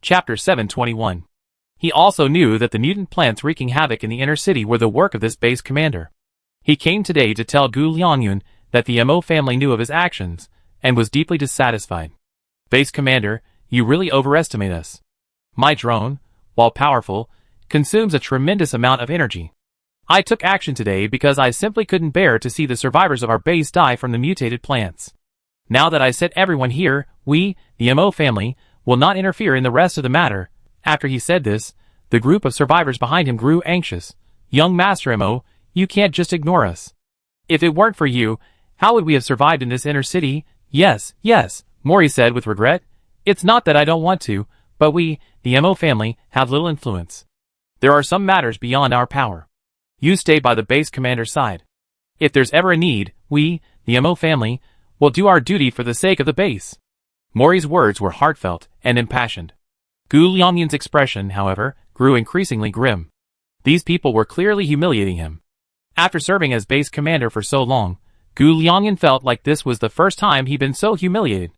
Chapter 721. He also knew that the mutant plants wreaking havoc in the inner city were the work of this base commander. He came today to tell Gu Liangyun that the Mo family knew of his actions, and was deeply dissatisfied. Base commander, you really overestimate us. My drone, while powerful, consumes a tremendous amount of energy. I took action today because I simply couldn't bear to see the survivors of our base die from the mutated plants. Now that I set everyone here, we, the Mo family, will not interfere in the rest of the matter. After he said this, the group of survivors behind him grew anxious. Young Master Mo, you can't just ignore us. If it weren't for you, how would we have survived in this inner city? Yes, Mori said with regret. It's not that I don't want to, but we, the Mo family, have little influence. There are some matters beyond our power. You stay by the base commander's side. If there's ever a need, we, the Mo family, will do our duty for the sake of the base. Mori's words were heartfelt and impassioned. Gu Liangyun's expression, however, grew increasingly grim. These people were clearly humiliating him. After serving as base commander for so long, Gu Liangyun felt like this was the first time he'd been so humiliated.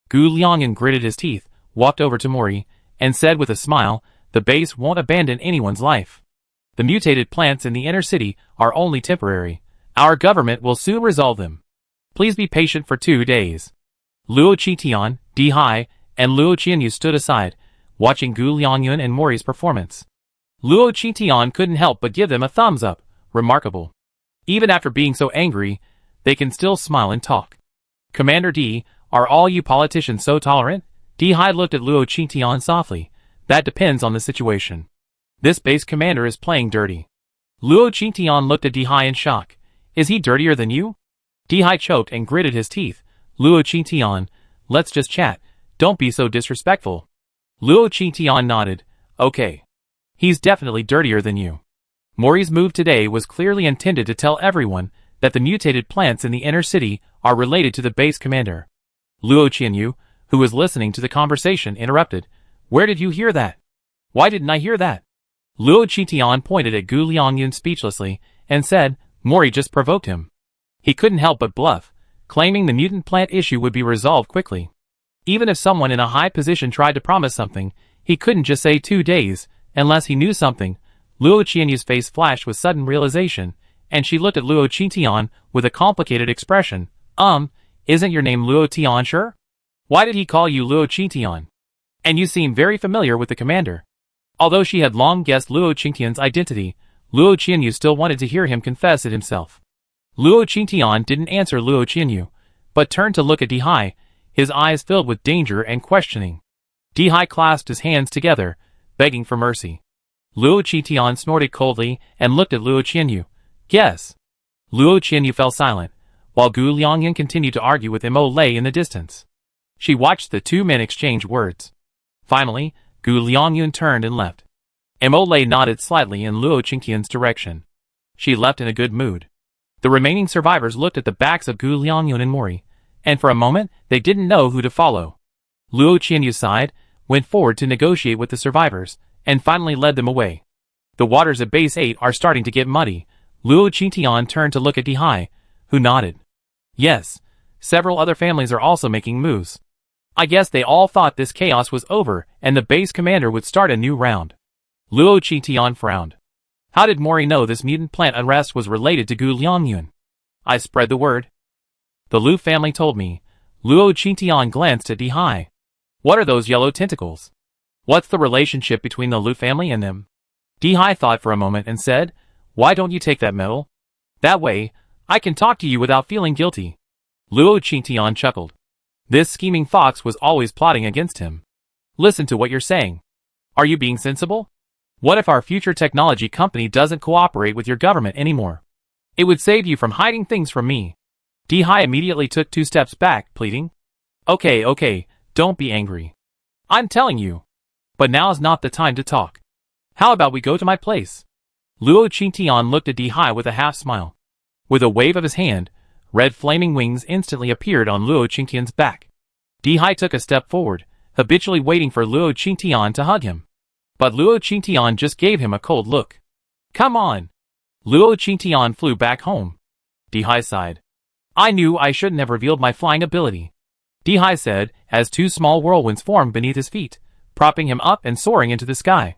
Gu Liangyun gritted his teeth, walked over to Mori, and said with a smile, the base won't abandon anyone's life. The mutated plants in the inner city are only temporary. Our government will soon resolve them. Please be patient for 2 days. Luo Qitian, Di Hai, and Luo Qianyu stood aside, watching Gu Liangyun and Mori's performance. Luo Qitian couldn't help but give them a thumbs up. Remarkable. Even after being so angry, they can still smile and talk. Commander Di, are all you politicians so tolerant? Di Hai looked at Luo Qitian softly. That depends on the situation. This base commander is playing dirty. Luo Qitian looked at Di Hai in shock. Is he dirtier than you? Di Hai choked and gritted his teeth. Luo Qitian, let's just chat. Don't be so disrespectful. Luo Qitian nodded. Okay. He's definitely dirtier than you. Mori's move today was clearly intended to tell everyone that the mutated plants in the inner city are related to the base commander. Luo Qianyu, who was listening to the conversation, interrupted. Where did you hear that? Why didn't I hear that? Luo Qitian pointed at Gu Liangyun speechlessly and said, Mori just provoked him. He couldn't help but bluff, claiming the mutant plant issue would be resolved quickly. Even if someone in a high position tried to promise something, he couldn't just say 2 days, unless he knew something. Luo Qianyu's face flashed with sudden realization, and she looked at Luo Qitian with a complicated expression. Isn't your name Luo Tian sure? Why did he call you Luo Qitian? And you seem very familiar with the commander. Although she had long guessed Luo Qitian's identity, Luo Qianyu still wanted to hear him confess it himself. Luo Qitian didn't answer Luo Qianyu, but turned to look at Di Hai, his eyes filled with danger and questioning. Di Hai clasped his hands together, begging for mercy. Luo Qitian snorted coldly and looked at Luo Qianyu. Guess. Luo Qianyu fell silent, while Gu Liangyun continued to argue with Mo Lei in the distance. She watched the two men exchange words. Finally, Gu Liangyun turned and left. Mo Lei nodded slightly in Luo Qitian's direction. She left in a good mood. The remaining survivors looked at the backs of Gu Liangyun and Mori, and for a moment they didn't know who to follow. Luo Qianyu sighed, went forward to negotiate with the survivors, and finally led them away. The waters of Base 8 are starting to get muddy. Luo Qitian turned to look at Di Hai, who nodded. Yes, several other families are also making moves. I guess they all thought this chaos was over and the base commander would start a new round. Luo Qitian frowned. How did Mori know this mutant plant unrest was related to Gu Liangyun? I spread the word. The Lu family told me. Luo Qitian glanced at Di Hai. What are those yellow tentacles? What's the relationship between the Lu family and them? Di Hai thought for a moment and said, Why don't you take that medal? That way, I can talk to you without feeling guilty. Luo Qitian chuckled. This scheming fox was always plotting against him. Listen to what you're saying. Are you being sensible? What if our future technology company doesn't cooperate with your government anymore? It would save you from hiding things from me. Di Hai immediately took 2 steps back, pleading. Okay, don't be angry. I'm telling you. But now's not the time to talk. How about we go to my place? Luo Qitian looked at Di Hai with a half smile. With a wave of his hand, red flaming wings instantly appeared on Luo Qitian's back. Di Hai took a step forward, habitually waiting for Luo Qitian to hug him. But Luo Qitian just gave him a cold look. Come on. Luo Qitian flew back home. Di Hai sighed. I knew I shouldn't have revealed my flying ability. Di Hai said, as 2 small whirlwinds formed beneath his feet. propping him up and soaring into the sky.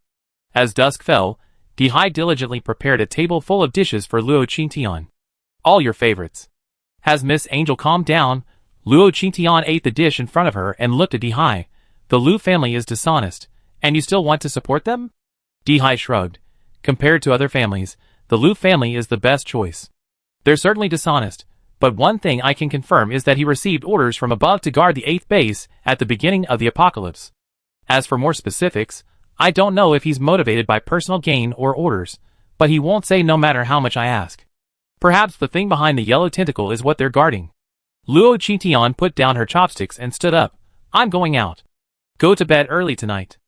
As dusk fell, Dihai diligently prepared a table full of dishes for Luo Qingtian. All your favorites. Has Miss Angel calmed down? Luo Qingtian ate the dish in front of her and looked at Dihai. The Lu family is dishonest, and you still want to support them? Dihai shrugged. Compared to other families, the Lu family is the best choice. They're certainly dishonest, but one thing I can confirm is that he received orders from above to guard the 8th base at the beginning of the apocalypse. As for more specifics, I don't know if he's motivated by personal gain or orders, but he won't say no matter how much I ask. Perhaps the thing behind the yellow tentacle is what they're guarding. Luo Qingtian put down her chopsticks and stood up. I'm going out. Go to bed early tonight.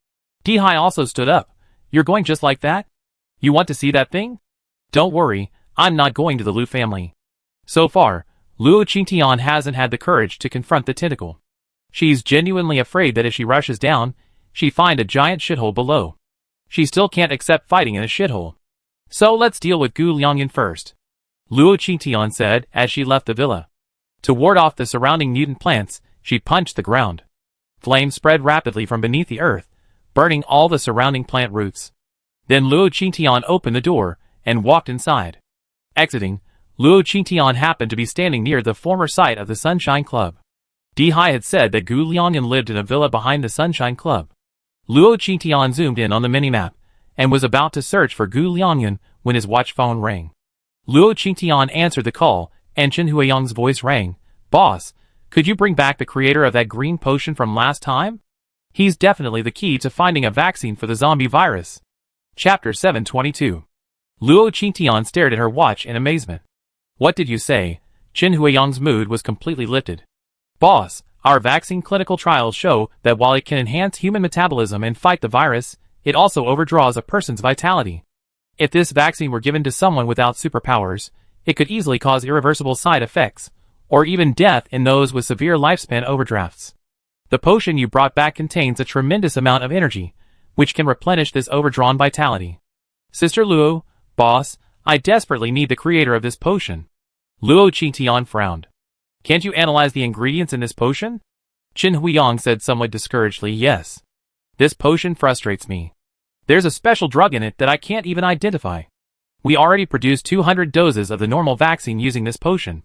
Dihai also stood up. You're going just like that? You want to see that thing? Don't worry, I'm not going to the Lu family. So far, Luo Qingtian hasn't had the courage to confront the tentacle. She's genuinely afraid that if she rushes down, she'd find a giant shithole below. She still can't accept fighting in a shithole. So let's deal with Gu Liangyan first. Luo Qingtian said as she left the villa. To ward off the surrounding mutant plants, she punched the ground. Flames spread rapidly from beneath the earth, burning all the surrounding plant roots. Then Luo Qingtian opened the door and walked inside. Exiting, Luo Qingtian happened to be standing near the former site of the Sunshine Club. Dihai had said that Gu Liangyan lived in a villa behind the Sunshine Club. Luo Qingtian zoomed in on the minimap and was about to search for Gu Liangyan when his watch phone rang. Luo Qingtian answered the call, and Chen Huiyang's voice rang. Boss, could you bring back the creator of that green potion from last time? He's definitely the key to finding a vaccine for the zombie virus. Chapter 722. Luo Qingtian stared at her watch in amazement. What did you say? Chen Huiyang's mood was completely lifted. Boss, our vaccine clinical trials show that while it can enhance human metabolism and fight the virus, it also overdraws a person's vitality. If this vaccine were given to someone without superpowers, it could easily cause irreversible side effects, or even death in those with severe lifespan overdrafts. The potion you brought back contains a tremendous amount of energy, which can replenish this overdrawn vitality. Sister Luo, boss, I desperately need the creator of this potion. Luo Qingtian frowned. Can't you analyze the ingredients in this potion? Chen Huiyang said somewhat discouragedly, yes. This potion frustrates me. There's a special drug in it that I can't even identify. We already produced 200 doses of the normal vaccine using this potion.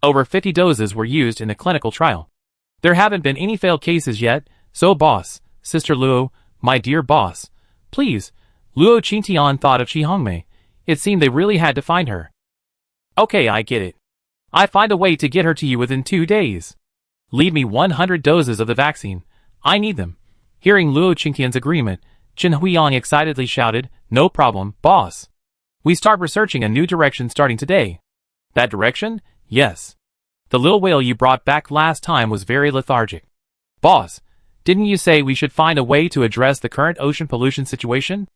Over 50 doses were used in the clinical trial. There haven't been any failed cases yet, so boss, Sister Luo, my dear boss, please. Luo Qingtian thought of Shi Hongmei. It seemed they really had to find her. Okay, I get it. I find a way to get her to you within 2 days. Leave me 100 doses of the vaccine. I need them. Hearing Luo Qingtian's agreement, Chen Huiyang excitedly shouted, no problem, boss. We start researching a new direction starting today. That direction? Yes. The little whale you brought back last time was very lethargic. Boss, didn't you say we should find a way to address the current ocean pollution situation?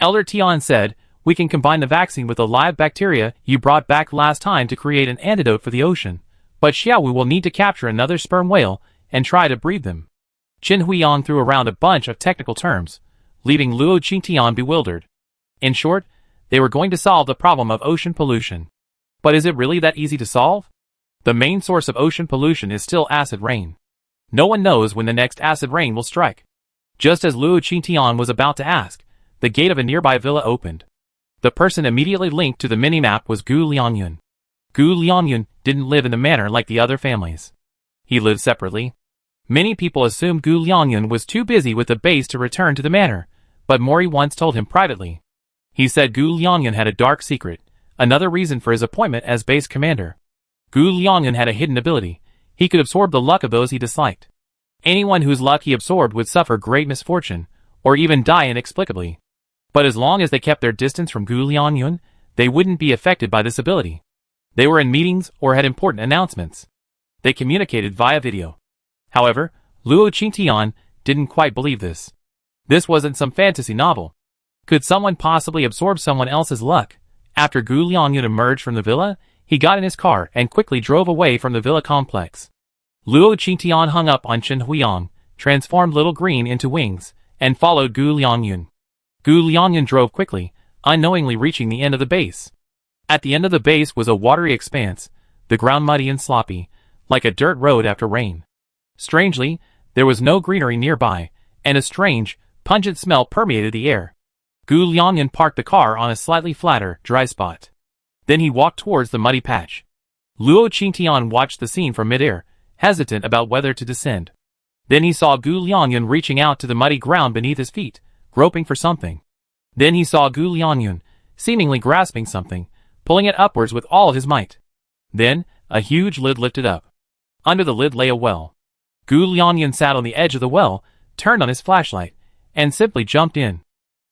Elder Tian said, we can combine the vaccine with the live bacteria you brought back last time to create an antidote for the ocean, but Xiaowu will need to capture another sperm whale and try to breed them. Chen Huiyang threw around a bunch of technical terms, leaving Luo Qingtian bewildered. In short, they were going to solve the problem of ocean pollution. But is it really that easy to solve? The main source of ocean pollution is still acid rain. No one knows when the next acid rain will strike. Just as Luo Qingtian was about to ask, the gate of a nearby villa opened. The person immediately linked to the minimap was Gu Liangyan. Gu Liangyan didn't live in the manor like the other families. He lived separately. Many people assumed Gu Liangyan was too busy with the base to return to the manor, but Mori once told him privately. He said Gu Liangyan had a dark secret, another reason for his appointment as base commander. Gu Liangyan had a hidden ability. He could absorb the luck of those he disliked. Anyone whose luck he absorbed would suffer great misfortune, or even die inexplicably. But as long as they kept their distance from Gu Liangyan, they wouldn't be affected by this ability. They were in meetings or had important announcements. They communicated via video. However, Luo Qingtian didn't quite believe this. This wasn't some fantasy novel. Could someone possibly absorb someone else's luck? After Gu Liangyan emerged from the villa, he got in his car and quickly drove away from the villa complex. Luo Qingtian hung up on Chen Huiyang, transformed Little Green into wings, and followed Gu Liangyan. Gu Liangyan drove quickly, unknowingly reaching the end of the base. At the end of the base was a watery expanse, the ground muddy and sloppy, like a dirt road after rain. Strangely, there was no greenery nearby, and a strange, pungent smell permeated the air. Gu Liangyan parked the car on a slightly flatter, dry spot. Then he walked towards the muddy patch. Luo Qingtian watched the scene from midair, hesitant about whether to descend. Then he saw Gu Liangyan reaching out to the muddy ground beneath his feet, groping for something. Then he saw Gu Liangyan, seemingly grasping something, pulling it upwards with all his might. Then, a huge lid lifted up. Under the lid lay a well. Gu Liangyan sat on the edge of the well, turned on his flashlight, and simply jumped in.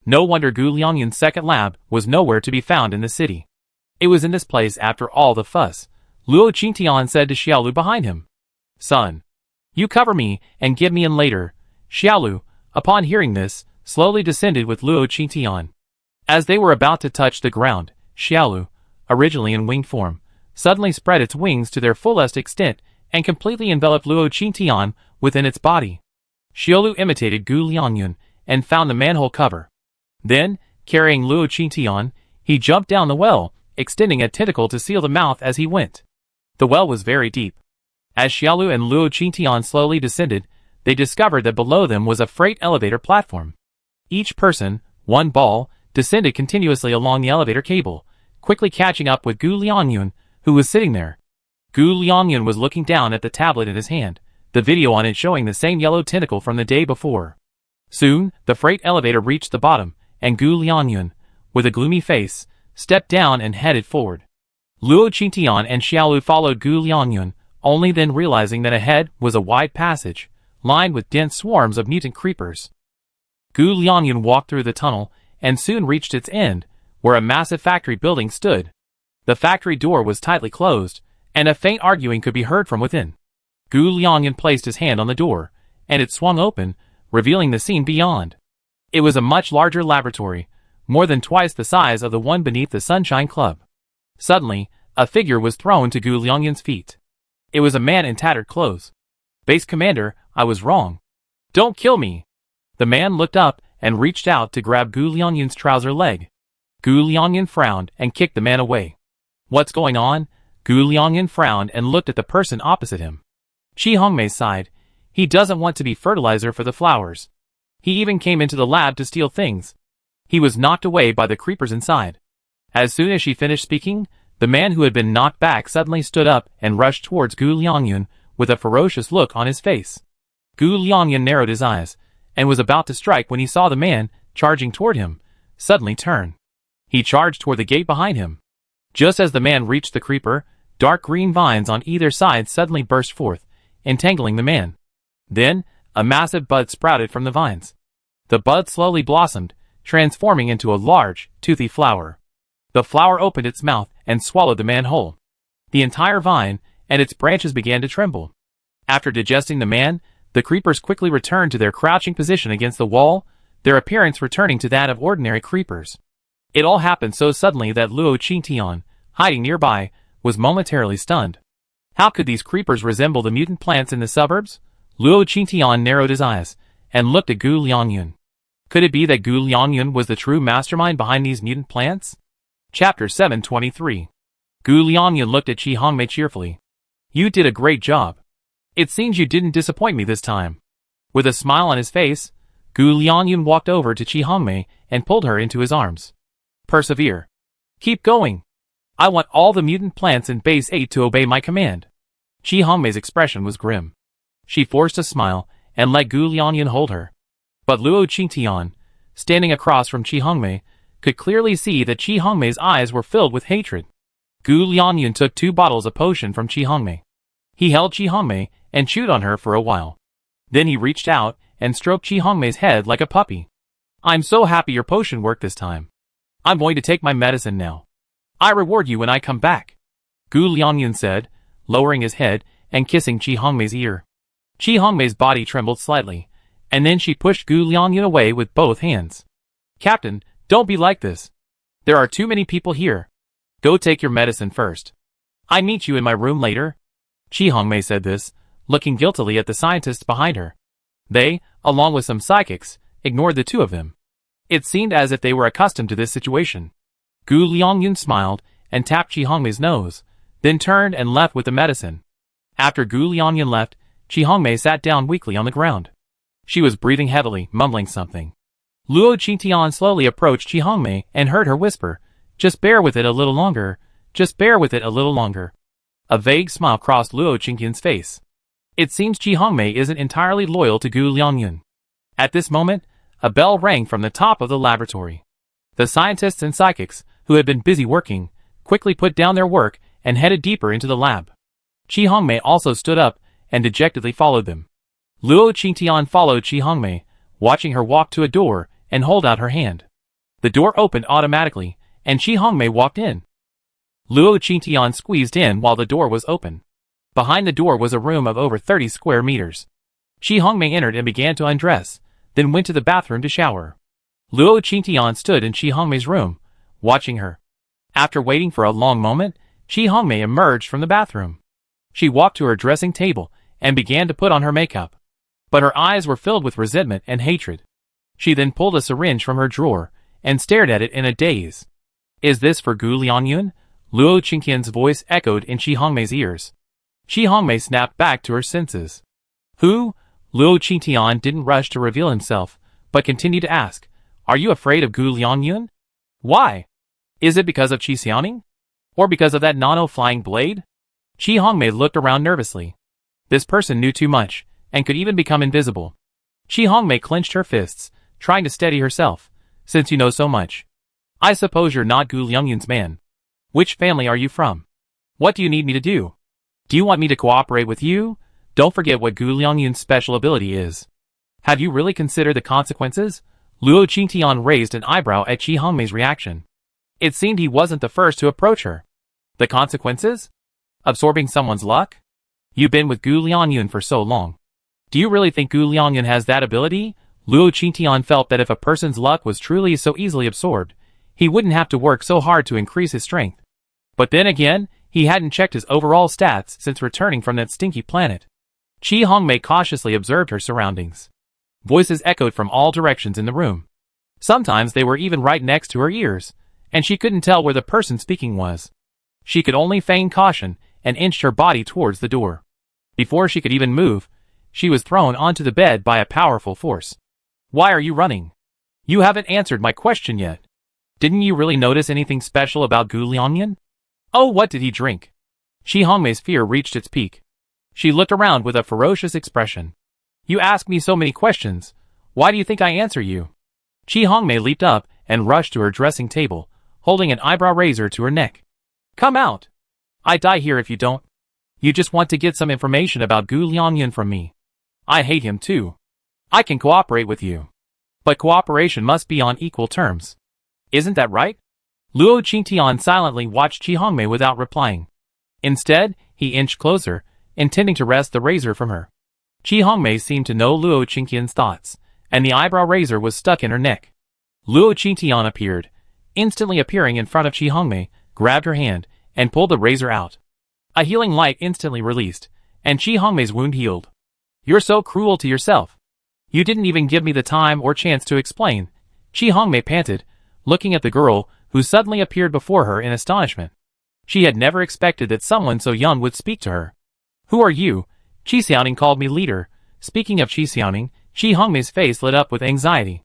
No wonder Gu Liangyan's second lab was nowhere to be found in the city. It was in this place after all the fuss. Luo Qingtian said to Xiaolu behind him. Son, you cover me and get me in later. Xiaolu, upon hearing this, slowly descended with Luo Qingtian. As they were about to touch the ground, Xiaolu, originally in winged form, suddenly spread its wings to their fullest extent and completely enveloped Luo Qingtian within its body. Xiaolu imitated Gu Liangyan and found the manhole cover. Then, carrying Luo Qingtian, he jumped down the well, extending a tentacle to seal the mouth as he went. The well was very deep. As Xiaolu and Luo Qingtian slowly descended, they discovered that below them was a freight elevator platform. Each person, one ball, descended continuously along the elevator cable, quickly catching up with Gu Liangyan, who was sitting there. Gu Liangyan was looking down at the tablet in his hand, the video on it showing the same yellow tentacle from the day before. Soon, the freight elevator reached the bottom, and Gu Liangyan, with a gloomy face, stepped down and headed forward. Luo Qingtian and Xiaolu followed Gu Liangyan, only then realizing that ahead was a wide passage, lined with dense swarms of mutant creepers. Gu Liangyan walked through the tunnel, and soon reached its end, where a massive factory building stood. The factory door was tightly closed, and a faint arguing could be heard from within. Gu Liangyan placed his hand on the door, and it swung open, revealing the scene beyond. It was a much larger laboratory, more than twice the size of the one beneath the Sunshine Club. Suddenly, a figure was thrown to Gu Liangyan's feet. It was a man in tattered clothes. Base Commander, I was wrong. Don't kill me. The man looked up and reached out to grab Gu Liangyan's trouser leg. Gu Liangyan frowned and kicked the man away. What's going on? Gu Liangyan frowned and looked at the person opposite him. Qi Hongmei sighed. He doesn't want to be fertilizer for the flowers. He even came into the lab to steal things. He was knocked away by the creepers inside. As soon as she finished speaking, the man who had been knocked back suddenly stood up and rushed towards Gu Liangyan with a ferocious look on his face. Gu Liangyan narrowed his eyes, and was about to strike when he saw the man, charging toward him, suddenly turn. He charged toward the gate behind him. Just as the man reached the creeper, dark green vines on either side suddenly burst forth, entangling the man. Then, a massive bud sprouted from the vines. The bud slowly blossomed, transforming into a large, toothy flower. The flower opened its mouth and swallowed the man whole. The entire vine and its branches began to tremble. After digesting the man, the creepers quickly returned to their crouching position against the wall, their appearance returning to that of ordinary creepers. It all happened so suddenly that Luo Qingtian, hiding nearby, was momentarily stunned. How could these creepers resemble the mutant plants in the suburbs? Luo Qingtian narrowed his eyes and looked at Gu Liangyan. Could it be that Gu Liangyan was the true mastermind behind these mutant plants? Chapter 723. Gu Liangyan looked at Qi Hongmei cheerfully. You did a great job. It seems you didn't disappoint me this time. With a smile on his face, Gu Liangyan walked over to Qi Hongmei and pulled her into his arms. Persevere. Keep going. I want all the mutant plants in Base 8 to obey my command. Qi Hongmei's expression was grim. She forced a smile and let Gu Liangyan hold her. But Luo Qingtian, standing across from Qi Hongmei, could clearly see that Qi Hongmei's eyes were filled with hatred. Gu Liangyan took 2 bottles of potion from Qi Hongmei. He held Qi Hongmei and chewed on her for a while. Then he reached out and stroked Qi Hongmei's head like a puppy. I'm so happy your potion worked this time. I'm going to take my medicine now. I reward you when I come back. Gu Liangyan said, lowering his head and kissing Qi Hongmei's ear. Qi Hongmei's body trembled slightly, and then she pushed Gu Liangyan away with both hands. Captain, don't be like this. There are too many people here. Go take your medicine first. I meet you in my room later. Qi Hongmei said this, looking guiltily at the scientists behind her. They, along with some psychics, ignored the two of them. It seemed as if they were accustomed to this situation. Gu Liangyan smiled and tapped Qi Hongmei's nose, then turned and left with the medicine. After Gu Liangyan left, Qi Hongmei sat down weakly on the ground. She was breathing heavily, mumbling something. Luo Qingtian slowly approached Qi Hongmei and heard her whisper, "Just bear with it a little longer. Just bear with it a little longer." A vague smile crossed Luo Qingtian's face. It seems Qi Hongmei isn't entirely loyal to Gu Liangyun. At this moment, a bell rang from the top of the laboratory. The scientists and psychics, who had been busy working, quickly put down their work and headed deeper into the lab. Qi Hongmei also stood up and dejectedly followed them. Luo Qingtian followed Qi Hongmei, watching her walk to a door and hold out her hand. The door opened automatically, and Qi Hongmei walked in. Luo Qingtian squeezed in while the door was open. Behind the door was a room of over 30 square meters. Qi Hongmei entered and began to undress, then went to the bathroom to shower. Luo Qingtian stood in Qi Hongmei's room, watching her. After waiting for a long moment, Qi Hongmei emerged from the bathroom. She walked to her dressing table and began to put on her makeup. But her eyes were filled with resentment and hatred. She then pulled a syringe from her drawer and stared at it in a daze. "Is this for Gu Liangyun?" Luo Qingtian's voice echoed in Qi Hongmei's ears. Qi Hongmei snapped back to her senses. "Who?" Luo Qingtian didn't rush to reveal himself, but continued to ask, "Are you afraid of Gu Liangyun? Why? Is it because of Qi Xiaoning? Or because of that nano-flying blade?" Qi Hongmei looked around nervously. This person knew too much, and could even become invisible. Qi Hongmei clenched her fists, trying to steady herself. "Since you know so much, I suppose you're not Gu Liangyun's man. Which family are you from? What do you need me to do? Do you want me to cooperate with you? Don't forget what Gu Liangyun's special ability is. Have you really considered the consequences?" Luo Qingtian raised an eyebrow at Qi Hongmei's reaction. It seemed he wasn't the first to approach her. The consequences? Absorbing someone's luck? You've been with Gu Liangyun for so long. Do you really think Gu Liangyun has that ability? Luo Qingtian felt that if a person's luck was truly so easily absorbed, he wouldn't have to work so hard to increase his strength. But then again, he hadn't checked his overall stats since returning from that stinky planet. Qi Hongmei cautiously observed her surroundings. Voices echoed from all directions in the room. Sometimes they were even right next to her ears, and she couldn't tell where the person speaking was. She could only feign caution and inched her body towards the door. Before she could even move, she was thrown onto the bed by a powerful force. "Why are you running? You haven't answered my question yet. Didn't you really notice anything special about Gu Liangyun? Oh, what did he drink?" Qi Hongmei's fear reached its peak. She looked around with a ferocious expression. "You ask me so many questions. Why do you think I answer you?" Qi Hongmei leaped up and rushed to her dressing table, holding an eyebrow razor to her neck. "Come out! I die here if you don't. You just want to get some information about Gu Liangyun from me. I hate him too. I can cooperate with you. But cooperation must be on equal terms. Isn't that right?" Luo Qingtian silently watched Qi Hongmei without replying. Instead, he inched closer, intending to wrest the razor from her. Qi Hongmei seemed to know Luo Qingtian's thoughts, and the eyebrow razor was stuck in her neck. Luo Qingtian appeared, instantly appearing in front of Qi Hongmei, grabbed her hand, and pulled the razor out. A healing light instantly released, and Qi Hongmei's wound healed. "You're so cruel to yourself. You didn't even give me the time or chance to explain," Qi Hongmei panted, looking at the girl, who suddenly appeared before her in astonishment. She had never expected that someone so young would speak to her. "Who are you?" "Qi Xiaoning called me leader." Speaking of Qi Xiaoning, Qi Hongmei's face lit up with anxiety.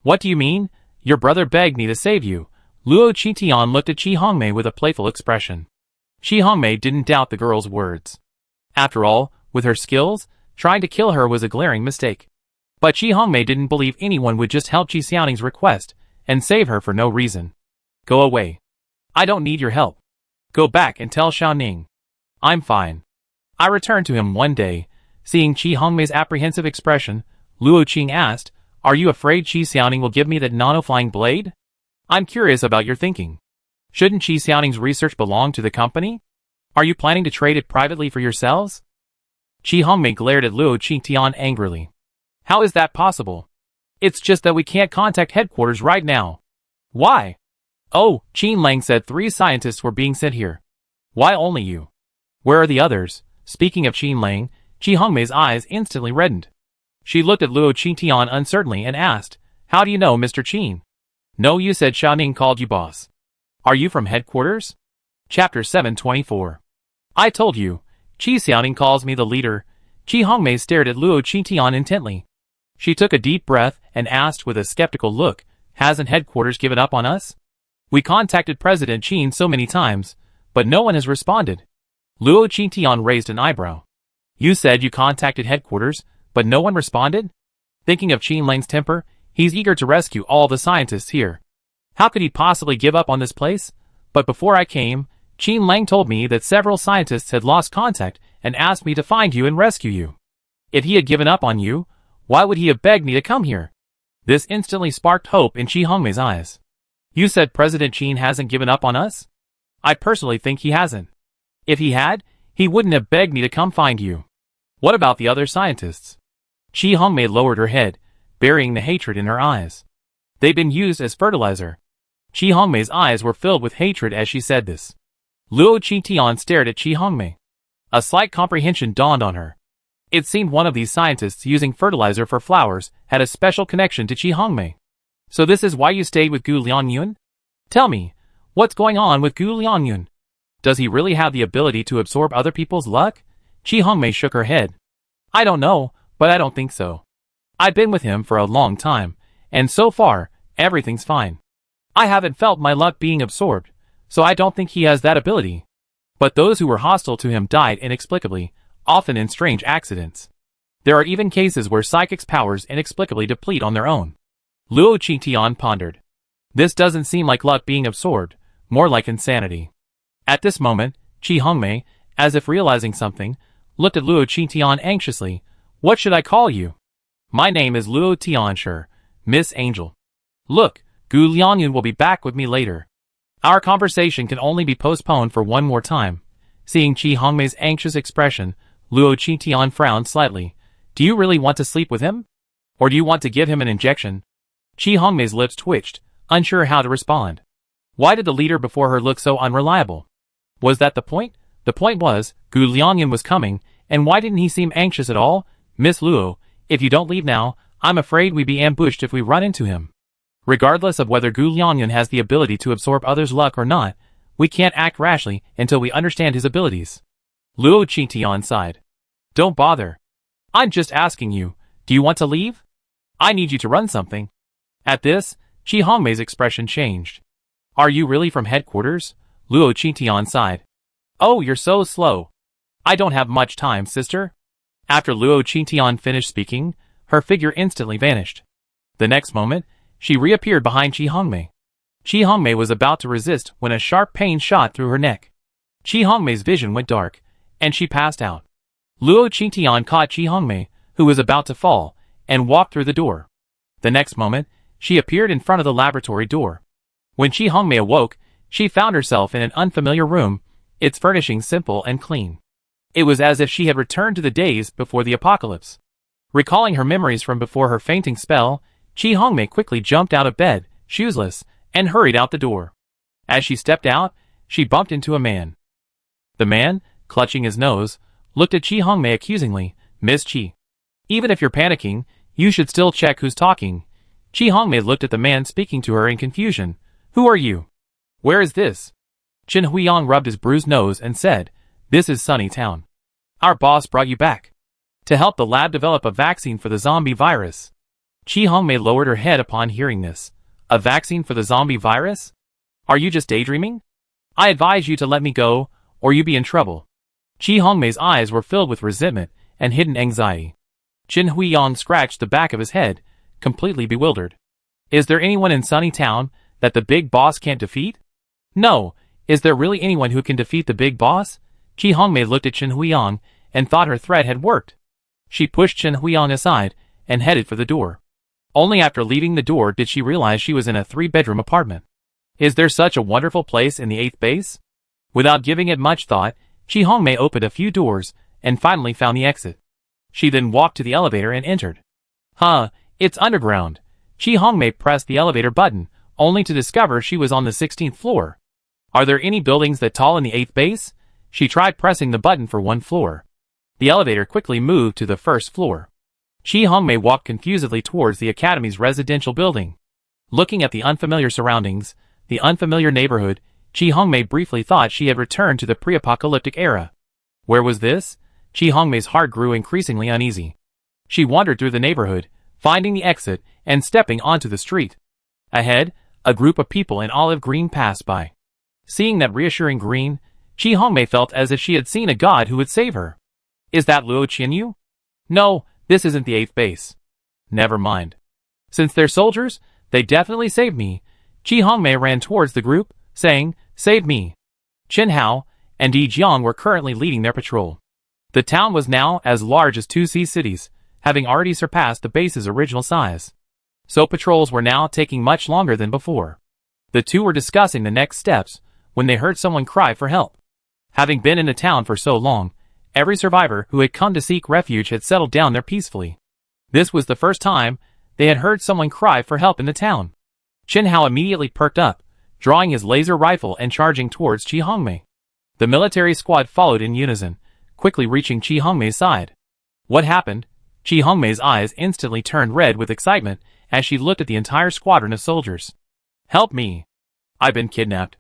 "What do you mean? Your brother begged me to save you." Luo Qingtian looked at Qi Hongmei with a playful expression. Qi Hongmei didn't doubt the girl's words. After all, with her skills, trying to kill her was a glaring mistake. But Qi Hongmei didn't believe anyone would just help Qi Xiaoning's request and save her for no reason. "Go away. I don't need your help. Go back and tell Xiaoning. I'm fine." I returned to him one day. Seeing Qi Hongmei's apprehensive expression, Luo Qing asked, "Are you afraid Qi Xiaoning will give me that nano-flying blade? I'm curious about your thinking. Shouldn't Qi Xiaoning's research belong to the company? Are you planning to trade it privately for yourselves?" Qi Hongmei glared at Luo Qingtian angrily. "How is that possible? It's just that we can't contact headquarters right now." "Why?" "Oh, Qin Lang said 3 scientists were being sent here." "Why only you? Where are the others?" Speaking of Qin Lang, Qi Hongmei's eyes instantly reddened. She looked at Luo Qingtian uncertainly and asked, "How do you know Mr. Qin?" "No, you said Xiaoning called you boss. Are you from headquarters?" Chapter 724. "I told you, Qi Xiaoning calls me the leader." Qi Hongmei stared at Luo Qingtian intently. She took a deep breath and asked with a skeptical look, "Hasn't headquarters given up on us? We contacted President Qin so many times, but no one has responded." Luo Qingtian raised an eyebrow. "You said you contacted headquarters, but no one responded?" Thinking of Qin Lang's temper, he's eager to rescue all the scientists here. How could he possibly give up on this place? But before I came, Qin Lang told me that several scientists had lost contact and asked me to find you and rescue you. If he had given up on you, why would he have begged me to come here? This instantly sparked hope in Qi Hongmei's eyes. You said President Qin hasn't given up on us? I personally think he hasn't. If he had, he wouldn't have begged me to come find you. What about the other scientists? Qi Hongmei lowered her head, burying the hatred in her eyes. They've been used as fertilizer. Qi Hongmei's eyes were filled with hatred as she said this. Luo Qingtian stared at Qi Hongmei. A slight comprehension dawned on her. It seemed one of these scientists using fertilizer for flowers had a special connection to Qi Hongmei. So this is why you stayed with Gu Lianyun? Tell me, what's going on with Gu Lianyun? Does he really have the ability to absorb other people's luck? Qi Hongmei shook her head. I don't know, but I don't think so. I've been with him for a long time, and so far, everything's fine. I haven't felt my luck being absorbed, so I don't think he has that ability. But those who were hostile to him died inexplicably, often in strange accidents. There are even cases where psychics' powers inexplicably deplete on their own. Luo Qingtian pondered. This doesn't seem like luck being absorbed, more like insanity. At this moment, Qi Hongmei, as if realizing something, looked at Luo Qingtian anxiously. What should I call you? My name is Luo Tianshi, Miss Angel. Look, Gu Lianyun will be back with me later. Our conversation can only be postponed for one more time. Seeing Qi Hongmei's anxious expression, Luo Qingtian frowned slightly. Do you really want to sleep with him? Or do you want to give him an injection? Qi Hongmei's lips twitched, unsure how to respond. Why did the leader before her look so unreliable? Was that the point? The point was, Gu Lianyun was coming, and why didn't he seem anxious at all? Miss Luo, if you don't leave now, I'm afraid we'd be ambushed if we run into him. Regardless of whether Gu Lianyun has the ability to absorb others' luck or not, we can't act rashly until we understand his abilities. Luo Qingtian sighed. Don't bother. I'm just asking you, do you want to leave? I need you to run something. At this, Qi Hongmei's expression changed. Are you really from headquarters? Luo Qingtian sighed. Oh, you're so slow. I don't have much time, sister. After Luo Qingtian finished speaking, her figure instantly vanished. The next moment, she reappeared behind Qi Hongmei. Qi Hongmei was about to resist when a sharp pain shot through her neck. Qi Hongmei's vision went dark, and she passed out. Luo Qingtian caught Qi Hongmei, who was about to fall, and walked through the door. The next moment, she appeared in front of the laboratory door. When Qi Hongmei awoke, she found herself in an unfamiliar room, its furnishings simple and clean. It was as if she had returned to the days before the apocalypse. Recalling her memories from before her fainting spell, Qi Hongmei quickly jumped out of bed, shoeless, and hurried out the door. As she stepped out, she bumped into a man. The man, clutching his nose, looked at Qi Hongmei accusingly. Miss Qi. Even if you're panicking, you should still check who's talking. Qi Hongmei looked at the man speaking to her in confusion. Who are you? Where is this? Chen Huiyang rubbed his bruised nose and said, This is Sunny Town. Our boss brought you back to help the lab develop a vaccine for the zombie virus. Qi Hongmei lowered her head upon hearing this. A vaccine for the zombie virus? Are you just daydreaming? I advise you to let me go, or you be in trouble. Qi Hongmei's eyes were filled with resentment and hidden anxiety. Chen Huiyang scratched the back of his head, completely bewildered. Is there anyone in Sunny Town that the big boss can't defeat? No, is there really anyone who can defeat the big boss? Qi Hongmei looked at Chen Huiyang and thought her threat had worked. She pushed Chen Huiyang aside and headed for the door. Only after leaving the door did she realize she was in a 3-bedroom apartment. Is there such a wonderful place in the 8th base? Without giving it much thought, Qi Hongmei opened a few doors and finally found the exit. She then walked to the elevator and entered. It's underground. Qi Hongmei pressed the elevator button, only to discover she was on the 16th floor. Are there any buildings that tall in the 8th base? She tried pressing the button for one floor. The elevator quickly moved to the 1st floor. Qi Hongmei walked confusedly towards the academy's residential building. Looking at the unfamiliar surroundings, the unfamiliar neighborhood, Qi Hongmei briefly thought she had returned to the pre-apocalyptic era. Where was this? Qi Hongmei's heart grew increasingly uneasy. She wandered through the neighborhood, finding the exit and stepping onto the street. Ahead, a group of people in olive green passed by. Seeing that reassuring green, Chi Hongmei felt as if she had seen a god who would save her. Is that Luo Qinyu? No, this isn't the 8th base. Never mind. Since they're soldiers, they definitely saved me. Chi Hongmei ran towards the group, saying, "Save me." Chen Hao and Di Jiang were currently leading their patrol. The town was now as large as 2 sea cities, having already surpassed the base's original size. So patrols were now taking much longer than before. The two were discussing the next steps when they heard someone cry for help. Having been in the town for so long, every survivor who had come to seek refuge had settled down there peacefully. This was the first time they had heard someone cry for help in the town. Chen Hao immediately perked up, drawing his laser rifle and charging towards Chi Hongmei. The military squad followed in unison, quickly reaching Chi Hongmei's side. What happened? Chi Hongmei's eyes instantly turned red with excitement as she looked at the entire squadron of soldiers. Help me! I've been kidnapped.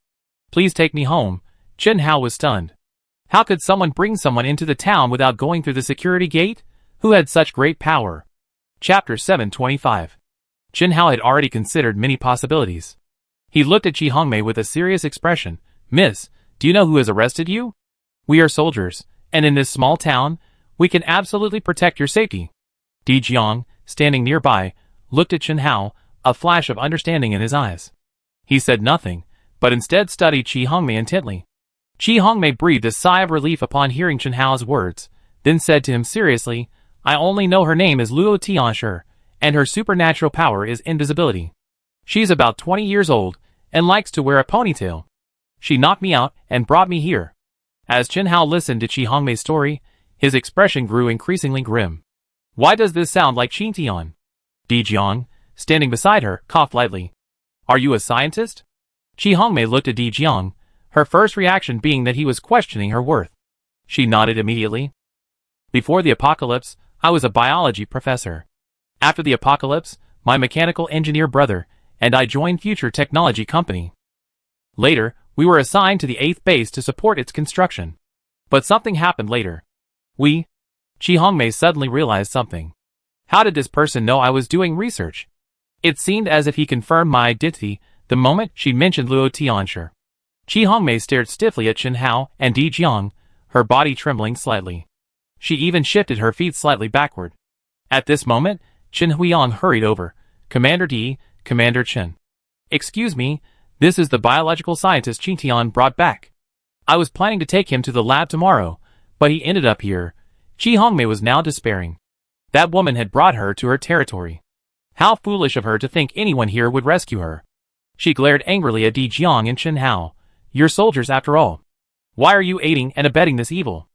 Please take me home. Chen Hao was stunned. How could someone bring someone into the town without going through the security gate? Who had such great power? Chapter 725. Chen Hao had already considered many possibilities. He looked at Chi Hongmei with a serious expression. Miss, do you know who has arrested you? We are soldiers, and in this small town, we can absolutely protect your safety. Di Jiang, standing nearby, looked at Chen Hao, a flash of understanding in his eyes. He said nothing, but instead studied Chi Hongmei intently. Chi Hongmei breathed a sigh of relief upon hearing Chen Hao's words, then said to him seriously, I only know her name is Luo Tianshi, and her supernatural power is invisibility. She's about 20 years old, and likes to wear a ponytail. She knocked me out and brought me here. As Chen Hao listened to Chi Hongmei's story, his expression grew increasingly grim. Why does this sound like Qin Tian? Di Jiang, standing beside her, coughed lightly. Are you a scientist? Chi Hongmei looked at Di Jiang, her first reaction being that he was questioning her worth. She nodded immediately. Before the apocalypse, I was a biology professor. After the apocalypse, my mechanical engineer brother and I joined Future Technology Company. Later, we were assigned to the 8th base to support its construction. But something happened later. Chi Hongmei suddenly realized something. How did this person know I was doing research? It seemed as if he confirmed my identity the moment she mentioned Luo Tianshi. Chi Hongmei stared stiffly at Chen Hao and Di Jiang, her body trembling slightly. She even shifted her feet slightly backward. At this moment, Chen Huiyang hurried over. Commander Di, Commander Chen. Excuse me, this is the biological scientist Qin Tian brought back. I was planning to take him to the lab tomorrow, but he ended up here. Chi Hongmei was now despairing. That woman had brought her to her territory. How foolish of her to think anyone here would rescue her. She glared angrily at Di Jiang and Chen Hao. You're soldiers after all. Why are you aiding and abetting this evil?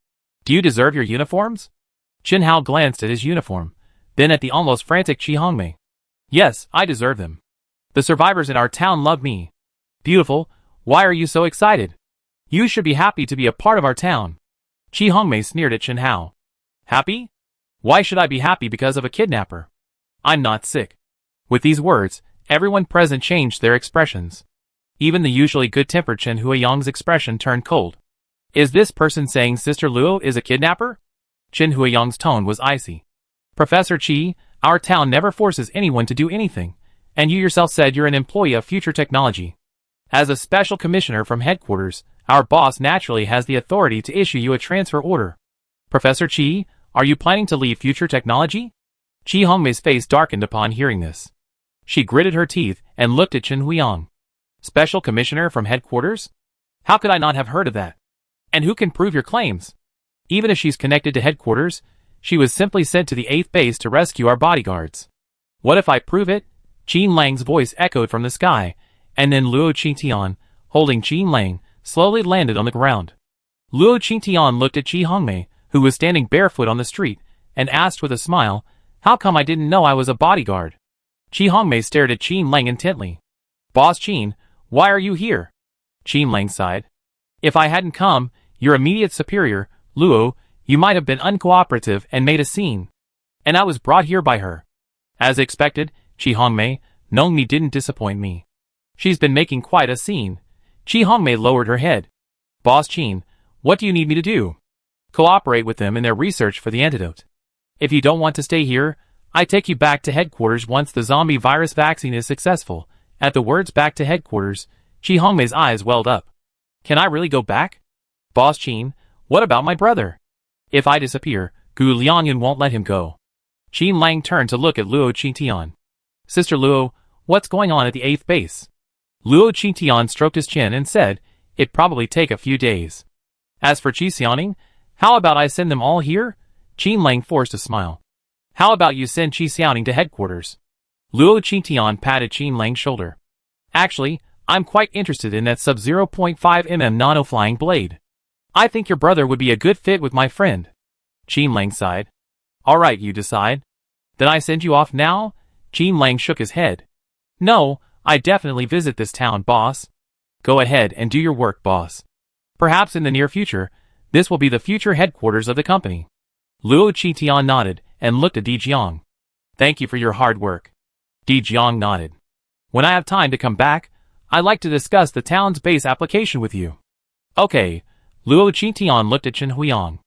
Do you deserve your uniforms? Chen Hao glanced at his uniform, then at the almost frantic Chi Hongmei. Yes, I deserve them. The survivors in our town love me. Beautiful, why are you so excited? You should be happy to be a part of our town. Chi Hongmei sneered at Chen Hao. Happy? Why should I be happy because of a kidnapper? I'm not sick. With these words, everyone present changed their expressions. Even the usually good-tempered Chen Huiyang's expression turned cold. Is this person saying Sister Luo is a kidnapper? Chen Huiyang's tone was icy. Professor Qi, our town never forces anyone to do anything, and you yourself said you're an employee of Future Technology. As a special commissioner from headquarters, our boss naturally has the authority to issue you a transfer order. Professor Qi, are you planning to leave Future Technology? Chi Hongmei's face darkened upon hearing this. She gritted her teeth and looked at Chen Huiyang. Special commissioner from headquarters? How could I not have heard of that? And who can prove your claims? Even if she's connected to headquarters, she was simply sent to the 8th base to rescue our bodyguards. What if I prove it? Qin Lang's voice echoed from the sky, and then Luo Qingtian, holding Qin Lang, slowly landed on the ground. Luo Qingtian looked at Chi Hongmei, who was standing barefoot on the street, and asked with a smile, how come I didn't know I was a bodyguard? Chi Hongmei stared at Qin Lang intently. Boss Qin, why are you here? Qin Lang sighed. If I hadn't come, your immediate superior, Luo, you might have been uncooperative and made a scene. And I was brought here by her. As expected, Chi Hongmei, Nongmi didn't disappoint me. She's been making quite a scene. Chi Hongmei lowered her head. Boss Qin, what do you need me to do? Cooperate with them in their research for the antidote. If you don't want to stay here, I take you back to headquarters once the zombie virus vaccine is successful. At the words back to headquarters, Chi Hongmei's eyes welled up. Can I really go back? Boss Qin, what about my brother? If I disappear, Gu Liangyun won't let him go. Qin Lang turned to look at Luo Qingtian. Sister Luo, what's going on at the 8th base? Luo Qingtian stroked his chin and said, it'd probably take a few days. As for Qi Xiaoning, how about I send them all here? Qin Lang forced a smile. How about you send Qi Xiaoning to headquarters? Luo Qingtian patted Qin Lang's shoulder. Actually, I'm quite interested in that sub 0.5 mm nano-flying blade. I think your brother would be a good fit with my friend. Qin Lang sighed. Alright, you decide. Then I send you off now? Qin Lang shook his head. No, I definitely visit this town, boss. Go ahead and do your work, boss. Perhaps in the near future, this will be the future headquarters of the company. Luo Qingtian nodded and looked at Di Jiang. Thank you for your hard work. Di Jiang nodded. When I have time to come back, I'd like to discuss the town's base application with you. Okay, Luo Qingtian looked at Chen Huiyang.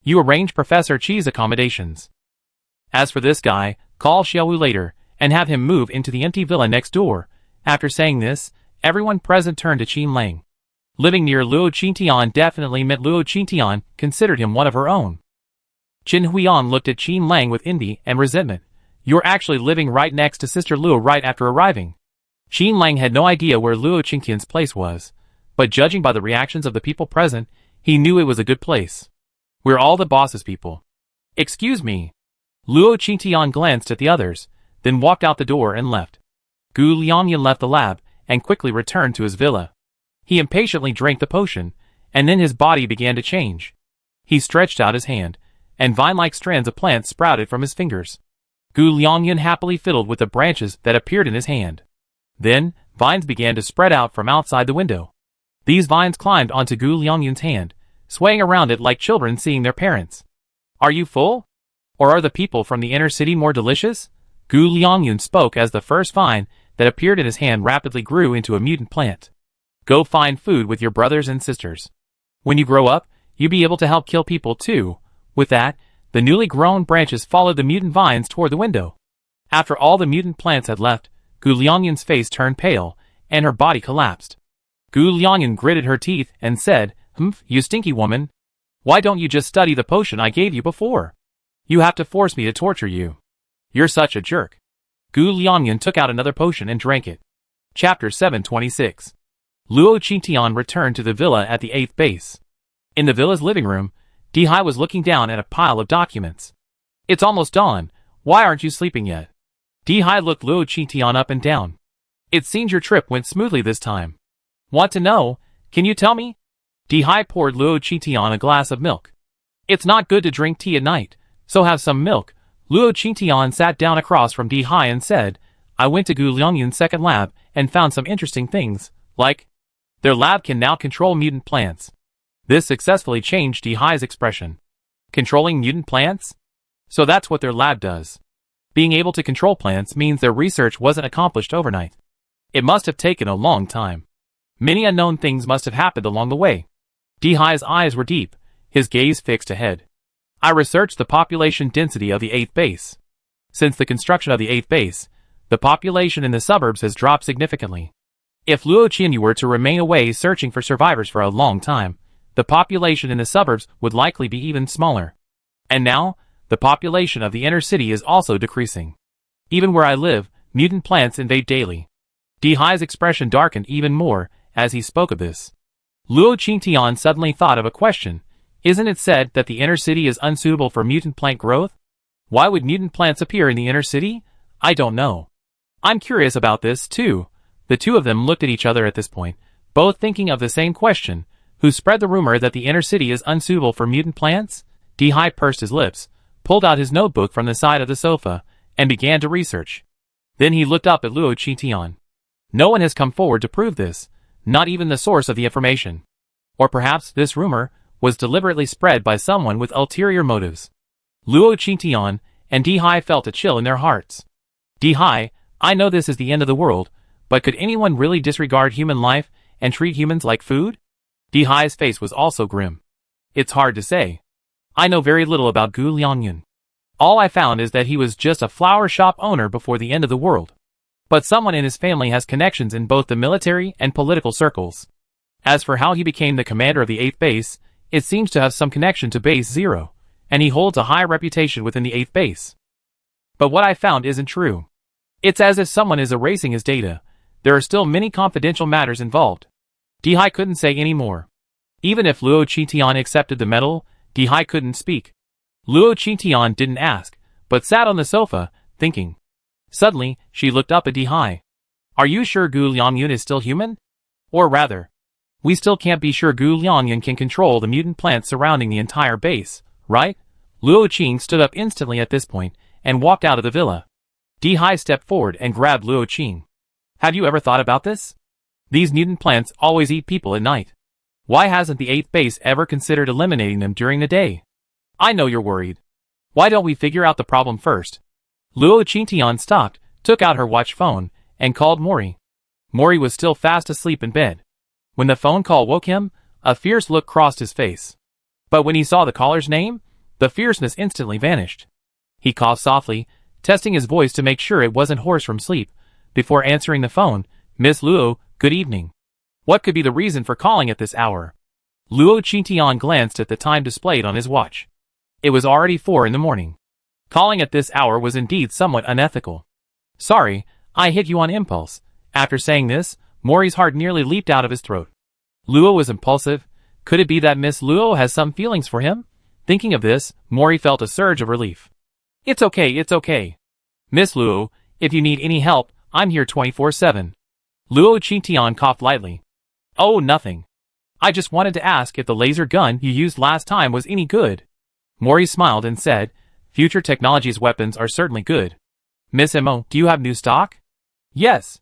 You arrange Professor Qi's accommodations. As for this guy, call Xiaowu later, and have him move into the empty villa next door. After saying this, everyone present turned to Qin Lang. Living near Luo Qingtian definitely meant Luo Qingtian considered him one of her own. Chen Huiyang looked at Qin Lang with envy and resentment. You're actually living right next to Sister Luo right after arriving. Qin Lang had no idea where Luo Qingtian's place was, but judging by the reactions of the people present, he knew it was a good place. We're all the boss's people. Excuse me. Luo Qingtian glanced at the others, then walked out the door and left. Gu Liangyun left the lab and quickly returned to his villa. He impatiently drank the potion, and then his body began to change. He stretched out his hand, and vine-like strands of plants sprouted from his fingers. Gu Liangyun happily fiddled with the branches that appeared in his hand. Then, vines began to spread out from outside the window. These vines climbed onto Gu Liangyun's hand, swaying around it like children seeing their parents. Are you full? Or are the people from the inner city more delicious? Gu Liangyun spoke as the first vine that appeared in his hand rapidly grew into a mutant plant. Go find food with your brothers and sisters. When you grow up, you'll be able to help kill people too. With that, the newly grown branches followed the mutant vines toward the window. After all the mutant plants had left, Gu Liangyun's face turned pale, and her body collapsed. Gu Liangyun gritted her teeth and said, Humph, you stinky woman. Why don't you just study the potion I gave you before? You have to force me to torture you. You're such a jerk. Gu Liangyun took out another potion and drank it. Chapter 726. Luo Qingtian returned to the villa at the 8th base. In the villa's living room, Dihai was looking down at a pile of documents. It's almost dawn. Why aren't you sleeping yet? Dihai looked Luo Qingtian up and down. It seems your trip went smoothly this time. Want to know? Can you tell me? Dihai poured Luo Qingtian a glass of milk. It's not good to drink tea at night, so have some milk. Luo Qingtian sat down across from Dihai and said, I went to Gu Liangyun's second lab and found some interesting things, like their lab can now control mutant plants. This successfully changed Dihai's expression. Controlling mutant plants? So that's what their lab does. Being able to control plants means their research wasn't accomplished overnight. It must have taken a long time. Many unknown things must have happened along the way. Dihai's eyes were deep, his gaze fixed ahead. I researched the population density of the 8th base. Since the construction of the 8th base, the population in the suburbs has dropped significantly. If Luo Qingyu were to remain away searching for survivors for a long time, the population in the suburbs would likely be even smaller. And now, the population of the inner city is also decreasing. Even where I live, mutant plants invade daily. Dihai's expression darkened even more as he spoke of this. Luo Qingtian suddenly thought of a question. Isn't it said that the inner city is unsuitable for mutant plant growth? Why would mutant plants appear in the inner city? I don't know. I'm curious about this, too. The two of them looked at each other at this point, both thinking of the same question. Who spread the rumor that the inner city is unsuitable for mutant plants? Dihai pursed his lips, pulled out his notebook from the side of the sofa, and began to research. Then he looked up at Luo Qingtian. No one has come forward to prove this, not even the source of the information. Or perhaps this rumor was deliberately spread by someone with ulterior motives. Luo Qingtian and Dihai felt a chill in their hearts. Dihai, I know this is the end of the world, but could anyone really disregard human life and treat humans like food? Dihai's face was also grim. It's hard to say. I know very little about Gu Liangyun. All I found is that he was just a flower shop owner before the end of the world. But someone in his family has connections in both the military and political circles. As for how he became the commander of the 8th base, it seems to have some connection to Base 0, and he holds a high reputation within the 8th base. But what I found isn't true. It's as if someone is erasing his data. There are still many confidential matters involved. Dihai couldn't say any more. Even if Luo Qingtian accepted the medal, Dihai couldn't speak. Luo Qingtian didn't ask, but sat on the sofa, thinking. Suddenly, she looked up at Dihai. Are you sure Gu Liangyun is still human? Or rather, we still can't be sure Gu Liangyun can control the mutant plants surrounding the entire base, right? Luo Qing stood up instantly at this point, and walked out of the villa. Dihai stepped forward and grabbed Luo Qing. Have you ever thought about this? These mutant plants always eat people at night. Why hasn't the 8th base ever considered eliminating them during the day? I know you're worried. Why don't we figure out the problem first? Luo Qingtian stopped, took out her watch phone, and called Mori. Mori was still fast asleep in bed. When the phone call woke him, a fierce look crossed his face. But when he saw the caller's name, the fierceness instantly vanished. He coughed softly, testing his voice to make sure it wasn't hoarse from sleep, before answering the phone. Miss Luo, good evening. What could be the reason for calling at this hour? Luo Qingtian glanced at the time displayed on his watch. It was already 4 in the morning. Calling at this hour was indeed somewhat unethical. Sorry, I hit you on impulse. After saying this, Mori's heart nearly leaped out of his throat. Luo was impulsive. Could it be that Miss Luo has some feelings for him? Thinking of this, Mori felt a surge of relief. It's okay. Miss Luo, if you need any help, I'm here 24/7. Luo Qingtian coughed lightly. Oh, nothing. I just wanted to ask if the laser gun you used last time was any good. Mori smiled and said, Future Technologies weapons are certainly good. Miss Mo, do you have new stock? Yes.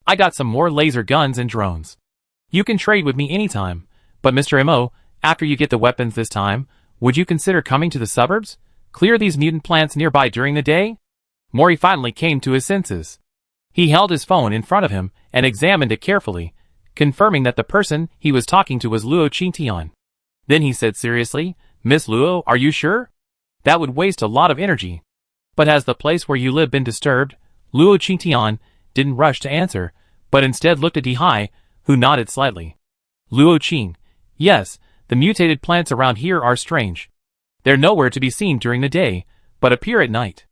I got some more laser guns and drones. You can trade with me anytime, but Mr. Mo, after you get the weapons this time, would you consider coming to the suburbs? Clear these mutant plants nearby during the day? Mori finally came to his senses. He held his phone in front of him and examined it carefully, confirming that the person he was talking to was Luo Qingtian. Then he said seriously, Miss Luo, are you sure? That would waste a lot of energy. But has the place where you live been disturbed? Luo Qingtian didn't rush to answer, but instead looked at Dihai, who nodded slightly. Luo Qing, yes, the mutated plants around here are strange. They're nowhere to be seen during the day, but appear at night.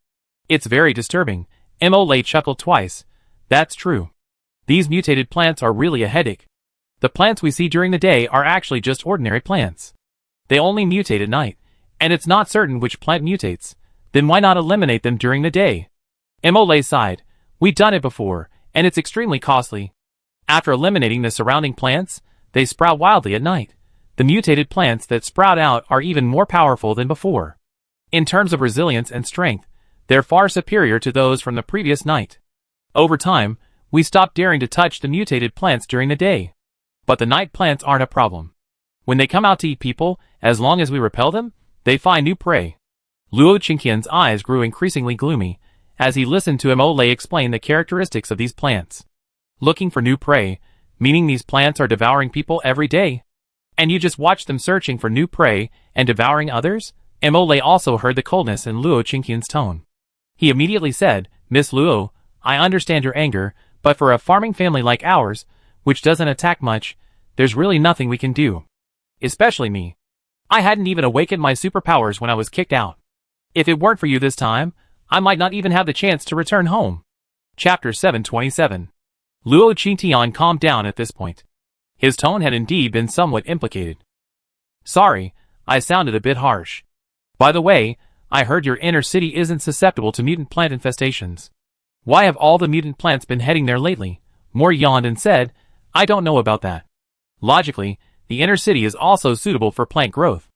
It's very disturbing. Mo Lei chuckled twice. That's true. These mutated plants are really a headache. The plants we see during the day are actually just ordinary plants. They only mutate at night, and it's not certain which plant mutates. Then why not eliminate them during the day? Mo Lei sighed. We've done it before, and it's extremely costly. After eliminating the surrounding plants, they sprout wildly at night. The mutated plants that sprout out are even more powerful than before. In terms of resilience and strength, they're far superior to those from the previous night. Over time, we stopped daring to touch the mutated plants during the day. But the night plants aren't a problem. When they come out to eat people, as long as we repel them, they find new prey. Luo Qingtian's eyes grew increasingly gloomy, as he listened to Mo Lei explain the characteristics of these plants. Looking for new prey, meaning these plants are devouring people every day. And you just watch them searching for new prey and devouring others? Mo Lei also heard the coldness in Luo Qingtian's tone. He immediately said, Miss Luo, I understand your anger, but for a farming family like ours, which doesn't attack much, there's really nothing we can do. Especially me. I hadn't even awakened my superpowers when I was kicked out. If it weren't for you this time, I might not even have the chance to return home. Chapter 727. Luo Qingtian calmed down at this point. His tone had indeed been somewhat implicated. Sorry, I sounded a bit harsh. By the way, I heard your inner city isn't susceptible to mutant plant infestations. Why have all the mutant plants been heading there lately? Mori yawned and said, I don't know about that. Logically, the inner city is also suitable for plant growth.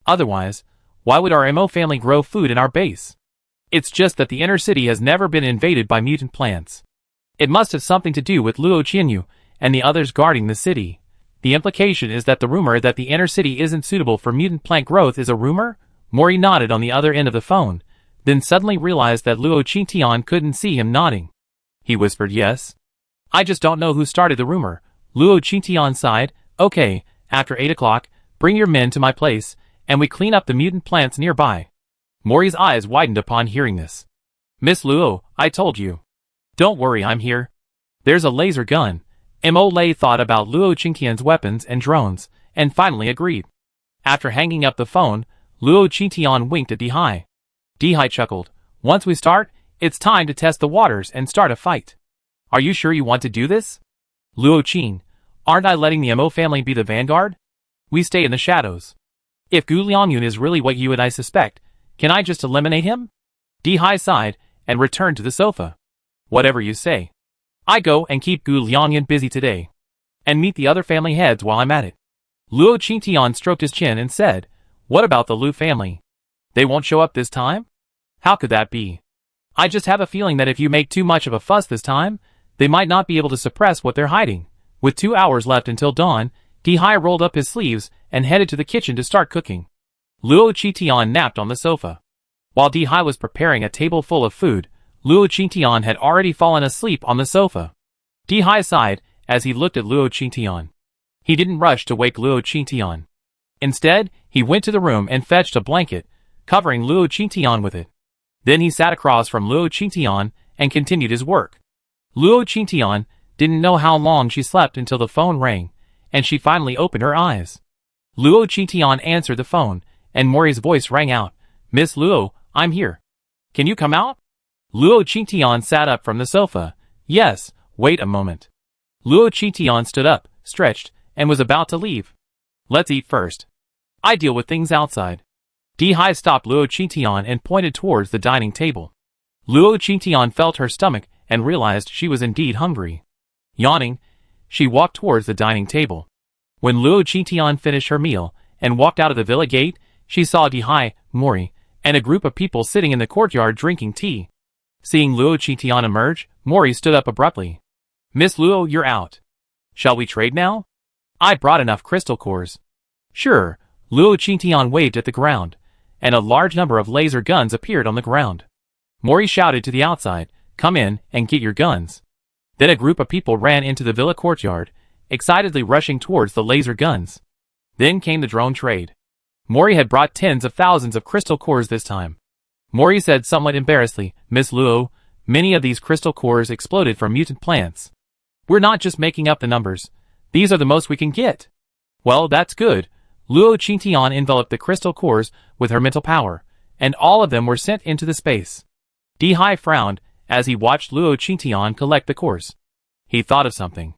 Otherwise, why would our Mo family grow food in our base? It's just that the inner city has never been invaded by mutant plants. It must have something to do with Luo Qianyu and the others guarding the city. The implication is that the rumor that the inner city isn't suitable for mutant plant growth is a rumor? Mori nodded on the other end of the phone, then suddenly realized that Luo Qingtian couldn't see him nodding. He whispered yes. I just don't know who started the rumor. Luo Qingtian sighed. Okay, after 8 o'clock, bring your men to my place, and we clean up the mutant plants nearby. Mori's eyes widened upon hearing this. Miss Luo, I told you. Don't worry, I'm here. There's a laser gun. Mo Lei thought about Luo Qingtian's weapons and drones, and finally agreed. After hanging up the phone, Luo Qingtian winked at Dihai. Dihai chuckled. Once we start, it's time to test the waters and start a fight. Are you sure you want to do this? Luo Qing, aren't I letting the Mo family be the vanguard? We stay in the shadows. If Gu Liangyun is really what you and I suspect, can I just eliminate him? Dihai sighed and returned to the sofa. Whatever you say. I go and keep Gu Liangyun busy today. And meet the other family heads while I'm at it. Luo Qingtian stroked his chin and said, What about the Lu family? They won't show up this time? How could that be? I just have a feeling that if you make too much of a fuss this time, they might not be able to suppress what they're hiding. With 2 hours left until dawn, Dihai rolled up his sleeves and headed to the kitchen to start cooking. Luo Qingtian napped on the sofa. While Dihai was preparing a table full of food, Luo Qingtian had already fallen asleep on the sofa. Dihai sighed as he looked at Luo Qingtian. He didn't rush to wake Luo Qingtian. Instead, he went to the room and fetched a blanket, covering Luo Qingtian with it. Then he sat across from Luo Qingtian and continued his work. Luo Qingtian didn't know how long she slept until the phone rang, and she finally opened her eyes. Luo Qingtian answered the phone, and Mori's voice rang out, Miss Luo, I'm here. Can you come out? Luo Qingtian sat up from the sofa. Yes, wait a moment. Luo Qingtian stood up, stretched, and was about to leave. Let's eat first. I deal with things outside. Dihai stopped Luo Qingtian and pointed towards the dining table. Luo Qingtian felt her stomach and realized she was indeed hungry. Yawning, she walked towards the dining table. When Luo Qingtian finished her meal and walked out of the villa gate, she saw Dihai, Mori, and a group of people sitting in the courtyard drinking tea. Seeing Luo Qingtian emerge, Mori stood up abruptly. Miss Luo, you're out. Shall we trade now? I brought enough crystal cores. Sure, Luo Qingtian waved at the ground, and a large number of laser guns appeared on the ground. Mori shouted to the outside, Come in and get your guns. Then a group of people ran into the villa courtyard, excitedly rushing towards the laser guns. Then came the drone trade. Mori had brought tens of thousands of crystal cores this time. Mori said somewhat embarrassedly, Miss Luo, many of these crystal cores exploded from mutant plants. We're not just making up the numbers. These are the most we can get. Well, that's good. Luo Qingtian enveloped the crystal cores with her mental power, and all of them were sent into the space. Dihai frowned as he watched Luo Qingtian collect the cores. He thought of something.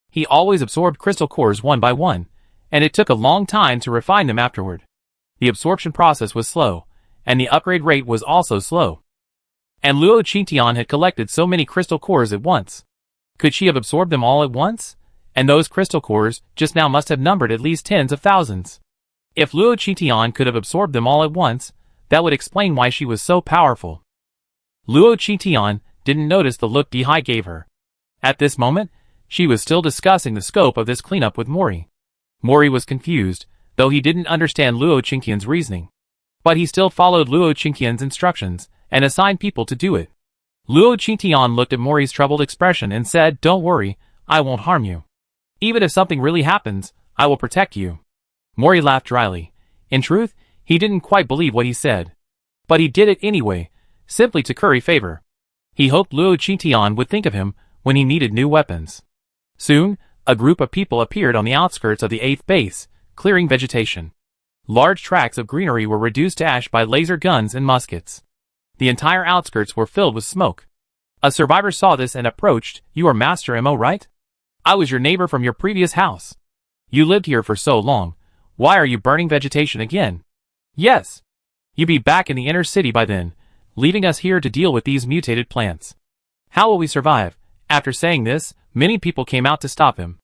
He always absorbed crystal cores one by one, and it took a long time to refine them afterward. The absorption process was slow, and the upgrade rate was also slow. And Luo Qingtian had collected so many crystal cores at once. Could she have absorbed them all at once? And those crystal cores just now must have numbered at least tens of thousands. If Luo Qingtian could have absorbed them all at once, that would explain why she was so powerful. Luo Qingtian didn't notice the look Dihai gave her. At this moment, she was still discussing the scope of this cleanup with Mori. Mori was confused, though he didn't understand Luo Qingtian's reasoning. But he still followed Luo Qingtian's instructions, and assigned people to do it. Luo Qingtian looked at Mori's troubled expression and said, Don't worry, I won't harm you. Even if something really happens, I will protect you. Mori laughed dryly. In truth, he didn't quite believe what he said. But he did it anyway, simply to curry favor. He hoped Luo Qingtian would think of him when he needed new weapons. Soon, a group of people appeared on the outskirts of the 8th base, clearing vegetation. Large tracts of greenery were reduced to ash by laser guns and muskets. The entire outskirts were filled with smoke. A survivor saw this and approached. You are Master Mo, right? I was your neighbor from your previous house. You lived here for so long. Why are you burning vegetation again? Yes. You'll be back in the inner city by then, leaving us here to deal with these mutated plants. How will we survive? After saying this, many people came out to stop him.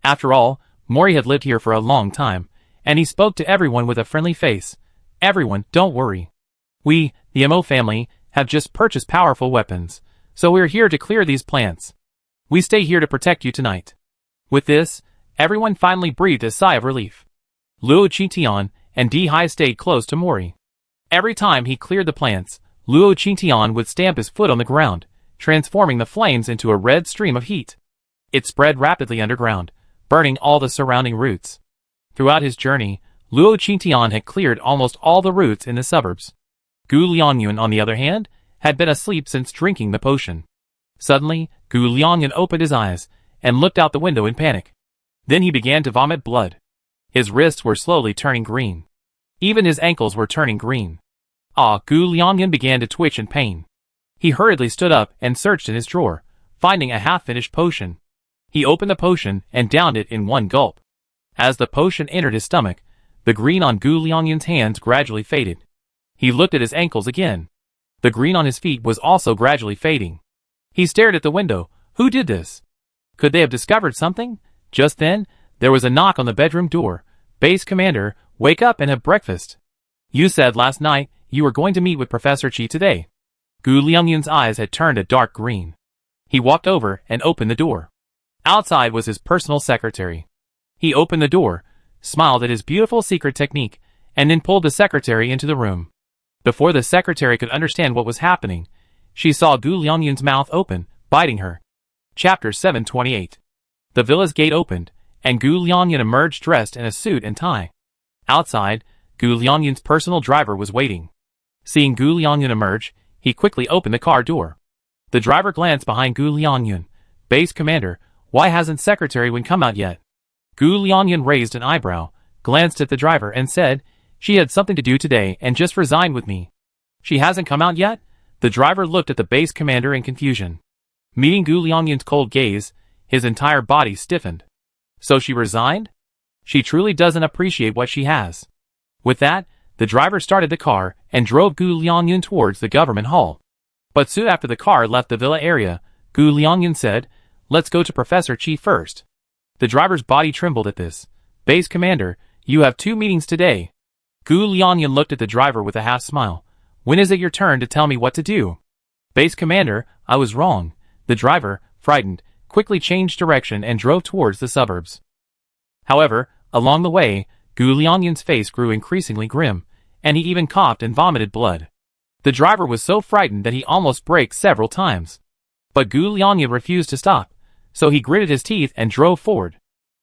After all, Mori had lived here for a long time, and he spoke to everyone with a friendly face. Everyone, don't worry. We, the Mo family, have just purchased powerful weapons, so we're here to clear these plants. We stay here to protect you tonight. With this, everyone finally breathed a sigh of relief. Luo Qingtian and Dihai stayed close to Mori. Every time he cleared the plants, Luo Qingtian would stamp his foot on the ground, transforming the flames into a red stream of heat. It spread rapidly underground, burning all the surrounding roots. Throughout his journey, Luo Qingtian had cleared almost all the roots in the suburbs. Gu Liangyun, on the other hand, had been asleep since drinking the potion. Suddenly, Gu Liangyun opened his eyes and looked out the window in panic. Then he began to vomit blood. His wrists were slowly turning green. Even his ankles were turning green. Gu Liangyun began to twitch in pain. He hurriedly stood up and searched in his drawer, finding a half-finished potion. He opened the potion and downed it in one gulp. As the potion entered his stomach, the green on Gu Liangyun's hands gradually faded. He looked at his ankles again. The green on his feet was also gradually fading. He stared at the window. Who did this? Could they have discovered something? Just then, there was a knock on the bedroom door. Base Commander, wake up and have breakfast. You said last night you were going to meet with Professor Qi today. Gu Liangyun's eyes had turned a dark green. He walked over and opened the door. Outside was his personal secretary. He opened the door, smiled at his beautiful secret technique, and then pulled the secretary into the room. Before the secretary could understand what was happening, she saw Gu Liangyun's mouth open, biting her. Chapter 728. The villa's gate opened, and Gu Liangyun emerged dressed in a suit and tie. Outside, Gu Liangyun's personal driver was waiting. Seeing Gu Liangyun emerge, he quickly opened the car door. The driver glanced behind Gu Liangyun. Base Commander, why hasn't Secretary Wen come out yet? Gu Liangyun raised an eyebrow, glanced at the driver and said, she had something to do today and just resigned with me. She hasn't come out yet? The driver looked at the base commander in confusion. Meeting Gu Liangyun's cold gaze, his entire body stiffened. So she resigned? She truly doesn't appreciate what she has. With that, the driver started the car and drove Gu Liangyun towards the government hall. But soon after the car left the villa area, Gu Liangyun said, let's go to Professor Qi first. The driver's body trembled at this. Base Commander, you have 2 meetings today. Gu Liangyun looked at the driver with a half smile. When is it your turn to tell me what to do? Base Commander, I was wrong. The driver, frightened, quickly changed direction and drove towards the suburbs. However, along the way, Gu Liangyun's face grew increasingly grim, and he even coughed and vomited blood. The driver was so frightened that he almost braked several times. But Gu Liangyun refused to stop, so he gritted his teeth and drove forward.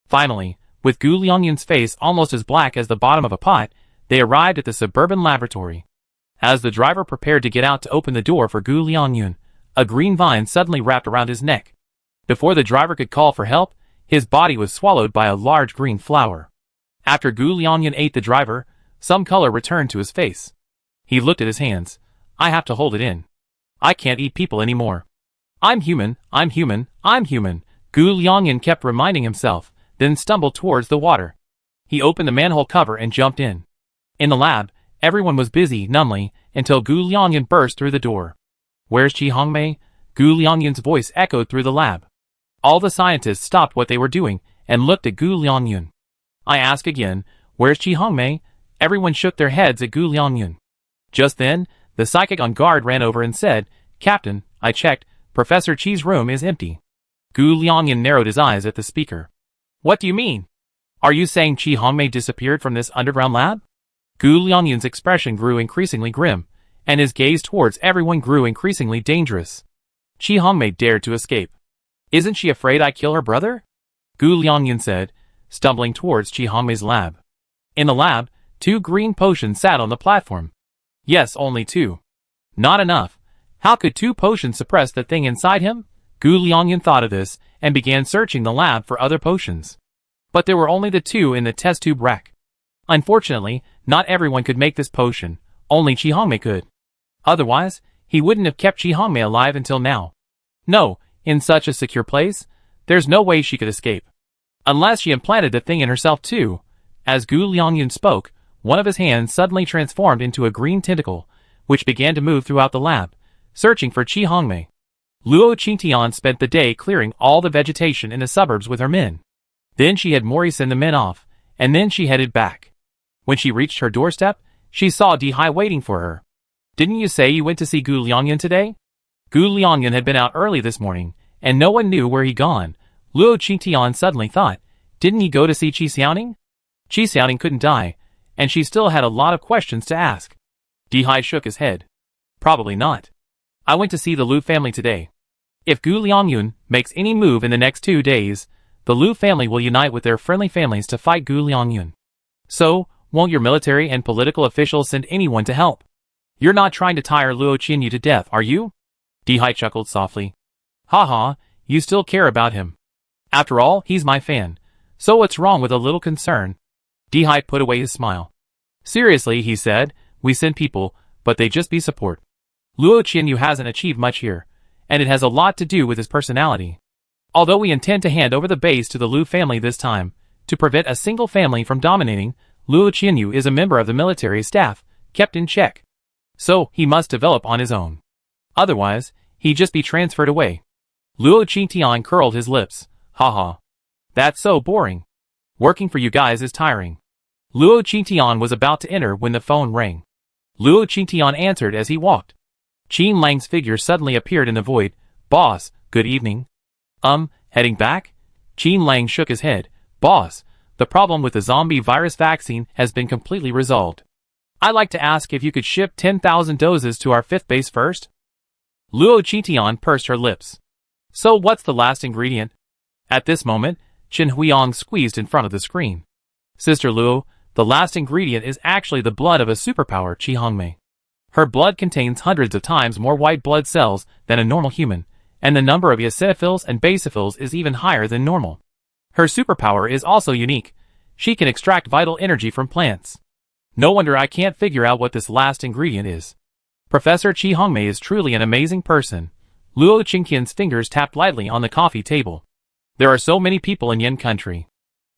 Finally, with Gu Liangyun's face almost as black as the bottom of a pot, they arrived at the suburban laboratory. As the driver prepared to get out to open the door for Gu Liangyun, a green vine suddenly wrapped around his neck. Before the driver could call for help, his body was swallowed by a large green flower. After Gu Liangyun ate the driver, some color returned to his face. He looked at his hands. I have to hold it in. I can't eat people anymore. I'm human, I'm human, I'm human. Gu Liangyun kept reminding himself, then stumbled towards the water. He opened the manhole cover and jumped in. In the lab, everyone was busy numbly until Gu Liangyun burst through the door. Where's Qi Hongmei? Gu Liangyun's voice echoed through the lab. All the scientists stopped what they were doing and looked at Gu Liangyun. I ask again, where's Qi Hongmei? Everyone shook their heads at Gu Liangyun. Just then, the psychic on guard ran over and said, Captain, I checked, Professor Qi's room is empty. Gu Liangyun narrowed his eyes at the speaker. What do you mean? Are you saying Qi Hongmei disappeared from this underground lab? Gu Liangyun's expression grew increasingly grim, and his gaze towards everyone grew increasingly dangerous. Qi Hongmei dared to escape. Isn't she afraid I kill her brother? Gu Liangyun said, stumbling towards Qi Hongmei's lab. In the lab, 2 green potions sat on the platform. Yes, only 2. Not enough. How could 2 potions suppress the thing inside him? Gu Liangyun thought of this and began searching the lab for other potions. But there were only the 2 in the test tube rack. Unfortunately, not everyone could make this potion, only Qi Hongmei could. Otherwise, he wouldn't have kept Qi Hongmei alive until now. No, in such a secure place, there's no way she could escape. Unless she implanted the thing in herself too. As Gu Liangyun spoke, one of his hands suddenly transformed into a green tentacle, which began to move throughout the lab, searching for Qi Hongmei. Luo Qingtian spent the day clearing all the vegetation in the suburbs with her men. Then she had Mori send the men off, and then she headed back. When she reached her doorstep, she saw Dihai waiting for her. Didn't you say you went to see Gu Liangyun today? Gu Liangyun had been out early this morning, and no one knew where he'd gone. Luo Qingtian suddenly thought, didn't he go to see Qi Xiaoning? Qi Xiaoning couldn't die, and she still had a lot of questions to ask. Dihai shook his head. Probably not. I went to see the Lu family today. If Gu Liangyun makes any move in the next 2 days, the Lu family will unite with their friendly families to fight Gu Liangyun. So, won't your military and political officials send anyone to help? You're not trying to tire Luo Qinyu to death, are you? Dihai chuckled softly. Haha, you still care about him. After all, he's my fan. So what's wrong with a little concern? Dihai put away his smile. Seriously, he said, we send people, but they just be support. Luo Qinyu hasn't achieved much here, and it has a lot to do with his personality. Although we intend to hand over the base to the Lu family this time, to prevent a single family from dominating, Luo Qinyu is a member of the military staff, kept in check. So, he must develop on his own. Otherwise, he'd just be transferred away. Luo Qingtian curled his lips. Haha. That's so boring. Working for you guys is tiring. Luo Qingtian was about to enter when the phone rang. Luo Qingtian answered as he walked. Qin Lang's figure suddenly appeared in the void. Boss, good evening. Heading back? Qin Lang shook his head. Boss, the problem with the zombie virus vaccine has been completely resolved. I'd like to ask if you could ship 10,000 doses to our 5th base first? Luo Qingtian pursed her lips. So what's the last ingredient? At this moment, Chen Huiyang squeezed in front of the screen. Sister Luo, the last ingredient is actually the blood of a superpower Qi Hongmei. Her blood contains hundreds of times more white blood cells than a normal human, and the number of eosinophils and basophils is even higher than normal. Her superpower is also unique. She can extract vital energy from plants. No wonder I can't figure out what this last ingredient is. Professor Qi Hongmei is truly an amazing person. Luo Qingqian's fingers tapped lightly on the coffee table. There are so many people in Yin country.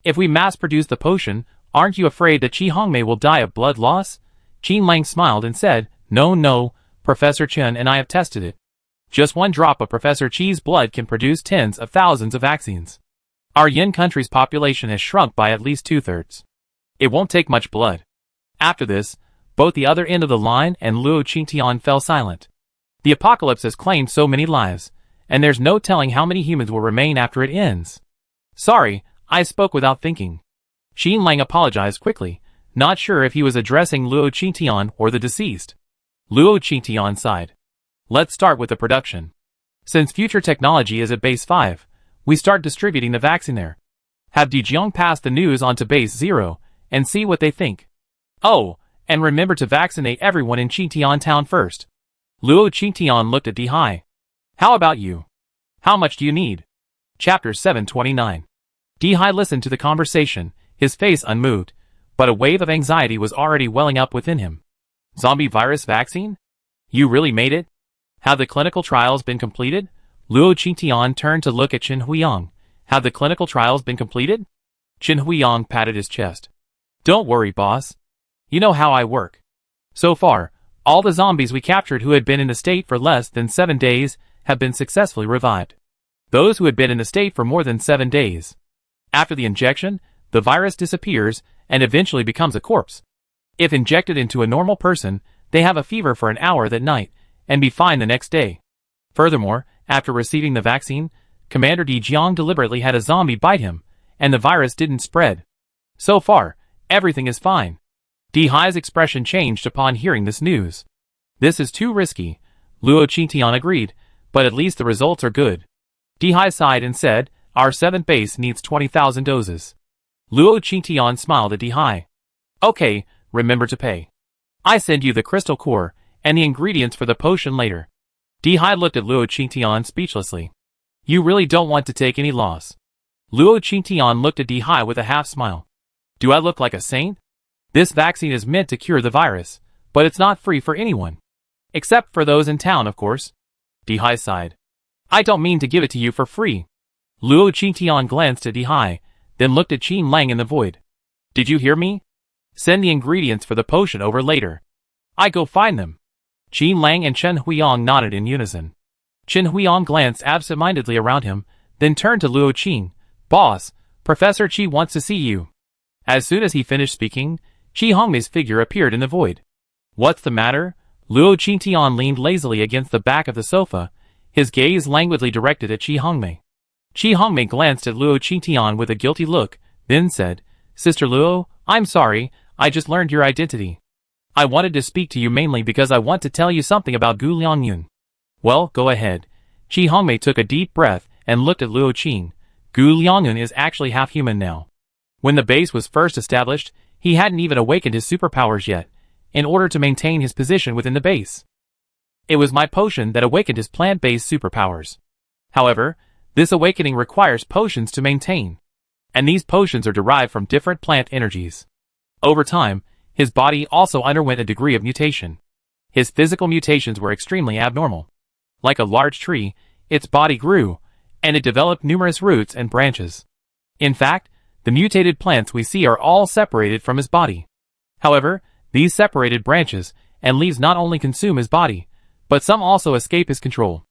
If we mass-produce the potion, aren't you afraid that Qi Hongmei will die of blood loss? Qin Lang smiled and said, No, Professor Chen and I have tested it. Just one drop of Professor Qi's blood can produce tens of thousands of vaccines. Our Yin country's population has shrunk by at least 2/3. It won't take much blood. After this, both the other end of the line and Luo Qingtian fell silent. The apocalypse has claimed so many lives, and there's no telling how many humans will remain after it ends. Sorry, I spoke without thinking. Qin Lang apologized quickly, not sure if he was addressing Luo Qingtian or the deceased. Luo Qingtian sighed. Let's start with the production. Since future technology is at base 5, we start distributing the vaccine there. Have Dijiang pass the news on to base 0, and see what they think. Oh, and remember to vaccinate everyone in Qingtian town first. Luo Qingtian looked at Dihai. How about you? How much do you need? Chapter 729. Dihai listened to the conversation, his face unmoved, but a wave of anxiety was already welling up within him. Zombie virus vaccine? You really made it? Have the clinical trials been completed? Luo Qingtian turned to look at Chen Huiyang. Have the clinical trials been completed? Chen Huiyang patted his chest. Don't worry, boss. You know how I work. So far, all the zombies we captured who had been in the state for less than 7 days have been successfully revived. Those who had been in the state for more than 7 days. After the injection, the virus disappears and eventually becomes a corpse. If injected into a normal person, they have a fever for an hour that night and be fine the next day. Furthermore, after receiving the vaccine, Commander Dijiang deliberately had a zombie bite him, and the virus didn't spread. So far, everything is fine. Dihai's expression changed upon hearing this news. This is too risky, Luo Qingtian agreed, but at least the results are good. Dihai sighed and said, our 7th base needs 20,000 doses. Luo Qingtian smiled at Dihai. Okay, remember to pay. I send you the crystal core and the ingredients for the potion later. Dihai looked at Luo Qingtian speechlessly. You really don't want to take any loss. Luo Qingtian looked at Dihai with a half smile. Do I look like a saint? This vaccine is meant to cure the virus, but it's not free for anyone. Except for those in town, of course. Dihai sighed. I don't mean to give it to you for free. Luo Qingtian glanced at Dihai, then looked at Qin Lang in the void. Did you hear me? Send the ingredients for the potion over later. I go find them. Qin Lang and Chen Huiyang nodded in unison. Chen Huiyang glanced absent-mindedly around him, then turned to Luo Qing. Boss, Professor Qi wants to see you. As soon as he finished speaking, Qi Hongmei's figure appeared in the void. What's the matter? Luo Qingtian leaned lazily against the back of the sofa, his gaze languidly directed at Qi Hongmei. Qi Hongmei glanced at Luo Qingtian with a guilty look, then said, Sister Luo, I'm sorry, I just learned your identity. I wanted to speak to you mainly because I want to tell you something about Gu Liangyun. Well, go ahead. Qi Hongmei took a deep breath and looked at Luo Qing. Gu Liangyun is actually half human now. When the base was first established, he hadn't even awakened his superpowers yet, in order to maintain his position within the base. It was my potion that awakened his plant-based superpowers. However, this awakening requires potions to maintain, and these potions are derived from different plant energies. Over time, his body also underwent a degree of mutation. His physical mutations were extremely abnormal. Like a large tree, its body grew, and it developed numerous roots and branches. In fact, the mutated plants we see are all separated from his body. However, these separated branches and leaves not only consume his body, but some also escape his control.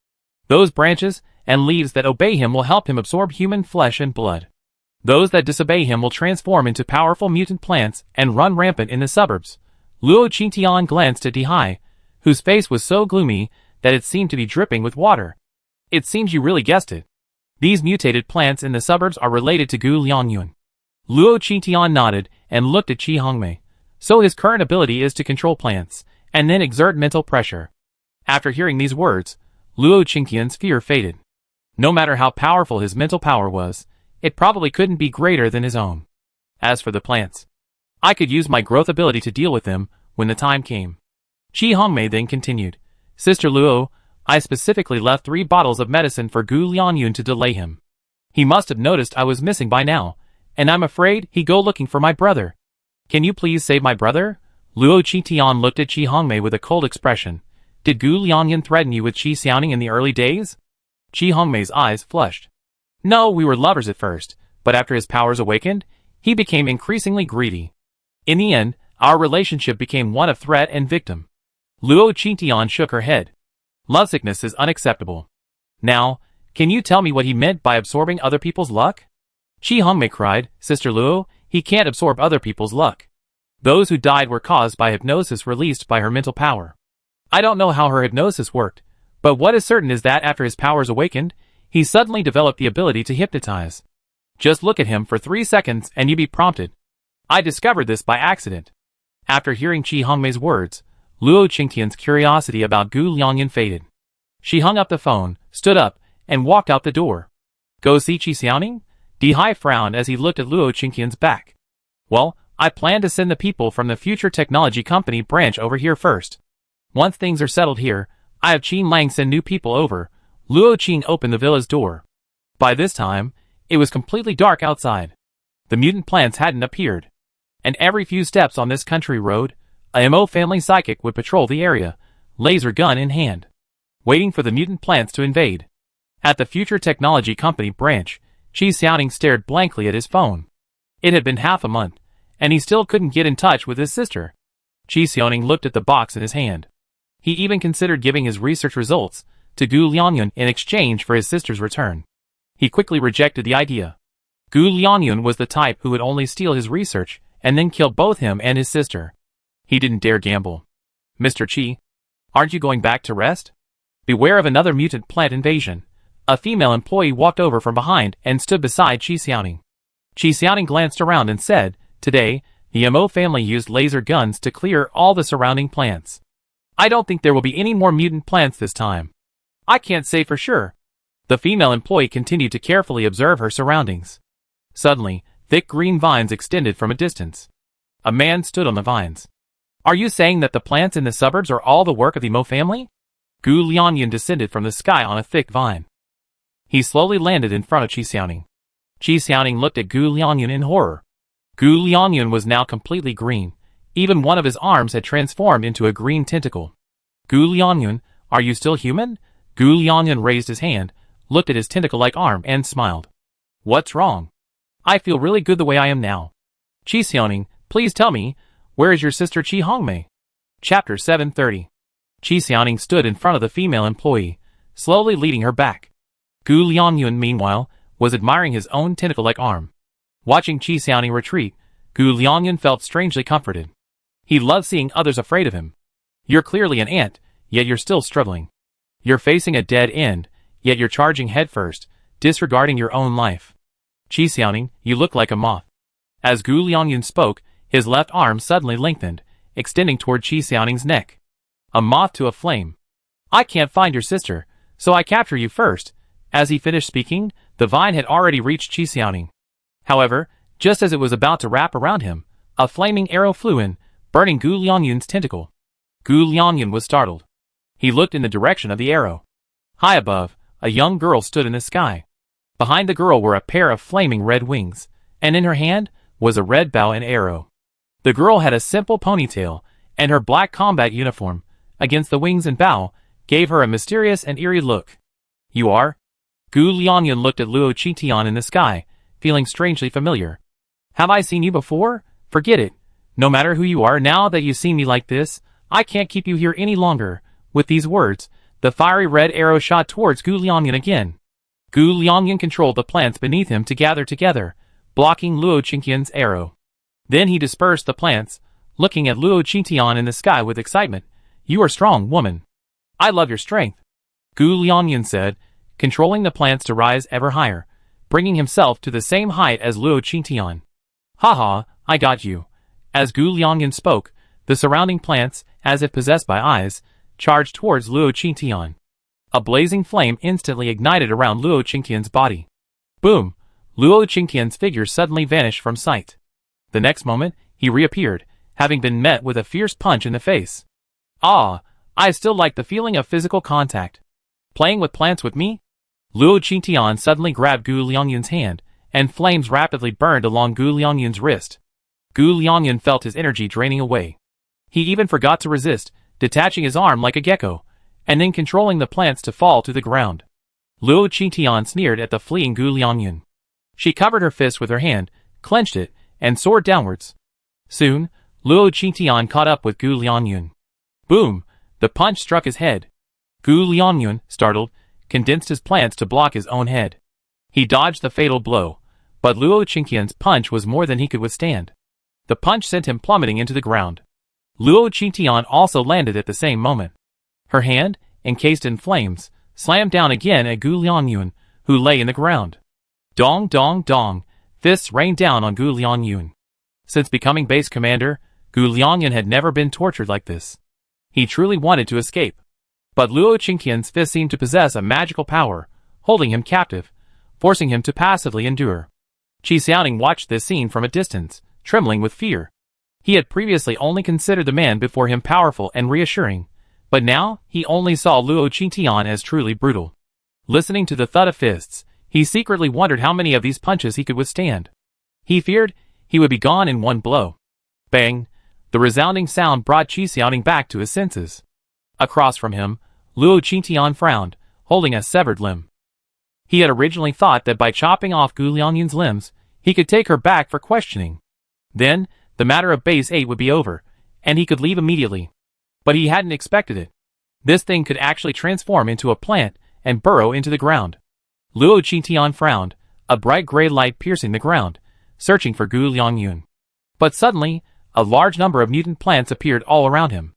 Those branches and leaves that obey him will help him absorb human flesh and blood. Those that disobey him will transform into powerful mutant plants and run rampant in the suburbs. Luo Qingtian glanced at Dihai, whose face was so gloomy that it seemed to be dripping with water. It seems you really guessed it. These mutated plants in the suburbs are related to Gu Liangyun. Luo Qingtian nodded and looked at Qi Hongmei. So his current ability is to control plants, and then exert mental pressure. After hearing these words, Luo Qingtian's fear faded. No matter how powerful his mental power was, it probably couldn't be greater than his own. As for the plants, I could use my growth ability to deal with them when the time came. Qi Hongmei then continued, Sister Luo, I specifically left 3 bottles of medicine for Gu Lianyun to delay him. He must have noticed I was missing by now, and I'm afraid he'd go looking for my brother. Can you please save my brother? Luo Qingtian looked at Qi Hongmei with a cold expression. Did Gu Liangyun threaten you with Qi Xiaoning in the early days? Qi Hongmei's eyes flushed. No, we were lovers at first, but after his powers awakened, he became increasingly greedy. In the end, our relationship became one of threat and victim. Luo Qingtian shook her head. Lovesickness is unacceptable. Now, can you tell me what he meant by absorbing other people's luck? Qi Hongmei cried, Sister Luo, he can't absorb other people's luck. Those who died were caused by hypnosis released by her mental power. I don't know how her hypnosis worked, but what is certain is that after his powers awakened, he suddenly developed the ability to hypnotize. Just look at him for 3 seconds and you'd be prompted. I discovered this by accident. After hearing Qi Hongmei's words, Luo Qingtian's curiosity about Gu Liangyun faded. She hung up the phone, stood up, and walked out the door. Go see Qi Xiaoning? Dihai frowned as he looked at Luo Qingtian's back. Well, I plan to send the people from the Future Technology Company branch over here first. Once things are settled here, I have Qin Lang send new people over. Luo Qing opened the villa's door. By this time, it was completely dark outside. The mutant plants hadn't appeared. And every few steps on this country road, a MO family psychic would patrol the area, laser gun in hand, waiting for the mutant plants to invade. At the Future Technology Company branch, Qi Xiaoning stared blankly at his phone. It had been half a month, and he still couldn't get in touch with his sister. Qi Xiaoning looked at the box in his hand. He even considered giving his research results to Gu Liangyun in exchange for his sister's return. He quickly rejected the idea. Gu Liangyun was the type who would only steal his research and then kill both him and his sister. He didn't dare gamble. Mr. Qi, aren't you going back to rest? Beware of another mutant plant invasion. A female employee walked over from behind and stood beside Qi Xiaoning. Qi Xiaoning glanced around and said, Today, the MO family used laser guns to clear all the surrounding plants. I don't think there will be any more mutant plants this time. I can't say for sure. The female employee continued to carefully observe her surroundings. Suddenly, thick green vines extended from a distance. A man stood on the vines. Are you saying that the plants in the suburbs are all the work of the Mo family? Gu Liangyun descended from the sky on a thick vine. He slowly landed in front of Qi Xiaoning. Qi Xiaoning looked at Gu Liangyun in horror. Gu Liangyun was now completely green. Even one of his arms had transformed into a green tentacle. Gu Liangyun, are you still human? Gu Liangyun raised his hand, looked at his tentacle-like arm and smiled. What's wrong? I feel really good the way I am now. Qi Xiaoning, please tell me, where is your sister Qi Hongmei? Chapter 730. Qi Xiaoning stood in front of the female employee, slowly leading her back. Gu Liangyun, meanwhile, was admiring his own tentacle-like arm. Watching Qi Xiaoning retreat, Gu Liangyun felt strangely comforted. He loved seeing others afraid of him. You're clearly an ant, yet you're still struggling. You're facing a dead end, yet you're charging headfirst, disregarding your own life. Qi Xiaoning, you look like a moth. As Gu Liangyun spoke, his left arm suddenly lengthened, extending toward Qi Xiaoning's neck. A moth to a flame. I can't find your sister, so I capture you first. As he finished speaking, the vine had already reached Qi Xiaoning. However, just as it was about to wrap around him, a flaming arrow flew in, burning Gu Liangyun's tentacle. Gu Liangyun was startled. He looked in the direction of the arrow. High above, a young girl stood in the sky. Behind the girl were a pair of flaming red wings, and in her hand was a red bow and arrow. The girl had a simple ponytail, and her black combat uniform, against the wings and bow, gave her a mysterious and eerie look. You are? Gu Liangyun looked at Luo Qitian in the sky, feeling strangely familiar. Have I seen you before? Forget it. No matter who you are, now that you see me like this, I can't keep you here any longer. With these words, the fiery red arrow shot towards Gu Liangyun again. Gu Liangyun controlled the plants beneath him to gather together, blocking Luo Qitian's arrow. Then he dispersed the plants, looking at Luo Qitian in the sky with excitement. You are strong, woman. I love your strength. Gu Liangyun said, controlling the plants to rise ever higher, bringing himself to the same height as Luo Qitian. Haha, I got you. As Gu Liangyun spoke, the surrounding plants, as if possessed by eyes, charged towards Luo Qitian. A blazing flame instantly ignited around Luo Qitian's body. Boom! Luo Qitian's figure suddenly vanished from sight. The next moment, he reappeared, having been met with a fierce punch in the face. Ah, I still like the feeling of physical contact. Playing with plants with me? Luo Qitian suddenly grabbed Gu Liangyun's hand, and flames rapidly burned along Gu Liangyun's wrist. Gu Liangyun felt his energy draining away. He even forgot to resist, detaching his arm like a gecko, and then controlling the plants to fall to the ground. Luo Qitian sneered at the fleeing Gu Liangyun. She covered her fist with her hand, clenched it, and soared downwards. Soon, Luo Qitian caught up with Gu Liangyun. Boom! The punch struck his head. Gu Liangyun, startled, condensed his plants to block his own head. He dodged the fatal blow, but Luo Qitian's punch was more than he could withstand. The punch sent him plummeting into the ground. Luo Qitian also landed at the same moment. Her hand, encased in flames, slammed down again at Gu Liangyun, who lay in the ground. Dong dong dong, fists rained down on Gu Liangyun. Since becoming base commander, Gu Liangyun had never been tortured like this. He truly wanted to escape. But Luo Qitian's fist seemed to possess a magical power, holding him captive, forcing him to passively endure. Qi Xiaoning watched this scene from a distance, trembling with fear. He had previously only considered the man before him powerful and reassuring, but now he only saw Luo Qitian as truly brutal. Listening to the thud of fists, he secretly wondered how many of these punches he could withstand. He feared he would be gone in one blow. Bang! The resounding sound brought Qi Xiaoning back to his senses. Across from him, Luo Qitian frowned, holding a severed limb. He had originally thought that by chopping off Gu Liangyun's limbs, he could take her back for questioning. Then, the matter of base 8 would be over, and he could leave immediately. But he hadn't expected it. This thing could actually transform into a plant and burrow into the ground. Luo Qitian frowned, a bright gray light piercing the ground, searching for Gu Liangyun. But suddenly, a large number of mutant plants appeared all around him.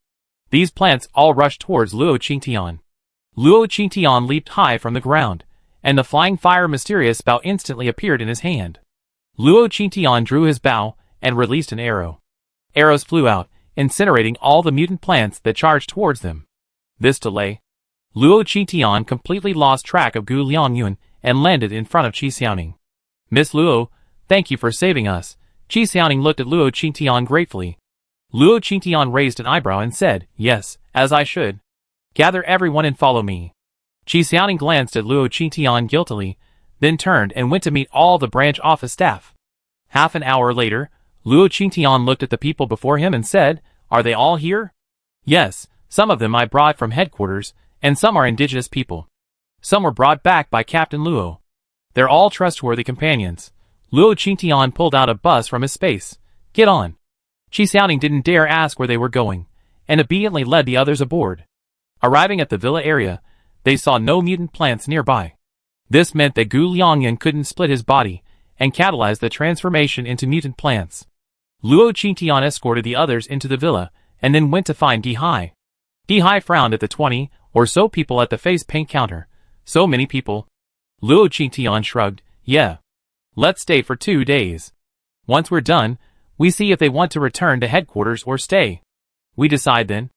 These plants all rushed towards Luo Qitian. Luo Qitian leaped high from the ground, and the flying fire mysterious bow instantly appeared in his hand. Luo Qitian drew his bow and released an arrow. Arrows flew out, incinerating all the mutant plants that charged towards them. This delay. Luo Qitian completely lost track of Gu Liangyun and landed in front of Qi Xiaoning. Miss Luo, thank you for saving us. Qi Xiaoning looked at Luo Qitian gratefully. Luo Qitian raised an eyebrow and said, yes, as I should. Gather everyone and follow me. Qi Xiaoning glanced at Luo Qitian guiltily, then turned and went to meet all the branch office staff. Half an hour later, Luo Qitian looked at the people before him and said, are they all here? Yes, some of them I brought from headquarters, and some are indigenous people. Some were brought back by Captain Luo. They're all trustworthy companions. Luo Qitian pulled out a bus from his space. Get on. Qi Xiaoning didn't dare ask where they were going, and obediently led the others aboard. Arriving at the villa area, they saw no mutant plants nearby. This meant that Gu Liangyun couldn't split his body and catalyze the transformation into mutant plants. Luo Qitian escorted the others into the villa and then went to find Di Hai. Di Hai frowned at the 20 or so people at the face paint counter. So many people. Luo Qitian shrugged. Yeah. Let's stay for 2 days. Once we're done, we see if they want to return to headquarters or stay. We decide then.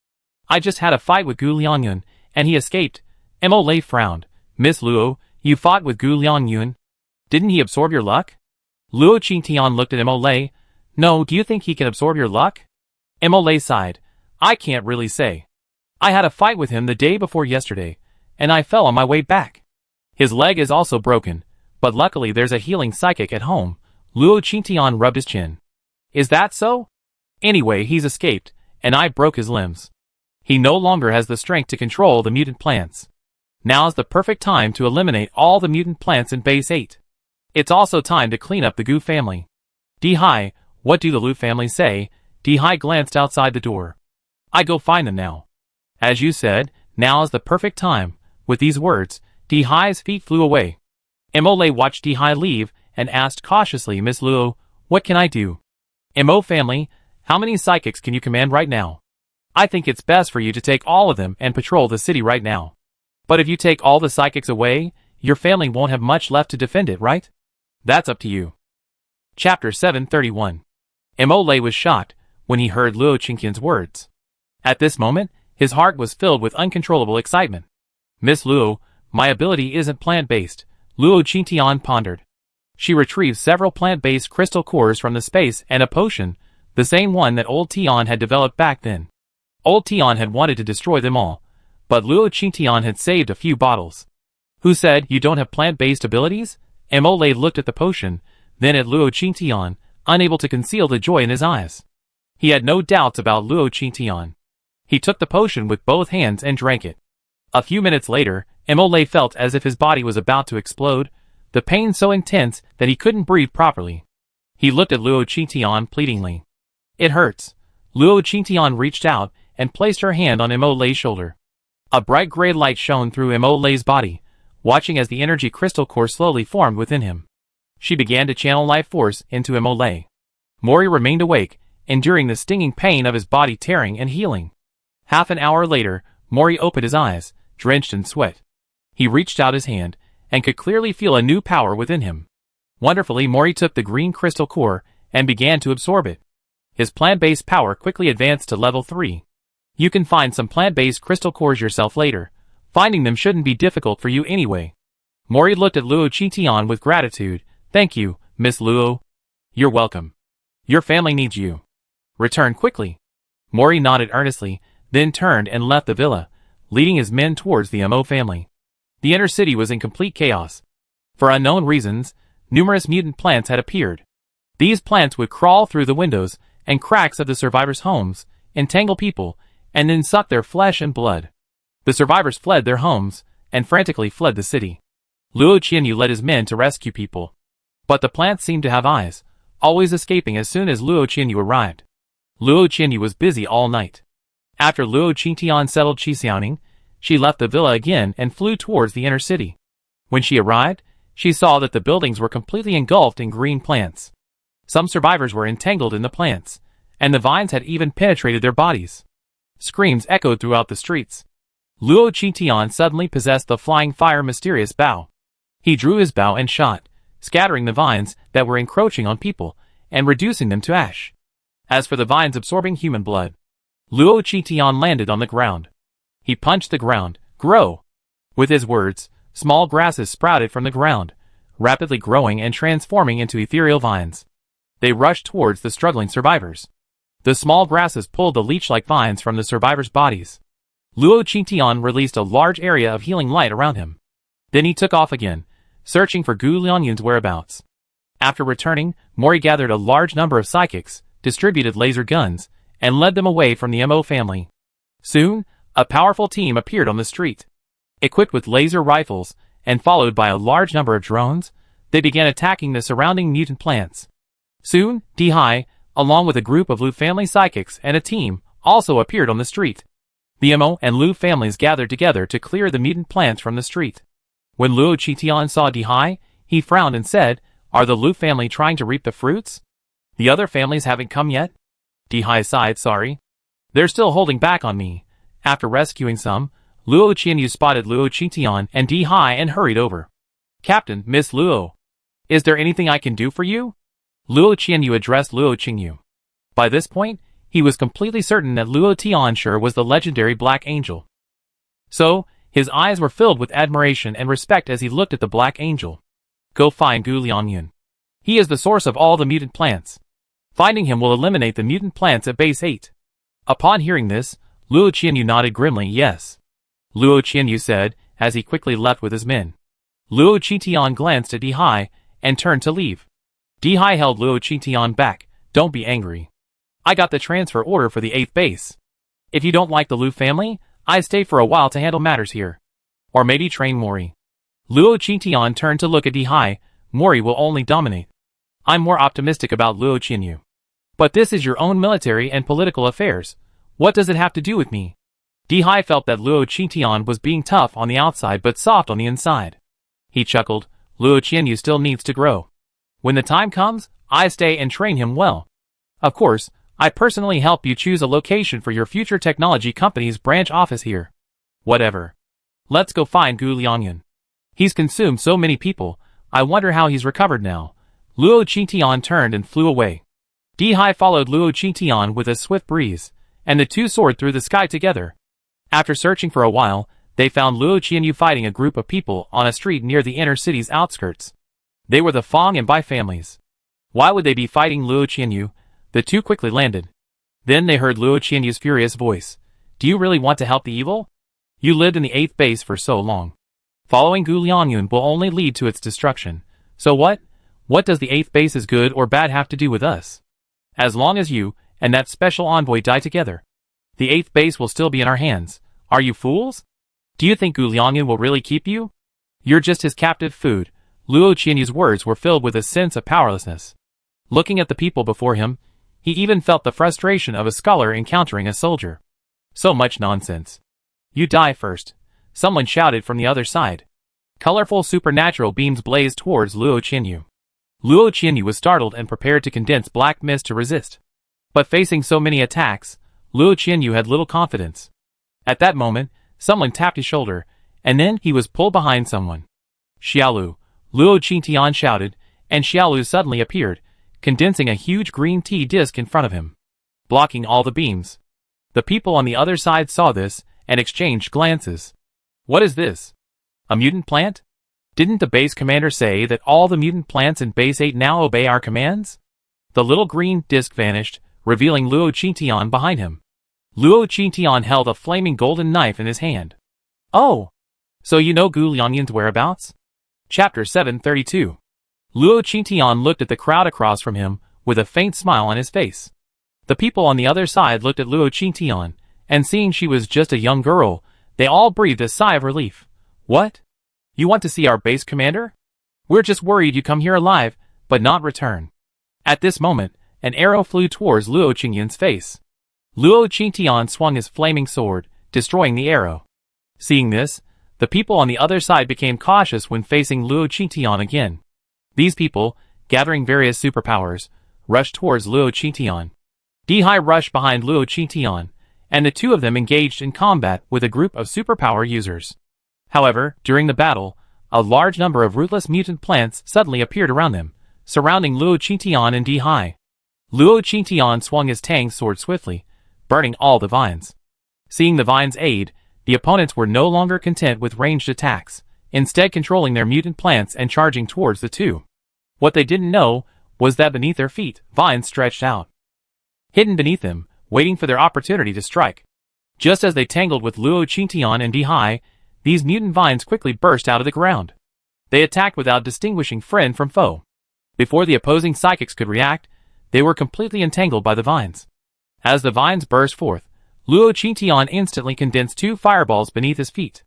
I just had a fight with Gu Liangyun, and he escaped. Mo Lei frowned. Miss Luo, you fought with Gu Liangyun? Didn't he absorb your luck? Luo Qitian looked at Mo Lei. No, do you think he can absorb your luck? Emole sighed. I can't really say. I had a fight with him the day before yesterday, and I fell on my way back. His leg is also broken, but luckily there's a healing psychic at home. Luo Qingtian rubbed his chin. Is that so? Anyway, he's escaped, and I broke his limbs. He no longer has the strength to control the mutant plants. Now's the perfect time to eliminate all the mutant plants in Base 8. It's also time to clean up the Gu family. Dihai, what do the Lu family say? Dihai glanced outside the door. I go find them now. As you said, now is the perfect time. With these words, Dihai's feet flew away. Emole watched Dihai leave and asked cautiously, Miss Luo, what can I do? Mo family, how many psychics can you command right now? I think it's best for you to take all of them and patrol the city right now. But if you take all the psychics away, your family won't have much left to defend it, right? That's up to you. Chapter 731. Emole was shocked when he heard Luo Qingqian's words. At this moment, his heart was filled with uncontrollable excitement. Miss Luo, my ability isn't plant-based, Luo Qingtian pondered. She retrieved several plant-based crystal cores from the space and a potion, the same one that Old Tian had developed back then. Old Tian had wanted to destroy them all, but Luo Qingtian had saved a few bottles. Who said you don't have plant-based abilities? Emole looked at the potion, then at Luo Qingtian, unable to conceal the joy in his eyes. He had no doubts about Luo Qingtian. He took the potion with both hands and drank it. A few minutes later, Emole felt as if his body was about to explode, the pain so intense that he couldn't breathe properly. He looked at Luo Qingtian pleadingly. It hurts. Luo Qingtian reached out and placed her hand on Emole's shoulder. A bright gray light shone through Emole's body, watching as the energy crystal core slowly formed within him. She began to channel life force into Emole. Mori remained awake, enduring the stinging pain of his body tearing and healing. Half an hour later, Mori opened his eyes, drenched in sweat. He reached out his hand, and could clearly feel a new power within him. Wonderfully, Mori took the green crystal core, and began to absorb it. His plant-based power quickly advanced to level 3. You can find some plant-based crystal cores yourself later. Finding them shouldn't be difficult for you anyway. Mori looked at Luo Qingtian with gratitude. Thank you, Miss Luo. You're welcome. Your family needs you. Return quickly. Mori nodded earnestly, then turned and left the villa, leading his men towards the Mo family. The inner city was in complete chaos. For unknown reasons, numerous mutant plants had appeared. These plants would crawl through the windows and cracks of the survivors' homes, entangle people, and then suck their flesh and blood. The survivors fled their homes, and frantically fled the city. Luo Qianyu led his men to rescue people. But the plants seemed to have eyes, always escaping as soon as Luo Qianyu arrived. Luo Qianyu was busy all night. After Luo Qingtian settled Xiaoning, she left the villa again and flew towards the inner city. When she arrived, she saw that the buildings were completely engulfed in green plants. Some survivors were entangled in the plants, and the vines had even penetrated their bodies. Screams echoed throughout the streets. Luo Qingtian suddenly possessed the flying fire mysterious bow. He drew his bow and shot, scattering the vines that were encroaching on people, and reducing them to ash. As for the vines absorbing human blood, Luo Qingtian landed on the ground. He punched the ground. Grow! With his words, small grasses sprouted from the ground, rapidly growing and transforming into ethereal vines. They rushed towards the struggling survivors. The small grasses pulled the leech-like vines from the survivors' bodies. Luo Qingtian released a large area of healing light around him. Then he took off again, searching for Gu Lianyun's whereabouts. After returning, Mori gathered a large number of psychics, distributed laser guns, and led them away from the Mo family. Soon, a powerful team appeared on the street. Equipped with laser rifles, and followed by a large number of drones, they began attacking the surrounding mutant plants. Soon, Dihai, along with a group of Lu family psychics and a team, also appeared on the street. The Mo and Lu families gathered together to clear the mutant plants from the street. When Luo Qingtian saw Dihai, he frowned and said, Are the Lu family trying to reap the fruits? The other families haven't come yet? Dihai sighed, sorry. They're still holding back on me. After rescuing some, Luo Qianyu spotted Luo Qingtian and Dihai and hurried over. Captain, Miss Luo. Is there anything I can do for you? Luo Qianyu addressed Luo Qingyu. By this point, he was completely certain that Luo Tianshi was the legendary Black Angel. So, his eyes were filled with admiration and respect as he looked at the Black Angel. Go find Gu Lianyun. He is the source of all the mutant plants. Finding him will eliminate the mutant plants at Base 8. Upon hearing this, Luo Qianyu nodded grimly yes. Luo Qianyu said, as he quickly left with his men. Luo Qitian glanced at Dihai, and turned to leave. Dihai held Luo Qitian back. Don't be angry. I got the transfer order for the 8th base. If you don't like the Lu family, I stay for a while to handle matters here. Or maybe train Mori. Luo Qitian turned to look at Dihai. Mori will only dominate. I'm more optimistic about Luo Qianyu. But this is your own military and political affairs. What does it have to do with me? Dihai felt that Luo Qitian was being tough on the outside but soft on the inside. He chuckled. Luo Qianyu still needs to grow. When the time comes, I stay and train him well. Of course, I personally help you choose a location for your future technology company's branch office here. Whatever. Let's go find Gu Liangyun. He's consumed so many people, I wonder how he's recovered now. Luo Qitian turned and flew away. Dihai followed Luo Qitian with a swift breeze, and the two soared through the sky together. After searching for a while, they found Luo Qianyu fighting a group of people on a street near the inner city's outskirts. They were the Fong and Bai families. Why would they be fighting Luo Qianyu? The two quickly landed. Then they heard Luo Qianyu's furious voice. Do you really want to help the evil? You lived in the 8th base for so long. Following Gu Liangyun will only lead to its destruction. So what? What does the 8th base's good or bad have to do with us? As long as you and that special envoy die together, the 8th base will still be in our hands. Are you fools? Do you think Gu Liangyun will really keep you? You're just his captive food. Luo Qianyu's words were filled with a sense of powerlessness. Looking at the people before him, he even felt the frustration of a scholar encountering a soldier. So much nonsense. You die first. Someone shouted from the other side. Colorful supernatural beams blazed towards Luo Qianyu. Luo Qianyu was startled and prepared to condense black mist to resist. But facing so many attacks, Luo Qianyu had little confidence. At that moment, someone tapped his shoulder, and then he was pulled behind someone. Xiaolu, Luo Qitian shouted, and Xiaolu suddenly appeared, condensing a huge green tea disc in front of him, blocking all the beams. The people on the other side saw this, and exchanged glances. What is this? A mutant plant? Didn't the base commander say that all the mutant plants in Base 8 now obey our commands? The little green disc vanished, revealing Luo Qitian behind him. Luo Qitian held a flaming golden knife in his hand. Oh! So you know Gu Liangyun's whereabouts? Chapter 732. Luo Qitian looked at the crowd across from him, with a faint smile on his face. The people on the other side looked at Luo Qitian, and seeing she was just a young girl, they all breathed a sigh of relief. What? You want to see our base commander? We're just worried you come here alive, but not return. At this moment, an arrow flew towards Luo Qingyun's face. Luo Qitian swung his flaming sword, destroying the arrow. Seeing this, the people on the other side became cautious when facing Luo Qitian again. These people, gathering various superpowers, rushed towards Luo Qitian. Dihai rushed behind Luo Qitian, and the two of them engaged in combat with a group of superpower users. However, during the battle, a large number of rootless mutant plants suddenly appeared around them, surrounding Luo Qitian and Dihai. Luo Qitian swung his Tang sword swiftly, burning all the vines. Seeing the vines aid, the opponents were no longer content with ranged attacks, instead controlling their mutant plants and charging towards the two. What they didn't know was that beneath their feet, vines stretched out. Hidden beneath them, waiting for their opportunity to strike. Just as they tangled with Luo Qitian and Dihai, these mutant vines quickly burst out of the ground. They attacked without distinguishing friend from foe. Before the opposing psychics could react, they were completely entangled by the vines. As the vines burst forth, Luo Qitian instantly condensed two fireballs beneath his feet.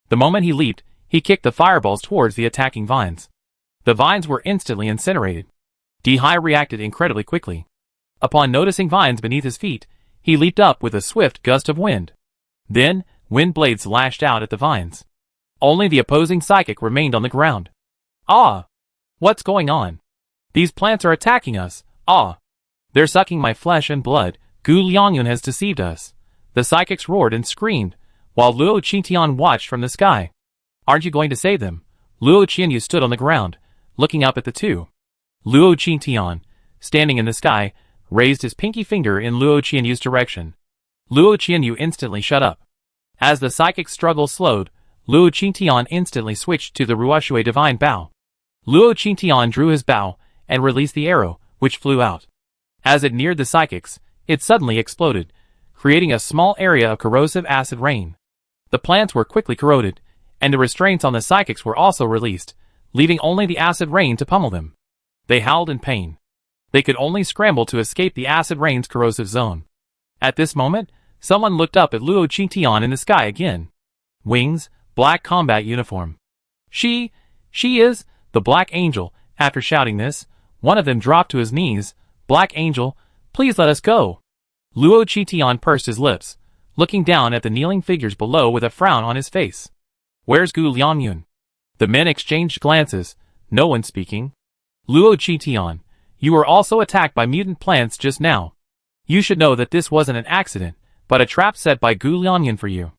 The moment he leaped, he kicked the fireballs towards the attacking vines. The vines were instantly incinerated. Dihai reacted incredibly quickly. Upon noticing vines beneath his feet, he leaped up with a swift gust of wind. Then, wind blades lashed out at the vines. Only the opposing psychic remained on the ground. Ah! What's going on? These plants are attacking us. Ah! They're sucking my flesh and blood. Gu Liangyun has deceived us. The psychics roared and screamed, while Luo Qitian watched from the sky. Aren't you going to save them? Luo Qianyu stood on the ground, looking up at the two. Luo Qitian, standing in the sky, raised his pinky finger in Luo Qianyu's direction. Luo Qianyu instantly shut up. As the psychic struggle slowed, Luo Qitian instantly switched to the Ruoshui divine bow. Luo Qitian drew his bow and released the arrow, which flew out. As it neared the psychics, it suddenly exploded, creating a small area of corrosive acid rain. The plants were quickly corroded, and the restraints on the psychics were also released, leaving only the acid rain to pummel them. They howled in pain. They could only scramble to escape the acid rain's corrosive zone. At this moment, someone looked up at Luo Qingtian in the sky again. Wings, black combat uniform. She is the Black Angel. After shouting this, one of them dropped to his knees. Black Angel, please let us go. Luo Qingtian pursed his lips, looking down at the kneeling figures below with a frown on his face. Where's Gu Lianyun? The men exchanged glances, no one speaking. Luo Qingtian, you were also attacked by mutant plants just now. You should know that this wasn't an accident, but a trap set by Gu Lianyun for you.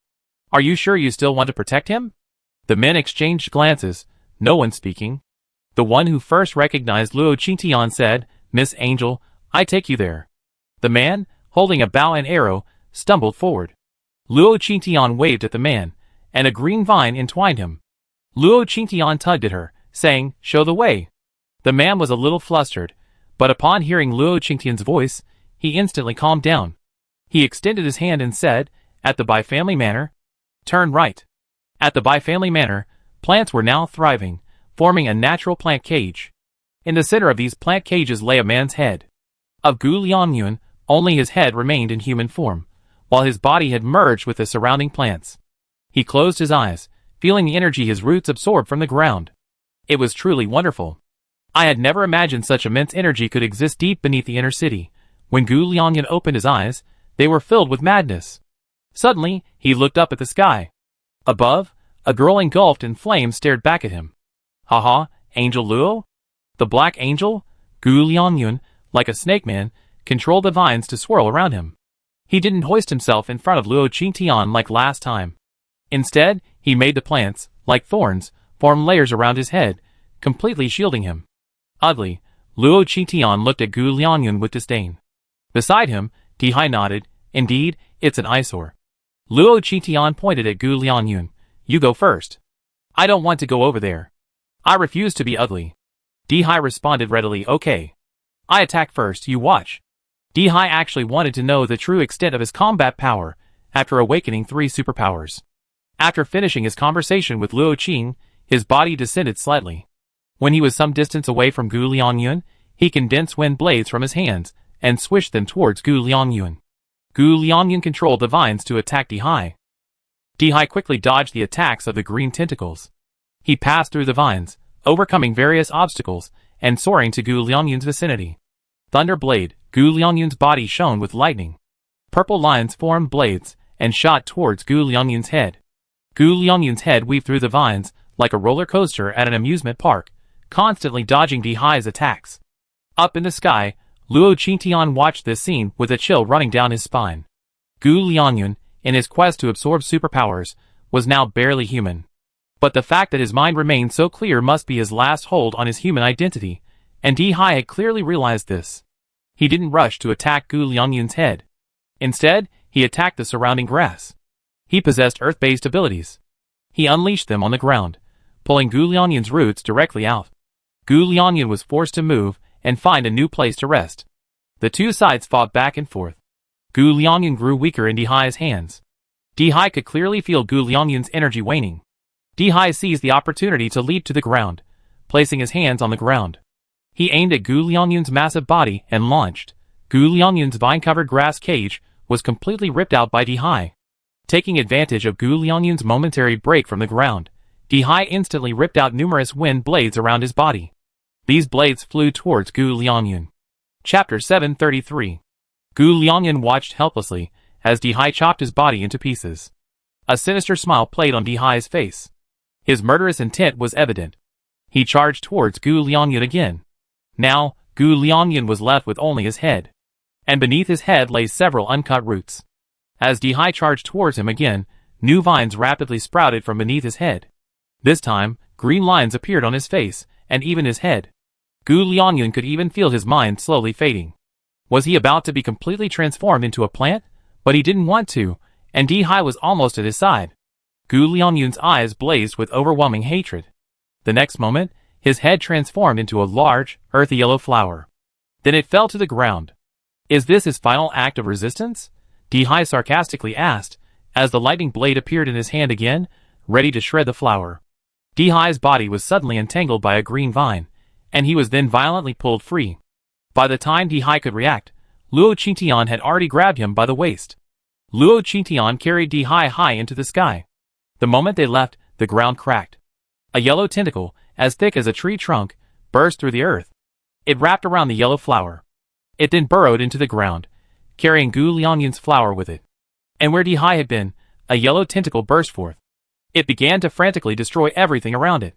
Are you sure you still want to protect him? The men exchanged glances, no one speaking. The one who first recognized Luo Qingtian said, Miss Angel, I take you there. The man, holding a bow and arrow, stumbled forward. Luo Qingtian waved at the man, and a green vine entwined him. Luo Qingtian tugged at her, saying, show the way. The man was a little flustered, but upon hearing Luo Qingtian's voice, he instantly calmed down. He extended his hand and said, at the Bai family manor, turn right. At the Bai family manor, plants were now thriving, forming a natural plant cage. In the center of these plant cages lay a man's head. Of Gu Lianyun, only his head remained in human form, while his body had merged with the surrounding plants. He closed his eyes, feeling the energy his roots absorbed from the ground. It was truly wonderful. I had never imagined such immense energy could exist deep beneath the inner city. When Gu Lianyun opened his eyes, they were filled with madness. Suddenly, he looked up at the sky. Above, a girl engulfed in flames stared back at him. Haha, Angel Luo? The Black Angel? Gu Lianyun, like a snake man, controlled the vines to swirl around him. He didn't hoist himself in front of Luo Qingtian like last time. Instead, he made the plants, like thorns, form layers around his head, completely shielding him. Oddly, Luo Qingtian looked at Gu Lianyun with disdain. Beside him, Dihai nodded, indeed, it's an eyesore. Luo Qingtian pointed at Gu Lianyun. You go first. I don't want to go over there. I refuse to be ugly. Dihai responded readily, okay. I attack first, you watch. Dihai actually wanted to know the true extent of his combat power, after awakening 3 superpowers. After finishing his conversation with Luo Qing, his body descended slightly. When he was some distance away from Gu Lianyun, he condensed wind blades from his hands, and swished them towards Gu Lianyun. Gu Lianyun controlled the vines to attack Dihai. Dihai quickly dodged the attacks of the green tentacles. He passed through the vines, overcoming various obstacles, and soaring to Gu Lianyun's vicinity. Thunder blade, Gu Lianyun's body shone with lightning. Purple lines formed blades, and shot towards Gu Lianyun's head. Gu Lianyun's head weaved through the vines, like a roller coaster at an amusement park, constantly dodging Dihai's attacks. Up in the sky, Luo Qingtian watched this scene with a chill running down his spine. Gu Lianyun, in his quest to absorb superpowers, was now barely human. But the fact that his mind remained so clear must be his last hold on his human identity, and Dihai had clearly realized this. He didn't rush to attack Gu Lianyun's head. Instead, he attacked the surrounding grass. He possessed earth-based abilities. He unleashed them on the ground, pulling Gu Lianyun's roots directly out. Gu Lianyun was forced to move and find a new place to rest. The two sides fought back and forth. Gu Lianyun grew weaker in Dihai's hands. Dihai could clearly feel Gu Lianyun's energy waning. Dihai seized the opportunity to leap to the ground, placing his hands on the ground. He aimed at Gu Lianyun's massive body and launched. Gu Lianyun's vine-covered grass cage was completely ripped out by Dihai. Taking advantage of Gu Lianyun's momentary break from the ground, Dihai instantly ripped out numerous wind blades around his body. These blades flew towards Gu Lianyun. Chapter 733. Gu Lianyun watched helplessly as Dihai chopped his body into pieces. A sinister smile played on Dihai's face. His murderous intent was evident. He charged towards Gu Lianyun again. Now, Gu Lianyun was left with only his head. And beneath his head lay several uncut roots. As Dihai charged towards him again, new vines rapidly sprouted from beneath his head. This time, green lines appeared on his face, and even his head. Gu Lianyun could even feel his mind slowly fading. Was he about to be completely transformed into a plant? But he didn't want to, and Dihai was almost at his side. Gu Lianyun's eyes blazed with overwhelming hatred. The next moment, his head transformed into a large, earthy yellow flower. Then it fell to the ground. Is this his final act of resistance? Dihai sarcastically asked, as the lightning blade appeared in his hand again, ready to shred the flower. Dihai's body was suddenly entangled by a green vine, and he was then violently pulled free. By the time Dihai could react, Luo Qingtian had already grabbed him by the waist. Luo Qingtian carried Dihai high into the sky. The moment they left, the ground cracked. A yellow tentacle, as thick as a tree trunk, burst through the earth. It wrapped around the yellow flower. It then burrowed into the ground, carrying Gu Lianyun's flower with it. And where Dihai had been, a yellow tentacle burst forth. It began to frantically destroy everything around it.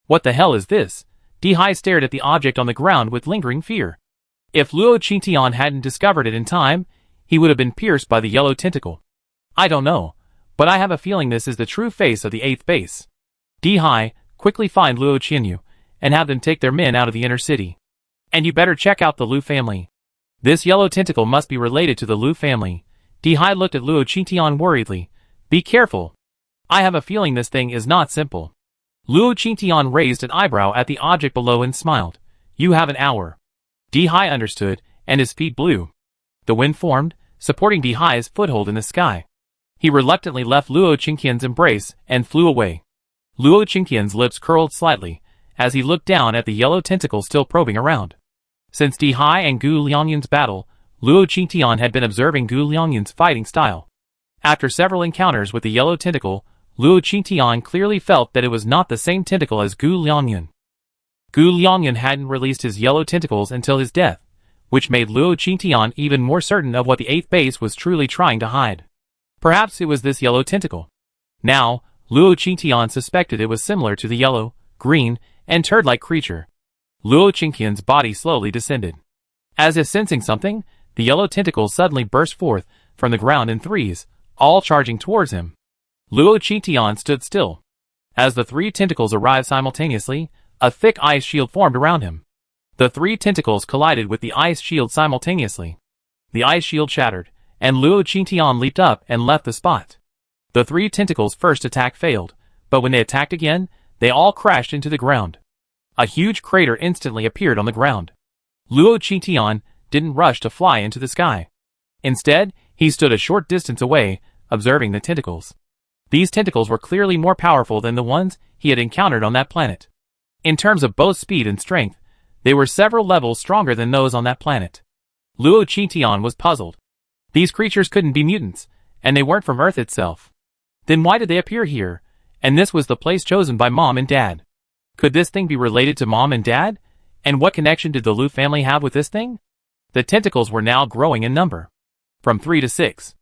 What the hell is this? Dihai stared at the object on the ground with lingering fear. If Luo Qingtian hadn't discovered it in time, he would have been pierced by the yellow tentacle. I don't know, but I have a feeling this is the true face of the 8th base. Dihai, quickly find Luo Qinyu, and have them take their men out of the inner city. And you better check out the Lu family. This yellow tentacle must be related to the Lu family. Dihai looked at Luo Qingtian worriedly. Be careful. I have a feeling this thing is not simple. Luo Qingtian raised an eyebrow at the object below and smiled. You have an hour. Dihai understood, and his feet blew. The wind formed, supporting Dihai's foothold in the sky. He reluctantly left Luo Qingtian's embrace and flew away. Luo Qingtian's lips curled slightly, as he looked down at the yellow tentacle still probing around. Since Dihai and Gu Lianyun's battle, Luo Qingtian had been observing Gu Lianyun's fighting style. After several encounters with the yellow tentacle, Luo Qingtian clearly felt that it was not the same tentacle as Gu Lianyun. Gu Lianyun hadn't released his yellow tentacles until his death, which made Luo Qingtian even more certain of what the 8th base was truly trying to hide. Perhaps it was this yellow tentacle. Now, Luo Qingtian suspected it was similar to the yellow, green, and turd-like creature. Luo Qingtian's body slowly descended. As if sensing something, the yellow tentacles suddenly burst forth from the ground in threes, all charging towards him. Luo Qingtian stood still. As the 3 tentacles arrived simultaneously, a thick ice shield formed around him. The 3 tentacles collided with the ice shield simultaneously. The ice shield shattered, and Luo Qingtian leaped up and left the spot. The 3 tentacles' first attack failed, but when they attacked again, they all crashed into the ground. A huge crater instantly appeared on the ground. Luo Qingtian didn't rush to fly into the sky. Instead, he stood a short distance away, observing the tentacles. These tentacles were clearly more powerful than the ones he had encountered on that planet. In terms of both speed and strength, they were several levels stronger than those on that planet. Luo Qingtian was puzzled. These creatures couldn't be mutants, and they weren't from Earth itself. Then why did they appear here? And this was the place chosen by Mom and Dad. Could this thing be related to Mom and Dad? And what connection did the Lu family have with this thing? The tentacles were now growing in number. From 3 to 6.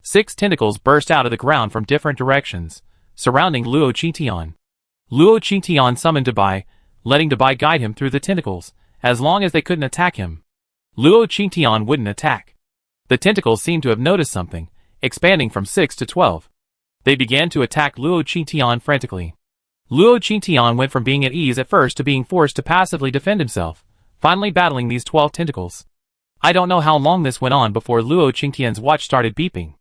6 tentacles burst out of the ground from different directions, surrounding Luo Qingtian. Luo Qingtian summoned Dabai, letting Dabai guide him through the tentacles, as long as they couldn't attack him. Luo Qingtian wouldn't attack. The tentacles seemed to have noticed something, expanding from 6 to 12. They began to attack Luo Qingtian frantically. Luo Qingtian went from being at ease at first to being forced to passively defend himself, finally battling these 12 tentacles. I don't know how long this went on before Luo Qingtian's watch started beeping.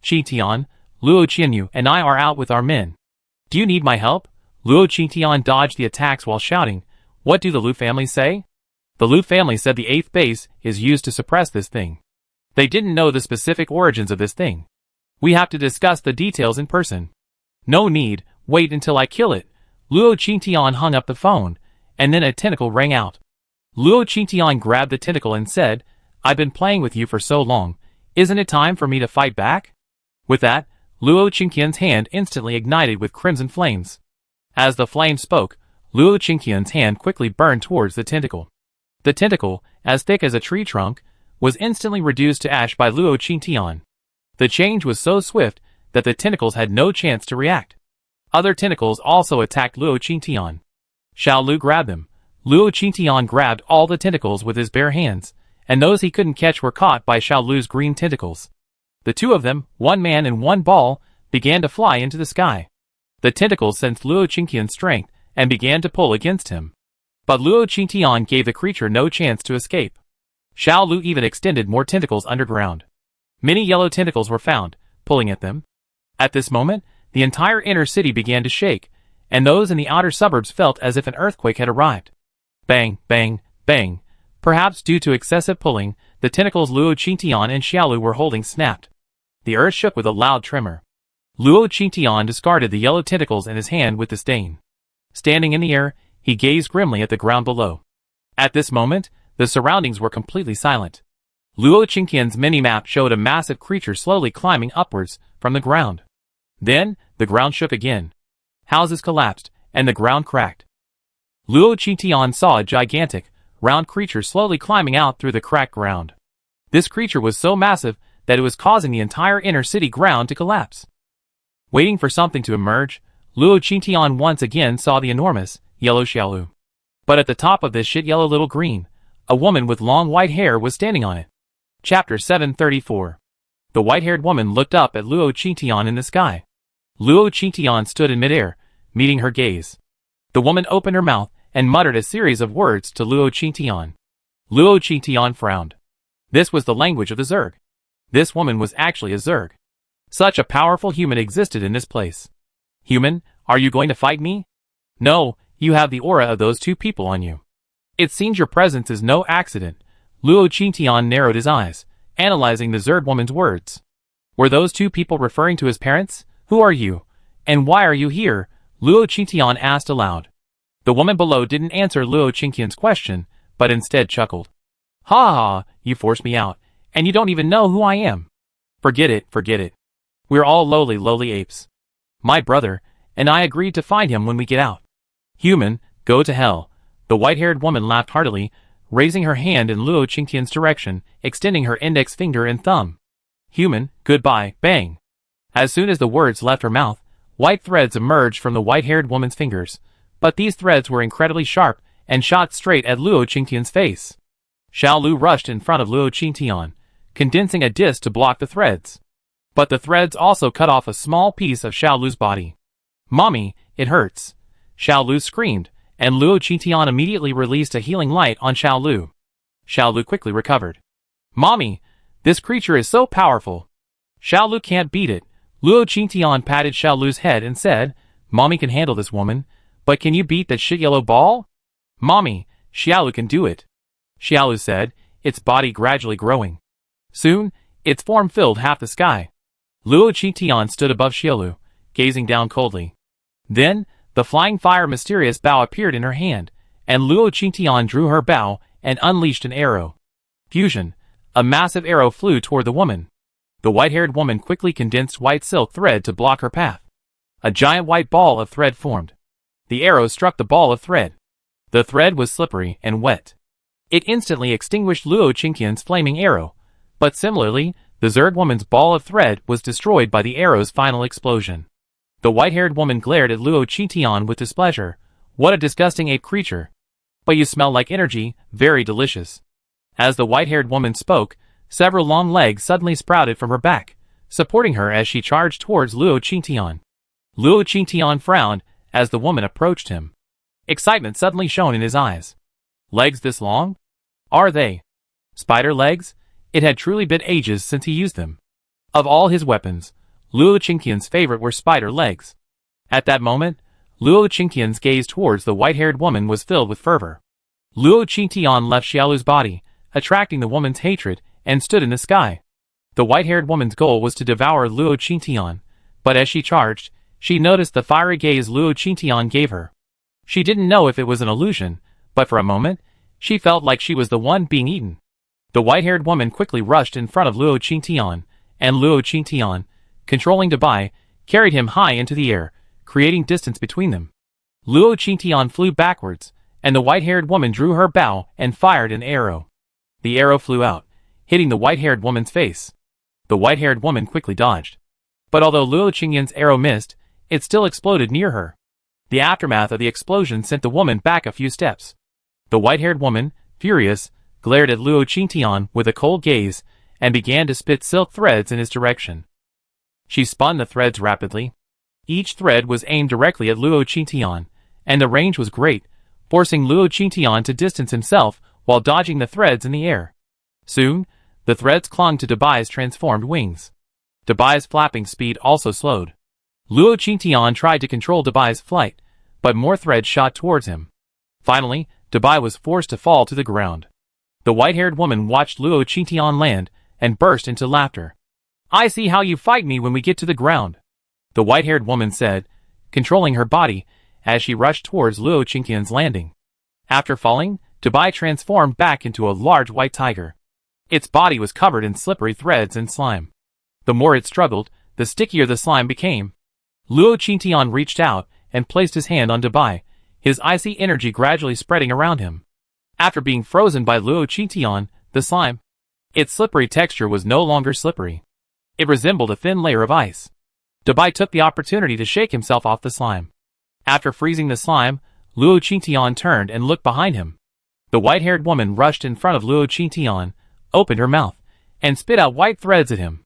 Qingtian, Luo Qinyu, and I are out with our men. Do you need my help? Luo Qingtian dodged the attacks while shouting. What do the Lu family say? The Lu family said the 8th base is used to suppress this thing. They didn't know the specific origins of this thing. We have to discuss the details in person. No need, wait until I kill it. Luo Qingtian hung up the phone, and then a tentacle rang out. Luo Qingtian grabbed the tentacle and said, I've been playing with you for so long, isn't it time for me to fight back? With that, Luo Qingtian's hand instantly ignited with crimson flames. As the flame spoke, Luo Qingtian's hand quickly burned towards the tentacle. The tentacle, as thick as a tree trunk, was instantly reduced to ash by Luo Qingtian. The change was so swift that the tentacles had no chance to react. Other tentacles also attacked Luo Qingtian. Xiao Lu grabbed them. Luo Qingtian grabbed all the tentacles with his bare hands, and those he couldn't catch were caught by Xiao Lu's green tentacles. The 2 of them, 1 man and 1 ball, began to fly into the sky. The tentacles sensed Luo Qingtian's strength and began to pull against him. But Luo Qingtian gave the creature no chance to escape. Xiao Lu even extended more tentacles underground. Many yellow tentacles were found, pulling at them. At this moment, the entire inner city began to shake, and those in the outer suburbs felt as if an earthquake had arrived. Bang, bang, bang. Perhaps due to excessive pulling, the tentacles Luo Qingtian and Xiaolu were holding snapped. The earth shook with a loud tremor. Luo Qingtian discarded the yellow tentacles in his hand with disdain. Standing in the air, he gazed grimly at the ground below. At this moment, the surroundings were completely silent. Luo Qingtian's mini-map showed a massive creature slowly climbing upwards from the ground. Then, the ground shook again. Houses collapsed, and the ground cracked. Luo Qingtian saw a gigantic, round creature slowly climbing out through the cracked ground. This creature was so massive that it was causing the entire inner city ground to collapse. Waiting for something to emerge, Luo Qingtian once again saw the enormous, yellow Xiaolu. But at the top of this shit yellow little green, a woman with long white hair was standing on it. Chapter 734. The white-haired woman looked up at Luo Qingtian in the sky. Luo Qingtian stood in midair, meeting her gaze. The woman opened her mouth and muttered a series of words to Luo Qingtian. Luo Qingtian frowned. This was the language of the Zerg. This woman was actually a Zerg. Such a powerful human existed in this place. Human, are you going to fight me? No, you have the aura of those two people on you. It seems your presence is no accident. Luo Qingtian narrowed his eyes, analyzing the Zerg woman's words. Were those two people referring to his parents? Who are you? And why are you here? Luo Qingtian asked aloud. The woman below didn't answer Luo Qingtian's question, but instead chuckled. Ha ha, you forced me out, and you don't even know who I am. Forget it, forget it. We're all lowly apes. My brother, and I agreed to find him when we get out. Human, go to hell. The white-haired woman laughed heartily, raising her hand in Luo Qingtian's direction, extending her index finger and thumb. Human, goodbye, bang. As soon as the words left her mouth, white threads emerged from the white-haired woman's fingers, but these threads were incredibly sharp and shot straight at Luo Qingtian's face. Xiaolu rushed in front of Luo Qingtian, condensing a disc to block the threads. But the threads also cut off a small piece of Xiaolu's body. Mommy, it hurts. Xiaolu screamed, and Luo Qingtian immediately released a healing light on Xiaolu. Xiaolu quickly recovered. Mommy, this creature is so powerful. Xiaolu can't beat it. Luo Qingtian patted Xiaolu's head and said, Mommy can handle this woman, but can you beat that shit yellow ball? Mommy, Xiaolu can do it. Xiaolu said, its body gradually growing. Soon, its form filled half the sky. Luo Qingtian stood above Xiaolu, gazing down coldly. Then, the flying fire mysterious bow appeared in her hand, and Luo Qingtian drew her bow and unleashed an arrow. Fusion. A massive arrow flew toward the woman. The white-haired woman quickly condensed white silk thread to block her path. A giant white ball of thread formed. The arrow struck the ball of thread. The thread was slippery and wet. It instantly extinguished Luo Qingtian's flaming arrow, but similarly, the Zerg woman's ball of thread was destroyed by the arrow's final explosion. The white-haired woman glared at Luo Qingtian with displeasure. What a disgusting ape creature. But you smell like energy, very delicious. As the white-haired woman spoke, several long legs suddenly sprouted from her back, supporting her as she charged towards Luo Qingtian. Luo Qingtian frowned as the woman approached him. Excitement suddenly shone in his eyes. Legs this long? Are they spider legs? It had truly been ages since he used them. Of all his weapons, Luo Qingtian's favorite were spider legs. At that moment, Luo Qingtian's gaze towards the white-haired woman was filled with fervor. Luo Qingtian left Xiaolu's body, attracting the woman's hatred, and stood in the sky. The white-haired woman's goal was to devour Luo Qingtian, but as she charged, she noticed the fiery gaze Luo Qingtian gave her. She didn't know if it was an illusion, but for a moment, she felt like she was the one being eaten. The white-haired woman quickly rushed in front of Luo Qingtian, and Luo Qingtian, controlling Dabai, carried him high into the air, creating distance between them. Luo Qingtian flew backwards, and the white-haired woman drew her bow and fired an arrow. The arrow flew out, hitting the white-haired woman's face. The white-haired woman quickly dodged. But although Luo Qingtian's arrow missed, it still exploded near her. The aftermath of the explosion sent the woman back a few steps. The white-haired woman, furious, glared at Luo Qingtian with a cold gaze and began to spit silk threads in his direction. She spun the threads rapidly. Each thread was aimed directly at Luo Qingtian, and the range was great, forcing Luo Qingtian to distance himself while dodging the threads in the air. Soon, the threads clung to Dabai's transformed wings. Dabai's flapping speed also slowed. Luo Qingtian tried to control Dabai's flight, but more threads shot towards him. Finally, Dabai was forced to fall to the ground. The white-haired woman watched Luo Qingtian land and burst into laughter. I see how you fight me when we get to the ground, the white-haired woman said, controlling her body as she rushed towards Luo Qingtian's landing. After falling, Dubai transformed back into a large white tiger. Its body was covered in slippery threads and slime. The more it struggled, the stickier the slime became. Luo Qingtian reached out and placed his hand on Dubai, his icy energy gradually spreading around him. After being frozen by Luo Qingtian, the slime, its slippery texture was no longer slippery. It resembled a thin layer of ice. Dubai took the opportunity to shake himself off the slime. After freezing the slime, Luo Qingtian turned and looked behind him. The white-haired woman rushed in front of Luo Qingtian, opened her mouth, and spit out white threads at him.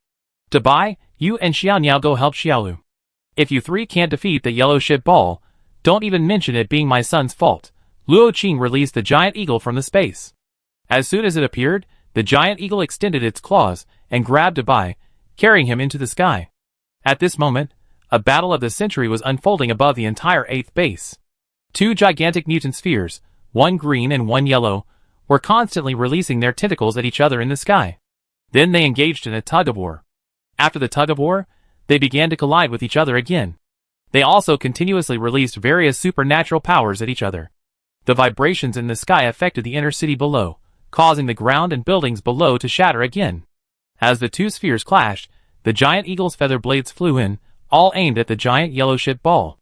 Dubai, you and Xiaoniao go help Xiaolu. If you three can't defeat the yellow shit ball, don't even mention it being my son's fault. Luo Qing released the giant eagle from the space. As soon as it appeared, the giant eagle extended its claws and grabbed Dubai, carrying him into the sky. At this moment, a battle of the century was unfolding above the entire 8th base. Two gigantic mutant spheres, one green and one yellow, were constantly releasing their tentacles at each other in the sky. Then they engaged in a tug-of-war. After the tug-of-war, they began to collide with each other again. They also continuously released various supernatural powers at each other. The vibrations in the sky affected the inner city below, causing the ground and buildings below to shatter again. As the two spheres clashed, the giant eagle's feather blades flew in, all aimed at the giant yellow shit ball.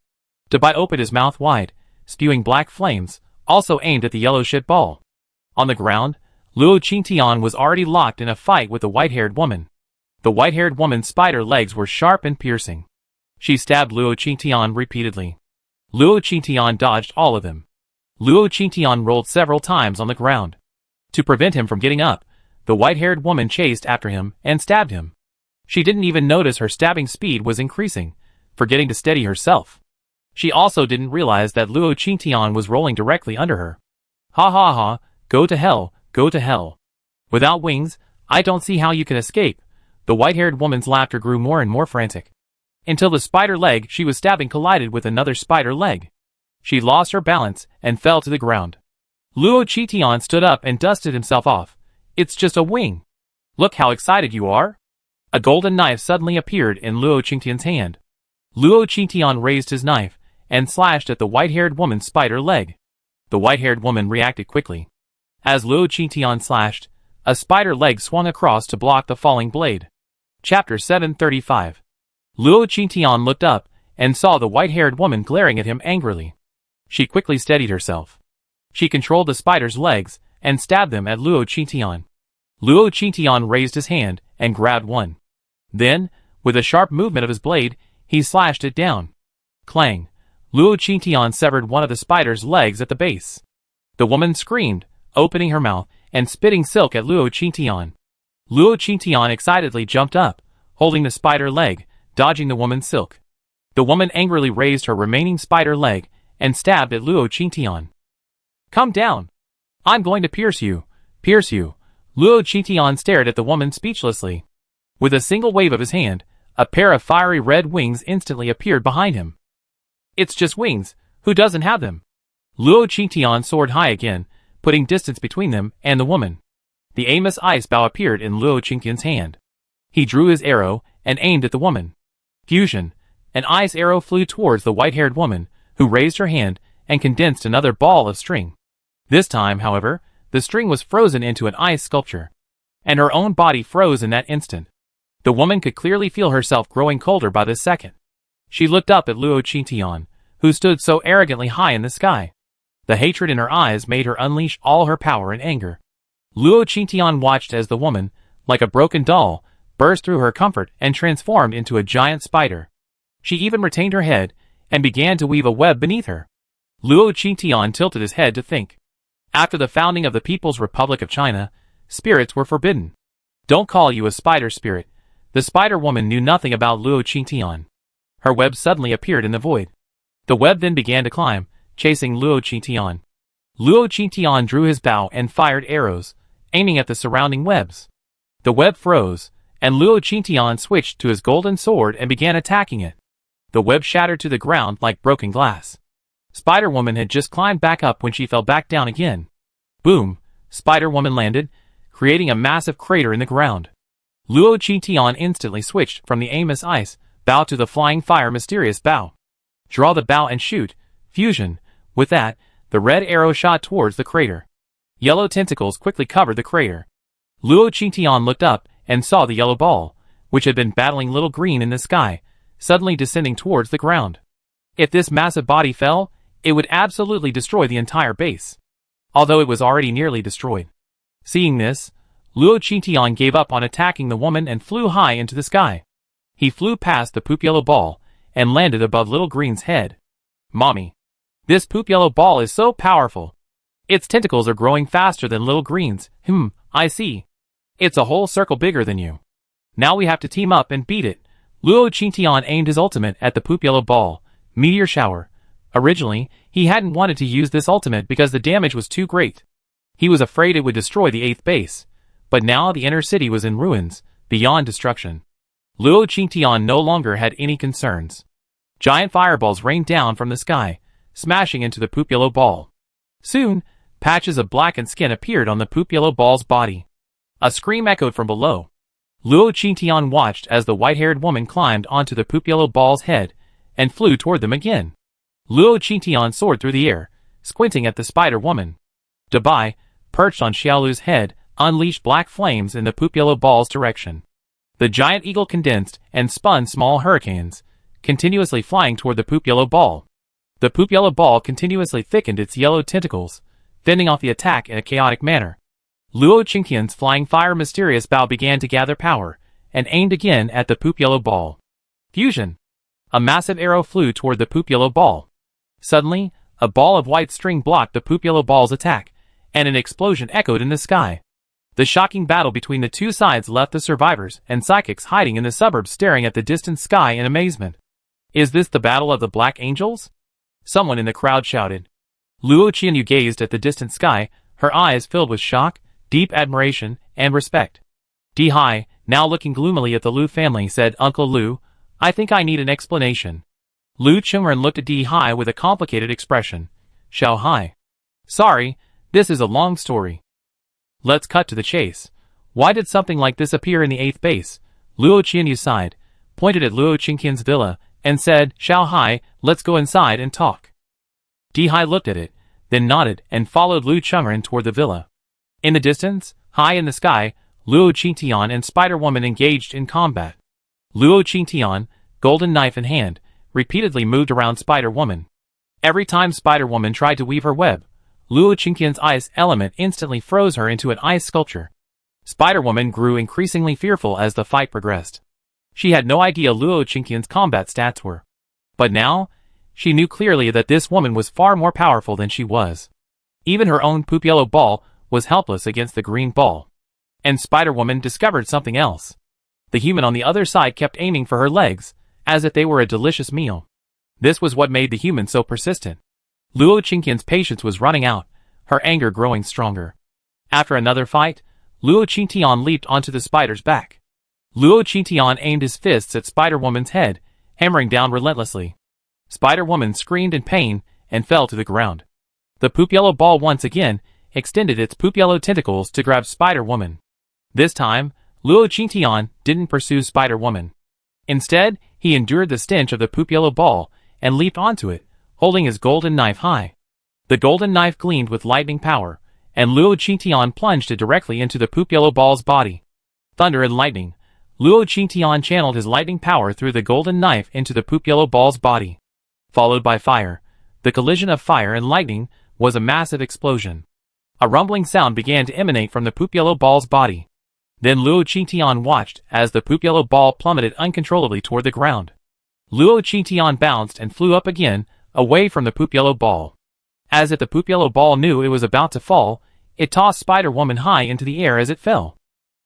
Dubai opened his mouth wide, spewing black flames, also aimed at the yellow shit ball. On the ground, Luo Qingtian was already locked in a fight with the white-haired woman. The white-haired woman's spider legs were sharp and piercing. She stabbed Luo Qingtian repeatedly. Luo Qingtian dodged all of them. Luo Qingtian rolled several times on the ground. To prevent him from getting up, the white-haired woman chased after him and stabbed him. She didn't even notice her stabbing speed was increasing, forgetting to steady herself. She also didn't realize that Luo Qingtian was rolling directly under her. Ha ha ha, go to hell, go to hell. Without wings, I don't see how you can escape. The white-haired woman's laughter grew more and more frantic. Until the spider leg she was stabbing collided with another spider leg. She lost her balance and fell to the ground. Luo Qingtian stood up and dusted himself off. It's just a wing. Look how excited you are. A golden knife suddenly appeared in Luo Qingtian's hand. Luo Qingtian raised his knife and slashed at the white-haired woman's spider leg. The white-haired woman reacted quickly. As Luo Qingtian slashed, a spider leg swung across to block the falling blade. Chapter 735. Luo Qingtian looked up and saw the white-haired woman glaring at him angrily. She quickly steadied herself. She controlled the spider's legs and stabbed them at Luo Qingtian. Luo Qingtian raised his hand and grabbed one. Then, with a sharp movement of his blade, he slashed it down. Clang! Luo Qingtian severed one of the spider's legs at the base. The woman screamed, opening her mouth and spitting silk at Luo Qingtian. Luo Qingtian excitedly jumped up, holding the spider leg, dodging the woman's silk. The woman angrily raised her remaining spider leg and stabbed at Luo Qingtian. Come down! I'm going to pierce you! Pierce you! Luo Qingtian stared at the woman speechlessly. With a single wave of his hand, a pair of fiery red wings instantly appeared behind him. It's just wings, who doesn't have them? Luo Qingtian soared high again, putting distance between them and the woman. The Amos ice bow appeared in Luo Qingtian's hand. He drew his arrow and aimed at the woman. Fusion! An ice arrow flew towards the white-haired woman, who raised her hand and condensed another ball of string. This time, however, the string was frozen into an ice sculpture, and her own body froze in that instant. The woman could clearly feel herself growing colder by the second. She looked up at Luo Qingtian, who stood so arrogantly high in the sky. The hatred in her eyes made her unleash all her power and anger. Luo Qingtian watched as the woman, like a broken doll, burst through her comfort and transformed into a giant spider. She even retained her head and began to weave a web beneath her. Luo Qingtian tilted his head to think. After the founding of the People's Republic of China, spirits were forbidden. Don't call you a spider spirit. The spider woman knew nothing about Luo Qingtian. Her web suddenly appeared in the void. The web then began to climb, chasing Luo Qingtian. Luo Qingtian drew his bow and fired arrows, aiming at the surrounding webs. The web froze, and Luo Qingtian switched to his golden sword and began attacking it. The web shattered to the ground like broken glass. Spider-Woman had just climbed back up when she fell back down again. Boom! Spider-Woman landed, creating a massive crater in the ground. Luo Qingtian instantly switched from the aimless ice bow to the flying fire mysterious bow. Draw the bow and shoot. Fusion. With that, the red arrow shot towards the crater. Yellow tentacles quickly covered the crater. Luo Qingtian looked up and saw the yellow ball, which had been battling little green in the sky, suddenly descending towards the ground. If this massive body fell, it would absolutely destroy the entire base, although it was already nearly destroyed. Seeing this, Luo Qingtian gave up on attacking the woman and flew high into the sky. He flew past the poop yellow ball and landed above little green's head. Mommy. This poop yellow ball is so powerful. Its tentacles are growing faster than little green's. I see. It's a whole circle bigger than you. Now we have to team up and beat it. Luo Qingtian aimed his ultimate at the poop yellow ball, Meteor Shower. Originally, he hadn't wanted to use this ultimate because the damage was too great. He was afraid it would destroy the 8th base, but now the inner city was in ruins, beyond destruction. Luo Qingtian no longer had any concerns. Giant fireballs rained down from the sky, smashing into the poop yellow ball. Soon, patches of blackened skin appeared on the poop yellow ball's body. A scream echoed from below. Luo Qingtian watched as the white-haired woman climbed onto the poop yellow ball's head and flew toward them again. Luo Qingtian soared through the air, squinting at the spider woman. Dabai, perched on Xiaolu's head, unleashed black flames in the poop yellow ball's direction. The giant eagle condensed and spun small hurricanes, continuously flying toward the poop yellow ball. The poop yellow ball continuously thickened its yellow tentacles, fending off the attack in a chaotic manner. Luo Qingtian's flying fire mysterious bow began to gather power, and aimed again at the poop yellow ball. Fusion! A massive arrow flew toward the poop yellow ball. Suddenly, a ball of white string blocked the poop yellow ball's attack, and an explosion echoed in the sky. The shocking battle between the two sides left the survivors and psychics hiding in the suburbs staring at the distant sky in amazement. Is this the battle of the Black Angels? Someone in the crowd shouted. Luo Qianyu gazed at the distant sky, her eyes filled with shock, deep admiration, and respect. Di Hai, now looking gloomily at the Lu family, said, Uncle Lu, I think I need an explanation. Lu Chengren looked at Di Hai with a complicated expression. Xiao Hai. Sorry, this is a long story. Let's cut to the chase. Why did something like this appear in the 8th base? Luo Qianyu sighed, pointed at Luo Qingqian's villa, and said, Xiao Hai, let's go inside and talk. Di Hai looked at it, then nodded and followed Lu Chengren toward the villa. In the distance, high in the sky, Luo Qingtian and Spider-Woman engaged in combat. Luo Qingtian, golden knife in hand, repeatedly moved around Spider-Woman. Every time Spider-Woman tried to weave her web, Luo Qingqian's ice element instantly froze her into an ice sculpture. Spider-Woman grew increasingly fearful as the fight progressed. She had no idea Luo Qingqian's combat stats were. But now, she knew clearly that this woman was far more powerful than she was. Even her own poop yellow ball was helpless against the green ball. And Spider-Woman discovered something else. The human on the other side kept aiming for her legs, as if they were a delicious meal. This was what made the human so persistent. Luo Qingqian's patience was running out, her anger growing stronger. After another fight, Luo Qingtian leaped onto the spider's back. Luo Qingtian aimed his fists at Spider-Woman's head, hammering down relentlessly. Spider-Woman screamed in pain and fell to the ground. The poop yellow ball once again extended its poop yellow tentacles to grab Spider-Woman. This time, Luo Qingtian didn't pursue Spider-Woman. Instead, he endured the stench of the poop yellow ball and leaped onto it, holding his golden knife high. The golden knife gleamed with lightning power, and Luo Qingtian plunged it directly into the poop yellow ball's body. Thunder and lightning. Luo Qingtian channeled his lightning power through the golden knife into the poop yellow ball's body. Followed by fire. The collision of fire and lightning was a massive explosion. A rumbling sound began to emanate from the poop yellow ball's body. Then Luo Qingtian watched as the poop yellow ball plummeted uncontrollably toward the ground. Luo Qingtian bounced and flew up again, away from the poop yellow ball. As if the poop yellow ball knew it was about to fall, it tossed Spider-Woman high into the air as it fell.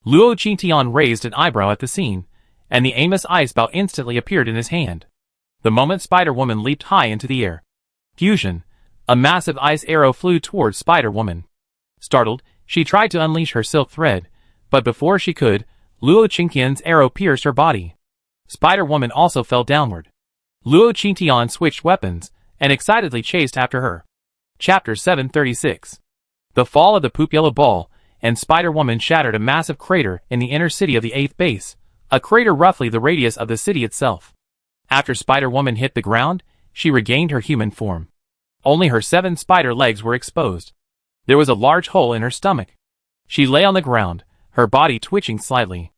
Luo Qingtian raised an eyebrow at the scene, and the aimless ice bow instantly appeared in his hand. The moment Spider-Woman leaped high into the air. Fusion. A massive ice arrow flew towards Spider-Woman. Startled, she tried to unleash her silk thread, but before she could, Luo Qingqian's arrow pierced her body. Spider-Woman also fell downward. Luo Qingtian switched weapons, and excitedly chased after her. Chapter 736. The fall of the poop yellow ball. and Spider-Woman shattered a massive crater in the inner city of the 8th base, a crater roughly the radius of the city itself. After Spider-Woman hit the ground, she regained her human form. Only her 7 spider legs were exposed. There was a large hole in her stomach. She lay on the ground, her body twitching slightly.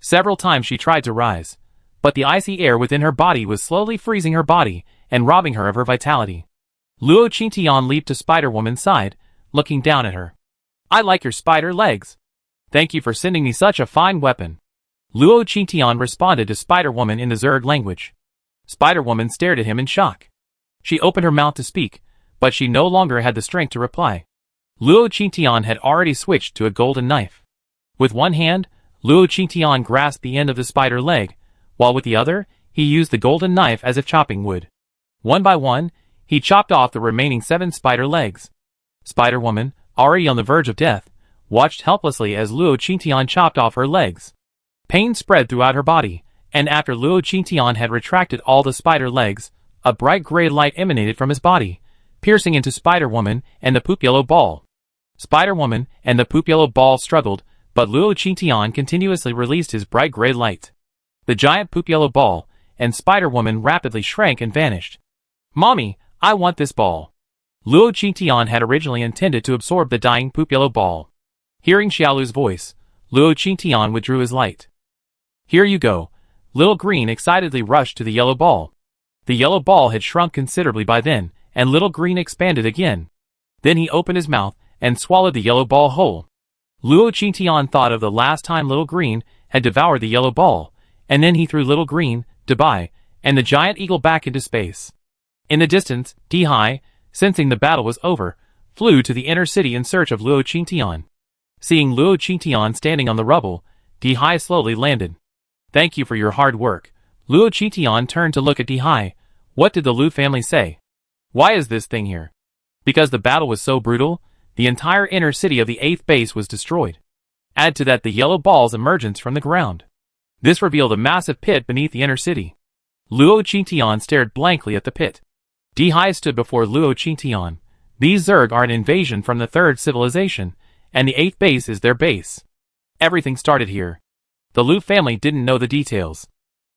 Several times she tried to rise, but the icy air within her body was slowly freezing her body and robbing her of her vitality. Luo Qingtian leaped to Spider-Woman's side, looking down at her. "I like your spider legs. Thank you for sending me such a fine weapon." Luo Qingtian responded to Spider-Woman in the Zerg language. Spider-Woman stared at him in shock. She opened her mouth to speak, but she no longer had the strength to reply. Luo Qingtian had already switched to a golden knife. With one hand, Luo Qingtian grasped the end of the spider leg, while with the other, he used the golden knife as if chopping wood. One by one, he chopped off the remaining 7 spider legs. Spider-Woman, already on the verge of death, watched helplessly as Luo Qingtian chopped off her legs. Pain spread throughout her body, and after Luo Qingtian had retracted all the spider legs, a bright gray light emanated from his body, piercing into Spider-Woman and the poop yellow ball. Spider-Woman and the poop yellow ball struggled, but Luo Qingtian continuously released his bright gray light. The giant poop yellow ball and Spider-Woman rapidly shrank and vanished. "Mommy, I want this ball." Luo Qingtian had originally intended to absorb the dying poop yellow ball. Hearing Xiaolu's voice, Luo Qingtian withdrew his light. "Here you go." Little Green excitedly rushed to the yellow ball. The yellow ball had shrunk considerably by then, and Little Green expanded again. Then he opened his mouth and swallowed the yellow ball whole. Luo Qingtian thought of the last time Little Green had devoured the yellow ball, and then he threw Little Green, Dubai, and the giant eagle back into space. In the distance, Dihai, sensing the battle was over, flew to the inner city in search of Luo Qingtian. Seeing Luo Qingtian standing on the rubble, Dihai slowly landed. "Thank you for your hard work." Luo Qingtian turned to look at Dihai. What did the Lu family say? Why is this thing here? Because the battle was so brutal, the entire inner city of the 8th base was destroyed. Add to that the yellow ball's emergence from the ground. This revealed a massive pit beneath the inner city. Luo Qingtian stared blankly at the pit. Dihai stood before Luo Qingtian. These Zerg are an invasion from the 3rd civilization, and the 8th base is their base. Everything started here. The Lu family didn't know the details.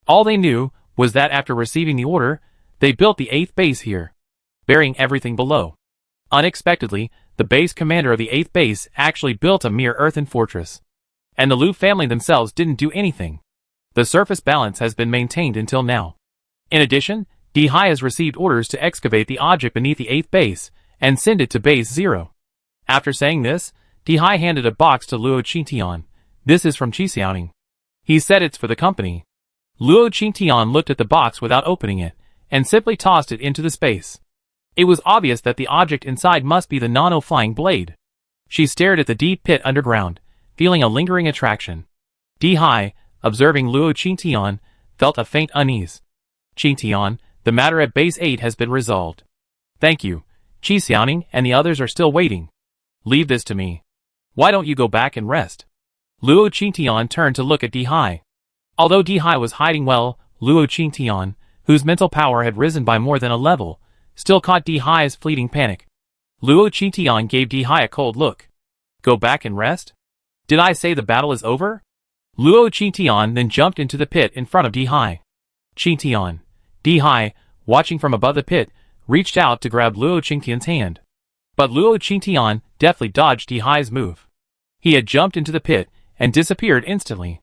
All they knew was that after receiving the order, they built the 8th base here, burying everything below. Unexpectedly, the base commander of the 8th base actually built a mere earthen fortress. And the Lu family themselves didn't do anything. The surface balance has been maintained until now. In addition, Dihai has received orders to excavate the object beneath the 8th base and send it to base 0. After saying this, Dihai handed a box to Luo Qingtian. "This is from Xiaoning. He said it's for the company." Luo Qingtian looked at the box without opening it, and simply tossed it into the space. It was obvious that the object inside must be the nano-flying blade. She stared at the deep pit underground, feeling a lingering attraction. Dihai, observing Luo Qingtian, felt a faint unease. "Qingtian, the matter at base 8 has been resolved." "Thank you. Xiaoning and the others are still waiting. Leave this to me. Why don't you go back and rest?" Luo Qingtian turned to look at Dihai. Although Dihai was hiding well, Luo Qingtian, whose mental power had risen by more than a level, still caught Dihai's fleeting panic. Luo Qingtian gave Dihai a cold look. "Go back and rest? Did I say the battle is over?" Luo Qingtian then jumped into the pit in front of Dihai. "Qingtian." Dihai, watching from above the pit, reached out to grab Luo Qingtian's hand. But Luo Qingtian deftly dodged Dihai's move. He had jumped into the pit and disappeared instantly.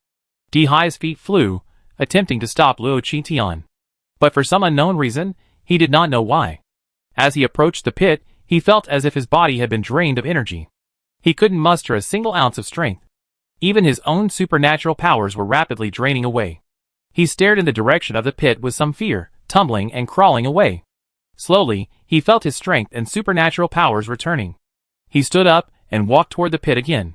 Dihai's feet flew, attempting to stop Luo Qingtian. But for some unknown reason, he did not know why. As he approached the pit, he felt as if his body had been drained of energy. He couldn't muster a single ounce of strength. Even his own supernatural powers were rapidly draining away. He stared in the direction of the pit with some fear, tumbling and crawling away. Slowly, he felt his strength and supernatural powers returning. He stood up and walked toward the pit again.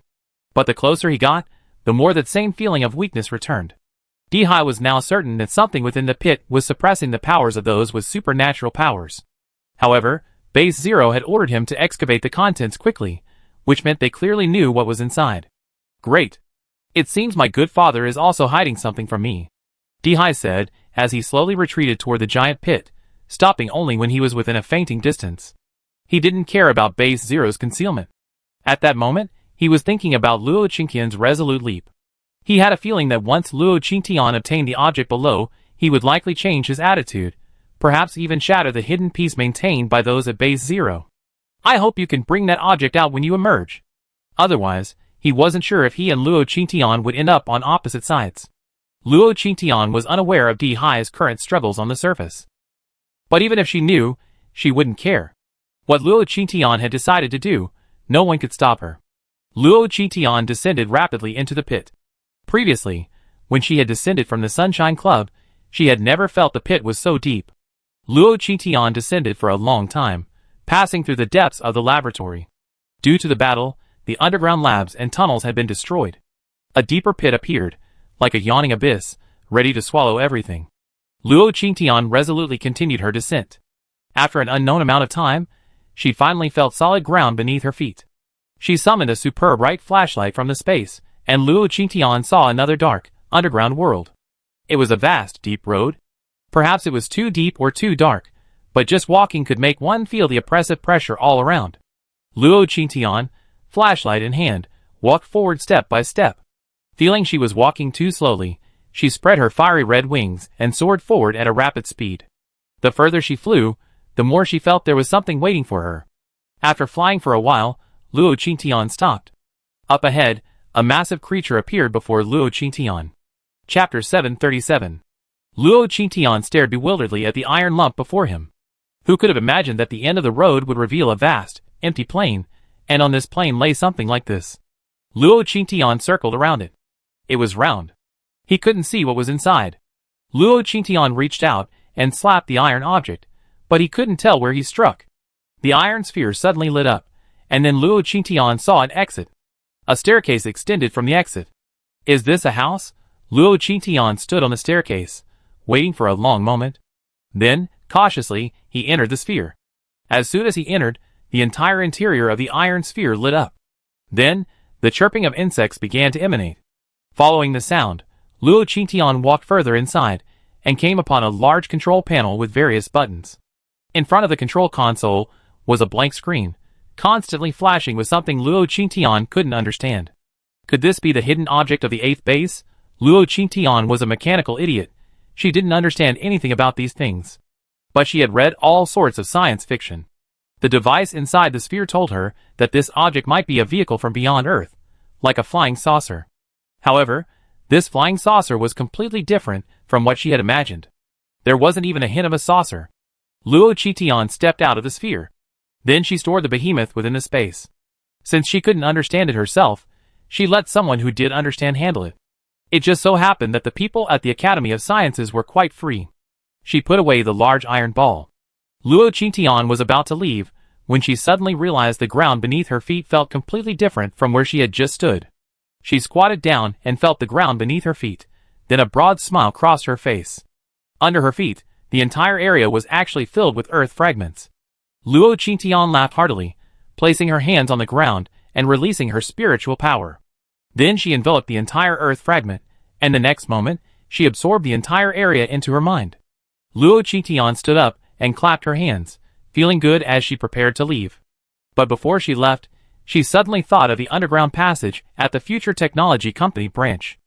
But the closer he got, the more that same feeling of weakness returned. Dihai was now certain that something within the pit was suppressing the powers of those with supernatural powers. However, Base 0 had ordered him to excavate the contents quickly, which meant they clearly knew what was inside. "Great. It seems my good father is also hiding something from me," Dihai said, as he slowly retreated toward the giant pit, stopping only when he was within a fainting distance. He didn't care about Base 0's concealment. At that moment, He was thinking about Luo Qingtian's resolute leap. He had a feeling that once Luo Qingtian obtained the object below, he would likely change his attitude, perhaps even shatter the hidden peace maintained by those at base 0. I hope you can bring that object out when you emerge. Otherwise, he wasn't sure if he and Luo Qingtian would end up on opposite sides. Luo Qingtian was unaware of Di Hai's current struggles on the surface. But even if she knew, she wouldn't care. What Luo Qingtian had decided to do, no one could stop her. Luo Qingtian descended rapidly into the pit. Previously, when she had descended from the Sunshine Club, she had never felt the pit was so deep. Luo Qingtian descended for a long time, passing through the depths of the laboratory. Due to the battle, the underground labs and tunnels had been destroyed. A deeper pit appeared, like a yawning abyss, ready to swallow everything. Luo Qingtian resolutely continued her descent. After an unknown amount of time, she finally felt solid ground beneath her feet. She summoned a superb bright flashlight from the space, and Luo Qingtian saw another dark, underground world. It was a vast, deep road. Perhaps it was too deep or too dark, but just walking could make one feel the oppressive pressure all around. Luo Qingtian, flashlight in hand, walked forward step by step. Feeling she was walking too slowly, she spread her fiery red wings and soared forward at a rapid speed. The further she flew, the more she felt there was something waiting for her. After flying for a while, Luo Qingtian stopped. Up ahead, a massive creature appeared before Luo Qingtian. Chapter 737. Luo Qingtian stared bewilderedly at the iron lump before him. Who could have imagined that the end of the road would reveal a vast, empty plain, and on this plain lay something like this? Luo Qingtian circled around it. It was round. He couldn't see what was inside. Luo Qingtian reached out and slapped the iron object, but he couldn't tell where he struck. The iron sphere suddenly lit up, and then Luo Qingtian saw an exit. A staircase extended from the exit. Is this a house? Luo Qingtian stood on the staircase, waiting for a long moment. Then, cautiously, he entered the sphere. As soon as he entered, the entire interior of the iron sphere lit up. Then, the chirping of insects began to emanate. Following the sound, Luo Qingtian walked further inside, and came upon a large control panel with various buttons. In front of the control console was a blank screen, constantly flashing with something Luo Qingtian couldn't understand. Could this be the hidden object of the 8th base? Luo Qingtian was a mechanical idiot. She didn't understand anything about these things. But she had read all sorts of science fiction. The device inside the sphere told her that this object might be a vehicle from beyond Earth, like a flying saucer. However, this flying saucer was completely different from what she had imagined. There wasn't even a hint of a saucer. Luo Qingtian stepped out of the sphere. Then she stored the behemoth within the space. Since she couldn't understand it herself, she let someone who did understand handle it. It just so happened that the people at the Academy of Sciences were quite free. She put away the large iron ball. Luo Qingtian was about to leave, when she suddenly realized the ground beneath her feet felt completely different from where she had just stood. She squatted down and felt the ground beneath her feet. Then a broad smile crossed her face. Under her feet, the entire area was actually filled with earth fragments. Luo Qingtian laughed heartily, placing her hands on the ground and releasing her spiritual power. Then she enveloped the entire earth fragment, and the next moment, she absorbed the entire area into her mind. Luo Qingtian stood up and clapped her hands, feeling good as she prepared to leave. But before she left, she suddenly thought of the underground passage at the Future Technology Company branch.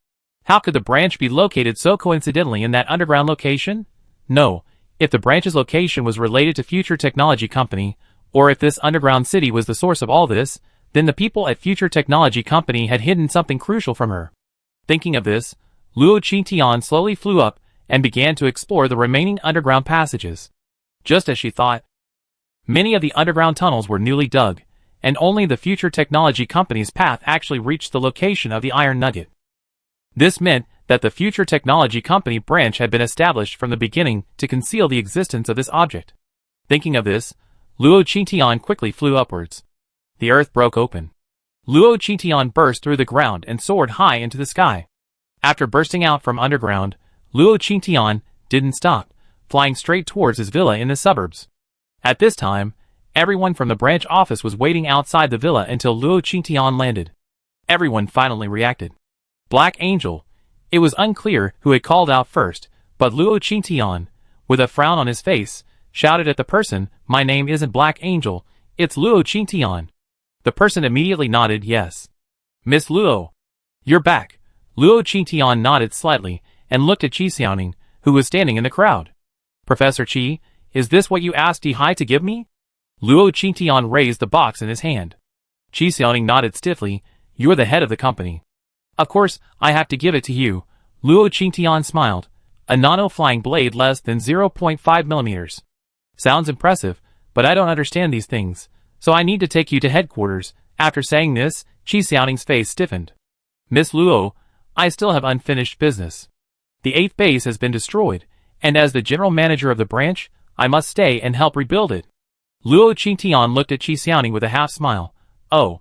How could the branch be located so coincidentally in that underground location? No, if the branch's location was related to Future Technology Company, or if this underground city was the source of all this, then the people at Future Technology Company had hidden something crucial from her. Thinking of this, Luo Qingtian slowly flew up and began to explore the remaining underground passages. Just as she thought, many of the underground tunnels were newly dug, and only the Future Technology Company's path actually reached the location of the iron nugget. This meant that the Future Technology Company branch had been established from the beginning to conceal the existence of this object. Thinking of this, Luo Qingtian quickly flew upwards. The earth broke open. Luo Qingtian burst through the ground and soared high into the sky. After bursting out from underground, Luo Qingtian didn't stop, flying straight towards his villa in the suburbs. At this time, everyone from the branch office was waiting outside the villa until Luo Qingtian landed. Everyone finally reacted. Black Angel. It was unclear who had called out first, but Luo Qingtian, with a frown on his face, shouted at the person, "My name isn't Black Angel, it's Luo Qingtian." The person immediately nodded yes. Miss Luo. You're back. Luo Qingtian nodded slightly and looked at Qi Xiaoning, who was standing in the crowd. Professor Qi, is this what you asked Dihai to give me? Luo Qingtian raised the box in his hand. Qi Xiaoning nodded stiffly. You're the head of the company. Of course, I have to give it to you. Luo Qingtian smiled. A nano-flying blade less than 0.5 millimeters. Sounds impressive, but I don't understand these things, so I need to take you to headquarters. After saying this, Qi Xiaoning's face stiffened. Miss Luo, I still have unfinished business. The 8th base has been destroyed, and as the general manager of the branch, I must stay and help rebuild it. Luo Qingtian looked at Qi Xiaoning with a half smile. Oh.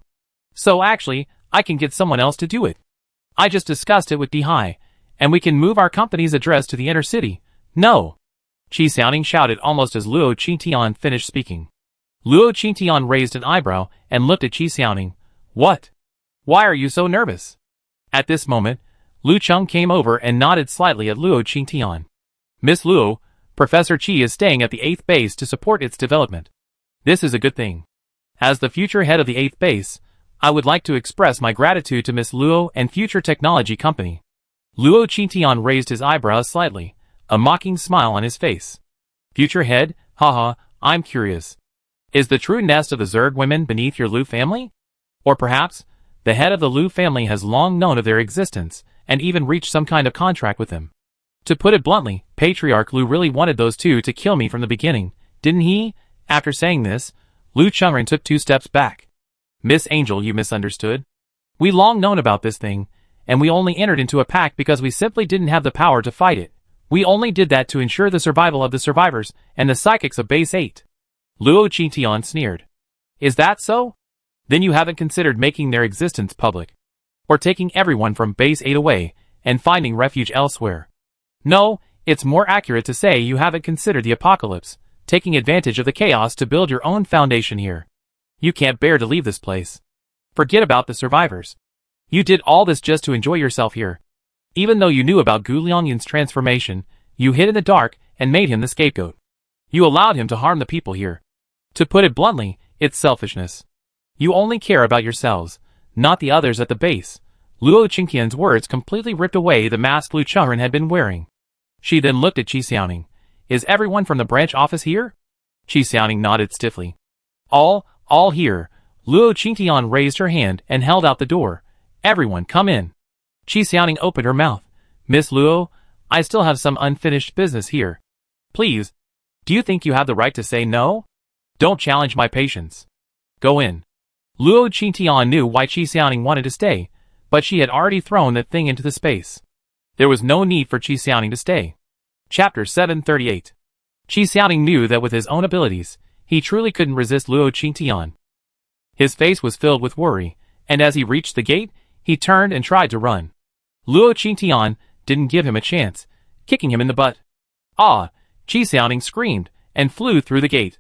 So actually, I can get someone else to do it. I just discussed it with Dihai, and we can move our company's address to the inner city. No. Qi Xiaoning shouted almost as Luo Qingtian finished speaking. Luo Qingtian raised an eyebrow and looked at Qi Xiaoning. What? Why are you so nervous? At this moment, Lu Cheng came over and nodded slightly at Luo Qingtian. Miss Luo, Professor Qi is staying at the 8th base to support its development. This is a good thing. As the future head of the 8th base, I would like to express my gratitude to Miss Luo and Future Technology Company. Luo Qingtian raised his eyebrows slightly, a mocking smile on his face. Future head, haha, I'm curious. Is the true nest of the Zerg women beneath your Lu family? Or perhaps, the head of the Lu family has long known of their existence, and even reached some kind of contract with them. To put it bluntly, Patriarch Lu really wanted those two to kill me from the beginning, didn't he? After saying this, Lu Chengren took 2 steps back. Miss Angel, you misunderstood. We long known about this thing, and we only entered into a pact because we simply didn't have the power to fight it. We only did that to ensure the survival of the survivors and the psychics of Base 8. Luo Qingtian sneered. Is that so? Then you haven't considered making their existence public. Or taking everyone from Base 8 away, and finding refuge elsewhere. No, it's more accurate to say you haven't considered the apocalypse, taking advantage of the chaos to build your own foundation here. You can't bear to leave this place. Forget about the survivors. You did all this just to enjoy yourself here. Even though you knew about Gu Liangyun's transformation, you hid in the dark and made him the scapegoat. You allowed him to harm the people here. To put it bluntly, it's selfishness. You only care about yourselves, not the others at the base. Luo Qingtian's words completely ripped away the mask Lu Chengren had been wearing. She then looked at Qi Xiaoning. Is everyone from the branch office here? Qi Xiaoning nodded stiffly. All here. Luo Qingtian raised her hand and held out the door. Everyone, come in. Qi Xiaoning opened her mouth. Miss Luo, I still have some unfinished business here. Please. Do you think you have the right to say no? Don't challenge my patience. Go in. Luo Qingtian knew why Qi Xiaoning wanted to stay, but she had already thrown that thing into the space. There was no need for Qi Xiaoning to stay. Chapter 738. Qi Xiaoning knew that with his own abilities, he truly couldn't resist Luo Qingtian. His face was filled with worry, and as he reached the gate, he turned and tried to run. Luo Qingtian didn't give him a chance, kicking him in the butt. Ah! Qi Xiaoning screamed, and flew through the gate.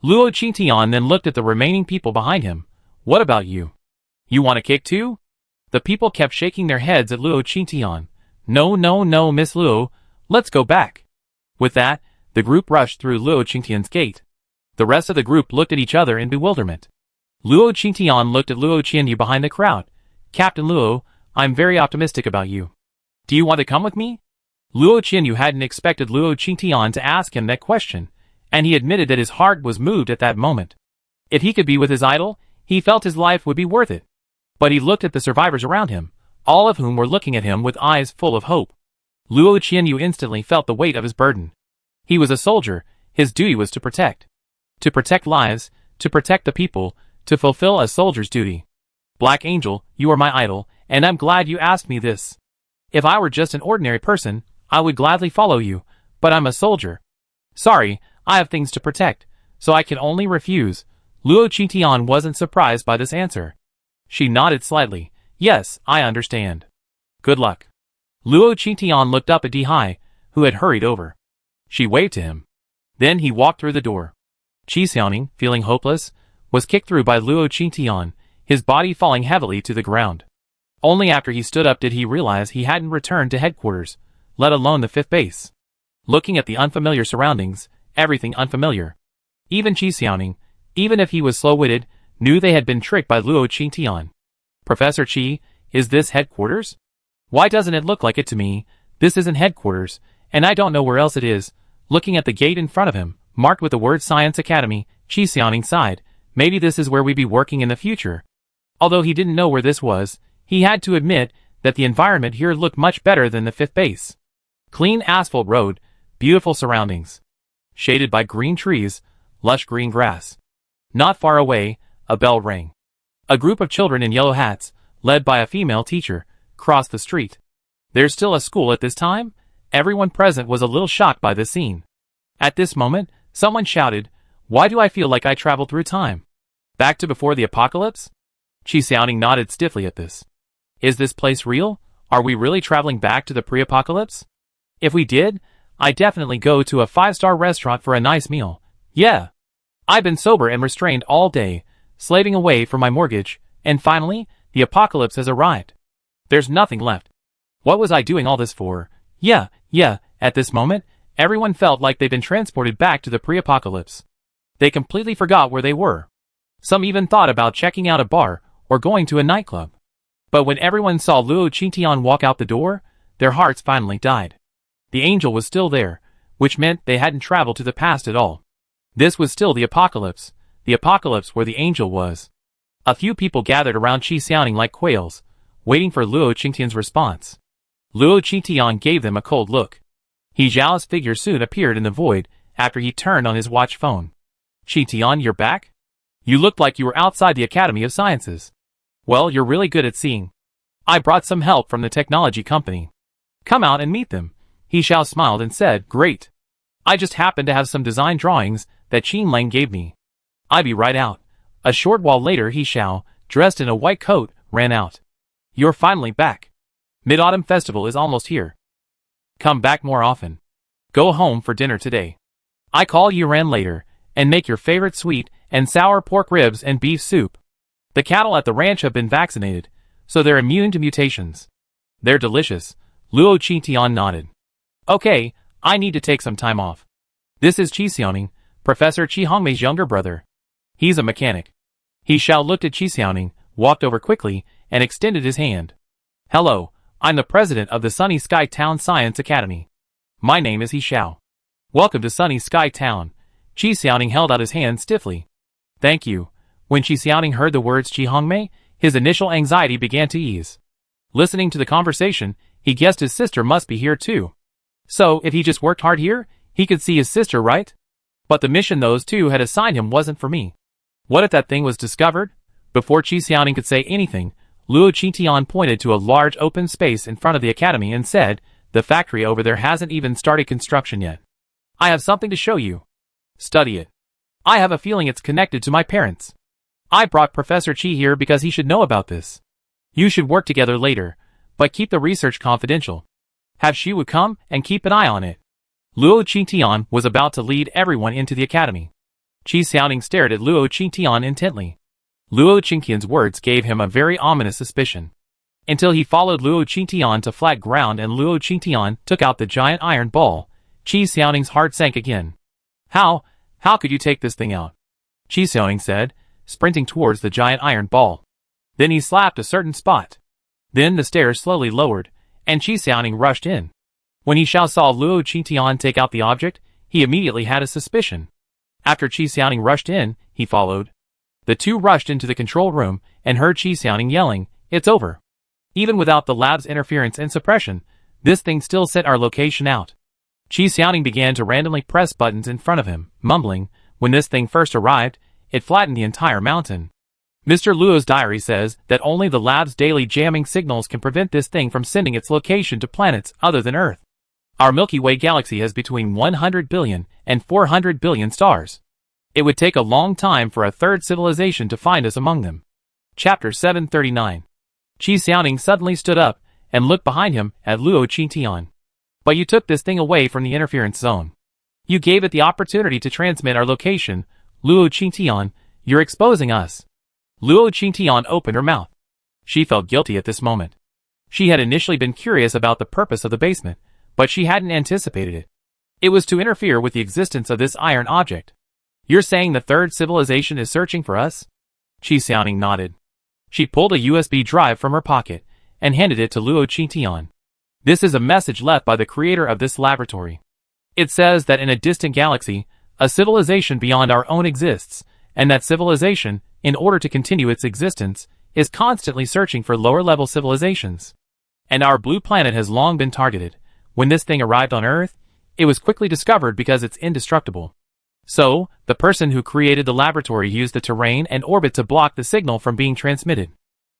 Luo Qingtian then looked at the remaining people behind him. What about you? You want a kick too? The people kept shaking their heads at Luo Qingtian. No, Miss Luo, let's go back. With that, the group rushed through Luo Qingtian's gate. The rest of the group looked at each other in bewilderment. Luo Qingtian looked at Luo Qianyu behind the crowd. Captain Luo, I'm very optimistic about you. Do you want to come with me? Luo Qianyu hadn't expected Luo Qingtian to ask him that question, and he admitted that his heart was moved at that moment. If he could be with his idol, he felt his life would be worth it. But he looked at the survivors around him, all of whom were looking at him with eyes full of hope. Luo Qianyu instantly felt the weight of his burden. He was a soldier, his duty was to protect. To protect lives, to protect the people, to fulfill a soldier's duty. Black Angel, you are my idol, and I'm glad you asked me this. If I were just an ordinary person, I would gladly follow you, but I'm a soldier. Sorry, I have things to protect, so I can only refuse. Luo Qingtian wasn't surprised by this answer. She nodded slightly. Yes, I understand. Good luck. Luo Qingtian looked up at Dihai, who had hurried over. She waved to him. Then he walked through the door. Qi Xiaoning, feeling hopeless, was kicked through by Luo Qingtian, his body falling heavily to the ground. Only after he stood up did he realize he hadn't returned to headquarters, let alone the 5th base. Looking at the unfamiliar surroundings, everything unfamiliar. Even Qi Xiaoning, even if he was slow-witted, knew they had been tricked by Luo Qingtian. Professor Chi, is this headquarters? Why doesn't it look like it to me? This isn't headquarters, and I don't know where else it is. Looking at the gate in front of him, marked with the word Science Academy, Chi Xiaoning sighed. Maybe this is where we'd be working in the future. Although he didn't know where this was, he had to admit that the environment here looked much better than the fifth base. Clean asphalt road, beautiful surroundings. Shaded by green trees, lush green grass. Not far away, a bell rang. A group of children in yellow hats, led by a female teacher, crossed the street. There's still a school at this time? Everyone present was a little shocked by this scene. At this moment, someone shouted, "Why do I feel like I traveled through time? Back to before the apocalypse?" Chi Xiaoning nodded stiffly at this. Is this place real? Are we really traveling back to the pre-apocalypse? If we did, I'd definitely go to a 5-star restaurant for a nice meal. Yeah. I've been sober and restrained all day, slaving away for my mortgage, and finally, the apocalypse has arrived. There's nothing left. What was I doing all this for? Yeah, at this moment, everyone felt like they'd been transported back to the pre-apocalypse. They completely forgot where they were. Some even thought about checking out a bar or going to a nightclub. But when everyone saw Luo Qingtian walk out the door, their hearts finally died. The angel was still there, which meant they hadn't traveled to the past at all. This was still the apocalypse where the angel was. A few people gathered around Chi Xiaoning like quails, waiting for Luo Qingtian's response. Luo Qingtian gave them a cold look. He Zhao's figure soon appeared in the void after he turned on his watch phone. Qingtian, you're back? You looked like you were outside the Academy of Sciences. Well, you're really good at seeing. I brought some help from the technology company. Come out and meet them. He Xiao smiled and said, Great. I just happened to have some design drawings that Qin Lang gave me. I'll be right out. A short while later He Xiao, dressed in a white coat, ran out. You're finally back. Mid-Autumn Festival is almost here. Come back more often. Go home for dinner today. I call you around later, and make your favorite sweet and sour pork ribs and beef soup. The cattle at the ranch have been vaccinated, so they're immune to mutations. They're delicious. Luo Qingtian nodded. Okay, I need to take some time off. This is Chi Xiaoning, Professor Chi Hongmei's younger brother. He's a mechanic. He Xiao looked at Chi Xiaoning, walked over quickly, and extended his hand. Hello, I'm the president of the Sunny Sky Town Science Academy. My name is He Xiao. Welcome to Sunny Sky Town. Chi Xiaoning held out his hand stiffly. Thank you. When Chi Xiaoning heard the words Chi Hongmei, his initial anxiety began to ease. Listening to the conversation, he guessed his sister must be here too. So, if he just worked hard here, he could see his sister, right? But the mission those two had assigned him wasn't for me. What if that thing was discovered? Before Chi Xiaoning could say anything, Luo Qingtian pointed to a large open space in front of the academy and said, The factory over there hasn't even started construction yet. I have something to show you. Study it. I have a feeling it's connected to my parents. I brought Professor Chi here because he should know about this. You should work together later, but keep the research confidential. Have Shiwu come and keep an eye on it. Luo Qingtian was about to lead everyone into the academy. Chi Xiaoning stared at Luo Qingtian intently. Luo Qingtian's words gave him a very ominous suspicion. Until he followed Luo Qingtian to flat ground and Luo Qingtian took out the giant iron ball, Chi Xiaoning's heart sank again. How could you take this thing out? Chi Xiaoning said, sprinting towards the giant iron ball. Then he slapped a certain spot. Then the stairs slowly lowered, and Chi Xiaoning rushed in. When He Xiao saw Luo Qingtian take out the object, he immediately had a suspicion. After Chi Xiaoning rushed in, he followed. The two rushed into the control room and heard Chi Xiaoning yelling, It's over. Even without the lab's interference and suppression, this thing still sent our location out. Chi Xiaoning began to randomly press buttons in front of him, mumbling, When this thing first arrived, it flattened the entire mountain. Mr. Luo's diary says that only the lab's daily jamming signals can prevent this thing from sending its location to planets other than Earth. Our Milky Way galaxy has between 100 billion and 400 billion stars. It would take a long time for a third civilization to find us among them. Chapter 739. Chi Xiaoning suddenly stood up and looked behind him at Luo Qingtian. But you took this thing away from the interference zone. You gave it the opportunity to transmit our location. Luo Qingtian, you're exposing us. Luo Qingtian opened her mouth. She felt guilty at this moment. She had initially been curious about the purpose of the basement, but she hadn't anticipated it. It was to interfere with the existence of this iron object. You're saying the third civilization is searching for us? Chi Xiaoning nodded. She pulled a USB drive from her pocket and handed it to Luo Qingtian. This is a message left by the creator of this laboratory. It says that in a distant galaxy, a civilization beyond our own exists, and that civilization, in order to continue its existence, is constantly searching for lower-level civilizations. And our blue planet has long been targeted. When this thing arrived on Earth, it was quickly discovered because it's indestructible. So, the person who created the laboratory used the terrain and orbit to block the signal from being transmitted.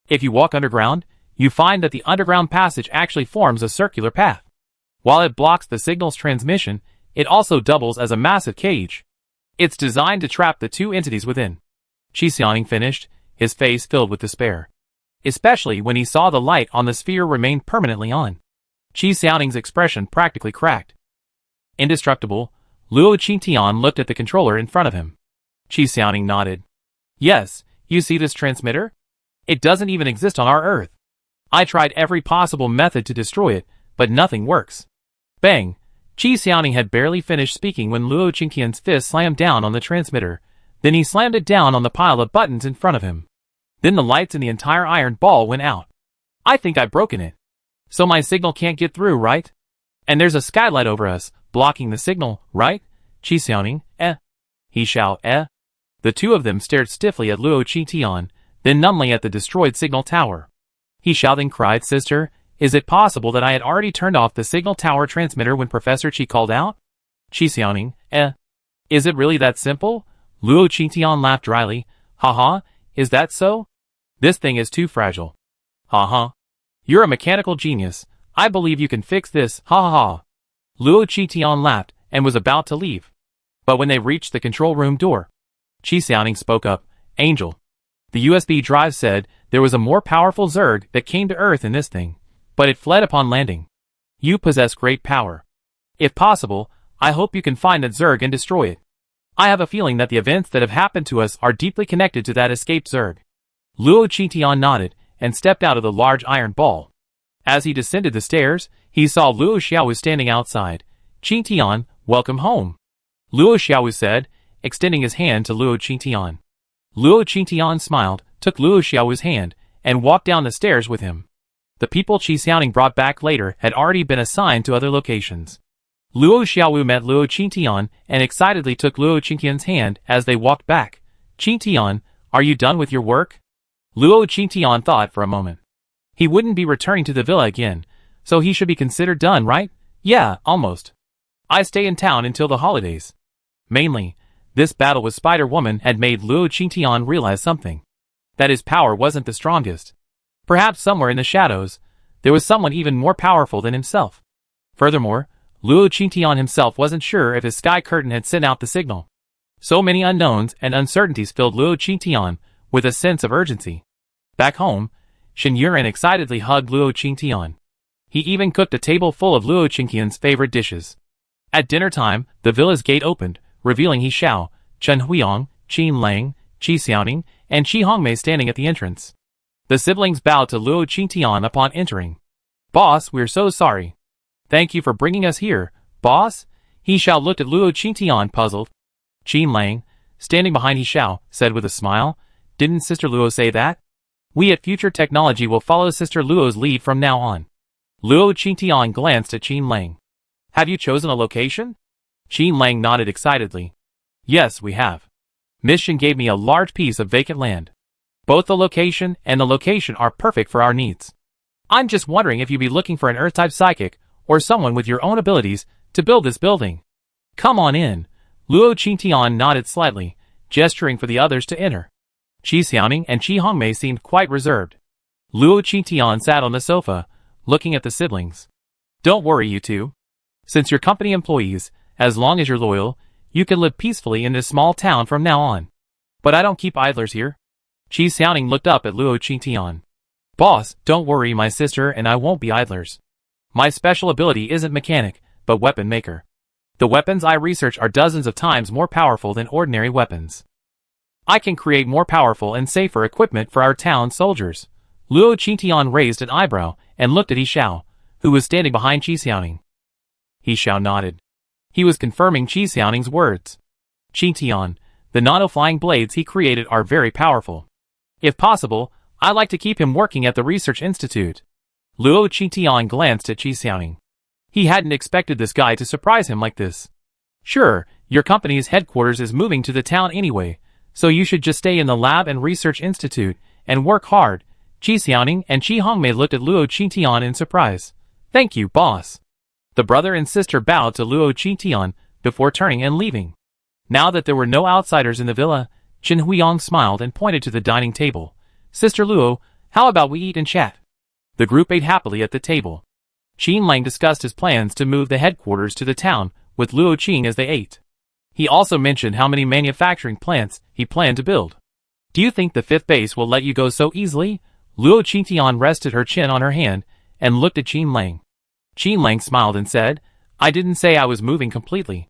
If you walk underground, you find that the underground passage actually forms a circular path. While it blocks the signal's transmission, it also doubles as a massive cage. It's designed to trap the two entities within. Qi Xiaoning finished, his face filled with despair. Especially when he saw the light on the sphere remain permanently on. Qi Xiaoning's expression practically cracked. Indestructible, Luo Qingtian looked at the controller in front of him. Qi Xiaoning nodded. Yes, you see this transmitter? It doesn't even exist on our Earth. I tried every possible method to destroy it, but nothing works. Bang! Qi Xiaoning had barely finished speaking when Luo Qingtian's fist slammed down on the transmitter. Then he slammed it down on the pile of buttons in front of him. Then the lights in the entire iron ball went out. I think I've broken it. So my signal can't get through, right? And there's a skylight over us, blocking the signal, right? Qi Xiaoning, He shouted, The two of them stared stiffly at Luo Qingtian, then numbly at the destroyed signal tower. He shouting cried, Sister, is it possible that I had already turned off the signal tower transmitter when Professor Qi called out? Qi Xiaoning, Is it really that simple? Luo Qingtian laughed dryly. Haha, is that so? This thing is too fragile. Haha. You're a mechanical genius. I believe you can fix this, ha ha ha. Luo Qingtian laughed and was about to leave. But when they reached the control room door, Qi Xiaoning spoke up, Angel. The USB drive said there was a more powerful Zerg that came to Earth in this thing, but it fled upon landing. You possess great power. If possible, I hope you can find that Zerg and destroy it. I have a feeling that the events that have happened to us are deeply connected to that escaped Zerg. Luo Qingtian nodded and stepped out of the large iron ball. As he descended the stairs, he saw Luo Xiaowu standing outside. Qingtian, welcome home. Luo Xiaowu said, extending his hand to Luo Qingtian. Luo Qingtian smiled, took Luo Xiaowu's hand, and walked down the stairs with him. The people Qi Xiaoning brought back later had already been assigned to other locations. Luo Xiaowu met Luo Qingtian and excitedly took Luo Qingtian's hand as they walked back. Qingtian, are you done with your work? Luo Qingtian thought for a moment. He wouldn't be returning to the villa again, so he should be considered done, right? Yeah, almost. I stay in town until the holidays. Mainly, this battle with Spider-Woman had made Luo Qingtian realize something. That his power wasn't the strongest. Perhaps somewhere in the shadows, there was someone even more powerful than himself. Furthermore, Luo Qingtian himself wasn't sure if his sky curtain had sent out the signal. So many unknowns and uncertainties filled Luo Qingtian with a sense of urgency. Back home, Shen Yuran excitedly hugged Luo Qingtian. He even cooked a table full of Luo Qingtian's favorite dishes. At dinner time, the villa's gate opened, revealing He Xiao, Chen Huiyang, Qin Lang, Qi Xiaoning, and Qi Hongmei standing at the entrance. The siblings bowed to Luo Qingtian upon entering. Boss, we're so sorry. Thank you for bringing us here, boss? He Xiao looked at Luo Qingtian puzzled. Qin Lang, standing behind He Xiao, said with a smile, Didn't Sister Luo say that? We at Future Technology will follow Sister Luo's lead from now on. Luo Qingtian glanced at Qin Lang. Have you chosen a location? Qin Lang nodded excitedly. Yes, we have. Miss Shen gave me a large piece of vacant land. Both the location and the location are perfect for our needs. I'm just wondering if you'd be looking for an Earth-type psychic, or someone with your own abilities, to build this building. Come on in. Luo Qingtian nodded slightly, gesturing for the others to enter. Qi Xiaoning and Qi Hongmei seemed quite reserved. Luo Qingtian sat on the sofa, looking at the siblings. Don't worry, you two. Since you're company employees, as long as you're loyal, you can live peacefully in this small town from now on. But I don't keep idlers here. Qi Xiaoning looked up at Luo Qingtian. Boss, don't worry, my sister and I won't be idlers. My special ability isn't mechanic, but weapon maker. The weapons I research are dozens of times more powerful than ordinary weapons. I can create more powerful and safer equipment for our town soldiers. Luo Qingtian raised an eyebrow and looked at He Xiao, who was standing behind Qi Xiaoning. He Xiao nodded. He was confirming Qi Xiaoning's words. Qingtian, the nano-flying blades he created are very powerful. If possible, I like to keep him working at the research institute. Luo Qingtian glanced at Qi Xiaoning. He hadn't expected this guy to surprise him like this. Sure, your company's headquarters is moving to the town anyway, so you should just stay in the lab and research institute and work hard. Qi Xiaoning and Qi Hongmei looked at Luo Qingtian in surprise. Thank you, boss. The brother and sister bowed to Luo Qingtian before turning and leaving. Now that there were no outsiders in the villa, Chen Huiyang smiled and pointed to the dining table. Sister Luo, how about we eat and chat? The group ate happily at the table. Qin Lang discussed his plans to move the headquarters to the town with Luo Qing as they ate. He also mentioned how many manufacturing plants he planned to build. Do you think the fifth base will let you go so easily? Luo Qingtian rested her chin on her hand and looked at Qin Lang. Qin Lang smiled and said, I didn't say I was moving completely.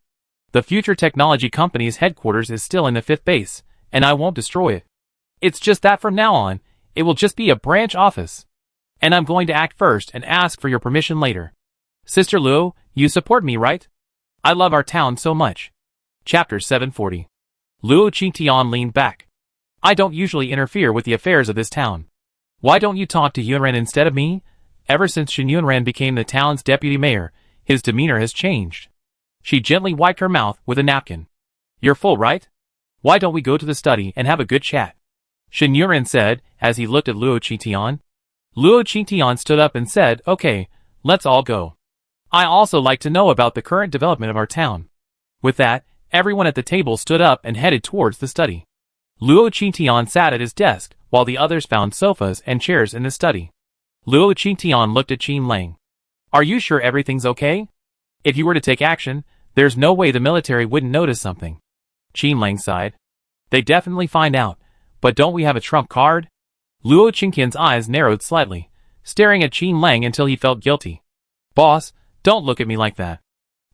The future technology company's headquarters is still in the fifth base, and I won't destroy it. It's just that from now on, it will just be a branch office. And I'm going to act first and ask for your permission later. Sister Luo, you support me, right? I love our town so much. Chapter 740. Luo Qingtian leaned back. I don't usually interfere with the affairs of this town. Why don't you talk to Yunran instead of me? Ever since Shen Yunran became the town's deputy mayor, his demeanor has changed. She gently wiped her mouth with a napkin. You're full, right? Why don't we go to the study and have a good chat? Shen Yunran said, as he looked at Luo Qingtian. Luo Qingtian stood up and said, okay, let's all go. I also like to know about the current development of our town. With that, everyone at the table stood up and headed towards the study. Luo Qingtian sat at his desk, while the others found sofas and chairs in the study. Luo Qingtian looked at Qin Lang. Are you sure everything's okay? If you were to take action, there's no way the military wouldn't notice something. Qin Lang sighed. They definitely find out, but don't we have a trump card? Luo Qingtian's eyes narrowed slightly, staring at Qin Lang until he felt guilty. Boss, don't look at me like that.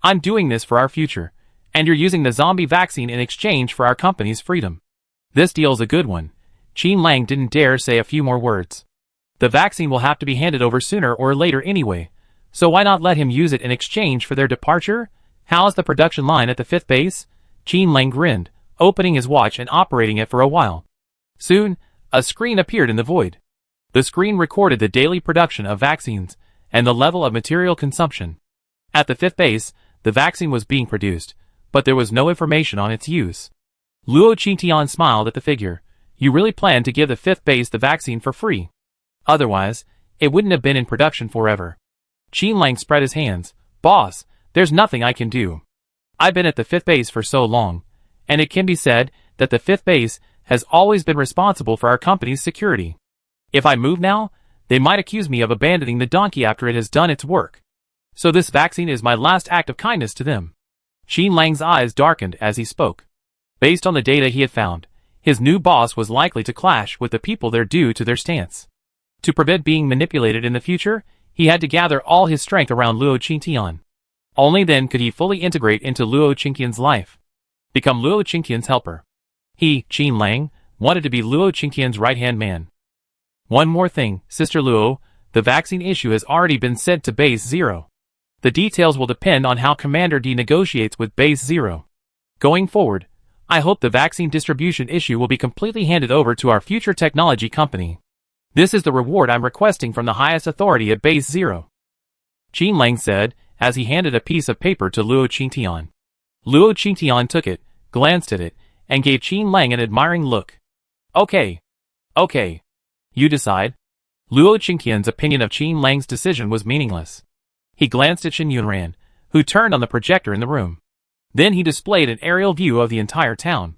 I'm doing this for our future, and you're using the zombie vaccine in exchange for our company's freedom. This deal's a good one. Qin Lang didn't dare say a few more words. The vaccine will have to be handed over sooner or later anyway, so why not let him use it in exchange for their departure? How's the production line at the fifth base? Qin Lang grinned, opening his watch and operating it for a while. Soon, a screen appeared in the void. The screen recorded the daily production of vaccines and the level of material consumption. At the fifth base, the vaccine was being produced, but there was no information on its use. Luo Qingtian smiled at the figure. You really plan to give the fifth base the vaccine for free. Otherwise, it wouldn't have been in production forever. Qin Lang spread his hands. Boss, there's nothing I can do. I've been at the fifth base for so long, and it can be said that the fifth base has always been responsible for our company's security. If I move now, they might accuse me of abandoning the donkey after it has done its work. So this vaccine is my last act of kindness to them. Qin Lang's eyes darkened as he spoke. Based on the data he had found, his new boss was likely to clash with the people there due to their stance. To prevent being manipulated in the future, he had to gather all his strength around Luo Qingtian. Only then could he fully integrate into Luo Qingtian's life. Become Luo Qingtian's helper. He, Qin Lang, wanted to be Luo Qingtian's right-hand man. One more thing, Sister Luo, the vaccine issue has already been sent to Base 0. The details will depend on how Commander D negotiates with Base 0. Going forward, I hope the vaccine distribution issue will be completely handed over to our future technology company. This is the reward I'm requesting from the highest authority at Base 0. Qin Lang said, as he handed a piece of paper to Luo Qingtian. Luo Qingtian took it, glanced at it, and gave Qin Lang an admiring look. Okay. Okay. You decide. Luo Qingtian's opinion of Qin Lang's decision was meaningless. He glanced at Shen Yunran, who turned on the projector in the room. Then he displayed an aerial view of the entire town.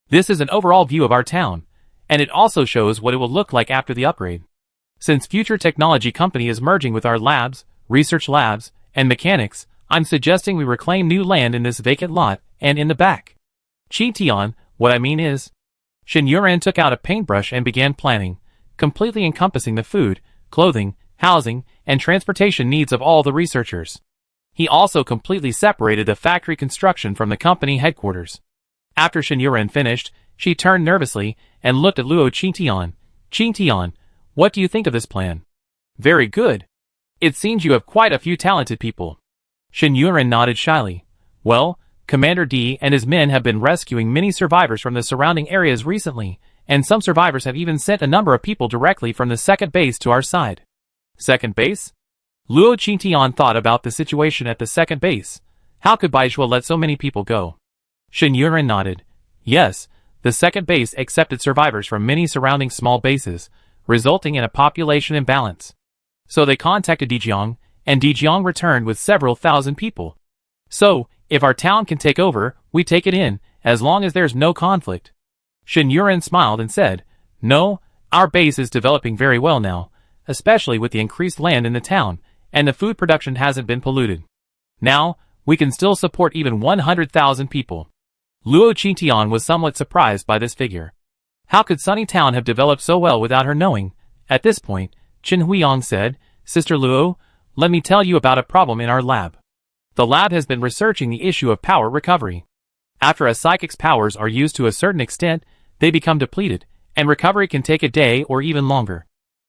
This is an overall view of our town, and it also shows what it will look like after the upgrade. Since Future Technology Company is merging with our labs, research labs, and mechanics, I'm suggesting we reclaim new land in this vacant lot and in the back. Qingtian, what I mean is... Shen Yunran took out a paintbrush and began planning, completely encompassing the food, clothing, housing, and transportation needs of all the researchers. He also completely separated the factory construction from the company headquarters. After Shen Yunran finished, she turned nervously and looked at Luo Qingtian. Qingtian, what do you think of this plan? Very good. It seems you have quite a few talented people. Shen Yunran nodded shyly. Well, Commander D and his men have been rescuing many survivors from the surrounding areas recently, and some survivors have even sent a number of people directly from the second base to our side. Second base? Luo Qingtian thought about the situation at the second base. How could Baizhuo let so many people go? Shen Yuren nodded. Yes, the second base accepted survivors from many surrounding small bases, resulting in a population imbalance. So they contacted Dijiang, and Dijiang returned with several thousand people. So, if our town can take over, we take it in, as long as there's no conflict. Shen Yuren smiled and said, No, our base is developing very well now, especially with the increased land in the town, and the food production hasn't been polluted. Now, we can still support even 100,000 people. Luo Qingtian was somewhat surprised by this figure. How could Sunny Town have developed so well without her knowing? At this point, Qin Huiyang said, Sister Luo, let me tell you about a problem in our lab. The lab has been researching the issue of power recovery. After a psychic's powers are used to a certain extent, they become depleted, and recovery can take a day or even longer.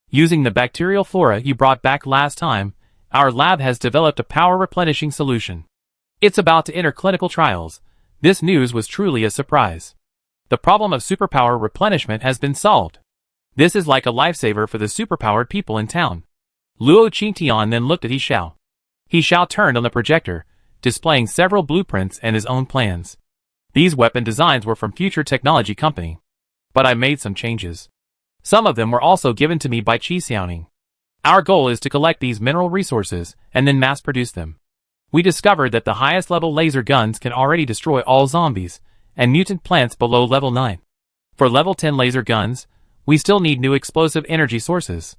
Using the bacterial flora you brought back last time, our lab has developed a power replenishing solution. It's about to enter clinical trials. This news was truly a surprise. The problem of superpower replenishment has been solved. This is like a lifesaver for the superpowered people in town. Luo Qingtian then looked at He Xiao. He Xiao turned on the projector, displaying several blueprints and his own plans. These weapon designs were from Future Technology Company. But I made some changes. Some of them were also given to me by Qi Xiaoning. Our goal is to collect these mineral resources and then mass produce them. We discovered that the highest level laser guns can already destroy all zombies and mutant plants below level 9. For level 10 laser guns, we still need new explosive energy sources.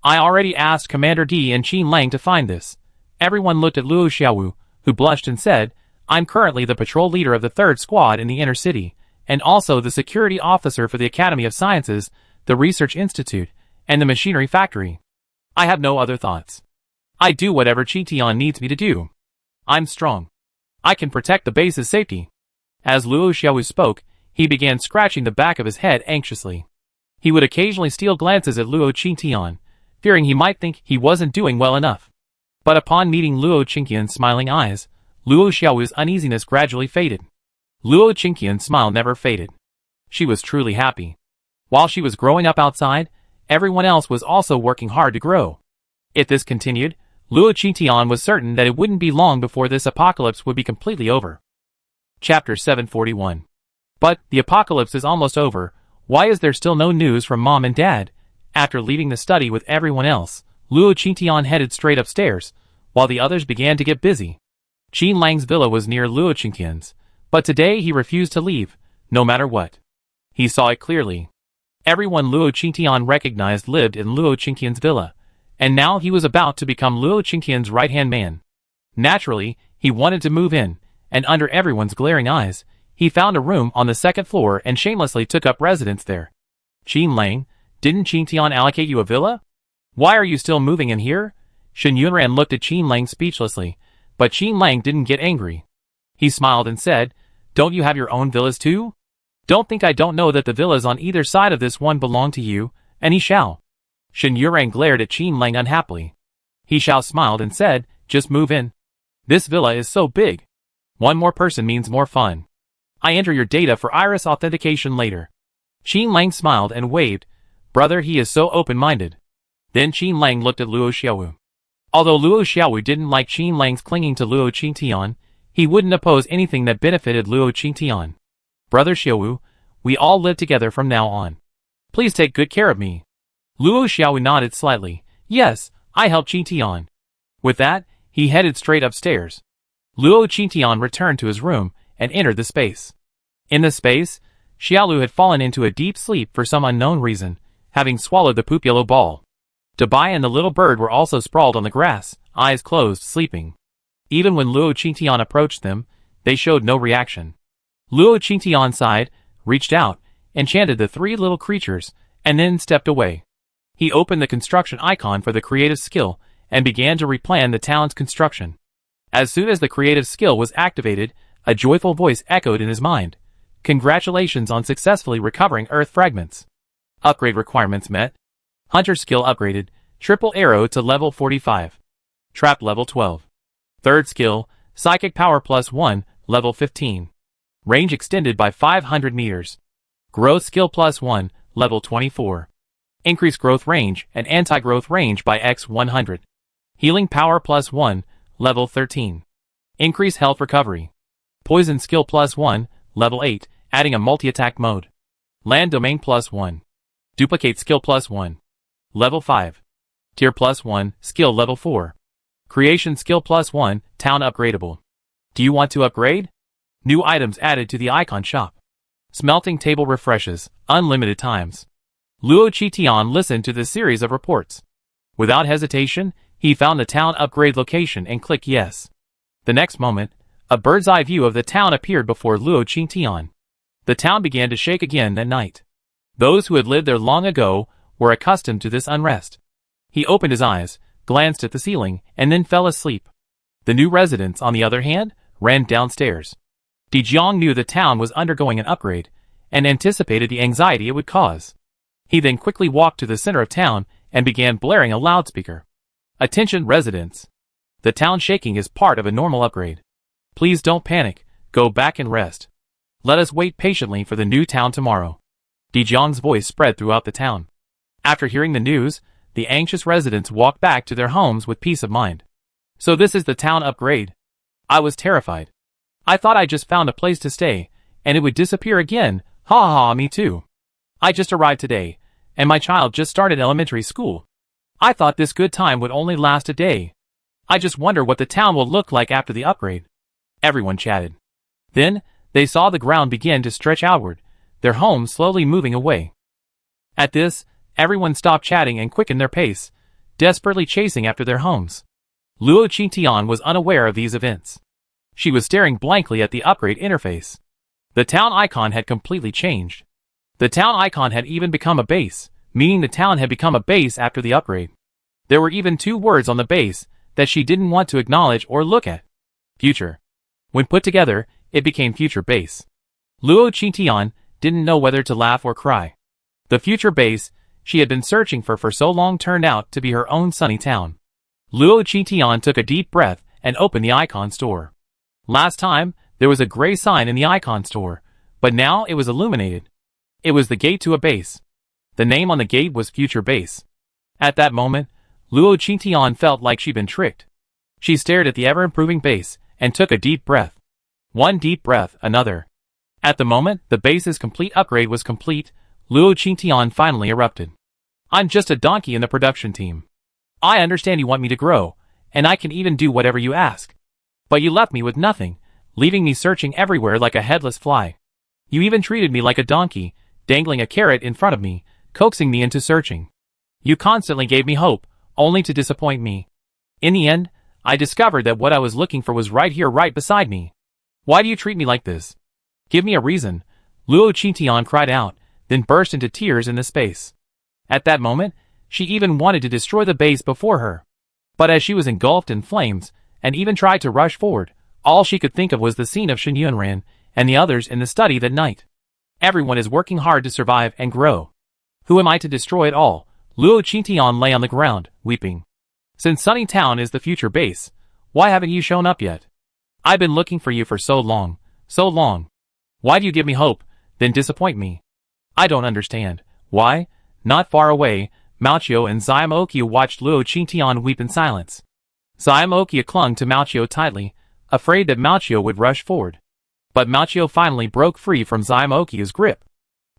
I already asked Commander D and Qin Lang to find this. Everyone looked at Luo Xiaowu, who blushed and said, I'm currently the patrol leader of the 3rd Squad in the inner city, and also the security officer for the Academy of Sciences, the Research Institute, and the Machinery Factory. I have no other thoughts. I do whatever Qingtian needs me to do. I'm strong. I can protect the base's safety. As Luo Xiaowu spoke, he began scratching the back of his head anxiously. He would occasionally steal glances at Luo Qingtian, fearing he might think he wasn't doing well enough. But upon meeting Luo Qingtian's smiling eyes, Luo Xiaowu's uneasiness gradually faded. Luo Qingtian's smile never faded. She was truly happy. While she was growing up outside, everyone else was also working hard to grow. If this continued, Luo Qingtian was certain that it wouldn't be long before this apocalypse would be completely over. Chapter 741. But, the apocalypse is almost over. Why is there still no news from Mom and Dad? After leaving the study with everyone else, Luo Qingtian headed straight upstairs, while the others began to get busy. Qin Lang's villa was near Luo Qingtian's, but today he refused to leave, no matter what. He saw it clearly. Everyone Luo Qingtian recognized lived in Luo Qingtian's villa, and now he was about to become Luo Qingtian's right-hand man. Naturally, he wanted to move in, and under everyone's glaring eyes, he found a room on the 2nd floor and shamelessly took up residence there. Qin Lang, didn't Qingtian allocate you a villa? Why are you still moving in here? Shen Yunran looked at Qin Lang speechlessly, but Qin Lang didn't get angry. He smiled and said, Don't you have your own villas too? Don't think I don't know that the villas on either side of this one belong to you, and He Xiao. Shen Yurang glared at Qin Lang unhappily. He Xiao smiled and said, Just move in. This villa is so big. One more person means more fun. I enter your data for iris authentication later. Qin Lang smiled and waved. Brother, he is so open-minded. Then Qin Lang looked at Luo Xiaowu. Although Luo Xiaowu didn't like Qin Lang's clinging to Luo Qingtian, he wouldn't oppose anything that benefited Luo Qingtian. Brother Xiaowu, we all live together from now on. Please take good care of me. Luo Xiaowu nodded slightly. Yes, I help Qingtian. With that, he headed straight upstairs. Luo Qingtian returned to his room and entered the space. In the space, Xiaolu had fallen into a deep sleep for some unknown reason, having swallowed the poop yellow ball. Dabai and the little bird were also sprawled on the grass, eyes closed, sleeping. Even when Luo Qingtian approached them, they showed no reaction. Luo Qingtian sighed, reached out, enchanted the 3 little creatures, and then stepped away. He opened the construction icon for the creative skill and began to replan the town's construction. As soon as the creative skill was activated, a joyful voice echoed in his mind. Congratulations on successfully recovering Earth fragments. Upgrade requirements met. Hunter skill upgraded, triple arrow to level 45. Trap level 12. Third skill, psychic power +1, level 15. Range extended by 500 meters. Growth skill +1, level 24. Increase growth range and anti-growth range by x 100. Healing power +1, level 13. Increase health recovery. Poison skill +1, level 8, adding a multi-attack mode. Land domain +1. Duplicate skill +1. Level 5. Tier +1, skill level 4. Creation skill +1, town upgradable. Do you want to upgrade? New items added to the icon shop. Smelting table refreshes, unlimited times. Luo Qitian listened to this series of reports. Without hesitation, he found the town upgrade location and clicked yes. The next moment, a bird's eye view of the town appeared before Luo Qitian. The town began to shake again that night. Those who had lived there long ago were accustomed to this unrest. He opened his eyes, glanced at the ceiling, and then fell asleep. The new residents, on the other hand, ran downstairs. Dijiang knew the town was undergoing an upgrade, and anticipated the anxiety it would cause. He then quickly walked to the center of town and began blaring a loudspeaker. Attention residents! The town shaking is part of a normal upgrade. Please don't panic, go back and rest. Let us wait patiently for the new town tomorrow. Dijiang's voice spread throughout the town. After hearing the news, the anxious residents walked back to their homes with peace of mind. So this is the town upgrade. I was terrified. I thought I just found a place to stay, and it would disappear again. Ha ha, me too. I just arrived today, and my child just started elementary school. I thought this good time would only last a day. I just wonder what the town will look like after the upgrade. Everyone chatted. Then, they saw the ground begin to stretch outward, their homes slowly moving away. At this, everyone stopped chatting and quickened their pace, desperately chasing after their homes. Luo Qitian was unaware of these events. She was staring blankly at the upgrade interface. The town icon had completely changed. The town icon had even become a base, meaning the town had become a base after the upgrade. There were even 2 words on the base that she didn't want to acknowledge or look at. Future. When put together, it became Future Base. Luo Qitian didn't know whether to laugh or cry. The future base she had been searching for so long turned out to be her own sunny town. Luo Qitian took a deep breath and opened the icon store. Last time, there was a gray sign in the icon store, but now it was illuminated. It was the gate to a base. The name on the gate was Future Base. At that moment, Luo Qitian felt like she'd been tricked. She stared at the ever-improving base and took a deep breath. One deep breath, another. At the moment the base's complete upgrade was complete, Luo Qitian finally erupted. I'm just a donkey in the production team. I understand you want me to grow, and I can even do whatever you ask. But you left me with nothing, leaving me searching everywhere like a headless fly. You even treated me like a donkey, dangling a carrot in front of me, coaxing me into searching. You constantly gave me hope, only to disappoint me. In the end, I discovered that what I was looking for was right here, right beside me. Why do you treat me like this? Give me a reason, Luo Qitian cried out, then burst into tears in the space. At that moment, she even wanted to destroy the base before her. But as she was engulfed in flames, and even tried to rush forward, all she could think of was the scene of Shen Yunran and the others in the study that night. Everyone is working hard to survive and grow. Who am I to destroy it all? Luo Qitian lay on the ground, weeping. Since Sunny Town is the future base, why haven't you shown up yet? I've been looking for you for so long, so long. Why do you give me hope, then disappoint me? I don't understand. Why? Not far away, Maoqiu and Xiaomoqiu watched Luo Qitian weep in silence. Xiaomoqiu clung to Maoqiu tightly, afraid that Maoqiu would rush forward. But Maoqiu finally broke free from Xiaomoqiu's grip.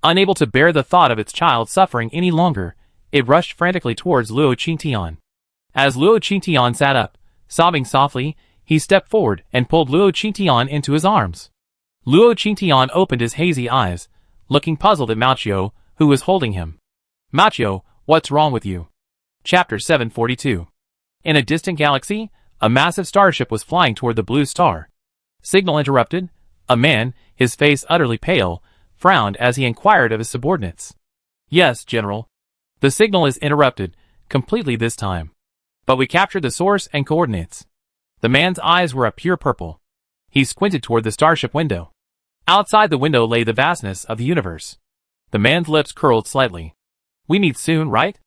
Unable to bear the thought of its child suffering any longer, it rushed frantically towards Luo Qitian. As Luo Qitian sat up, sobbing softly, he stepped forward and pulled Luo Qitian into his arms. Luo Qitian opened his hazy eyes, looking puzzled at Maoqiu, who was holding him. Maoqiu, what's wrong with you? Chapter 742. In a distant galaxy, a massive starship was flying toward the blue star. Signal interrupted. A man, his face utterly pale, frowned as he inquired of his subordinates. Yes, General. The signal is interrupted, completely this time. But we captured the source and coordinates. The man's eyes were a pure purple. He squinted toward the starship window. Outside the window lay the vastness of the universe. The man's lips curled slightly. We meet soon, right?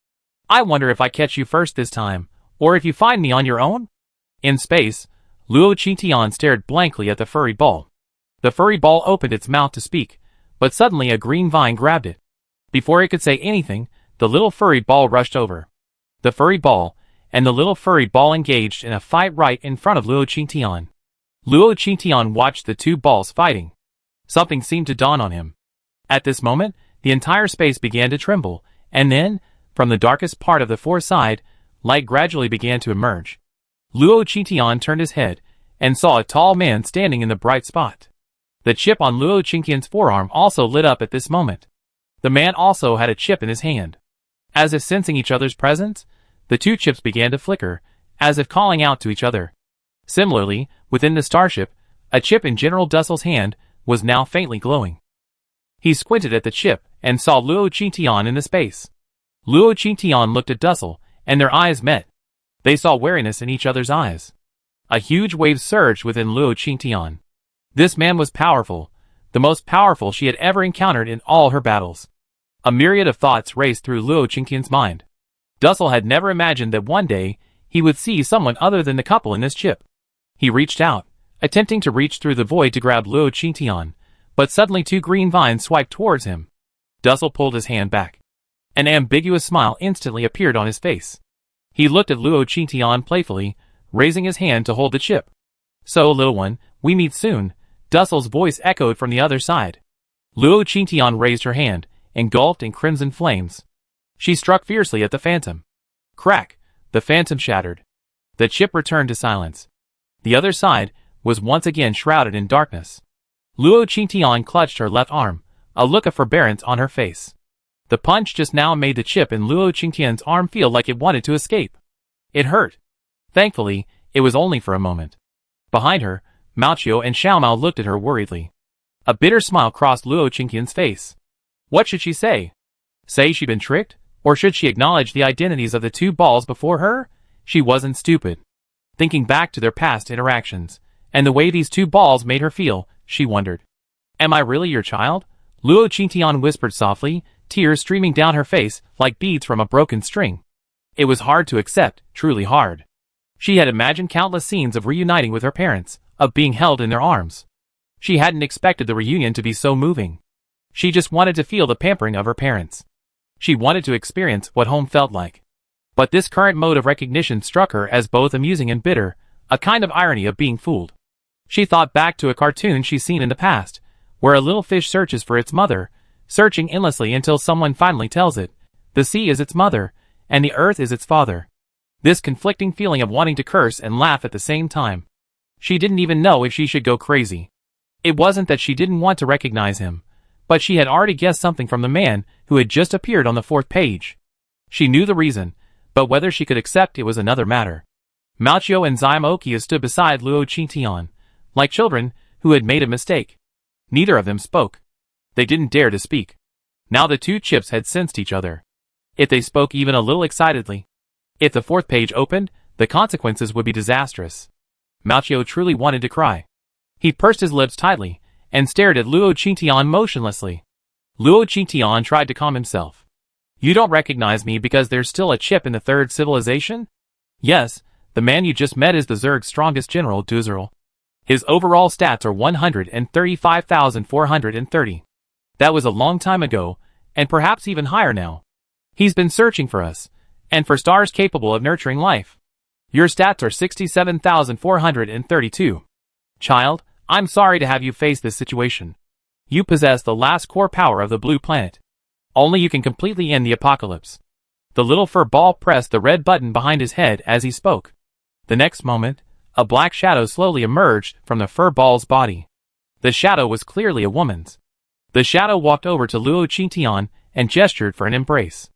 I wonder if I catch you first this time, or if you find me on your own? In space, Luo Qitian stared blankly at the furry ball. The furry ball opened its mouth to speak, But suddenly a green vine grabbed it. Before it could say anything, the little furry ball rushed over. The furry ball and the little furry ball engaged in a fight right in front of Luo Qingtian. Luo Qingtian watched the two balls fighting. Something seemed to dawn on him. At this moment, the entire space began to tremble, and then, from the darkest part of the fourth side, light gradually began to emerge. Luo Qingtian turned his head, and saw a tall man standing in the bright spot. The chip on Luo Qingtian's forearm also lit up at this moment. The man also had a chip in his hand. As if sensing each other's presence, the two chips began to flicker, as if calling out to each other. Similarly, within the starship, a chip in General Dussel's hand was now faintly glowing. He squinted at the chip and saw Luo Qingtian in the space. Luo Qingtian looked at Dussel, and their eyes met. They saw wariness in each other's eyes. A huge wave surged within Luo Qingtian. This man was powerful, the most powerful she had ever encountered in all her battles. A myriad of thoughts raced through Luo Qingtian's mind. Dussel had never imagined that one day he would see someone other than the couple in this chip. He reached out, attempting to reach through the void to grab Luo Qingtian, but suddenly two green vines swiped towards him. Dussel pulled his hand back. An ambiguous smile instantly appeared on his face. He looked at Luo Qingtian playfully, raising his hand to hold the chip. "So, little one, we meet soon," Dussel's voice echoed from the other side. Luo Qingtian raised her hand, engulfed in crimson flames. She struck fiercely at the phantom. Crack! The phantom shattered. The chip returned to silence. The other side was once again shrouded in darkness. Luo Qingtian clutched her left arm, a look of forbearance on her face. The punch just now made the chip in Luo Qingtian's arm feel like it wanted to escape. It hurt. Thankfully, it was only for a moment. Behind her, Mao and Xiaomao looked at her worriedly. A bitter smile crossed Luo Qingtian's face. What should she say? Say she'd been tricked? Or should she acknowledge the identities of the two balls before her? She wasn't stupid. Thinking back to their past interactions, and the way these two balls made her feel, she wondered. Am I really your child? Luo Qingtian whispered softly, tears streaming down her face like beads from a broken string. It was hard to accept, truly hard. She had imagined countless scenes of reuniting with her parents, of being held in their arms. She hadn't expected the reunion to be so moving. She just wanted to feel the pampering of her parents. She wanted to experience what home felt like. But this current mode of recognition struck her as both amusing and bitter, a kind of irony of being fooled. She thought back to a cartoon she'd seen in the past, where a little fish searches for its mother, searching endlessly until someone finally tells it, the sea is its mother, and the earth is its father. This conflicting feeling of wanting to curse and laugh at the same time. She didn't even know if she should go crazy. It wasn't that she didn't want to recognize him, but she had already guessed something from the man who had just appeared on the fourth page. She knew the reason, but whether she could accept it was another matter. Mao and Xiaomokia stood beside Luo Qingtian, like children who had made a mistake. Neither of them spoke. They didn't dare to speak. Now the two chips had sensed each other. If they spoke even a little excitedly, if the fourth page opened, the consequences would be disastrous. Mao truly wanted to cry. He pursed his lips tightly, and stared at Luo Qingtian motionlessly. Luo Qingtian tried to calm himself. You don't recognize me because there's still a chip in the third civilization? Yes, the man you just met is the Zerg's strongest general, Duzerl. His overall stats are 135,430. That was a long time ago, and perhaps even higher now. He's been searching for us, and for stars capable of nurturing life. Your stats are 67,432. Child, I'm sorry to have you face this situation. You possess the last core power of the blue planet. Only you can completely end the apocalypse. The little fur ball pressed the red button behind his head as he spoke. The next moment, a black shadow slowly emerged from the fur ball's body. The shadow was clearly a woman's. The shadow walked over to Luo Qingtian and gestured for an embrace.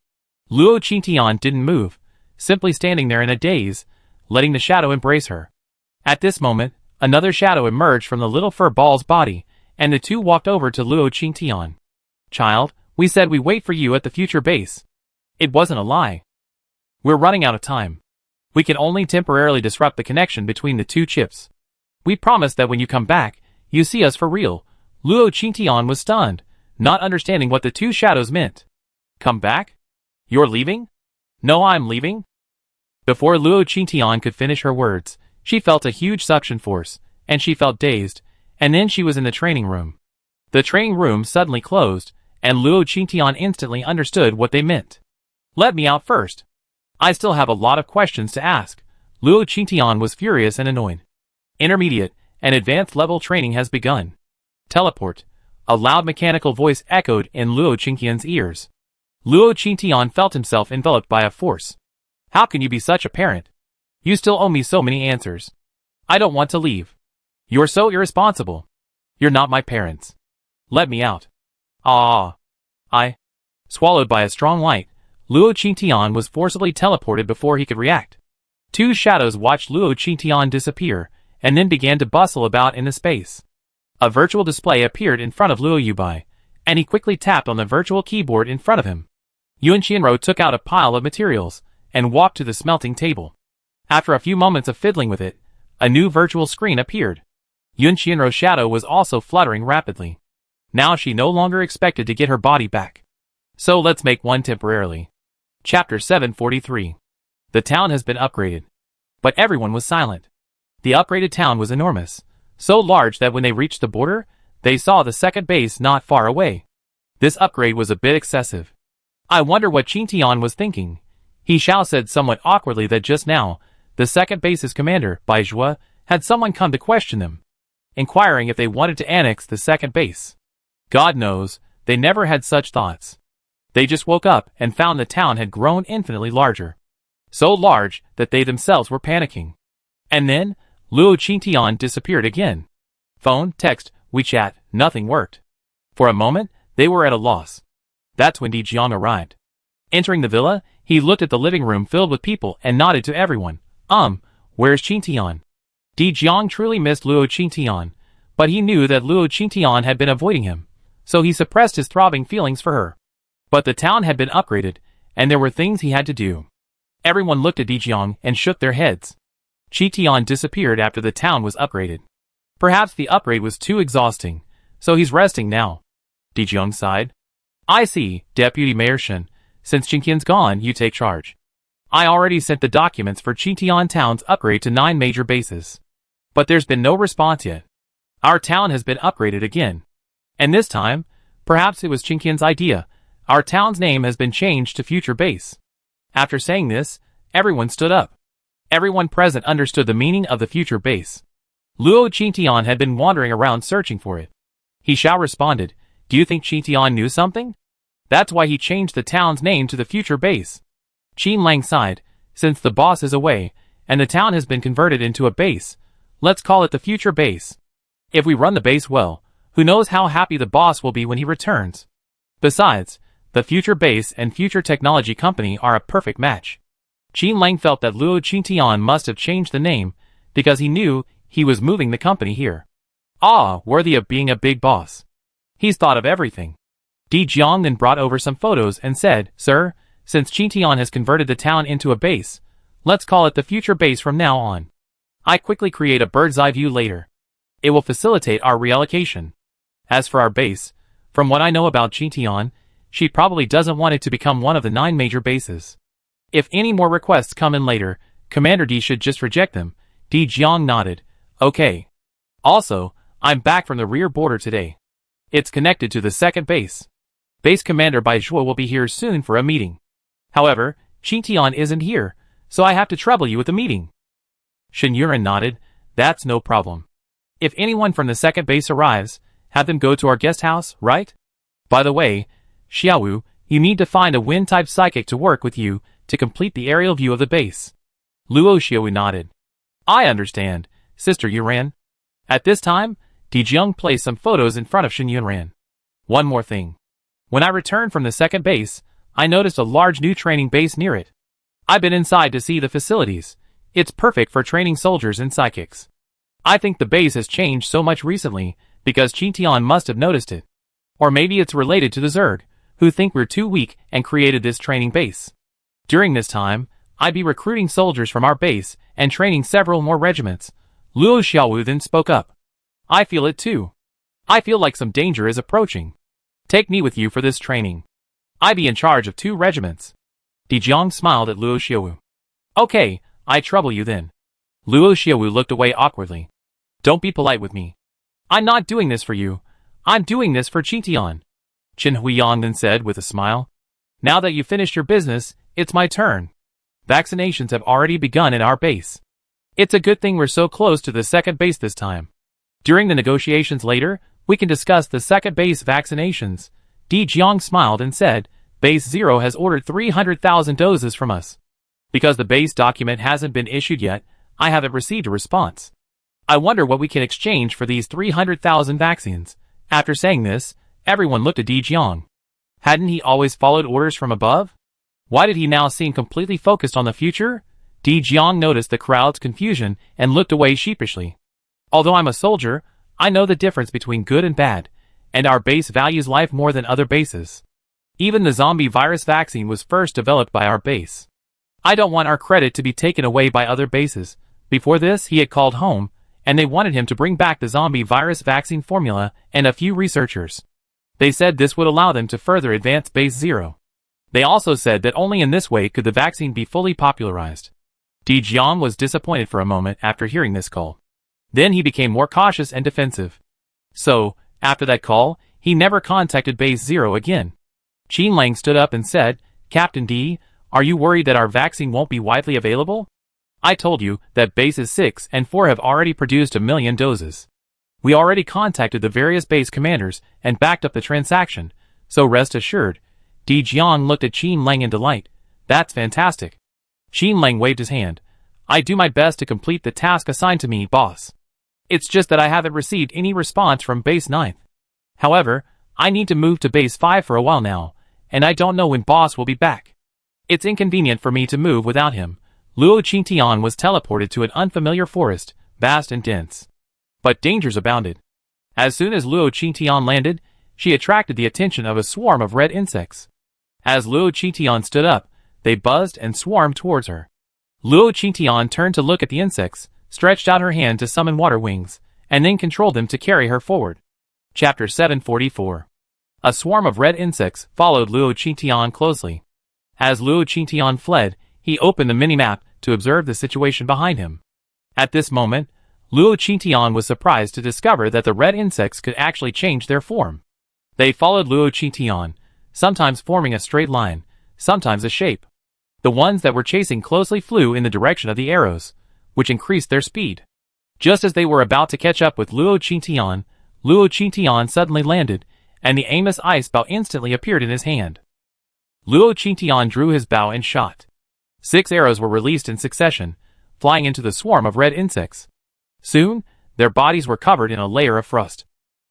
Luo Qingtian didn't move, simply standing there in a daze, letting the shadow embrace her. At this moment, another shadow emerged from the little fur ball's body, and the two walked over to Luo Qingtian. Child, we said we wait for you at the future base. It wasn't a lie. We're running out of time. We can only temporarily disrupt the connection between the two chips. We promise that when you come back, you see us for real. Luo Qingtian was stunned, not understanding what the two shadows meant. Come back? You're leaving? No, I'm leaving. Before Luo Qingtian could finish her words, she felt a huge suction force, and she felt dazed, and then she was in the training room. The training room suddenly closed, and Luo Qingtian instantly understood what they meant. Let me out first. I still have a lot of questions to ask. Luo Qingtian was furious and annoyed. Intermediate and advanced level training has begun. Teleport. A loud mechanical voice echoed in Luo Qingtian's ears. Luo Qingtian felt himself enveloped by a force. How can you be such a parent? You still owe me so many answers. I don't want to leave. You're so irresponsible. You're not my parents. Let me out. Ah. Swallowed by a strong light, Luo Qingtian was forcibly teleported before he could react. Two shadows watched Luo Qingtian disappear, and then began to bustle about in the space. A virtual display appeared in front of Luo Yubai, and he quickly tapped on the virtual keyboard in front of him. Yuan Qianro took out a pile of materials, and walked to the smelting table. After a few moments of fiddling with it, a new virtual screen appeared. Yuan Qianro's shadow was also fluttering rapidly. Now she no longer expected to get her body back. So let's make one temporarily. Chapter 743. The town has been upgraded. But everyone was silent. The upgraded town was enormous, so large that when they reached the border, they saw the second base not far away. This upgrade was a bit excessive. I wonder what Qingtian was thinking. He Xiao said somewhat awkwardly that just now, the second base's commander, Bai Zhuo, had someone come to question them, inquiring if they wanted to annex the second base. God knows, they never had such thoughts. They just woke up and found the town had grown infinitely larger. So large that they themselves were panicking. And then, Luo Qingtian disappeared again. Phone, text, WeChat, nothing worked. For a moment, they were at a loss. That's when Di Jiang arrived. Entering the villa, he looked at the living room filled with people and nodded to everyone. Where's Qingtian? Di Jiang truly missed Luo Qingtian, but he knew that Luo Qingtian had been avoiding him, so he suppressed his throbbing feelings for her. But the town had been upgraded, and there were things he had to do. Everyone looked at Di Jiang and shook their heads. Qingtian disappeared after the town was upgraded. Perhaps the upgrade was too exhausting, so he's resting now. Di Jiang sighed. I see, Deputy Mayor Shen. Since Qingtian's gone, you take charge. I already sent the documents for Qingtian Town's upgrade to 9 major bases. But there's been no response yet. Our town has been upgraded again. And this time, perhaps it was Qingtian's idea, our town's name has been changed to Future Base. After saying this, everyone stood up. Everyone present understood the meaning of the Future Base. Luo Qingtian had been wandering around searching for it. He Xiao responded, do you think Qingtian knew something? That's why he changed the town's name to the Future Base. Qin Lang sighed, since the boss is away, and the town has been converted into a base, let's call it the Future Base. If we run the base well, who knows how happy the boss will be when he returns. Besides, the Future Base and Future Technology Company are a perfect match. Qin Lang felt that Luo Qingtian must have changed the name, because he knew he was moving the company here. Worthy of being a big boss. He's thought of everything. Di Jiang then brought over some photos and said, Sir, since Qingtian has converted the town into a base, let's call it the Future Base from now on. I quickly create a bird's eye view later. It will facilitate our reallocation. As for our base, from what I know about Qingtian, she probably doesn't want it to become one of the 9 major bases. If any more requests come in later, Commander Di should just reject them. Di Jiang nodded. Okay. Also, I'm back from the rear border today. It's connected to the second base. Base Commander Bai Zhuo will be here soon for a meeting. However, Qingtian isn't here, so I have to trouble you with the meeting. Shen Yuran nodded. That's no problem. If anyone from the second base arrives, have them go to our guest house, right? By the way, Xiaowu, you need to find a wind-type psychic to work with you to complete the aerial view of the base. Luo Xiaowu nodded. I understand, Sister Yuran. At this time, Di Jiang placed some photos in front of Shen Yuran. One more thing. When I returned from the second base, I noticed a large new training base near it. I've been inside to see the facilities. It's perfect for training soldiers and psychics. I think the base has changed so much recently because Qingtian must have noticed it. Or maybe it's related to the Zerg, who think we're too weak and created this training base. During this time, I'd be recruiting soldiers from our base and training several more regiments. Luo Xiaowu then spoke up. I feel it too. I feel like some danger is approaching. Take me with you for this training. I be in charge of 2 regiments. Di Jiang smiled at Luo Xiaowu. Okay, I trouble you then. Luo Xiaowu looked away awkwardly. Don't be polite with me. I'm not doing this for you. I'm doing this for Qitian. Qin Huiyang then said with a smile. Now that you've finished your business, it's my turn. Vaccinations have already begun at our base. It's a good thing we're so close to the second base this time. During the negotiations later, we can discuss the second base vaccinations. Di Jiang smiled and said, Base 0 has ordered 300,000 doses from us. Because the base document hasn't been issued yet, I haven't received a response. I wonder what we can exchange for these 300,000 vaccines. After saying this, everyone looked at Di Jiang. Hadn't he always followed orders from above? Why did he now seem completely focused on the future? Di Jiang noticed the crowd's confusion and looked away sheepishly. Although I'm a soldier, I know the difference between good and bad, and our base values life more than other bases. Even the zombie virus vaccine was first developed by our base. I don't want our credit to be taken away by other bases. Before this, he had called home, and they wanted him to bring back the zombie virus vaccine formula and a few researchers. They said this would allow them to further advance Base 0. They also said that only in this way could the vaccine be fully popularized. Di Jiang was disappointed for a moment after hearing this call. Then he became more cautious and defensive. So, after that call, he never contacted Base 0 again. Qin Lang stood up and said, Captain D, are you worried that our vaccine won't be widely available? I told you that Bases 6 and 4 have already produced 1 million doses. We already contacted the various base commanders and backed up the transaction, so rest assured. Di Jiang looked at Qin Lang in delight. That's fantastic. Qin Lang waved his hand. I do my best to complete the task assigned to me, boss. It's just that I haven't received any response from Base 9. However, I need to move to Base 5 for a while now, and I don't know when boss will be back. It's inconvenient for me to move without him. Luo Qingtian was teleported to an unfamiliar forest, vast and dense. But dangers abounded. As soon as Luo Qingtian landed, she attracted the attention of a swarm of red insects. As Luo Qingtian stood up, they buzzed and swarmed towards her. Luo Qingtian turned to look at the insects, stretched out her hand to summon water wings, and then controlled them to carry her forward. Chapter 744. A swarm of red insects followed Luo Qingtian closely. As Luo Qingtian fled, he opened the minimap to observe the situation behind him. At this moment, Luo Qingtian was surprised to discover that the red insects could actually change their form. They followed Luo Qingtian, sometimes forming a straight line, sometimes a shape. The ones that were chasing closely flew in the direction of the arrows, which increased their speed. Just as they were about to catch up with Luo Qingtian suddenly landed, and the aimless ice bow instantly appeared in his hand. Luo Qingtian drew his bow and shot. 6 arrows were released in succession, flying into the swarm of red insects. Soon, their bodies were covered in a layer of frost.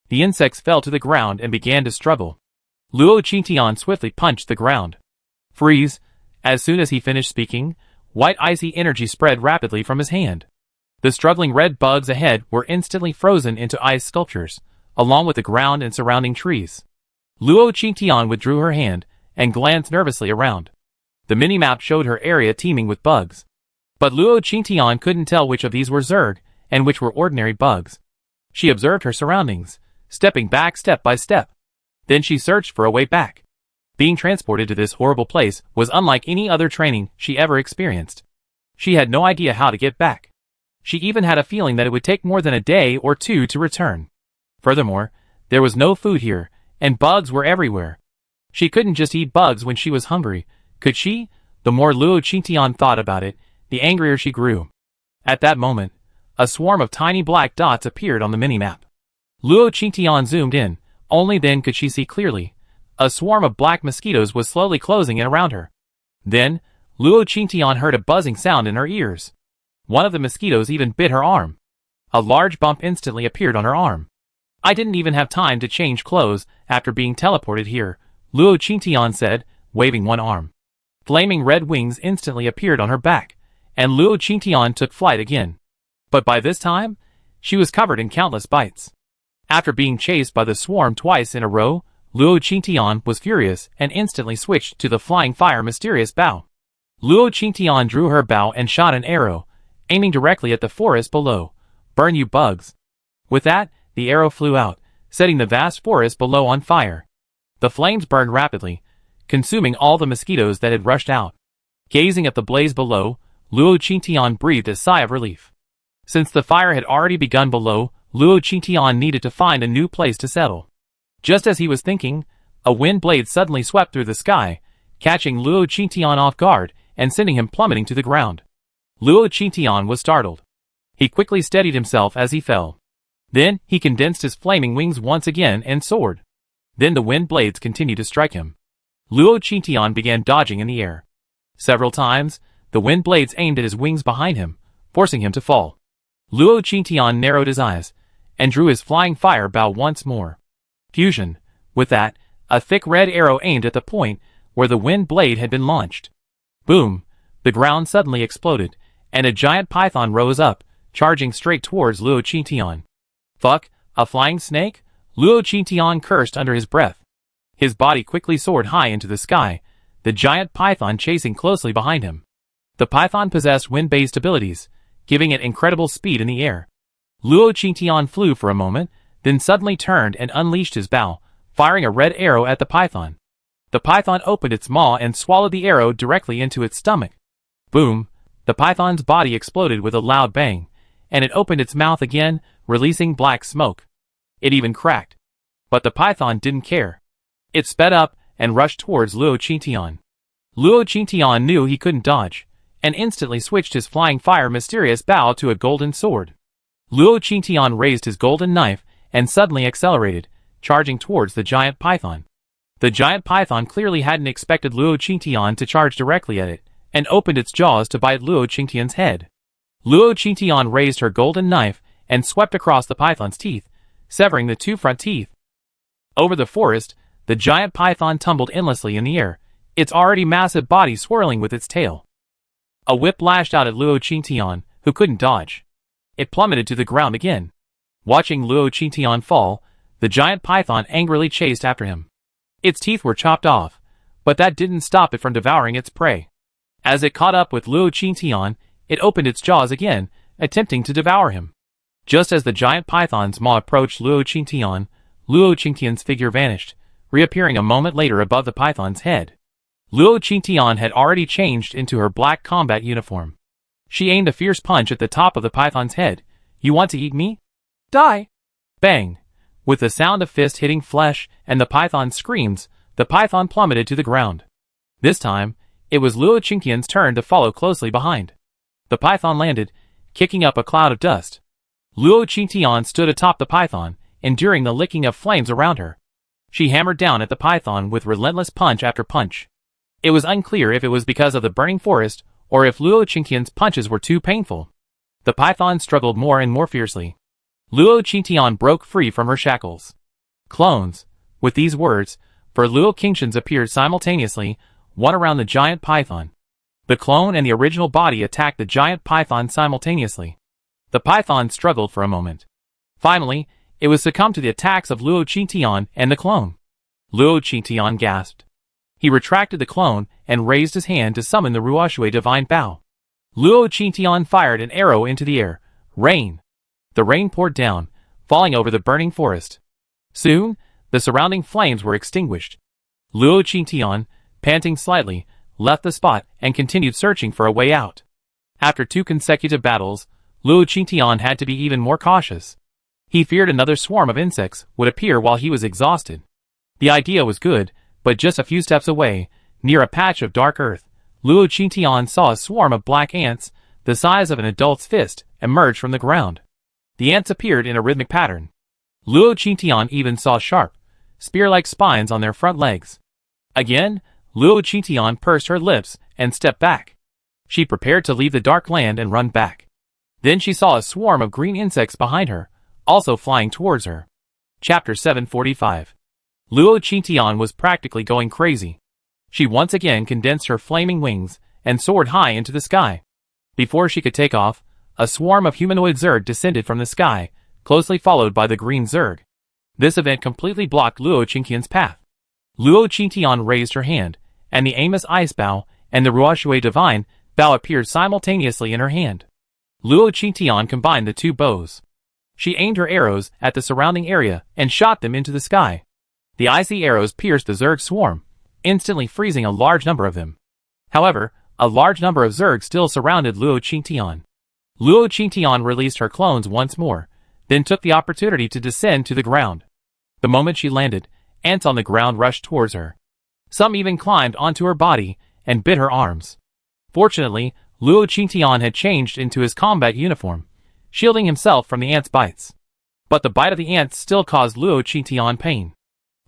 The insects fell to the ground and began to struggle. Luo Qingtian swiftly punched the ground. Freeze! As soon as he finished speaking, white icy energy spread rapidly from his hand. The struggling red bugs ahead were instantly frozen into ice sculptures, along with the ground and surrounding trees. Luo Qingtian withdrew her hand and glanced nervously around. The minimap showed her area teeming with bugs. But Luo Qingtian couldn't tell which of these were Zerg and which were ordinary bugs. She observed her surroundings, stepping back step by step. Then she searched for a way back. Being transported to this horrible place was unlike any other training she ever experienced. She had no idea how to get back. She even had a feeling that it would take more than a day or two to return. Furthermore, there was no food here, and bugs were everywhere. She couldn't just eat bugs when she was hungry, could she? The more Luo Qingtian thought about it, the angrier she grew. At that moment, a swarm of tiny black dots appeared on the minimap. Luo Qingtian zoomed in, only then could she see clearly. A swarm of black mosquitoes was slowly closing in around her. Then, Luo Qingtian heard a buzzing sound in her ears. One of the mosquitoes even bit her arm. A large bump instantly appeared on her arm. I didn't even have time to change clothes after being teleported here, Luo Qingtian said, waving one arm. Flaming red wings instantly appeared on her back, and Luo Qingtian took flight again. But by this time, she was covered in countless bites. After being chased by the swarm twice in a row, Luo Qingtian was furious and instantly switched to the flying fire mysterious bow. Luo Qingtian drew her bow and shot an arrow, aiming directly at the forest below. Burn, you bugs! With that, the arrow flew out, setting the vast forest below on fire. The flames burned rapidly, consuming all the mosquitoes that had rushed out. Gazing at the blaze below, Luo Qingtian breathed a sigh of relief. Since the fire had already begun below, Luo Qingtian needed to find a new place to settle. Just as he was thinking, a wind blade suddenly swept through the sky, catching Luo Qingtian off guard and sending him plummeting to the ground. Luo Qingtian was startled. He quickly steadied himself as he fell. Then, he condensed his flaming wings once again and soared. Then the wind blades continued to strike him. Luo Qingtian began dodging in the air. Several times, the wind blades aimed at his wings behind him, forcing him to fall. Luo Qingtian narrowed his eyes, and drew his flying fire bow once more. Fusion. With that, a thick red arrow aimed at the point where the wind blade had been launched. Boom! The ground suddenly exploded, and a giant python rose up, charging straight towards Luo Qingtian. Fuck, a flying snake? Luo Qingtian cursed under his breath. His body quickly soared high into the sky, the giant python chasing closely behind him. The python possessed wind-based abilities, giving it incredible speed in the air. Luo Qingtian flew for a moment, then suddenly turned and unleashed his bow, firing a red arrow at the python. The python opened its maw and swallowed the arrow directly into its stomach. Boom! The python's body exploded with a loud bang, and it opened its mouth again, releasing black smoke. It even cracked. But the python didn't care. It sped up and rushed towards Luo Qingtian. Luo Qingtian knew he couldn't dodge, and instantly switched his flying fire mysterious bow to a golden sword. Luo Qingtian raised his golden knife and suddenly accelerated, charging towards the giant python. The giant python clearly hadn't expected Luo Qingtian to charge directly at it, and opened its jaws to bite Luo Qingtian's head. Luo Qingtian raised her golden knife and swept across the python's teeth, severing the two front teeth. Over the forest, the giant python tumbled endlessly in the air, its already massive body swirling with its tail. A whip lashed out at Luo Qingtian, who couldn't dodge. It plummeted to the ground again. Watching Luo Qingtian fall, the giant python angrily chased after him. Its teeth were chopped off, but that didn't stop it from devouring its prey. As it caught up with Luo Qingtian, it opened its jaws again, attempting to devour him. Just as the giant python's maw approached Luo Qingtian's figure vanished, reappearing a moment later above the python's head. Luo Qingtian had already changed into her black combat uniform. She aimed a fierce punch at the top of the python's head. "You want to eat me? Die!" Bang! With the sound of fist hitting flesh and the python's screams, the python plummeted to the ground. This time, it was Luo Qingtian's turn to follow closely behind. The python landed, kicking up a cloud of dust. Luo Qingtian stood atop the python, enduring the licking of flames around her. She hammered down at the python with relentless punch after punch. It was unclear if it was because of the burning forest, or if Luo Qingtian's punches were too painful. The python struggled more and more fiercely. Luo Qingtian broke free from her shackles. Clones. With these words, for Luo Qingtian's appeared simultaneously, one around the giant python. The clone and the original body attacked the giant python simultaneously. The python struggled for a moment. Finally, it was succumbed to the attacks of Luo Qingtian and the clone. Luo Qingtian gasped. He retracted the clone and raised his hand to summon the Ruoxue divine bow. Luo Qingtian fired an arrow into the air. Rain. The rain poured down, falling over the burning forest. Soon, the surrounding flames were extinguished. Luo Qingtian, panting slightly, left the spot and continued searching for a way out. After 2 consecutive battles, Luo Qingtian had to be even more cautious. He feared another swarm of insects would appear while he was exhausted. The idea was good, but just a few steps away, near a patch of dark earth, Luo Qingtian saw a swarm of black ants, the size of an adult's fist, emerge from the ground. The ants appeared in a rhythmic pattern. Luo Qingtian even saw sharp, spear-like spines on their front legs. Again, Luo Qingtian pursed her lips and stepped back. She prepared to leave the dark land and run back. Then she saw a swarm of green insects behind her, also flying towards her. Chapter 745. Luo Qingtian was practically going crazy. She once again condensed her flaming wings and soared high into the sky. Before she could take off, a swarm of humanoid Zerg descended from the sky, closely followed by the green Zerg. This event completely blocked Luo Qingtian's path. Luo Qingtian raised her hand, and the Amos Ice Bow and the Ruoxue Divine Bow appeared simultaneously in her hand. Luo Qingtian combined the 2 bows. She aimed her arrows at the surrounding area and shot them into the sky. The icy arrows pierced the Zerg swarm, instantly freezing a large number of them. However, a large number of Zerg still surrounded Luo Qingtian. Luo Qingtian released her clones once more, then took the opportunity to descend to the ground. The moment she landed, Ants on the ground rushed towards her. Some even climbed onto her body and bit her arms. Fortunately, Luo Qingtian had changed into his combat uniform, shielding himself from the ants' bites. But the bite of the ants still caused Luo Qingtian pain.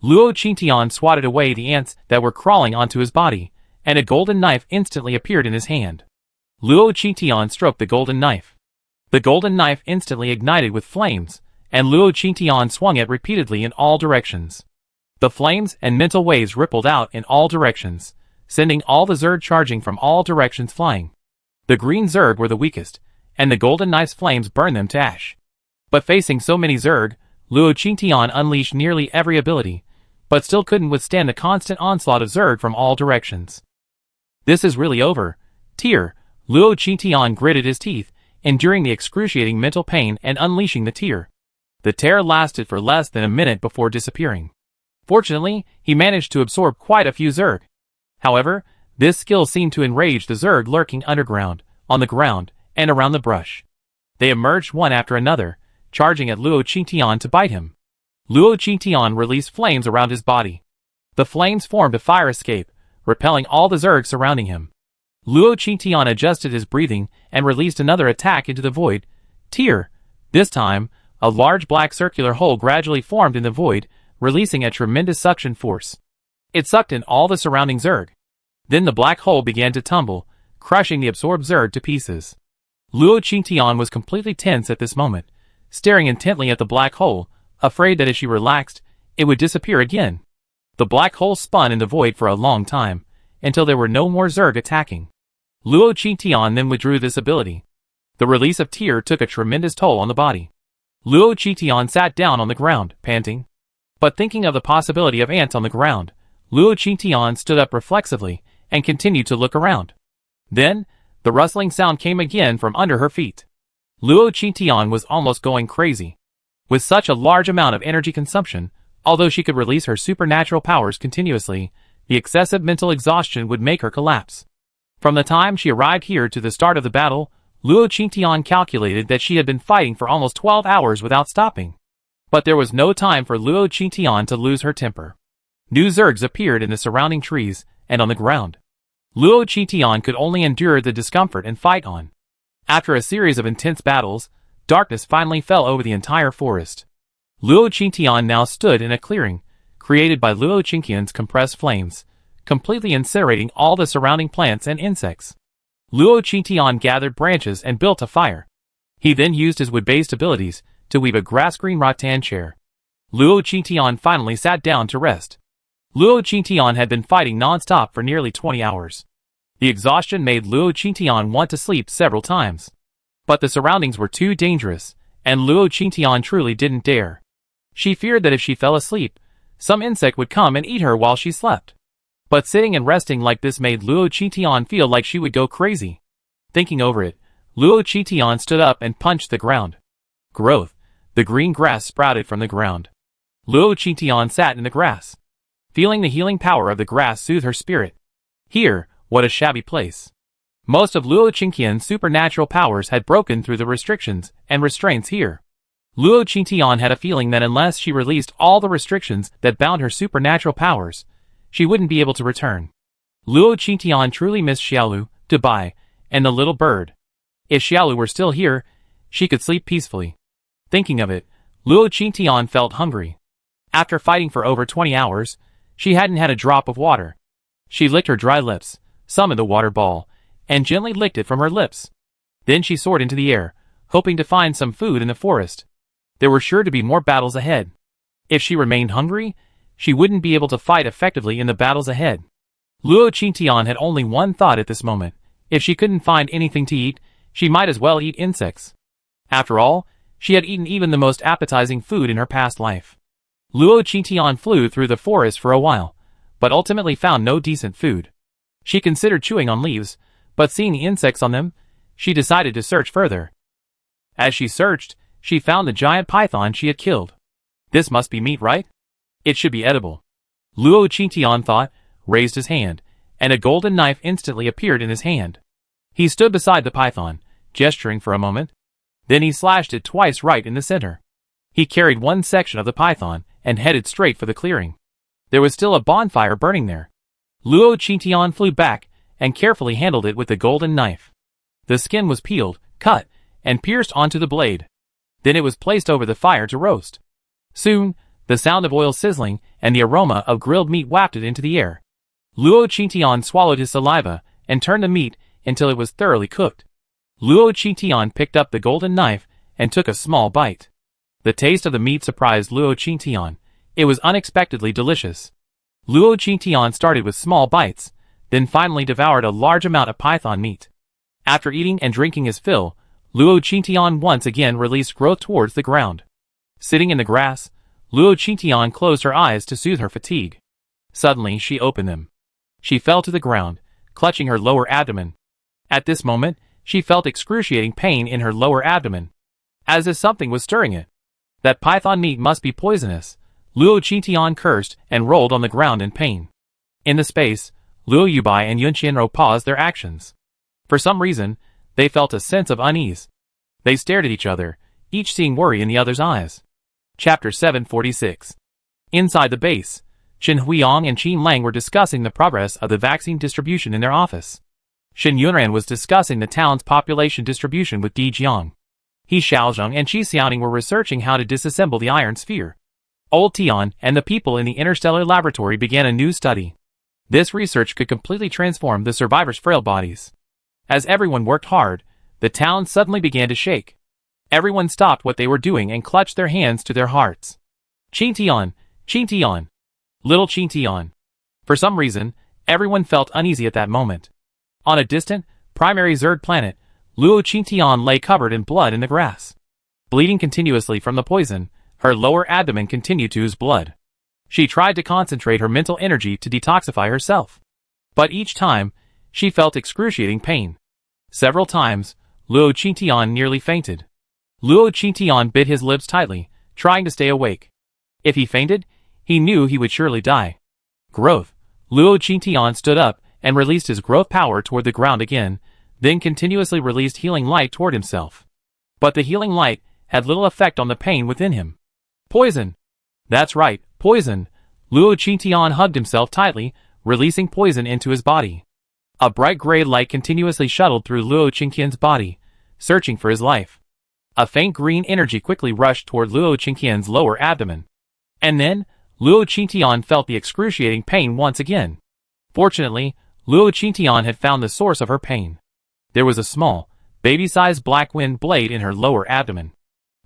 Luo Qingtian swatted away the ants that were crawling onto his body, and a golden knife instantly appeared in his hand. Luo Qingtian stroked the golden knife. The golden knife instantly ignited with flames, and Luo Qingtian swung it repeatedly in all directions. The flames and mental waves rippled out in all directions, sending all the Zerg charging from all directions flying. The green Zerg were the weakest, and the golden knife's flames burned them to ash. But facing so many Zerg, Luo Qingtian unleashed nearly every ability, but still couldn't withstand the constant onslaught of Zerg from all directions. This is really over. Tear. Luo Qingtian gritted his teeth, enduring the excruciating mental pain and unleashing the tear. The terror lasted for less than a minute before disappearing. Fortunately, he managed to absorb quite a few Zerg. However, this skill seemed to enrage the Zerg lurking underground, on the ground, and around the brush. They emerged one after another, charging at Luo Qingtian to bite him. Luo Qingtian released flames around his body. The flames formed a fire escape, repelling all the Zerg surrounding him. Luo Qingtian adjusted his breathing and released another attack into the void. Tear. This time, a large black circular hole gradually formed in the void, releasing a tremendous suction force. It sucked in all the surrounding Zerg. Then the black hole began to tumble, crushing the absorbed Zerg to pieces. Luo Qingtian was completely tense at this moment, staring intently at the black hole, afraid that if she relaxed, it would disappear again. The black hole spun in the void for a long time, until there were no more Zerg attacking. Luo Qingtian then withdrew this ability. The release of tear took a tremendous toll on the body. Luo Qingtian sat down on the ground, panting. But thinking of the possibility of ants on the ground, Luo Qingtian stood up reflexively and continued to look around. Then, the rustling sound came again from under her feet. Luo Qingtian was almost going crazy. With such a large amount of energy consumption, although she could release her supernatural powers continuously, the excessive mental exhaustion would make her collapse. From the time she arrived here to the start of the battle, Luo Qingtian calculated that she had been fighting for almost 12 hours without stopping. But there was no time for Luo Qingtian to lose her temper. New Zergs appeared in the surrounding trees and on the ground. Luo Qingtian could only endure the discomfort and fight on. After a series of intense battles, darkness finally fell over the entire forest. Luo Qingtian now stood in a clearing, created by Luo Qingtian's compressed flames, completely incinerating all the surrounding plants and insects. Luo Qingtian gathered branches and built a fire. He then used his wood-based abilities to weave a grass-green rattan chair. Luo Qingtian finally sat down to rest. Luo Qingtian had been fighting non-stop for nearly 20 hours. The exhaustion made Luo Qingtian want to sleep several times. But the surroundings were too dangerous, and Luo Qingtian truly didn't dare. She feared that if she fell asleep, some insect would come and eat her while she slept. But sitting and resting like this made Luo Qingtian feel like she would go crazy. Thinking over it, Luo Qingtian stood up and punched the ground. Growth. The green grass sprouted from the ground. Luo Qingtian sat in the grass. Feeling the healing power of the grass soothe her spirit. Here, what a shabby place. Most of Luo Qingtian's supernatural powers had broken through the restrictions and restraints here. Luo Qingtian had a feeling that unless she released all the restrictions that bound her supernatural powers, she wouldn't be able to return. Luo Qingtian truly missed Xiaolu, Dubai, and the little bird. If Xiaolu were still here, she could sleep peacefully. Thinking of it, Luo Qingtian felt hungry. After fighting for over 20 hours, she hadn't had a drop of water. She licked her dry lips, summoned the water ball, and gently licked it from her lips. Then she soared into the air, hoping to find some food in the forest. There were sure to be more battles ahead. If she remained hungry, she wouldn't be able to fight effectively in the battles ahead. Luo Qingtian had only one thought at this moment. If she couldn't find anything to eat, she might as well eat insects. After all, she had eaten even the most appetizing food in her past life. Luo Qingtian flew through the forest for a while, but ultimately found no decent food. She considered chewing on leaves, but seeing the insects on them, she decided to search further. As she searched, she found the giant python she had killed. This must be meat, right? It should be edible. Luo Qingtian thought, raised his hand, and a golden knife instantly appeared in his hand. He stood beside the python, gesturing for a moment. Then he slashed it twice right in the center. He carried one section of the python and headed straight for the clearing. There was still a bonfire burning there. Luo Qingtian flew back and carefully handled it with the golden knife. The skin was peeled, cut, and pierced onto the blade. Then it was placed over the fire to roast. Soon, the sound of oil sizzling and the aroma of grilled meat wafted into the air. Luo Qingtian swallowed his saliva and turned the meat until it was thoroughly cooked. Luo Qingtian picked up the golden knife and took a small bite. The taste of the meat surprised Luo Qingtian. It was unexpectedly delicious. Luo Qingtian started with small bites, then finally devoured a large amount of python meat. After eating and drinking his fill, Luo Qingtian once again released growth towards the ground. Sitting in the grass, Luo Qingtian closed her eyes to soothe her fatigue. Suddenly she opened them. She fell to the ground, clutching her lower abdomen. At this moment, she felt excruciating pain in her lower abdomen, as if something was stirring it. That python meat must be poisonous. Luo Qingtian cursed and rolled on the ground in pain. In the space, Luo Yubai and Yun Qianrou paused their actions. For some reason, they felt a sense of unease. They stared at each other, each seeing worry in the other's eyes. Chapter 746. Inside the base, Shen Huiyang and Qin Lang were discussing the progress of the vaccine distribution in their office. Shen Yunran was discussing the town's population distribution with Di Jiang. He Xiaozheng and Qi Xiaoning were researching how to disassemble the iron sphere. Old Tian and the people in the interstellar laboratory began a new study. This research could completely transform the survivors' frail bodies. As everyone worked hard, the town suddenly began to shake. Everyone stopped what they were doing and clutched their hands to their hearts. Qingtian, Qingtian, little Qingtian. For some reason, everyone felt uneasy at that moment. On a distant, primary Zerd planet, Luo Qingtian lay covered in blood in the grass. Bleeding continuously from the poison, her lower abdomen continued to ooze blood. She tried to concentrate her mental energy to detoxify herself. But each time, she felt excruciating pain. Several times, Luo Qingtian nearly fainted. Luo Qingtian bit his lips tightly, trying to stay awake. If he fainted, he knew he would surely die. Growth. Luo Qingtian stood up and released his growth power toward the ground again, then continuously released healing light toward himself. But the healing light had little effect on the pain within him. Poison! That's right, poison! Luo Qingtian hugged himself tightly, releasing poison into his body. A bright gray light continuously shuttled through Luo Qingtian's body, searching for his life. A faint green energy quickly rushed toward Luo Qingtian's lower abdomen. And then, Luo Qingtian felt the excruciating pain once again. Fortunately, Luo Qingtian had found the source of her pain. There was a small, baby-sized black wind blade in her lower abdomen.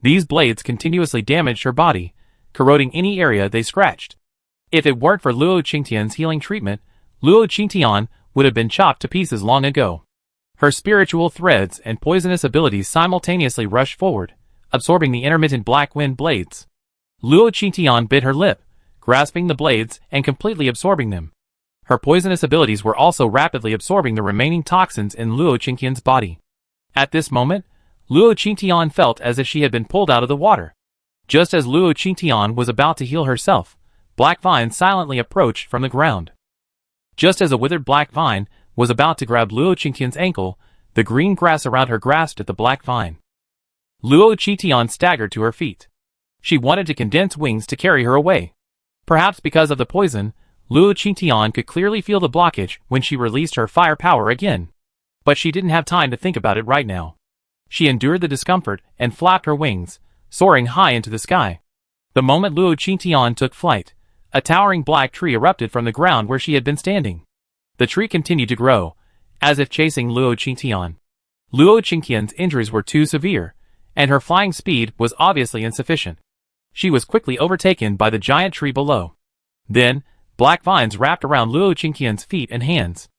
These blades continuously damaged her body, corroding any area they scratched. If it weren't for Luo Qingtian's healing treatment, Luo Qingtian would have been chopped to pieces long ago. Her spiritual threads and poisonous abilities simultaneously rushed forward, absorbing the intermittent black wind blades. Luo Qingtian bit her lip, grasping the blades and completely absorbing them. Her poisonous abilities were also rapidly absorbing the remaining toxins in Luo Qingtian's body. At this moment, Luo Qingtian felt as if she had been pulled out of the water. Just as Luo Qingtian was about to heal herself, black vines silently approached from the ground. Just as a withered black vine was about to grab Luo Qingtian's ankle, the green grass around her grasped at the black vine. Luo Qingtian staggered to her feet. She wanted to condense wings to carry her away. Perhaps because of the poison, Luo Qingtian could clearly feel the blockage when she released her fire power again. But she didn't have time to think about it right now. She endured the discomfort and flapped her wings, soaring high into the sky. The moment Luo Qingtian took flight, a towering black tree erupted from the ground where she had been standing. The tree continued to grow, as if chasing Luo Qingtian. Luo Qingtian's injuries were too severe, and her flying speed was obviously insufficient. She was quickly overtaken by the giant tree below. Then, black vines wrapped around Luo Qingtian's feet and hands.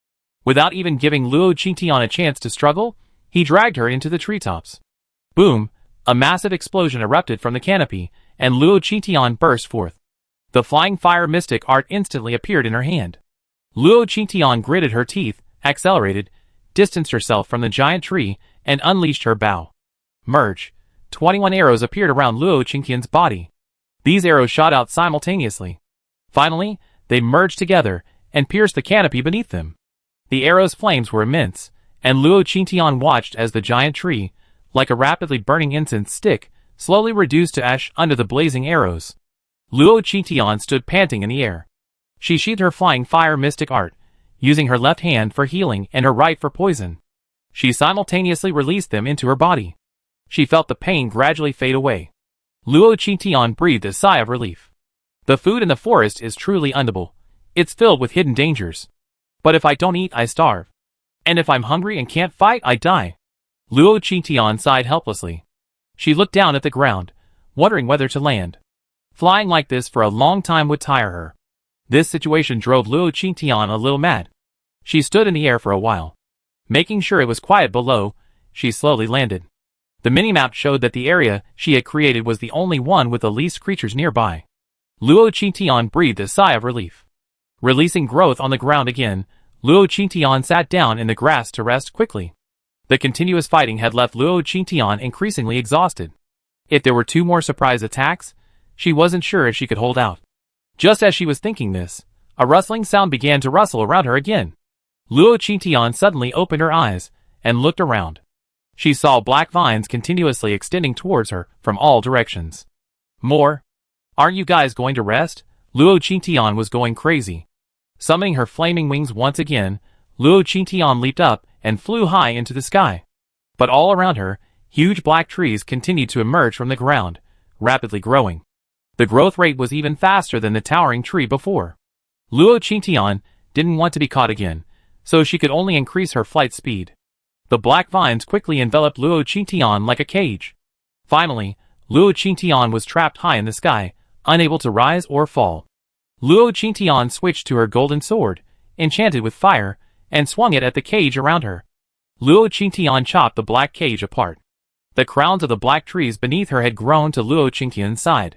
Without even giving Luo Qingtian a chance to struggle, he dragged her into the treetops. Boom! A massive explosion erupted from the canopy, and Luo Qingtian burst forth. The flying fire mystic art instantly appeared in her hand. Luo Qingtian gritted her teeth, accelerated, distanced herself from the giant tree, and unleashed her bow. Merge. 21 arrows appeared around Luo Qingtian's body. These arrows shot out simultaneously. Finally, they merged together and pierced the canopy beneath them. The arrows' flames were immense, and Luo Qingtian watched as the giant tree, like a rapidly burning incense stick, slowly reduced to ash under the blazing arrows. Luo Qingtian stood panting in the air. She sheathed her flying fire mystic art, using her left hand for healing and her right for poison. She simultaneously released them into her body. She felt the pain gradually fade away. Luo Qingtian breathed a sigh of relief. The food in the forest is truly unedible. It's filled with hidden dangers. But if I don't eat, I starve. And if I'm hungry and can't fight, I die. Luo Qingtian sighed helplessly. She looked down at the ground, wondering whether to land. Flying like this for a long time would tire her. This situation drove Luo Qingtian a little mad. She stood in the air for a while. Making sure it was quiet below, she slowly landed. The minimap showed that the area she had created was the only one with the least creatures nearby. Luo Qingtian breathed a sigh of relief. Releasing growth on the ground again, Luo Qingtian sat down in the grass to rest quickly. The continuous fighting had left Luo Qingtian increasingly exhausted. If there were 2 more surprise attacks, she wasn't sure if she could hold out. Just as she was thinking this, a rustling sound began to rustle around her again. Luo Qingtian suddenly opened her eyes and looked around. She saw black vines continuously extending towards her from all directions. More? Aren't you guys going to rest? Luo Qingtian was going crazy. Summoning her flaming wings once again, Luo Qingtian leaped up and flew high into the sky. But all around her, huge black trees continued to emerge from the ground, rapidly growing. The growth rate was even faster than the towering tree before. Luo Qingtian didn't want to be caught again, so she could only increase her flight speed. The black vines quickly enveloped Luo Qingtian like a cage. Finally, Luo Qingtian was trapped high in the sky, unable to rise or fall. Luo Qingtian switched to her golden sword, enchanted with fire, and swung it at the cage around her. Luo Qingtian chopped the black cage apart. The crowns of the black trees beneath her had grown to Luo Qingtian's side.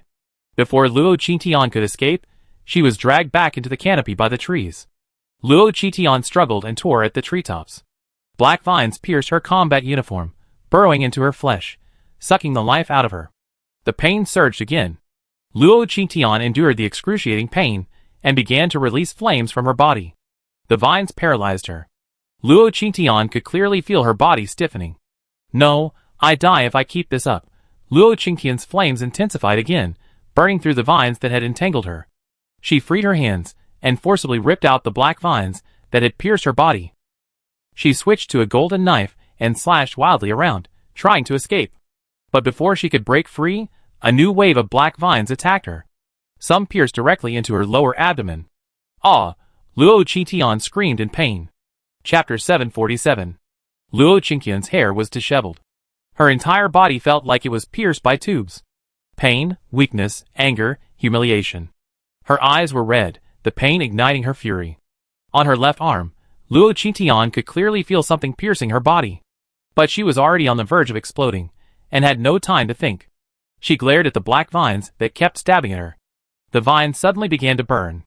Before Luo Qingtian could escape, she was dragged back into the canopy by the trees. Luo Qingtian struggled and tore at the treetops. Black vines pierced her combat uniform, burrowing into her flesh, sucking the life out of her. The pain surged again. Luo Qingtian endured the excruciating pain and began to release flames from her body. The vines paralyzed her. Luo Qingtian could clearly feel her body stiffening. No, I die if I keep this up. Luo Qingtian's flames intensified again, burning through the vines that had entangled her. She freed her hands and forcibly ripped out the black vines that had pierced her body. She switched to a golden knife and slashed wildly around, trying to escape. But before she could break free, a new wave of black vines attacked her. Some pierced directly into her lower abdomen. Ah! Luo Qingtian screamed in pain. Chapter 747. Luo Qingtian's hair was disheveled. Her entire body felt like it was pierced by tubes. Pain, weakness, anger, humiliation. Her eyes were red, the pain igniting her fury. On her left arm, Luo Qingtian could clearly feel something piercing her body. But she was already on the verge of exploding, and had no time to think. She glared at the black vines that kept stabbing at her. The vines suddenly began to burn.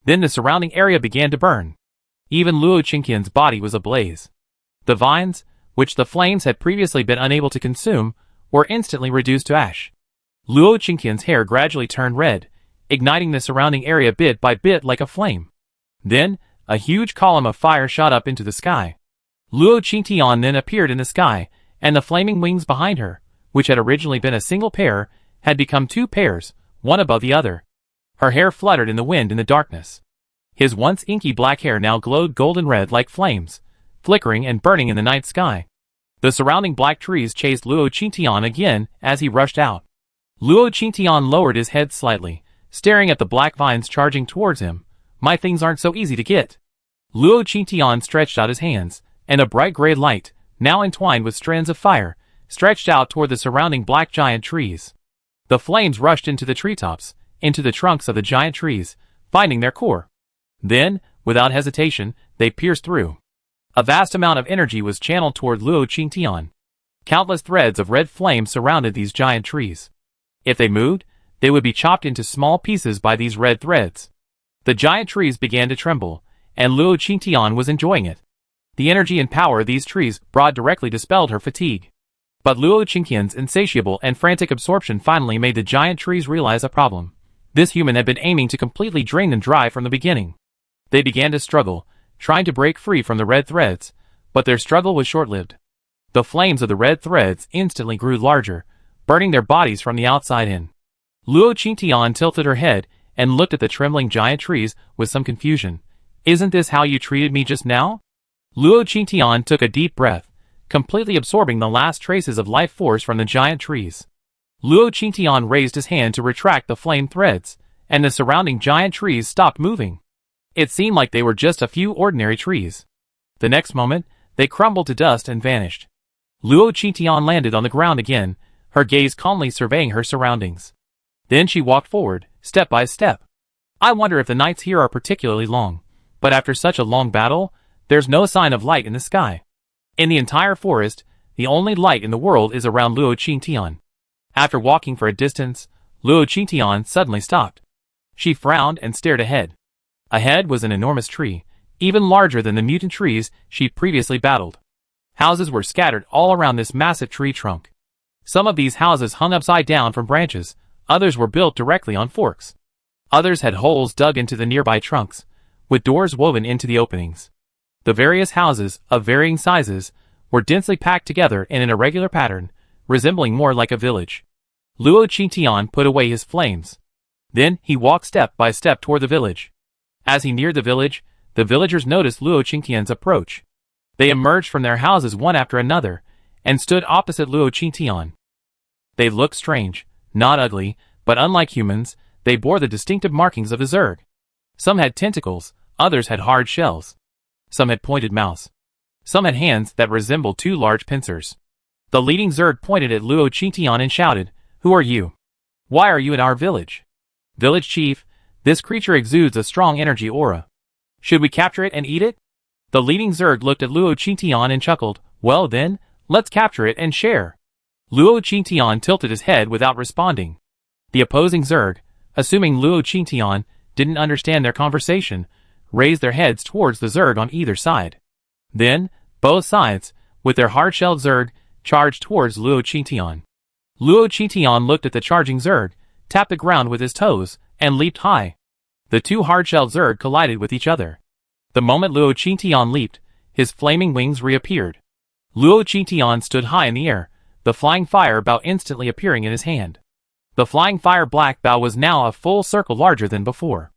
Then the surrounding area began to burn. Even Luo Qingtian's body was ablaze. The vines, which the flames had previously been unable to consume, were instantly reduced to ash. Luo Qingtian's hair gradually turned red, igniting the surrounding area bit by bit like a flame. Then, a huge column of fire shot up into the sky. Luo Qingtian then appeared in the sky, and the flaming wings behind her, which had originally been a single pair, had become 2 pairs, one above the other. Her hair fluttered in the wind in the darkness. His once inky black hair now glowed golden red like flames, flickering and burning in the night sky. The surrounding black trees chased Luo Qingtian again as he rushed out. Luo Qingtian lowered his head slightly, staring at the black vines charging towards him. My things aren't so easy to get. Luo Qingtian stretched out his hands, and a bright gray light, now entwined with strands of fire, stretched out toward the surrounding black giant trees. The flames rushed into the treetops, into the trunks of the giant trees, finding their core. Then, without hesitation, they pierced through. A vast amount of energy was channeled toward Luo Qingtian. Countless threads of red flame surrounded these giant trees. If they moved, they would be chopped into small pieces by these red threads. The giant trees began to tremble, and Luo Qingtian was enjoying it. The energy and power these trees brought directly dispelled her fatigue. But Luo Qingtian's insatiable and frantic absorption finally made the giant trees realize a problem. This human had been aiming to completely drain them dry from the beginning. They began to struggle, trying to break free from the red threads, but their struggle was short-lived. The flames of the red threads instantly grew larger, burning their bodies from the outside in. Luo Qingtian tilted her head and looked at the trembling giant trees with some confusion. Isn't this how you treated me just now? Luo Qingtian took a deep breath, completely absorbing the last traces of life force from the giant trees. Luo Qingtian raised his hand to retract the flame threads, and the surrounding giant trees stopped moving. It seemed like they were just a few ordinary trees. The next moment, they crumbled to dust and vanished. Luo Qingtian landed on the ground again, her gaze calmly surveying her surroundings. Then she walked forward, step by step. I wonder if the nights here are particularly long, but after such a long battle, there's no sign of light in the sky. In the entire forest, the only light in the world is around Luo Qingtian. After walking for a distance, Luo Qingtian suddenly stopped. She frowned and stared ahead. Ahead was an enormous tree, even larger than the mutant trees she'd previously battled. Houses were scattered all around this massive tree trunk. Some of these houses hung upside down from branches, others were built directly on forks. Others had holes dug into the nearby trunks, with doors woven into the openings. The various houses, of varying sizes, were densely packed together in an irregular pattern, resembling more like a village. Luo Qingtian put away his flames. Then he walked step by step toward the village. As he neared the village, the villagers noticed Luo Qingtian's approach. They emerged from their houses one after another, and stood opposite Luo Qingtian. They looked strange, not ugly, but unlike humans, they bore the distinctive markings of a Zerg. Some had tentacles, others had hard shells. Some had pointed mouths. Some had hands that resembled two large pincers. The leading Zerg pointed at Luo Qingtian and shouted, "Who are you? Why are you in our village?" "Village chief, this creature exudes a strong energy aura. Should we capture it and eat it?" The leading Zerg looked at Luo Qingtian and chuckled, "Well then, let's capture it and share." Luo Qingtian tilted his head without responding. The opposing Zerg, assuming Luo Qingtian didn't understand their conversation, raised their heads towards the Zerg on either side. Then, both sides, with their hard-shelled Zerg, charged towards Luo Qingtian. Luo Qingtian looked at the charging Zerg, tapped the ground with his toes, and leaped high. The two hard-shelled Zerg collided with each other. The moment Luo Qingtian leaped, his flaming wings reappeared. Luo Qingtian stood high in the air, the flying fire bow instantly appearing in his hand. The flying fire black bow was now a full circle larger than before.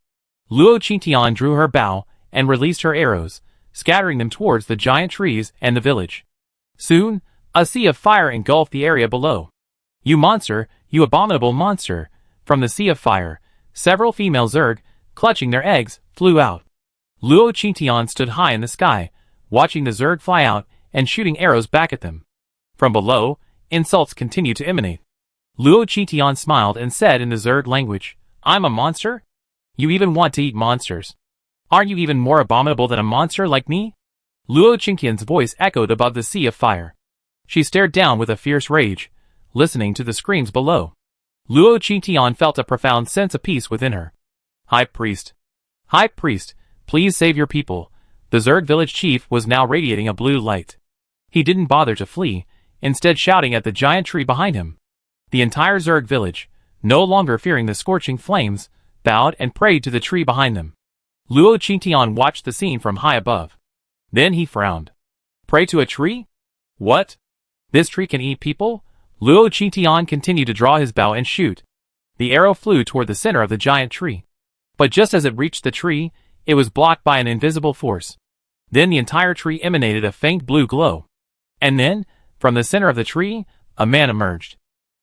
Luo Qingtian drew her bow and released her arrows, scattering them towards the giant trees and the village. Soon, a sea of fire engulfed the area below. "You monster, you abominable monster!" From the sea of fire, several female Zerg, clutching their eggs, flew out. Luo Qingtian stood high in the sky, watching the Zerg fly out and shooting arrows back at them. From below, insults continued to emanate. Luo Qingtian smiled and said in the Zerg language, "I'm a monster? You even want to eat monsters. Aren't you even more abominable than a monster like me?" Luo Qingtian's voice echoed above the sea of fire. She stared down with a fierce rage, listening to the screams below. Luo Qingtian felt a profound sense of peace within her. High Priest. High Priest, please save your people." The Zerg village chief was now radiating a blue light. He didn't bother to flee, instead shouting at the giant tree behind him. The entire Zerg village, no longer fearing the scorching flames, bowed and prayed to the tree behind them. Luo Qingtian watched the scene from high above. Then he frowned. Pray to a tree? What? This tree can eat people? Luo Qingtian continued to draw his bow and shoot. The arrow flew toward the center of the giant tree. But just as it reached the tree, it was blocked by an invisible force. Then the entire tree emanated a faint blue glow. And then, from the center of the tree, a man emerged.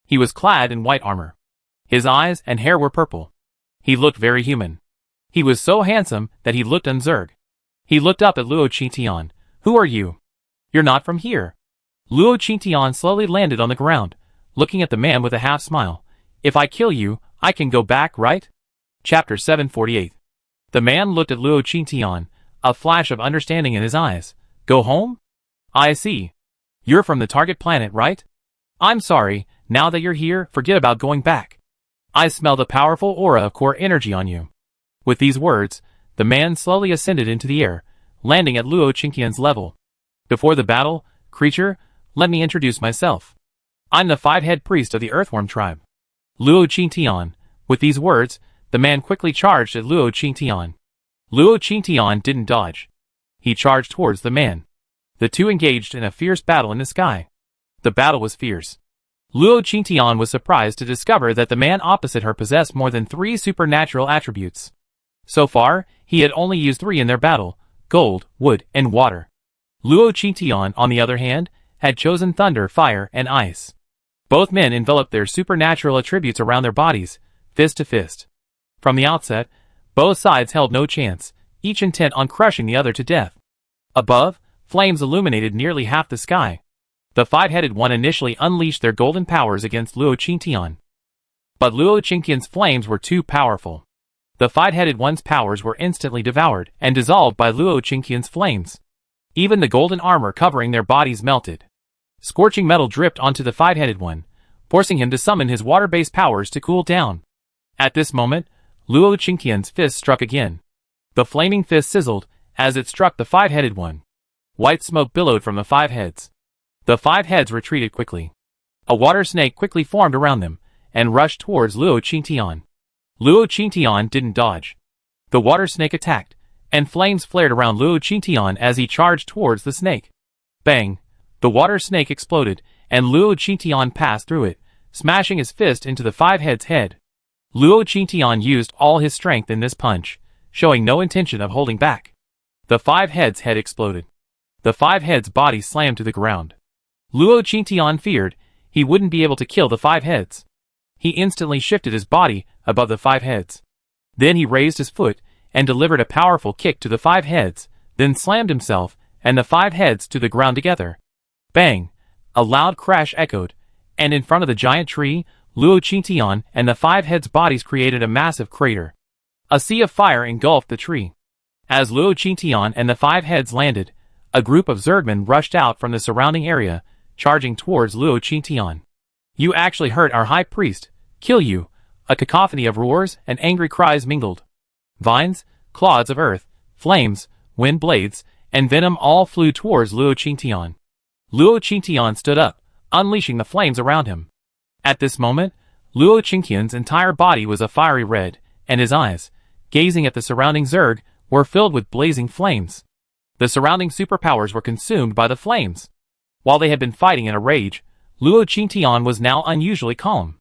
He was clad in white armor. His eyes and hair were purple. He looked very human. He was so handsome that he looked un-Zerg. He looked up at Luo Qingtian. "Who are you? You're not from here." Luo Qingtian slowly landed on the ground, looking at the man with a half smile. "If I kill you, I can go back, right?" Chapter 748. The man looked at Luo Qingtian, a flash of understanding in his eyes. "Go home? I see. You're from the target planet, right? I'm sorry, now that you're here, forget about going back. I smelled a powerful aura of core energy on you." With these words, the man slowly ascended into the air, landing at Luo Qingtian's level. "Before the battle, creature, let me introduce myself. I'm the five-head priest of the Earthworm tribe." Luo Qingtian. With these words, the man quickly charged at Luo Qingtian. Luo Qingtian didn't dodge. He charged towards the man. The two engaged in a fierce battle in the sky. The battle was fierce. Luo Qingtian was surprised to discover that the man opposite her possessed more than 3 supernatural attributes. So far, he had only used 3 in their battle: gold, wood, and water. Luo Qingtian, on the other hand, had chosen thunder, fire, and ice. Both men enveloped their supernatural attributes around their bodies, fist to fist. From the outset, both sides held no chance, each intent on crushing the other to death. Above, flames illuminated nearly half the sky. The 5-headed one initially unleashed their golden powers against Luo Qingtian. But Luo Qingtian's flames were too powerful. The 5-headed one's powers were instantly devoured and dissolved by Luo Qingtian's flames. Even the golden armor covering their bodies melted. Scorching metal dripped onto the 5-headed one, forcing him to summon his water-based powers to cool down. At this moment, Luo Qingtian's fist struck again. The flaming fist sizzled as it struck the 5-headed one. White smoke billowed from the 5 heads. The 5 heads retreated quickly. A water snake quickly formed around them and rushed towards Luo Qingtian. Luo Qingtian didn't dodge. The water snake attacked, and flames flared around Luo Qingtian as he charged towards the snake. Bang! The water snake exploded, and Luo Qingtian passed through it, smashing his fist into the 5 heads' head. Luo Qingtian used all his strength in this punch, showing no intention of holding back. The 5 heads' head exploded. The 5 heads' body slammed to the ground. Luo Qingtian feared he wouldn't be able to kill the 5 heads. He instantly shifted his body above the 5 heads. Then he raised his foot and delivered a powerful kick to the 5 heads, then slammed himself and the 5 heads to the ground together. Bang! A loud crash echoed, and in front of the giant tree, Luo Qingtian and the 5 heads' bodies created a massive crater. A sea of fire engulfed the tree. As Luo Qingtian and the 5 heads landed, a group of Zergmen rushed out from the surrounding area, charging towards Luo Qingtian. "You actually hurt our high priest! Kill you!" A cacophony of roars and angry cries mingled. Vines, clods of earth, flames, wind blades, and venom all flew towards Luo Qingtian. Luo Qingtian stood up, unleashing the flames around him. At this moment, Luo Qingtian's entire body was a fiery red, and his eyes, gazing at the surrounding Zerg, were filled with blazing flames. The surrounding superpowers were consumed by the flames. While they had been fighting in a rage, Luo Qingtian was now unusually calm.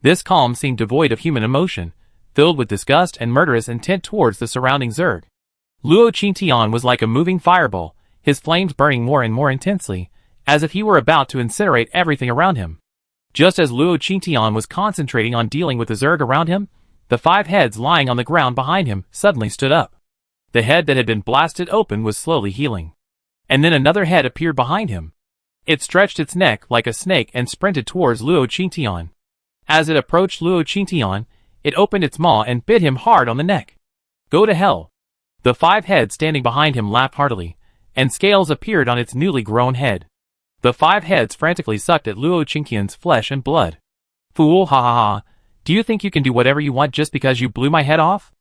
This calm seemed devoid of human emotion, filled with disgust and murderous intent towards the surrounding Zerg. Luo Qingtian was like a moving fireball, his flames burning more and more intensely, as if he were about to incinerate everything around him. Just as Luo Qingtian was concentrating on dealing with the Zerg around him, the 5 heads lying on the ground behind him suddenly stood up. The head that had been blasted open was slowly healing. And then another head appeared behind him. It stretched its neck like a snake and sprinted towards Luo Qingtian. As it approached Luo Qingtian, it opened its maw and bit him hard on the neck. "Go to hell!" The 5 heads standing behind him laughed heartily, and scales appeared on its newly grown head. The 5 heads frantically sucked at Luo Qingtian's flesh and blood. "Fool, ha ha ha! Do you think you can do whatever you want just because you blew my head off?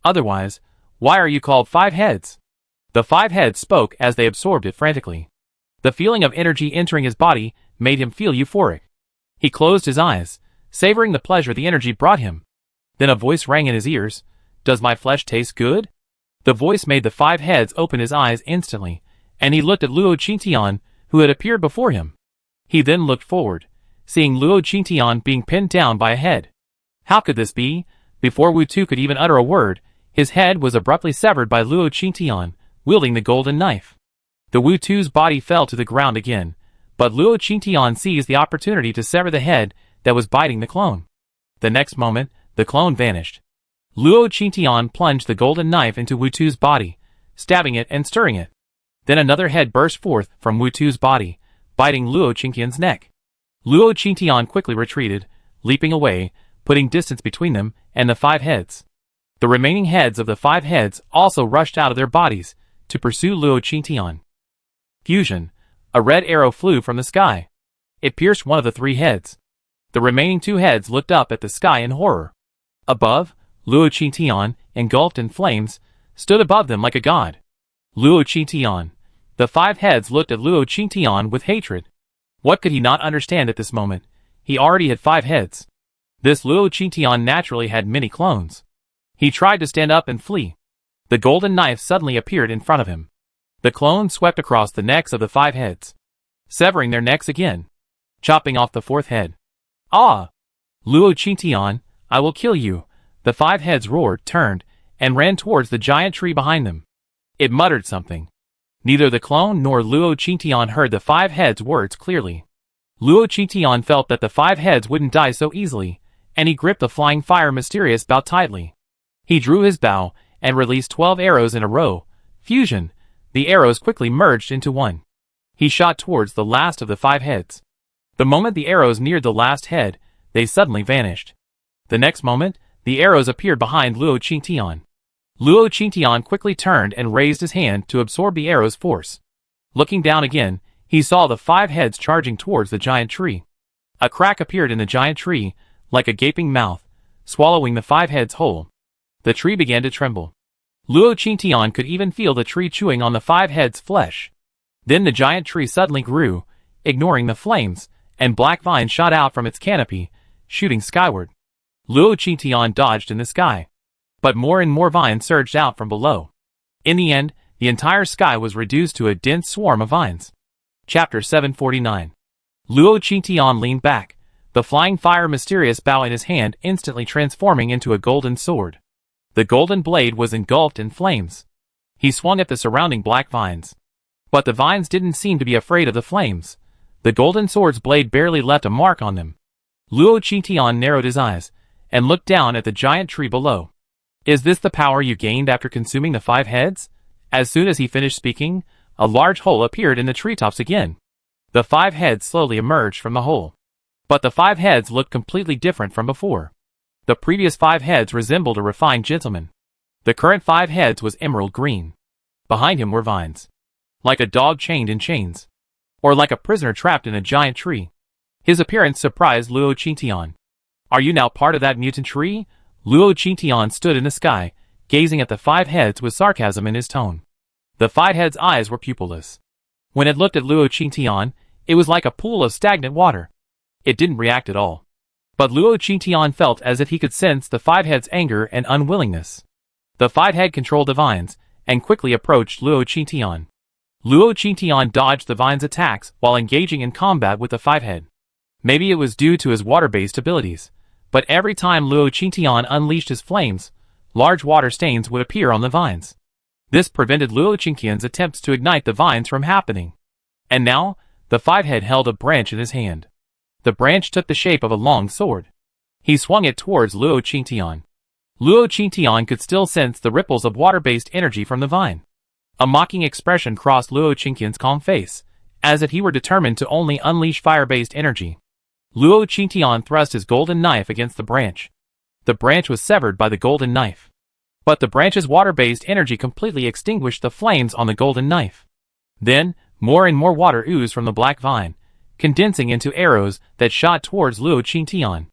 Otherwise, why are you called 5 heads?" The 5 heads spoke as they absorbed it frantically. The feeling of energy entering his body made him feel euphoric. He closed his eyes, savoring the pleasure the energy brought him. Then a voice rang in his ears. "Does my flesh taste good?" The voice made the 5 heads open his eyes instantly, and he looked at Luo Qingtian, who had appeared before him. He then looked forward, seeing Luo Qingtian being pinned down by a head. How could this be? Before Wu Tu could even utter a word, his head was abruptly severed by Luo Qingtian, wielding the golden knife. The Wu Tu's body fell to the ground again, but Luo Qingtian seized the opportunity to sever the head that was biting the clone. The next moment, the clone vanished. Luo Qingtian plunged the golden knife into Wu Tu's body, stabbing it and stirring it. Then another head burst forth from Wu Tu's body, biting Luo Qingtian's neck. Luo Qingtian quickly retreated, leaping away, putting distance between them and the 5 heads. The remaining heads of the 5 heads also rushed out of their bodies to pursue Luo Qingtian. Fusion. A red arrow flew from the sky. It pierced one of the 3 heads. The remaining 2 heads looked up at the sky in horror. Above, Luo Qingtian, engulfed in flames, stood above them like a god. Luo Qingtian. The 5 heads looked at Luo Qingtian with hatred. What could he not understand at this moment? He already had 5 heads. This Luo Qingtian naturally had many clones. He tried to stand up and flee. The golden knife suddenly appeared in front of him. The clone swept across the necks of the 5 heads, severing their necks again, chopping off the 4th head. Ah! Luo Qingtian, I will kill you. The five heads roared, turned, and ran towards the giant tree behind them. It muttered something. Neither the clone nor Luo Qingtian heard the five heads' words clearly. Luo Qingtian felt that the five heads wouldn't die so easily, and he gripped the flying fire mysterious bow tightly. He drew his bow and released 12 arrows in a row. Fusion! The arrows quickly merged into one. He shot towards the last of the five heads. The moment the arrows neared the last head, they suddenly vanished. The next moment, the arrows appeared behind Luo Qingtian. Luo Qingtian quickly turned and raised his hand to absorb the arrow's force. Looking down again, he saw the five heads charging towards the giant tree. A crack appeared in the giant tree, like a gaping mouth, swallowing the five heads whole. The tree began to tremble. Luo Qingtian could even feel the tree chewing on the five heads' flesh. Then the giant tree suddenly grew, ignoring the flames, and black vines shot out from its canopy, shooting skyward. Luo Qingtian dodged in the sky. But more and more vines surged out from below. In the end, the entire sky was reduced to a dense swarm of vines. Chapter 749. Luo Qingtian leaned back, the flying fire mysterious bow in his hand instantly transforming into a golden sword. The golden blade was engulfed in flames. He swung at the surrounding black vines. But the vines didn't seem to be afraid of the flames. The golden sword's blade barely left a mark on them. Luo Qingtian narrowed his eyes, and looked down at the giant tree below. Is this the power you gained after consuming the five heads? As soon as he finished speaking, a large hole appeared in the treetops again. The five heads slowly emerged from the hole. But the five heads looked completely different from before. The previous five heads resembled a refined gentleman. The current five heads was emerald green. Behind him were vines. Like a dog chained in chains. Or like a prisoner trapped in a giant tree. His appearance surprised Luo Qingtian. Are you now part of that mutant tree? Luo Qingtian stood in the sky, gazing at the five heads with sarcasm in his tone. The five heads' eyes were pupilless. When it looked at Luo Qingtian, it was like a pool of stagnant water. It didn't react at all. But Luo Qingtian felt as if he could sense the five heads' anger and unwillingness. The five head controlled the vines, and quickly approached Luo Qingtian. Luo Qingtian dodged the vines' attacks while engaging in combat with the five head. Maybe it was due to his water-based abilities, but every time Luo Qingtian unleashed his flames, large water stains would appear on the vines. This prevented Luo Qingtian's attempts to ignite the vines from happening. And now, the five head held a branch in his hand. The branch took the shape of a long sword. He swung it towards Luo Qingtian. Luo Qingtian could still sense the ripples of water-based energy from the vine. A mocking expression crossed Luo Qingtian's calm face, as if he were determined to only unleash fire-based energy. Luo Qingtian thrust his golden knife against the branch. The branch was severed by the golden knife. But the branch's water-based energy completely extinguished the flames on the golden knife. Then, more and more water oozed from the black vine, condensing into arrows that shot towards Luo Qingtian.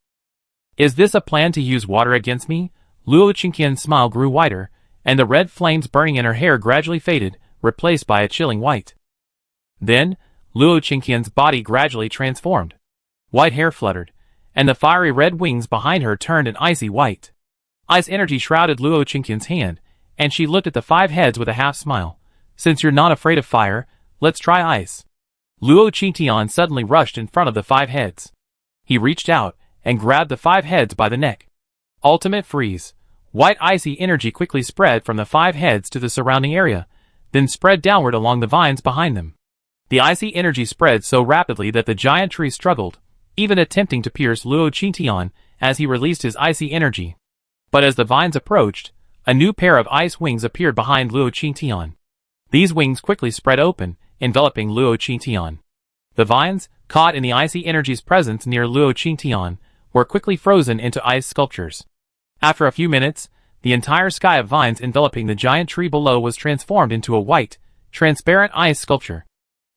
Is this a plan to use water against me? Luo Qingtian's smile grew wider, and the red flames burning in her hair gradually faded, replaced by a chilling white. Then, Luo Qingtian's body gradually transformed. White hair fluttered, and the fiery red wings behind her turned an icy white. Ice energy shrouded Luo Qingtian's hand, and she looked at the five heads with a half smile. Since you're not afraid of fire, let's try ice. Luo Qingtian suddenly rushed in front of the five heads. He reached out and grabbed the five heads by the neck. Ultimate freeze. White icy energy quickly spread from the five heads to the surrounding area, then spread downward along the vines behind them. The icy energy spread so rapidly that the giant tree struggled, even attempting to pierce Luo Qingtian as he released his icy energy. But as the vines approached, a new pair of ice wings appeared behind Luo Qingtian. These wings quickly spread open, enveloping Luo Qingtian. The vines, caught in the icy energy's presence near Luo Qingtian, were quickly frozen into ice sculptures. After a few minutes, the entire sky of vines enveloping the giant tree below was transformed into a white, transparent ice sculpture.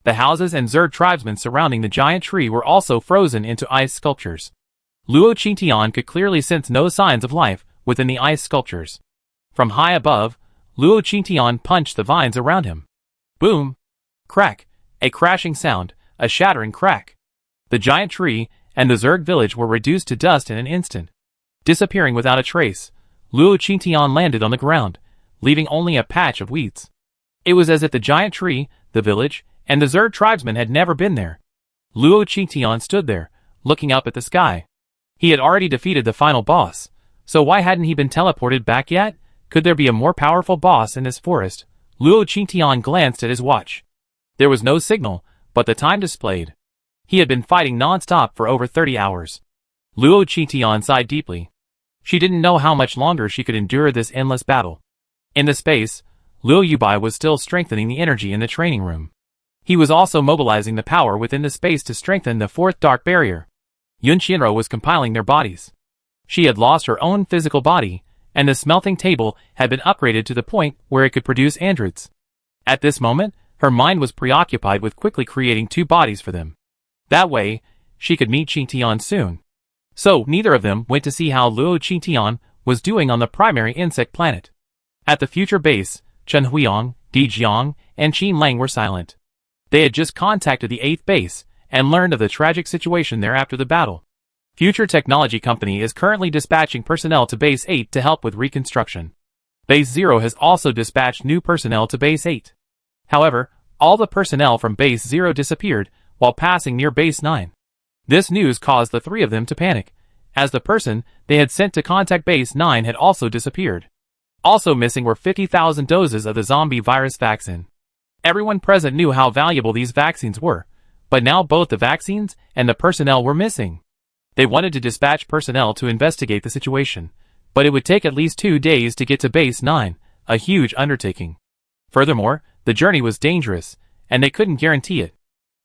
The houses and Zerg tribesmen surrounding the giant tree were also frozen into ice sculptures. Luo Qingtian could clearly sense no signs of life within the ice sculptures. From high above, Luo Qingtian punched the vines around him. Boom! Crack! A crashing sound, a shattering crack. The giant tree and the Zerg village were reduced to dust in an instant. Disappearing without a trace, Luo Qingtian landed on the ground, leaving only a patch of weeds. It was as if the giant tree, the village, and the Zerg tribesmen had never been there. Luo Qingtian stood there, looking up at the sky. He had already defeated the final boss, so why hadn't he been teleported back yet? Could there be a more powerful boss in this forest? Luo Qingtian glanced at his watch. There was no signal, but the time displayed. He had been fighting non-stop for over 30 hours. Luo Qingtian sighed deeply. She didn't know how much longer she could endure this endless battle. In the space, Luo Yubai was still strengthening the energy in the training room. He was also mobilizing the power within the space to strengthen the fourth dark barrier. Yun Qianru was compiling their bodies. She had lost her own physical body, and the smelting table had been upgraded to the point where it could produce androids. At this moment, her mind was preoccupied with quickly creating 2 bodies for them. That way, she could meet Qingtian soon. So, neither of them went to see how Luo Qingtian was doing on the primary insect planet. At the future base, Chen Huiyang, Di Jiang, and Qin Lang were silent. They had just contacted the 8th base, and learned of the tragic situation there after the battle. Future Technology Company is currently dispatching personnel to Base 8 to help with reconstruction. Base 0 has also dispatched new personnel to Base 8. However, all the personnel from Base 0 disappeared while passing near Base 9. This news caused the 3 of them to panic, as the person they had sent to contact Base 9 had also disappeared. Also missing were 50,000 doses of the zombie virus vaccine. Everyone present knew how valuable these vaccines were, but now both the vaccines and the personnel were missing. They wanted to dispatch personnel to investigate the situation, but it would take at least 2 days to get to Base 9, a huge undertaking. Furthermore, the journey was dangerous, and they couldn't guarantee it.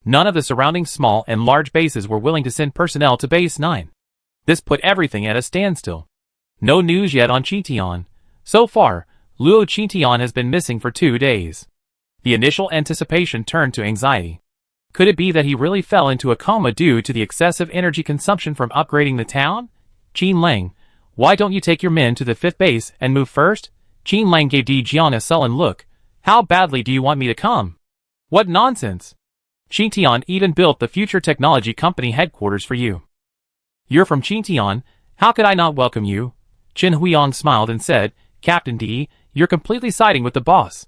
None of the surrounding small and large bases were willing to send personnel to Base 9. This put everything at a standstill. No news yet on Qingtian. So far, Luo Qingtian has been missing for 2 days. The initial anticipation turned to anxiety. Could it be that he really fell into a coma due to the excessive energy consumption from upgrading the town? Qin Lang, why don't you take your men to the 5th base and move first? Qin Lang gave Di Jiang a sullen look. How badly do you want me to come? What nonsense! Qingtian even built the Future Technology Company headquarters for you. You're from Qingtian, how could I not welcome you? Chen Huiyang smiled and said, Captain Di, you're completely siding with the boss.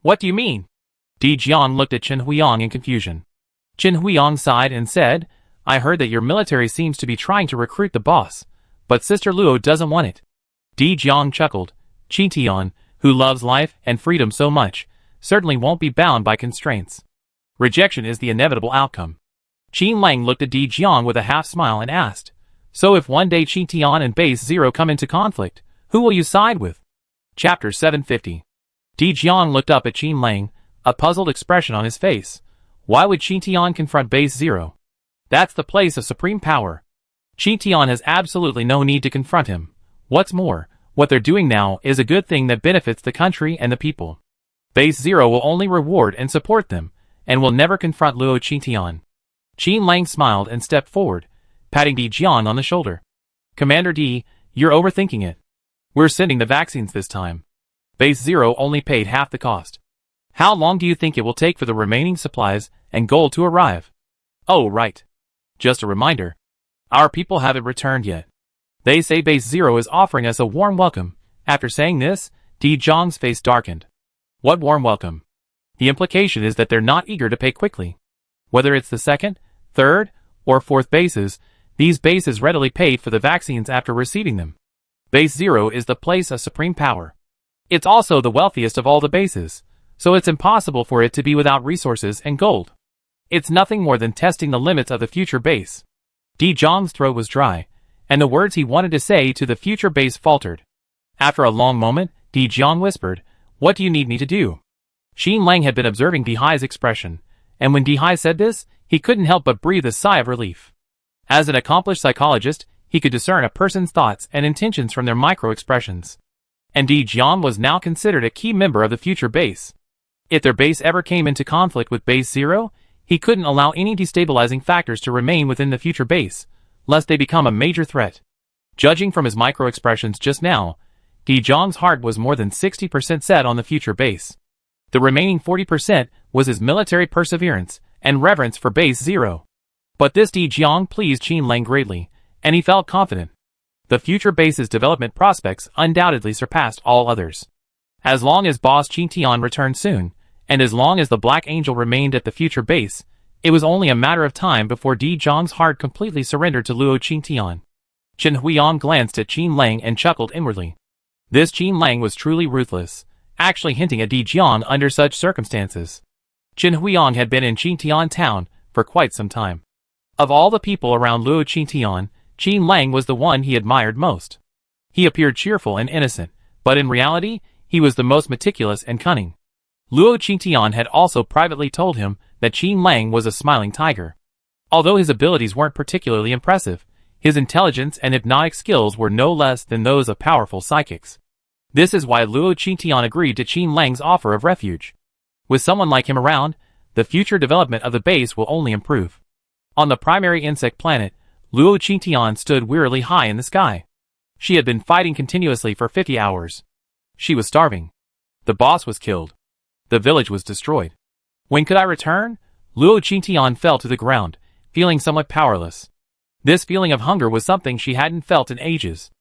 What do you mean? Di Jiang looked at Chen Huiyang in confusion. Chen Huiyang sighed and said, I heard that your military seems to be trying to recruit the boss, but Sister Luo doesn't want it. Di Jiang chuckled. Qingtian, who loves life and freedom so much, certainly won't be bound by constraints. Rejection is the inevitable outcome. Qin Lang looked at Di Jiang with a half-smile and asked, So if one day Qingtian and Base 0 come into conflict, who will you side with? Chapter 750. Di Jiang looked up at Qin Lang, a puzzled expression on his face. Why would Qingtian confront Base 0? That's the place of supreme power. Qingtian has absolutely no need to confront him. What's more, what they're doing now is a good thing that benefits the country and the people. Base 0 will only reward and support them, and will never confront Luo Qingtian. Qin Lang smiled and stepped forward, patting Di Jiang on the shoulder. Commander Di, you're overthinking it. We're sending the vaccines this time. Base 0 only paid half the cost. How long do you think it will take for the remaining supplies and gold to arrive? Oh, right. Just a reminder. Our people haven't returned yet. They say Base 0 is offering us a warm welcome. After saying this, Di Jiang's face darkened. What warm welcome? The implication is that they're not eager to pay quickly. Whether it's the 2nd, 3rd, or 4th bases, these bases readily paid for the vaccines after receiving them. Base 0 is the place of supreme power. It's also the wealthiest of all the bases, so it's impossible for it to be without resources and gold. It's nothing more than testing the limits of the future base. Di Jiang's throat was dry, and the words he wanted to say to the future base faltered. After a long moment, Di Jiang whispered, What do you need me to do? Qin Lang had been observing Dihai's expression, and when Dihai said this, he couldn't help but breathe a sigh of relief. As an accomplished psychologist, he could discern a person's thoughts and intentions from their micro-expressions. And Di Jiang was now considered a key member of the future base. If their base ever came into conflict with Base 0, he couldn't allow any destabilizing factors to remain within the future base, lest they become a major threat. Judging from his micro-expressions just now, Di Jiang's heart was more than 60% set on the future base. The remaining 40% was his military perseverance and reverence for Base 0. But this Di Jiang pleased Qin Lang greatly, and he felt confident. The future base's development prospects undoubtedly surpassed all others. As long as Boss Qingtian returned soon, and as long as the Black Angel remained at the future base, it was only a matter of time before Di Jiang's heart completely surrendered to Luo Qingtian. Chen Huiyang glanced at Qin Lang and chuckled inwardly. This Qin Lang was truly ruthless, actually hinting at Di Jiang under such circumstances. Chen Huiyang had been in Qintian town for quite some time. Of all the people around Luo Qintian, Qin Lang was the one he admired most. He appeared cheerful and innocent, but in reality, he was the most meticulous and cunning. Luo Qintian had also privately told him that Qin Lang was a smiling tiger. Although his abilities weren't particularly impressive, his intelligence and hypnotic skills were no less than those of powerful psychics. This is why Luo Qintian agreed to Qin Lang's offer of refuge. With someone like him around, the future development of the base will only improve. On the primary insect planet, Luo Qintian stood wearily high in the sky. She had been fighting continuously for 50 hours. She was starving. The boss was killed. The village was destroyed. When could I return? Luo Qintian fell to the ground, feeling somewhat powerless. This feeling of hunger was something she hadn't felt in ages.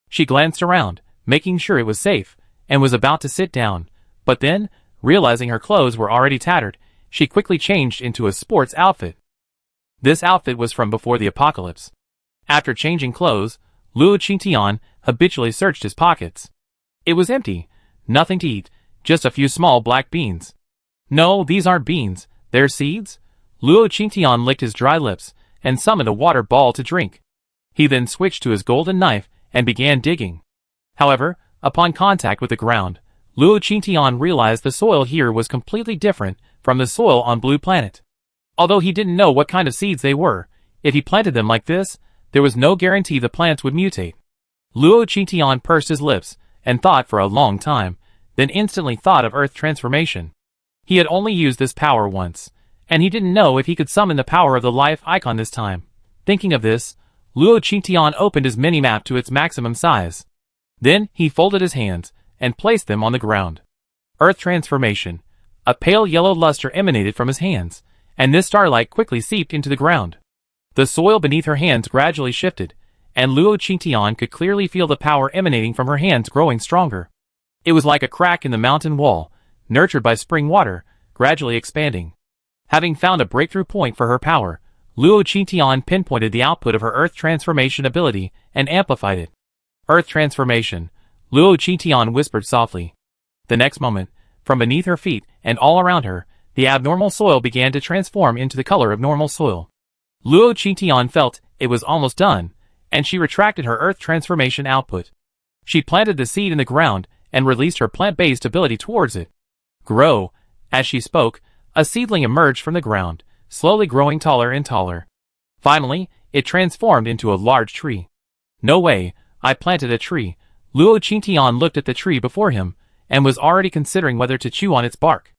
She glanced around, making sure it was safe, and was about to sit down, but then, realizing her clothes were already tattered, she quickly changed into a sports outfit. This outfit was from before the apocalypse. After changing clothes, Luo Qintian habitually searched his pockets. It was empty, nothing to eat, just a few small black beans. No, these aren't beans, they're seeds? Luo Qintian licked his dry lips and summoned a water ball to drink. He then switched to his golden knife and began digging. However, upon contact with the ground, Luo Qintian realized the soil here was completely different from the soil on Blue Planet. Although he didn't know what kind of seeds they were, if he planted them like this, there was no guarantee the plants would mutate. Luo Qintian pursed his lips and thought for a long time, then instantly thought of Earth transformation. He had only used this power once, and he didn't know if he could summon the power of the life icon this time. Thinking of this, Luo Qintian opened his mini-map to its maximum size. Then he folded his hands and placed them on the ground. Earth transformation. A pale yellow luster emanated from his hands, and this starlight quickly seeped into the ground. The soil beneath her hands gradually shifted, and Luo Qintian could clearly feel the power emanating from her hands growing stronger. It was like a crack in the mountain wall, nurtured by spring water, gradually expanding. Having found a breakthrough point for her power, Luo Qintian pinpointed the output of her Earth transformation ability and amplified it. Earth transformation, Luo Qintian whispered softly. The next moment, from beneath her feet and all around her, the abnormal soil began to transform into the color of normal soil. Luo Qintian felt it was almost done, and she retracted her Earth transformation output. She planted the seed in the ground and released her plant-based ability towards it. Grow. As she spoke, a seedling emerged from the ground, slowly growing taller and taller. Finally, it transformed into a large tree. No way, I planted a tree. Luo Qintian looked at the tree before him, and was already considering whether to chew on its bark.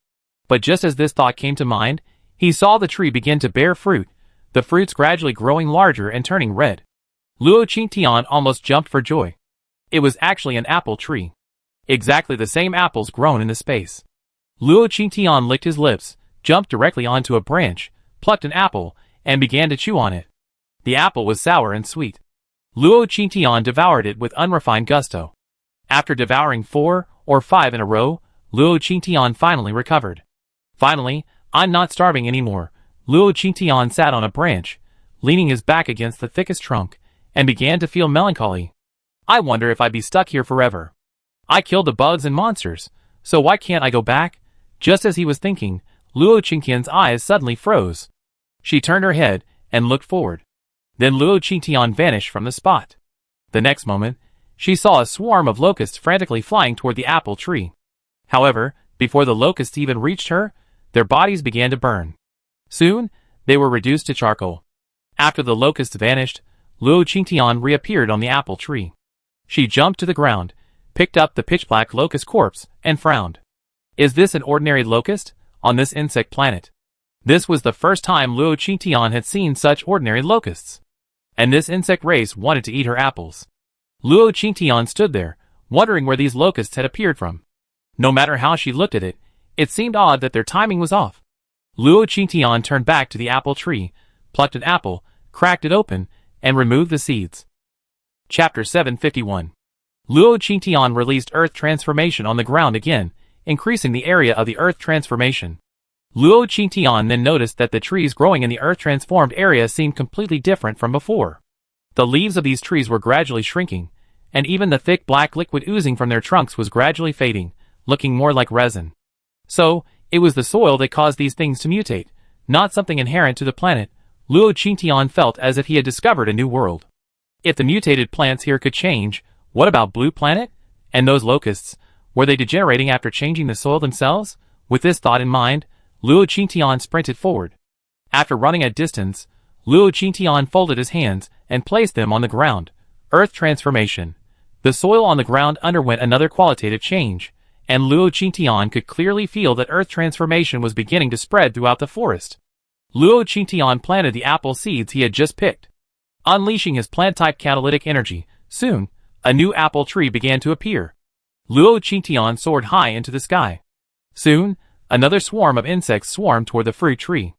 But just as this thought came to mind, he saw the tree begin to bear fruit, the fruits gradually growing larger and turning red. Luo Qintian almost jumped for joy. It was actually an apple tree. Exactly the same apples grown in the space. Luo Qintian licked his lips, jumped directly onto a branch, plucked an apple, and began to chew on it. The apple was sour and sweet. Luo Qintian devoured it with unrefined gusto. After devouring 4 or 5 in a row, Luo Qintian finally recovered. Finally, I'm not starving anymore. Luo Qintian sat on a branch, leaning his back against the thickest trunk, and began to feel melancholy. I wonder if I'd be stuck here forever. I killed the bugs and monsters, so why can't I go back? Just as he was thinking, Luo Qintian's eyes suddenly froze. She turned her head and looked forward. Then Luo Qintian vanished from the spot. The next moment, she saw a swarm of locusts frantically flying toward the apple tree. However, before the locusts even reached her, their bodies began to burn. Soon, they were reduced to charcoal. After the locusts vanished, Luo Qintian reappeared on the apple tree. She jumped to the ground, picked up the pitch-black locust corpse, and frowned. Is this an ordinary locust, on this insect planet? This was the first time Luo Qintian had seen such ordinary locusts. And this insect race wanted to eat her apples. Luo Qintian stood there, wondering where these locusts had appeared from. No matter how she looked at it, it seemed odd that their timing was off. Luo Qintian turned back to the apple tree, plucked an apple, cracked it open, and removed the seeds. Chapter 751. Luo Qintian released Earth transformation on the ground again, increasing the area of the Earth transformation. Luo Qintian then noticed that the trees growing in the Earth transformed area seemed completely different from before. The leaves of these trees were gradually shrinking, and even the thick black liquid oozing from their trunks was gradually fading, looking more like resin. So, it was the soil that caused these things to mutate, not something inherent to the planet. Luo Qingtian felt as if he had discovered a new world. If the mutated plants here could change, what about Blue Planet? And those locusts, were they degenerating after changing the soil themselves? With this thought in mind, Luo Qingtian sprinted forward. After running a distance, Luo Qingtian folded his hands and placed them on the ground. Earth transformation. The soil on the ground underwent another qualitative change, and Luo Qingtian could clearly feel that earth transformation was beginning to spread throughout the forest. Luo Qingtian planted the apple seeds he had just picked. Unleashing his plant-type catalytic energy, soon, a new apple tree began to appear. Luo Qingtian soared high into the sky. Soon, another swarm of insects swarmed toward the fruit tree.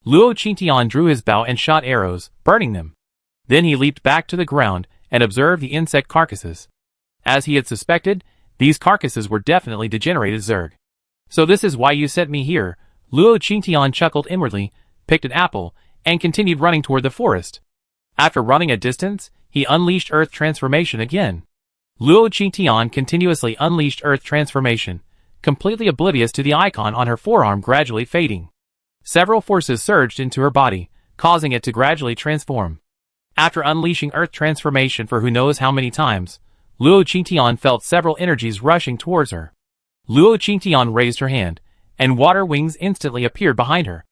Luo Qingtian drew his bow and shot arrows, burning them. Then he leaped back to the ground and observed the insect carcasses. As he had suspected, these carcasses were definitely degenerated Zerg. So this is why you sent me here. Luo Qingtian chuckled inwardly, picked an apple, and continued running toward the forest. After running a distance, he unleashed Earth Transformation again. Luo Qingtian continuously unleashed Earth Transformation, completely oblivious to the icon on her forearm gradually fading. Several forces surged into her body, causing it to gradually transform. After unleashing Earth Transformation for who knows how many times, Luo Qingtian felt several energies rushing towards her. Luo Qingtian raised her hand, and water wings instantly appeared behind her.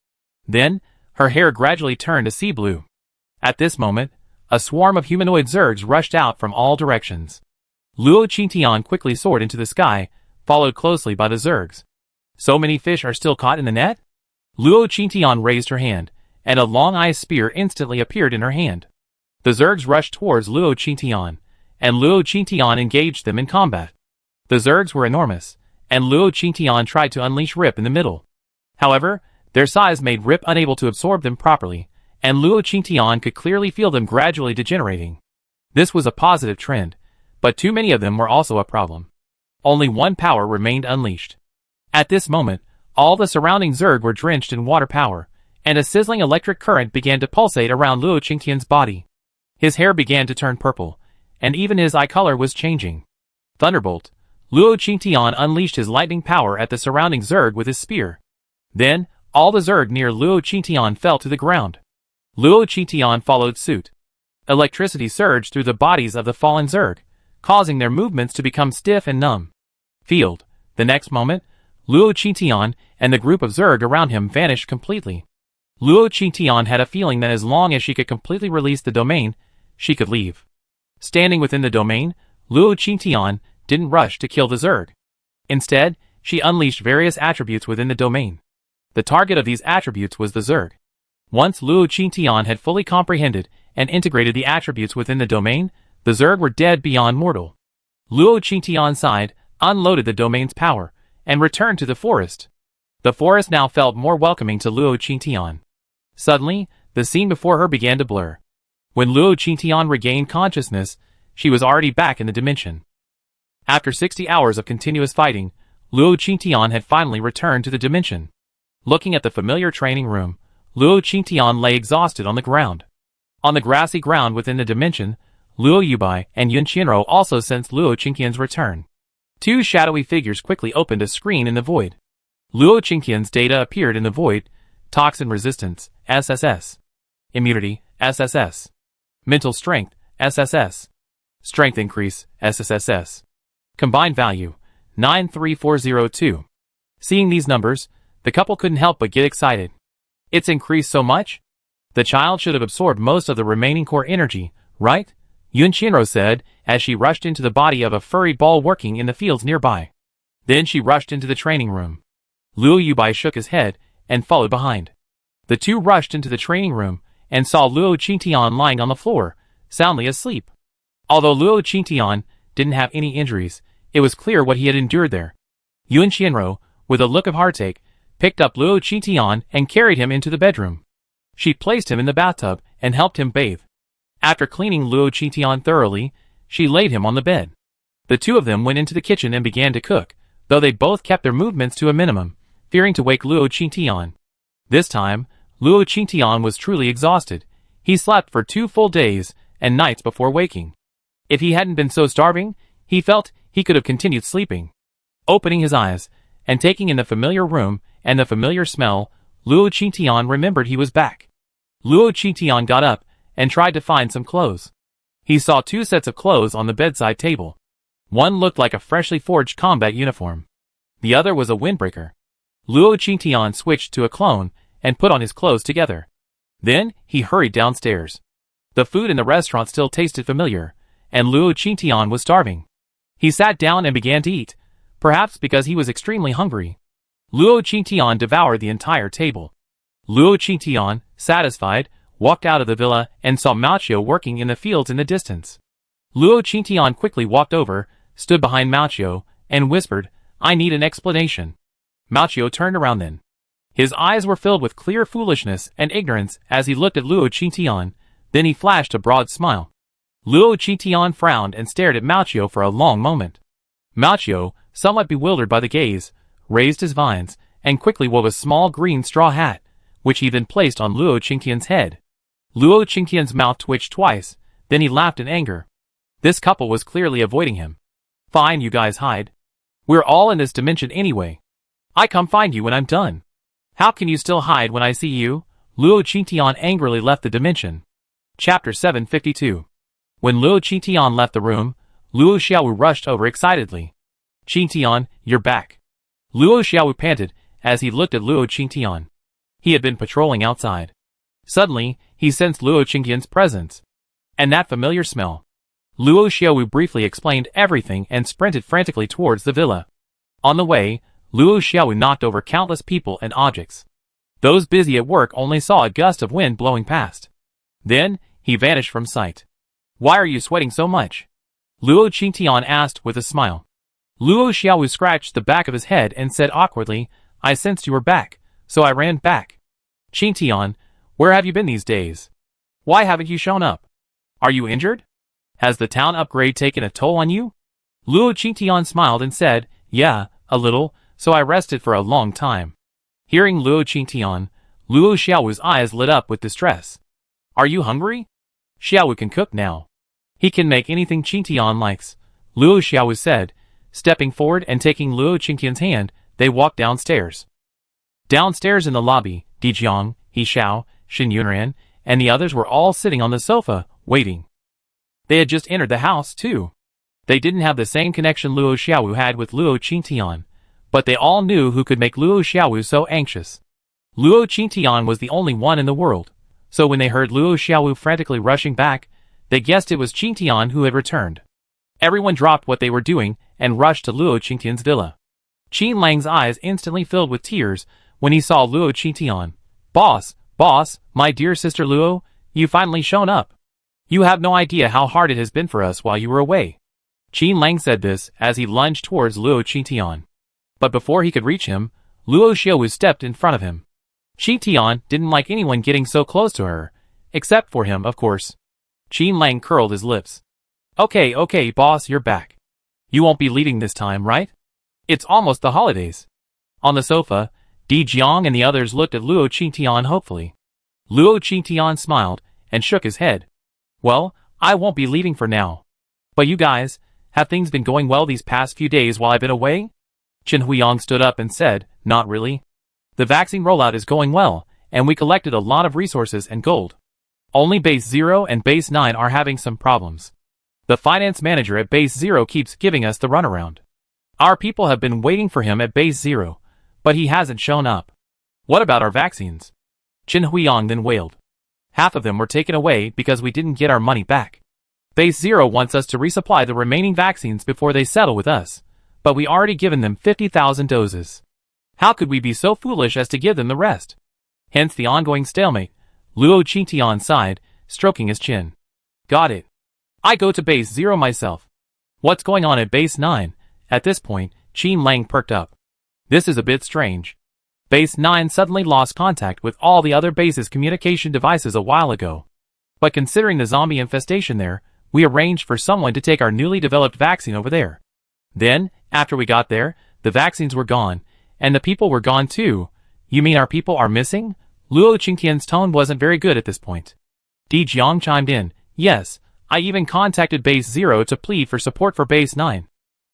Then, her hair gradually turned to sea blue. At this moment, a swarm of humanoid Zergs rushed out from all directions. Luo Qingtian quickly soared into the sky, followed closely by the Zergs. So many fish are still caught in the net? Luo Qingtian raised her hand, and a long ice spear instantly appeared in her hand. The Zergs rushed towards Luo Qingtian, and Luo Qingtian engaged them in combat. The Zergs were enormous, and Luo Qingtian tried to unleash Rip in the middle. However, their size made Rip unable to absorb them properly, and Luo Qingtian could clearly feel them gradually degenerating. This was a positive trend, but too many of them were also a problem. Only one power remained unleashed. At this moment, all the surrounding Zerg were drenched in water power, and a sizzling electric current began to pulsate around Luo Qingtian's body. His hair began to turn purple, and even his eye color was changing. Thunderbolt. Luo Qingtian unleashed his lightning power at the surrounding Zerg with his spear. Then, all the Zerg near Luo Qingtian fell to the ground. Luo Qingtian followed suit. Electricity surged through the bodies of the fallen Zerg, causing their movements to become stiff and numb. Field. The next moment, Luo Qingtian and the group of Zerg around him vanished completely. Luo Qingtian had a feeling that as long as she could completely release the domain, she could leave. Standing within the domain, Luo Qingtian didn't rush to kill the Zerg. Instead, she unleashed various attributes within the domain. The target of these attributes was the Zerg. Once Luo Qingtian had fully comprehended and integrated the attributes within the domain, the Zerg were dead beyond mortal. Luo Qingtian sighed, unloaded the domain's power, and returned to the forest. The forest now felt more welcoming to Luo Qingtian. Suddenly, the scene before her began to blur. When Luo Qingtian regained consciousness, she was already back in the dimension. After 60 hours of continuous fighting, Luo Qingtian had finally returned to the dimension. Looking at the familiar training room, Luo Qingtian lay exhausted on the ground. On the grassy ground within the dimension, Luo Yubai and Yun Qianrou also sensed Luo Qingtian's return. Two shadowy figures quickly opened a screen in the void. Luo Qingtian's data appeared in the void: toxin resistance, SSS. Immunity, SSS. Mental strength, SSS. Strength increase, SSSS. Combined value, 93402. Seeing these numbers, the couple couldn't help but get excited. It's increased so much? The child should have absorbed most of the remaining core energy, right? Yun Qianrou said, as she rushed into the body of a furry ball working in the fields nearby. Then she rushed into the training room. Luo Yubai shook his head and followed behind. The two rushed into the training room and saw Luo Qingtian lying on the floor, soundly asleep. Although Luo Qingtian didn't have any injuries, it was clear what he had endured there. Yun Qianrou, with a look of heartache, picked up Luo Qingtian and carried him into the bedroom. She placed him in the bathtub and helped him bathe. After cleaning Luo Qingtian thoroughly, she laid him on the bed. The two of them went into the kitchen and began to cook, though they both kept their movements to a minimum, fearing to wake Luo Qingtian. This time, Luo Qingtian was truly exhausted. He slept for 2 full days and nights before waking. If he hadn't been so starving, he felt he could have continued sleeping. Opening his eyes, and taking in the familiar room and the familiar smell, Luo Qingtian remembered he was back. Luo Qingtian got up and tried to find some clothes. He saw 2 sets of clothes on the bedside table. One looked like a freshly forged combat uniform. The other was a windbreaker. Luo Qingtian switched to a clone and put on his clothes together. Then he hurried downstairs. The food in the restaurant still tasted familiar, and Luo Qingtian was starving. He sat down and began to eat, perhaps because he was extremely hungry. Luo Qingtian devoured the entire table. Luo Qingtian, satisfied, walked out of the villa and saw Mao working in the fields in the distance. Luo Qingtian quickly walked over, stood behind Mao, and whispered, "I need an explanation." Mao turned around then. His eyes were filled with clear foolishness and ignorance as he looked at Luo Qingtian, then he flashed a broad smile. Luo Qingtian frowned and stared at Mao for a long moment. Mao, somewhat bewildered by the gaze, raised his vines, and quickly wove a small green straw hat, which he then placed on Luo Qingtian's head. Luo Qingtian's mouth twitched twice, then he laughed in anger. This couple was clearly avoiding him. "Fine, you guys hide. We're all in this dimension anyway. I come find you when I'm done. How can you still hide when I see you?" Luo Qingtian angrily left the dimension. Chapter 752. When Luo Qingtian left the room, Luo Xiaowu rushed over excitedly. "Qingtian, you're back." Luo Xiaowu panted as he looked at Luo Qingtian. He had been patrolling outside. Suddenly, he sensed Luo Qingtian's presence. And that familiar smell. Luo Xiaowu briefly explained everything and sprinted frantically towards the villa. On the way, Luo Xiaowu knocked over countless people and objects. Those busy at work only saw a gust of wind blowing past. Then, he vanished from sight. "Why are you sweating so much?" Luo Qingtian asked with a smile. Luo Xiaowu scratched the back of his head and said awkwardly, "I sensed you were back, so I ran back." "Qingtian, where have you been these days? Why haven't you shown up? Are you injured? Has the town upgrade taken a toll on you?" Luo Qingtian smiled and said, "Yeah, a little, so I rested for a long time." Hearing Luo Qingtian, Luo Xiaowu's eyes lit up with distress. "Are you hungry? Xiaowu can cook now. He can make anything Qingtian likes," Luo Xiaowu said. Stepping forward and taking Luo Qingtian's hand, they walked downstairs. Downstairs in the lobby, Di Jiang, He Xiao, Xin Yunran, and the others were all sitting on the sofa, waiting. They had just entered the house, too. They didn't have the same connection Luo Xiaowu had with Luo Qingtian, but they all knew who could make Luo Xiaowu so anxious. Luo Qingtian was the only one in the world, so when they heard Luo Xiaowu frantically rushing back, they guessed it was Qingtian who had returned. Everyone dropped what they were doing and rushed to Luo Qingtian's villa. Qin Lang's eyes instantly filled with tears when he saw Luo Qingtian. Boss, my dear sister Luo, you finally shown up. You have no idea how hard it has been for us while you were away." Qin Lang said this as he lunged towards Luo Qingtian. But before he could reach him, Luo Xiaowu stepped in front of him. Qingtian didn't like anyone getting so close to her, except for him, of course. Qin Lang curled his lips. Okay, boss, you're back. You won't be leaving this time, right? It's almost the holidays." On the sofa, Di Jiang and the others looked at Luo Qingtian hopefully. Luo Qingtian smiled and shook his head. "Well, I won't be leaving for now. But you guys, have things been going well these past few days while I've been away?" Chen Huiyang stood up and said, "Not really. The vaccine rollout is going well, and we collected a lot of resources and gold. Only Base 0 and Base 9 are having some problems. The finance manager at Base 0 keeps giving us the runaround. Our people have been waiting for him at Base 0, but he hasn't shown up. What about our vaccines?" Chen Huiyang then wailed. "Half of them were taken away because we didn't get our money back. Base 0 wants us to resupply the remaining vaccines before they settle with us, but we already given them 50,000 doses. How could we be so foolish as to give them the rest? Hence the ongoing stalemate." Luo Qingtian sighed, stroking his chin. "Got it. I go to Base 0 myself. What's going on at Base 9? At this point, Qin Lang perked up. This is a bit strange. Base 9 suddenly lost contact with all the other base's communication devices a while ago. But considering the zombie infestation there, we arranged for someone to take our newly developed vaccine over there. Then, after we got there, the vaccines were gone, and the people were gone too. You mean our people are missing?" Luo Qingtian's tone wasn't very good at this point. Di Jiang chimed in, "Yes, I even contacted Base 0 to plead for support for Base 9.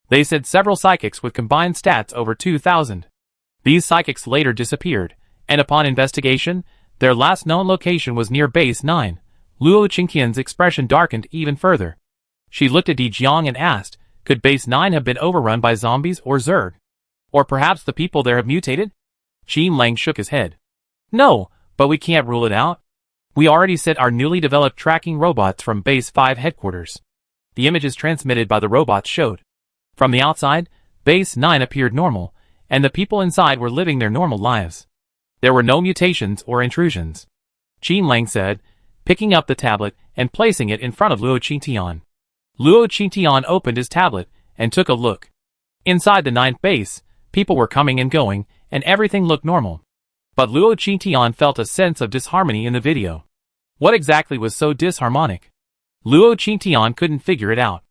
They said several psychics with combined stats over 2,000. These psychics later disappeared, and upon investigation, their last known location was near Base 9. Luo Qingqian's expression darkened even further. She looked at Di Jiang and asked, could Base 9 have been overrun by zombies or Zerg? Or perhaps the people there have mutated? Qin Lang shook his head. No, but we can't rule it out. We already sent our newly developed tracking robots from Base 5 headquarters. The images transmitted by the robots showed. From the outside, Base 9 appeared normal, and the people inside were living their normal lives. There were no mutations or intrusions. Qin Lang said, picking up the tablet and placing it in front of Luo Qingtian. Luo Qingtian opened his tablet and took a look. Inside the 9th base, people were coming and going, and everything looked normal. But Luo Qingtian felt a sense of disharmony in the video. What exactly was so disharmonic? Luo Qingtian couldn't figure it out.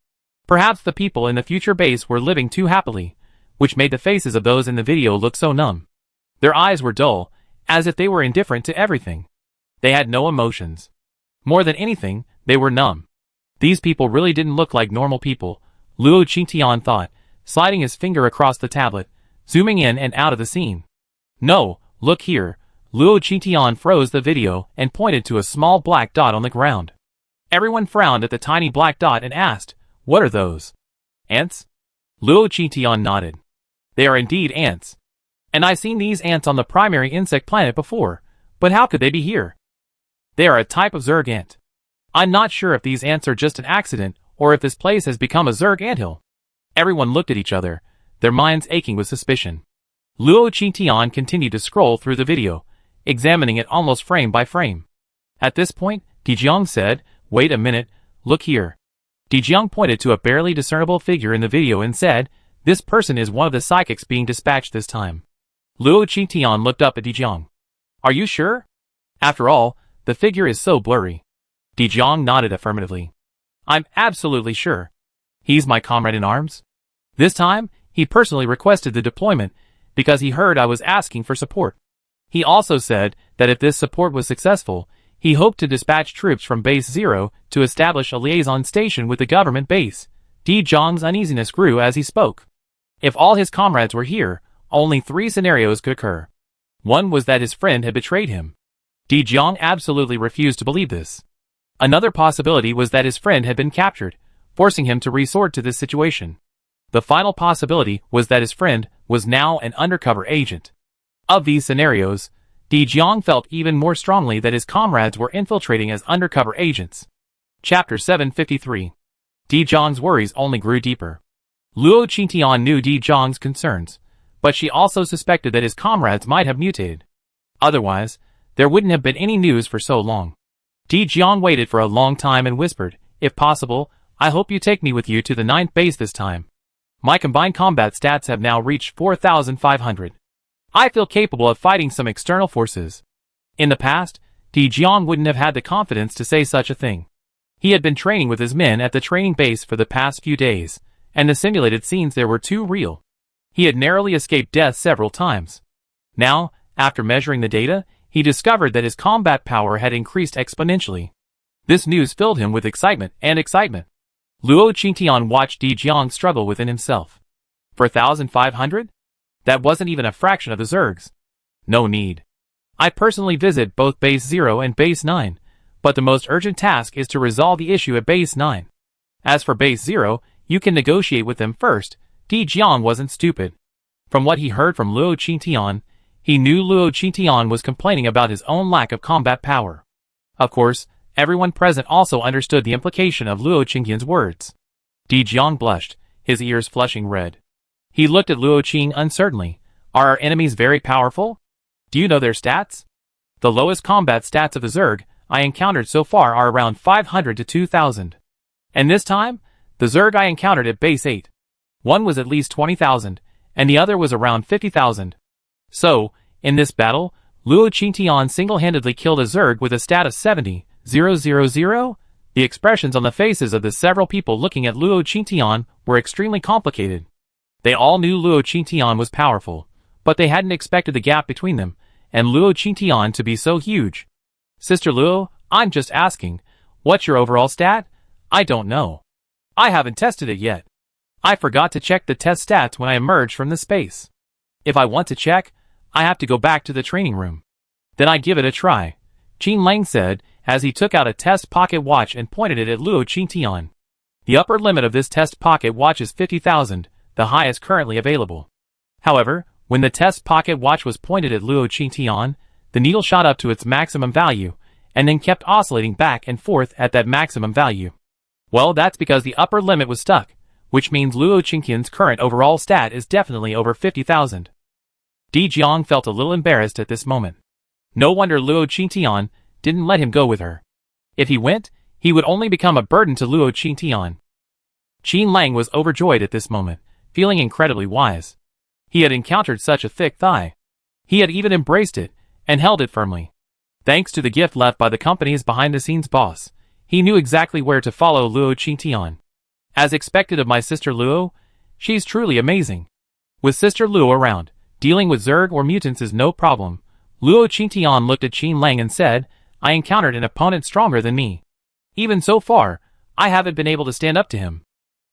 Perhaps the people in the future base were living too happily, which made the faces of those in the video look so numb. Their eyes were dull, as if they were indifferent to everything. They had no emotions. More than anything, they were numb. These people really didn't look like normal people, Luo Qingtian thought, sliding his finger across the tablet, zooming in and out of the scene. No, look here. Luo Qingtian froze the video and pointed to a small black dot on the ground. Everyone frowned at the tiny black dot and asked, what are those? Ants? Luo Qingtian nodded. They are indeed ants. And I've seen these ants on the primary insect planet before, but how could they be here? They are a type of Zerg ant. I'm not sure if these ants are just an accident or if this place has become a Zerg anthill. Everyone looked at each other, their minds aching with suspicion. Luo Qingtian continued to scroll through the video, examining it almost frame by frame. At this point, Di Jiang said, wait a minute, look here. Di Jiang pointed to a barely discernible figure in the video and said, this person is one of the psychics being dispatched this time. Luo Qingtian looked up at Di Jiang. Are you sure? After all, the figure is so blurry. Di Jiang nodded affirmatively. I'm absolutely sure. He's my comrade in arms. This time, he personally requested the deployment because he heard I was asking for support. He also said that if this support was successful, he hoped to dispatch troops from Base 0 to establish a liaison station with the government base. Di Jiang's uneasiness grew as he spoke. If all his comrades were here, only 3 scenarios could occur. One was that his friend had betrayed him. Di Jiang absolutely refused to believe this. Another possibility was that his friend had been captured, forcing him to resort to this situation. The final possibility was that his friend was now an undercover agent. Of these scenarios, Di Jiang felt even more strongly that his comrades were infiltrating as undercover agents. Chapter 753. Di Jiang's worries only grew deeper. Luo Qingtian knew Di Jiang's concerns, but she also suspected that his comrades might have mutated. Otherwise, there wouldn't have been any news for so long. Di Jiang waited for a long time and whispered, if possible, I hope you take me with you to the 9th base this time. My combined combat stats have now reached 4,500. I feel capable of fighting some external forces. In the past, Di Jiang wouldn't have had the confidence to say such a thing. He had been training with his men at the training base for the past few days, and the simulated scenes there were too real. He had narrowly escaped death several times. Now, after measuring the data, he discovered that his combat power had increased exponentially. This news filled him with excitement. Luo Qingtian watched Di Jiang struggle within himself. 4,500? That wasn't even a fraction of the Zergs. No need. I personally visit both Base 0 and Base 9, but the most urgent task is to resolve the issue at Base 9. As for Base 0, you can negotiate with them first. Di Jiang wasn't stupid. From what he heard from Luo Qingtian, he knew Luo Qingtian was complaining about his own lack of combat power. Of course, everyone present also understood the implication of Luo Qingtian's words. Di Jiang blushed, his ears flushing red. He looked at Luo Qing uncertainly. Are our enemies very powerful? Do you know their stats? The lowest combat stats of the Zerg I encountered so far are around 500 to 2,000. And this time, the Zerg I encountered at Base 8. One was at least 20,000, and the other was around 50,000. So, in this battle, Luo Qingtian single-handedly killed a Zerg with a stat of 70,000. The expressions on the faces of the several people looking at Luo Qingtian were extremely complicated. They all knew Luo Qingtian was powerful, but they hadn't expected the gap between them, and Luo Qingtian to be so huge. Sister Luo, I'm just asking, what's your overall stat? I don't know. I haven't tested it yet. I forgot to check the test stats when I emerged from the space. If I want to check, I have to go back to the training room. Then I give it a try, Qin Lang said, as he took out a test pocket watch and pointed it at Luo Qingtian. The upper limit of this test pocket watch is 50,000, the highest currently available. However, when the test pocket watch was pointed at Luo Qingtian, the needle shot up to its maximum value, and then kept oscillating back and forth at that maximum value. Well, that's because the upper limit was stuck, which means Luo Qingtian's current overall stat is definitely over 50,000. Di Jiang felt a little embarrassed at this moment. No wonder Luo Qingtian didn't let him go with her. If he went, he would only become a burden to Luo Qingtian. Qin Lang was overjoyed at this moment, feeling incredibly wise. He had encountered such a thick thigh. He had even embraced it, and held it firmly. Thanks to the gift left by the company's behind-the-scenes boss, he knew exactly where to follow Luo Qingtian. As expected of my sister Luo, she's truly amazing. With Sister Luo around, dealing with Zerg or mutants is no problem. Luo Qingtian looked at Qin Lang and said, I encountered an opponent stronger than me. Even so far, I haven't been able to stand up to him.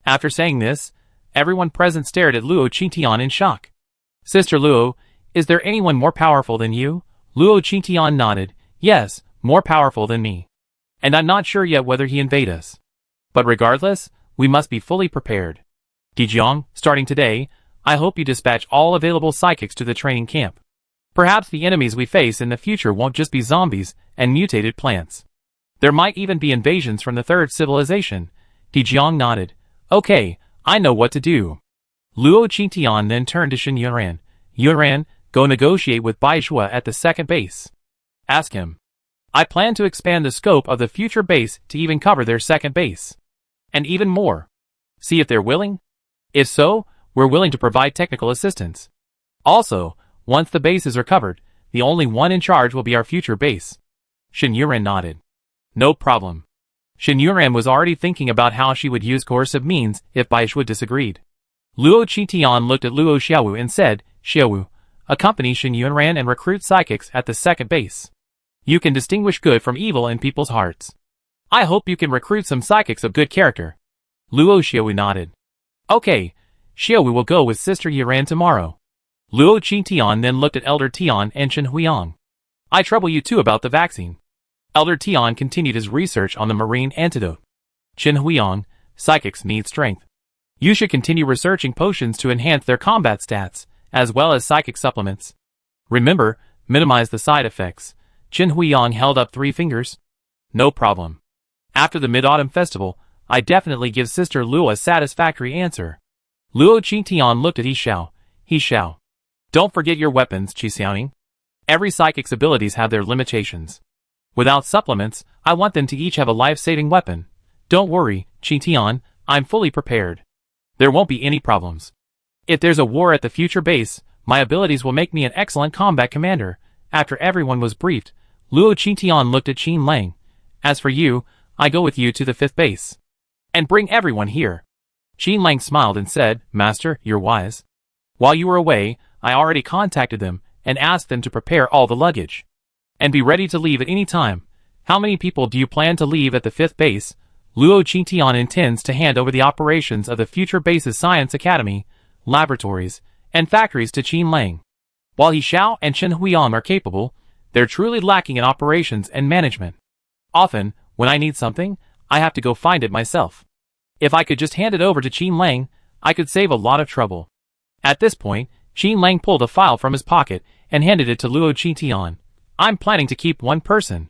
After saying this, everyone present stared at Luo Qingtian in shock. Sister Luo, is there anyone more powerful than you? Luo Qingtian nodded, yes, more powerful than me. And I'm not sure yet whether he invade us. But regardless, we must be fully prepared. Di Jiang, starting today, I hope you dispatch all available psychics to the training camp. Perhaps the enemies we face in the future won't just be zombies and mutated plants. There might even be invasions from the third civilization. Di Jiang nodded. Okay, I know what to do. Luo Qingtian then turned to Shen Yuran. Yuran, go negotiate with Bai Shuo at the second base. Ask him. I plan to expand the scope of the future base to even cover their second base. And even more. See if they're willing? If so, we're willing to provide technical assistance. Also, once the bases are covered, the only one in charge will be our future base. Shen Yuran nodded. No problem. Shen Yuran was already thinking about how she would use coercive means if Bai Shuo disagreed. Luo Qingtian looked at Luo Xiaowu and said, Xiaowu, accompany Shen Yuran and recruit psychics at the second base. You can distinguish good from evil in people's hearts. I hope you can recruit some psychics of good character. Luo Xiaowu nodded. Okay, Xiaowu will go with Sister Yuran tomorrow. Luo Qingtian then looked at Elder Tian and Chen Huiang. I trouble you too about the vaccine. Elder Tian continued his research on the marine antidote. Chen Huiang, psychics need strength. You should continue researching potions to enhance their combat stats, as well as psychic supplements. Remember, minimize the side effects. Chen Huiang held up 3 fingers. No problem. After the Mid-Autumn Festival, I definitely give Sister Luo a satisfactory answer. Luo Qingtian looked at He Xiao. Don't forget your weapons, Qi Xiaoning. Every psychic's abilities have their limitations. Without supplements, I want them to each have a life-saving weapon. Don't worry, Qingtian, I'm fully prepared. There won't be any problems. If there's a war at the future base, my abilities will make me an excellent combat commander. After everyone was briefed, Luo Qingtian looked at Qin Lang. As for you, I go with you to the 5th base. And bring everyone here. Qin Lang smiled and said, Master, you're wise. While you were away, I already contacted them and asked them to prepare all the luggage. And be ready to leave at any time. How many people do you plan to leave at the 5th base? Luo Qingtian intends to hand over the operations of the future base's science academy, laboratories, and factories to Qin Lang. While He Xiao and Chen Huiang are capable, they're truly lacking in operations and management. Often, when I need something, I have to go find it myself. If I could just hand it over to Qin Lang, I could save a lot of trouble. At this point, Qin Lang pulled a file from his pocket and handed it to Luo Qingtian. I'm planning to keep 1 person.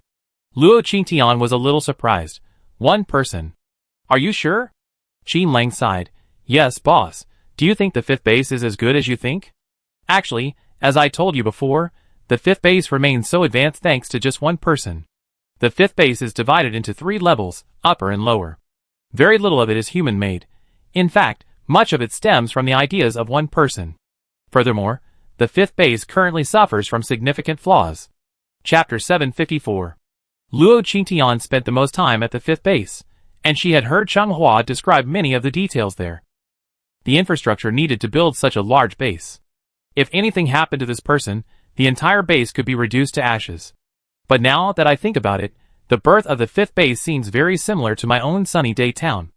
Luo Qingtian was a little surprised. 1 person. Are you sure? Qin Lang sighed. Yes, boss. Do you think the 5th base is as good as you think? Actually, as I told you before, the 5th base remains so advanced thanks to just 1 person. The 5th base is divided into 3 levels, upper and lower. Very little of it is human-made. In fact, much of it stems from the ideas of 1 person. Furthermore, the 5th base currently suffers from significant flaws. Chapter 754. Luo Qingtian spent the most time at the 5th base, and she had heard Cheng Hua describe many of the details there. The infrastructure needed to build such a large base. If anything happened to this person, the entire base could be reduced to ashes. But now that I think about it, The birth of the fifth base seems very similar to my own sunny day town.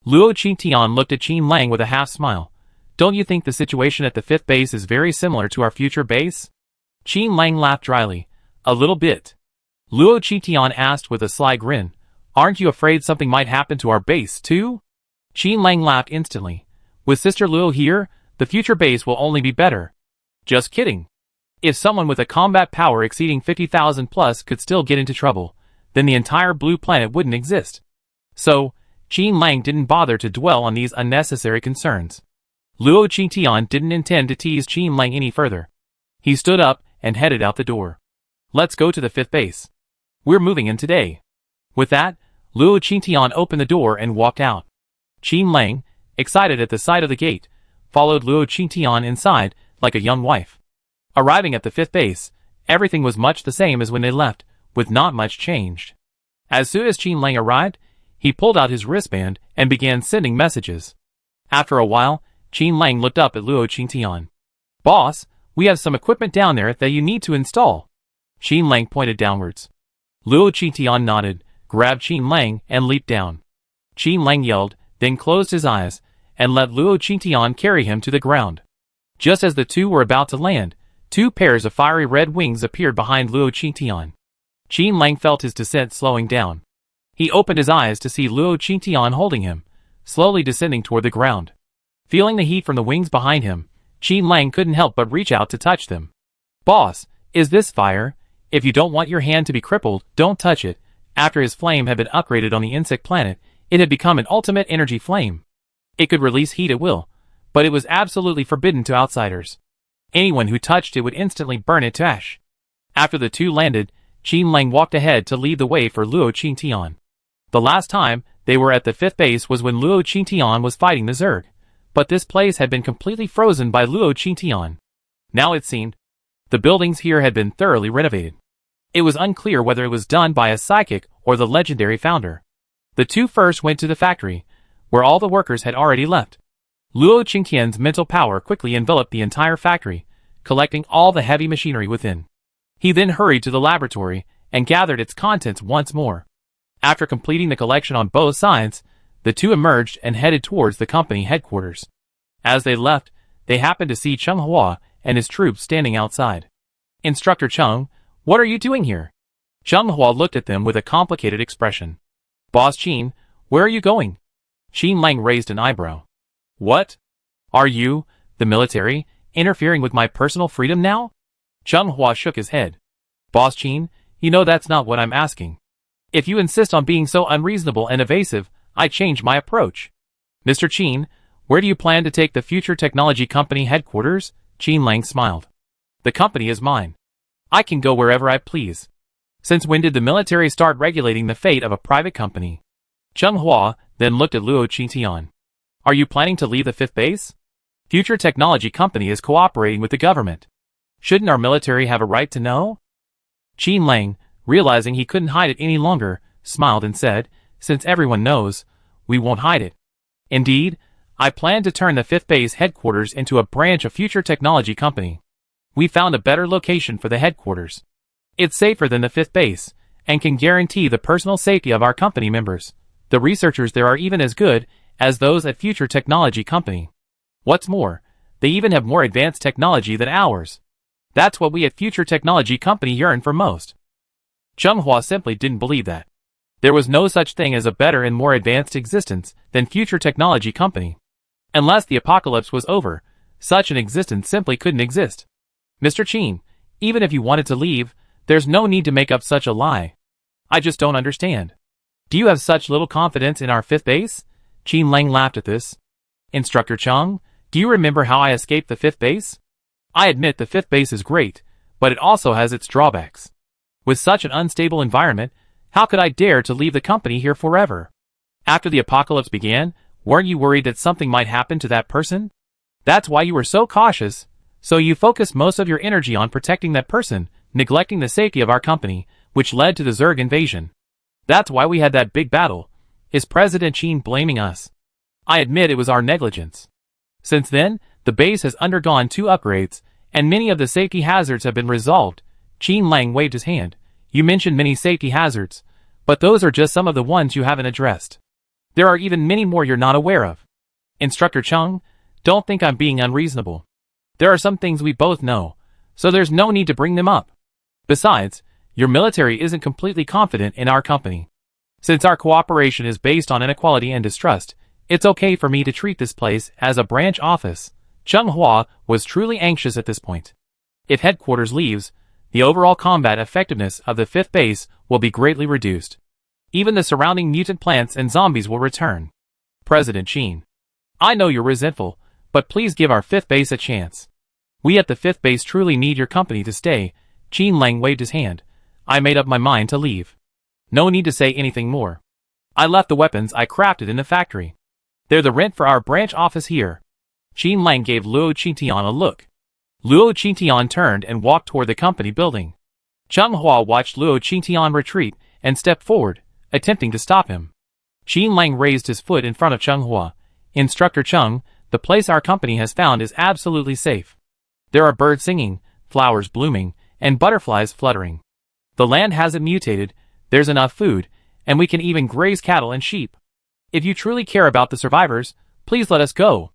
Luo Qingtian looked at Qin Lang with a half-smile. Don't you think the situation at the fifth base is very similar to our future base? Qin Lang laughed dryly. A little bit. Luo Qingtian asked with a sly grin. Aren't you afraid something might happen to our base, too? Qin Lang laughed instantly. With Sister Luo here, the future base will only be better. Just kidding. If someone with a combat power exceeding 50,000 plus could still get into trouble, then the entire blue planet wouldn't exist. So, Qin Lang didn't bother to dwell on these unnecessary concerns. Luo Qingtian didn't intend to tease Qin Lang any further. He stood up and headed out the door. Let's go to the fifth base. We're moving in today. With that, Luo Qingtian opened the door and walked out. Qin Lang, excited at the sight of the gate, followed Luo Qingtian inside like a young wife. Arriving at the fifth base, everything was much the same as when they left, with not much changed. As soon as Qin Lang arrived, he pulled out his wristband and began sending messages. After a while, Qin Lang looked up at Luo Qingtian. Boss, we have some equipment down there that you need to install. Qin Lang pointed downwards. Luo Qingtian nodded, grabbed Qin Lang, and leaped down. Qin Lang yelled, then closed his eyes, and let Luo Qingtian carry him to the ground. Just as the two were about to land, two pairs of fiery red wings appeared behind Luo Qingtian. Qin Lang felt his descent slowing down. He opened his eyes to see Luo Qingtian holding him, slowly descending toward the ground. Feeling the heat from the wings behind him, Qin Lang couldn't help but reach out to touch them. Boss, is this fire? If you don't want your hand to be crippled, don't touch it. After his flame had been upgraded on the insect planet, it had become an ultimate energy flame. It could release heat at will, but it was absolutely forbidden to outsiders. Anyone who touched it would instantly burn it to ash. After the two landed, Qin Lang walked ahead to lead the way for Luo Qingtian. The last time they were at the fifth base was when Luo Qingtian was fighting the Zerg, but this place had been completely frozen by Luo Qingtian. Now it seemed, the buildings here had been thoroughly renovated. It was unclear whether it was done by a psychic or the legendary founder. The two first went to the factory, where all the workers had already left. Luo Qingtian's mental power quickly enveloped the entire factory, collecting all the heavy machinery within. He then hurried to the laboratory and gathered its contents once more. After completing the collection on both sides, the two emerged and headed towards the company headquarters. As they left, they happened to see Cheng Hua and his troops standing outside. Instructor Cheng, what are you doing here? Cheng Hua looked at them with a complicated expression. Boss Qin, where are you going? Qin Lang raised an eyebrow. What? Are you, the military, interfering with my personal freedom now? Cheng Hua shook his head. Boss Qin, you know that's not what I'm asking. If you insist on being so unreasonable and evasive, I change my approach. Mr. Qin, where do you plan to take the Future Technology Company headquarters? Qin Lang smiled. The company is mine. I can go wherever I please. Since when did the military start regulating the fate of a private company? Cheng Hua then looked at Luo Qingtian. Are you planning to leave the fifth base? Future Technology Company is cooperating with the government. Shouldn't our military have a right to know? Qin Lang, realizing he couldn't hide it any longer, smiled and said, since everyone knows, we won't hide it. Indeed, I plan to turn the fifth base headquarters into a branch of Future Technology Company. We found a better location for the headquarters. It's safer than the fifth base, and can guarantee the personal safety of our company members. The researchers there are even as good as those at Future Technology Company. What's more, they even have more advanced technology than ours. That's what we at Future Technology Company yearn for most. Cheng Hua simply didn't believe that. There was no such thing as a better and more advanced existence than Future Technology Company. Unless the apocalypse was over, such an existence simply couldn't exist. Mr. Qin, even if you wanted to leave, there's no need to make up such a lie. I just don't understand. Do you have such little confidence in our fifth base? Qin Lang laughed at this. Instructor Cheng, do you remember how I escaped the fifth base? I admit the fifth base is great, but it also has its drawbacks. With such an unstable environment, how could I dare to leave the company here forever? After the apocalypse began, weren't you worried that something might happen to that person? That's why you were so cautious, so you focused most of your energy on protecting that person, neglecting the safety of our company, which led to the Zerg invasion. That's why we had that big battle. Is President Qin blaming us? I admit it was our negligence. Since then, the base has undergone 2 upgrades, and many of the safety hazards have been resolved. Qin Lang waved his hand. You mentioned many safety hazards. But those are just some of the ones you haven't addressed. There are even many more you're not aware of. Instructor Chung, don't think I'm being unreasonable. There are some things we both know, so there's no need to bring them up. Besides, your military isn't completely confident in our company. Since our cooperation is based on inequality and distrust, it's okay for me to treat this place as a branch office. Chung Hua was truly anxious at this point. If headquarters leaves, the overall combat effectiveness of the 5th base will be greatly reduced. Even the surrounding mutant plants and zombies will return. President Qin, I know you're resentful, but please give our 5th base a chance. We at the 5th base truly need your company to stay. Qin Lang waved his hand. I made up my mind to leave. No need to say anything more. I left the weapons I crafted in the factory. They're the rent for our branch office here. Qin Lang gave Luo Qingtian a look. Luo Qingtian turned and walked toward the company building. Chung Hua watched Luo Qingtian retreat and stepped forward, attempting to stop him. Qin Lang raised his foot in front of Chung Hua. Instructor Chung, the place our company has found is absolutely safe. There are birds singing, flowers blooming, and butterflies fluttering. The land hasn't mutated, there's enough food, and we can even graze cattle and sheep. If you truly care about the survivors, please let us go.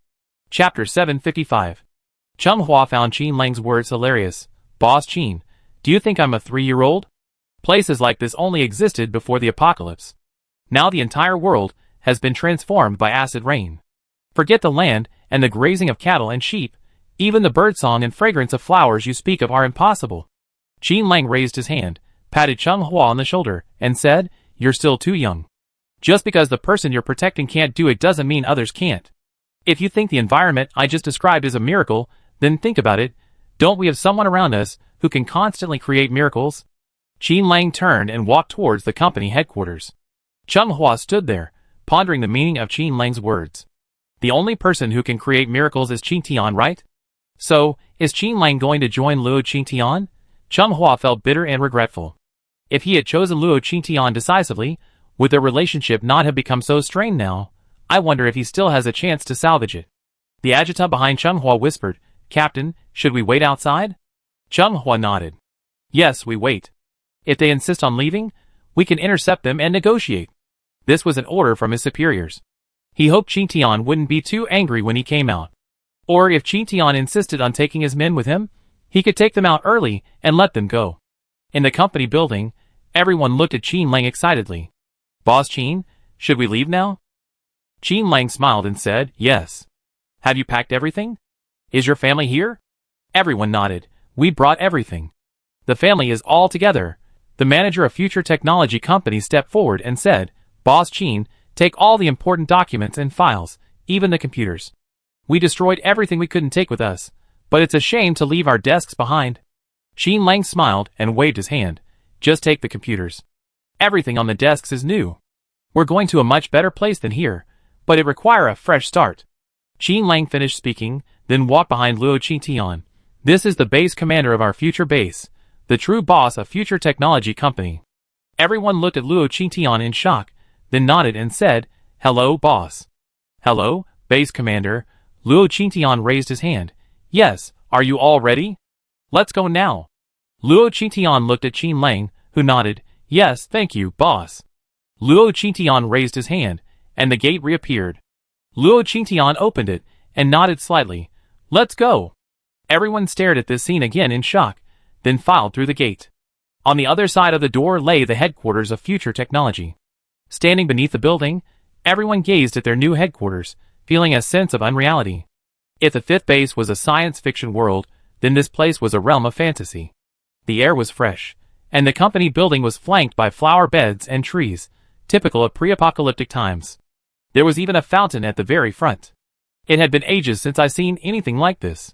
Chapter 755. Chung Hua found Qin Lang's words hilarious. Boss Qin, do you think I'm a 3-year-old? Places like this only existed before the apocalypse. Now the entire world has been transformed by acid rain. Forget the land and the grazing of cattle and sheep, even the birdsong and fragrance of flowers you speak of are impossible. Qin Lang raised his hand, patted Chung Hua on the shoulder, and said, You're still too young. Just because the person you're protecting can't do it doesn't mean others can't. If you think the environment I just described is a miracle, then think about it. Don't we have someone around us who can constantly create miracles? Qin Lang turned and walked towards the company headquarters. Chung Hua stood there, pondering the meaning of Qin Lang's words. The only person who can create miracles is Qingtian, right? So, is Qin Lang going to join Luo Qingtian? Chung Hua felt bitter and regretful. If he had chosen Luo Qingtian decisively, would their relationship not have become so strained now? I wonder if he still has a chance to salvage it. The adjutant behind Chung Hua whispered, Captain, should we wait outside? Chung Hua nodded. Yes, we wait. If they insist on leaving, we can intercept them and negotiate. This was an order from his superiors. He hoped Qingtian wouldn't be too angry when he came out. Or if Qingtian insisted on taking his men with him, he could take them out early and let them go. In the company building, everyone looked at Qin Lang excitedly. Boss Qin, should we leave now? Qin Lang smiled and said, Yes. Have you packed everything? Is your family here? Everyone nodded. We brought everything. The family is all together. The manager of Future Technology Company stepped forward and said, Boss Qin, take all the important documents and files, even the computers. We destroyed everything we couldn't take with us, but it's a shame to leave our desks behind. Qin Lang smiled and waved his hand. Just take the computers. Everything on the desks is new. We're going to a much better place than here, but it require a fresh start. Qin Lang finished speaking, then walked behind Luo Qingtian. This is the base commander of our future base, the true boss of Future Technology Company. Everyone looked at Luo Qingtian in shock, then nodded and said, Hello, boss. Hello, base commander. Luo Qingtian raised his hand. Yes, are you all ready? Let's go now. Luo Qingtian looked at Qin Lang, who nodded. Yes, thank you, boss. Luo Qingtian raised his hand, and the gate reappeared. Luo Qingtian opened it, and nodded slightly. Let's go. Everyone stared at this scene again in shock, then filed through the gate. On the other side of the door lay the headquarters of Future Technology. Standing beneath the building, everyone gazed at their new headquarters, feeling a sense of unreality. If the 5th base was a science fiction world, then this place was a realm of fantasy. The air was fresh, and the company building was flanked by flower beds and trees, typical of pre-apocalyptic times. There was even a fountain at the very front. It had been ages since I'd seen anything like this.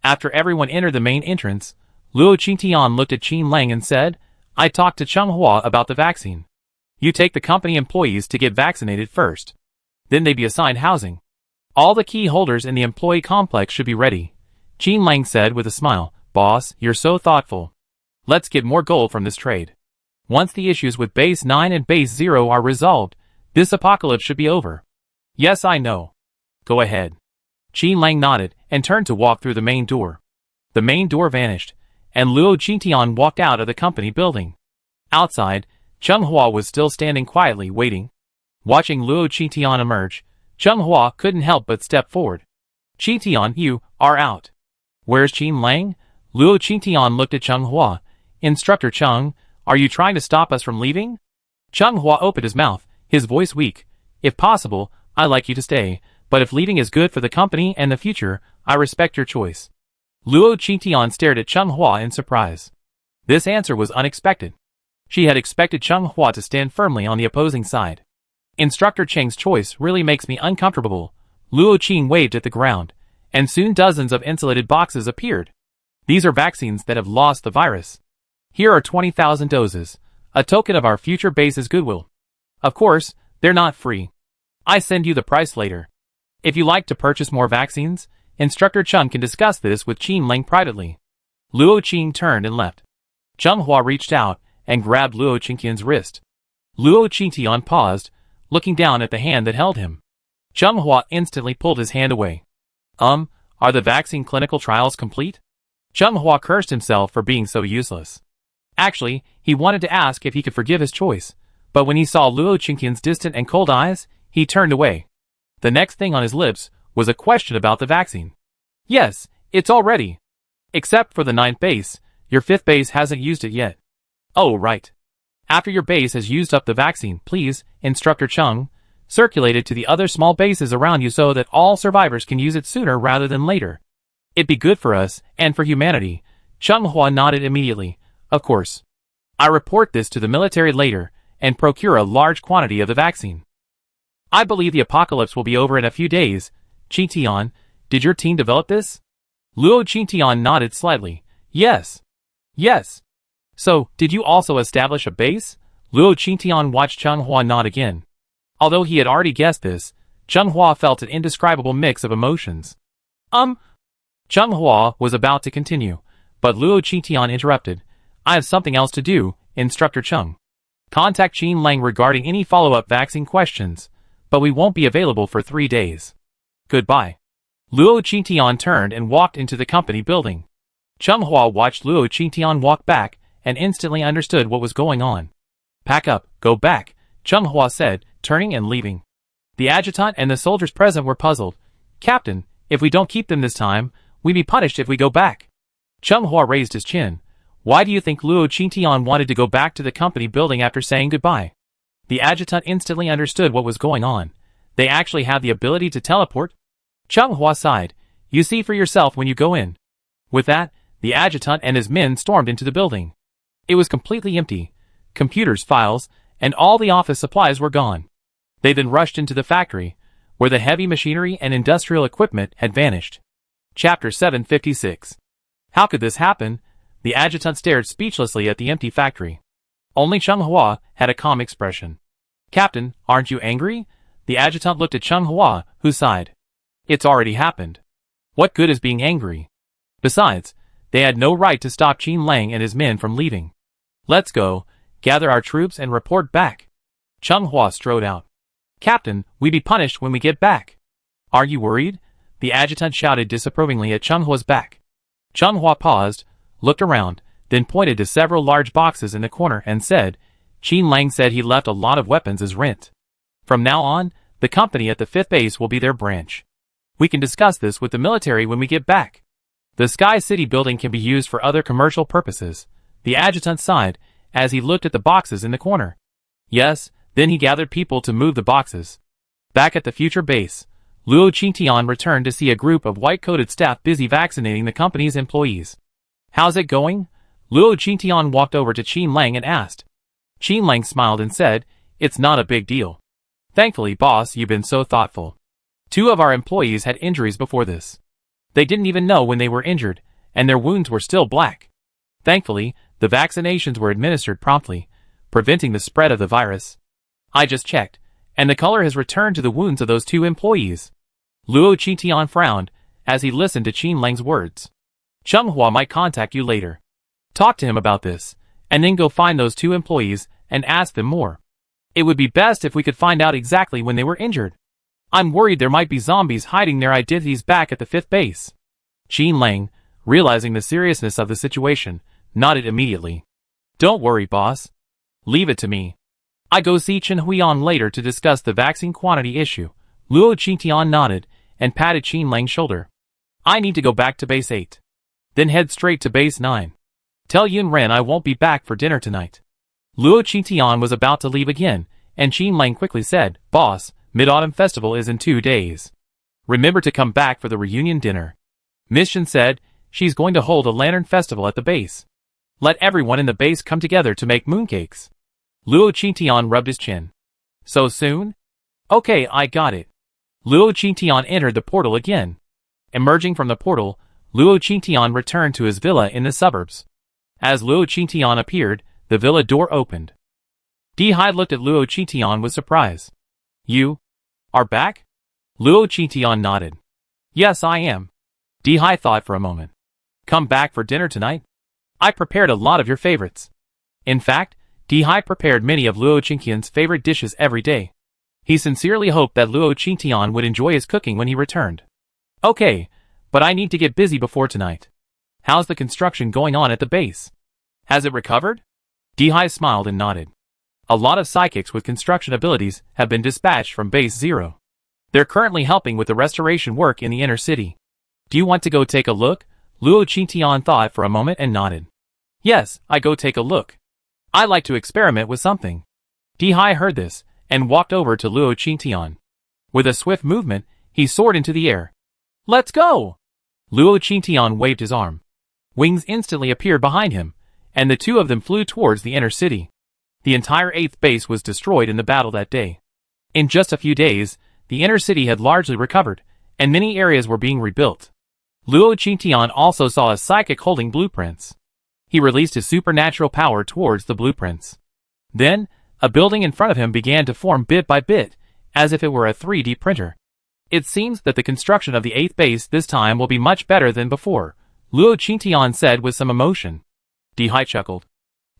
After everyone entered the main entrance, Luo Qingtian looked at Qin Lang and said, I talked to Chung Hua about the vaccine. You take the company employees to get vaccinated first. Then they be assigned housing. All the key holders in the employee complex should be ready. Qin Lang said with a smile, Boss, you're so thoughtful. Let's get more gold from this trade. Once the issues with Base 9 and Base 0 are resolved, this apocalypse should be over. Yes, I know. Go ahead. Qin Lang nodded and turned to walk through the main door. The main door vanished, and Luo Qingtian walked out of the company building. Outside, Chung Hua was still standing quietly waiting. Watching Luo Qingtian emerge, Chung Hua couldn't help but step forward. "Qingtian, you are out." "Where's Qin Lang?" Luo Qingtian looked at Chung Hua. "Instructor Chung, are you trying to stop us from leaving?" Chung Hua opened his mouth, his voice weak. "If possible, I'd like you to stay, but if leaving is good for the company and the future, I respect your choice." Luo Qingtian stared at Chung Hua in surprise. This answer was unexpected. She had expected Chung Hua to stand firmly on the opposing side. "Instructor Cheng's choice really makes me uncomfortable." Luo Qing waved at the ground, and soon dozens of insulated boxes appeared. "These are vaccines that have lost the virus. Here are 20,000 doses, a token of our future base's goodwill. Of course, they're not free. I send you the price later. If you like to purchase more vaccines, Instructor Chung can discuss this with Qin Lang privately." Luo Qing turned and left. Chung Hua reached out and grabbed Luo Qingtian's wrist. Luo Qingtian paused, looking down at the hand that held him. Chung Hua instantly pulled his hand away. Are the vaccine clinical trials complete?" Chung Hua cursed himself for being so useless. Actually, he wanted to ask if he could forgive his choice, but when he saw Luo Qingtian's distant and cold eyes, he turned away. The next thing on his lips was a question about the vaccine. "Yes, it's all ready. Except for the 9th base, your 5th base hasn't used it yet." "Oh, right. After your base has used up the vaccine, please, Instructor Chung, circulate it to the other small bases around you so that all survivors can use it sooner rather than later. It'd be good for us, and for humanity." Chung Hua nodded immediately. "Of course. I report this to the military later, and procure a large quantity of the vaccine. I believe the apocalypse will be over in a few days." "Qingtian, did your team develop this?" Luo Qingtian nodded slightly. "Yes. Yes. So, did you also establish a base?" Luo Qingtian watched Chung Hua nod again. Although he had already guessed this, Chung Hua felt an indescribable mix of emotions. Chung Hua was about to continue, but Luo Qingtian interrupted. "I have something else to do, Instructor Chung. Contact Qin Lang regarding any follow-up vaccine questions, but we won't be available for 3 days. Goodbye." Luo Qingtian turned and walked into the company building. Chung Hua watched Luo Qingtian walk back and instantly understood what was going on. "Pack up, go back," Chung Hua said, turning and leaving. The adjutant and the soldiers present were puzzled. "Captain, if we don't keep them this time, we'd be punished if we go back." Chung Hua raised his chin. "Why do you think Luo Qingtian wanted to go back to the company building after saying goodbye?" The adjutant instantly understood what was going on. They actually have the ability to teleport. Chung Hua sighed. "You see for yourself when you go in." With that, the adjutant and his men stormed into the building. It was completely empty. Computers, files, and all the office supplies were gone. They then rushed into the factory, where the heavy machinery and industrial equipment had vanished. Chapter 756. How could this happen? The adjutant stared speechlessly at the empty factory. Only Chung Hua had a calm expression. "Captain, aren't you angry?" The adjutant looked at Chung Hua, who sighed. "It's already happened. What good is being angry? Besides, they had no right to stop Qin Lang and his men from leaving. Let's go, gather our troops and report back." Chung Hua strode out. "Captain, we'd be punished when we get back." "Are you worried?" The adjutant shouted disapprovingly at Chung Hua's back. Chung Hua paused, looked around, then pointed to several large boxes in the corner and said, "Qin Lang said he left a lot of weapons as rent. From now on, the company at the 5th base will be their branch. We can discuss this with the military when we get back. The Sky City building can be used for other commercial purposes." The adjutant sighed as he looked at the boxes in the corner. Yes, then he gathered people to move the boxes. Back at the future base, Luo Qingtian returned to see a group of white-coated staff busy vaccinating the company's employees. "How's it going?" Luo Qingtian walked over to Qin Lang and asked. Qin Lang smiled and said, "It's not a big deal. Thankfully, boss, you've been so thoughtful. 2 of our employees had injuries before this. They didn't even know when they were injured, and their wounds were still black. Thankfully, the vaccinations were administered promptly, preventing the spread of the virus. I just checked, and the color has returned to the wounds of those 2 employees." Luo Qingtian frowned as he listened to Qin Lang's words. "Chung Hua might contact you later. Talk to him about this, and then go find those 2 employees and ask them more. It would be best if we could find out exactly when they were injured. I'm worried there might be zombies hiding their identities back at the 5th base." Qin Lang, realizing the seriousness of the situation, nodded immediately. "Don't worry, boss. Leave it to me. I go see Chen Huiyan later to discuss the vaccine quantity issue. Luo Qingtian nodded and patted Qin Lang's shoulder. I need to go back to base 8. Then head straight to base 9. Tell Yun Ren I won't be back for dinner tonight. Luo Qingtian was about to leave again, and Qin Lang quickly said, Boss, Mid-Autumn Festival is in 2 days. Remember to come back for the reunion dinner. Miss Shen said, she's going to hold a lantern festival at the base. Let everyone in the base come together to make mooncakes. Luo Qingtian rubbed his chin. So soon? Okay, I got it. Luo Qingtian entered the portal again. Emerging from the portal, Luo Qingtian returned to his villa in the suburbs. As Luo Qingtian appeared, the villa door opened. Dihai looked at Luo Qingtian with surprise. You are back? Luo Qingtian nodded. Yes, I am. Dihai thought for a moment. Come back for dinner tonight? I prepared a lot of your favorites. In fact, Dihai prepared many of Luo Qingtian's favorite dishes every day. He sincerely hoped that Luo Qingtian would enjoy his cooking when he returned. Okay, but I need to get busy before tonight. How's the construction going on at the base? Has it recovered? Dihai smiled and nodded. A lot of psychics with construction abilities have been dispatched from base 0. They're currently helping with the restoration work in the inner city. Do you want to go take a look? Luo Qingtian thought for a moment and nodded. Yes, I go take a look. I like to experiment with something. Dihai heard this and walked over to Luo Qingtian. With a swift movement, he soared into the air. Let's go! Luo Qingtian waved his arm. Wings instantly appeared behind him, and the two of them flew towards the inner city. The entire 8th base was destroyed in the battle that day. In just a few days, the inner city had largely recovered, and many areas were being rebuilt. Luo Qingtian also saw a psychic holding blueprints. He released his supernatural power towards the blueprints. Then, a building in front of him began to form bit by bit, as if it were a 3D printer. It seems that the construction of the 8th base this time will be much better than before, Luo Qingtian said with some emotion. Dihai chuckled.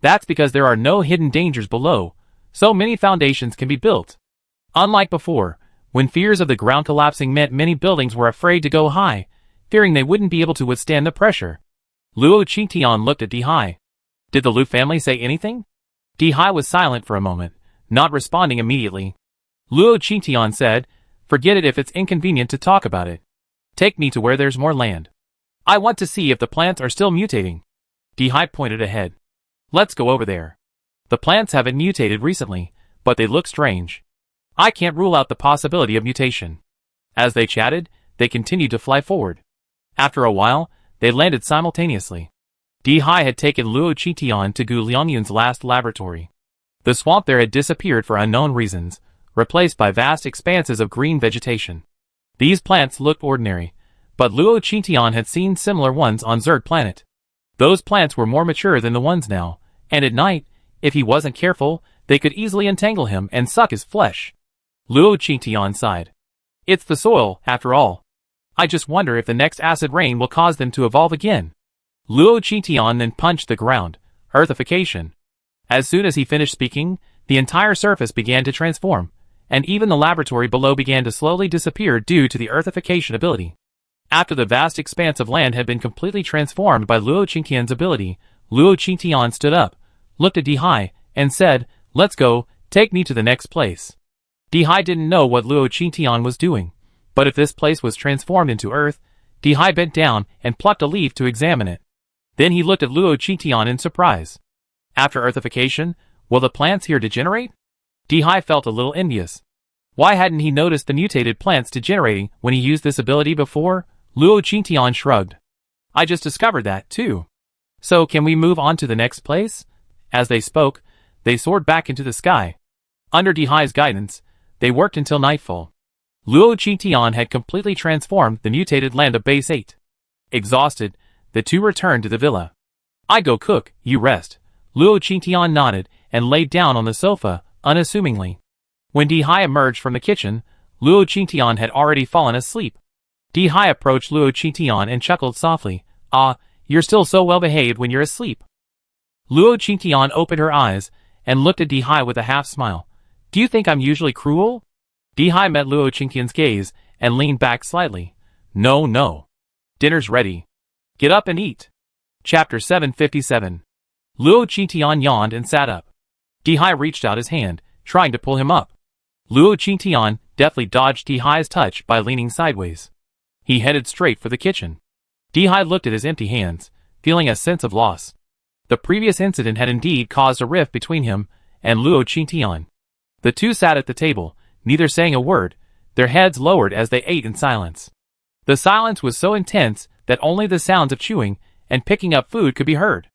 That's because there are no hidden dangers below, so many foundations can be built. Unlike before, when fears of the ground collapsing meant many buildings were afraid to go high, fearing they wouldn't be able to withstand the pressure. Luo Qingtian looked at Dihai. Did the Lu family say anything? Dihai was silent for a moment, not responding immediately. Luo Qingtian said, Forget it if it's inconvenient to talk about it. Take me to where there's more land. I want to see if the plants are still mutating. Dihai pointed ahead. Let's go over there. The plants haven't mutated recently, but they look strange. I can't rule out the possibility of mutation. As they chatted, they continued to fly forward. After a while, they landed simultaneously. Dihai had taken Luo Qingtian to Gu Liangyun's last laboratory. The swamp there had disappeared for unknown reasons, replaced by vast expanses of green vegetation. These plants looked ordinary, but Luo Qingtian had seen similar ones on Zerg planet. Those plants were more mature than the ones now, and at night, if he wasn't careful, they could easily entangle him and suck his flesh. Luo Qingtian sighed. It's the soil, after all. I just wonder if the next acid rain will cause them to evolve again. Luo Qingtian then punched the ground. Earthification. As soon as he finished speaking, the entire surface began to transform, and even the laboratory below began to slowly disappear due to the earthification ability. After the vast expanse of land had been completely transformed by Luo Qingtian's ability, Luo Qingtian stood up, looked at Dihai, and said, Let's go, take me to the next place. Dihai didn't know what Luo Qingtian was doing, but if this place was transformed into earth, Dihai bent down and plucked a leaf to examine it. Then he looked at Luo Qingtian in surprise. After earthification, will the plants here degenerate? Dihai felt a little envious. Why hadn't he noticed the mutated plants degenerating when he used this ability before? Luo Qingtian shrugged. I just discovered that, too. So can we move on to the next place? As they spoke, they soared back into the sky. Under Dihai's guidance, they worked until nightfall. Luo Qingtian had completely transformed the mutated land of Base 8. Exhausted, the two returned to the villa. I go cook, you rest. Luo Qingtian nodded and laid down on the sofa, unassumingly. When Dihai emerged from the kitchen, Luo Qingtian had already fallen asleep. Dihai approached Luo Qingtian and chuckled softly. Ah, you're still so well behaved when you're asleep. Luo Qingtian opened her eyes and looked at Dihai with a half-smile. Do you think I'm usually cruel? Dihai met Luo Qingtian's gaze and leaned back slightly. No, no. Dinner's ready. Get up and eat. Chapter 757. Luo Qingtian yawned and sat up. Dihai reached out his hand, trying to pull him up. Luo Qingtian deftly dodged Dihai's touch by leaning sideways. He headed straight for the kitchen. Dihai looked at his empty hands, feeling a sense of loss. The previous incident had indeed caused a rift between him and Luo Qingtian. The two sat at the table, neither saying a word, their heads lowered as they ate in silence. The silence was so intense that only the sounds of chewing and picking up food could be heard.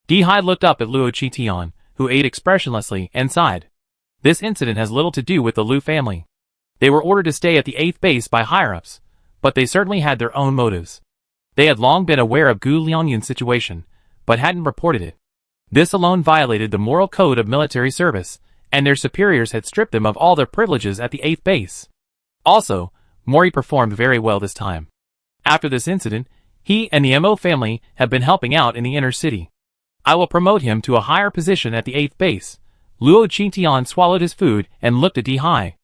Dihai looked up at Luo Qingtian, who ate expressionlessly, and sighed. This incident has little to do with the Lu family. They were ordered to stay at the 8th base by higher-ups, but they certainly had their own motives. They had long been aware of Gu Liangyun's situation, but hadn't reported it. This alone violated the moral code of military service, and their superiors had stripped them of all their privileges at the 8th base. Also, Mori performed very well this time. After this incident, he and the Mo family have been helping out in the inner city. I will promote him to a higher position at the 8th base. Luo Qingtian swallowed his food and looked at Dihai.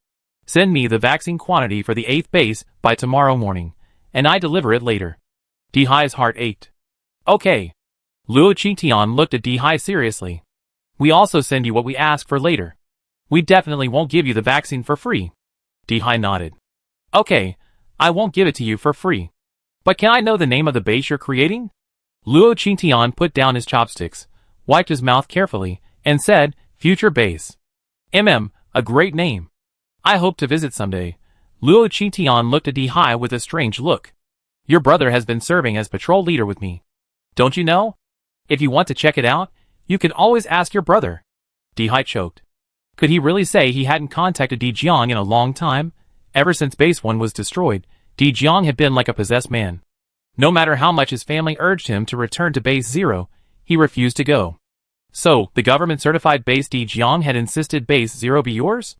Send me the vaccine quantity for the 8th base by tomorrow morning, and I deliver it later. Dihai's heart ached. Okay. Luo Qingtian looked at Dihai seriously. We also send you what we ask for later. We definitely won't give you the vaccine for free. Dihai nodded. Okay, I won't give it to you for free. But can I know the name of the base you're creating? Luo Qingtian put down his chopsticks, wiped his mouth carefully, and said, Future Base. A great name. I hope to visit someday. Luo Qingtian looked at Dihai with a strange look. Your brother has been serving as patrol leader with me. Don't you know? If you want to check it out, you can always ask your brother. Dihai choked. Could he really say he hadn't contacted Dijiang in a long time? Ever since Base 1 was destroyed, Dijiang had been like a possessed man. No matter how much his family urged him to return to Base 0, he refused to go. So, the government-certified Base Dijiang had insisted Base 0 be yours?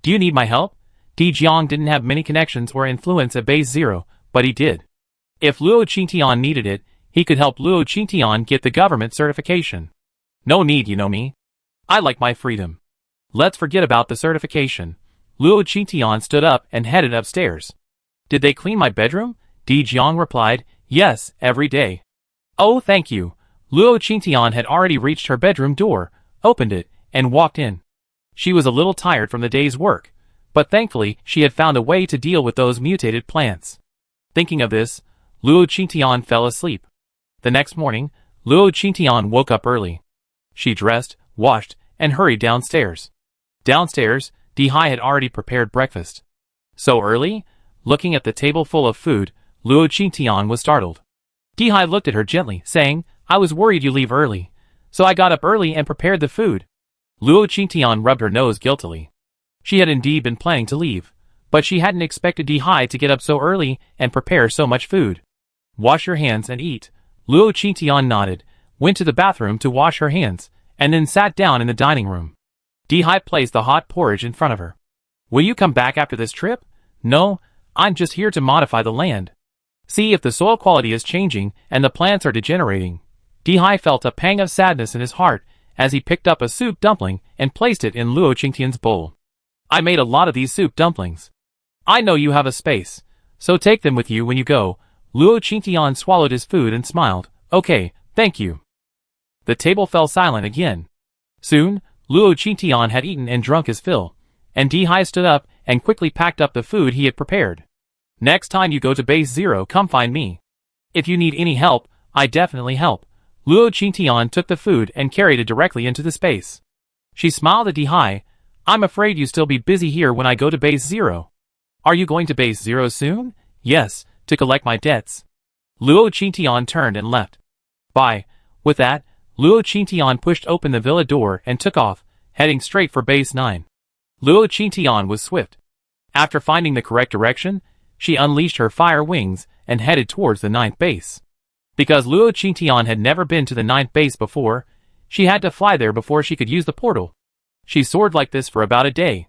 Do you need my help? Dijiang didn't have many connections or influence at Base 0, but he did. If Luo Qingtian needed it, he could help Luo Qingtian get the government certification. No need, you know me. I like my freedom. Let's forget about the certification. Luo Qingtian stood up and headed upstairs. Did they clean my bedroom? Dijiang replied, Yes, every day. Oh, thank you. Luo Qingtian had already reached her bedroom door, opened it, and walked in. She was a little tired from the day's work, but thankfully she had found a way to deal with those mutated plants. Thinking of this, Luo Qingtian fell asleep. The next morning, Luo Qingtian woke up early. She dressed, washed, and hurried downstairs. Downstairs, Dihai had already prepared breakfast. So early? Looking at the table full of food, Luo Qingtian was startled. Dihai looked at her gently, saying, I was worried you leave early, so I got up early and prepared the food. Luo Qingtian rubbed her nose guiltily. She had indeed been planning to leave, but she hadn't expected Dihai to get up so early and prepare so much food. Wash your hands and eat. Luo Qingtian nodded, went to the bathroom to wash her hands, and then sat down in the dining room. Dihai placed the hot porridge in front of her. Will you come back after this trip? No, I'm just here to modify the land. See if the soil quality is changing and the plants are degenerating. Dihai felt a pang of sadness in his heart as he picked up a soup dumpling and placed it in Luo Qingtian's bowl. I made a lot of these soup dumplings. I know you have a space, so take them with you when you go. Luo Qingtian swallowed his food and smiled. Okay, thank you. The table fell silent again. Soon, Luo Qingtian had eaten and drunk his fill, and Dihai stood up and quickly packed up the food he had prepared. Next time you go to Base 0, come find me. If you need any help, I definitely help. Luo Qingtian took the food and carried it directly into the space. She smiled at Dihai. I'm afraid you still be busy here when I go to Base 0. Are you going to Base 0 soon? Yes, to collect my debts. Luo Qingtian turned and left. Bye. With that, Luo Qingtian pushed open the villa door and took off, heading straight for Base 9. Luo Qingtian was swift. After finding the correct direction, she unleashed her fire wings and headed towards the 9th base. Because Luo Qingtian had never been to the 9th base before, she had to fly there before she could use the portal. She soared like this for about a day.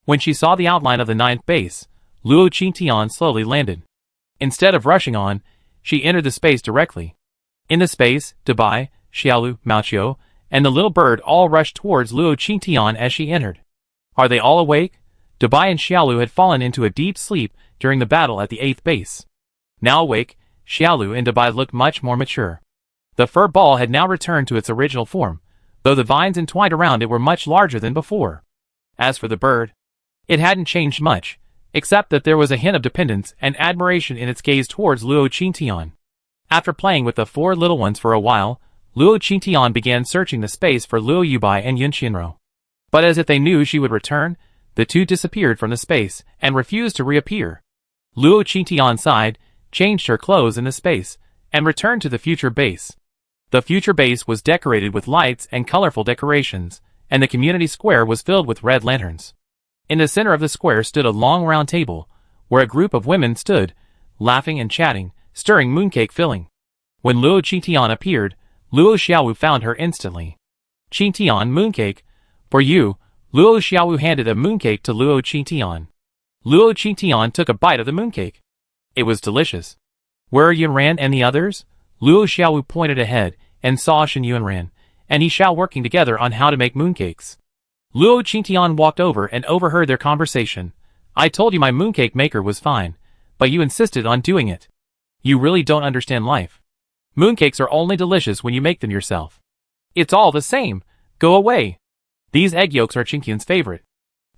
When she saw the outline of the 9th base, Luo Qingtian slowly landed. Instead of rushing on, she entered the space directly. In the space, Dubai, Xiaolu, Maoqiu, and the little bird all rushed towards Luo Qingtian as she entered. Are they all awake? Dubai and Xiaolu had fallen into a deep sleep during the battle at the 8th base. Now awake, Xiaolu and Dubai looked much more mature. The fur ball had now returned to its original form, though the vines entwined around it were much larger than before. As for the bird, it hadn't changed much, except that there was a hint of dependence and admiration in its gaze towards Luo Qingtian. After playing with the four little ones for a while, Luo Qingtian began searching the space for Luo Yubai and Yun Qianro. But as if they knew she would return, the two disappeared from the space and refused to reappear. Luo Qingtian sighed, changed her clothes in the space, and returned to the future base. The future base was decorated with lights and colorful decorations, and the community square was filled with red lanterns. In the center of the square stood a long round table, where a group of women stood, laughing and chatting, stirring mooncake filling. When Luo Qingtian appeared, Luo Xiaowu found her instantly. "Qingtian, mooncake. For you." Luo Xiaowu handed a mooncake to Luo Qingtian. Luo Qingtian took a bite of the mooncake. It was delicious. "Where are Yunran and the others?" Luo Xiaowu pointed ahead and saw Shen Yunran and He Xiao working together on how to make mooncakes. Luo Qingtian walked over and overheard their conversation. "I told you my mooncake maker was fine, but you insisted on doing it. You really don't understand life. Mooncakes are only delicious when you make them yourself. It's all the same. Go away. These egg yolks are Qingtian's favorite.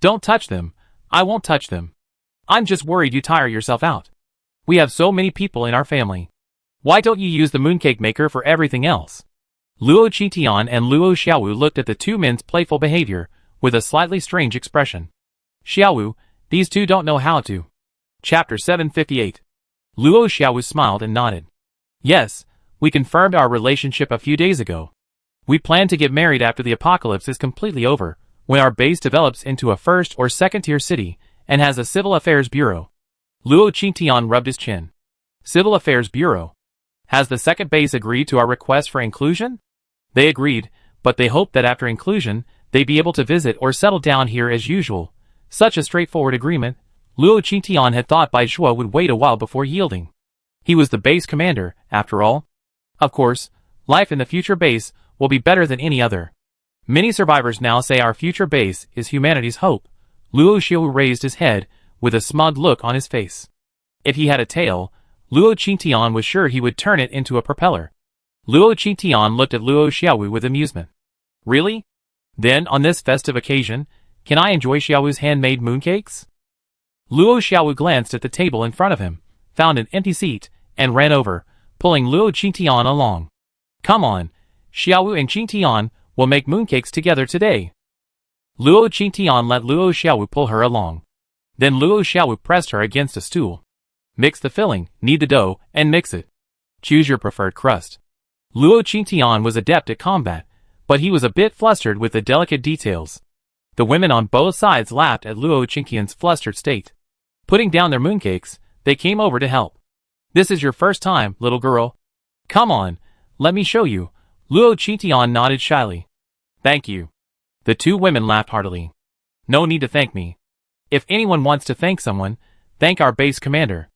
Don't touch them. I won't touch them. I'm just worried you tire yourself out. We have so many people in our family. Why don't you use the mooncake maker for everything else?" Luo Qingtian and Luo Xiaowu looked at the two men's playful behavior with a slightly strange expression. "Xiaowu, these two don't know how to." Chapter 758. Luo Xiaowu smiled and nodded. "Yes, we confirmed our relationship a few days ago. We plan to get married after the apocalypse is completely over, when our base develops into a first or second-tier city and has a civil affairs bureau." Luo Qingtian rubbed his chin. "Civil affairs bureau? Has the second base agreed to our request for inclusion?" "They agreed, but they hope that after inclusion, they'd be able to visit or settle down here as usual." Such a straightforward agreement. Luo Qingtian had thought Bai Shuo would wait a while before yielding. He was the base commander, after all. Of course, life in the future base will be better than any other. Many survivors now say our future base is humanity's hope. Luo Xiaowu raised his head, with a smug look on his face. If he had a tail, Luo Qingtian was sure he would turn it into a propeller. Luo Qingtian looked at Luo Xiaowu with amusement. "Really? Then, on this festive occasion, can I enjoy Xiaowu's handmade mooncakes?" Luo Xiaowu glanced at the table in front of him, found an empty seat, and ran over, pulling Luo Qingtian along. "Come on, Xiaowu and Qingtian will make mooncakes together today." Luo Qingtian let Luo Xiaowu pull her along. Then Luo Xiaowu pressed her against a stool. "Mix the filling, knead the dough, and mix it. Choose your preferred crust." Luo Qingtian was adept at combat, but he was a bit flustered with the delicate details. The women on both sides laughed at Luo Qingtian's flustered state. Putting down their mooncakes, they came over to help. "This is your first time, little girl. Come on, let me show you." Luo Qingtian nodded shyly. "Thank you." The two women laughed heartily. "No need to thank me. If anyone wants to thank someone, thank our base commander.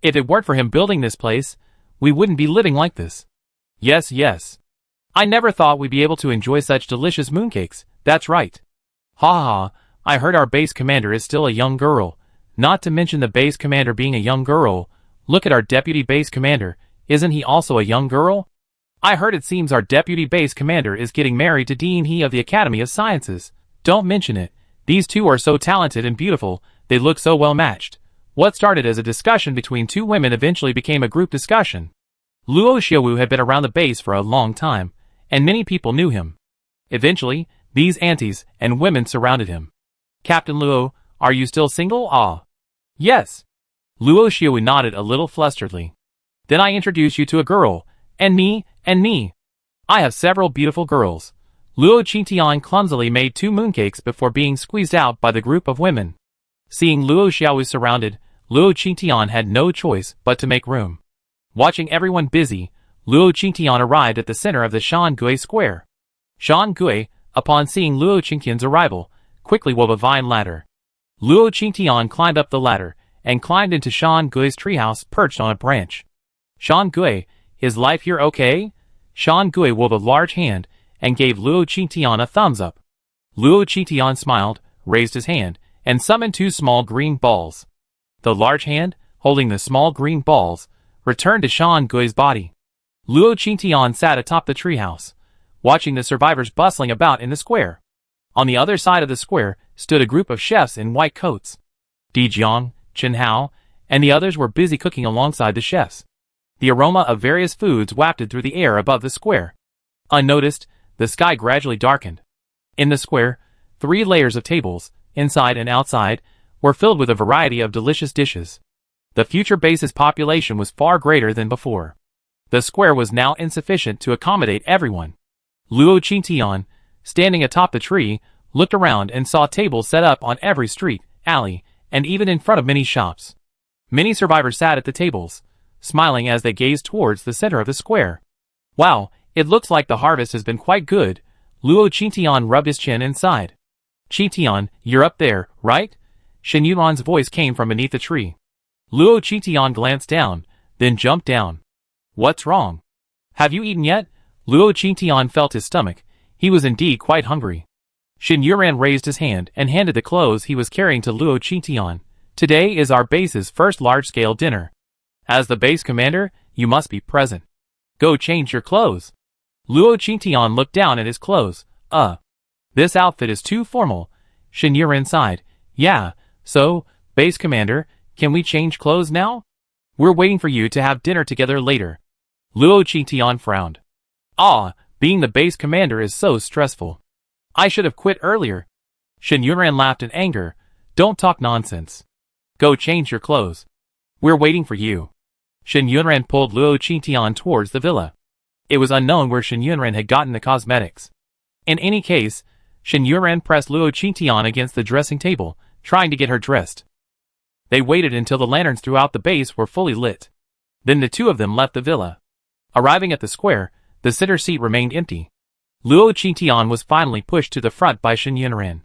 If it weren't for him building this place, we wouldn't be living like this." "Yes, yes. I never thought we'd be able to enjoy such delicious mooncakes. That's right. Ha ha ha, I heard our base commander is still a young girl. Not to mention the base commander being a young girl. Look at our deputy base commander, isn't he also a young girl? I heard it seems our deputy base commander is getting married to Dean He of the Academy of Sciences. Don't mention it. These two are so talented and beautiful, they look so well matched." What started as a discussion between two women eventually became a group discussion. Luo Xiaowu had been around the base for a long time, and many people knew him. Eventually, these aunties and women surrounded him. "Captain Luo, are you still single?" "Ah. Yes." Luo Xiaowu nodded a little flusteredly. "Then I introduce you to a girl, and me. I have several beautiful girls." Luo Qingtian clumsily made two mooncakes before being squeezed out by the group of women. Seeing Luo Xiaowu surrounded, Luo Qingtian had no choice but to make room. Watching everyone busy, Luo Qingtian arrived at the center of the Shangui Square. Shangui, upon seeing Luo Qingtian's arrival, quickly wove a vine ladder. Luo Qingtian climbed up the ladder and climbed into Shangui's treehouse perched on a branch. "Shangui, is life here okay?" Shangui wove a large hand and gave Luo Qingtian a thumbs up. Luo Qingtian smiled, raised his hand, and summoned two small green balls. The large hand, holding the small green balls, returned to Shangui's body. Luo Qingtian sat atop the treehouse, watching the survivors bustling about in the square. On the other side of the square stood a group of chefs in white coats. Di Jiang, Chen Hao, and the others were busy cooking alongside the chefs. The aroma of various foods wafted through the air above the square. Unnoticed, the sky gradually darkened. In the square, 3 layers of tables, inside and outside, were filled with a variety of delicious dishes. The future base's population was far greater than before. The square was now insufficient to accommodate everyone. Luo Qingtian, standing atop the tree, looked around and saw tables set up on every street, alley, and even in front of many shops. Many survivors sat at the tables, smiling as they gazed towards the center of the square. Wow, it looks like the harvest has been quite good. Luo Qingtian rubbed his chin and sighed. Qingtian, you're up there, right? Shen Yuan's voice came from beneath the tree. Luo Qingtian glanced down, then jumped down. What's wrong? Have you eaten yet? Luo Qingtian felt his stomach. He was indeed quite hungry. Shen Yuan raised his hand and handed the clothes he was carrying to Luo Qingtian. Today is our base's first large-scale dinner. As the base commander, you must be present. Go change your clothes. Luo Qingtian looked down at his clothes. This outfit is too formal. Shen Yuan sighed. Yeah, so, base commander, can we change clothes now? We're waiting for you to have dinner together later. Luo Qingtian frowned. Being the base commander is so stressful. I should have quit earlier. Shen Yuan laughed in anger. Don't talk nonsense. Go change your clothes. We're waiting for you. Shen Yuan pulled Luo Qingtian towards the villa. It was unknown where Shen Yuan had gotten the cosmetics. In any case, Shen Yuan pressed Luo Qingtian against the dressing table, trying to get her dressed. They waited until the lanterns throughout the base were fully lit. Then the two of them left the villa. Arriving at the square, the center seat remained empty. Luo Qingtian was finally pushed to the front by Shen Yuan.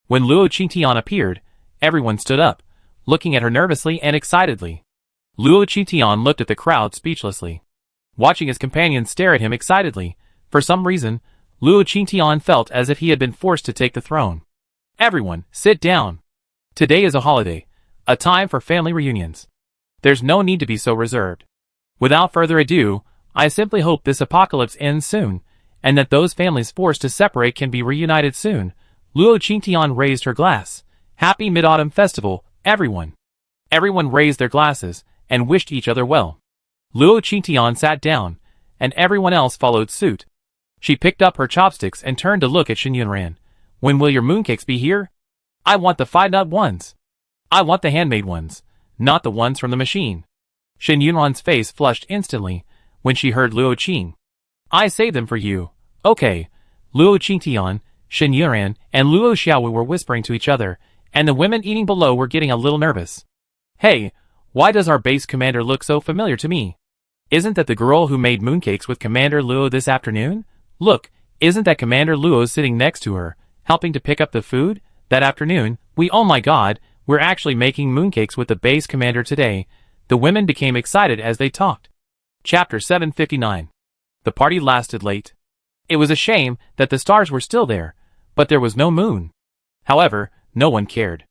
When Luo Qingtian appeared, everyone stood up, looking at her nervously and excitedly. Luo Qingtian looked at the crowd speechlessly. Watching his companions stare at him excitedly, for some reason, Luo Qingtian felt as if he had been forced to take the throne. Everyone, sit down. Today is a holiday, a time for family reunions. There's no need to be so reserved. Without further ado, I simply hope this apocalypse ends soon, and that those families forced to separate can be reunited soon. Luo Qingtian raised her glass. Happy Mid-Autumn Festival, everyone. Everyone raised their glasses, and wished each other well. Luo Qingtian sat down, and everyone else followed suit. She picked up her chopsticks and turned to look at Shen Yuan. When will your mooncakes be here? I want the 5-nut ones. I want the handmade ones, not the ones from the machine. Shen Yuan's face flushed instantly when she heard Luo Qing. I saved them for you. Okay. Luo Qingtian, Shen Yuan, and Luo Xiaowu were whispering to each other, and the women eating below were getting a little nervous. Hey, why does our base commander look so familiar to me? Isn't that the girl who made mooncakes with Commander Luo this afternoon? Look, isn't that Commander Luo sitting next to her, helping to pick up the food? That afternoon, oh my god, we're actually making mooncakes with the base commander today. The women became excited as they talked. Chapter 759. The party lasted late. It was a shame that the stars were still there, but there was no moon. However, no one cared.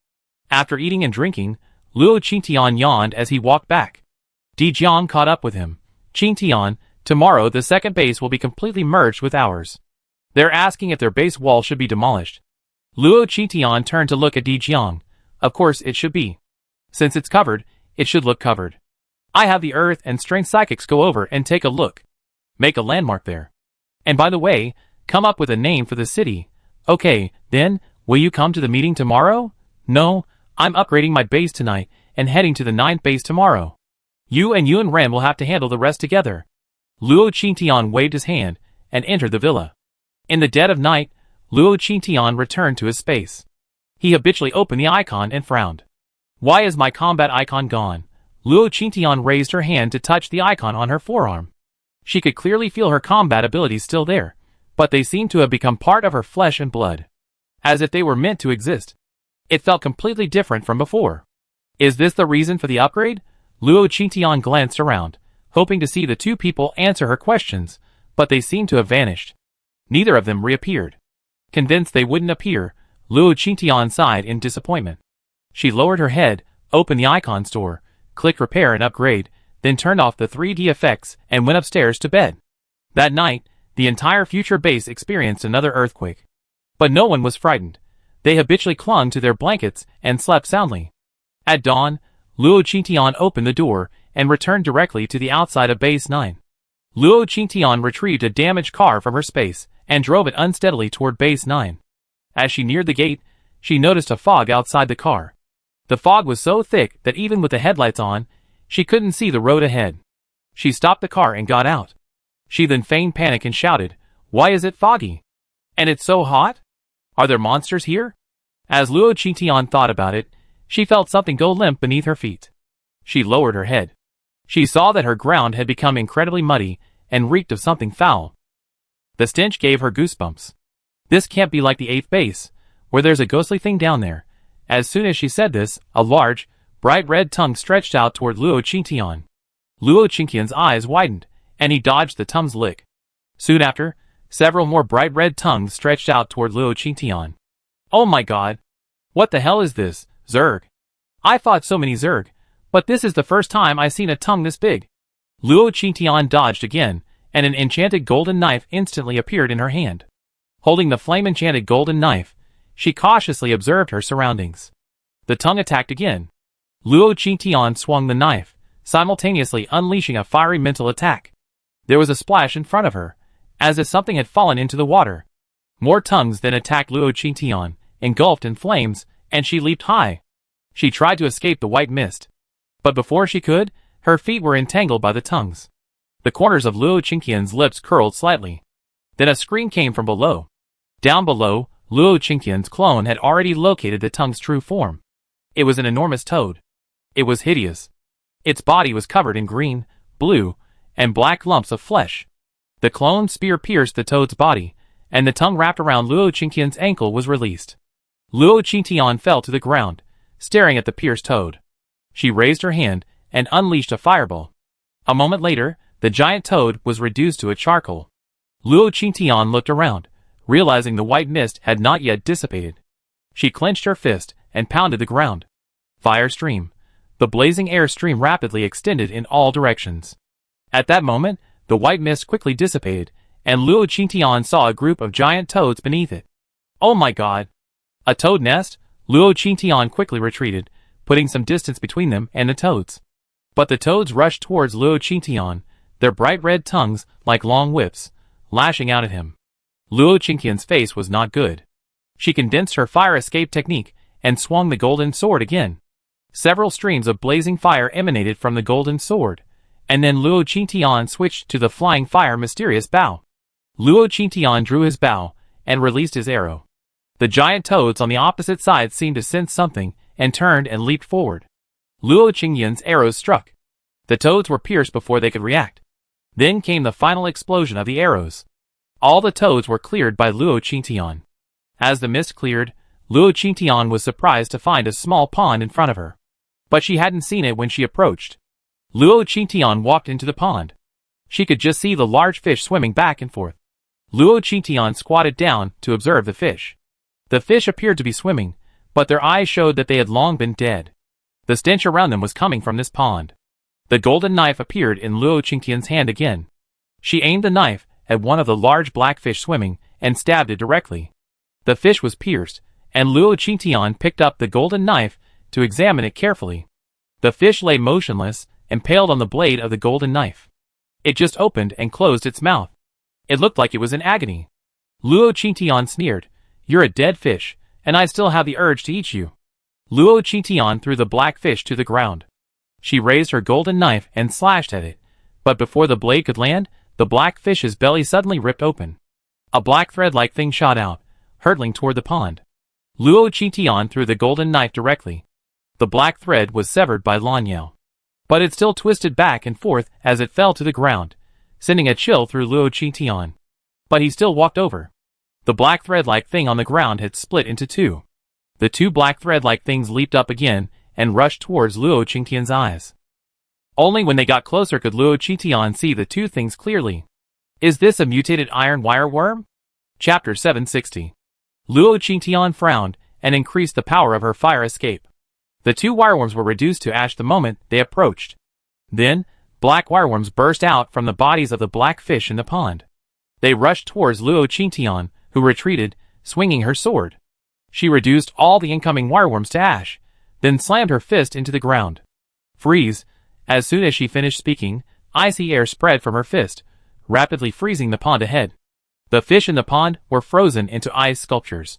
After eating and drinking, Luo Qingtian yawned as he walked back. Di Jiang caught up with him. Qingtian, tomorrow the second base will be completely merged with ours. They're asking if their base wall should be demolished. Luo Qingtian turned to look at Di Jiang. Of course it should be. Since it's covered, it should look covered. I have the Earth and Strength Psychics go over and take a look. Make a landmark there. And by the way, come up with a name for the city. Okay, then, will you come to the meeting tomorrow? No, I'm upgrading my base tonight and heading to the 9th base tomorrow. You and Yuan Ren will have to handle the rest together. Luo Qingtian waved his hand and entered the villa. In the dead of night, Luo Qingtian returned to his space. He habitually opened the icon and frowned. Why is my combat icon gone? Luo Qingtian raised her hand to touch the icon on her forearm. She could clearly feel her combat abilities still there, but they seemed to have become part of her flesh and blood. As if they were meant to exist. It felt completely different from before. Is this the reason for the upgrade? Luo Qingtian glanced around, hoping to see the two people answer her questions, but they seemed to have vanished. Neither of them reappeared. Convinced they wouldn't appear, Luo Qingtian sighed in disappointment. She lowered her head, opened the icon store, clicked repair and upgrade, then turned off the 3D effects and went upstairs to bed. That night, the entire future base experienced another earthquake. But no one was frightened. They habitually clung to their blankets and slept soundly. At dawn, Luo Qingtian opened the door and returned directly to the outside of Base 9. Luo Qingtian retrieved a damaged car from her space and drove it unsteadily toward Base 9. As she neared the gate, she noticed a fog outside the car. The fog was so thick that even with the headlights on, she couldn't see the road ahead. She stopped the car and got out. She then feigned panic and shouted, "Why is it foggy? And it's so hot? Are there monsters here?" As Luo Qingtian thought about it, she felt something go limp beneath her feet. She lowered her head. She saw that her ground had become incredibly muddy and reeked of something foul. The stench gave her goosebumps. This can't be like the 8th base, where there's a ghostly thing down there. As soon as she said this, a large, bright red tongue stretched out toward Luo Qingtian. Luo Qingtian's eyes widened, and he dodged the tongue's lick. Soon after, several more bright red tongues stretched out toward Luo Qingtian. "Oh my god! What the hell is this, Zerg? I fought so many Zerg, but this is the first time I've seen a tongue this big." Luo Qingtian dodged again, and an enchanted golden knife instantly appeared in her hand. Holding the flame-enchanted golden knife, she cautiously observed her surroundings. The tongue attacked again. Luo Qingtian swung the knife, simultaneously unleashing a fiery mental attack. There was a splash in front of her, as if something had fallen into the water. More tongues then attacked Luo Qingtian, engulfed in flames, and she leaped high. She tried to escape the white mist. But before she could, her feet were entangled by the tongues. The corners of Luo Qingtian's lips curled slightly. Then a scream came from below. Down below, Luo Qingtian's clone had already located the tongue's true form. It was an enormous toad. It was hideous. Its body was covered in green, blue, and black lumps of flesh. The clone's spear pierced the toad's body, and the tongue wrapped around Luo Qingtian's ankle was released. Luo Qingtian fell to the ground, staring at the pierced toad. She raised her hand and unleashed a fireball. A moment later, the giant toad was reduced to a charcoal. Luo Qingtian looked around, realizing the white mist had not yet dissipated. She clenched her fist and pounded the ground. Fire stream. The blazing air stream rapidly extended in all directions. At that moment, the white mist quickly dissipated, and Luo Qingtian saw a group of giant toads beneath it. "Oh my god! A toad nest?" Luo Qingtian quickly retreated, putting some distance between them and the toads. But the toads rushed towards Luo Qingtian, their bright red tongues like long whips, lashing out at him. Luo Qingtian's face was not good. She condensed her fire escape technique and swung the golden sword again. Several streams of blazing fire emanated from the golden sword, and then Luo Qingtian switched to the flying fire mysterious bow. Luo Qingtian drew his bow and released his arrow. The giant toads on the opposite side seemed to sense something and turned and leaped forward. Luo Qingtian's arrows struck. The toads were pierced before they could react. Then came the final explosion of the arrows. All the toads were cleared by Luo Qingtian. As the mist cleared, Luo Qingtian was surprised to find a small pond in front of her. But she hadn't seen it when she approached. Luo Qingtian walked into the pond. She could just see the large fish swimming back and forth. Luo Qingtian squatted down to observe the fish. The fish appeared to be swimming, but their eyes showed that they had long been dead. The stench around them was coming from this pond. The golden knife appeared in Luo Qingtian's hand again. She aimed the knife at one of the large black fish swimming and stabbed it directly. The fish was pierced, and Luo Qingtian picked up the golden knife to examine it carefully. The fish lay motionless, impaled on the blade of the golden knife. It just opened and closed its mouth. It looked like it was in agony. Luo Qingtian sneered, "You're a dead fish, and I still have the urge to eat you." Luo Qingtian threw the black fish to the ground. She raised her golden knife and slashed at it, but before the blade could land, the black fish's belly suddenly ripped open. A black thread-like thing shot out, hurtling toward the pond. Luo Qingtian threw the golden knife directly. The black thread was severed by Lanyao. But it still twisted back and forth as it fell to the ground, sending a chill through Luo Qingtian. But he still walked over. The black thread-like thing on the ground had split into two. The two black thread-like things leaped up again and rushed towards Luo Qingtian's eyes. Only when they got closer could Luo Qingtian see the two things clearly. Is this a mutated iron wire worm? Chapter 760. Luo Qingtian frowned and increased the power of her fire escape. The two wireworms were reduced to ash the moment they approached. Then, black wireworms burst out from the bodies of the black fish in the pond. They rushed towards Luo Qingtian, who retreated, swinging her sword. She reduced all the incoming wireworms to ash, then slammed her fist into the ground. Freeze! As soon as she finished speaking, icy air spread from her fist, rapidly freezing the pond ahead. The fish in the pond were frozen into ice sculptures.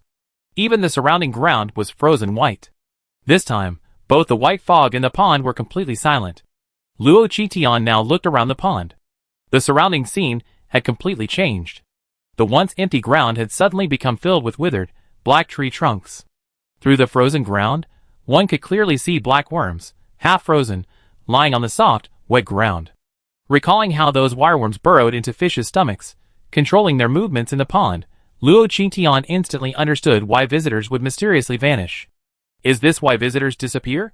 Even the surrounding ground was frozen white. This time, both the white fog and the pond were completely silent. Luo Qingtian now looked around the pond. The surrounding scene had completely changed. The once empty ground had suddenly become filled with withered, black tree trunks. Through the frozen ground, one could clearly see black worms, half frozen, lying on the soft, wet ground. Recalling how those wireworms burrowed into fish's stomachs, controlling their movements in the pond, Luo Qingtian instantly understood why visitors would mysteriously vanish. Is this why visitors disappear?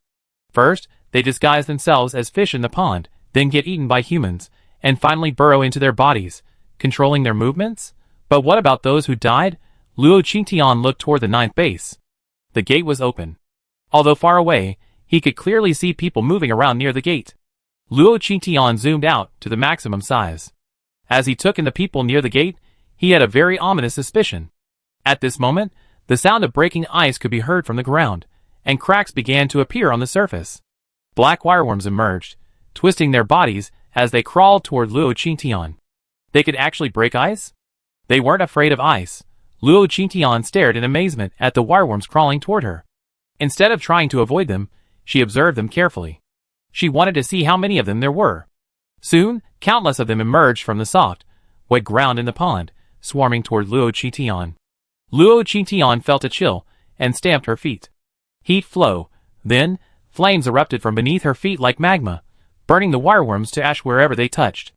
First, they disguise themselves as fish in the pond, then get eaten by humans, and finally burrow into their bodies, controlling their movements? But what about those who died? Luo Qingtian looked toward the ninth base. The gate was open. Although far away, he could clearly see people moving around near the gate. Luo Qingtian zoomed out to the maximum size. As he took in the people near the gate, he had a very ominous suspicion. At this moment, the sound of breaking ice could be heard from the ground, and cracks began to appear on the surface. Black wireworms emerged, twisting their bodies as they crawled toward Luo Qingtian. They could actually break ice? They weren't afraid of ice. Luo Qingtian stared in amazement at the wireworms crawling toward her. Instead of trying to avoid them, she observed them carefully. She wanted to see how many of them there were. Soon, countless of them emerged from the soft, wet ground in the pond, swarming toward Luo Qingtian. Luo Qingtian felt a chill and stamped her feet. Heat flew. Then, flames erupted from beneath her feet like magma, burning the wireworms to ash wherever they touched.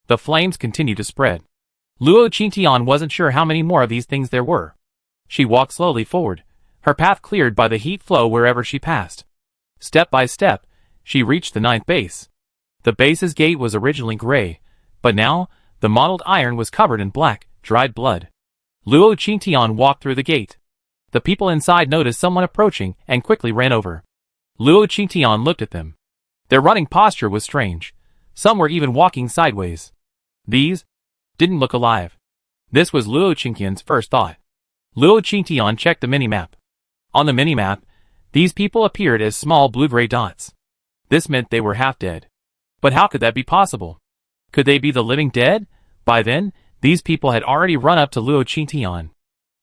The flames continued to spread. Luo Qingtian wasn't sure how many more of these things there were. She walked slowly forward, her path cleared by the heat flow wherever she passed. Step by step, she reached the ninth base. The base's gate was originally gray, but now, the mottled iron was covered in black, dried blood. Luo Qingtian walked through the gate. The people inside noticed someone approaching and quickly ran over. Luo Qingtian looked at them. Their running posture was strange. Some were even walking sideways. These didn't look alive. This was Luo Qingtian's first thought. Luo Qingtian checked the minimap. On the minimap, these people appeared as small blue-gray dots. This meant they were half dead. But how could that be possible? Could they be the living dead? By then, these people had already run up to Luo Qingtian.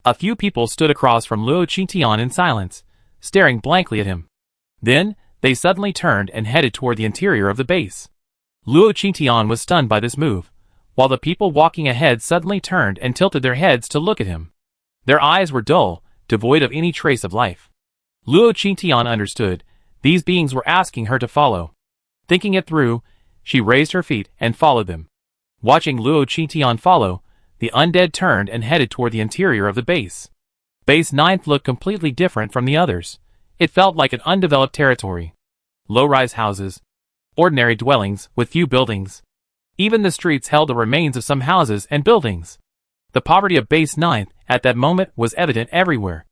A few people stood across from Luo Qingtian in silence, staring blankly at him. Then, they suddenly turned and headed toward the interior of the base. Luo Qingtian was stunned by this move, while the people walking ahead suddenly turned and tilted their heads to look at him. Their eyes were dull, devoid of any trace of life. Luo Qingtian understood. These beings were asking her to follow. Thinking it through, she raised her feet and followed them. Watching Luo Qingtian follow, the undead turned and headed toward the interior of the base. Base 9th looked completely different from the others. It felt like an undeveloped territory. Low-rise houses. Ordinary dwellings with few buildings. Even the streets held the remains of some houses and buildings. The poverty of Base 9th at that moment was evident everywhere.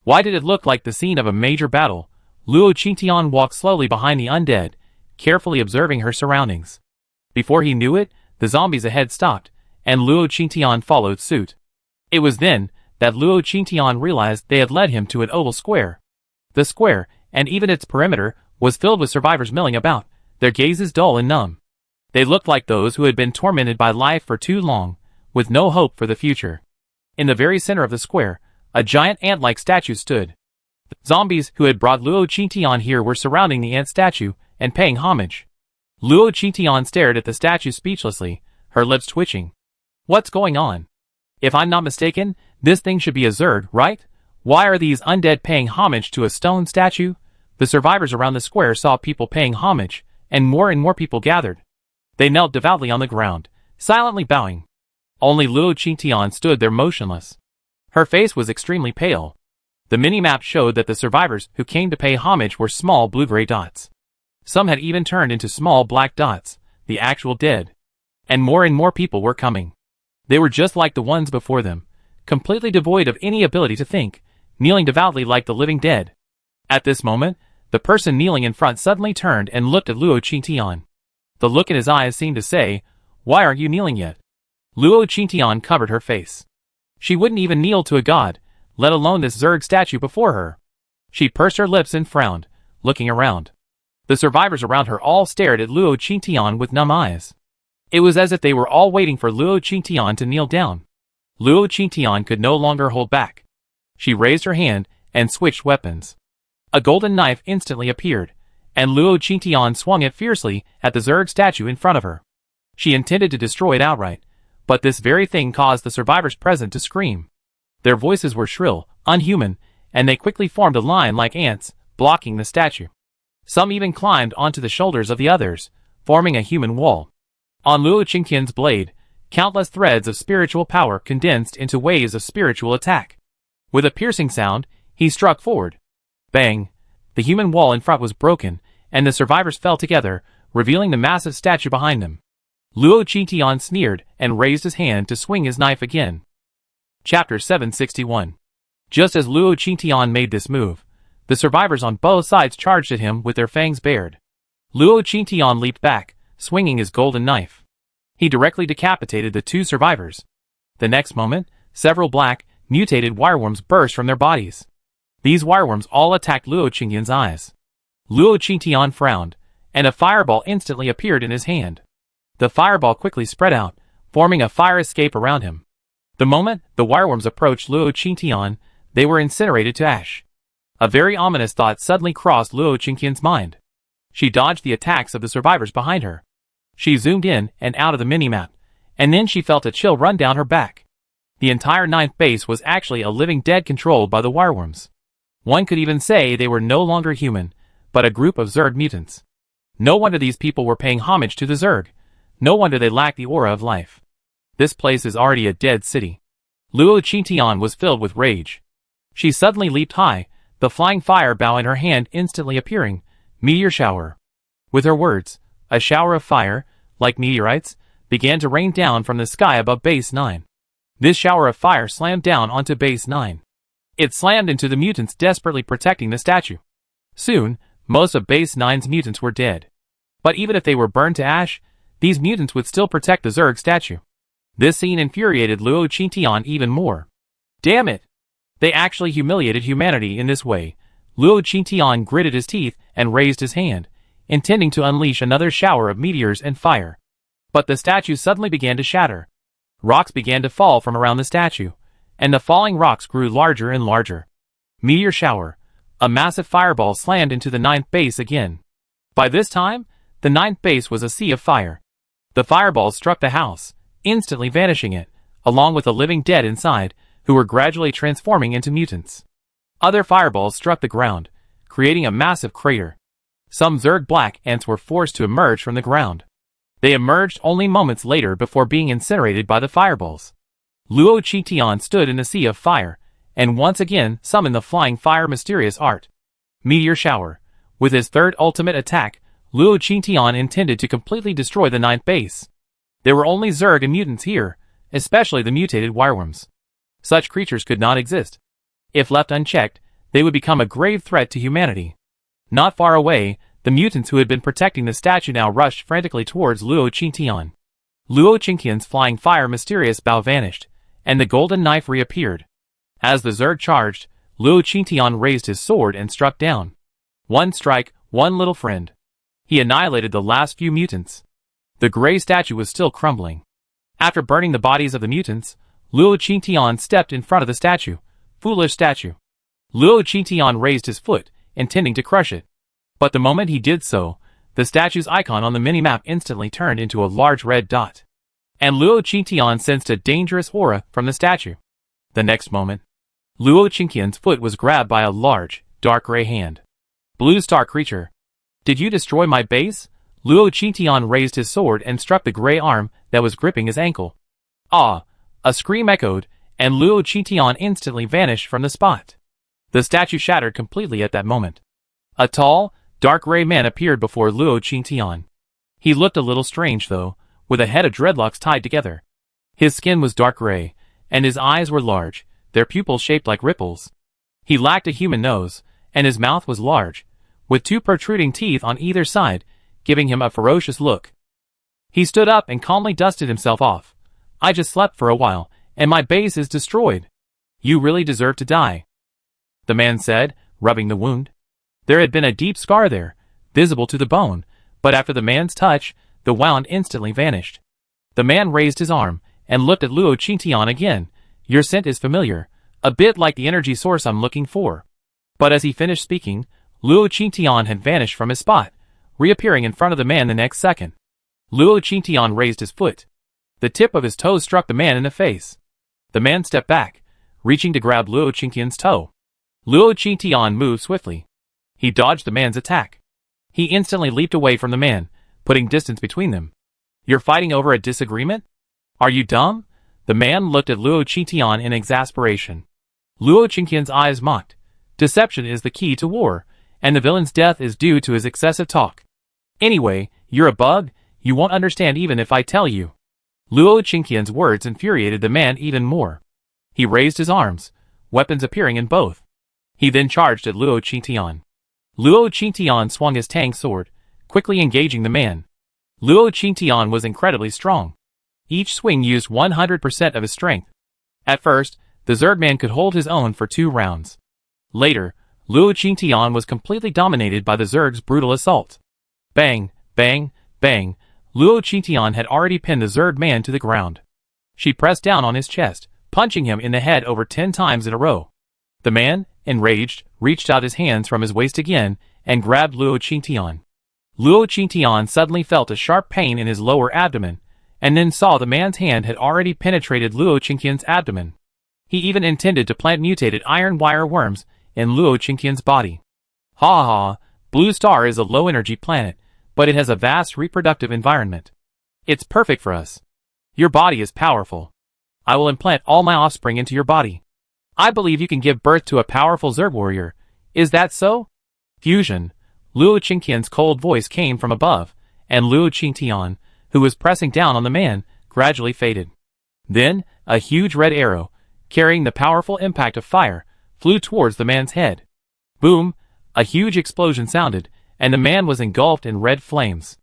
Why did it look like the scene of a major battle? Luo Qingtian walked slowly behind the undead, carefully observing her surroundings. Before he knew it, the zombies ahead stopped, and Luo Qingtian followed suit. It was then that Luo Qingtian realized they had led him to an oval square. The square, and even its perimeter, was filled with survivors milling about, their gazes dull and numb. They looked like those who had been tormented by life for too long, with no hope for the future. In the very center of the square, a giant ant-like statue stood. The zombies who had brought Luo Qingtian here were surrounding the ant statue and paying homage. Luo Qingtian stared at the statue speechlessly, her lips twitching. What's going on? If I'm not mistaken, this thing should be a Zerd, right? Why are these undead paying homage to a stone statue? The survivors around the square saw people paying homage, and more people gathered. They knelt devoutly on the ground, silently bowing. Only Luo Qingtian stood there motionless. Her face was extremely pale. The minimap showed that the survivors who came to pay homage were small blue-gray dots. Some had even turned into small black dots, the actual dead. And more people were coming. They were just like the ones before them, completely devoid of any ability to think, kneeling devoutly like the living dead. At this moment, the person kneeling in front suddenly turned and looked at Luo Qingtian. The look in his eyes seemed to say, "Why aren't you kneeling yet?" Luo Qingtian covered her face. She wouldn't even kneel to a god, let alone this Zerg statue before her. She pursed her lips and frowned, looking around. The survivors around her all stared at Luo Qingtian with numb eyes. It was as if they were all waiting for Luo Qingtian to kneel down. Luo Qingtian could no longer hold back. She raised her hand and switched weapons. A golden knife instantly appeared, and Luo Qingtian swung it fiercely at the Zerg statue in front of her. She intended to destroy it outright, but this very thing caused the survivors present to scream. Their voices were shrill, unhuman, and they quickly formed a line like ants, blocking the statue. Some even climbed onto the shoulders of the others, forming a human wall. On Luo Qingtian's blade, countless threads of spiritual power condensed into waves of spiritual attack. With a piercing sound, he struck forward. Bang! The human wall in front was broken, and the survivors fell together, revealing the massive statue behind them. Luo Qingtian sneered and raised his hand to swing his knife again. Chapter 761. Just as Luo Qingtian made this move, the survivors on both sides charged at him with their fangs bared. Luo Qingtian leaped back, swinging his golden knife. He directly decapitated the two survivors. The next moment, several black, mutated wireworms burst from their bodies. These wireworms all attacked Luo Qingtian's eyes. Luo Qingtian frowned, and a fireball instantly appeared in his hand. The fireball quickly spread out, forming a fire escape around him. The moment the wireworms approached Luo Qingtian, they were incinerated to ash. A very ominous thought suddenly crossed Luo Qingtian's mind. She dodged the attacks of the survivors behind her. She zoomed in and out of the minimap, and then she felt a chill run down her back. The entire 9th base was actually a living dead controlled by the wireworms. One could even say they were no longer human, but a group of Zerg mutants. No wonder these people were paying homage to the Zerg. No wonder they lacked the aura of life. This place is already a dead city. Luo Qingtian was filled with rage. She suddenly leaped high, the flying fire bow in her hand instantly appearing, meteor shower. With her words, a shower of fire, like meteorites, began to rain down from the sky above Base 9. This shower of fire slammed down onto Base 9. It slammed into the mutants desperately protecting the statue. Soon, most of Base 9's mutants were dead. But even if they were burned to ash, these mutants would still protect the Zerg statue. This scene infuriated Luo Qingtian even more. Damn it! They actually humiliated humanity in this way. Luo Qingtian gritted his teeth and raised his hand, intending to unleash another shower of meteors and fire. But the statue suddenly began to shatter. Rocks began to fall from around the statue, and the falling rocks grew larger and larger. Meteor shower. A massive fireball slammed into the 9th base again. By this time, the 9th base was a sea of fire. The fireball struck the house, instantly vanishing it, along with the living dead inside, who were gradually transforming into mutants. Other fireballs struck the ground, creating a massive crater. Some Zerg black ants were forced to emerge from the ground. They emerged only moments later before being incinerated by the fireballs. Luo Qingtian stood in the sea of fire, and once again summoned the flying fire mysterious art. Meteor shower. With his third ultimate attack, Luo Qingtian intended to completely destroy the 9th base. There were only Zerg and mutants here, especially the mutated wireworms. Such creatures could not exist. If left unchecked, they would become a grave threat to humanity. Not far away, the mutants who had been protecting the statue now rushed frantically towards Luo Qingtian. Luo Qingtian's flying fire mysterious bow vanished, and the golden knife reappeared. As the Zerg charged, Luo Qingtian raised his sword and struck down. One strike, one little friend. He annihilated the last few mutants. The gray statue was still crumbling. After burning the bodies of the mutants, Luo Qingtian stepped in front of the statue. Foolish statue. Luo Qingtian raised his foot, intending to crush it. But the moment he did so, the statue's icon on the minimap instantly turned into a large red dot. And Luo Qingtian sensed a dangerous aura from the statue. The next moment, Luo Qingtian's foot was grabbed by a large, dark gray hand. Blue star creature. Did you destroy my base? Luo Qingtian raised his sword and struck the gray arm that was gripping his ankle. Ah! A scream echoed, and Luo Qingtian instantly vanished from the spot. The statue shattered completely at that moment. A tall, dark gray man appeared before Luo Qingtian. He looked a little strange though, with a head of dreadlocks tied together. His skin was dark gray, and his eyes were large, their pupils shaped like ripples. He lacked a human nose, and his mouth was large, with two protruding teeth on either side, giving him a ferocious look. He stood up and calmly dusted himself off. I just slept for a while, and my base is destroyed. You really deserve to die," the man said, rubbing the wound. There had been a deep scar there, visible to the bone, but after the man's touch, the wound instantly vanished. The man raised his arm, and looked at Luo Qingtian again. "Your scent is familiar, a bit like the energy source I'm looking for." But as he finished speaking, Luo Qingtian had vanished from his spot, reappearing in front of the man the next second. Luo Qingtian raised his foot. The tip of his toe struck the man in the face. The man stepped back, reaching to grab Luo Qingtian's toe. Luo Qingtian moved swiftly. He dodged the man's attack. He instantly leaped away from the man, putting distance between them. "You're fighting over a disagreement? Are you dumb?" The man looked at Luo Qingtian in exasperation. Luo Qingtian's eyes mocked. Deception is the key to war, and the villain's death is due to his excessive talk. "Anyway, you're a bug, you won't understand even if I tell you." Luo Qingtian's words infuriated the man even more. He raised his arms, weapons appearing in both. He then charged at Luo Qingtian. Luo Qingtian swung his tang sword, quickly engaging the man. Luo Qingtian was incredibly strong. Each swing used 100% of his strength. At first, the Zerg man could hold his own for 2 rounds. Later, Luo Qingtian was completely dominated by the Zerg's brutal assault. Bang, bang, bang, Luo Qingtian had already pinned the Zerg man to the ground. She pressed down on his chest, punching him in the head over 10 times in a row. The man, enraged, reached out his hands from his waist again and grabbed Luo Qingtian. Luo Qingtian suddenly felt a sharp pain in his lower abdomen, and then saw the man's hand had already penetrated Luo Qingtian's abdomen. He even intended to plant mutated iron wire worms in Luo Qingtian's body. Ha ha, Blue Star is a low-energy planet, but it has a vast reproductive environment. It's perfect for us. Your body is powerful. I will implant all my offspring into your body. I believe you can give birth to a powerful Zerg warrior. Is that so? Fusion. Luo Qingtian's cold voice came from above, and Luo Qingtian, who was pressing down on the man, gradually faded. Then, a huge red arrow, carrying the powerful impact of fire, flew towards the man's head. Boom! A huge explosion sounded, and the man was engulfed in red flames.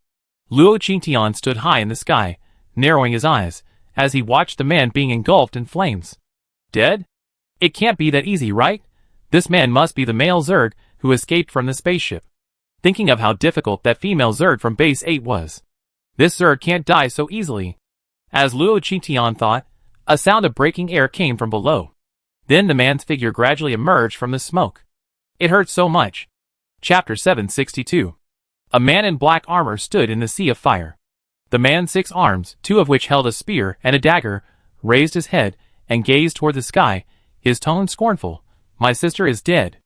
Luo Qingtian stood high in the sky, narrowing his eyes, as he watched the man being engulfed in flames. Dead? It can't be that easy, right? This man must be the male Zerg who escaped from the spaceship. Thinking of how difficult that female Zerg from Base 8 was. This Zerg can't die so easily. As Luo Qingtian thought, a sound of breaking air came from below. Then the man's figure gradually emerged from the smoke. It hurt so much. Chapter 762. A man in black armor stood in the sea of fire. The man's 6 arms, 2 of which held a spear and a dagger, raised his head and gazed toward the sky, his tone scornful. "My sister is dead.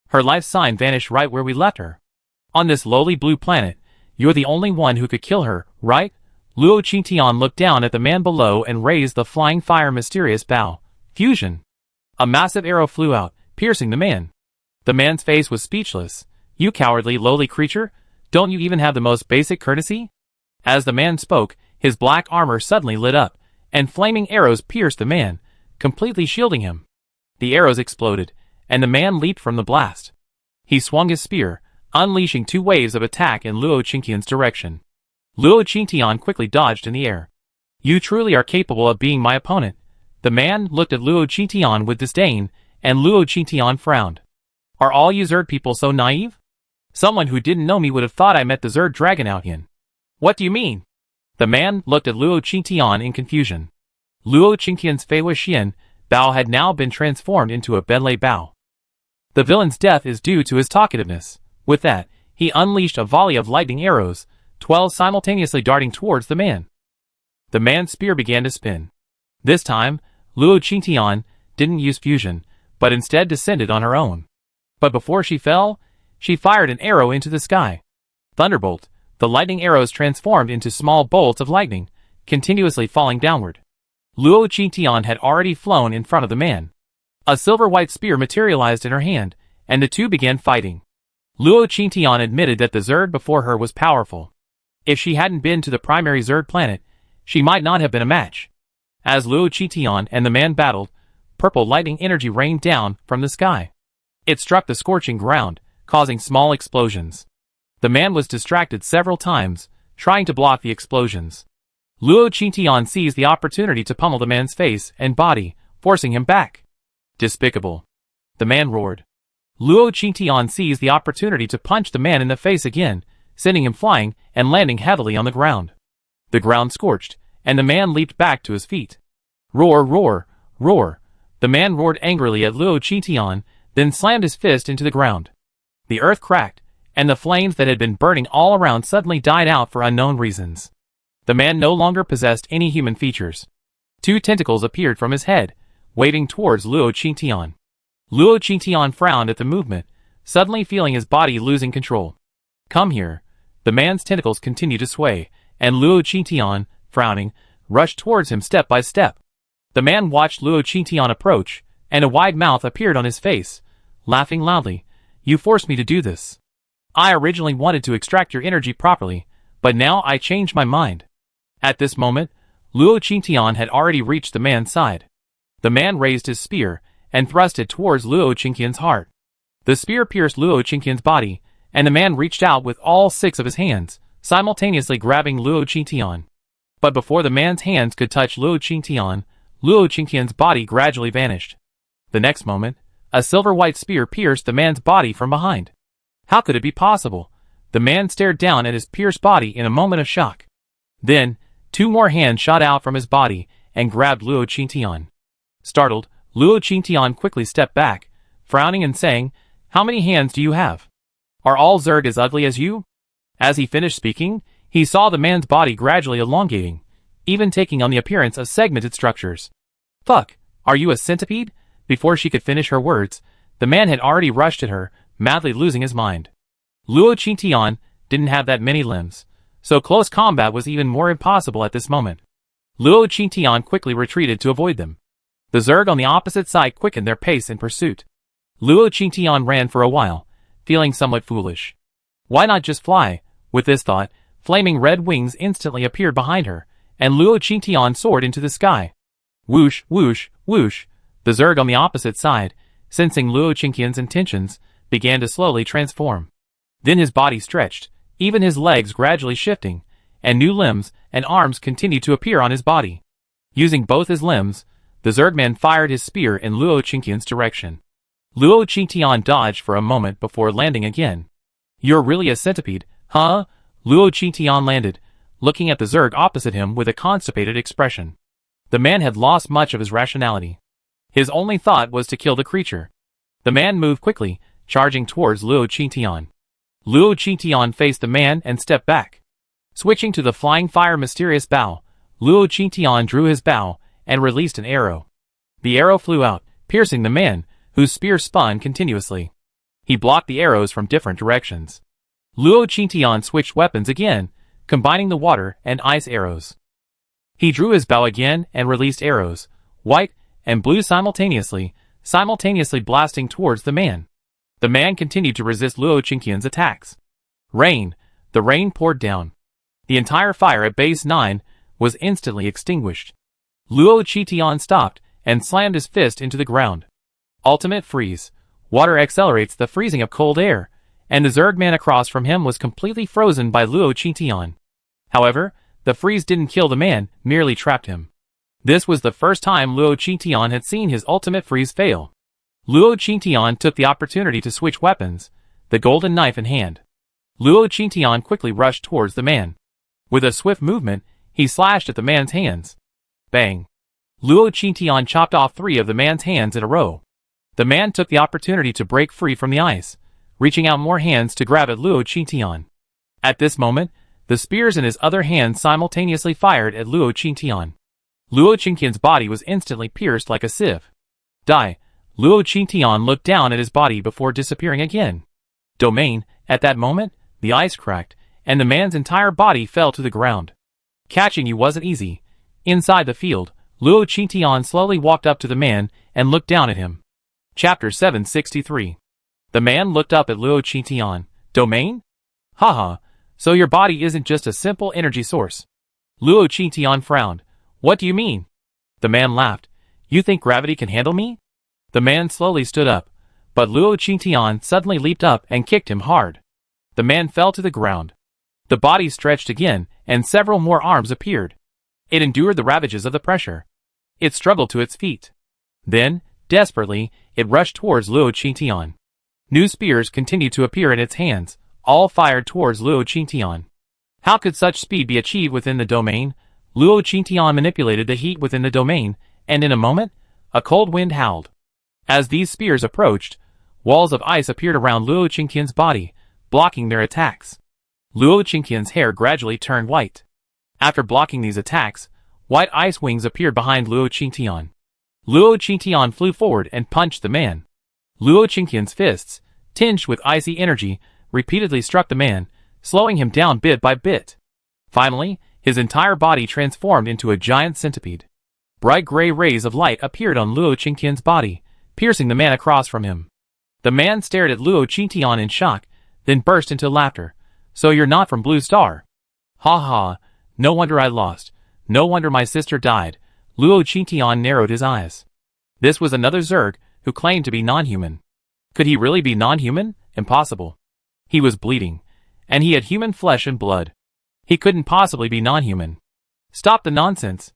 Her life sign vanished right where we left her. On this lowly blue planet, you're the only one who could kill her, right?" Luo Qingtian looked down at the man below and raised the flying fire mysterious bow. Fusion. A massive arrow flew out, piercing the man. The man's face was speechless. "You cowardly lowly creature, don't you even have the most basic courtesy?" As the man spoke, his black armor suddenly lit up, and flaming arrows pierced the man, completely shielding him. The arrows exploded, and the man leaped from the blast. He swung his spear, unleashing 2 waves of attack in Luo Qingtian's direction. Luo Qingtian quickly dodged in the air. "You truly are capable of being my opponent." The man looked at Luo Qingtian with disdain, and Luo Qingtian frowned. "Are all you Zerg people so naive? Someone who didn't know me would have thought I met the Zerg dragon out in." "What do you mean?" The man looked at Luo Qingtian in confusion. Luo Qingtian's Fei Wuxian bow had now been transformed into a Benlei bow. The villain's death is due to his talkativeness. With that, he unleashed a volley of lightning arrows, 12 simultaneously darting towards the man. The man's spear began to spin. This time, Luo Qingtian didn't use fusion, but instead descended on her own. But before she fell, she fired an arrow into the sky. Thunderbolt, the lightning arrows transformed into small bolts of lightning, continuously falling downward. Luo Qingtian had already flown in front of the man. A silver-white spear materialized in her hand, and the two began fighting. Luo Qingtian admitted that the Zerg before her was powerful. If she hadn't been to the primary Zerg planet, she might not have been a match. As Luo Qingtian and the man battled, purple lightning energy rained down from the sky. It struck the scorching ground, causing small explosions. The man was distracted several times, trying to block the explosions. Luo Qingtian seized the opportunity to pummel the man's face and body, forcing him back. Despicable. The man roared. Luo Qingtian seized the opportunity to punch the man in the face again, sending him flying and landing heavily on the ground. The ground scorched, and the man leaped back to his feet. Roar, roar, roar. The man roared angrily at Luo Qingtian, then slammed his fist into the ground. The earth cracked, and the flames that had been burning all around suddenly died out for unknown reasons. The man no longer possessed any human features. 2 tentacles appeared from his head, waving towards Luo Qingtian. Luo Qingtian frowned at the movement, suddenly feeling his body losing control. Come here. The man's tentacles continued to sway, and Luo Qingtian, frowning, rushed towards him step by step. The man watched Luo Qingtian approach, and a wide mouth appeared on his face, laughing loudly. You forced me to do this. I originally wanted to extract your energy properly, but now I changed my mind. At this moment, Luo Qingtian had already reached the man's side. The man raised his spear and thrust it towards Luo Qingtian's heart. The spear pierced Luo Qingtian's body, and the man reached out with all 6 of his hands, simultaneously grabbing Luo Qingtian. But before the man's hands could touch Luo Qingtian's body gradually vanished. The next moment, a silver-white spear pierced the man's body from behind. How could it be possible? The man stared down at his pierced body in a moment of shock. Then, 2 more hands shot out from his body and grabbed Luo Qingtian. Startled, Luo Qingtian quickly stepped back, frowning and saying, How many hands do you have? Are all Zerg as ugly as you? As he finished speaking, he saw the man's body gradually elongating, even taking on the appearance of segmented structures. Fuck, are you a centipede? Before she could finish her words, the man had already rushed at her, madly losing his mind. Luo Qingtian didn't have that many limbs, so close combat was even more impossible at this moment. Luo Qingtian quickly retreated to avoid them. The Zerg on the opposite side quickened their pace in pursuit. Luo Qingtian ran for a while, feeling somewhat foolish. Why not just fly? With this thought, flaming red wings instantly appeared behind her, and Luo Qingtian soared into the sky. Whoosh, whoosh, whoosh. The Zerg on the opposite side, sensing Luo Qingtian's intentions, began to slowly transform. Then his body stretched, even his legs gradually shifting, and new limbs and arms continued to appear on his body. Using both his limbs, the Zergman fired his spear in Luo Qingtian's direction. Luo Qingtian dodged for a moment before landing again. You're really a centipede, huh? Luo Qingtian landed, looking at the Zerg opposite him with a constipated expression. The man had lost much of his rationality. His only thought was to kill the creature. The man moved quickly, charging towards Luo Qingtian. Luo Qingtian faced the man and stepped back. Switching to the flying fire mysterious bow, Luo Qingtian drew his bow and released an arrow. The arrow flew out, piercing the man, whose spear spun continuously. He blocked the arrows from different directions. Luo Qingtian switched weapons again, combining the water and ice arrows. He drew his bow again and released arrows, white and blue simultaneously blasting towards the man. The man continued to resist Luo Qingtian's attacks. Rain. The rain poured down. The entire fire at base 9 was instantly extinguished. Luo Qingtian stopped and slammed his fist into the ground. Ultimate freeze. Water accelerates the freezing of cold air, and the Zerg man across from him was completely frozen by Luo Qingtian. However, the freeze didn't kill the man, merely trapped him. This was the first time Luo Qingtian had seen his ultimate freeze fail. Luo Qingtian took the opportunity to switch weapons, the golden knife in hand. Luo Qingtian quickly rushed towards the man. With a swift movement, he slashed at the man's hands. Bang! Luo Qingtian chopped off 3 of the man's hands in a row. The man took the opportunity to break free from the ice, reaching out more hands to grab at Luo Qingtian. At this moment, the spears in his other hand simultaneously fired at Luo Qingtian. Luo Qingtian's body was instantly pierced like a sieve. Die! Luo Qingtian looked down at his body before disappearing again. Domain. At that moment, the ice cracked, and the man's entire body fell to the ground. Catching you wasn't easy. Inside the field, Luo Qingtian slowly walked up to the man and looked down at him. Chapter 763. The man looked up at Luo Qingtian. Domain? Haha, so your body isn't just a simple energy source. Luo Qingtian frowned. What do you mean? The man laughed. You think gravity can handle me? The man slowly stood up, but Luo Qingtian suddenly leaped up and kicked him hard. The man fell to the ground. The body stretched again, and several more arms appeared. It endured the ravages of the pressure. It struggled to its feet. Then, desperately, it rushed towards Luo Qingtian. New spears continued to appear in its hands, all fired towards Luo Qingtian. How could such speed be achieved within the domain? Luo Qingtian manipulated the heat within the domain, and in a moment, a cold wind howled. As these spears approached, walls of ice appeared around Luo Qingtian's body, blocking their attacks. Luo Qingtian's hair gradually turned white. After blocking these attacks, white ice wings appeared behind Luo Qingtian. Luo Qingtian flew forward and punched the man. Luo Qingtian's fists, tinged with icy energy, repeatedly struck the man, slowing him down bit by bit. Finally, his entire body transformed into a giant centipede. Bright gray rays of light appeared on Luo Qingtian's body, piercing the man across from him. The man stared at Luo Qingtian in shock, then burst into laughter. So you're not from Blue Star? Ha ha, no wonder I lost. No wonder my sister died. Luo Qingtian narrowed his eyes. This was another Zerg, who claimed to be non-human. Could he really be non-human? Impossible. He was bleeding, and he had human flesh and blood. He couldn't possibly be non-human. Stop the nonsense.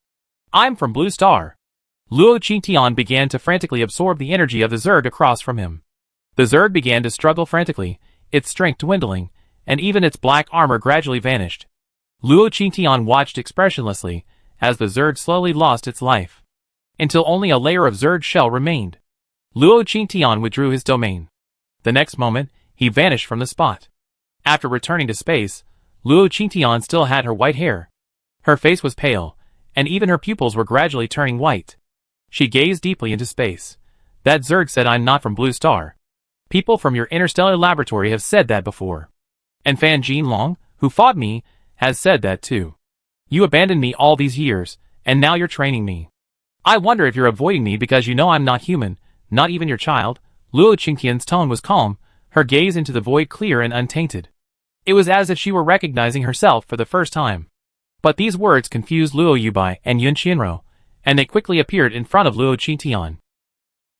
I'm from Blue Star. Luo Qingtian began to frantically absorb the energy of the Zerg across from him. The Zerg began to struggle frantically, its strength dwindling, and even its black armor gradually vanished. Luo Qingtian watched expressionlessly as the Zerg slowly lost its life, until only a layer of Zerg shell remained. Luo Qingtian withdrew his domain. The next moment, he vanished from the spot. After returning to space, Luo Qingtian still had her white hair. Her face was pale, and even her pupils were gradually turning white. She gazed deeply into space. That Zerg said I'm not from Blue Star. People from your interstellar laboratory have said that before. And Fan Jinlong, who fought me, has said that too. You abandoned me all these years, and now you're training me. I wonder if you're avoiding me because you know I'm not human, not even your child. Luo Qingtian's tone was calm, her gaze into the void clear and untainted. It was as if she were recognizing herself for the first time. But these words confused Luo Yubai and Yun Qianrou, and they quickly appeared in front of Luo Qingtian.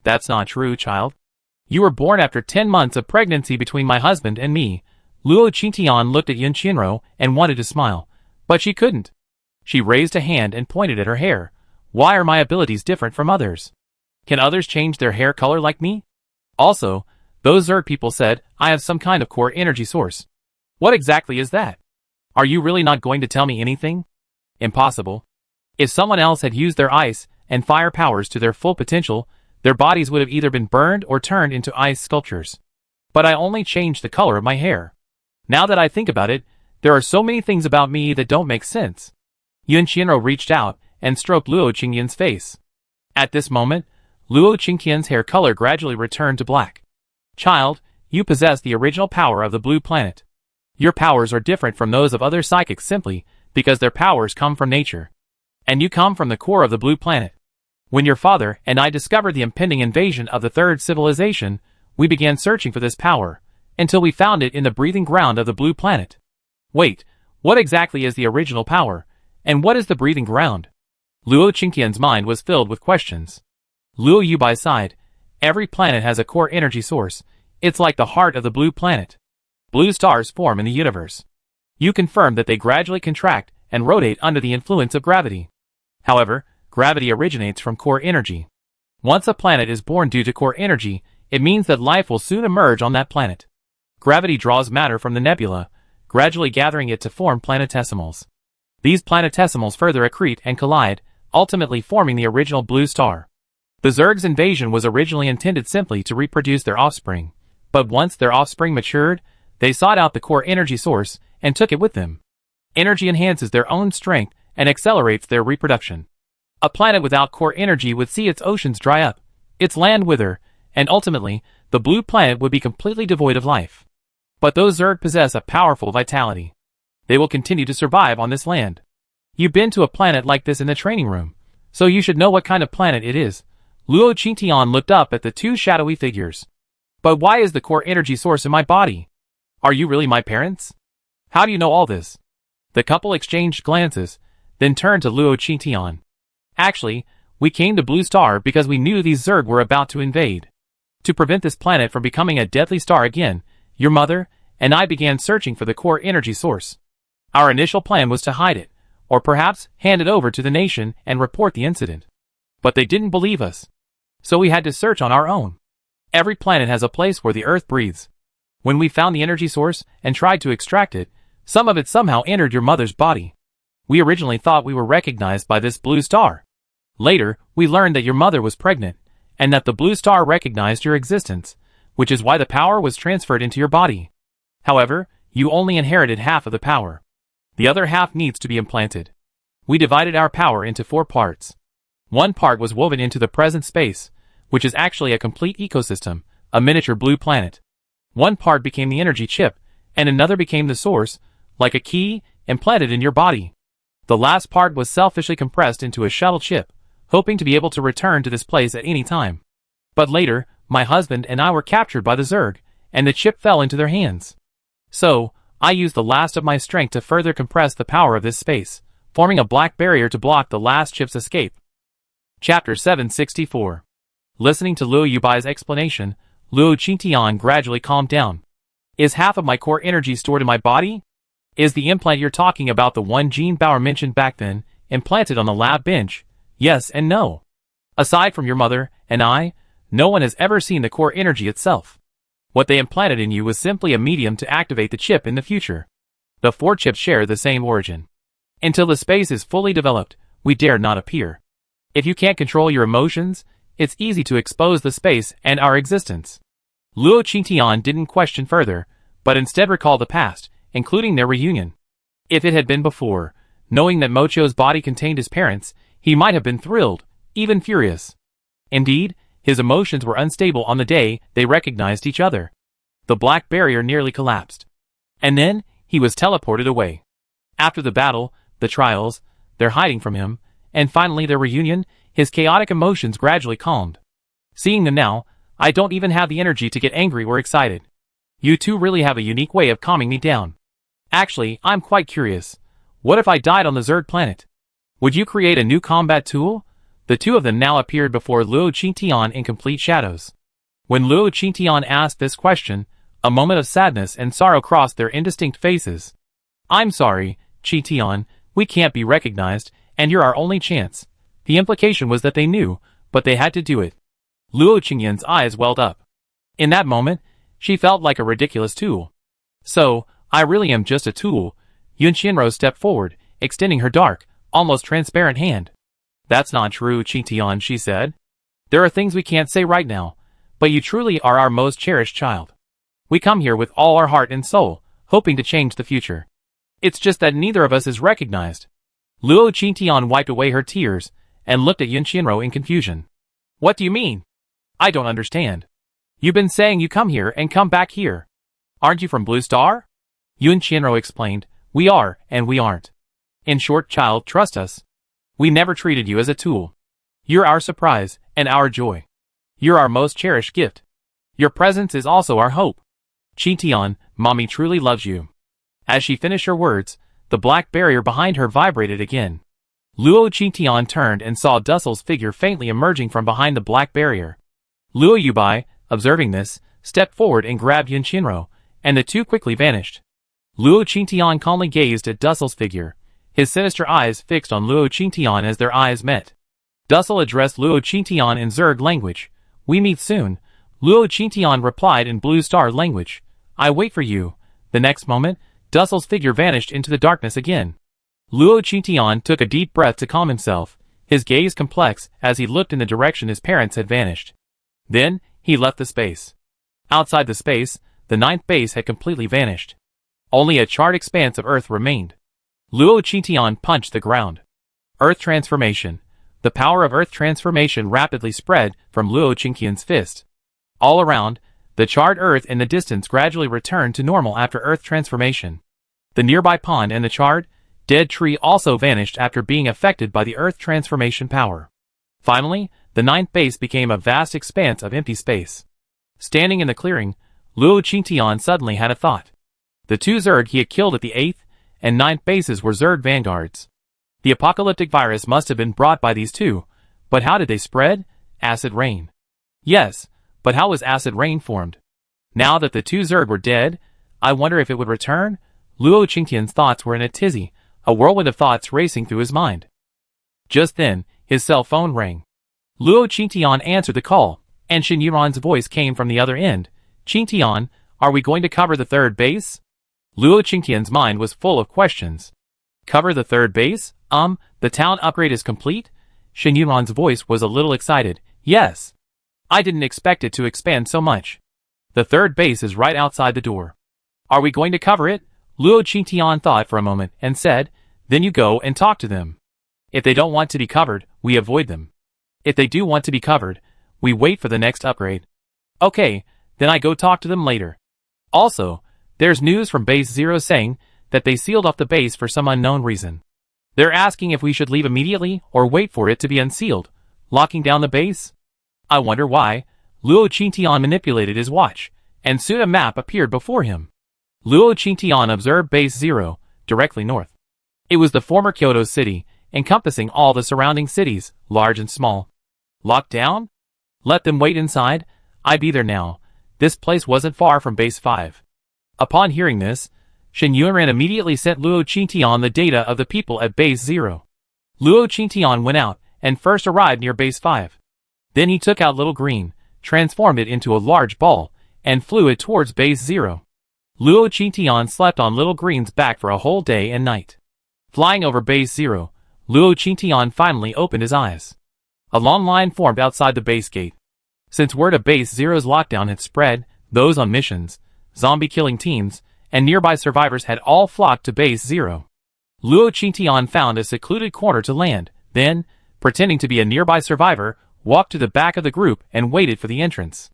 That's not true, child. You were born after 10 months of pregnancy between my husband and me. Luo Qingtian looked at Yun Qianrou and wanted to smile, but she couldn't. She raised a hand and pointed at her hair. Why are my abilities different from others? Can others change their hair color like me? Also, those Zerg people said I have some kind of core energy source. What exactly is that? Are you really not going to tell me anything? Impossible. If someone else had used their ice and fire powers to their full potential, their bodies would have either been burned or turned into ice sculptures. But I only changed the color of my hair. Now that I think about it, there are so many things about me that don't make sense. Yun Qianrou reached out and stroked Luo Qingtian's face. At this moment, Luo Qingtian's hair color gradually returned to black. Child, you possess the original power of the blue planet. Your powers are different from those of other psychics simply because their powers come from nature. And you come from the core of the blue planet. When your father and I discovered the impending invasion of the third civilization, we began searching for this power, until we found it in the breathing ground of the blue planet. Wait, what exactly is the original power, and what is the breathing ground? Luo Qingtian's mind was filled with questions. Luo Yubai sighed. Every planet has a core energy source. It's like the heart of the blue planet. Blue stars form in the universe. You confirmed that they gradually contract and rotate under the influence of gravity. However, gravity originates from core energy. Once a planet is born due to core energy, it means that life will soon emerge on that planet. Gravity draws matter from the nebula, gradually gathering it to form planetesimals. These planetesimals further accrete and collide, ultimately forming the original blue star. The Zerg's invasion was originally intended simply to reproduce their offspring, but once their offspring matured, they sought out the core energy source and took it with them. Energy enhances their own strength and accelerates their reproduction. A planet without core energy would see its oceans dry up, its land wither, and ultimately, the blue planet would be completely devoid of life. But those Zerg possess a powerful vitality. They will continue to survive on this land. You've been to a planet like this in the training room, so you should know what kind of planet it is. Luo Qingtian looked up at the two shadowy figures. But why is the core energy source in my body? Are you really my parents? How do you know all this? The couple exchanged glances, then turned to Luo Qingtian. Actually, we came to Blue Star because we knew these Zerg were about to invade. To prevent this planet from becoming a deadly star again, your mother and I began searching for the core energy source. Our initial plan was to hide it, or perhaps hand it over to the nation and report the incident. But they didn't believe us. So we had to search on our own. Every planet has a place where the Earth breathes. When we found the energy source and tried to extract it, some of it somehow entered your mother's body. We originally thought we were recognized by this blue star. Later, we learned that your mother was pregnant, and that the blue star recognized your existence, which is why the power was transferred into your body. However, you only inherited half of the power. The other half needs to be implanted. We divided our power into 4 parts. One part was woven into the present space, which is actually a complete ecosystem, a miniature blue planet. One part became the energy chip, and another became the source, like a key, implanted in your body. The last part was selfishly compressed into a shuttle chip, hoping to be able to return to this place at any time. But later, my husband and I were captured by the Zerg, and the chip fell into their hands. So, I used the last of my strength to further compress the power of this space, forming a black barrier to block the last chip's escape. Chapter 764. Listening to Luo Yubai's explanation, Luo Qingtian gradually calmed down. Is half of my core energy stored in my body? Is the implant you're talking about the one Jean Bauer mentioned back then, implanted on the lab bench? Yes and no. Aside from your mother and I, no one has ever seen the core energy itself. What they implanted in you was simply a medium to activate the chip in the future. The 4 chips share the same origin. Until the space is fully developed, we dare not appear. If you can't control your emotions, it's easy to expose the space and our existence. Luo Qingtian didn't question further, but instead recalled the past, including their reunion. If it had been before, knowing that Mocho's body contained his parents, he might have been thrilled, even furious. Indeed, his emotions were unstable on the day they recognized each other. The black barrier nearly collapsed. And then, he was teleported away. After the battle, the trials, their hiding from him, and finally their reunion, his chaotic emotions gradually calmed. Seeing them now, I don't even have the energy to get angry or excited. You two really have a unique way of calming me down. Actually, I'm quite curious. What if I died on the Zerg planet? Would you create a new combat tool? The two of them now appeared before Luo Qingtian in complete shadows. When Luo Qingtian asked this question, a moment of sadness and sorrow crossed their indistinct faces. I'm sorry, Qingtian, we can't be recognized, and you're our only chance. The implication was that they knew, but they had to do it. Luo Qingyan's eyes welled up. In that moment, she felt like a ridiculous tool. So, I really am just a tool. Yun Qianro stepped forward, extending her dark, almost transparent hand. That's not true, Qingtian, she said. There are things we can't say right now, but you truly are our most cherished child. We come here with all our heart and soul, hoping to change the future. It's just that neither of us is recognized. Luo Qingtian wiped away her tears, and looked at Yun Qianro in confusion. What do you mean? I don't understand. You've been saying you come here and come back here. Aren't you from Blue Star? Yun Qianro explained, we are, and we aren't. In short, child, trust us. We never treated you as a tool. You're our surprise, and our joy. You're our most cherished gift. Your presence is also our hope. Qingtian, Mommy truly loves you. As she finished her words, the black barrier behind her vibrated again. Luo Qingtian turned and saw Dussel's figure faintly emerging from behind the black barrier. Luo Yubai, observing this, stepped forward and grabbed Yun Qianro, and the two quickly vanished. Luo Qingtian calmly gazed at Dussel's figure, his sinister eyes fixed on Luo Qingtian as their eyes met. Dussel addressed Luo Qingtian in Zerg language. We meet soon. Luo Qingtian replied in Blue Star language. I wait for you. The next moment, Dussel's figure vanished into the darkness again. Luo Qingtian took a deep breath to calm himself, his gaze complex as he looked in the direction his parents had vanished. Then, he left the space. Outside the space, the 9th base had completely vanished. Only a charred expanse of earth remained. Luo Qingtian punched the ground. Earth transformation. The power of earth transformation rapidly spread from Luo Qingtian's fist. All around, the charred earth in the distance gradually returned to normal after earth transformation. The nearby pond and the charred, dead tree also vanished after being affected by the earth transformation power. Finally, the 9th base became a vast expanse of empty space. Standing in the clearing, Luo Qingtian suddenly had a thought. The 2 Zerg he had killed at the 8th and 9th bases were Zerg vanguards. The apocalyptic virus must have been brought by these 2, but how did they spread? Acid rain. Yes, but how was acid rain formed? Now that the 2 Zerg were dead, I wonder if it would return? Luo Qingtian's thoughts were in a tizzy, a whirlwind of thoughts racing through his mind. Just then, his cell phone rang. Luo Qingtian answered the call, and Shen Yuran's voice came from the other end. Qingtian, are we going to cover the third base? Luo Qingtian's mind was full of questions. Cover the third base? The town upgrade is complete? Shen Yuran's voice was a little excited. Yes. I didn't expect it to expand so much. The third base is right outside the door. Are we going to cover it? Luo Qingtian thought for a moment and said, then you go and talk to them. If they don't want to be covered, we avoid them. If they do want to be covered, we wait for the next upgrade. Okay, then I go talk to them later. Also, there's news from Base 0 saying that they sealed off the base for some unknown reason. They're asking if we should leave immediately or wait for it to be unsealed, locking down the base. I wonder why. Luo Qingtian manipulated his watch, and soon a map appeared before him. Luo Qingtian observed Base 0, directly north. It was the former Kyoto city, encompassing all the surrounding cities, large and small. Locked down? Let them wait inside. I'd be there now. This place wasn't far from Base 5. Upon hearing this, Shen Yuran immediately sent Luo Qingtian the data of the people at Base 0. Luo Qingtian went out and first arrived near Base 5. Then he took out Little Green, transformed it into a large ball, and flew it towards Base 0. Luo Qingtian slept on Little Green's back for a whole day and night. Flying over Base 0, Luo Qingtian finally opened his eyes. A long line formed outside the base gate. Since word of Base 0's lockdown had spread, those on missions, zombie-killing teams, and nearby survivors had all flocked to Base 0. Luo Qingtian found a secluded corner to land, then, pretending to be a nearby survivor, walked to the back of the group and waited for the entrance.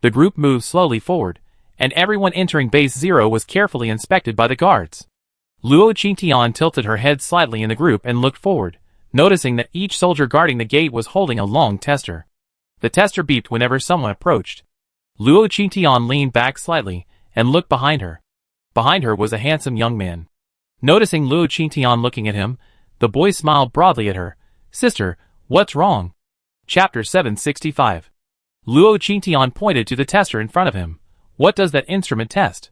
The group moved slowly forward, and everyone entering Base 0 was carefully inspected by the guards. Luo Qingtian tilted her head slightly in the group and looked forward, noticing that each soldier guarding the gate was holding a long tester. The tester beeped whenever someone approached. Luo Qingtian leaned back slightly and looked behind her. Behind her was a handsome young man. Noticing Luo Qingtian looking at him, the boy smiled broadly at her. Sister, what's wrong? Chapter 765. Luo Qingtian pointed to the tester in front of him. What does that instrument test?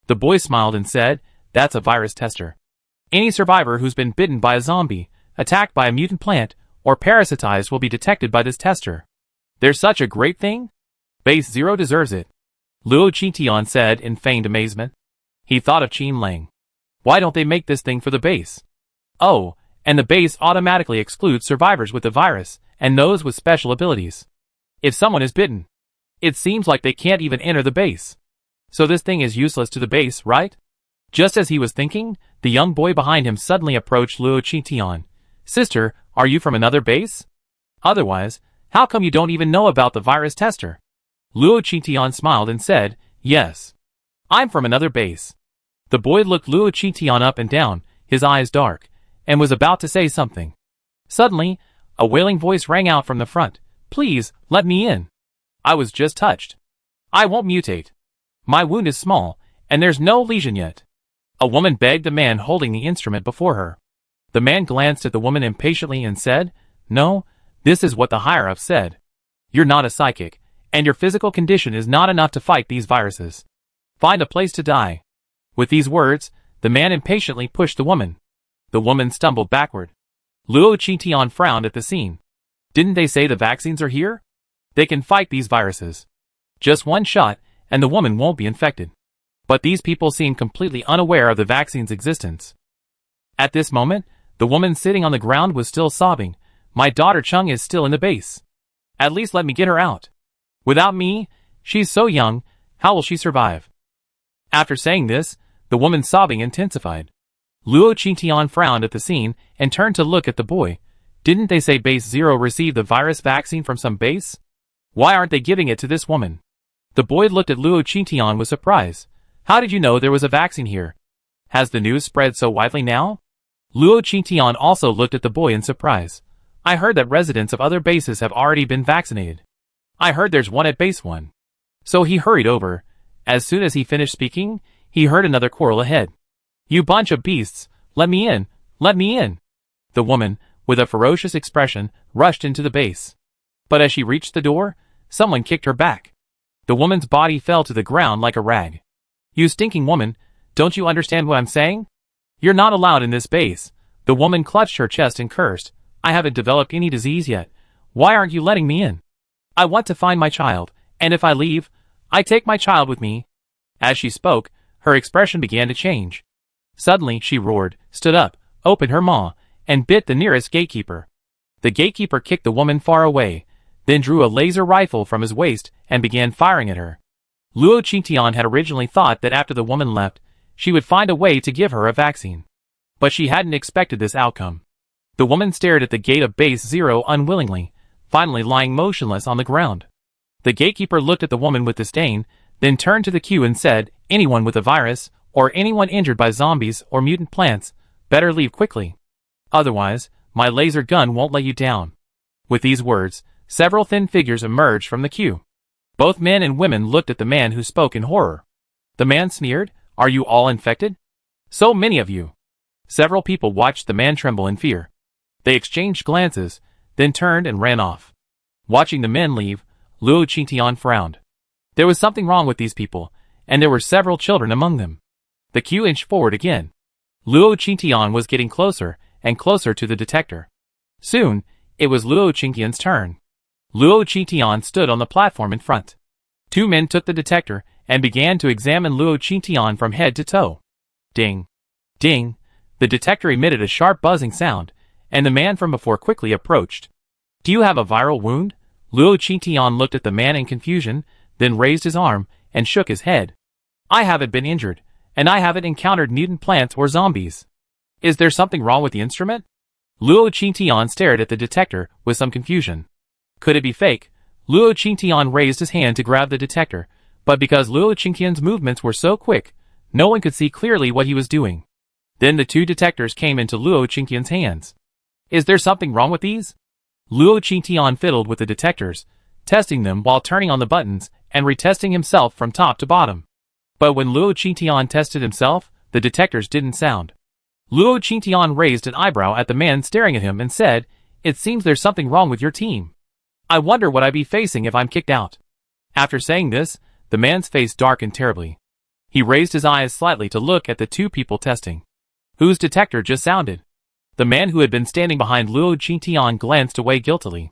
The boy smiled and said, that's a virus tester. Any survivor who's been bitten by a zombie, attacked by a mutant plant, or parasitized will be detected by this tester. There's such a great thing? Base 0 deserves it. Luo Qingtian said in feigned amazement. He thought of Qin Lang. Why don't they make this thing for the base? Oh, and the base automatically excludes survivors with the virus, and those with special abilities. If someone is bitten, it seems like they can't even enter the base. So this thing is useless to the base, right? Just as he was thinking, the young boy behind him suddenly approached Luo Qingtian. Sister, are you from another base? Otherwise, how come you don't even know about the virus tester? Luo Qingtian smiled and said, yes. I'm from another base. The boy looked Luo Qingtian up and down, his eyes dark, and was about to say something. Suddenly, a wailing voice rang out from the front. Please, let me in. I was just touched. I won't mutate. My wound is small, and there's no lesion yet. A woman begged the man holding the instrument before her. The man glanced at the woman impatiently and said, no, this is what the higher-up said. You're not a psychic, and your physical condition is not enough to fight these viruses. Find a place to die. With these words, the man impatiently pushed the woman. The woman stumbled backward. Luo Qingtian frowned at the scene. Didn't they say the vaccines are here? They can fight these viruses. Just one shot, and the woman won't be infected. But these people seemed completely unaware of the vaccine's existence. At this moment, the woman sitting on the ground was still sobbing. My daughter Chung is still in the base. At least let me get her out. Without me, she's so young, how will she survive? After saying this, the woman's sobbing intensified. Luo Qingtian frowned at the scene and turned to look at the boy. Didn't they say Base 0 received the virus vaccine from some base? Why aren't they giving it to this woman? The boy looked at Luo Qingtian with surprise. How did you know there was a vaccine here? Has the news spread so widely now? Luo Qingtian also looked at the boy in surprise. I heard that residents of other bases have already been vaccinated. I heard there's one at Base 1. So he hurried over. As soon as he finished speaking, he heard another quarrel ahead. You bunch of beasts, let me in, let me in. The woman, with a ferocious expression, rushed into the base. But as she reached the door, someone kicked her back. The woman's body fell to the ground like a rag. You stinking woman, don't you understand what I'm saying? You're not allowed in this base, The woman clutched her chest and cursed. I haven't developed any disease yet. Why aren't you letting me in? I want to find my child, and if I leave, I take my child with me. As she spoke, her expression began to change. Suddenly, she roared, stood up, opened her maw, and bit the nearest gatekeeper. The gatekeeper kicked the woman far away, then drew a laser rifle from his waist and began firing at her. Luo Qingtian had originally thought that after the woman left, she would find a way to give her a vaccine. But she hadn't expected this outcome. The woman stared at the gate of Base 0 unwillingly, finally lying motionless on the ground. The gatekeeper looked at the woman with disdain, then turned to the queue and said, anyone with a virus, or anyone injured by zombies or mutant plants, better leave quickly. Otherwise, my laser gun won't let you down. With these words, several thin figures emerged from the queue. Both men and women looked at the man who spoke in horror. The man sneered, are you all infected? So many of you. Several people watched the man tremble in fear. They exchanged glances, then turned and ran off. Watching the men leave, Luo Qingtian frowned. There was something wrong with these people, and there were several children among them. The queue inched forward again. Luo Qingtian was getting closer and closer to the detector. Soon, it was Luo Qingtian's turn. Luo Qingtian stood on the platform in front. Two men took the detector and began to examine Luo Qingtian from head to toe. Ding! Ding! The detector emitted a sharp buzzing sound, and the man from before quickly approached. Do you have a viral wound? Luo Qingtian looked at the man in confusion, then raised his arm and shook his head. I haven't been injured, and I haven't encountered mutant plants or zombies. Is there something wrong with the instrument? Luo Qingtian stared at the detector with some confusion. Could it be fake? Luo Qingtian raised his hand to grab the detector, but because Luo Qingtian's movements were so quick, no one could see clearly what he was doing. Then the two detectors came into Luo Qingtian's hands. Is there something wrong with these? Luo Qingtian fiddled with the detectors, testing them while turning on the buttons and retesting himself from top to bottom. But when Luo Qingtian tested himself, the detectors didn't sound. Luo Qingtian raised an eyebrow at the man staring at him and said, it seems there's something wrong with your team. I wonder what I'd be facing if I'm kicked out. After saying this, the man's face darkened terribly. He raised his eyes slightly to look at the two people testing. Whose detector just sounded? The man who had been standing behind Luo Qingtian glanced away guiltily.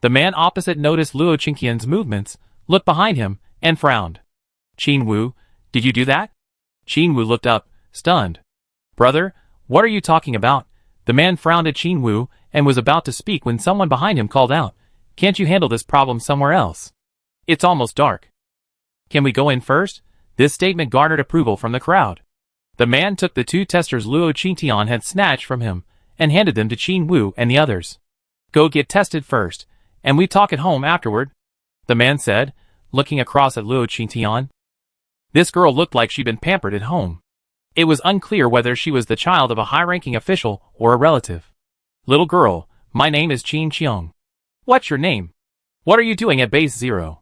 The man opposite noticed Luo Qingtian's movements, looked behind him, and frowned. Qin Wu, did you do that? Qin Wu looked up, stunned. Brother, what are you talking about? The man frowned at Qin Wu and was about to speak when someone behind him called out, can't you handle this problem somewhere else? It's almost dark. Can we go in first? This statement garnered approval from the crowd. The man took the two testers Luo Qingtian had snatched from him and handed them to Qin Wu and the others. Go get tested first, and we talk at home afterward, the man said, looking across at Luo Qingtian. This girl looked like she'd been pampered at home. It was unclear whether she was the child of a high-ranking official or a relative. Little girl, my name is Qin Qiong. What's your name? What are you doing at Base 0?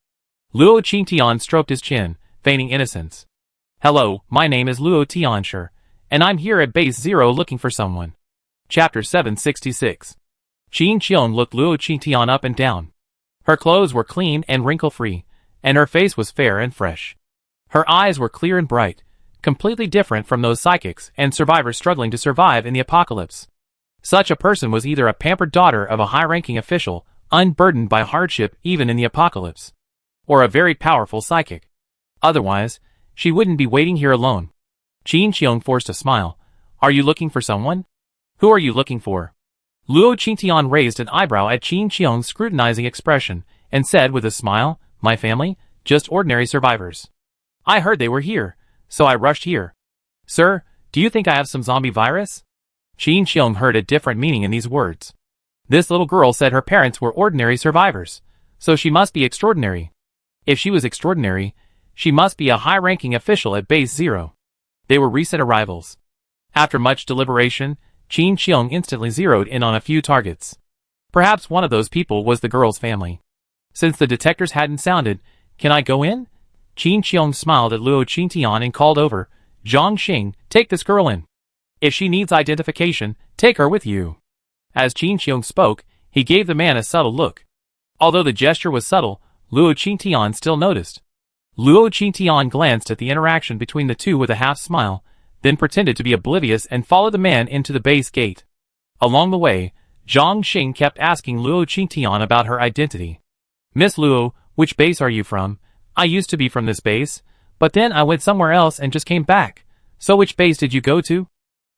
Luo Qingtian stroked his chin, feigning innocence. Hello, my name is Luo Tianshi, and I'm here at Base 0 looking for someone. Chapter 766. Qin Qiong looked Luo Qingtian up and down. Her clothes were clean and wrinkle-free, and her face was fair and fresh. Her eyes were clear and bright, completely different from those psychics and survivors struggling to survive in the apocalypse. Such a person was either a pampered daughter of a high-ranking official, unburdened by hardship even in the apocalypse, or a very powerful psychic. Otherwise, she wouldn't be waiting here alone. Qin Qiong forced a smile. Are you looking for someone? Who are you looking for? Luo Qingtian raised an eyebrow at Qin Qiong's scrutinizing expression and said with a smile, my family, just ordinary survivors. I heard they were here, so I rushed here. Sir, do you think I have some zombie virus? Qin Qiong heard a different meaning in these words. This little girl said her parents were ordinary survivors, so she must be extraordinary. If she was extraordinary, she must be a high-ranking official at Base 0. They were recent arrivals. After much deliberation, Qin Qiong instantly zeroed in on a few targets. Perhaps one of those people was the girl's family. Since the detectors hadn't sounded, can I go in? Qin Qiong smiled at Luo Qingtian and called over, Zhang Xing, take this girl in. If she needs identification, take her with you. As Qin Qiong spoke, he gave the man a subtle look. Although the gesture was subtle, Luo Qingtian still noticed. Luo Qingtian glanced at the interaction between the two with a half smile, then pretended to be oblivious and followed the man into the base gate. Along the way, Zhang Xing kept asking Luo Qingtian about her identity. Miss Luo, which base are you from? I used to be from this base, but then I went somewhere else and just came back. So which base did you go to?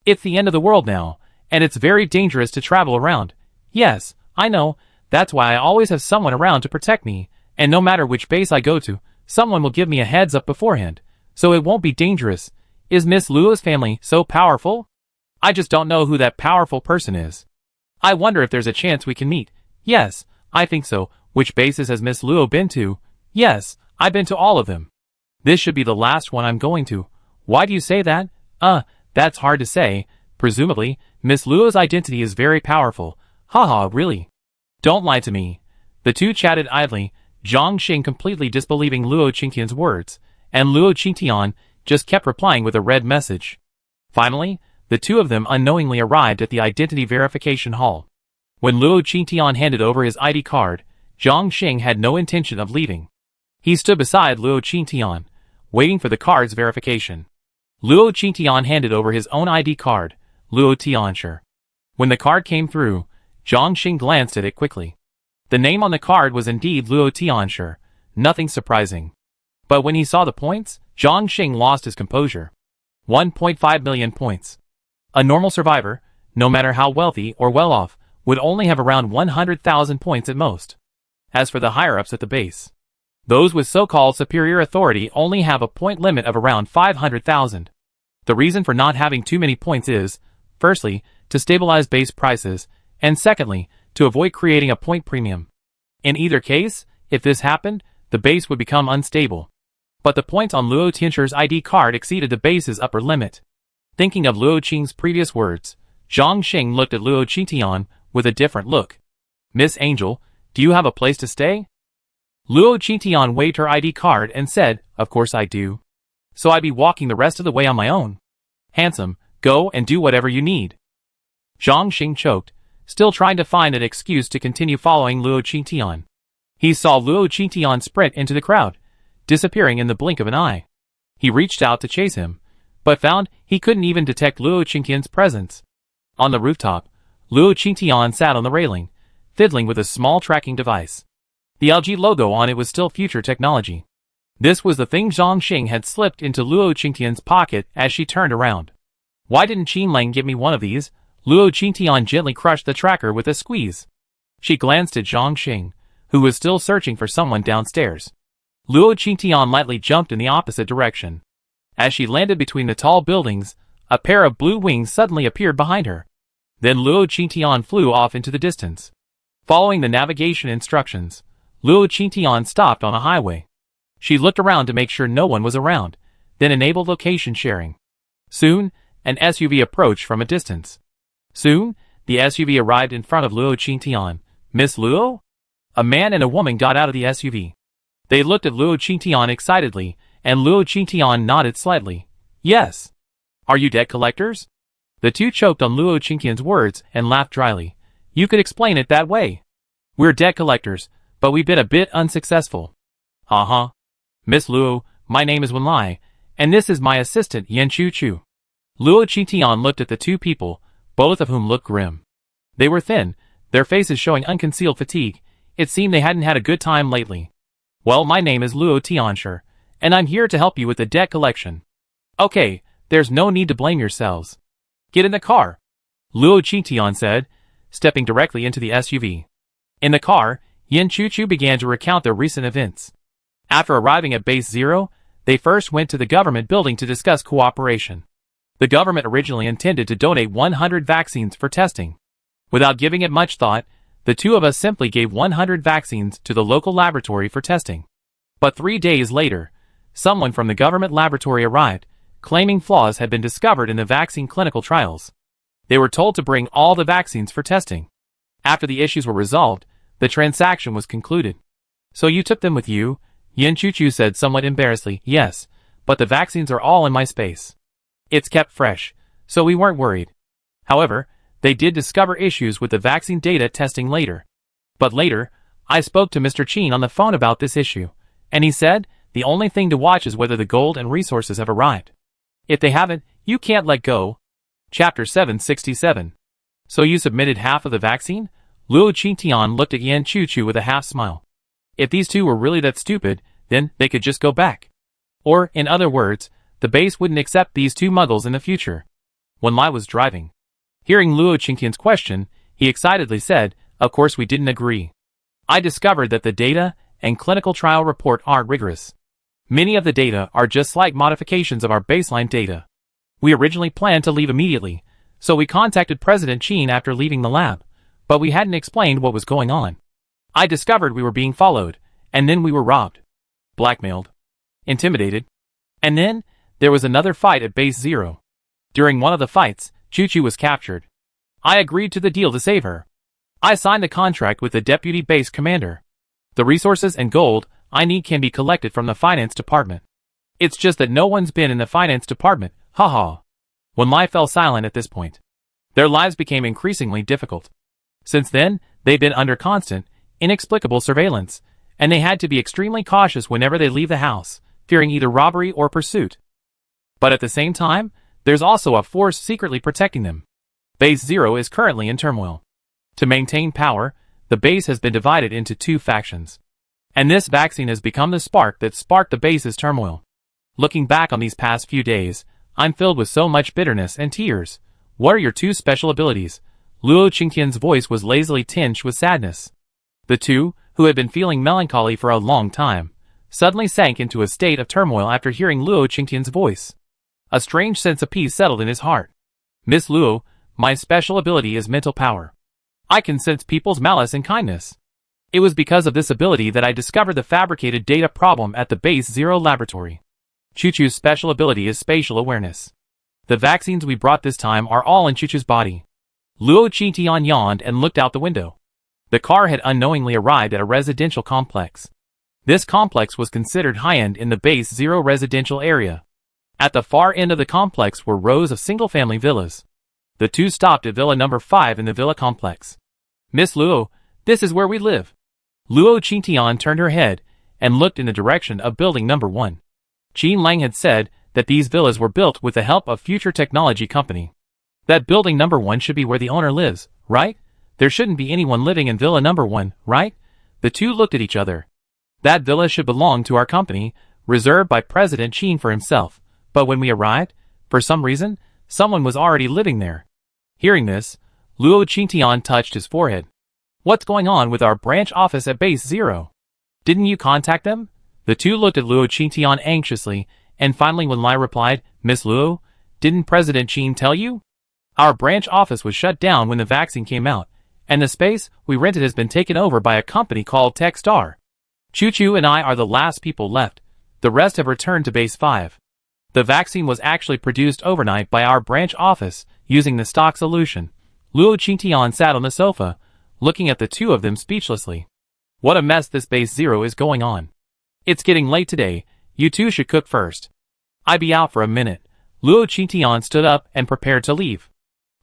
It's the end of the world now, and it's very dangerous to travel around. Yes, I know, that's why I always have someone around to protect me, and no matter which base I go to, someone will give me a heads up beforehand, so it won't be dangerous. Is Miss Luo's family so powerful? I just don't know who that powerful person is. I wonder if there's a chance we can meet. Yes, I think so. Which bases has Miss Luo been to? Yes, I've been to all of them. This should be the last one I'm going to. Why do you say that? That's hard to say. Presumably, Miss Luo's identity is very powerful. Haha, really? Don't lie to me. The two chatted idly, Zhang Xing completely disbelieving Luo Qingtian's words, and Luo Qingtian just kept replying with a red message. Finally, the two of them unknowingly arrived at the identity verification hall. When Luo Qingtian handed over his ID card, Zhang Xing had no intention of leaving. He stood beside Luo Qingtian, waiting for the card's verification. Luo Qingtian handed over his own ID card, Luo Tianshi. When the card came through, Zhang Xing glanced at it quickly. The name on the card was indeed Luo Tianshi, nothing surprising. But when he saw the points, Zhang Xing lost his composure. 1.5 million points. A normal survivor, no matter how wealthy or well-off, would only have around 100,000 points at most. As for the higher-ups at the base, those with so-called superior authority only have a point limit of around 500,000. The reason for not having too many points is, firstly, to stabilize base prices, and secondly, to avoid creating a point premium. In either case, if this happened, the base would become unstable. But the points on Luo Tianshi's ID card exceeded the base's upper limit. Thinking of Luo Qing's previous words, Zhang Xing looked at Luo Qingtian with a different look. Miss Angel, do you have a place to stay? Luo Qingtian waved her ID card and said, of course I do. So I'd be walking the rest of the way on my own. Handsome, go and do whatever you need. Zhang Xing choked, still trying to find an excuse to continue following Luo Qingtian. He saw Luo Qingtian sprint into the crowd, disappearing in the blink of an eye. He reached out to chase him, but found he couldn't even detect Luo Qingtian's presence. On the rooftop, Luo Qingtian sat on the railing, fiddling with a small tracking device. The LG logo on it was still future technology. This was the thing Zhang Xing had slipped into Luo Qingtian's pocket as she turned around. Why didn't Qinlang give me one of these? Luo Qingtian gently crushed the tracker with a squeeze. She glanced at Zhang Xing, who was still searching for someone downstairs. Luo Qingtian lightly jumped in the opposite direction. As she landed between the tall buildings, a pair of blue wings suddenly appeared behind her. Then Luo Qingtian flew off into the distance. Following the navigation instructions, Luo Qingtian stopped on a highway. She looked around to make sure no one was around, then enabled location sharing. Soon, an SUV approached from a distance. Soon, the SUV arrived in front of Luo Qingtian. Miss Luo? A man and a woman got out of the SUV. They looked at Luo Qingtian excitedly, and Luo Qingtian nodded slightly. Yes. Are you debt collectors? The two choked on Luo Qingtian's words and laughed dryly. You could explain it that way. We're debt collectors, but we've been a bit unsuccessful. Uh-huh. Miss Luo, my name is Wenlai, and this is my assistant Yan Chu. Luo Qingtian looked at the two people, both of whom looked grim. They were thin, their faces showing unconcealed fatigue. It seemed they hadn't had a good time lately. Well, my name is Luo Tianshi, and I'm here to help you with the debt collection. Okay, there's no need to blame yourselves. Get in the car, Luo Qingtian said, stepping directly into the SUV. In the car, Yan Chu began to recount their recent events. After arriving at Base Zero, they first went to the government building to discuss cooperation. The government originally intended to donate 100 vaccines for testing. Without giving it much thought, the two of us simply gave 100 vaccines to the local laboratory for testing. But 3 days later, someone from the government laboratory arrived, claiming flaws had been discovered in the vaccine clinical trials. They were told to bring all the vaccines for testing. After the issues were resolved, the transaction was concluded. So you took them with you? Yan Chu said somewhat embarrassedly. Yes, but the vaccines are all in my space. It's kept fresh, so we weren't worried. However, they did discover issues with the vaccine data testing later. But later, I spoke to Mr. Qin on the phone about this issue, and he said, the only thing to watch is whether the gold and resources have arrived. If they haven't, you can't let go. Chapter 767. So you submitted half of the vaccine? Luo Qingtian looked at Yan Chuchu with a half smile. If these two were really that stupid, then they could just go back. Or, in other words, the base wouldn't accept these two muggles in the future. Wen Lai was driving. Hearing Luo Qingtian's question, he excitedly said, "Of course we didn't agree. I discovered that the data and clinical trial report aren't rigorous. Many of the data are just slight modifications of our baseline data. We originally planned to leave immediately, so we contacted President Qin after leaving the lab, but we hadn't explained what was going on. I discovered we were being followed, and then we were robbed, blackmailed, intimidated. And then, there was another fight at Base Zero. During one of the fights, Chuchu was captured. I agreed to the deal to save her. I signed the contract with the deputy base commander. The resources and gold I need can be collected from the finance department. It's just that no one's been in the finance department, haha." Wen Lai fell silent at this point. Their lives became increasingly difficult. Since then, they've been under constant, inexplicable surveillance, and they had to be extremely cautious whenever they leave the house, fearing either robbery or pursuit. But at the same time, there's also a force secretly protecting them. Base Zero is currently in turmoil. To maintain power, the base has been divided into two factions. And this vaccine has become the spark that sparked the base's turmoil. Looking back on these past few days, I'm filled with so much bitterness and tears. What are your two special abilities? Luo Qingtian's voice was lazily tinged with sadness. The two, who had been feeling melancholy for a long time, suddenly sank into a state of turmoil after hearing Luo Qingtian's voice. A strange sense of peace settled in his heart. "Miss Luo, my special ability is mental power. I can sense people's malice and kindness. It was because of this ability that I discovered the fabricated data problem at the Base Zero laboratory. Chuchu's special ability is spatial awareness. The vaccines we brought this time are all in Chuchu's body." Luo Qingtian yawned and looked out the window. The car had unknowingly arrived at a residential complex. This complex was considered high-end in the Base Zero residential area. At the far end of the complex were rows of single-family villas. The two stopped at Villa number 5 in the villa complex. "Miss Luo, this is where we live." Luo Qingtian turned her head and looked in the direction of building number 1. Qin Lang had said that these villas were built with the help of Future Technology Company. That building number 1 should be where the owner lives, right? There shouldn't be anyone living in villa number 1, right? The two looked at each other. That villa should belong to our company, reserved by President Qin for himself, but when we arrived, for some reason, someone was already living there. Hearing this, Luo Qingtian touched his forehead. "What's going on with our branch office at Base Zero? Didn't you contact them?" The two looked at Luo Qingtian anxiously, and finally Wen Lai replied, "Miss Luo, didn't President Qin tell you? Our branch office was shut down when the vaccine came out, and the space we rented has been taken over by a company called Techstar. Chuchu and I are the last people left. The rest have returned to Base 5. The vaccine was actually produced overnight by our branch office using the stock solution." Luo Qingtian sat on the sofa, looking at the two of them speechlessly. What a mess this Base Zero is going on. "It's getting late today. You two should cook first. I'll be out for a minute." Luo Qingtian stood up and prepared to leave.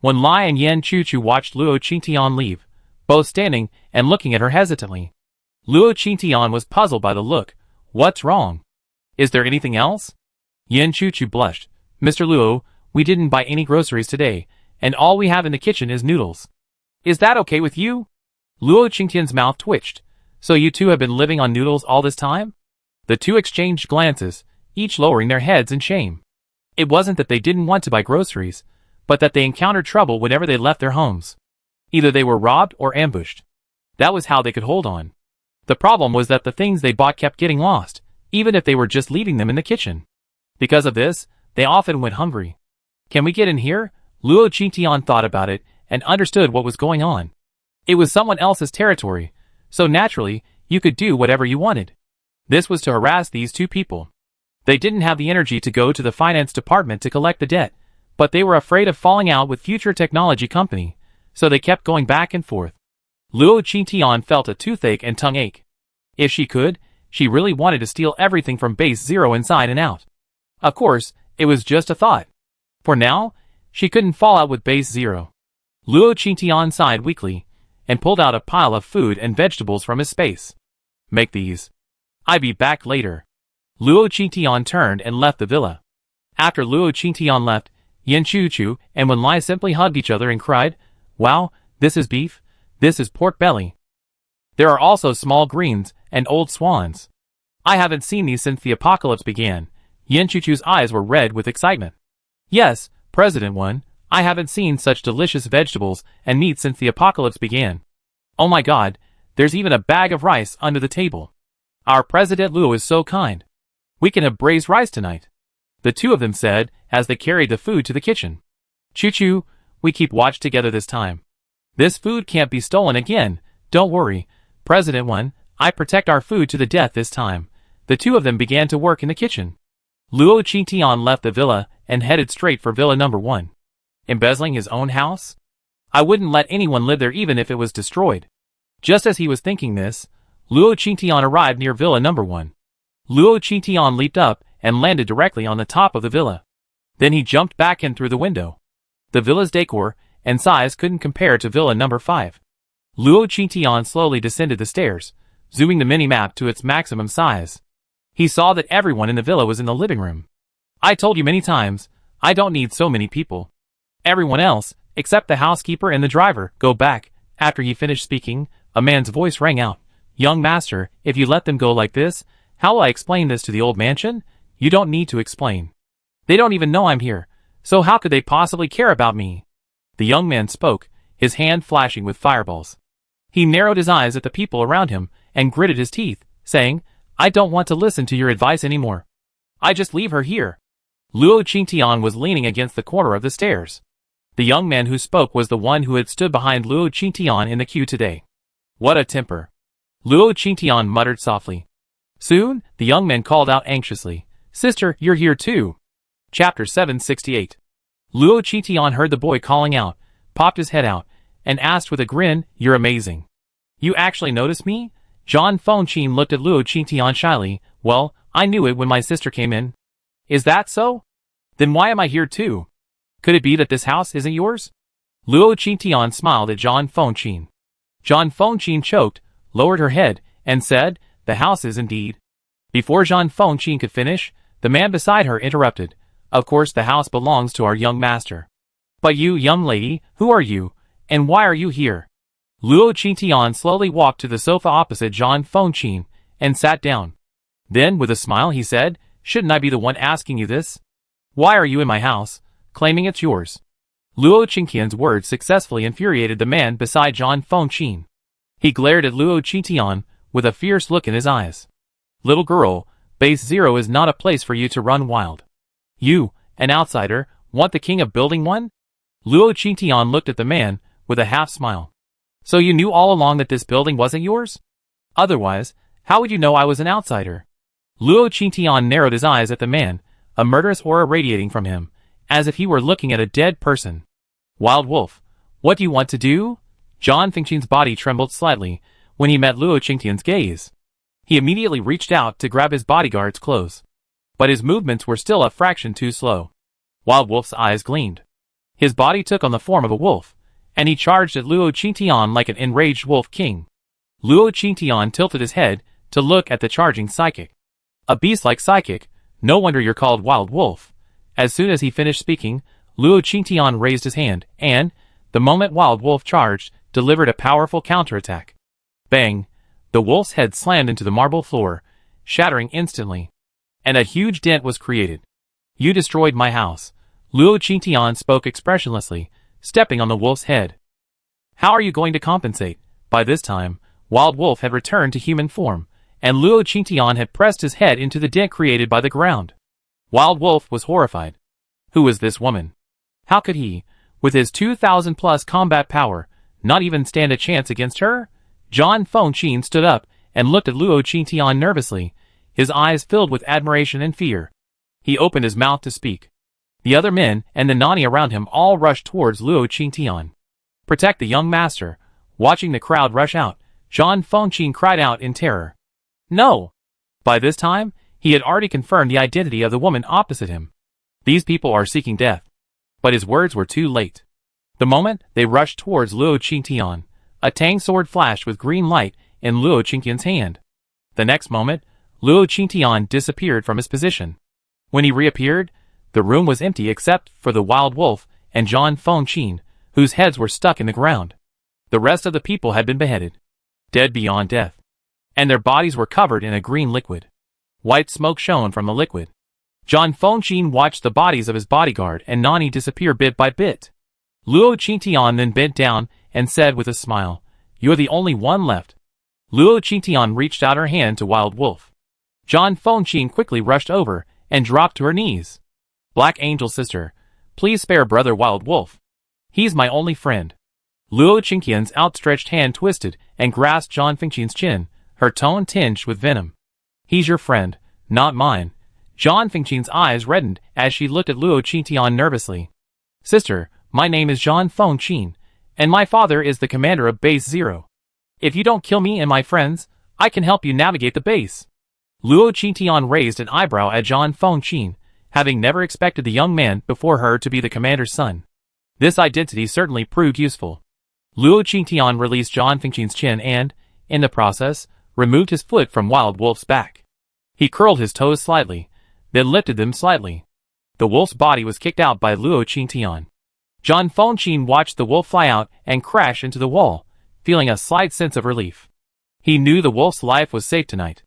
Wen Lai and Yan Chuchu watched Luo Qingtian leave, both standing and looking at her hesitantly. Luo Qingtian was puzzled by the look. "What's wrong? Is there anything else?" Yan Chuchu blushed. "Mr. Luo, we didn't buy any groceries today, and all we have in the kitchen is noodles. Is that okay with you?" Luo Qingtian's mouth twitched. "So you two have been living on noodles all this time?" The two exchanged glances, each lowering their heads in shame. It wasn't that they didn't want to buy groceries, but that they encountered trouble whenever they left their homes. Either they were robbed or ambushed. That was how they could hold on. The problem was that the things they bought kept getting lost, even if they were just leaving them in the kitchen. Because of this, they often went hungry. "Can we get in here?" Luo Qingtian thought about it and understood what was going on. It was someone else's territory, so naturally, you could do whatever you wanted. This was to harass these two people. They didn't have the energy to go to the finance department to collect the debt, but they were afraid of falling out with Future Technology Company, so they kept going back and forth. Luo Qingtian felt a toothache and tongue ache. If she could, she really wanted to steal everything from Base Zero inside and out. Of course, it was just a thought. For now, she couldn't fall out with Base Zero. Luo Qingtian sighed weakly, and pulled out a pile of food and vegetables from his space. "Make these. I'll be back later." Luo Qingtian turned and left the villa. After Luo Qingtian left, Yan Chuchu and Wen Lai simply hugged each other and cried, Wow, this is beef, this is pork belly. There are also small greens and old swans. I haven't seen these since the apocalypse began. Yin Chuchu's eyes were red with excitement. Yes, President One, I haven't seen such delicious vegetables and meat since the apocalypse began. Oh my god, there's even a bag of rice under the table. Our President Luo is so kind. We can have braised rice tonight. The two of them said as they carried the food to the kitchen. Choo-choo, we keep watch together this time. This food can't be stolen again, don't worry. President One, I protect our food to the death this time. The two of them began to work in the kitchen. Luo Qingtian left the villa and headed straight for Villa Number 1. Embezzling his own house? I wouldn't let anyone live there even if it was destroyed. Just as he was thinking this, Luo Qingtian arrived near Villa Number 1. Luo Qingtian leaped up and landed directly on the top of the villa. Then he jumped back in through the window. The villa's decor and size couldn't compare to Villa Number 5. Luo Qingtian slowly descended the stairs, zooming the mini-map to its maximum size. He saw that everyone in the villa was in the living room. I told you many times, I don't need so many people. Everyone else, except the housekeeper and the driver, go back. After he finished speaking, a man's voice rang out. Young master, if you let them go like this, how will I explain this to the old mansion? You don't need to explain. They don't even know I'm here, so how could they possibly care about me? The young man spoke, his hand flashing with fireballs. He narrowed his eyes at the people around him and gritted his teeth, saying, I don't want to listen to your advice anymore. I just leave her here. Luo Qingtian was leaning against the corner of the stairs. The young man who spoke was the one who had stood behind Luo Qingtian in the queue today. What a temper. Luo Qingtian muttered softly. Soon, the young man called out anxiously, Sister, you're here too. Chapter 768. Luo Qingtian heard the boy calling out, popped his head out, and asked with a grin, You're amazing. You actually noticed me? Zhang Fengqin looked at Luo Qingtian shyly. Well, I knew it when my sister came in. Is that so? Then why am I here too? Could it be that this house isn't yours? Luo Qingtian smiled at Zhang Fengqin. Zhang Fengqin choked, lowered her head, and said, The house is indeed. Before Zhang Fengqin could finish, the man beside her interrupted. Of course the house belongs to our young master. But you, young lady, who are you, and why are you here? Luo Qingtian slowly walked to the sofa opposite Zhang Fengqin and sat down. Then, with a smile, he said, Shouldn't I be the one asking you this? Why are you in my house, claiming it's yours? Luo Qingtian's words successfully infuriated the man beside Zhang Fengqin. He glared at Luo Qingtian with a fierce look in his eyes. Little girl, Base Zero is not a place for you to run wild. You, an outsider, want the king of Building 1? Luo Qingtian looked at the man with a half-smile. So you knew all along that this building wasn't yours? Otherwise, how would you know I was an outsider? Luo Qingtian narrowed his eyes at the man, a murderous aura radiating from him, as if he were looking at a dead person. Wild Wolf, what do you want to do? Zhang Fengqin's body trembled slightly when he met Luo Qingtian's gaze. He immediately reached out to grab his bodyguard's clothes. But his movements were still a fraction too slow. Wild Wolf's eyes gleamed. His body took on the form of a wolf, and he charged at Luo Qingtian like an enraged wolf king. Luo Qingtian tilted his head to look at the charging psychic. A beast-like psychic, no wonder you're called Wild Wolf. As soon as he finished speaking, Luo Qingtian raised his hand, and, the moment Wild Wolf charged, delivered a powerful counterattack. Bang! The wolf's head slammed into the marble floor, shattering instantly. And a huge dent was created. You destroyed my house. Luo Qingtian spoke expressionlessly, stepping on the wolf's head. How are you going to compensate? By this time, Wild Wolf had returned to human form, and Luo Qingtian had pressed his head into the dent created by the ground. Wild Wolf was horrified. Who was this woman? How could he, with his 2,000+ combat power, not even stand a chance against her? Zhang Fengqin stood up and looked at Luo Qingtian nervously, his eyes filled with admiration and fear. He opened his mouth to speak. The other men and the Nani around him all rushed towards Luo Qingtian. Protect the young master. Watching the crowd rush out, Zhang Fengqin cried out in terror. No! By this time, he had already confirmed the identity of the woman opposite him. These people are seeking death. But his words were too late. The moment they rushed towards Luo Qingtian, a tang sword flashed with green light in Luo Qingtian's hand. The next moment, Luo Qingtian disappeared from his position. When he reappeared, the room was empty except for the Wild Wolf and Zhang Fengqin, whose heads were stuck in the ground. The rest of the people had been beheaded, dead beyond death, and their bodies were covered in a green liquid. White smoke shone from the liquid. John Fengqin watched the bodies of his bodyguard and Nani disappear bit by bit. Luo Qingtian then bent down and said with a smile, "You're the only one left." Luo Qingtian reached out her hand to Wild Wolf. John Fengqin quickly rushed over and dropped to her knees. "Black Angel sister, please spare brother Wild Wolf. He's my only friend." Luo Qingtian's outstretched hand twisted and grasped John Fengqin's chin, her tone tinged with venom. "He's your friend, not mine." John Fengqin's eyes reddened as she looked at Luo Qingtian nervously. "Sister, my name is John Fengqin, and my father is the commander of Base 0. If you don't kill me and my friends, I can help you navigate the base." Luo Qingtian raised an eyebrow at John Fengqin, having never expected the young man before her to be the commander's son. This identity certainly proved useful. Luo Qingtian released John Fengqin's chin and, in the process, removed his foot from Wild Wolf's back. He curled his toes slightly, then lifted them slightly. The wolf's body was kicked out by Luo Qingtian. John Fengqin watched the wolf fly out and crash into the wall, feeling a slight sense of relief. He knew the wolf's life was safe tonight.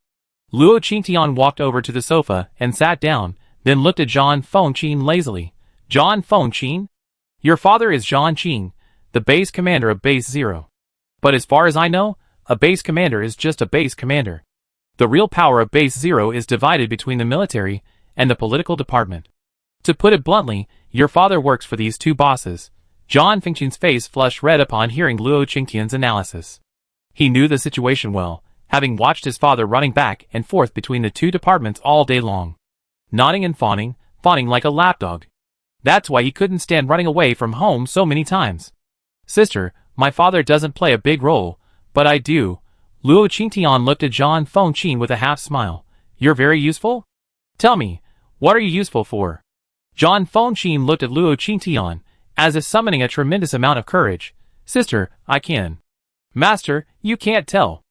Luo Qingtian walked over to the sofa and sat down, then looked at John Fengqin lazily. "John Fengqin? Your father is Zhang Qing, the base commander of Base 0. But as far as I know, a base commander is just a base commander. The real power of Base 0 is divided between the military and the political department. To put it bluntly, your father works for these two bosses." John Fengqin's face flushed red upon hearing Luo Qingtian's analysis. He knew the situation well, having watched his father running back and forth between the two departments all day long. Nodding and fawning like a lapdog. That's why he couldn't stand running away from home so many times. "Sister, my father doesn't play a big role, but I do." Luo Qingtian looked at John Fengqin with a half smile. "You're very useful? Tell me, what are you useful for?" John Fengqin looked at Luo Qingtian, as if summoning a tremendous amount of courage. "Sister, I can." "Master, you can't tell."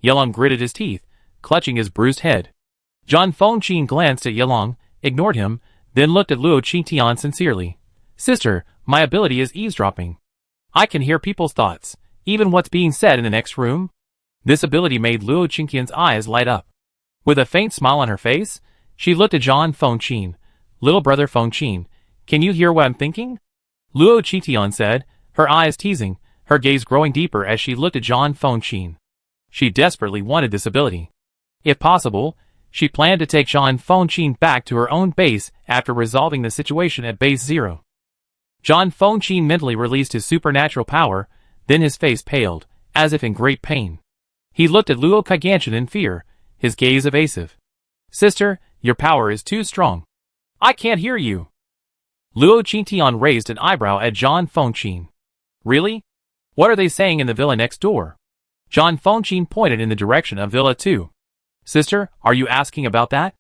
Yelong gritted his teeth, clutching his bruised head. John Fengqin glanced at Yelong, ignored him, then looked at Luo Qingtian sincerely. "Sister, my ability is eavesdropping. I can hear people's thoughts, even what's being said in the next room." This ability made Luo Qingtian's eyes light up. With a faint smile on her face, she looked at John Fengqin. "Little brother Fengqin, can you hear what I'm thinking?" Luo Qingtian said, her eyes teasing, her gaze growing deeper as she looked at John Fengqin. She desperately wanted this ability. If possible, she planned to take John Fengqin back to her own base after resolving the situation at Base 0. John Fengqin mentally released his supernatural power, then his face paled, as if in great pain. He looked at Luo Qingtian in fear, his gaze evasive. "Sister, your power is too strong. I can't hear you." Luo Qingtian raised an eyebrow at John Fengqin. "Really? What are they saying in the villa next door?" John Fengqin pointed in the direction of Villa 2. "Sister, are you asking about that?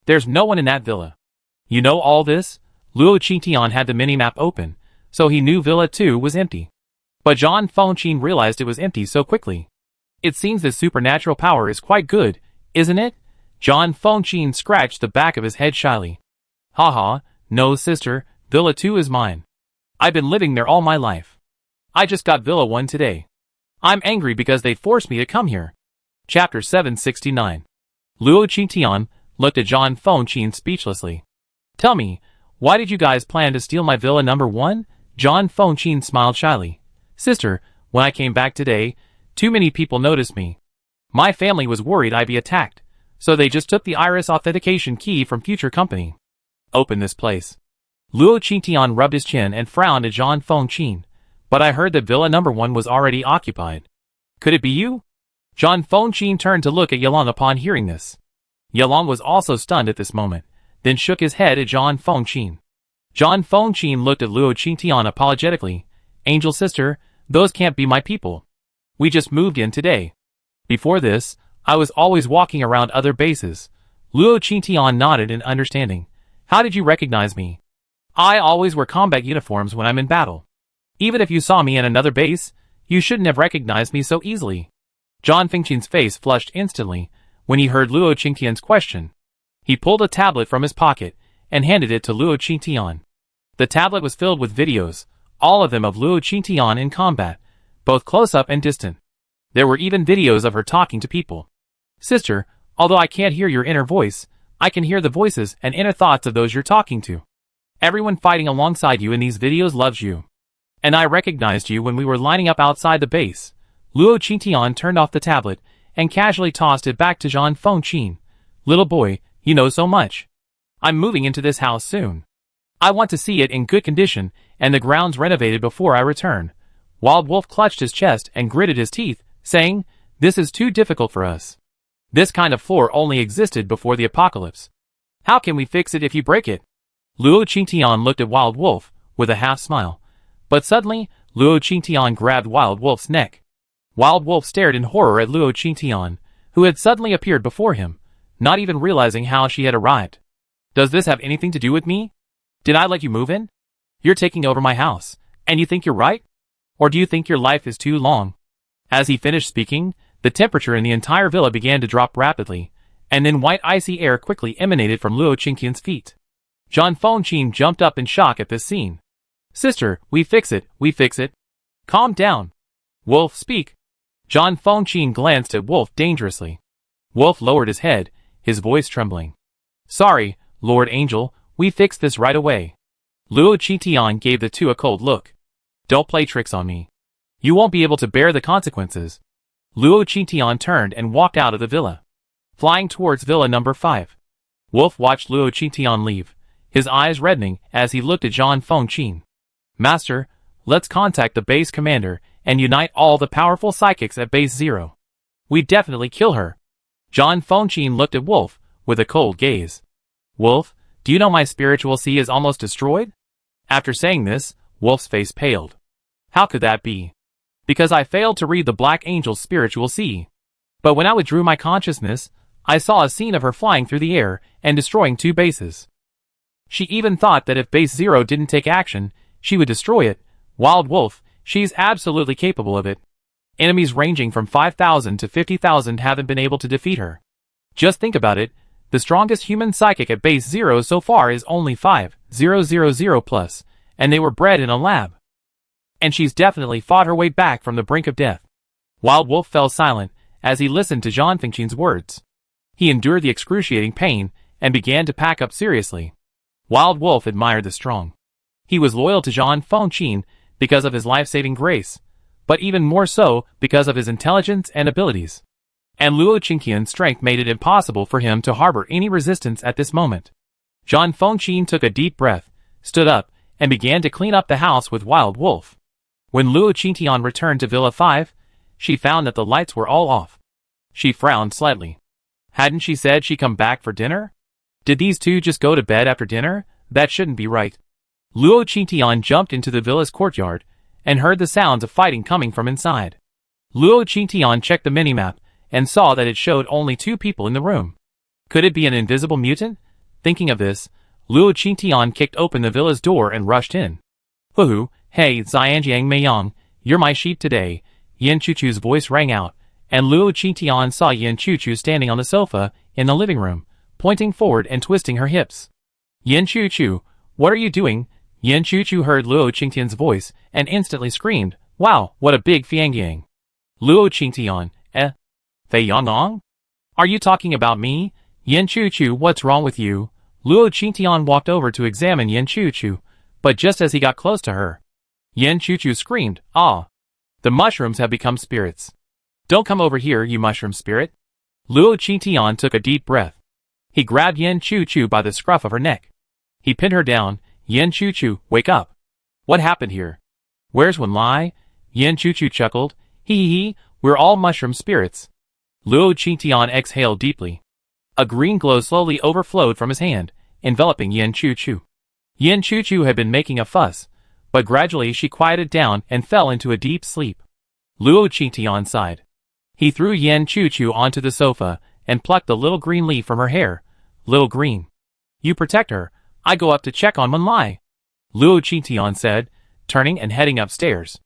There's no one in that villa." "You know all this?" Luo Qingtian had the minimap open, so he knew Villa 2 was empty. But John Fengqin realized it was empty so quickly. "It seems this supernatural power is quite good, isn't it?" John Fengqin scratched the back of his head shyly. "Haha, no sister, Villa 2 is mine. I've been living there all my life. I just got Villa 1 today. I'm angry because they forced me to come here." Chapter 769. Luo Qingtian looked at John Fengqin speechlessly. "Tell me, why did you guys plan to steal my Villa number 1? John Fengqin smiled shyly. "Sister, when I came back today, too many people noticed me. My family was worried I'd be attacked, so they just took the iris authentication key from Future Company. Open this place." Luo Qingtian rubbed his chin and frowned at John Fengqin. "But I heard that Villa number 1 was already occupied. Could it be you?" John Fengqin turned to look at Yelong upon hearing this. Yelong was also stunned at this moment, then shook his head at John Fengqin. John Fengqin looked at Luo Qingtian apologetically. "Angel sister, those can't be my people. We just moved in today. Before this, I was always walking around other bases." Luo Qingtian nodded in understanding. "How did you recognize me?" "I always wear combat uniforms when I'm in battle. Even if you saw me in another base, you shouldn't have recognized me so easily." John Fengqin's face flushed instantly when he heard Luo Qingtian's question. He pulled a tablet from his pocket and handed it to Luo Qingtian. The tablet was filled with videos, all of them of Luo Qingtian in combat, both close-up and distant. There were even videos of her talking to people. Sister, although I can't hear your inner voice, I can hear the voices and inner thoughts of those you're talking to. Everyone fighting alongside you in these videos loves you. And I recognized you when we were lining up outside the base. Luo Qingtian turned off the tablet and casually tossed it back to Zhang Fengqin. Little boy, you know so much. I'm moving into this house soon. I want to see it in good condition and the grounds renovated before I return. Wild Wolf clutched his chest and gritted his teeth, saying, this is too difficult for us. This kind of floor only existed before the apocalypse. How can we fix it if you break it? Luo Qingtian looked at Wild Wolf with a half smile. But suddenly, Luo Qingtian grabbed Wild Wolf's neck. Wild Wolf stared in horror at Luo Qingtian, who had suddenly appeared before him, not even realizing how she had arrived. Does this have anything to do with me? Did I let you move in? You're taking over my house, and you think you're right? Or do you think your life is too long? As he finished speaking, the temperature in the entire villa began to drop rapidly, and then white icy air quickly emanated from Luo Qingtian's feet. Zhang Fengqin jumped up in shock at this scene. Sister, we fix it. Calm down. Wolf, speak. Zhang Fengqin glanced at Wolf dangerously. Wolf lowered his head, his voice trembling. Sorry, Lord Angel, we fixed this right away. Luo Qingtian gave the two a cold look. Don't play tricks on me. You won't be able to bear the consequences. Luo Qingtian turned and walked out of the villa, flying towards villa number 5. Wolf watched Luo Qingtian leave, his eyes reddening as he looked at Zhang Fengqin. Master, let's contact the base commander and unite all the powerful psychics at base 0. We definitely kill her. Zhang Fengqin looked at Wolf with a cold gaze. Wolf, do you know my spiritual sea is almost destroyed? After saying this, Wolf's face paled. How could that be? Because I failed to read the Black Angel's spiritual sea. But when I withdrew my consciousness, I saw a scene of her flying through the air and destroying 2 bases. She even thought that if base 0 didn't take action, she would destroy it. Wild Wolf, she's absolutely capable of it. Enemies ranging from 5,000 to 50,000 haven't been able to defeat her. Just think about it, the strongest human psychic at base 0 so far is only 5,000 plus, and they were bred in a lab. And she's definitely fought her way back from the brink of death. Wild Wolf fell silent as he listened to Zhang Fengqin's words. He endured the excruciating pain and began to pack up seriously. Wild Wolf admired the strong. He was loyal to Zhang Fengqin because of his life-saving grace, but even more so because of his intelligence and abilities. And Luo Qingtian's strength made it impossible for him to harbor any resistance at this moment. Zhang Fengqin took a deep breath, stood up, and began to clean up the house with Wild Wolf. When Luo Qingtian returned to Villa 5, she found that the lights were all off. She frowned slightly. Hadn't she said she'd come back for dinner? Did these two just go to bed after dinner? That shouldn't be right. Luo Qingtian jumped into the villa's courtyard and heard the sounds of fighting coming from inside. Luo Qingtian checked the minimap and saw that it showed only 2 people in the room. Could it be an invisible mutant? Thinking of this, Luo Qingtian kicked open the villa's door and rushed in. Hoo-hoo, hey Xianjiang Meiyang, you're my sheep today. Yin Chuchu's voice rang out, and Luo Qingtian saw Yin Chuchu standing on the sofa in the living room, pointing forward and twisting her hips. Yin Chuchu, what are you doing? Yin Chuchu heard Luo Qingtian's voice and instantly screamed, wow, what a big Fiangyang. Luo Qingtian, Fei Yangong? Are you talking about me? Yin Chuchu, what's wrong with you? Luo Qingtian walked over to examine Yin Chuchu, but just as he got close to her, Yin Chuchu screamed, ah! The mushrooms have become spirits. Don't come over here, you mushroom spirit. Luo Qingtian took a deep breath. He grabbed Yin Chuchu by the scruff of her neck. He pinned her down. Yin Chuchu, wake up. What happened here? Where's Wenlai? Yin Chuchu chuckled. Hee, we're all mushroom spirits. Luo Qingtian exhaled deeply. A green glow slowly overflowed from his hand, enveloping Yin Chuchu. Yin Chuchu had been making a fuss, but gradually she quieted down and fell into a deep sleep. Luo Qingtian sighed. He threw Yin Chuchu onto the sofa and plucked the little green leaf from her hair. Little green. You protect her. I go up to check on Wenlai. Luo Qingtian said, turning and heading upstairs.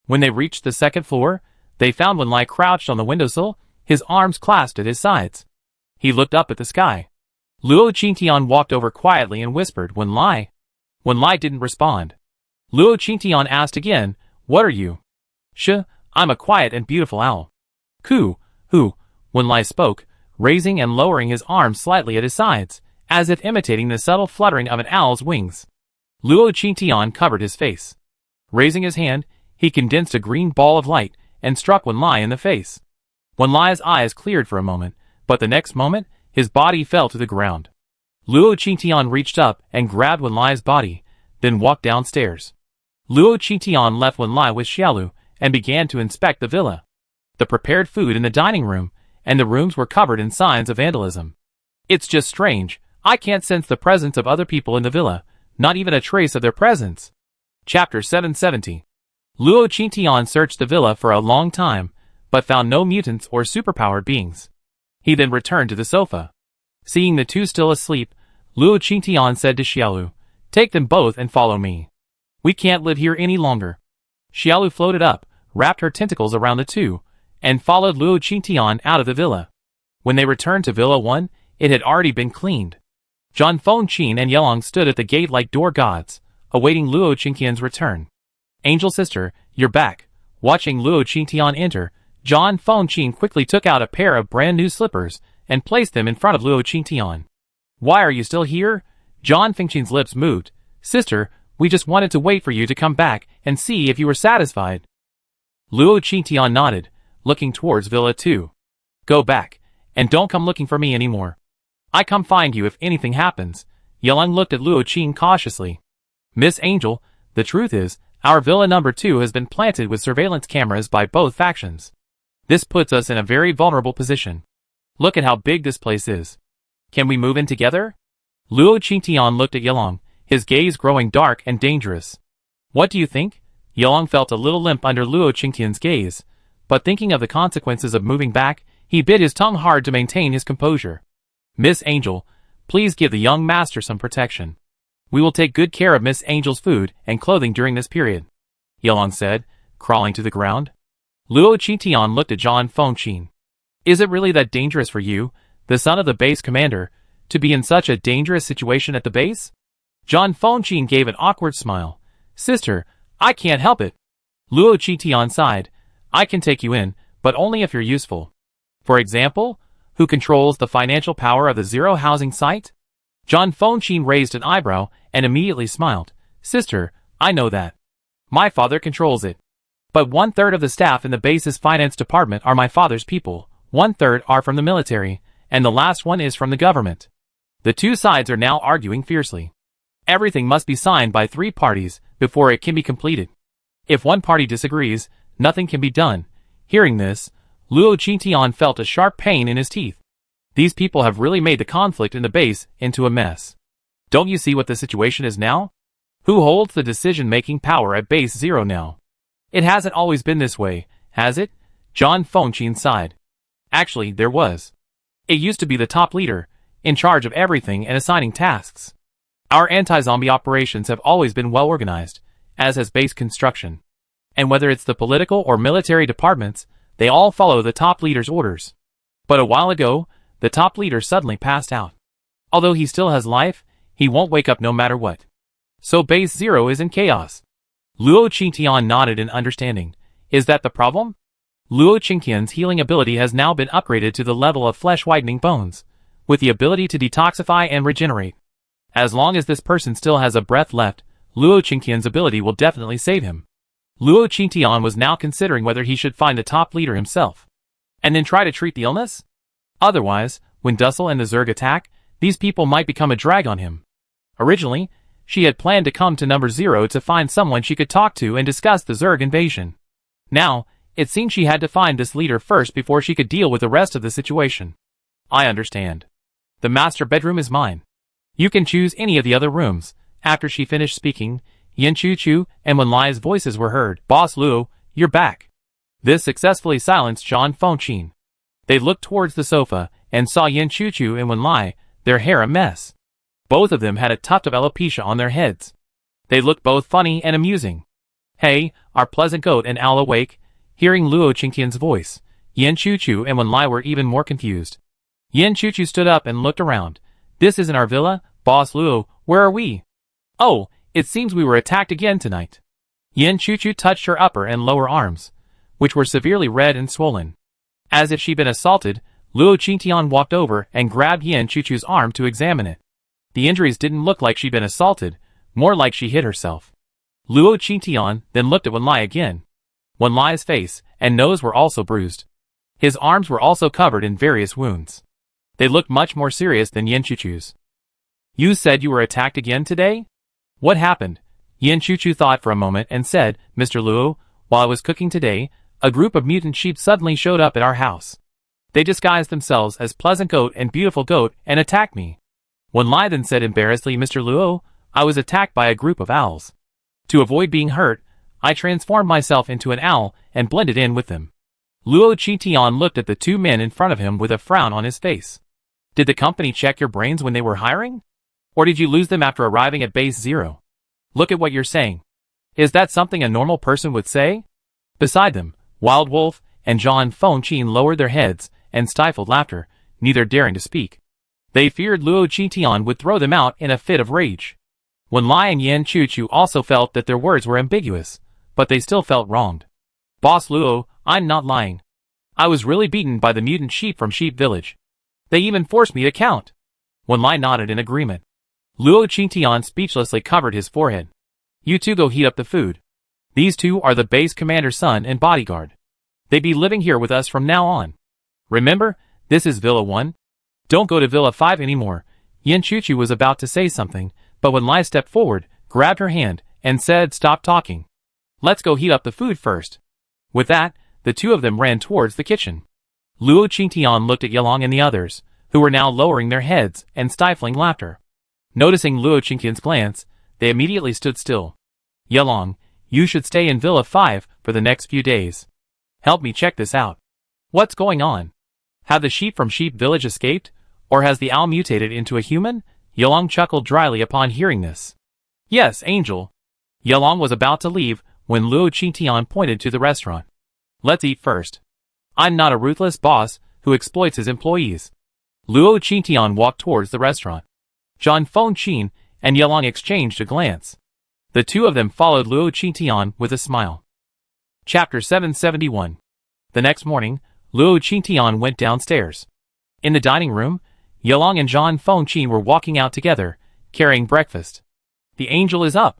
When they reached the 2nd floor, they found Wenlai crouched on the windowsill, his arms clasped at his sides. He looked up at the sky. Luo Qingtian walked over quietly and whispered, Wenlai. Wenlai didn't respond. Luo Qingtian asked again, what are you? I'm a quiet and beautiful owl. Who? Wenlai spoke, raising and lowering his arms slightly at his sides, as if imitating the subtle fluttering of an owl's wings. Luo Qingtian covered his face. Raising his hand, he condensed a green ball of light and struck Wenlai in the face. Wenlai's eyes cleared for a moment, but the next moment, his body fell to the ground. Luo Qingtian reached up and grabbed Wenlai's body, then walked downstairs. Luo Qingtian left Wenlai with Xiaolu and began to inspect the villa. The prepared food in the dining room and the rooms were covered in signs of vandalism. It's just strange, I can't sense the presence of other people in the villa, not even a trace of their presence. Chapter 770. Luo Qingtian searched the villa for a long time, but found no mutants or superpowered beings. He then returned to the sofa. Seeing the two still asleep, Luo Qingtian said to Xiaolu, take them both and follow me. We can't live here any longer. Xiaolu floated up, wrapped her tentacles around the two, and followed Luo Qingtian out of the villa. When they returned to Villa 1, it had already been cleaned. Zhang Fengqin and Yelong stood at the gate like door gods, awaiting Luo Qingtian's return. Angel sister, you're back. Watching Luo Qingtian enter, Zhang Fengqin quickly took out a pair of brand new slippers and placed them in front of Luo Qingtian. Why are you still here? Zhang Fengqin's lips moved. Sister, we just wanted to wait for you to come back and see if you were satisfied. Luo Qingtian nodded, looking towards Villa 2. Go back, and don't come looking for me anymore. I come find you if anything happens. Yelong looked at Luo Qing cautiously. Miss Angel, the truth is, our Villa number 2 has been planted with surveillance cameras by both factions. This puts us in a very vulnerable position. Look at how big this place is. Can we move in together? Luo Qingtian looked at Yelong, his gaze growing dark and dangerous. What do you think? Yelong felt a little limp under Luo Qingtian's gaze, but thinking of the consequences of moving back, he bit his tongue hard to maintain his composure. Miss Angel, please give the young master some protection. We will take good care of Miss Angel's food and clothing during this period, Yelong said, crawling to the ground. Luo Qingtian looked at Zhang Fengqin. Is it really that dangerous for you, the son of the base commander, to be in such a dangerous situation at the base? Zhang Fengqin gave an awkward smile. Sister, I can't help it. Luo Qingtian sighed. I can take you in, but only if you're useful. For example, who controls the financial power of the Zero housing site? Zhang Fengqin raised an eyebrow and immediately smiled. Sister, I know that. My father controls it. But 1/3 of the staff in the base's finance department are my father's people, 1/3 are from the military, and the last one is from the government. The two sides are now arguing fiercely. Everything must be signed by 3 parties before it can be completed. If one party disagrees, nothing can be done. Hearing this, Luo Qingtian felt a sharp pain in his teeth. These people have really made the conflict in the base into a mess. Don't you see what the situation is now? Who holds the decision-making power at Base 0 now? It hasn't always been this way, has it? Zhang Fengqin sighed. Actually, there was. It used to be the top leader, in charge of everything and assigning tasks. Our anti-zombie operations have always been well organized, as has base construction. And whether it's the political or military departments, they all follow the top leader's orders. But a while ago, the top leader suddenly passed out. Although he still has life, he won't wake up no matter what. So Base 0 is in chaos. Luo Qingtian nodded in understanding. Is that the problem? Luo Qingtian's healing ability has now been upgraded to the level of flesh-whitening bones, with the ability to detoxify and regenerate. As long as this person still has a breath left, Luo Qingtian's ability will definitely save him. Luo Qingtian was now considering whether he should find the top leader himself, and then try to treat the illness? Otherwise, when Dussel and the Zerg attack, these people might become a drag on him. Originally, she had planned to come to number 0 to find someone she could talk to and discuss the Zerg invasion. Now, it seemed she had to find this leader first before she could deal with the rest of the situation. I understand. The master bedroom is mine. You can choose any of the other rooms. After she finished speaking, Yin Chu-Chu and Wenlai's voices were heard. Boss Luo, you're back. This successfully silenced Zhang Fengqin. They looked towards the sofa and saw Yin Chu-Chu and Wenlai, their hair a mess. Both of them had a tuft of alopecia on their heads. They looked both funny and amusing. Hey, our pleasant goat and owl awake? Hearing Luo Qingtian's voice, Yin Chu-Chu and Wenlai were even more confused. Yin Chu-Chu stood up and looked around. This isn't our villa, Boss Luo, where are we? Oh, It seems we were attacked again tonight. Yin Chuchu touched her upper and lower arms, which were severely red and swollen. As if she'd been assaulted, Luo Qingtian walked over and grabbed Yin Chuchu's arm to examine it. The injuries didn't look like she'd been assaulted, more like she hit herself. Luo Qingtian then looked at Wenlai again. Wenlai's face and nose were also bruised. His arms were also covered in various wounds. They looked much more serious than Yin Chuchu's. You said you were attacked again today? What happened? Yin Chuchu thought for a moment and said, Mr. Luo, while I was cooking today, a group of mutant sheep suddenly showed up at our house. They disguised themselves as Pleasant Goat and Beautiful Goat and attacked me. Wenlai then said embarrassedly, Mr. Luo, I was attacked by a group of owls. To avoid being hurt, I transformed myself into an owl and blended in with them. Luo Qingtian looked at the two men in front of him with a frown on his face. Did the company check your brains when they were hiring? Or did you lose them after arriving at base 0? Look at what you're saying. Is that something a normal person would say? Beside them, Wild Wolf and John Fengqin lowered their heads and stifled laughter, neither daring to speak. They feared Luo Qingtian would throw them out in a fit of rage. Wenlai and Yin Chuchu also felt that their words were ambiguous, but they still felt wronged. Boss Luo, I'm not lying. I was really beaten by the mutant sheep from Sheep Village. They even forced me to count. Wenlai nodded in agreement. Luo Qingtian speechlessly covered his forehead. You two go heat up the food. These two are the base commander's son and bodyguard. They be living here with us from now on. Remember, this is Villa 1. Don't go to Villa 5 anymore. Yin Chuchu was about to say something, but Wenlai stepped forward, grabbed her hand, and said, Stop talking. Let's go heat up the food first. With that, the two of them ran towards the kitchen. Luo Qingtian looked at Yelong and the others, who were now lowering their heads and stifling laughter. Noticing Luo Qingtian's glance, they immediately stood still. Yelong, you should stay in Villa 5 for the next few days. Help me check this out. What's going on? Have the sheep from Sheep Village escaped, or has the owl mutated into a human? Yelong chuckled dryly upon hearing this. Yes, Angel. Yelong was about to leave when Luo Qingtian pointed to the restaurant. Let's eat first. I'm not a ruthless boss who exploits his employees. Luo Qingtian walked towards the restaurant. John Fengqin and Yelong exchanged a glance. The two of them followed Luo Qingtian with a smile. Chapter 771. The next morning, Luo Qingtian went downstairs. In the dining room, Yelong and John Fengqin were walking out together, carrying breakfast. The angel is up.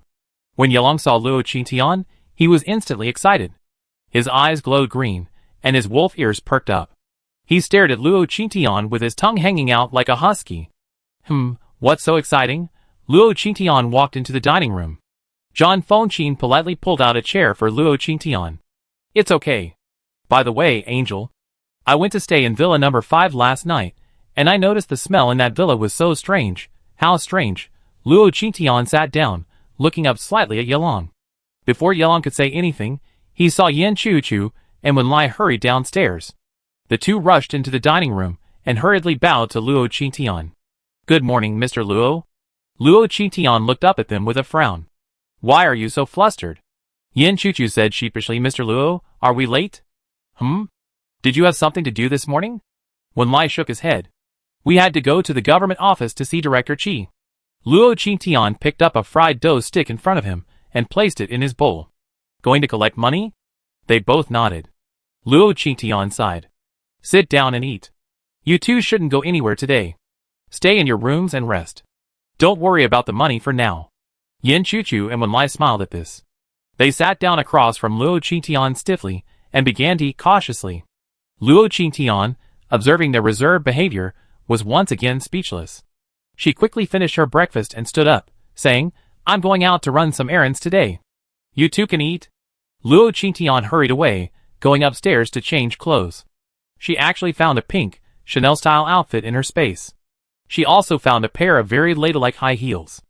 When Yelong saw Luo Qingtian, he was instantly excited. His eyes glowed green, and his wolf ears perked up. He stared at Luo Qingtian with his tongue hanging out like a husky. What's so exciting? Luo Qingtian walked into the dining room. John Fengqin politely pulled out a chair for Luo Qingtian. It's okay. By the way, Angel, I went to stay in Villa number 5 last night, and I noticed the smell in that villa was so strange. How strange? Luo Qingtian sat down, looking up slightly at Yelong. Before Yelong could say anything, he saw Yin Chuchu and Wenlai hurried downstairs. The two rushed into the dining room and hurriedly bowed to Luo Qingtian. Good morning, Mr. Luo. Luo Qingtian looked up at them with a frown. Why are you so flustered? Yin Chuchu said sheepishly, Mr. Luo, are we late? Did you have something to do this morning? Wenlai shook his head. We had to go to the government office to see Director Qi. Luo Qingtian picked up a fried dough stick in front of him and placed it in his bowl. Going to collect money? They both nodded. Luo Qingtian sighed. Sit down and eat. You two shouldn't go anywhere today. Stay in your rooms and rest. Don't worry about the money for now. Yin Chuchu and Wenlai smiled at this. They sat down across from Luo Qingtian stiffly and began to eat cautiously. Luo Qingtian, observing their reserved behavior, was once again speechless. She quickly finished her breakfast and stood up, saying, I'm going out to run some errands today. You two can eat. Luo Qingtian hurried away, going upstairs to change clothes. She actually found a pink, Chanel-style outfit in her space. She also found a pair of very ladylike high heels.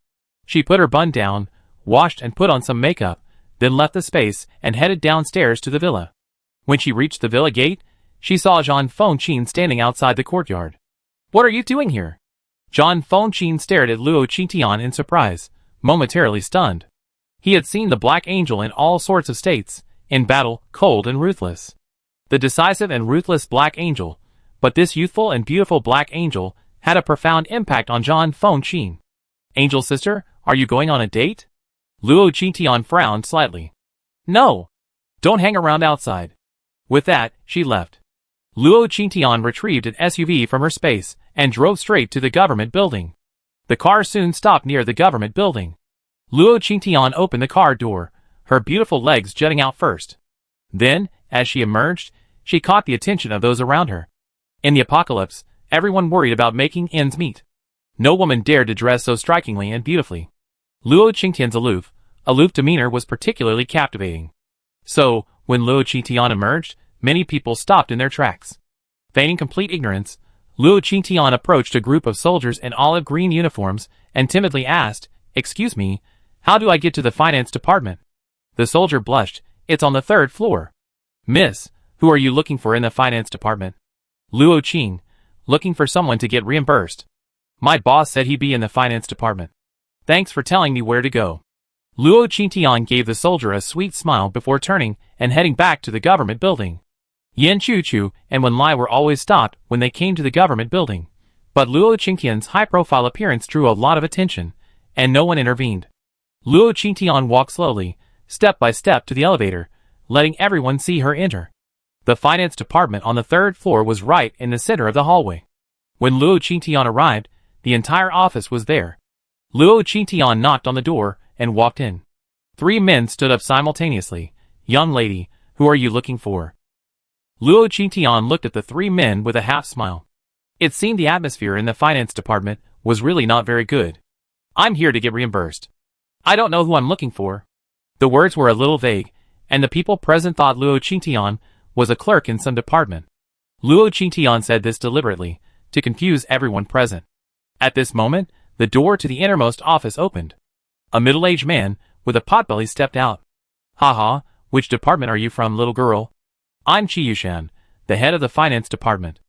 She put her bun down, washed and put on some makeup, then left the space and headed downstairs to the villa. When she reached the villa gate, she saw John Fengqin standing outside the courtyard. What are you doing here? John Fengqin stared at Luo Qingtian in surprise, momentarily stunned. He had seen the Black Angel in all sorts of states, in battle, cold and ruthless. The decisive and ruthless Black Angel, but this youthful and beautiful Black Angel had a profound impact on John Fengqin. Angel sister, are you going on a date? Luo Qingtian frowned slightly. No. Don't hang around outside. With that, she left. Luo Qingtian retrieved an SUV from her space and drove straight to the government building. The car soon stopped near the government building. Luo Qingtian opened the car door, her beautiful legs jutting out first. Then, as she emerged, she caught the attention of those around her. In the apocalypse, everyone worried about making ends meet. No woman dared to dress so strikingly and beautifully. Luo Qingtian's aloof demeanor was particularly captivating. So, when Luo Qingtian emerged, many people stopped in their tracks. Feigning complete ignorance, Luo Qingtian approached a group of soldiers in olive green uniforms and timidly asked, "Excuse me, how do I get to the finance department?" The soldier blushed. "It's on the 3rd floor." "Miss, who are you looking for in the finance department?" "Luo Qing, looking for someone to get reimbursed. My boss said he'd be in the finance department. Thanks for telling me where to go." Luo Qingtian gave the soldier a sweet smile before turning and heading back to the government building. Yan Chuchu and Wen Lai were always stopped when they came to the government building, but Luo Qingtian's high-profile appearance drew a lot of attention, and no one intervened. Luo Qingtian walked slowly, step by step to the elevator, letting everyone see her enter. The finance department on the 3rd floor was right in the center of the hallway. When Luo Qingtian arrived, the entire office was there. Luo Qingtian knocked on the door and walked in. 3 men stood up simultaneously. "Young lady, who are you looking for?" Luo Qingtian looked at the 3 men with a half-smile. It seemed the atmosphere in the finance department was really not very good. "I'm here to get reimbursed. I don't know who I'm looking for." The words were a little vague, and the people present thought Luo Qingtian was a clerk in some department. Luo Qingtian said this deliberately, to confuse everyone present. At this moment, the door to the innermost office opened. A middle-aged man with a potbelly stepped out. "Haha, which department are you from, little girl?" "I'm Qi Yushan, the head of the finance department.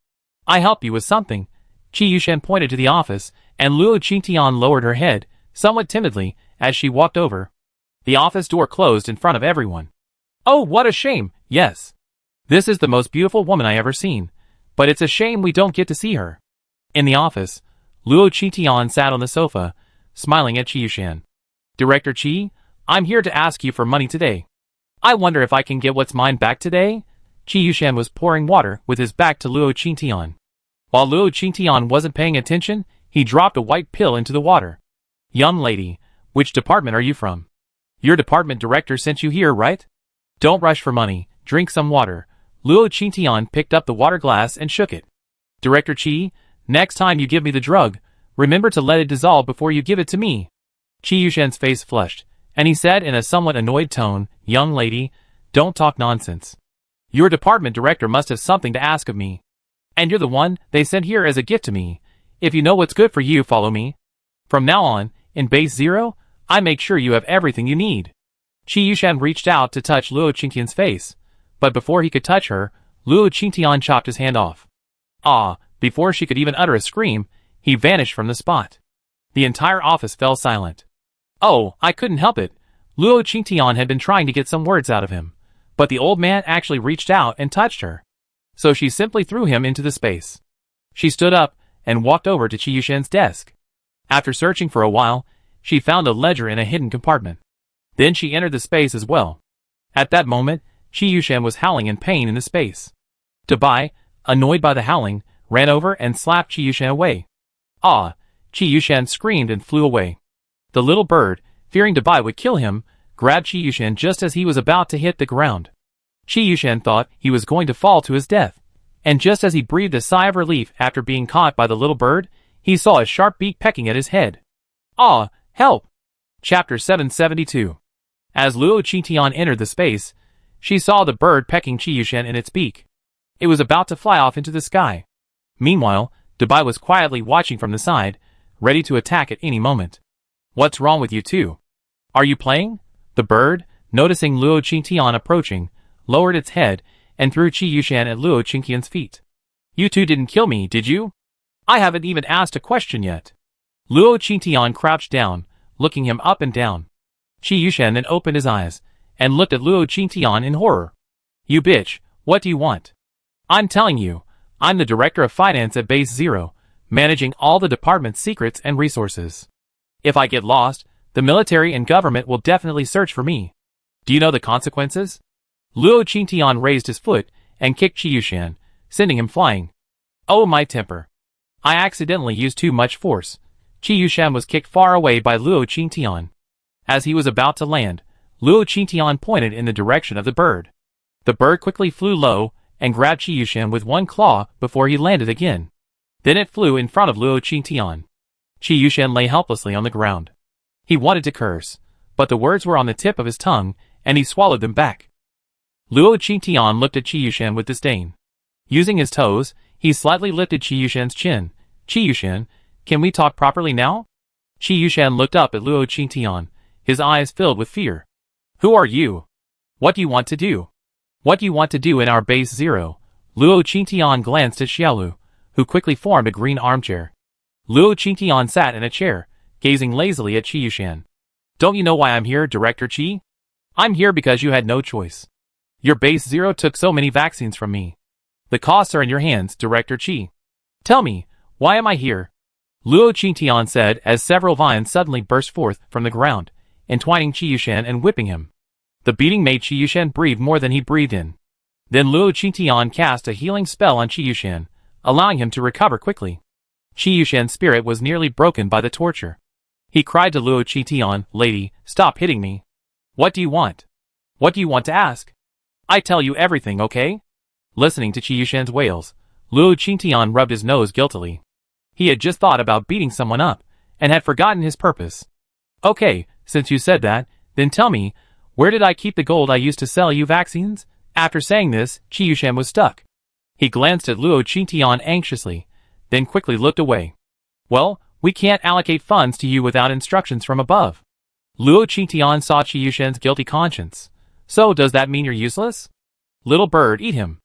I help you with something." Qi Yushan pointed to the office, and Luo Qingtian lowered her head, somewhat timidly, as she walked over. The office door closed in front of everyone. "Oh, what a shame, yes. This is the most beautiful woman I ever seen, but it's a shame we don't get to see her." In the office, Luo Qingtian sat on the sofa, smiling at Qi Yushan. "Director Qi, I'm here to ask you for money today. I wonder if I can get what's mine back today?" Qi Yushan was pouring water with his back to Luo Qingtian. While Luo Qingtian wasn't paying attention, he dropped a white pill into the water. "Young lady, which department are you from? Your department director sent you here, right? Don't rush for money, drink some water." Luo Qingtian picked up the water glass and shook it. "Director Qi, next time you give me the drug, remember to let it dissolve before you give it to me." Qi Yushan's face flushed, and he said in a somewhat annoyed tone, "Young lady, don't talk nonsense. Your department director must have something to ask of me. And you're the one they sent here as a gift to me. If you know what's good for you, follow me. From now on, in Base 0, I make sure you have everything you need." Qi Yushan reached out to touch Luo Qingtian's face, but before he could touch her, Luo Qingtian chopped his hand off. Before she could even utter a scream, he vanished from the spot. The entire office fell silent. "Oh, I couldn't help it." Luo Qingtian had been trying to get some words out of him, but the old man actually reached out and touched her. So she simply threw him into the space. She stood up and walked over to Qi Yushan's desk. After searching for a while, she found a ledger in a hidden compartment. Then she entered the space as well. At that moment, Qi Yushan was howling in pain in the space. Dabai, annoyed by the howling, ran over and slapped Qi Yushan away. "Ah!" Qi Yushan screamed and flew away. The little bird, fearing Dabai would kill him, grabbed Qi Yushan just as he was about to hit the ground. Qi Yushan thought he was going to fall to his death, and just as he breathed a sigh of relief after being caught by the little bird, he saw a sharp beak pecking at his head. "Ah, help!" Chapter 772. As Luo Qingtian entered the space, she saw the bird pecking Qi Yushan in its beak. It was about to fly off into the sky. Meanwhile, Dabai was quietly watching from the side, ready to attack at any moment. "What's wrong with you two? Are you playing?" The bird, noticing Luo Qingtian approaching, lowered its head and threw Qi Yushan at Luo Qingtian's feet. "You two didn't kill me, did you? I haven't even asked a question yet." Luo Qingtian crouched down, looking him up and down. Qi Yushan then opened his eyes and looked at Luo Qingtian in horror. "You bitch, what do you want? I'm telling you, I'm the director of finance at Base 0, managing all the department's secrets and resources. If I get lost, The military and government will definitely search for me. Do you know the consequences? Luo Qingtian raised his foot and kicked Qi Yushan, sending him flying. Oh, my temper. I accidentally used too much force. Qi Yushan was kicked far away by Luo Qingtian. As he was about to land, Luo Qingtian pointed in the direction of the bird. The bird quickly flew low and grabbed Qi Yushan with one claw before he landed again. Then it flew in front of Luo Qingtian. Qi Yushan lay helplessly on the ground. He wanted to curse, but the words were on the tip of his tongue, and he swallowed them back. Luo Qingtian looked at Qi Yushan with disdain. Using his toes, he slightly lifted Qi Yushan's chin. Qi Yushan, can we talk properly now? Qi Yushan looked up at Luo Qingtian, his eyes filled with fear. Who are you? What do you want to do? What do you want to do in our base 0? Luo Qingtian glanced at Xiaolu, who quickly formed a green armchair. Luo Qingtian sat in a chair, gazing lazily at Qi Yushan. Don't you know why I'm here, Director Qi? I'm here because you had no choice. Your base 0 took so many vaccines from me. The costs are in your hands, Director Qi. Tell me, why am I here? Luo Qingtian said as several vines suddenly burst forth from the ground, entwining Qi Yushan and whipping him. The beating made Qi Yushan breathe more than he breathed in. Then Luo Qingtian cast a healing spell on Qi Yushan, allowing him to recover quickly. Qi Yushan's spirit was nearly broken by the torture. He cried to Luo Qingtian, Lady, stop hitting me. What do you want? What do you want to ask? I tell you everything, okay? Listening to Qi Yushan's wails, Luo Qingtian rubbed his nose guiltily. He had just thought about beating someone up, and had forgotten his purpose. Okay, since you said that, then tell me, where did I keep the gold I used to sell you vaccines? After saying this, Qi Yushan was stuck. He glanced at Luo Qingtian anxiously, then quickly looked away. Well, we can't allocate funds to you without instructions from above. Luo Qingtian saw Qi Yushan's guilty conscience. So does that mean you're useless? Little bird, eat him.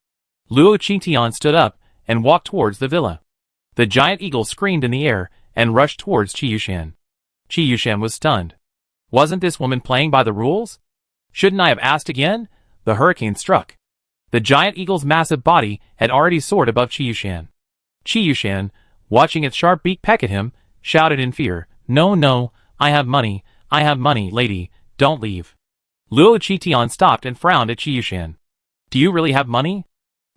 Luo Qingtian stood up and walked towards the villa. The giant eagle screamed in the air and rushed towards Qi Yushan. Qi Yushan was stunned. Wasn't this woman playing by the rules? Shouldn't I have asked again? The hurricane struck. The giant eagle's massive body had already soared above Qi Yushan. Qi Yushan, watching its sharp beak peck at him, shouted in fear, No, no, I have money, lady, don't leave. Luo Qingtian stopped and frowned at Qi Yushan. Do you really have money?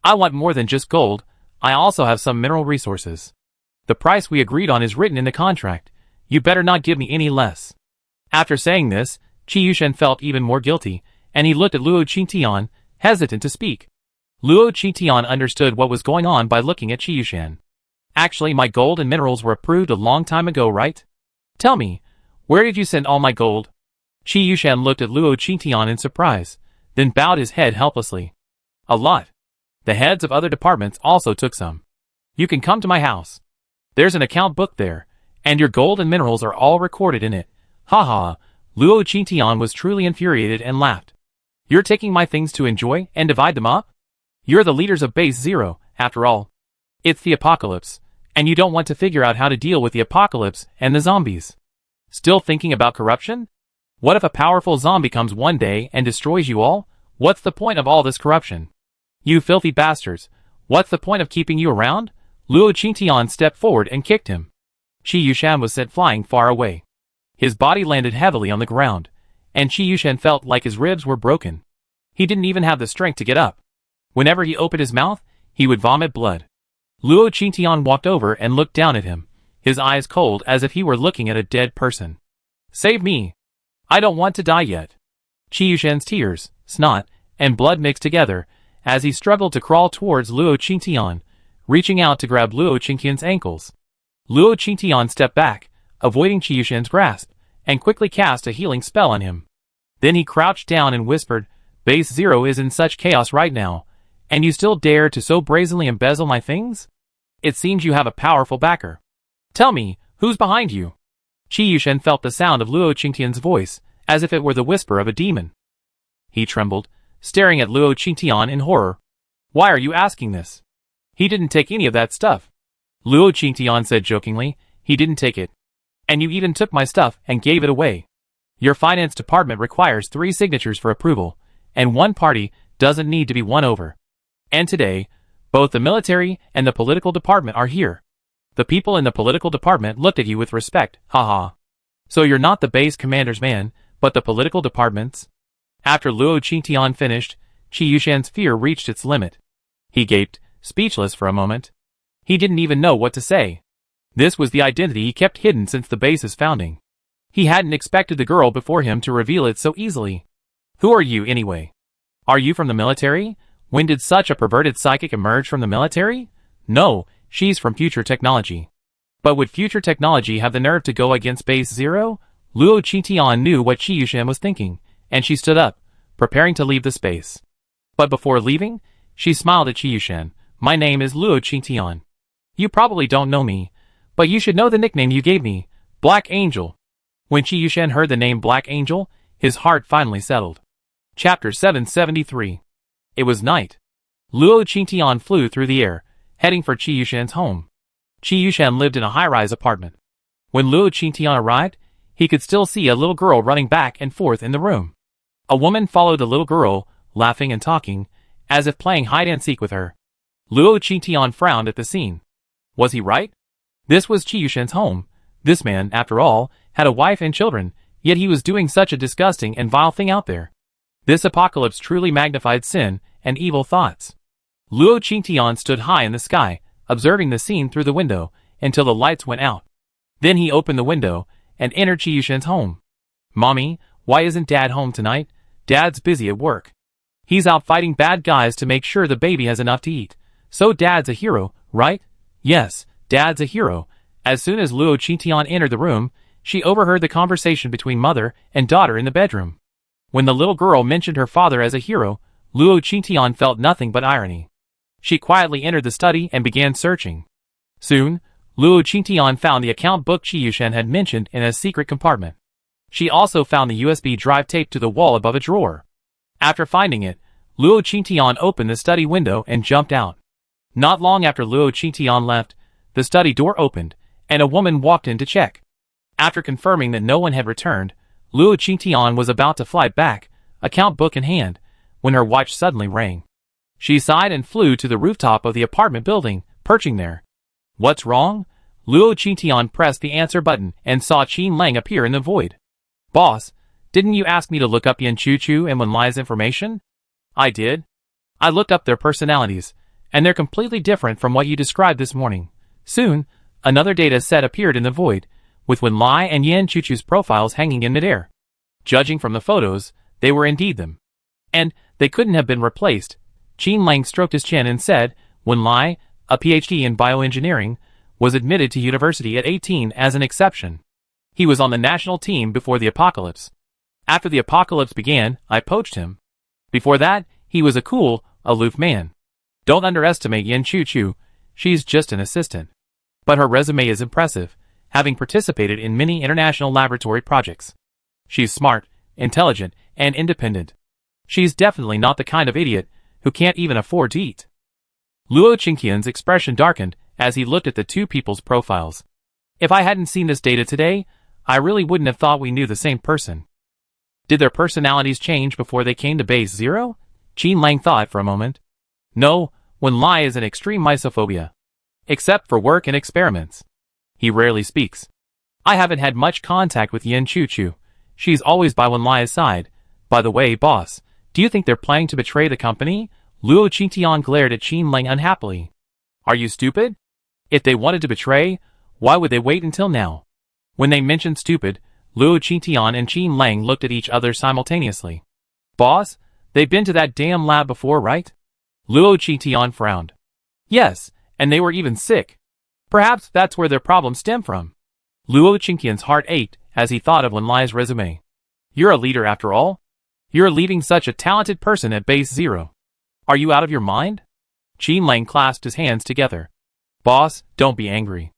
I want more than just gold, I also have some mineral resources. The price we agreed on is written in the contract, you better not give me any less. After saying this, Qi Yushan felt even more guilty, and he looked at Luo Qingtian, hesitant to speak. Luo Qingtian understood what was going on by looking at Qi Yushan. Actually, my gold and minerals were approved a long time ago, right? Tell me, where did you send all my gold? Qi Yushan looked at Luo Qingtian in surprise, then bowed his head helplessly. A lot. The heads of other departments also took some. You can come to my house. There's an account book there, and your gold and minerals are all recorded in it. Ha ha. Luo Qingtian was truly infuriated and laughed. You're taking my things to enjoy and divide them up? You're the leaders of Base 0, after all. It's the apocalypse, and you don't want to figure out how to deal with the apocalypse and the zombies. Still thinking about corruption? What if a powerful zombie comes one day and destroys you all? What's the point of all this corruption? You filthy bastards, what's the point of keeping you around? Luo Qingtian stepped forward and kicked him. Qi Yushan was sent flying far away. His body landed heavily on the ground, and Qi Yushan felt like his ribs were broken. He didn't even have the strength to get up. Whenever he opened his mouth, he would vomit blood. Luo Qingtian walked over and looked down at him, his eyes cold as if he were looking at a dead person. Save me! I don't want to die yet. Qi Yushan's tears, snot, and blood mixed together as he struggled to crawl towards Luo Qingtian, reaching out to grab Luo Qingtian's ankles. Luo Qingtian stepped back, avoiding Qi Yushan's grasp, and quickly cast a healing spell on him. Then he crouched down and whispered, Base 0 is in such chaos right now, and you still dare to so brazenly embezzle my things? It seems you have a powerful backer. Tell me, who's behind you? Qi Yushan felt the sound of Luo Qingtian's voice, as if it were the whisper of a demon. He trembled, staring at Luo Qingtian in horror. Why are you asking this? He didn't take any of that stuff. Luo Qingtian said jokingly, he didn't take it. And you even took my stuff and gave it away. Your finance department requires 3 signatures for approval, and one party doesn't need to be won over. And today, both the military and the political department are here. The people in the political department looked at you with respect, haha. So you're not the base commander's man, but the political department's? After Luo Qingtian finished, Qi Yushan's fear reached its limit. He gaped, speechless for a moment. He didn't even know what to say. This was the identity he kept hidden since the base's founding. He hadn't expected the girl before him to reveal it so easily. Who are you anyway? Are you from the military? When did such a perverted psychic emerge from the military? No, she's from future technology. But would future technology have the nerve to go against Base Zero? Luo Qingtian knew what Qi Yushan was thinking, and she stood up, preparing to leave the space. But before leaving, she smiled at Qi Yushan. My name is Luo Qingtian. You probably don't know me, but you should know the nickname you gave me, Black Angel. When Qi Yushan heard the name Black Angel, his heart finally settled. Chapter 773. It was night. Luo Qingtian flew through the air, heading for Qi Yushan's home. Qi Yushan lived in a high-rise apartment. When Luo Qingtian arrived, he could still see a little girl running back and forth in the room. A woman followed the little girl, laughing and talking, as if playing hide-and-seek with her. Luo Qingtian frowned at the scene. Was he right? This was Qi Yushan's home. This man, after all, had a wife and children, yet he was doing such a disgusting and vile thing out there. This apocalypse truly magnified sin and evil thoughts. Luo Qingtian stood high in the sky, observing the scene through the window, until the lights went out. Then he opened the window, and entered Qi Yushan's home. Mommy, why isn't Dad home tonight? Dad's busy at work. He's out fighting bad guys to make sure the baby has enough to eat. So Dad's a hero, right? Yes, Dad's a hero. As soon as Luo Qingtian entered the room, she overheard the conversation between mother and daughter in the bedroom. When the little girl mentioned her father as a hero, Luo Qingtian felt nothing but irony. She quietly entered the study and began searching. Soon, Luo Qingtian found the account book Qi Yushan had mentioned in a secret compartment. She also found the USB drive taped to the wall above a drawer. After finding it, Luo Qingtian opened the study window and jumped out. Not long after Luo Qingtian left, the study door opened, and a woman walked in to check. After confirming that no one had returned, Luo Qingtian was about to fly back, account book in hand, when her watch suddenly rang. She sighed and flew to the rooftop of the apartment building, perching there. What's wrong? Luo Qingtian pressed the answer button and saw Qin Lang appear in the void. Boss, didn't you ask me to look up Yan Chuchu and Wen Lai's information? I did. I looked up their personalities, and they're completely different from what you described this morning. Soon, another data set appeared in the void, with Wen Lai and Yan Chuchu's profiles hanging in midair. Judging from the photos, they were indeed them. And they couldn't have been replaced. Qin Lang stroked his chin and said, Wen Lai, a PhD in bioengineering, was admitted to university at 18 as an exception. He was on the national team before the apocalypse. After the apocalypse began, I poached him. Before that, he was a cool, aloof man. Don't underestimate Yan Chuchu, she's just an assistant. But her resume is impressive, having participated in many international laboratory projects. She's smart, intelligent, and independent. She's definitely not the kind of idiot who can't even afford to eat. Luo Qingtian's expression darkened as he looked at the two people's profiles. If I hadn't seen this data today, I really wouldn't have thought we knew the same person. Did their personalities change before they came to Base Zero? Qin Lang thought for a moment. No, Wen Lai is an extreme misophobia. Except for work and experiments. He rarely speaks. I haven't had much contact with Yan Chuchu. She's always by Wen Lai's side. By the way, boss, do you think they're planning to betray the company? Luo Qingtian glared at Qin Lang unhappily. Are you stupid? If they wanted to betray, why would they wait until now? When they mentioned stupid, Luo Qingtian and Qin Lang looked at each other simultaneously. Boss, they've been to that damn lab before, right? Luo Qingtian frowned. Yes, and they were even sick. Perhaps that's where their problems stem from. Luo Qingtian's heart ached as he thought of Wen Lai's resume. You're a leader after all. You're leaving such a talented person at Base Zero. Are you out of your mind? Qin Lang clasped his hands together. Boss, don't be angry.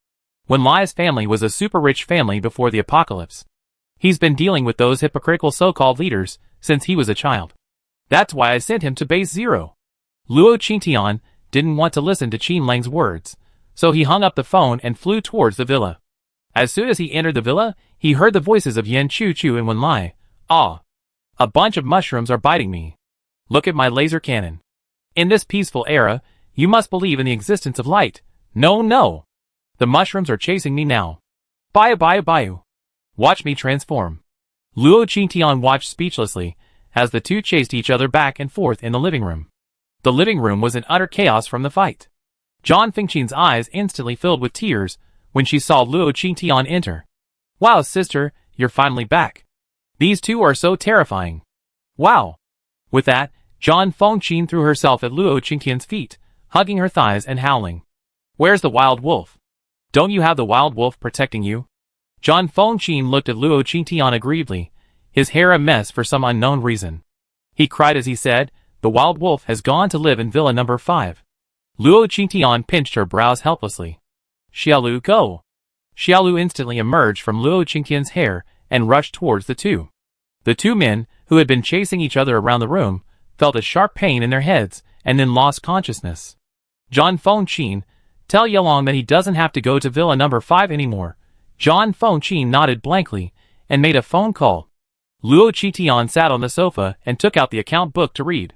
Wen Lai's family was a super-rich family before the apocalypse. He's been dealing with those hypocritical so-called leaders since he was a child. That's why I sent him to Base Zero. Luo Qingtian didn't want to listen to Qin Lang's words, so he hung up the phone and flew towards the villa. As soon as he entered the villa, he heard the voices of Yan Chuchu and Wen Lai. Ah! A bunch of mushrooms are biting me. Look at my laser cannon. In this peaceful era, you must believe in the existence of light. No, no. The mushrooms are chasing me now. Bye. Watch me transform. Luo Qingtian watched speechlessly as the two chased each other back and forth in the living room. The living room was in utter chaos from the fight. Zhang Fengqin's eyes instantly filled with tears when she saw Luo Qingtian enter. Wow, sister, you're finally back. These two are so terrifying. Wow. With that, Zhang Fengqin threw herself at Luo Qingtian's feet, hugging her thighs and howling. Where's the wild wolf? Don't you have the wild wolf protecting you? Zhang Fengqin looked at Luo Qingtian aggrievedly, his hair a mess for some unknown reason. He cried as he said, the wild wolf has gone to live in Villa number 5. Luo Qingtian pinched her brows helplessly. Xiaolu, go! Xiaolu instantly emerged from Luo Qingtian's hair and rushed towards the two. The two men, who had been chasing each other around the room, felt a sharp pain in their heads and then lost consciousness. Zhang Fengqin, tell Yelong that he doesn't have to go to Villa number 5 anymore. Zhang Fengqin nodded blankly and made a phone call. Luo Qingtian sat on the sofa and took out the account book to read.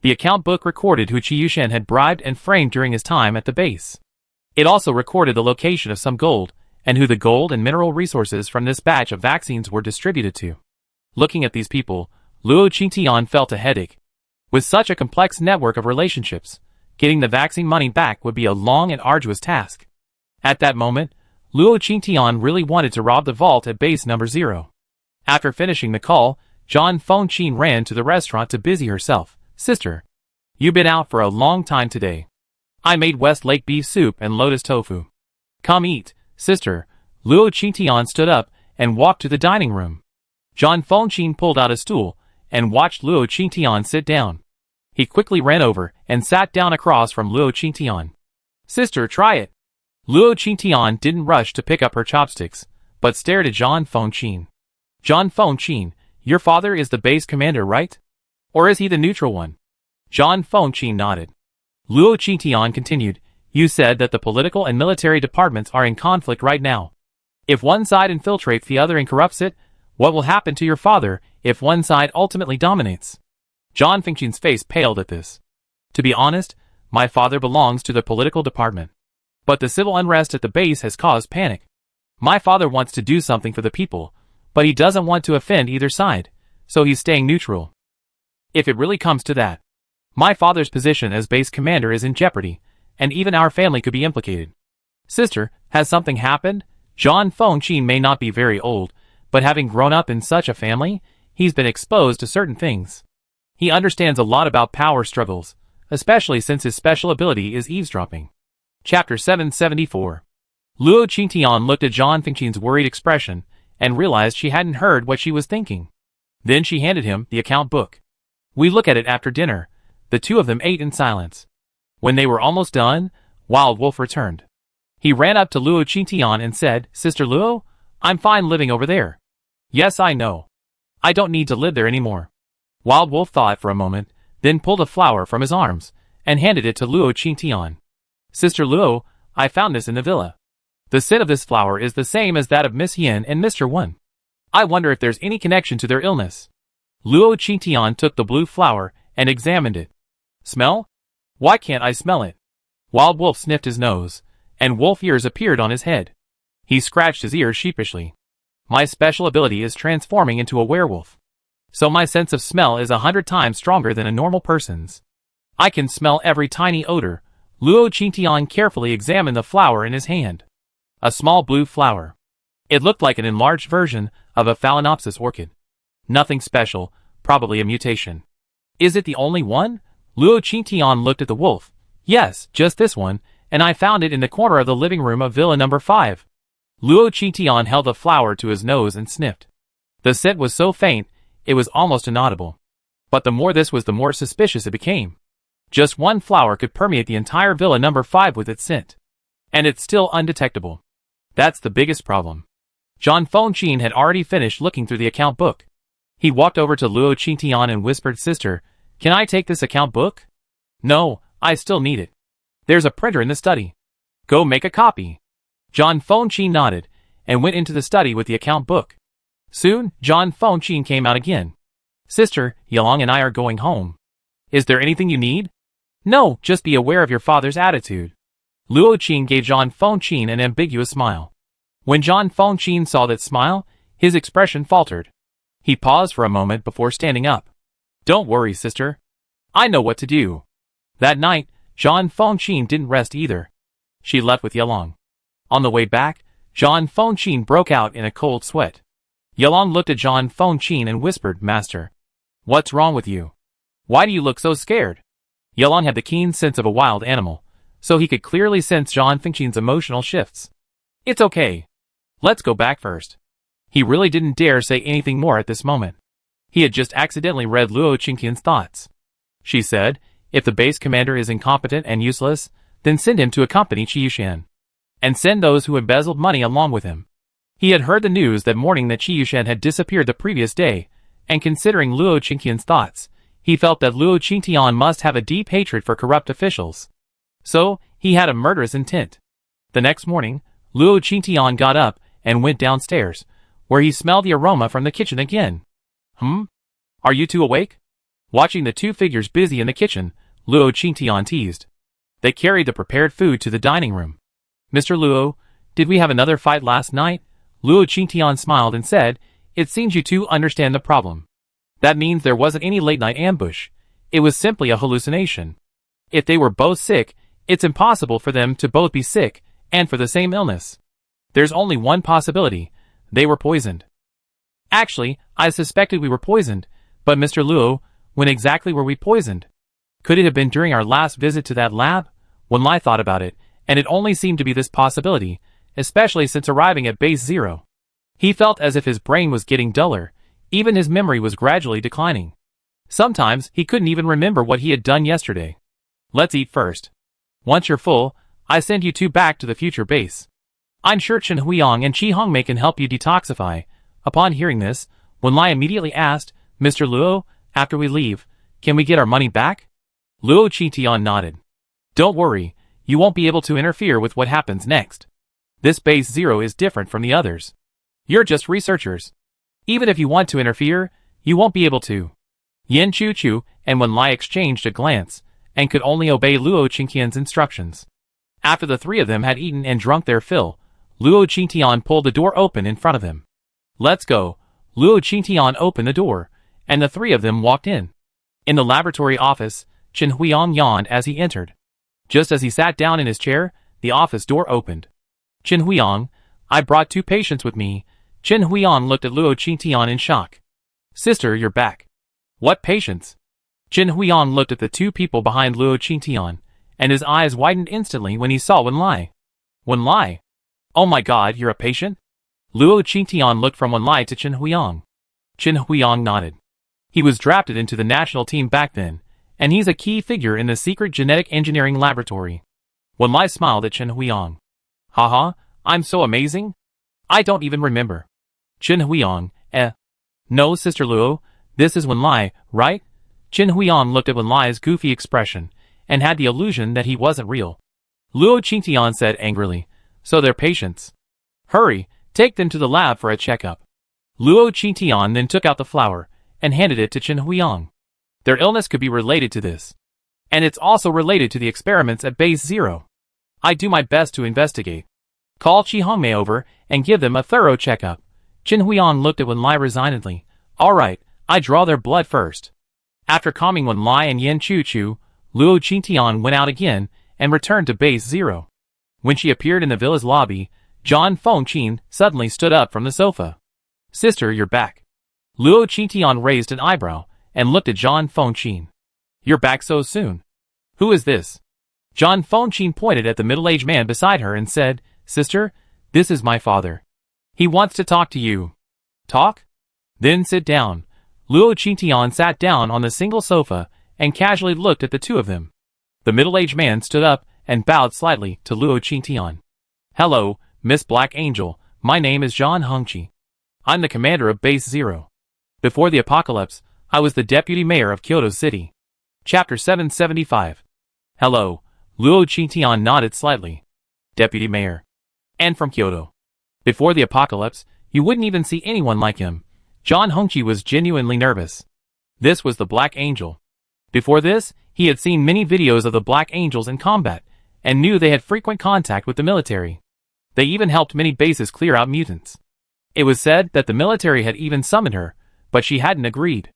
The account book recorded who Qiyushen had bribed and framed during his time at the base. It also recorded the location of some gold, and who the gold and mineral resources from this batch of vaccines were distributed to. Looking at these people, Luo Qingtian felt a headache. With such a complex network of relationships, getting the vaccine money back would be a long and arduous task. At that moment, Luo Qingtian really wanted to rob the vault at base number 0. After finishing the call, Zhang Fengqin ran to the restaurant to busy herself. Sister, you've been out for a long time today. I made West Lake beef soup and lotus tofu. Come eat, sister. Luo Qingtian stood up and walked to the dining room. Zhang Fengqin pulled out a stool and watched Luo Qingtian sit down. He quickly ran over and sat down across from Luo Qingtian. Sister, try it. Luo Qingtian didn't rush to pick up her chopsticks, but stared at Zhang Fengqin. Zhang Fengqin, your father is the base commander, right? Or is he the neutral one? Zhang Fengqin nodded. Luo Qingtian continued, you said that the political and military departments are in conflict right now. If one side infiltrates the other and corrupts it, what will happen to your father if one side ultimately dominates? Zhang Fengqin's face paled at this. To be honest, my father belongs to the political department. But the civil unrest at the base has caused panic. My father wants to do something for the people, but he doesn't want to offend either side, so he's staying neutral. If it really comes to that, my father's position as base commander is in jeopardy, and even our family could be implicated. Sister, has something happened? Zhang Fengqin may not be very old, but having grown up in such a family, he's been exposed to certain things. He understands a lot about power struggles, especially since his special ability is eavesdropping. Chapter 774. Luo Qingtian looked at Zhang Fengqin's worried expression and realized she hadn't heard what she was thinking. Then she handed him the account book. We look at it after dinner. The two of them ate in silence. When they were almost done, Wild Wolf returned. He ran up to Luo Qingtian and said, Sister Luo, I'm fine living over there. Yes, I know. I don't need to live there anymore. Wild Wolf thought for a moment, then pulled a flower from his arms and handed it to Luo Qingtian. Sister Luo, I found this in the villa. The scent of this flower is the same as that of Miss Yin and Mr. Wen. I wonder if there's any connection to their illness. Luo Qingtian took the blue flower and examined it. Smell? Why can't I smell it? Wild Wolf sniffed his nose, and wolf ears appeared on his head. He scratched his ears sheepishly. My special ability is transforming into a werewolf. So my sense of smell is 100 times stronger than a normal person's. I can smell every tiny odor. Luo Qingtian carefully examined the flower in his hand. A small blue flower. It looked like an enlarged version of a Phalaenopsis orchid. Nothing special, probably a mutation. Is it the only one? Luo Qingtian looked at the wolf. Yes, just this one, and I found it in the corner of the living room of Villa number 5. Luo Qingtian held the flower to his nose and sniffed. The scent was so faint, it was almost inaudible. But the more this was, the more suspicious it became. Just one flower could permeate the entire Villa number 5 with its scent. And it's still undetectable. That's the biggest problem. Zhang Fengqin had already finished looking through the account book. He walked over to Luo Qingtian and whispered, Sister, can I take this account book? No, I still need it. There's a printer in the study. Go make a copy. Zhang Fengqin nodded and went into the study with the account book. Soon, Zhang Fengqin came out again. Sister, Yelong and I are going home. Is there anything you need? No, just be aware of your father's attitude. Luo Qing gave Zhang Fengqin an ambiguous smile. When Zhang Fengqin saw that smile, His expression faltered. He paused for a moment before standing up. Don't worry, sister. I know what to do. That night, Zhang Fengqin didn't rest either. She left with Yelong. On the way back, Zhang Fengqin broke out in a cold sweat. Yelong looked at Zhang Fengqin and whispered, Master, what's wrong with you? Why do you look so scared? Yelong had the keen sense of a wild animal, so he could clearly sense Zhang Fengqin's emotional shifts. It's okay. Let's go back first. He really didn't dare say anything more at this moment. He had just accidentally read Luo Qingqian's thoughts. She said, if the base commander is incompetent and useless, then send him to accompany Qiyushan. And send those who embezzled money along with him. He had heard the news that morning that Qiyushan had disappeared the previous day, and considering Luo Qingqian's thoughts, he felt that Luo Qingqian must have a deep hatred for corrupt officials. So, he had a murderous intent. The next morning, Luo Qingqian got up and went downstairs, where he smelled the aroma from the kitchen again. Are you two awake? Watching the two figures busy in the kitchen, Luo Qingqian teased. They carried the prepared food to the dining room. Mr. Luo, did we have another fight last night? Luo Qingqian smiled and said, it seems you two understand the problem. That means there wasn't any late-night ambush. It was simply a hallucination. If they were both sick, it's impossible for them to both be sick, and for the same illness. There's only one possibility. They were poisoned. Actually, I suspected we were poisoned, but Mr. Luo, when exactly were we poisoned? Could it have been during our last visit to that lab? Wen Lai thought about it, and it only seemed to be this possibility, especially since arriving at base 0. He felt as if his brain was getting duller, even his memory was gradually declining. Sometimes he couldn't even remember what he had done yesterday. Let's eat first. Once you're full, I send you two back to the future base. I'm sure Chen Huiyang and Qi Hongmei can help you detoxify. Upon hearing this, Wen Lai immediately asked, Mr. Luo, after we leave, can we get our money back? Luo Qingqian nodded. Don't worry, you won't be able to interfere with what happens next. This base 0 is different from the others. You're just researchers. Even if you want to interfere, you won't be able to. Yin Chu and Wen Lai exchanged a glance, and could only obey Luo Qingqian's instructions. After the three of them had eaten and drunk their fill, Luo Qingqian pulled the door open in front of them. Let's go. Luo Qingqian opened the door, and the three of them walked in. In the laboratory office, Chen Huiyang yawned as he entered. Just as he sat down in his chair, the office door opened. Chen Huiyang, I brought two patients with me. Chen Huiyang looked at Luo Qingqian in shock. Sister, you're back. What patients? Chen Huiyang looked at the two people behind Luo Qingqian, and his eyes widened instantly when he saw Wen Lai. Wen Lai? Oh my god, you're a patient? Luo Qingqian looked from Wen Lai to Chen Huiyang. Chen Huiyang nodded. He was drafted into the national team back then, and he's a key figure in the secret genetic engineering laboratory. Wen Lai smiled at Chen Huiyang. Haha, I'm so amazing? I don't even remember. Chen Huiyang, No, Sister Luo, this is Wen Lai, right? Chen Huiyang looked at Wen Lai's goofy expression, and had the illusion that he wasn't real. Luo Qingqian said angrily, so they're patients. Hurry, take them to the lab for a checkup. Luo Qingqian then took out the flower, and handed it to Chen Huiyang. Their illness could be related to this. And it's also related to the experiments at base 0. I do my best to investigate. Call Qi Hongmei over, and give them a thorough checkup. Chen Huiyang looked at Wen Lai resignedly. Alright, I draw their blood first. After calming Wen Lai and Yin Chu, Luo Qingqian went out again, and returned to base 0. When she appeared in the villa's lobby, Zhang Fengqin suddenly stood up from the sofa. Sister, you're back. Luo Qingqian raised an eyebrow, and looked at Zhang Fengqin. You're back so soon. Who is this? Zhang Fengqin pointed at the middle-aged man beside her and said, Sister, this is my father. He wants to talk to you. Talk? Then sit down. Luo Qingqian sat down on the single sofa, and casually looked at the two of them. The middle-aged man stood up, and bowed slightly to Luo Qingqian. Hello, Miss Black Angel, my name is Zhang Hengqi. I'm the commander of Base 0. Before the apocalypse, I was the deputy mayor of Kyoto City. Chapter 775. Hello, Luo Qingqian nodded slightly. Deputy mayor. And from Kyoto. Before the apocalypse, you wouldn't even see anyone like him. Zhang Hengqi was genuinely nervous. This was the Black Angel. Before this, he had seen many videos of the Black Angels in combat, and knew they had frequent contact with the military. They even helped many bases clear out mutants. It was said that the military had even summoned her, but she hadn't agreed.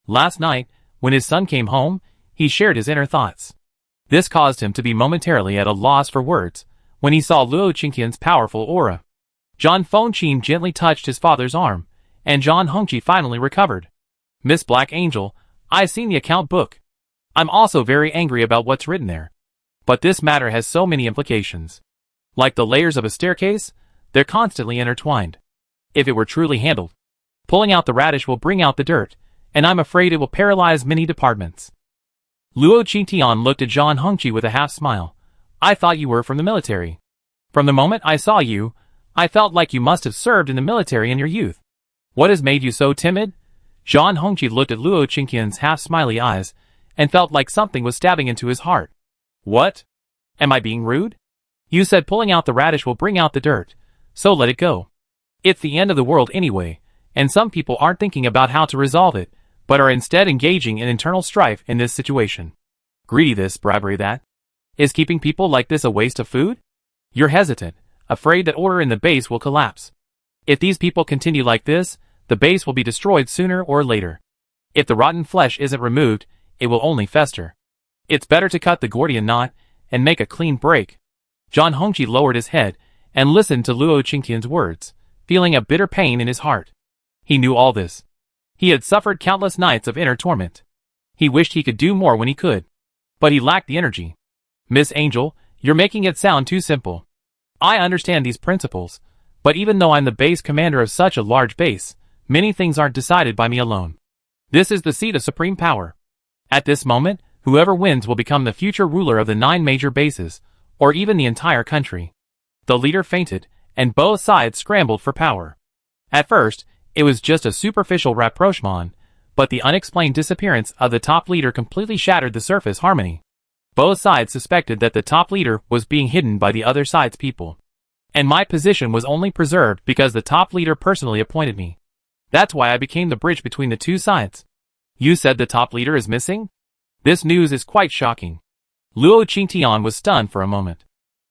Last night, when his son came home, he shared his inner thoughts. This caused him to be momentarily at a loss for words when he saw Luo Qingqian's powerful aura. Zhang Fengqin gently touched his father's arm, and Zhang Hongqi finally recovered. Miss Black Angel, I've seen the account book. I'm also very angry about what's written there. But this matter has so many implications. Like the layers of a staircase, they're constantly intertwined. If it were truly handled, pulling out the radish will bring out the dirt, and I'm afraid it will paralyze many departments. Luo Qingtian looked at Zhang Hongqi with a half-smile. I thought you were from the military. From the moment I saw you, I felt like you must have served in the military in your youth. What has made you so timid? Zhang Hongqi looked at Luo Qingqian's half-smiley eyes, and felt like something was stabbing into his heart. What? Am I being rude? You said pulling out the radish will bring out the dirt, so let it go. It's the end of the world anyway, and some people aren't thinking about how to resolve it, but are instead engaging in internal strife in this situation. Greedy this, bribery that. Is keeping people like this a waste of food? You're hesitant, afraid that order in the base will collapse. If these people continue like this, the base will be destroyed sooner or later. If the rotten flesh isn't removed, it will only fester. It's better to cut the Gordian knot and make a clean break. Zhang Hongqi lowered his head and listened to Luo Qingqian's words, feeling a bitter pain in his heart. He knew all this. He had suffered countless nights of inner torment. He wished he could do more when he could. But he lacked the energy. Miss Angel, you're making it sound too simple. I understand these principles, but even though I'm the base commander of such a large base, many things aren't decided by me alone. This is the seat of supreme power. At this moment, whoever wins will become the future ruler of the 9 major bases, or even the entire country. The leader fainted, and both sides scrambled for power. At first, it was just a superficial rapprochement, but the unexplained disappearance of the top leader completely shattered the surface harmony. Both sides suspected that the top leader was being hidden by the other side's people. And my position was only preserved because the top leader personally appointed me. That's why I became the bridge between the two sides. You said the top leader is missing? This news is quite shocking. Luo Qingtian was stunned for a moment.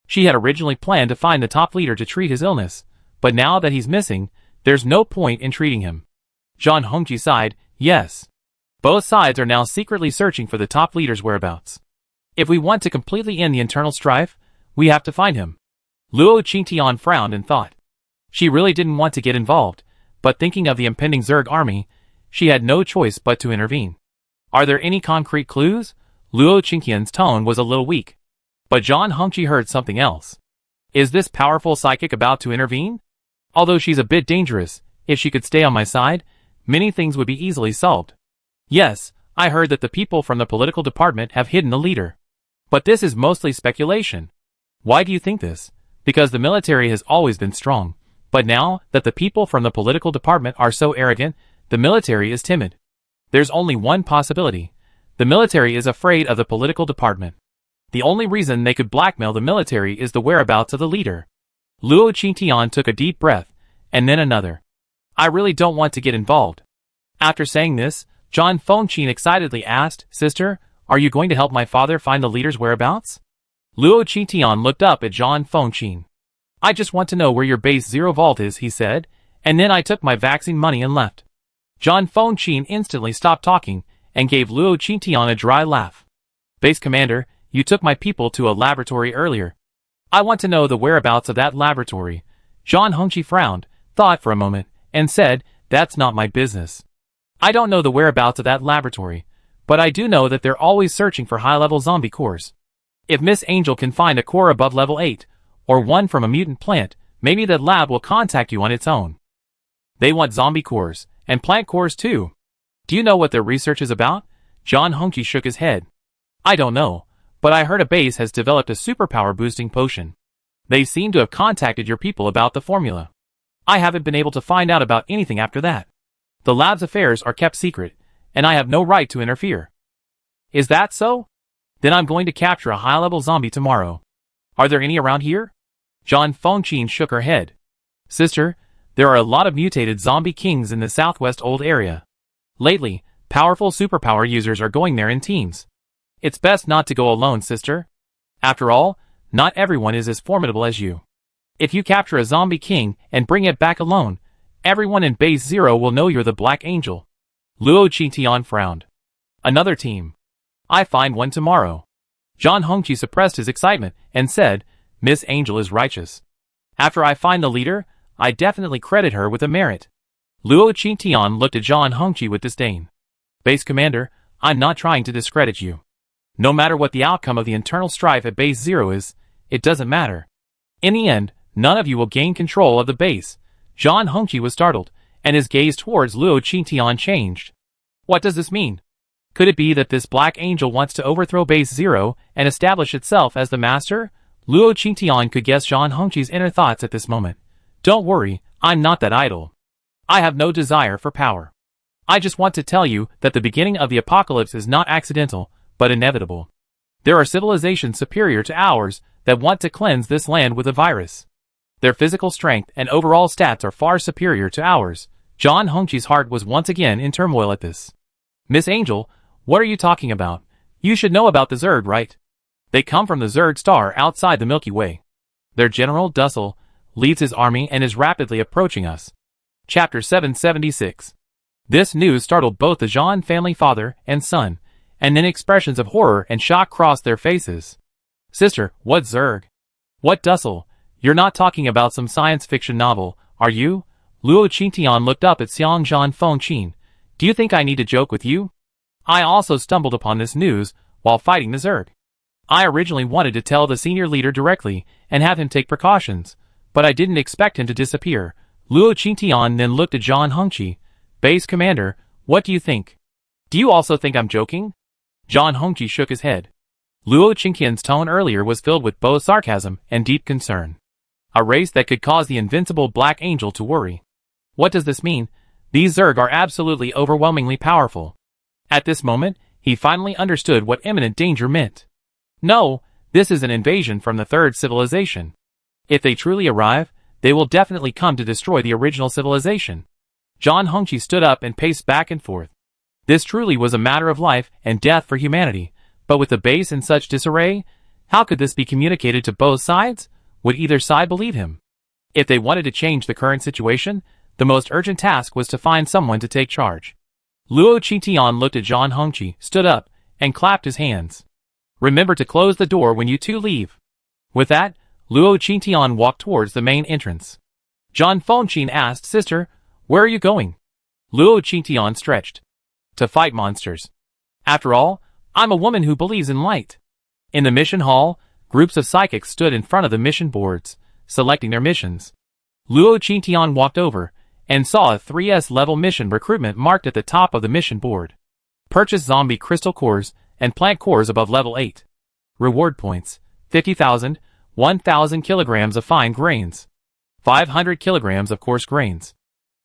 She had originally planned to find the top leader to treat his illness, but now that he's missing, there's no point in treating him. Zhang Hongqi sighed, yes. Both sides are now secretly searching for the top leader's whereabouts. If we want to completely end the internal strife, we have to find him. Luo Qingtian frowned and thought. She really didn't want to get involved, but thinking of the impending Zerg army, she had no choice but to intervene. Are there any concrete clues? Luo Qingqian's tone was a little weak. But Zhang Hongqi heard something else. Is this powerful psychic about to intervene? Although she's a bit dangerous, if she could stay on my side, many things would be easily solved. Yes, I heard that the people from the political department have hidden the leader. But this is mostly speculation. Why do you think this? Because the military has always been strong. But now that the people from the political department are so arrogant, the military is timid. There's only one possibility. The military is afraid of the political department. The only reason they could blackmail the military is the whereabouts of the leader. Luo Qingtian took a deep breath, and then another. I really don't want to get involved. After saying this, Zhang Fengqin excitedly asked, Sister, are you going to help my father find the leader's whereabouts? Luo Qingtian looked up at Zhang Fengqin. I just want to know where your base 0 vault is, he said, and then I took my vaccine money and left. Zhang Fengqin instantly stopped talking and gave Luo Qingtian a dry laugh. Base commander, you took my people to a laboratory earlier. I want to know the whereabouts of that laboratory. Zhang Hongqi frowned, thought for a moment, and said, that's not my business. I don't know the whereabouts of that laboratory, but I do know that they're always searching for high-level zombie cores. If Miss Angel can find a core above level 8, or one from a mutant plant, maybe that lab will contact you on its own. They want zombie cores, and plant cores too. Do you know what their research is about? Zhang Hongqi shook his head. I don't know, but I heard a base has developed a superpower boosting potion. They seem to have contacted your people about the formula. I haven't been able to find out about anything after that. The lab's affairs are kept secret, and I have no right to interfere. Is that so? Then I'm going to capture a high-level zombie tomorrow. Are there any around here? Zhang Fengqin shook her head. Sister, there are a lot of mutated zombie kings in the southwest old area. Lately, powerful superpower users are going there in teams. It's best not to go alone, sister. After all, not everyone is as formidable as you. If you capture a zombie king and bring it back alone, Everyone in Base Zero will know you're the Black Angel. Luo Qingtian frowned. Another team. I find one tomorrow. Zhang Hongqi suppressed his excitement and said, Miss Angel is righteous. After I find the leader, I definitely credit her with a merit. Luo Qingtian looked at Zhang Hongqi with disdain. Base Commander, I'm not trying to discredit you. No matter what the outcome of the internal strife at Base Zero is, it doesn't matter. In the end, none of you will gain control of the base. Zhang Hongqi was startled, and his gaze towards Luo Qingtian changed. What does this mean? Could it be that this Black Angel wants to overthrow Base Zero and establish itself as the master? Luo Qingtian could guess Zhang Hongqi's inner thoughts at this moment. Don't worry, I'm not that idle. I have no desire for power. I just want to tell you that the beginning of the apocalypse is not accidental, but inevitable. There are civilizations superior to ours that want to cleanse this land with a virus. Their physical strength and overall stats are far superior to ours. Zhang Hongqi's heart was once again in turmoil at this. Miss Angel, what are you talking about? You should know about the Zerg, right? They come from the Zerg star outside the Milky Way. Their General Dussel leads his army and is rapidly approaching us. Chapter 776. This news startled both the Zhang family father and son, and then expressions of horror and shock crossed their faces. Sister, what Zerg? What Dussel? You're not talking about some science fiction novel, are you? Luo Qingtian looked up at Xiang Zhan Fengqin. Do you think I need to joke with you? I also stumbled upon this news while fighting the Zerg. I originally wanted to tell the senior leader directly and have him take precautions, but I didn't expect him to disappear. Luo Qingtian then looked at Zhang Hongqi. Base Commander, what do you think? Do you also think I'm joking? Zhang Hongqi shook his head. Luo Qingtian's tone earlier was filled with both sarcasm and deep concern. A race that could cause the invincible Black Angel to worry. What does this mean? These Zerg are absolutely overwhelmingly powerful. At this moment, he finally understood what imminent danger meant. No, this is an invasion from the third civilization. If they truly arrive, they will definitely come to destroy the original civilization. Zhang Hongqi stood up and paced back and forth. This truly was a matter of life and death for humanity, but with the base in such disarray, how could this be communicated to both sides? Would either side believe him? If they wanted to change the current situation, the most urgent task was to find someone to take charge. Luo Qingtian looked at Zhang Hongqi, stood up, and clapped his hands. Remember to close the door when you two leave. With that, Luo Qingtian walked towards the main entrance. Zhang Fengqin asked, Sister, where are you going? Luo Qingtian stretched. To fight monsters. After all, I'm a woman who believes in light. In the mission hall, groups of psychics stood in front of the mission boards, selecting their missions. Luo Qingtian walked over and saw a 3S level mission recruitment marked at the top of the mission board. Purchase zombie crystal cores and plant cores above level 8. Reward points, 50,000, 1,000 kilograms of fine grains, 500 kilograms of coarse grains,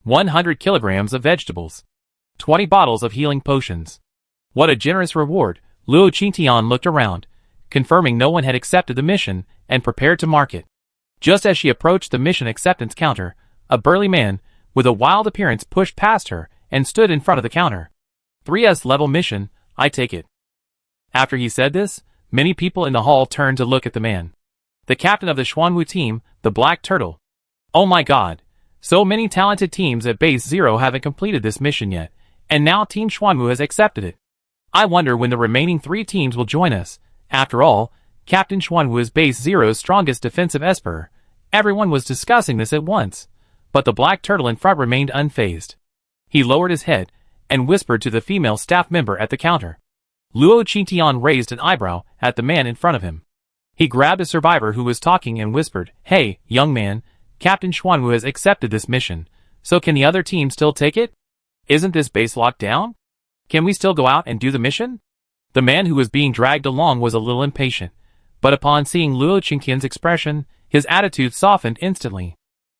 100 kilograms of vegetables, 20 bottles of healing potions. What a generous reward. Luo Qingtian looked around, confirming no one had accepted the mission, and prepared to mark it. Just as she approached the mission acceptance counter, a burly man, with a wild appearance pushed past her and stood in front of the counter. 3S level mission, I take it. After he said this, many people in the hall turned to look at the man. The captain of the Xuanwu team, the Black Turtle. Oh my god. So many talented teams at Base Zero haven't completed this mission yet, and now Team Xuanwu has accepted it. I wonder when the remaining 3 teams will join us. After all, Captain Xuanwu is Base Zero's strongest defensive esper. Everyone was discussing this at once, but the Black Turtle in front remained unfazed. He lowered his head and whispered to the female staff member at the counter. Luo Qingtian raised an eyebrow at the man in front of him. He grabbed a survivor who was talking and whispered, Hey, young man, Captain Xuanwu has accepted this mission, so can the other team still take it? Isn't this base locked down? Can we still go out and do the mission? The man who was being dragged along was a little impatient, but upon seeing Luo Qingtian's expression, his attitude softened instantly.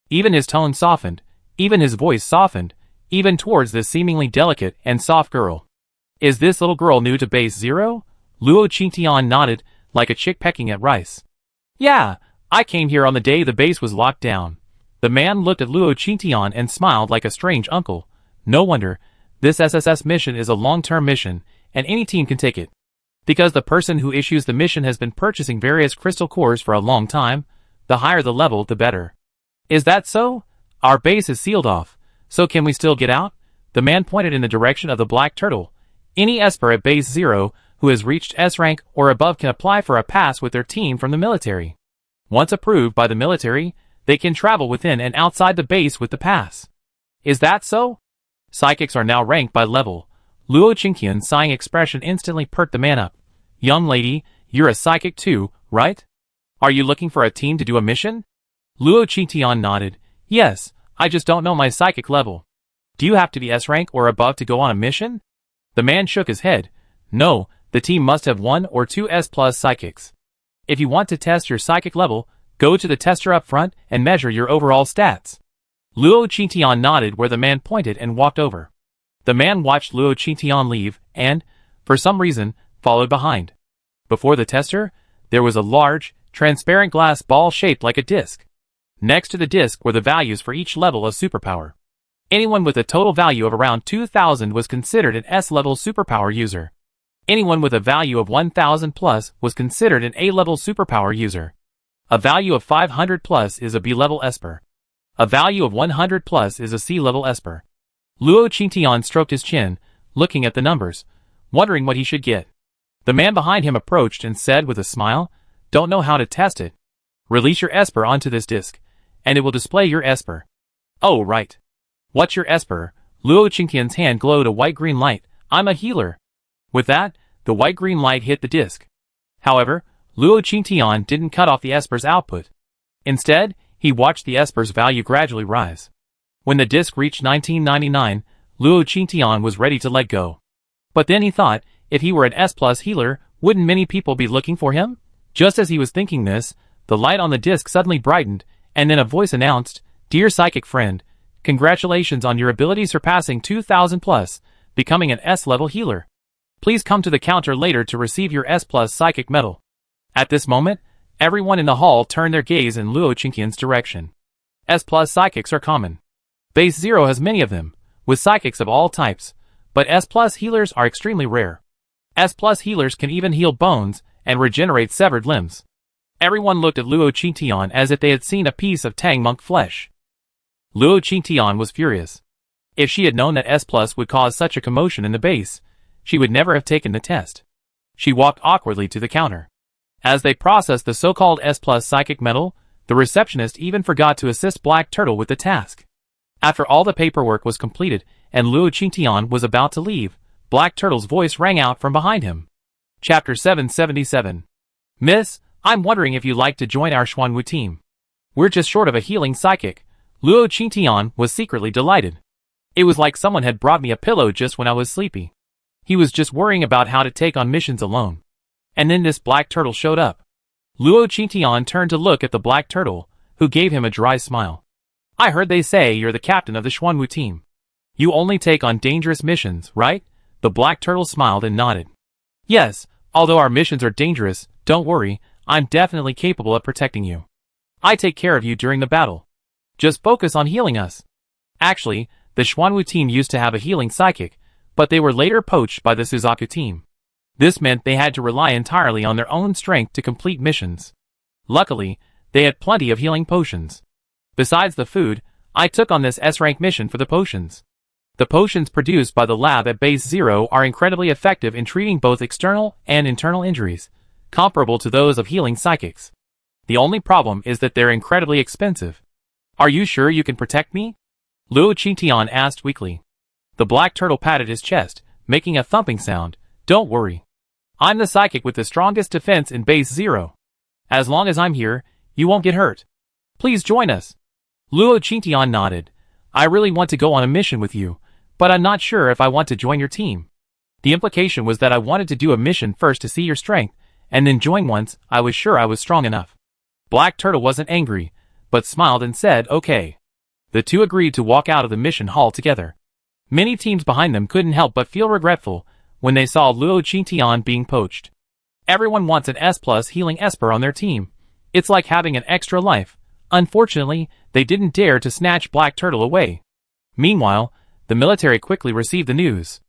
Even his tone softened, even his voice softened, even towards this seemingly delicate and soft girl. Is this little girl new to Base Zero? Luo Qingtian nodded, like a chick pecking at rice. Yeah, I came here on the day the base was locked down. The man looked at Luo Qingtian and smiled like a strange uncle. No wonder, this SSS mission is a long-term mission, and any team can take it. Because the person who issues the mission has been purchasing various crystal cores for a long time, the higher the level, the better. Is that so? Our base is sealed off, So can we still get out? The man pointed in the direction of the black turtle. Any Esper at base 0 who has reached S rank or above can apply for a pass with their team from the military. Once approved by the military, they can travel within and outside the base with the pass. Is that so? Psychics are now ranked by level. Luo Qingqian's sighing expression instantly perked the man up. Young lady, you're a psychic too, right? Are you looking for a team to do a mission? Luo Qingqian nodded. Yes, I just don't know my psychic level. Do you have to be S rank or above to go on a mission? The man shook his head. No, the team must have 1 or 2 S+ psychics. If you want to test your psychic level, go to the tester up front and measure your overall stats. Luo Qingqian nodded where the man pointed and walked over. The man watched Luo Qingqian leave and, for some reason, followed behind. Before the tester, there was a large, transparent glass ball shaped like a disc. Next to the disc were the values for each level of superpower. Anyone with a total value of around 2,000 was considered an S-level superpower user. Anyone with a value of 1,000 plus was considered an A-level superpower user. A value of 500 plus is a B-level Esper. A value of 100 plus is a C-level Esper. Luo Qingqian stroked his chin, looking at the numbers, wondering what he should get. The man behind him approached and said with a smile, "Don't know how to test it. Release your Esper onto this disc, and it will display your Esper." "Oh, right. What's your Esper?" Luo Qingqian's hand glowed a white-green light. "I'm a healer." With that, the white-green light hit the disc. However, Luo Qingqian didn't cut off the Esper's output. Instead, he watched the Esper's value gradually rise. When the disc reached 1999, Luo Qingqian was ready to let go. But then he thought, if he were an S+ healer, wouldn't many people be looking for him? Just as he was thinking this, the light on the disc suddenly brightened, and then a voice announced, "Dear psychic friend, congratulations on your ability surpassing 2,000 plus, becoming an S-level healer. Please come to the counter later to receive your S+ psychic medal." At this moment, everyone in the hall turned their gaze in Luo Qingqian's direction. S+ psychics are common. Base 0 has many of them, with psychics of all types, but S+ healers are extremely rare. S+ healers can even heal bones and regenerate severed limbs. Everyone looked at Luo Qingqian as if they had seen a piece of Tang monk flesh. Luo Qingqian was furious. If she had known that S+ would cause such a commotion in the base, she would never have taken the test. She walked awkwardly to the counter. As they processed the so-called S+ psychic medal, the receptionist even forgot to assist Black Turtle with the task. After all the paperwork was completed and Luo Qingqian was about to leave, Black Turtle's voice rang out from behind him. Chapter 777. "Miss, I'm wondering if you'd like to join our Xuanwu team. We're just short of a healing psychic." Luo Qingqian was secretly delighted. It was like someone had brought me a pillow just when I was sleepy. He was just worrying about how to take on missions alone. And then this Black Turtle showed up. Luo Qingqian turned to look at the Black Turtle, who gave him a dry smile. "I heard they say you're the captain of the Xuanwu team. You only take on dangerous missions, right?" The Black Turtle smiled and nodded. "Yes, although our missions are dangerous, don't worry, I'm definitely capable of protecting you. I take care of you during the battle. Just focus on healing us." Actually, the Xuanwu team used to have a healing psychic, but they were later poached by the Suzaku team. This meant they had to rely entirely on their own strength to complete missions. Luckily, they had plenty of healing potions. Besides the food, I took on this S-rank mission for the potions. The potions produced by the lab at base 0 are incredibly effective in treating both external and internal injuries, comparable to those of healing psychics. The only problem is that they're incredibly expensive. "Are you sure you can protect me?" Luo Qingqian asked weakly. The Black Turtle patted his chest, making a thumping sound. "Don't worry. I'm the psychic with the strongest defense in base 0. As long as I'm here, you won't get hurt. Please join us." Luo Qingqian nodded. "I really want to go on a mission with you, but I'm not sure if I want to join your team." The implication was that I wanted to do a mission first to see your strength, and then join once I was sure I was strong enough. Black Turtle wasn't angry, but smiled and said, "Okay." The two agreed to walk out of the mission hall together. Many teams behind them couldn't help but feel regretful when they saw Luo Qingqian being poached. Everyone wants an S+ healing Esper on their team. It's like having an extra life. Unfortunately, they didn't dare to snatch Black Turtle away. Meanwhile, the military quickly received the news.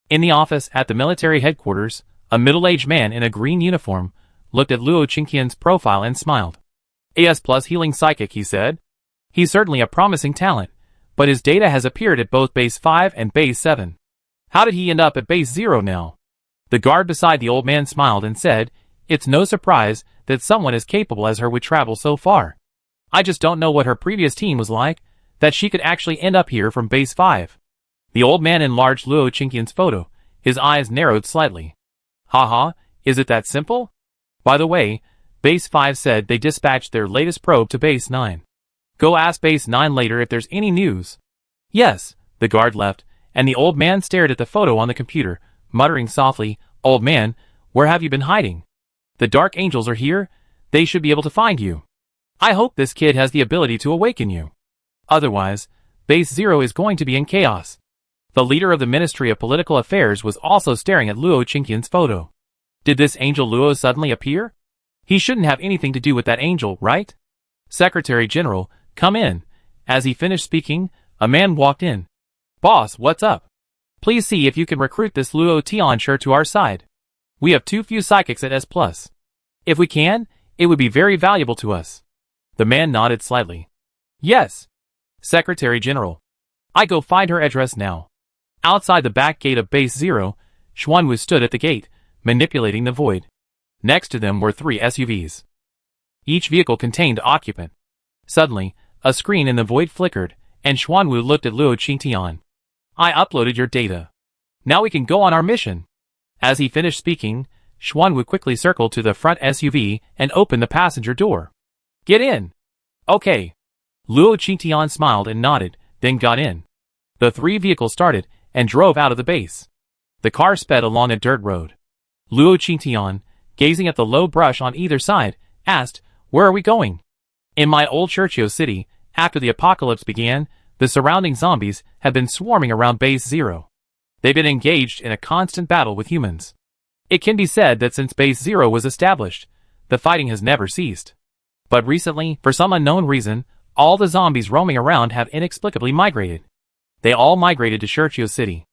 In the office at the military headquarters, a middle-aged man in a green uniform looked at Luo Qingqian's profile and smiled. "A S+ healing psychic," he said. "He's certainly a promising talent, but his data has appeared at both base 5 and base 7. How did he end up at base 0 now? The guard beside the old man smiled and said, "It's no surprise that someone as capable as her would travel so far. I just don't know what her previous team was like, that she could actually end up here from base 5. The old man enlarged Luo Qingtian's photo. His eyes narrowed slightly. Haha, is it that simple? By the way, base 5 said they dispatched their latest probe to base 9. Go ask base 9 later if there's any news. Yes, the guard left, and the old man stared at the photo on the computer, muttering softly, Old man, where have you been hiding? The Dark Angels are here, they should be able to find you. I hope this kid has the ability to awaken you. Otherwise, base 0 is going to be in chaos. The leader of the Ministry of Political Affairs was also staring at Luo Qingtian's photo. Did this angel Luo suddenly appear? He shouldn't have anything to do with that angel, right? Secretary General, come in. As he finished speaking, a man walked in. Boss, what's up? Please see if you can recruit this Luo Tianshi to our side. We have too few psychics at S+. If we can, it would be very valuable to us. The man nodded slightly. Yes. Secretary General. I go find her address now. Outside the back gate of base 0, Xuanwu stood at the gate, manipulating the void. Next to them were 3 SUVs. Each vehicle contained occupant. Suddenly, a screen in the void flickered, and Xuanwu looked at Luo Qingtian. I uploaded your data. Now we can go on our mission. As he finished speaking, Xuanwu quickly circled to the front SUV and opened the passenger door. Get in. Okay. Luo Qingtian smiled and nodded, then got in. The 3 vehicles started and drove out of the base. The car sped along a dirt road. Luo Qingtian, gazing at the low brush on either side, asked, Where are we going? In my old Churchio city, after the apocalypse began, the surrounding zombies have been swarming around base 0. They've been engaged in a constant battle with humans. It can be said that since base 0 was established, the fighting has never ceased. But recently, for some unknown reason, all the zombies roaming around have inexplicably migrated. They all migrated to Churchio City.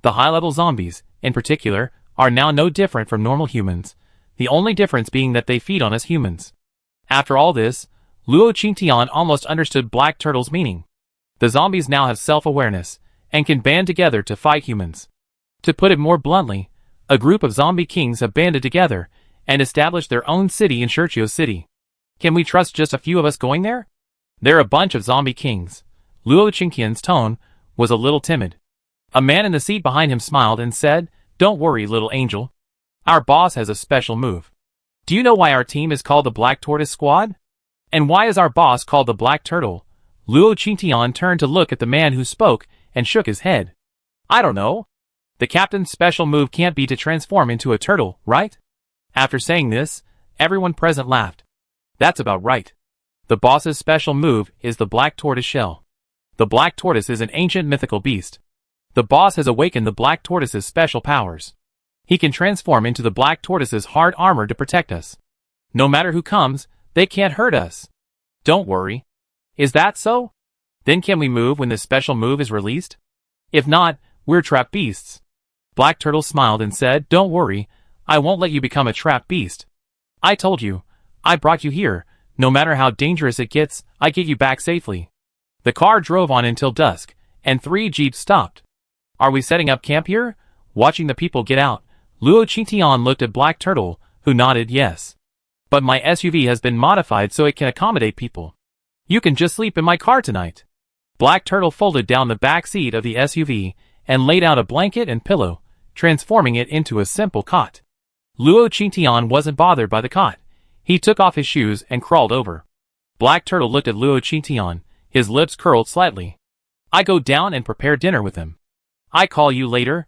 The high-level zombies, in particular, are now no different from normal humans, the only difference being that they feed on us humans. After all this, Luo Qingtian almost understood Black Turtle's meaning. The zombies now have self-awareness, and can band together to fight humans. To put it more bluntly, a group of zombie kings have banded together, and established their own city in Churchio City. Can we trust just a few of us going there? They're a bunch of zombie kings. Luo Qingtian's tone was a little timid. A man in the seat behind him smiled and said, Don't worry, little angel. Our boss has a special move. Do you know why our team is called the Black Tortoise Squad? And why is our boss called the Black Turtle? Luo Qingtian turned to look at the man who spoke and shook his head. I don't know. The captain's special move can't be to transform into a turtle, right? After saying this, everyone present laughed. That's about right. The boss's special move is the Black Tortoise Shell. The Black Tortoise is an ancient mythical beast. The boss has awakened the Black Tortoise's special powers. He can transform into the Black Tortoise's hard armor to protect us. No matter who comes, they can't hurt us. Don't worry. Is that so? Then can we move when this special move is released? If not, we're trapped beasts. Black Turtle smiled and said, Don't worry, I won't let you become a trapped beast. I told you, I brought you here. No matter how dangerous it gets, I get you back safely. The car drove on until dusk, and 3 jeeps stopped. Are we setting up camp here? Watching the people get out, Luo Qingtian looked at Black Turtle, who nodded yes. But my SUV has been modified so it can accommodate people. You can just sleep in my car tonight. Black Turtle folded down the back seat of the SUV and laid out a blanket and pillow, transforming it into a simple cot. Luo Qingtian wasn't bothered by the cot. He took off his shoes and crawled over. Black Turtle looked at Luo Qingtian, his lips curled slightly. I go down and prepare dinner with him. I call you later.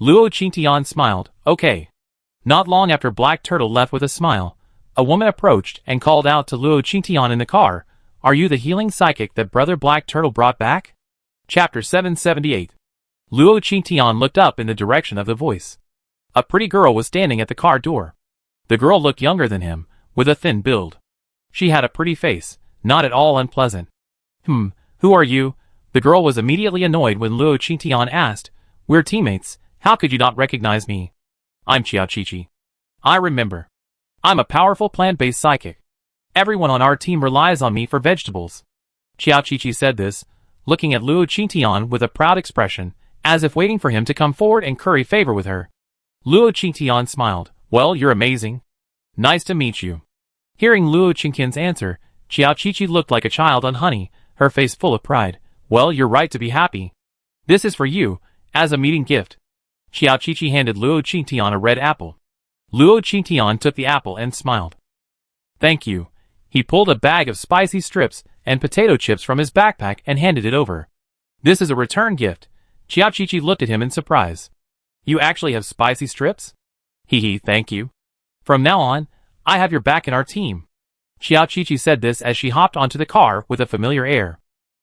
Luo Qingtian smiled, okay. Not long after Black Turtle left with a smile, a woman approached and called out to Luo Qingtian in the car, Are you the healing psychic that Brother Black Turtle brought back? Chapter 778. Luo Qingtian looked up in the direction of the voice. A pretty girl was standing at the car door. The girl looked younger than him, with a thin build. She had a pretty face, not at all unpleasant. Who are you? The girl was immediately annoyed when Luo Qingtian asked, We're teammates, how could you not recognize me? I'm Qiaoqiqi. I remember. I'm a powerful plant-based psychic. Everyone on our team relies on me for vegetables. Qiaoqiqi said this, looking at Luo Qingtian with a proud expression, as if waiting for him to come forward and curry favor with her. Luo Qingtian smiled. Well, you're amazing. Nice to meet you. Hearing Luo Qingtian's answer, Qiao Qiqi looked like a child on honey, her face full of pride. Well, you're right to be happy. This is for you, as a meeting gift. Qiao Qiqi handed Luo Qingtian a red apple. Luo Qingtian took the apple and smiled. Thank you. He pulled a bag of spicy strips and potato chips from his backpack and handed it over. This is a return gift. Qiao Qiqi looked at him in surprise. You actually have spicy strips? Hee, thank you. From now on, I have your back in our team. Qiao Qiqi said this as she hopped onto the car with a familiar air.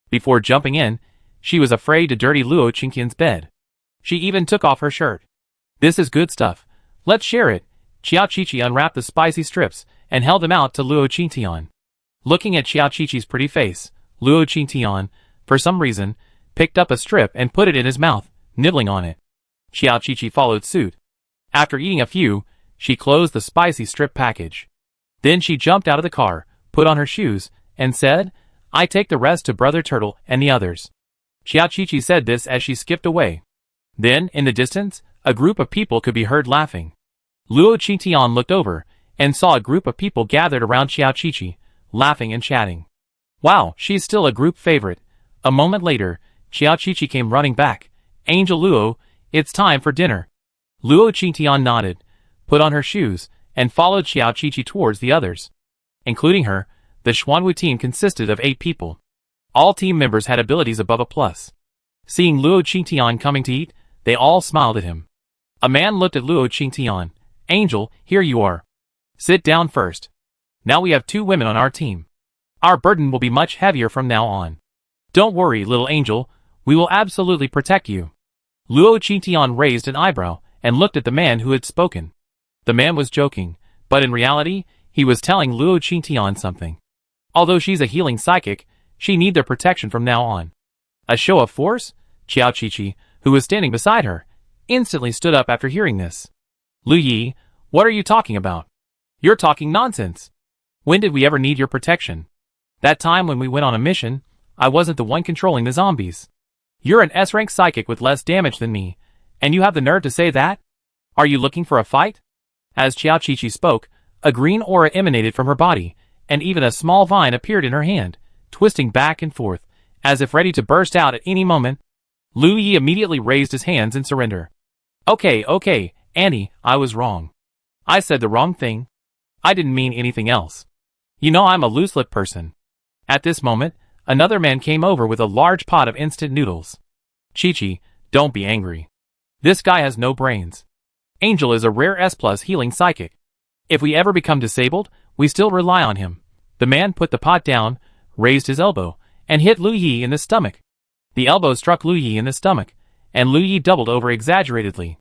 Before jumping in, she was afraid to dirty Luo Qingtian's bed. She even took off her shirt. This is good stuff. Let's share it. Qiao Qiqi unwrapped the spicy strips and held them out to Luo Qingtian. Looking at Qiao Qiqi's pretty face, Luo Qingtian, for some reason, picked up a strip and put it in his mouth, nibbling on it. Qiao Qiqi followed suit. After eating a few, she closed the spicy strip package. Then she jumped out of the car, put on her shoes, and said, I take the rest to Brother Turtle and the others. Qiao Qiqi said this as she skipped away. Then, in the distance, a group of people could be heard laughing. Luo Qingtian looked over, and saw a group of people gathered around Qiao Qiqi, laughing and chatting. Wow, she's still a group favorite. A moment later, Qiao Qiqi came running back. Angel Luo, it's time for dinner. Luo Qingtian nodded, put on her shoes, and followed Qiao Qiqi towards the others. Including her, the Xuanwu team consisted of 8 people. All team members had abilities above a+. Seeing Luo Qingtian coming to eat, they all smiled at him. A man looked at Luo Qingtian. Angel, here you are. Sit down first. Now we have 2 women on our team. Our burden will be much heavier from now on. Don't worry, little angel, we will absolutely protect you. Luo Qingtian raised an eyebrow and looked at the man who had spoken. The man was joking, but in reality, he was telling Luo Qingtian something. Although she's a healing psychic, she needs their protection from now on. A show of force? Qiao Qiqi, who was standing beside her, instantly stood up after hearing this. Lu Yi, what are you talking about? You're talking nonsense. When did we ever need your protection? That time when we went on a mission, I wasn't the one controlling the zombies. You're an S-rank psychic with less damage than me, and you have the nerve to say that? Are you looking for a fight? As Qiao Qiqi spoke, a green aura emanated from her body, and even a small vine appeared in her hand, twisting back and forth, as if ready to burst out at any moment. Lu Yi immediately raised his hands in surrender. Okay, Annie, I was wrong. I said the wrong thing. I didn't mean anything else. You know I'm a loose-lipped person. At this moment, another man came over with a large pot of instant noodles. Qiqi, don't be angry. This guy has no brains. Angel is a rare S+ healing psychic. If we ever become disabled, we still rely on him. The man put the pot down, raised his elbow, and hit Lu Yi in the stomach. The elbow struck Lu Yi in the stomach, and Lu Yi doubled over exaggeratedly.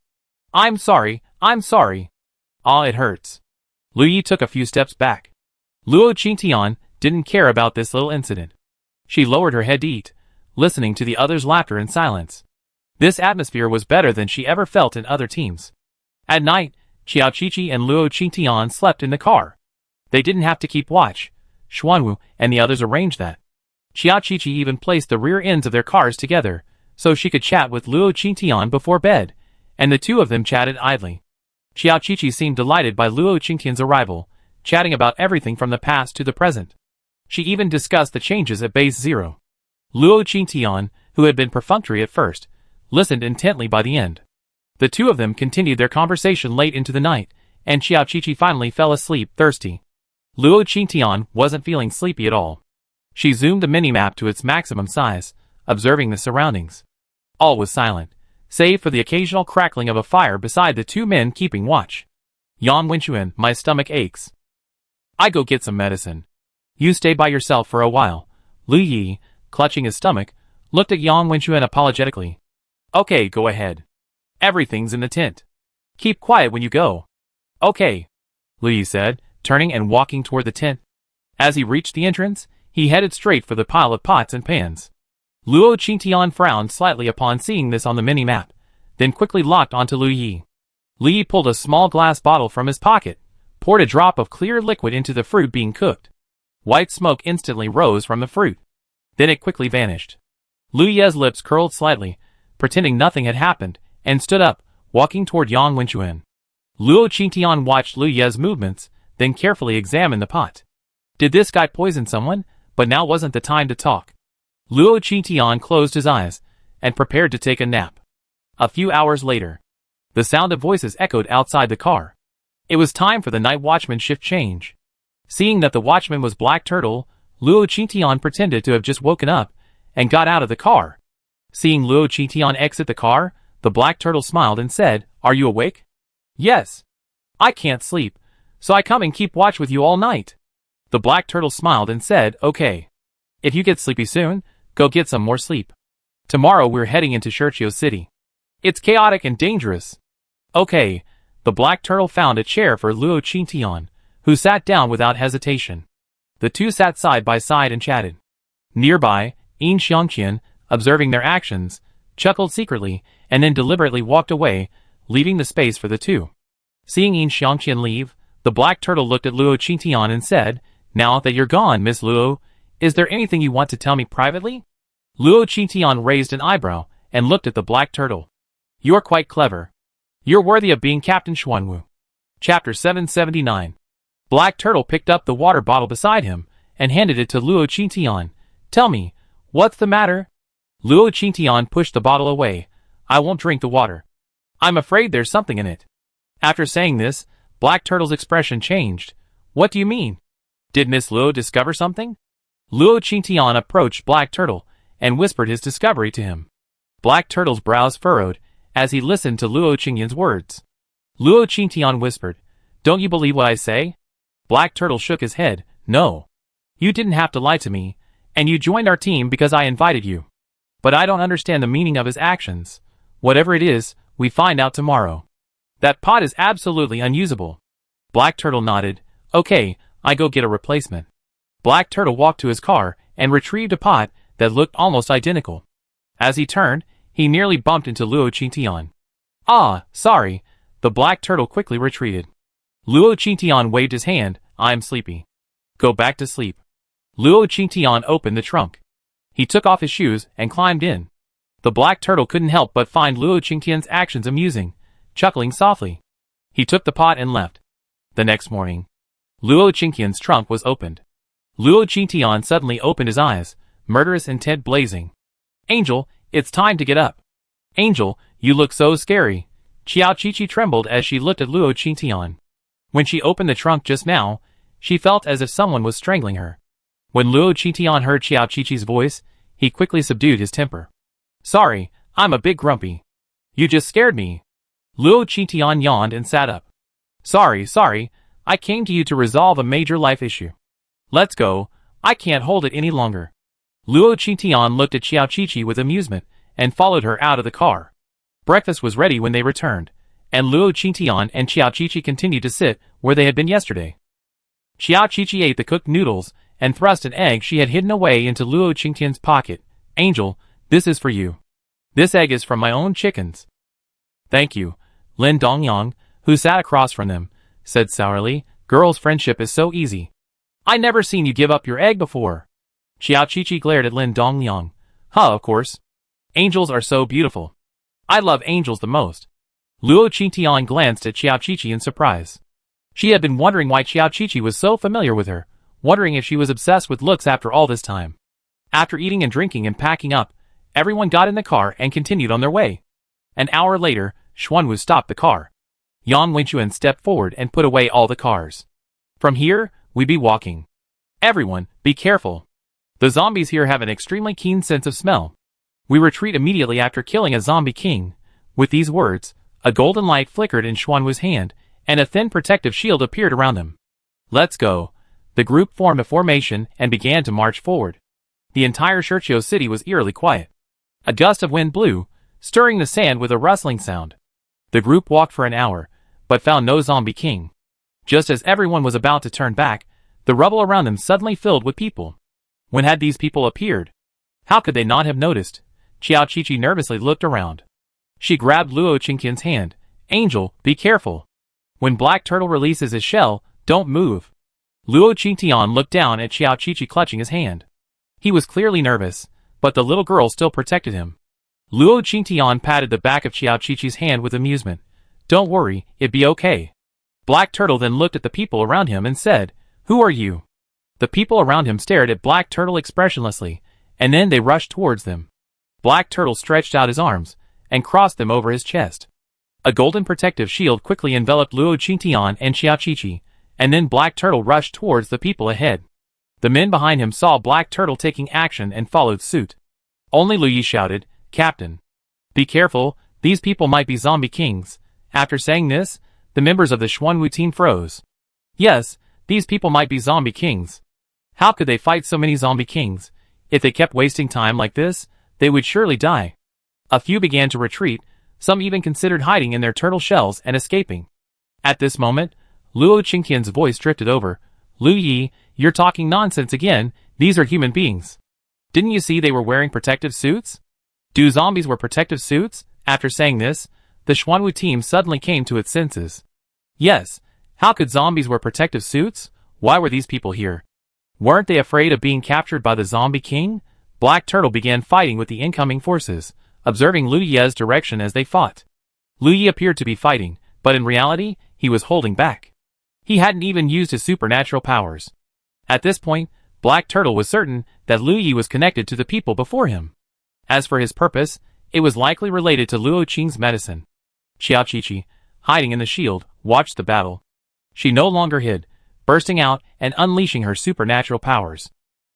I'm sorry. Ah, it hurts. Lu Yi took a few steps back. Luo Qingtian didn't care about this little incident. She lowered her head to eat, listening to the others' laughter in silence. This atmosphere was better than she ever felt in other teams. At night, Qiao Qiqi and Luo Qingtian slept in the car. They didn't have to keep watch. Xuanwu and the others arranged that. Qiao Qiqi even placed the rear ends of their cars together, so she could chat with Luo Qingtian before bed, and the 2 of them chatted idly. Qiao Qiqi seemed delighted by Luo Qingtian's arrival, chatting about everything from the past to the present. She even discussed the changes at Base 0. Luo Qingtian, who had been perfunctory at first, listened intently by the end. The 2 of them continued their conversation late into the night, and Qiao Qiqi finally fell asleep thirsty. Luo Qingtian wasn't feeling sleepy at all. She zoomed the minimap to its maximum size, observing the surroundings. All was silent, save for the occasional crackling of a fire beside the 2 men keeping watch. Yang Wenquan, my stomach aches. I go get some medicine. You stay by yourself for a while. Lu Yi, clutching his stomach, looked at Yang Wenquan apologetically. Okay, go ahead. Everything's in the tent. Keep quiet when you go. Okay, Lu Yi said, turning and walking toward the tent. As he reached the entrance, he headed straight for the pile of pots and pans. Luo Qingtian frowned slightly upon seeing this on the mini-map, then quickly locked onto Lu Yi. Lu Yi pulled a small glass bottle from his pocket, poured a drop of clear liquid into the fruit being cooked. White smoke instantly rose from the fruit. Then it quickly vanished. Lu Ye's lips curled slightly, pretending nothing had happened, and stood up, walking toward Yang Wenchuan. Luo Qingtian watched Lu Ye's movements, then carefully examined the pot. Did this guy poison someone? But now wasn't the time to talk. Luo Qingtian closed his eyes, and prepared to take a nap. A few hours later, the sound of voices echoed outside the car. It was time for the night watchman shift change. Seeing that the watchman was Black Turtle, Luo Qingtian pretended to have just woken up, and got out of the car. Seeing Luo Qingtian exit the car, the Black Turtle smiled and said, "Are you awake?" "Yes. I can't sleep, so I come and keep watch with you all night." The Black Turtle smiled and said, "Okay. If you get sleepy soon, go get some more sleep. Tomorrow we're heading into Shurchio City. It's chaotic and dangerous." "Okay." The Black Turtle found a chair for Luo Qingtian, who sat down without hesitation. The two sat side by side and chatted. Nearby, Yin Xiangqian, observing their actions, chuckled secretly, and then deliberately walked away, leaving the space for the two. Seeing Yin Xiangqian leave, the Black Turtle looked at Luo Qingtian and said, "Now that you're gone, Miss Luo, is there anything you want to tell me privately?" Luo Qingtian raised an eyebrow, and looked at the Black Turtle. "You're quite clever. You're worthy of being Captain Xuanwu." Chapter 779. Black Turtle picked up the water bottle beside him, and handed it to Luo Qingtian. "Tell me, what's the matter?" Luo Qingtian pushed the bottle away. "I won't drink the water. I'm afraid there's something in it." After saying this, Black Turtle's expression changed. "What do you mean? Did Miss Luo discover something?" Luo Qingtian approached Black Turtle, and whispered his discovery to him. Black Turtle's brows furrowed, as he listened to Luo Qingtian's words. Luo Qingtian whispered, "Don't you believe what I say?" Black Turtle shook his head. "No. You didn't have to lie to me, and you joined our team because I invited you. But I don't understand the meaning of his actions. Whatever it is, we find out tomorrow. That pot is absolutely unusable." Black Turtle nodded. "Okay, I go get a replacement." Black Turtle walked to his car, and retrieved a pot that looked almost identical. As he turned, he nearly bumped into Luo Qingtian. "Ah, sorry." The Black Turtle quickly retreated. Luo Qingtian waved his hand. "I'm sleepy. Go back to sleep." Luo Qingtian opened the trunk. He took off his shoes and climbed in. The Black Turtle couldn't help but find Luo Qingtian's actions amusing, chuckling softly. He took the pot and left. The next morning, Luo Qingtian's trunk was opened. Luo Qingtian suddenly opened his eyes, murderous intent blazing. "Angel, it's time to get up." "Angel, you look so scary." Qiao Qiqi trembled as she looked at Luo Qingtian. When she opened the trunk just now, she felt as if someone was strangling her. When Luo Qingtian heard Qiao Qiqi's voice, he quickly subdued his temper. "Sorry, I'm a bit grumpy. You just scared me." Luo Qingtian yawned and sat up. Sorry, I came to you to resolve a major life issue. Let's go, I can't hold it any longer." Luo Qingtian looked at Qiao Qiqi with amusement, and followed her out of the car. Breakfast was ready when they returned, and Luo Qingtian and Qiao Qiqi continued to sit where they had been yesterday. Qiao Qiqi ate the cooked noodles, and thrust an egg she had hidden away into Luo Qingtian's pocket. "Angel, this is for you. This egg is from my own chickens." "Thank you." Lin Dongyang, who sat across from them, said sourly, "Girls' friendship is so easy. I never seen you give up your egg before." Qiao Qiqi glared at Lin Dongyang. "Huh, of course. Angels are so beautiful. I love angels the most." Luo Qingtian glanced at Qiao Qiqi in surprise. She had been wondering why Qiao Qiqi was so familiar with her, wondering if she was obsessed with looks after all this time. After eating and drinking and packing up, everyone got in the car and continued on their way. An hour later, Xuanwu stopped the car. Yang Wenchuan stepped forward and put away all the cars. "From here, we be walking. Everyone, be careful. The zombies here have an extremely keen sense of smell. We retreat immediately after killing a zombie king." With these words, a golden light flickered in Xuanwu's hand, and a thin protective shield appeared around them. "Let's go." The group formed a formation and began to march forward. The entire Shurchio city was eerily quiet. A gust of wind blew, stirring the sand with a rustling sound. The group walked for an hour, but found no zombie king. Just as everyone was about to turn back, the rubble around them suddenly filled with people. When had these people appeared? How could they not have noticed? Qiao Qiqi nervously looked around. She grabbed Luo Qingtian's hand. "Angel, be careful. When Black Turtle releases his shell, don't move." Luo Qingtian looked down at Qiao Qiqi clutching his hand. He was clearly nervous, but the little girl still protected him. Luo Qingtian patted the back of Xiao Qiqi's hand with amusement. "Don't worry, it'll be okay." Black Turtle then looked at the people around him and said, "Who are you?" The people around him stared at Black Turtle expressionlessly, and then they rushed towards them. Black Turtle stretched out his arms and crossed them over his chest. A golden protective shield quickly enveloped Luo Qingtian and Xiao Qiqi, and then Black Turtle rushed towards the people ahead. The men behind him saw Black Turtle taking action and followed suit. Only Lu Yi shouted, "Captain, be careful, these people might be zombie kings." After saying this, the members of the Xuanwu team froze. Yes, these people might be zombie kings. How could they fight so many zombie kings? If they kept wasting time like this, they would surely die. A few began to retreat, some even considered hiding in their turtle shells and escaping. At this moment, Luo Qingtian's voice drifted over. "Lu Yi, you're talking nonsense again, these are human beings. Didn't you see they were wearing protective suits? Do zombies wear protective suits?" After saying this, the Xuanwu team suddenly came to its senses. Yes, how could zombies wear protective suits? Why were these people here? Weren't they afraid of being captured by the zombie king? Black Turtle began fighting with the incoming forces, observing Lu Yi's direction as they fought. Lu Yi appeared to be fighting, but in reality, he was holding back. He hadn't even used his supernatural powers. At this point, Black Turtle was certain that Lu Yi was connected to the people before him. As for his purpose, it was likely related to Luo Qing's medicine. Xiao Qiqi, hiding in the shield, watched the battle. She no longer hid, bursting out and unleashing her supernatural powers.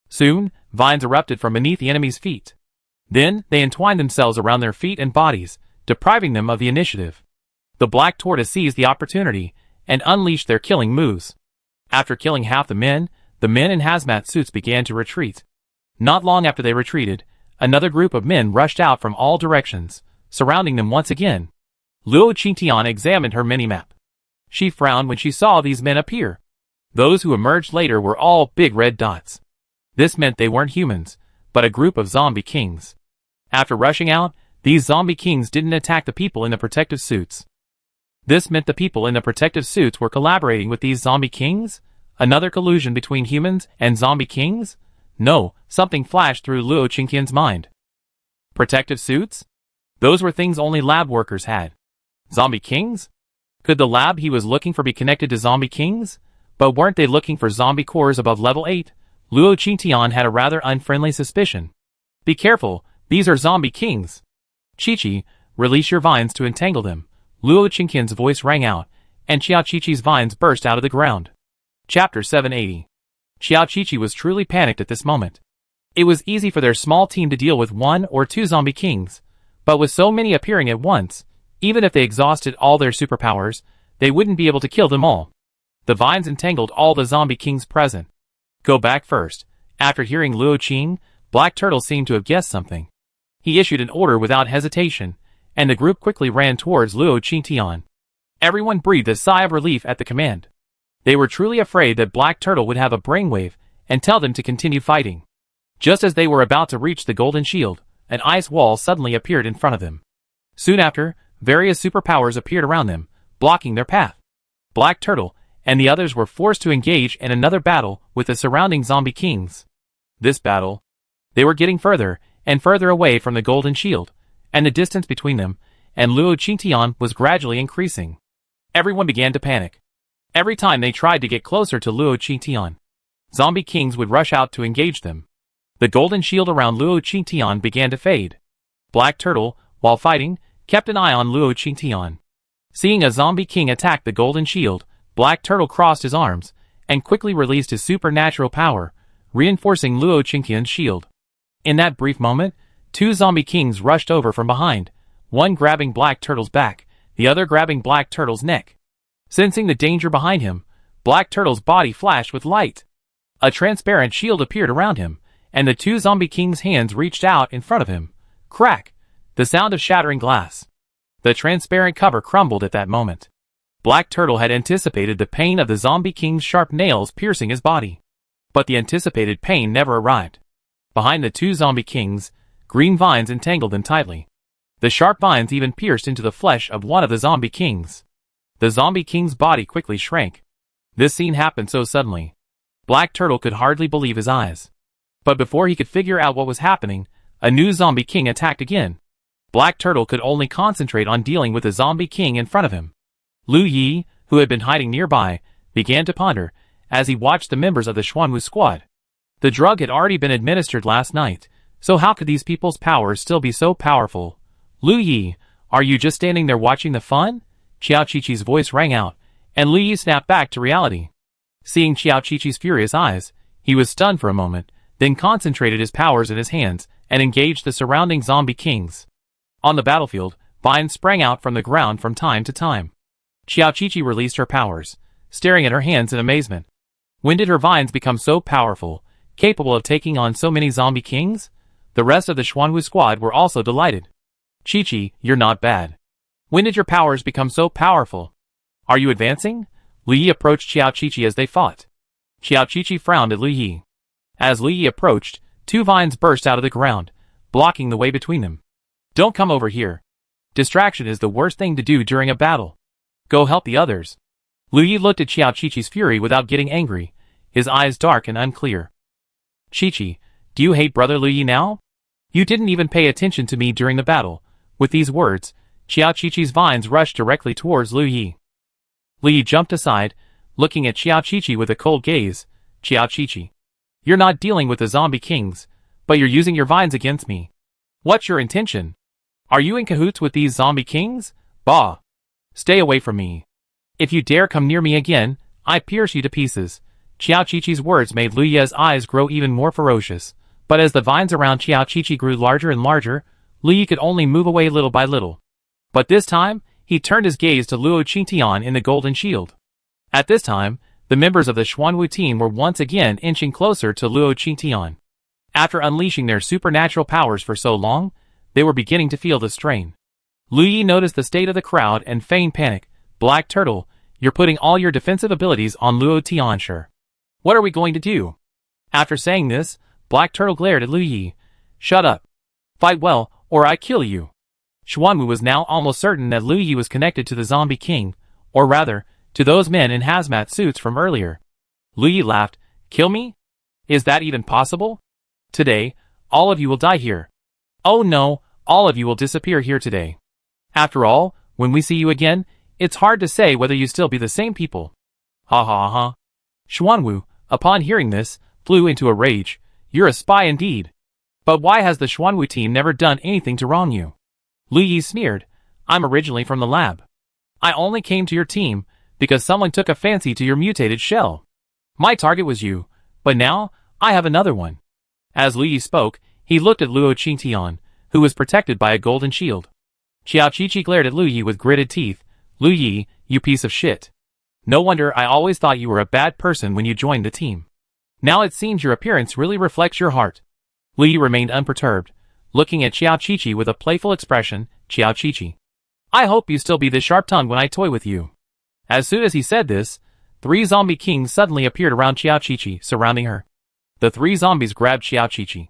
Soon, vines erupted from beneath the enemy's feet. Then, they entwined themselves around their feet and bodies, depriving them of the initiative. The Black Tortoise seized the opportunity and unleashed their killing moves. After killing half the men in hazmat suits began to retreat. Not long after they retreated, another group of men rushed out from all directions, surrounding them once again. Luo Qingtian examined her minimap. She frowned when she saw these men appear. Those who emerged later were all big red dots. This meant they weren't humans, but a group of zombie kings. After rushing out, these zombie kings didn't attack the people in the protective suits. This meant the people in the protective suits were collaborating with these zombie kings? Another collusion between humans and zombie kings? No, something flashed through Luo Qingtian's mind. Protective suits? Those were things only lab workers had. Zombie kings? Could the lab he was looking for be connected to zombie kings? But weren't they looking for zombie cores above level 8? Luo Qingtian had a rather unfriendly suspicion. Be careful, these are zombie kings. Qiqi, release your vines to entangle them. Luo Qingtian's voice rang out, and Xiao Qiqi's vines burst out of the ground. Chapter 780. Xiao Qiqi was truly panicked at this moment. It was easy for their small team to deal with 1 or 2 zombie kings, but with so many appearing at once, even if they exhausted all their superpowers, they wouldn't be able to kill them all. The vines entangled all the zombie kings present. Go back first. After hearing Luo Qing, Black Turtle seemed to have guessed something. He issued an order without hesitation, and the group quickly ran towards Luo Qingtian. Everyone breathed a sigh of relief at the command. They were truly afraid that Black Turtle would have a brainwave and tell them to continue fighting. Just as they were about to reach the golden shield, an ice wall suddenly appeared in front of them. Soon after, various superpowers appeared around them, blocking their path. Black Turtle and the others were forced to engage in another battle with the surrounding zombie kings. This battle, they were getting further and further away from the golden shield, and the distance between them and Luo Qingtian was gradually increasing. Everyone began to panic. Every time they tried to get closer to Luo Qingtian, zombie kings would rush out to engage them. The golden shield around Luo Qingtian began to fade. Black Turtle, while fighting, kept an eye on Luo Qingtian. Seeing a zombie king attack the golden shield, Black Turtle crossed his arms and quickly released his supernatural power, reinforcing Luo Qingtian's shield. In that brief moment, 2 zombie kings rushed over from behind, one grabbing Black Turtle's back, the other grabbing Black Turtle's neck. Sensing the danger behind him, Black Turtle's body flashed with light. A transparent shield appeared around him, and the 2 zombie kings' hands reached out in front of him. Crack! The sound of shattering glass. The transparent cover crumbled at that moment. Black Turtle had anticipated the pain of the zombie king's sharp nails piercing his body. But the anticipated pain never arrived. Behind the 2 zombie kings, green vines entangled them tightly. The sharp vines even pierced into the flesh of one of the zombie kings. The zombie king's body quickly shrank. This scene happened so suddenly. Black Turtle could hardly believe his eyes. But before he could figure out what was happening, a new zombie king attacked again. Black Turtle could only concentrate on dealing with the zombie king in front of him. Lu Yi, who had been hiding nearby, began to ponder as he watched the members of the Xuanwu squad. The drug had already been administered last night, so how could these people's powers still be so powerful? Lu Yi, are you just standing there watching the fun? Qiao Qiqi's voice rang out, and Lu Yi snapped back to reality. Seeing Qiao Qiqi's furious eyes, he was stunned for a moment, then concentrated his powers in his hands and engaged the surrounding zombie kings. On the battlefield, vines sprang out from the ground from time to time. Qiao Qiqi released her powers, staring at her hands in amazement. When did her vines become so powerful, capable of taking on so many zombie kings? The rest of the Xuanwu squad were also delighted. Qiqi, you're not bad. When did your powers become so powerful? Are you advancing? Lu Yi approached Qiao Qiqi as they fought. Qiao Qiqi frowned at Lu Yi. As Lu Yi approached, two vines burst out of the ground, blocking the way between them. Don't come over here. Distraction is the worst thing to do during a battle. Go help the others. Lu Yi looked at Qiao Qiqi's fury without getting angry, his eyes dark and unclear. Qiqi, do you hate brother Lu Yi now? You didn't even pay attention to me during the battle. With these words, Qiao Qiqi's vines rushed directly towards Lu Yi. Lu Yi jumped aside, looking at Qiao Qiqi with a cold gaze. Qiao Qiqi, you're not dealing with the zombie kings, but you're using your vines against me. What's your intention? Are you in cahoots with these zombie kings? Bah! Stay away from me. If you dare come near me again, I pierce you to pieces. Qiao Qiqi's words made Lu Yi's eyes grow even more ferocious, but as the vines around Qiao Qiqi grew larger and larger, Lu Yi could only move away little by little. But this time, he turned his gaze to Luo Qingtian in the golden shield. At this time, the members of the Xuanwu team were once again inching closer to Luo Qingtian. After unleashing their supernatural powers for so long, they were beginning to feel the strain. Lu Yi noticed the state of the crowd and feigned panic. Black Turtle, you're putting all your defensive abilities on Luo Tianshi. What are we going to do? After saying this, Black Turtle glared at Lu Yi. Shut up. Fight well, or I kill you. Xuanwu was now almost certain that Lu Yi was connected to the zombie king, or rather, to those men in hazmat suits from earlier. Lu Yi laughed. Kill me? Is that even possible? Today, all of you will die here. Oh no, all of you will disappear here today. After all, when we see you again, it's hard to say whether you still be the same people. Ha ha ha. Xuanwu, upon hearing this, flew into a rage. You're a spy indeed. But why has the Xuanwu team never done anything to wrong you? Lu Yi sneered. I'm originally from the lab. I only came to your team because someone took a fancy to your mutated shell. My target was you, but now, I have another one. As Lu Yi spoke, he looked at Luo Qingtian, who was protected by a golden shield. Qiao Qiqi glared at Lu Yi with gritted teeth. Lu Yi, you piece of shit. No wonder I always thought you were a bad person when you joined the team. Now it seems your appearance really reflects your heart. Lu Yi remained unperturbed, looking at Qiao Qiqi with a playful expression. Qiao Qiqi, I hope you still be this sharp-tongued when I toy with you. As soon as he said this, 3 zombie kings suddenly appeared around Qiao Qiqi, surrounding her. The 3 zombies grabbed Qiao Qiqi.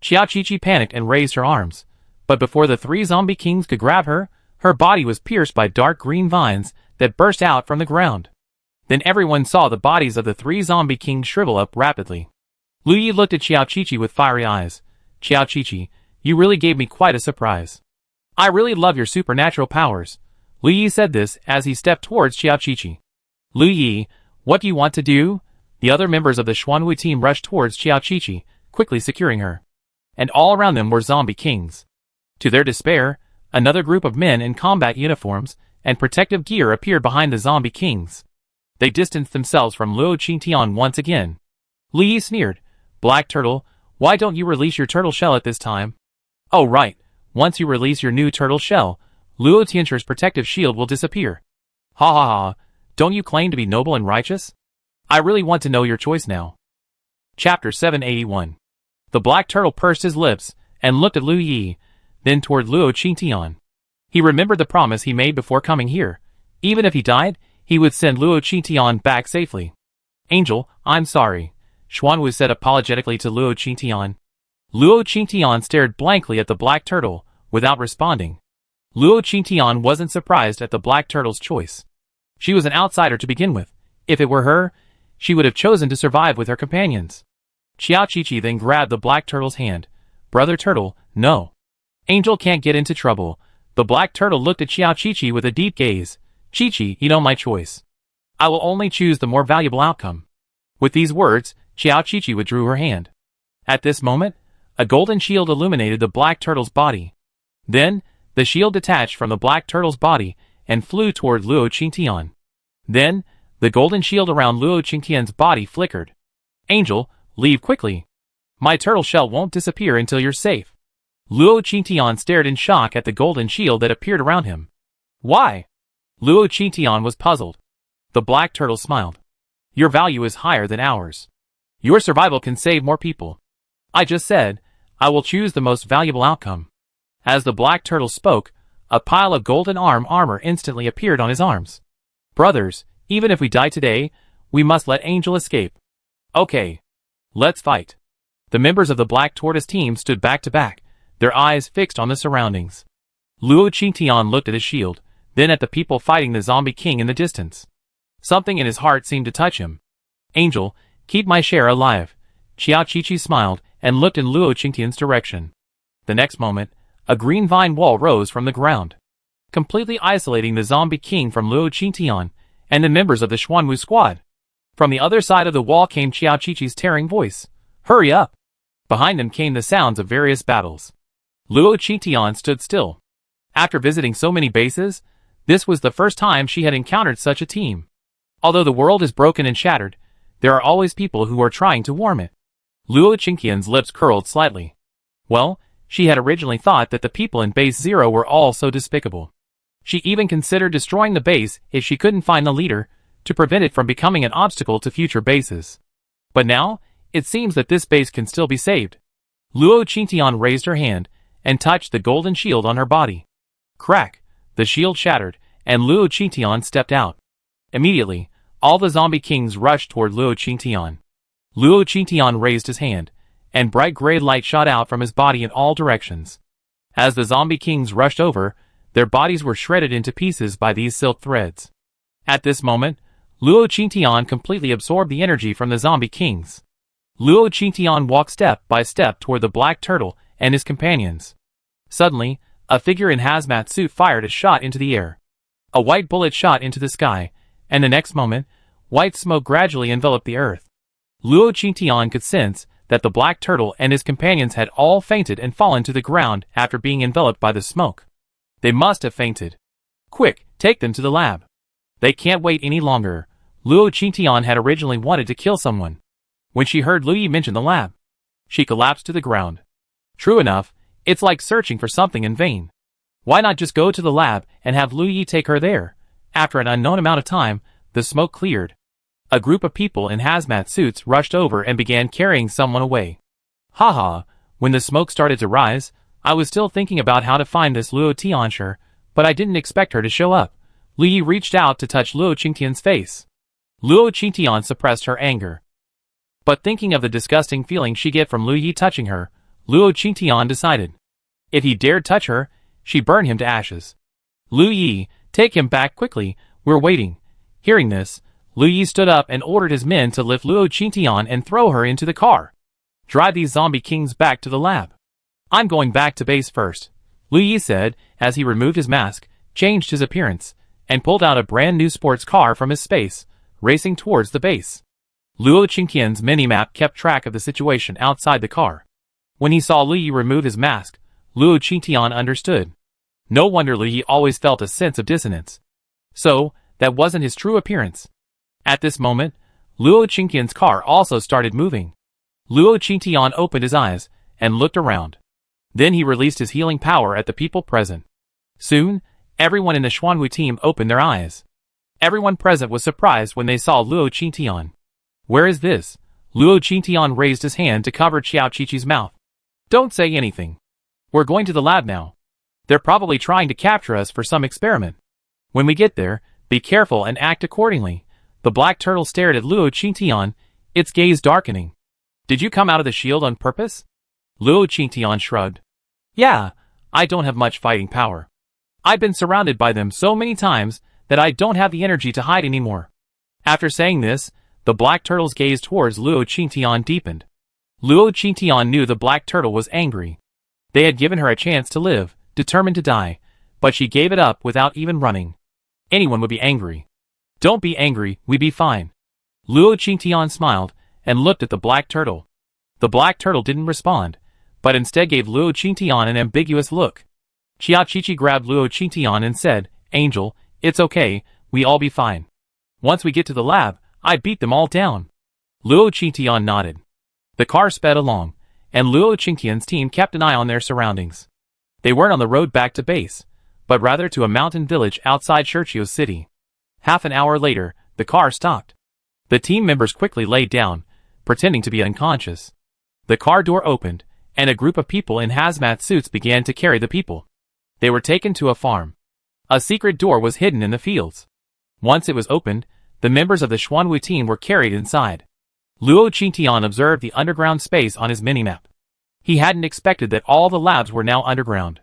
Qiao Qiqi panicked and raised her arms, but before the 3 zombie kings could grab her, her body was pierced by dark green vines that burst out from the ground. Then everyone saw the bodies of the 3 zombie kings shrivel up rapidly. Lu Yi looked at Qiao Qiqi with fiery eyes. Qiao Qiqi, you really gave me quite a surprise. I really love your supernatural powers. Lu Yi said this as he stepped towards Qiao Qiqi. Lu Yi, what do you want to do? The other members of the Xuanwu team rushed towards Qiao Qiqi, quickly securing her. And all around them were zombie kings. To their despair, another group of men in combat uniforms and protective gear appeared behind the zombie kings. They distanced themselves from Luo Qingtian once again. Lu Yi sneered. Black Turtle, why don't you release your turtle shell at this time? Oh right, once you release your new turtle shell, Luo Tianshi's protective shield will disappear. Ha ha ha, don't you claim to be noble and righteous? I really want to know your choice now. Chapter 781. The Black Turtle pursed his lips and looked at Lu Yi, then toward Luo Qingtian. He remembered the promise he made before coming here. Even if he died, he would send Luo Qingtian back safely. Angel, I'm sorry, Xuanwu said apologetically to Luo Qingtian. Luo Qingtian stared blankly at the Black Turtle, without responding. Luo Qingtian wasn't surprised at the Black Turtle's choice. She was an outsider to begin with. If it were her, she would have chosen to survive with her companions. Qiao Qiqi then grabbed the Black Turtle's hand. Brother Turtle, No. Angel can't get into trouble. The black turtle looked at Xiao Qiqi with a deep gaze. Qiqi, you know my choice. I will only choose the more valuable outcome. With these words, Xiao Qiqi withdrew her hand. At this moment, a golden shield illuminated the black turtle's body. Then, the shield detached from the black turtle's body and flew toward Luo Qingtian. Then, the golden shield around Luo Qingtian's body flickered. Angel, leave quickly. My turtle shell won't disappear until you're safe. Luo Qingtian stared in shock at the golden shield that appeared around him. Why? Luo Qingtian was puzzled. The black turtle smiled. Your value is higher than ours. Your survival can save more people. I just said, I will choose the most valuable outcome. As the black turtle spoke, a pile of golden armor instantly appeared on his arms. Brothers, even if we die today, we must let Angel escape. Okay. Let's fight. The members of the Black Tortoise team stood back to back, their eyes fixed on the surroundings. Luo Qingtian looked at his shield, then at the people fighting the zombie king in the distance. Something in his heart seemed to touch him. Angel, keep my share alive. Xiao Qiqi smiled and looked in Luo Qingtian's direction. The next moment, a green vine wall rose from the ground, completely isolating the zombie king from Luo Qingtian and the members of the Xuanwu squad. From the other side of the wall came Xiao Qiqi's tearing voice. Hurry up! Behind them came the sounds of various battles. Luo Qingtian stood still. After visiting so many bases, this was the first time she had encountered such a team. Although the world is broken and shattered, there are always people who are trying to warm it. Luo Qingtian's lips curled slightly. Well, she had originally thought that the people in Base 0 were all so despicable. She even considered destroying the base if she couldn't find the leader, to prevent it from becoming an obstacle to future bases. But now, it seems that this base can still be saved. Luo Qingtian raised her hand and touched the golden shield on her body. Crack! The shield shattered, and Luo Qingtian stepped out. Immediately, all the zombie kings rushed toward Luo Qingtian. Luo Qingtian raised his hand, and bright gray light shot out from his body in all directions. As the zombie kings rushed over, their bodies were shredded into pieces by these silk threads. At this moment, Luo Qingtian completely absorbed the energy from the zombie kings. Luo Qingtian walked step by step toward the black turtle and his companions. Suddenly, a figure in hazmat suit fired a shot into the air. A white bullet shot into the sky, and the next moment, white smoke gradually enveloped the earth. Luo Qingtian could sense that the black turtle and his companions had all fainted and fallen to the ground after being enveloped by the smoke. They must have fainted. Quick, take them to the lab. They can't wait any longer. Luo Qingtian had originally wanted to kill someone. When she heard Lu Yi mention the lab, she collapsed to the ground. True enough, it's like searching for something in vain. Why not just go to the lab and have Lu Yi take her there? After an unknown amount of time, the smoke cleared. A group of people in hazmat suits rushed over and began carrying someone away. Haha, when the smoke started to rise, I was still thinking about how to find this Luo Tianshi, but I didn't expect her to show up. Lu Yi reached out to touch Luo Qingtian's face. Luo Qingtian suppressed her anger. But thinking of the disgusting feeling she get from Lu Yi touching her, Luo Qingtian decided. If he dared touch her, she'd burn him to ashes. Lu Yi, take him back quickly, we're waiting. Hearing this, Lu Yi stood up and ordered his men to lift Luo Qingtian and throw her into the car. Drive these zombie kings back to the lab. I'm going back to base first, Lu Yi said as he removed his mask, changed his appearance, and pulled out a brand new sports car from his space, racing towards the base. Luo Qingtian's minimap kept track of the situation outside the car. When he saw Lu Yi remove his mask, Luo Qingtian understood. No wonder Lu Yi always felt a sense of dissonance. So, that wasn't his true appearance. At this moment, Luo Qingtian's car also started moving. Luo Qingtian opened his eyes and looked around. Then he released his healing power at the people present. Soon, everyone in the Xuanwu team opened their eyes. Everyone present was surprised when they saw Luo Qingtian. Where is this? Luo Qingtian raised his hand to cover Xiao Qiqi's mouth. Don't say anything. We're going to the lab now. They're probably trying to capture us for some experiment. When we get there, be careful and act accordingly. The black turtle stared at Luo Qingtian, its gaze darkening. Did you come out of the shield on purpose? Luo Qingtian shrugged. Yeah, I don't have much fighting power. I've been surrounded by them so many times that I don't have the energy to hide anymore. After saying this, the black turtle's gaze towards Luo Qingtian deepened. Luo Qingtian knew the black turtle was angry. They had given her a chance to live, determined to die, but she gave it up without even running. Anyone would be angry. Don't be angry, we be fine. Luo Qingtian smiled and looked at the black turtle. The black turtle didn't respond, but instead gave Luo Qingtian an ambiguous look. Qiao Qiqi grabbed Luo Qingtian and said, "Angel, it's okay, we all be fine. Once we get to the lab, I beat them all down." Luo Qingtian nodded. The car sped along, and Luo Qingtian's team kept an eye on their surroundings. They weren't on the road back to base, but rather to a mountain village outside Shurqiu City. Half an hour later, the car stopped. The team members quickly laid down, pretending to be unconscious. The car door opened, and a group of people in hazmat suits began to carry the people. They were taken to a farm. A secret door was hidden in the fields. Once it was opened, the members of the Xuanwu team were carried inside. Luo Qingtian observed the underground space on his minimap. He hadn't expected that all the labs were now underground.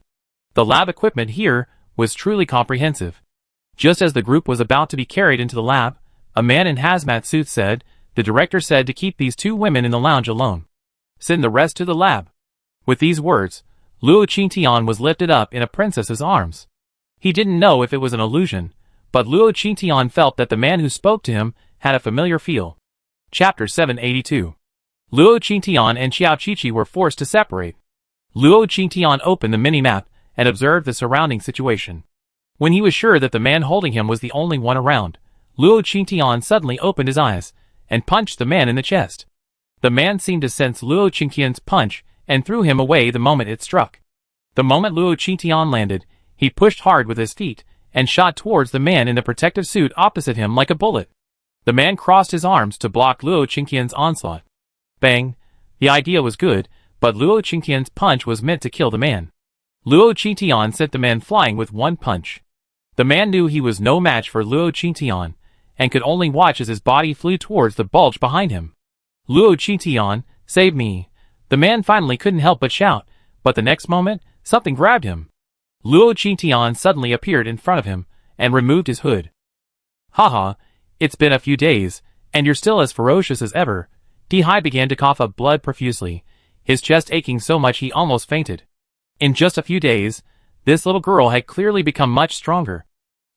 The lab equipment here was truly comprehensive. Just as the group was about to be carried into the lab, a man in hazmat suit said, "The director said to keep these two women in the lounge alone. Send the rest to the lab." With these words, Luo Qingtian was lifted up in a princess's arms. He didn't know if it was an illusion, but Luo Qingtian felt that the man who spoke to him had a familiar feel. Chapter 782. Luo Qingtian and Qiao Qiqi were forced to separate. Luo Qingtian opened the mini-map and observed the surrounding situation. When he was sure that the man holding him was the only one around, Luo Qingtian suddenly opened his eyes and punched the man in the chest. The man seemed to sense Luo Qingtian's punch and threw him away the moment it struck. The moment Luo Qingtian landed, he pushed hard with his feet and shot towards the man in the protective suit opposite him like a bullet. The man crossed his arms to block Luo Qingtian's onslaught. Bang! The idea was good, but Luo Qingtian's punch was meant to kill the man. Luo Qingtian sent the man flying with one punch. The man knew he was no match for Luo Qingtian, and could only watch as his body flew towards the bulge behind him. "Luo Qingtian, save me!" The man finally couldn't help but shout, but the next moment, something grabbed him. Luo Qingtian suddenly appeared in front of him, and removed his hood. "Haha, it's been a few days, and you're still as ferocious as ever." Dihai began to cough up blood profusely, his chest aching so much he almost fainted. In just a few days, this little girl had clearly become much stronger.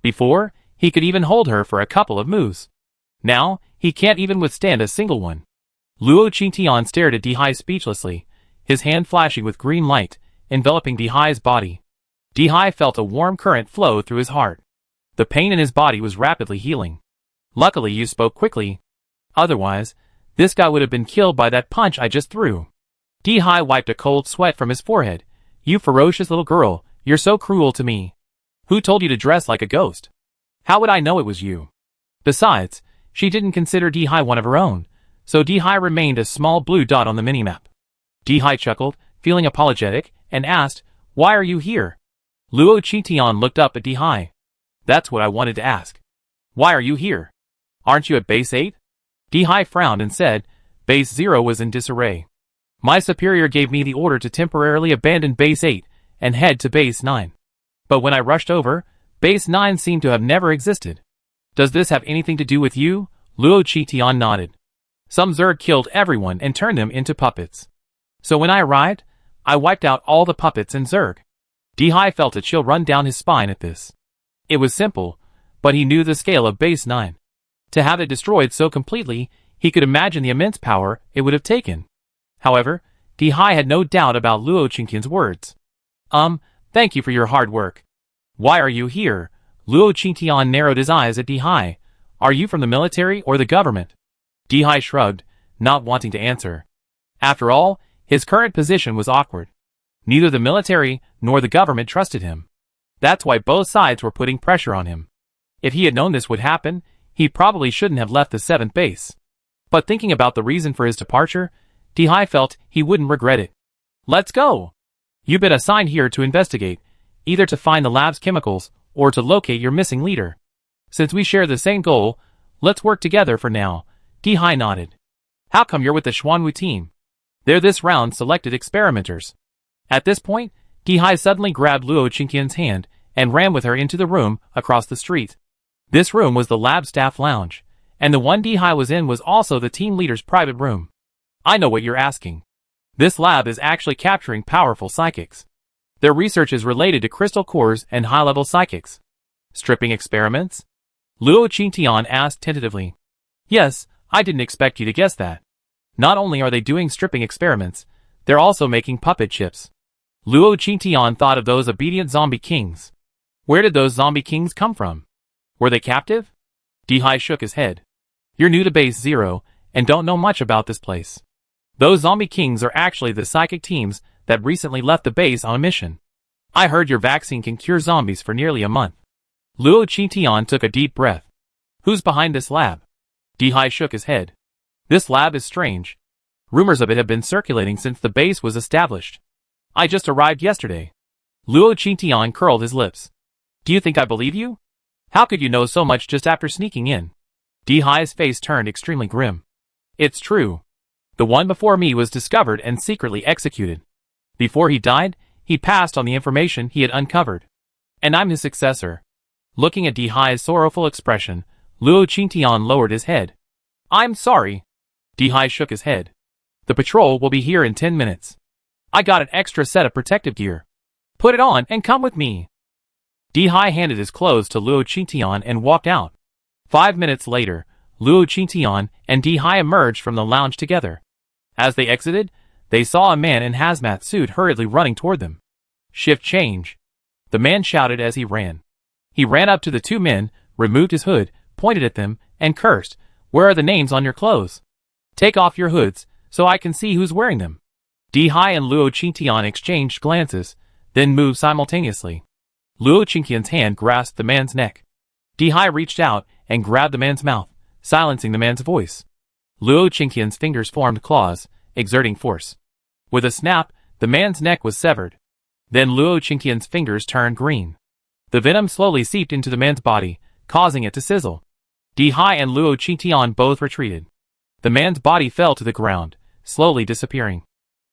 Before, he could even hold her for a couple of moves. Now, he can't even withstand a single one. Luo Qingtian stared at Dihai speechlessly, his hand flashing with green light, enveloping Dihai's body. Dihai felt a warm current flow through his heart. The pain in his body was rapidly healing. "Luckily you spoke quickly. Otherwise, this guy would have been killed by that punch I just threw." Dihai wiped a cold sweat from his forehead. "You ferocious little girl, you're so cruel to me. Who told you to dress like a ghost? How would I know it was you?" Besides, she didn't consider Dihai one of her own, so Dihai remained a small blue dot on the minimap. Dihai chuckled, feeling apologetic, and asked, "Why are you here?" Luo Qingtian looked up at Dihai. "That's what I wanted to ask. Why are you here? Aren't you at Base 8? Dihai frowned and said, "Base 0 was in disarray. My superior gave me the order to temporarily abandon Base 8 and head to Base 9. But when I rushed over, Base 9 seemed to have never existed. Does this have anything to do with you?" Luo Qingtian nodded. "Some Zerg killed everyone and turned them into puppets. So when I arrived, I wiped out all the puppets and Zerg." Dihai felt a chill run down his spine at this. It was simple, but he knew the scale of Base 9. To have it destroyed so completely, he could imagine the immense power it would have taken. However, Dihai had no doubt about Luo Qingtian's words. Thank you for your hard work. Why are you here?" Luo Qingtian narrowed his eyes at Dihai. "Are you from the military or the government?" Dihai shrugged, not wanting to answer. After all, his current position was awkward. Neither the military nor the government trusted him. That's why both sides were putting pressure on him. If he had known this would happen, he probably shouldn't have left the 7th base. But thinking about the reason for his departure, Dihai felt he wouldn't regret it. "Let's go! You've been assigned here to investigate, either to find the lab's chemicals or to locate your missing leader. Since we share the same goal, let's work together for now." Dihai nodded. "How come you're with the Xuanwu team?" "They're this round's selected experimenters." At this point, Dihai suddenly grabbed Luo Qingtian's hand and ran with her into the room across the street. This room was the lab staff lounge, and the one Dihai was in was also the team leader's private room. "I know what you're asking. This lab is actually capturing powerful psychics. Their research is related to crystal cores and high-level psychics. Stripping experiments? Luo Qingtian asked tentatively. Yes, I didn't expect you to guess that. Not only are they doing stripping experiments, they're also making puppet chips. Luo Qingtian thought of those obedient zombie kings. Where did those zombie kings come from? Were they captive? Dihai shook his head. You're new to Base Zero, and don't know much about this place. Those zombie kings are actually the psychic teams that recently left the base on a mission. I heard your vaccine can cure zombies for nearly a month. Luo Qingtian took a deep breath. Who's behind this lab? Dihai shook his head. This lab is strange. Rumors of it have been circulating since the base was established. I just arrived yesterday. Luo Qingtian curled his lips. Do you think I believe you? How could you know so much just after sneaking in? Dihai's face turned extremely grim. It's true. The one before me was discovered and secretly executed. Before he died, he passed on the information he had uncovered. And I'm his successor. Looking at Dihai's sorrowful expression, Luo Qingtian lowered his head. I'm sorry. Dihai shook his head. The patrol will be here in 10 minutes. I got an extra set of protective gear. Put it on and come with me. Dihai handed his clothes to Luo Qingtian and walked out. 5 minutes later, Luo Qingtian and Dihai emerged from the lounge together. As they exited, they saw a man in hazmat suit hurriedly running toward them. Shift change. The man shouted as he ran. He ran up to the two men, removed his hood, pointed at them, and cursed, Where are the names on your clothes? Take off your hoods, so I can see who's wearing them. Dihai and Luo Qingtian exchanged glances, then moved simultaneously. Luo Qingtian's hand grasped the man's neck. Dihai reached out and grabbed the man's mouth, silencing the man's voice. Luo Qingtian's fingers formed claws, exerting force. With a snap, the man's neck was severed. Then Luo Qingtian's fingers turned green. The venom slowly seeped into the man's body, causing it to sizzle. Dihai and Luo Qingtian both retreated. The man's body fell to the ground, slowly disappearing.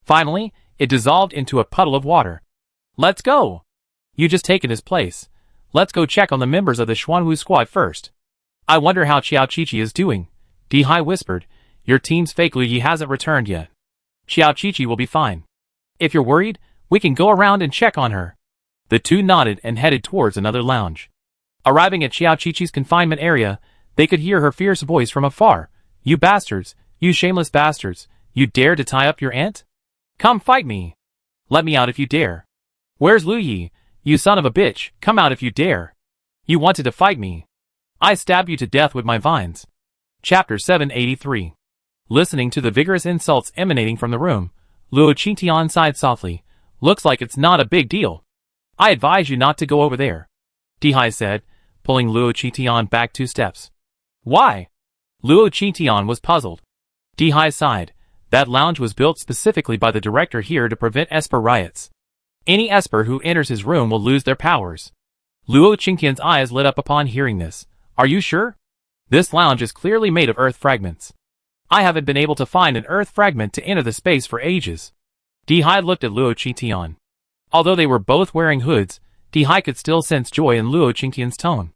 Finally, it dissolved into a puddle of water. Let's go! You just taken his place. Let's go check on the members of the Xuanwu squad first. I wonder how Qiao Qiqi is doing. Dihai whispered. Your team's fake Lu Yi hasn't returned yet. Qiao Qiqi will be fine. If you're worried, we can go around and check on her. The two nodded and headed towards another lounge. Arriving at Qiao Qiqi's confinement area, they could hear her fierce voice from afar. You bastards, you shameless bastards, you dare to tie up your aunt? Come fight me. Let me out if you dare. Where's Lu Yi? You son of a bitch, come out if you dare. You wanted to fight me. I stab you to death with my vines. Chapter 783. Listening to the vigorous insults emanating from the room, Luo Qingtian sighed softly. Looks like it's not a big deal. I advise you not to go over there, Dihai said, pulling Luo Qingtian back 2 steps. Why? Luo Qingtian was puzzled. Dihai sighed. That lounge was built specifically by the director here to prevent Esper riots. Any Esper who enters his room will lose their powers. Luo Qingtian's eyes lit up upon hearing this. Are you sure? This lounge is clearly made of earth fragments. I haven't been able to find an earth fragment to enter the space for ages. Dihai looked at Luo Qingtian. Although they were both wearing hoods, Dihai could still sense joy in Luo Qingtian's tone.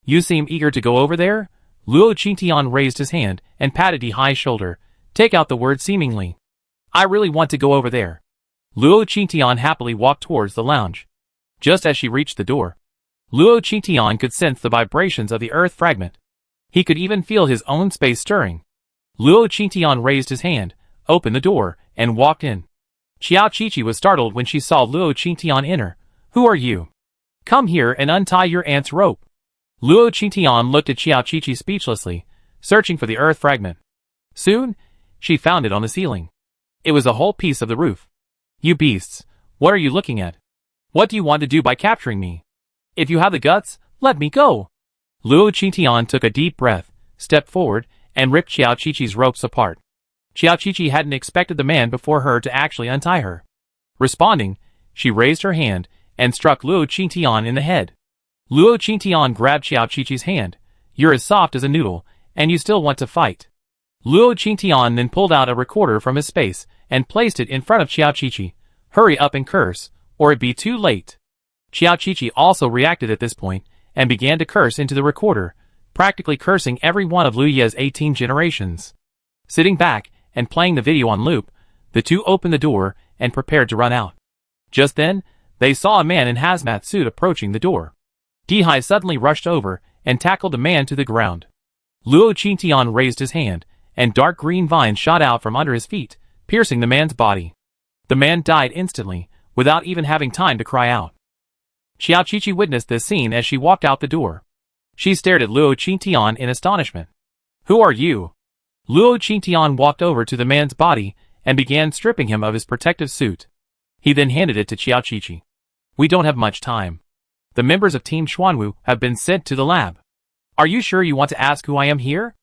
You seem eager to go over there? Luo Qingtian raised his hand and patted Dihai's shoulder. Take out the word seemingly. I really want to go over there. Luo Qingtian happily walked towards the lounge. Just as she reached the door, Luo Qingtian could sense the vibrations of the earth fragment. He could even feel his own space stirring. Luo Qingtian raised his hand, opened the door, and walked in. Qiao Qiqi was startled when she saw Luo Qingtian enter. Who are you? Come here and untie your aunt's rope. Luo Qingtian looked at Qiao Qiqi speechlessly, searching for the earth fragment. Soon, she found it on the ceiling. It was a whole piece of the roof. You beasts, what are you looking at? What do you want to do by capturing me? If you have the guts, let me go. Luo Qingtian took a deep breath, stepped forward, and ripped Qiao Qiqi's ropes apart. Qiao Qiqi hadn't expected the man before her to actually untie her. Responding, she raised her hand and struck Luo Qingtian in the head. Luo Qingtian grabbed Qiao Qiqi's hand. You're as soft as a noodle, and you still want to fight. Luo Qingtian then pulled out a recorder from his space and placed it in front of Qiao Qiqi. Hurry up and curse, or it'd be too late. Qiao Qiqi also reacted at this point and began to curse into the recorder, practically cursing every one of Lu Ye's 18 generations. Sitting back and playing the video on loop, the two opened the door and prepared to run out. Just then, They saw a man in hazmat suit approaching the door. Dihai suddenly rushed over and tackled the man to the ground. Luo Qingtian raised his hand, and dark green vines shot out from under his feet, piercing the man's body. The man died instantly, without even having time to cry out. Xiao Qiqi witnessed this scene as she walked out the door. She stared at Luo Qingtian in astonishment. "Who are you?" Luo Qingtian walked over to the man's body and began stripping him of his protective suit. He then handed it to Xiao Qiqi. "We don't have much time. The members of Team Xuanwu have been sent to the lab. Are you sure you want to ask who I am here?"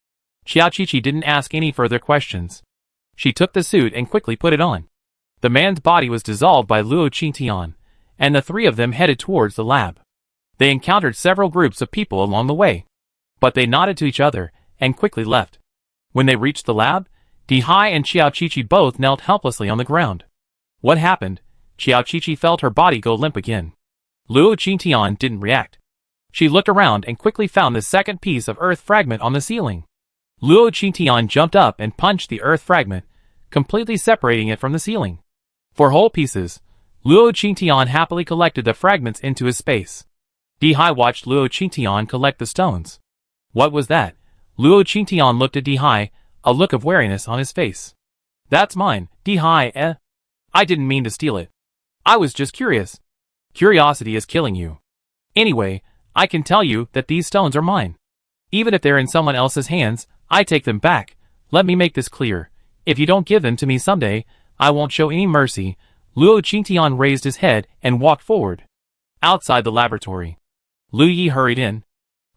Xiao Qiqi didn't ask any further questions. She took the suit and quickly put it on. The man's body was dissolved by Luo Qingtian, and the three of them headed towards the lab. They encountered several groups of people along the way, but they nodded to each other and quickly left. When they reached the lab, Dihai and Xiao Qiqi both knelt helplessly on the ground. What happened? Xiao Qiqi felt her body go limp again. Luo Qingtian didn't react. She looked around and quickly found the second piece of earth fragment on the ceiling. Luo Qingtian jumped up and punched the earth fragment, completely separating it from the ceiling. For whole pieces, Luo Qingtian happily collected the fragments into his space. Dihai watched Luo Qingtian collect the stones. What was that? Luo Qingtian looked at Dihai, a look of wariness on his face. "That's mine, Dihai, I didn't mean to steal it. I was just curious. Curiosity is killing you. Anyway, I can tell you that these stones are mine. Even if they're in someone else's hands, I take them back. Let me make this clear. If you don't give them to me someday, I won't show any mercy." Luo Qingtian raised his head and walked forward. Outside the laboratory, Lu Yi hurried in.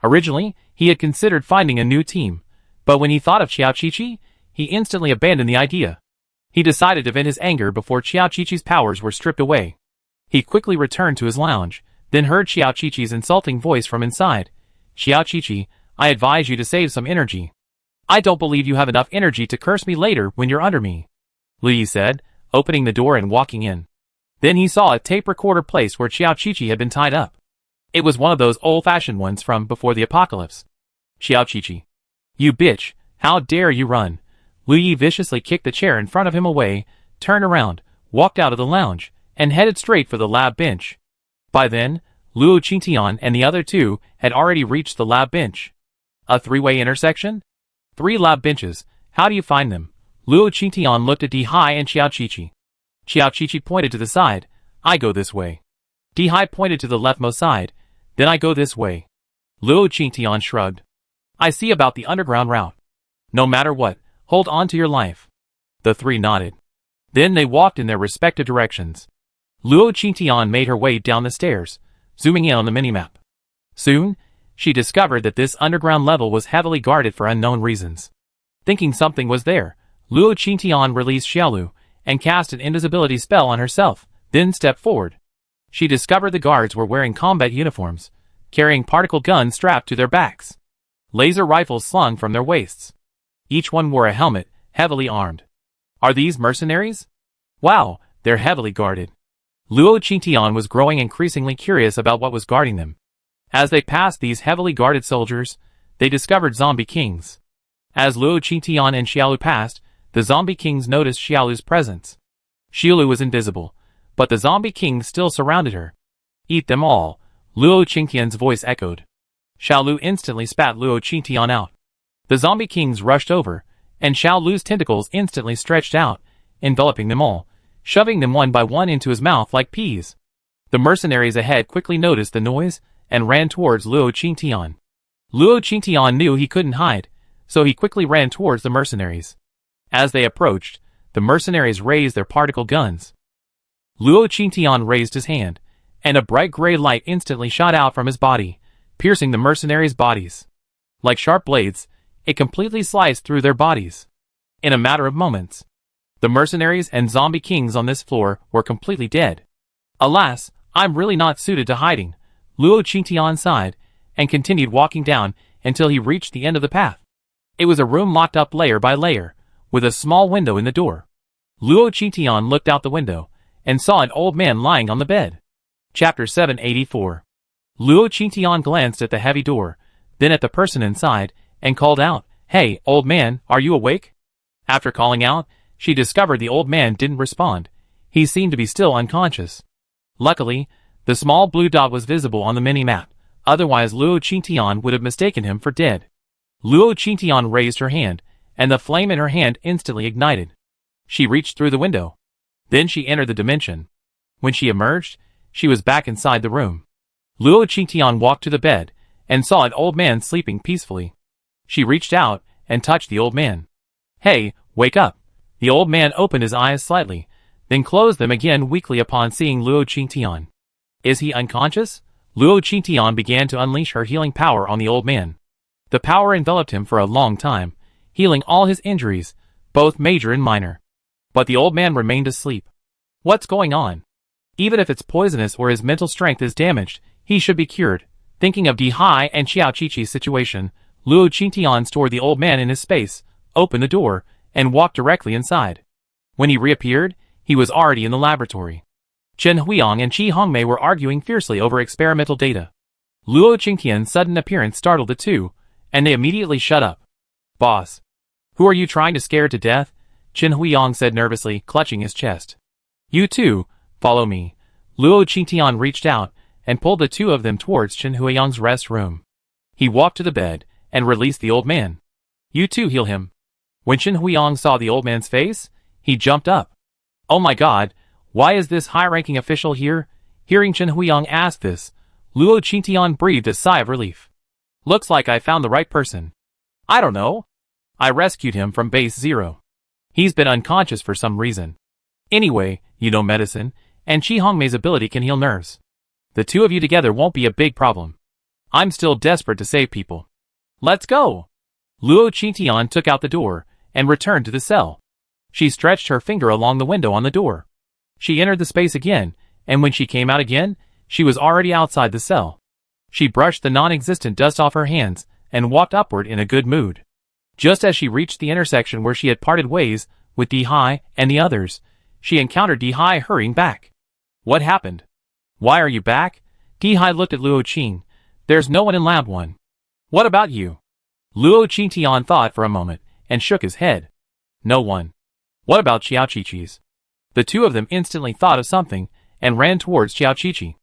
Originally, he had considered finding a new team, but when he thought of Xiao Qiqi, he instantly abandoned the idea. He decided to vent his anger before Xiao Qiqi's powers were stripped away. He quickly returned to his lounge, then heard Xiao Qiqi's insulting voice from inside. "Xiao Qiqi, I advise you to save some energy. I don't believe you have enough energy to curse me later when you're under me," Lu Yi said, opening the door and walking in. Then he saw a tape recorder place where Xiao Qiqi had been tied up. It was one of those old-fashioned ones from before the apocalypse. "Xiao Qiqi, you bitch, how dare you run?" Lu Yi viciously kicked the chair in front of him away, turned around, walked out of the lounge, and headed straight for the lab bench. By then, Luo Qingtian and the other two had already reached the lab bench. A three-way intersection? 3 lab benches, how do you find them? Luo Qingtian looked at Dihai and Xiao Qiqi. Xiao Qiqi pointed to the side. "I go this way." Dihai pointed to the leftmost side. "Then I go this way." Luo Qingtian shrugged. "I see about the underground route. No matter what, hold on to your life." The three nodded. Then they walked in their respective directions. Luo Qingtian made her way down the stairs, zooming in on the minimap. Soon, she discovered that this underground level was heavily guarded for unknown reasons. Thinking something was there, Luo Qingtian released Xiaolu and cast an invisibility spell on herself, then stepped forward. She discovered the guards were wearing combat uniforms, carrying particle guns strapped to their backs. Laser rifles slung from their waists. Each one wore a helmet, heavily armed. Are these mercenaries? Wow, they're heavily guarded. Luo Qingtian was growing increasingly curious about what was guarding them. As they passed these heavily guarded soldiers, they discovered zombie kings. As Luo Qingtian and Xiaolu passed, the zombie kings noticed Xiaolu's presence. Xiaolu was invisible, but the zombie kings still surrounded her. "Eat them all," Luo Qingtian's voice echoed. Xiaolu instantly spat Luo Qingtian out. The zombie kings rushed over, and Xiaolu's tentacles instantly stretched out, enveloping them all, shoving them one by one into his mouth like peas. The mercenaries ahead quickly noticed the noise and ran towards Luo Qingtian. Luo Qingtian knew he couldn't hide, so he quickly ran towards the mercenaries. As they approached, the mercenaries raised their particle guns. Luo Qingtian raised his hand, and a bright gray light instantly shot out from his body, piercing the mercenaries' bodies. Like sharp blades, it completely sliced through their bodies. In a matter of moments, the mercenaries and zombie kings on this floor were completely dead. "Alas, I'm really not suited to hiding," Luo Qingtian sighed, and continued walking down until he reached the end of the path. It was a room locked up layer by layer, with a small window in the door. Luo Qingtian looked out the window, and saw an old man lying on the bed. Chapter 784. Luo Qingtian glanced at the heavy door, then at the person inside, and called out, "Hey, old man, are you awake?" After calling out, she discovered the old man didn't respond. He seemed to be still unconscious. Luckily, the small blue dot was visible on the mini-map, otherwise Luo Qingtian would have mistaken him for dead. Luo Qingtian raised her hand, and the flame in her hand instantly ignited. She reached through the window. Then she entered the dimension. When she emerged, she was back inside the room. Luo Qingtian walked to the bed, and saw an old man sleeping peacefully. She reached out, and touched the old man. "Hey, wake up." The old man opened his eyes slightly, then closed them again weakly upon seeing Luo Qingtian. Is he unconscious? Luo Qingtian began to unleash her healing power on the old man. The power enveloped him for a long time, healing all his injuries, both major and minor. But the old man remained asleep. What's going on? Even if it's poisonous or his mental strength is damaged, he should be cured. Thinking of Dihai and Xiao Qiqi's situation, Luo Qingtian stored the old man in his space, opened the door, and walked directly inside. When he reappeared, he was already in the laboratory. Chen Huiyang and Qi Hongmei were arguing fiercely over experimental data. Luo Qingtian's sudden appearance startled the two, and they immediately shut up. "Boss, who are you trying to scare to death?" Chen Huiyang said nervously, clutching his chest. "You two, follow me." Luo Qingtian reached out, and pulled the two of them towards Chen Huiyang's rest room. He walked to the bed, and released the old man. "You two heal him." When Chen Huiyang saw the old man's face, he jumped up. "Oh my god, why is this high-ranking official here?" Hearing Chen Huiyang ask this, Luo Qingtian breathed a sigh of relief. "Looks like I found the right person. I don't know. I rescued him from base 0. He's been unconscious for some reason. Anyway, you know medicine, and Qi Hongmei's ability can heal nerves. The two of you together won't be a big problem. I'm still desperate to save people. Let's go." Luo Qingtian took out the door, and returned to the cell. She stretched her finger along the window on the door. She entered the space again, and when she came out again, she was already outside the cell. She brushed the non-existent dust off her hands, and walked upward in a good mood. Just as she reached the intersection where she had parted ways with Dihai and the others, she encountered Dihai hurrying back. "What happened? Why are you back?" Dihai looked at Luo Qing. "There's no one in Lab 1. What about you?" Luo Qingtian thought for a moment, and shook his head. "No one. What about Xiao Qiqi's?" The two of them instantly thought of something, and ran towards Xiao Qiqi.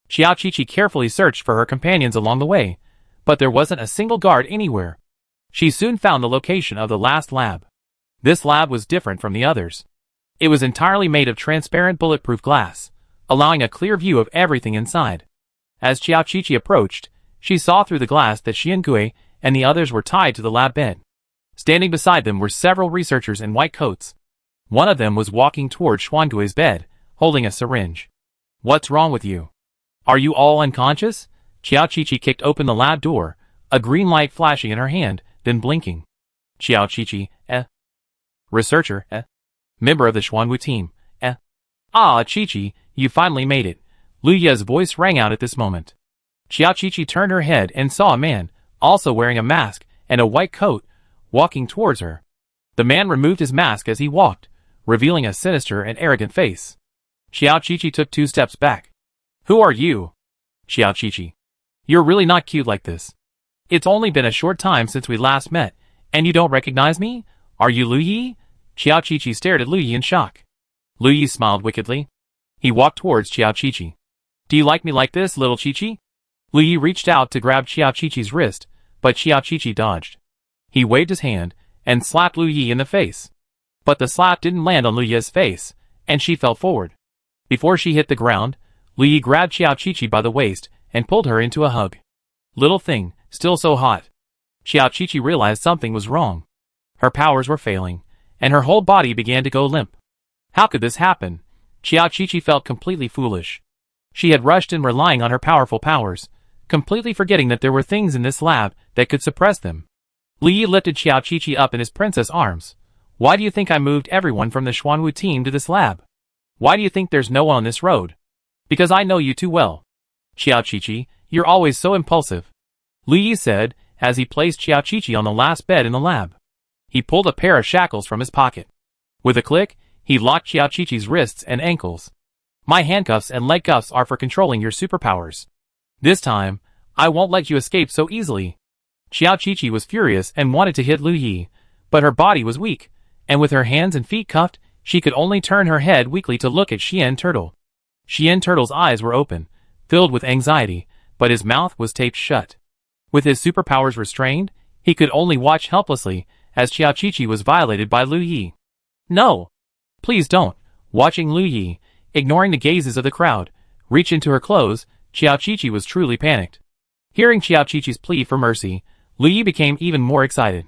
Xiao Qiqi carefully searched for her companions along the way, but there wasn't a single guard anywhere. She soon found the location of the last lab. This lab was different from the others. It was entirely made of transparent bulletproof glass, allowing a clear view of everything inside. As Xiao Qiqi approached, she saw through the glass that Xian Gui and the others were tied to the lab bed. Standing beside them were several researchers in white coats. One of them was walking toward Xuangui's bed, holding a syringe. "What's wrong with you? Are you all unconscious?" Xiao Qiqi kicked open the lab door, a green light flashing in her hand, then blinking. Xiao Qiqi, Researcher, Member of the Xuanwu team, Ah, Qiqi, you finally made it. Lu Ye's voice rang out at this moment. Xiao Qiqi turned her head and saw a man, also wearing a mask and a white coat, walking towards her. The man removed his mask as he walked, revealing a sinister and arrogant face. Xiao Qiqi took 2 steps back. "Who are you?" "Xiao Qiqi. You're really not cute like this. It's only been a short time since we last met, and you don't recognize me? Are you Lu Yi?" Xiao Qiqi stared at Lu Yi in shock. Lu Yi smiled wickedly. He walked towards Xiao Qiqi. "Do you like me like this, little Qiqi?" Lu Yi reached out to grab Xiao Qiqi's wrist, but Xiao Qiqi dodged. He waved his hand, and slapped Lu Yi in the face. But the slap didn't land on Lu Yi's face, and she fell forward. Before she hit the ground, Lu Yi grabbed Xiao Qiqi by the waist, and pulled her into a hug. "Little thing, still so hot." Xiao Qiqi realized something was wrong. Her powers were failing, and her whole body began to go limp. How could this happen? Xiao Qiqi felt completely foolish. She had rushed in relying on her powerful powers, completely forgetting that there were things in this lab that could suppress them. Lu Yi lifted Xiao Qiqi up in his princess arms. "Why do you think I moved everyone from the Xuanwu team to this lab? Why do you think there's no one on this road? Because I know you too well. Xiao Qiqi, you're always so impulsive," Lu Yi said, as he placed Xiao Qiqi on the last bed in the lab. He pulled a pair of shackles from his pocket. With a click, he locked Xiao Qiqi's wrists and ankles. "My handcuffs and leg cuffs are for controlling your superpowers. This time, I won't let you escape so easily." Xiao Qiqi was furious and wanted to hit Lu Yi, but her body was weak, and with her hands and feet cuffed, she could only turn her head weakly to look at Xian Turtle. Xian Turtle's eyes were open, filled with anxiety, but his mouth was taped shut. With his superpowers restrained, he could only watch helplessly as Qiao Qiqi was violated by Lu Yi. No! Please don't. Watching Lu Yi, ignoring the gazes of the crowd, reach into her clothes, Qiao Qiqi was truly panicked. Hearing Qiao Qiqi's plea for mercy, Lu Yi became even more excited.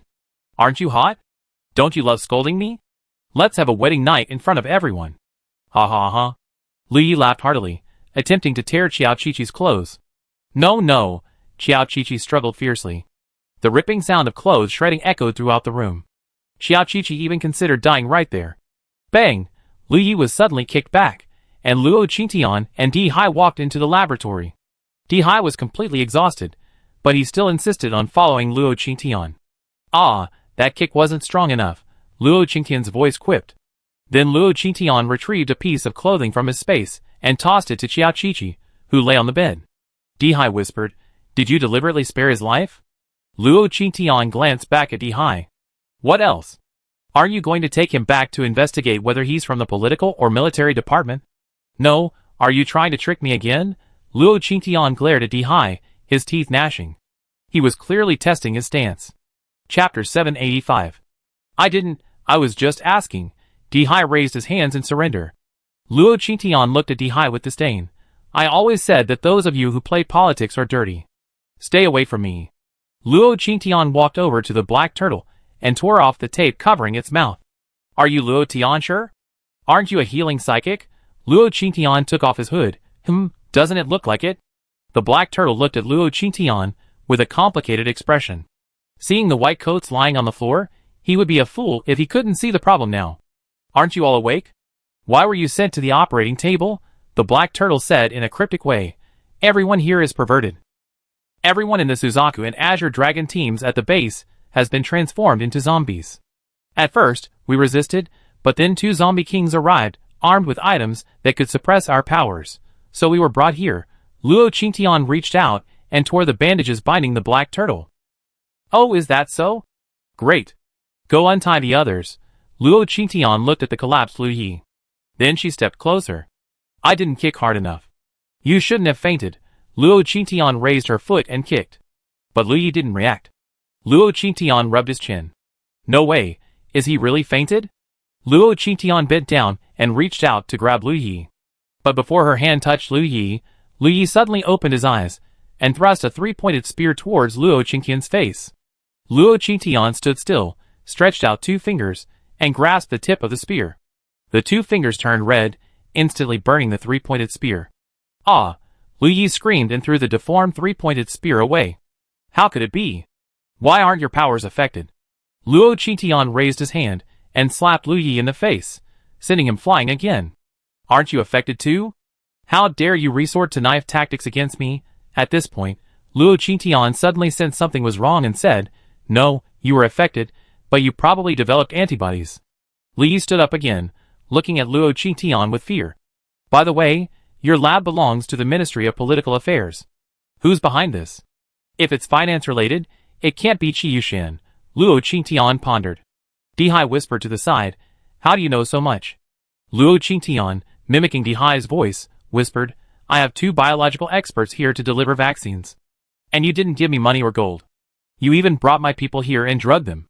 Aren't you hot? Don't you love scolding me? Let's have a wedding night in front of everyone. Ha ha ha. Lu Yi laughed heartily, attempting to tear Qiao Qiqi's clothes. No, no, Qiao Qiqi struggled fiercely. The ripping sound of clothes shredding echoed throughout the room. Qiao Qiqi even considered dying right there. Bang! Lu Yi was suddenly kicked back, and Luo Qingtian and Di Hai walked into the laboratory. Di Hai was completely exhausted, but he still insisted on following Luo Qingtian. Ah, that kick wasn't strong enough, Luo Qingtian's voice quipped. Then Luo Qingtian retrieved a piece of clothing from his space and tossed it to Qiao Qiqi, who lay on the bed. Di Hai whispered, "Did you deliberately spare his life?" Luo Qingtian glanced back at Di Hai. What else? Are you going to take him back to investigate whether he's from the political or military department? No, are you trying to trick me again? Luo Qingtian glared at Di Hai, his teeth gnashing. He was clearly testing his stance. Chapter 785. I was just asking. Di Hai raised his hands in surrender. Luo Qingtian looked at Di Hai with disdain. I always said that those of you who play politics are dirty. Stay away from me. Luo Qingtian walked over to the black turtle and tore off the tape covering its mouth. Are you Luo Tianshi? Aren't you a healing psychic? Luo Qingtian took off his hood. Doesn't it look like it? The black turtle looked at Luo Qingtian with a complicated expression. Seeing the white coats lying on the floor, he would be a fool if he couldn't see the problem now. Aren't you all awake? Why were you sent to the operating table? The black turtle said in a cryptic way. Everyone here is perverted. Everyone in the Suzaku and Azure Dragon teams at the base has been transformed into zombies. At first, we resisted, but then 2 zombie kings arrived, armed with items that could suppress our powers. So we were brought here. Luo Qingtian reached out and tore the bandages binding the black turtle. Oh, is that so? Great. Go untie the others. Luo Qingtian looked at the collapsed Lu Yi. Then she stepped closer. I didn't kick hard enough. You shouldn't have fainted. Luo Qingtian raised her foot and kicked. But Lu Yi didn't react. Luo Qingtian rubbed his chin. No way, is he really fainted? Luo Qingtian bent down and reached out to grab Lu Yi. But before her hand touched Lu Yi suddenly opened his eyes and thrust a 3-pointed spear towards Luo Qingtian's face. Luo Qingtian stood still, stretched out 2 fingers, and grasped the tip of the spear. The 2 fingers turned red, instantly burning the 3-pointed spear. Ah! Lu Yi screamed and threw the deformed 3-pointed spear away. How could it be? Why aren't your powers affected? Luo Qingtian raised his hand and slapped Lu Yi in the face, sending him flying again. Aren't you affected too? How dare you resort to knife tactics against me? At this point, Luo Qingtian suddenly sensed something was wrong and said, No, you were affected, but you probably developed antibodies. Lu Yi stood up again, looking at Luo Qingtian with fear. By the way, your lab belongs to the Ministry of Political Affairs. Who's behind this? If it's finance-related, it can't be Qi Yushan, Luo Qingtian pondered. Di Hai whispered to the side, How do you know so much? Luo Qingtian, mimicking Di Hai's voice, whispered, I have 2 biological experts here to deliver vaccines. And you didn't give me money or gold. You even brought my people here and drugged them.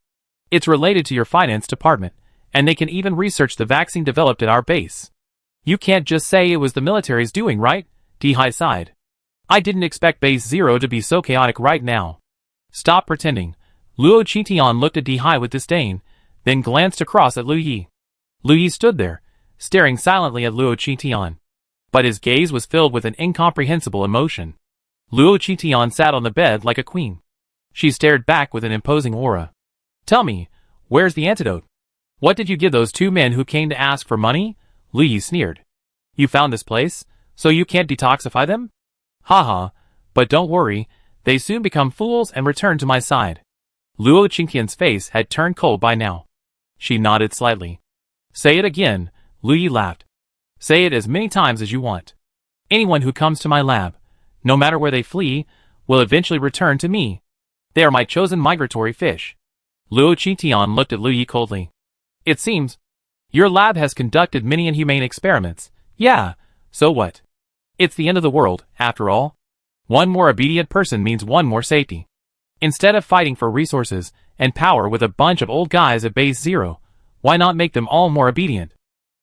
It's related to your finance department, and they can even research the vaccine developed at our base. You can't just say it was the military's doing, right? Di Hai sighed. I didn't expect Base 0 to be so chaotic right now. Stop pretending. Luo Qingtian looked at Di Hai with disdain, then glanced across at Lu Yi. Lu Yi stood there, staring silently at Luo Qingtian. But his gaze was filled with an incomprehensible emotion. Luo Qingtian sat on the bed like a queen. She stared back with an imposing aura. Tell me, where's the antidote? What did you give those 2 men who came to ask for money? Lu Yi sneered. You found this place, so you can't detoxify them? Haha, but don't worry, they soon become fools and return to my side. Luo Qingtian's face had turned cold by now. She nodded slightly. Say it again, Lu Yi laughed. Say it as many times as you want. Anyone who comes to my lab, no matter where they flee, will eventually return to me. They are my chosen migratory fish. Luo Qingtian looked at Lu Yi coldly. It seems your lab has conducted many inhumane experiments. Yeah, So what? It's the end of the world, after all. One more obedient person means one more safety. Instead of fighting for resources and power with a bunch of old guys at base zero, why not make them all more obedient?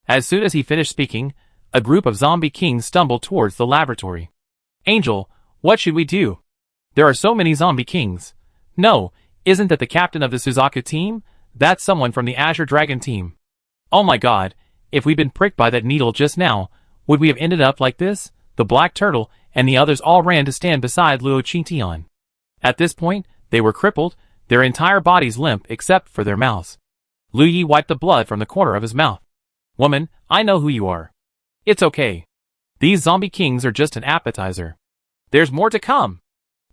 As soon as he finished speaking, a group of zombie kings stumbled towards the laboratory. Angel, what should we do? There are so many zombie kings. No, isn't that the captain of the Suzaku team? That's someone from the Azure Dragon team. Oh my god, if we'd been pricked by that needle just now, would we have ended up like this? The Black Turtle and the others all ran to stand beside Luo Qingtian. At this point, they were crippled, their entire bodies limp except for their mouths. Lu Yi wiped the blood from the corner of his mouth. Woman, I know who you are. It's okay. These zombie kings are just an appetizer. There's more to come.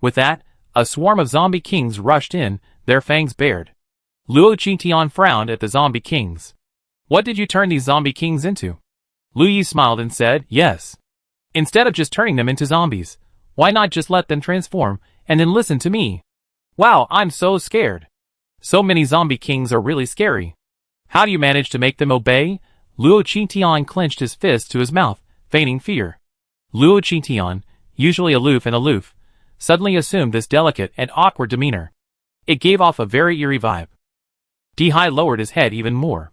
With that, a swarm of zombie kings rushed in, their fangs bared. Luo Qingtian frowned at the zombie kings. What did you turn these zombie kings into? Lu Yi smiled and said, yes. Instead of just turning them into zombies, why not just let them transform and then listen to me? Wow, I'm so scared. So many zombie kings are really scary. How do you manage to make them obey? Luo Qingtian clenched his fist to his mouth, feigning fear. Luo Qingtian, usually aloof, suddenly assumed this delicate and awkward demeanor. It gave off a very eerie vibe. Dihai lowered his head even more.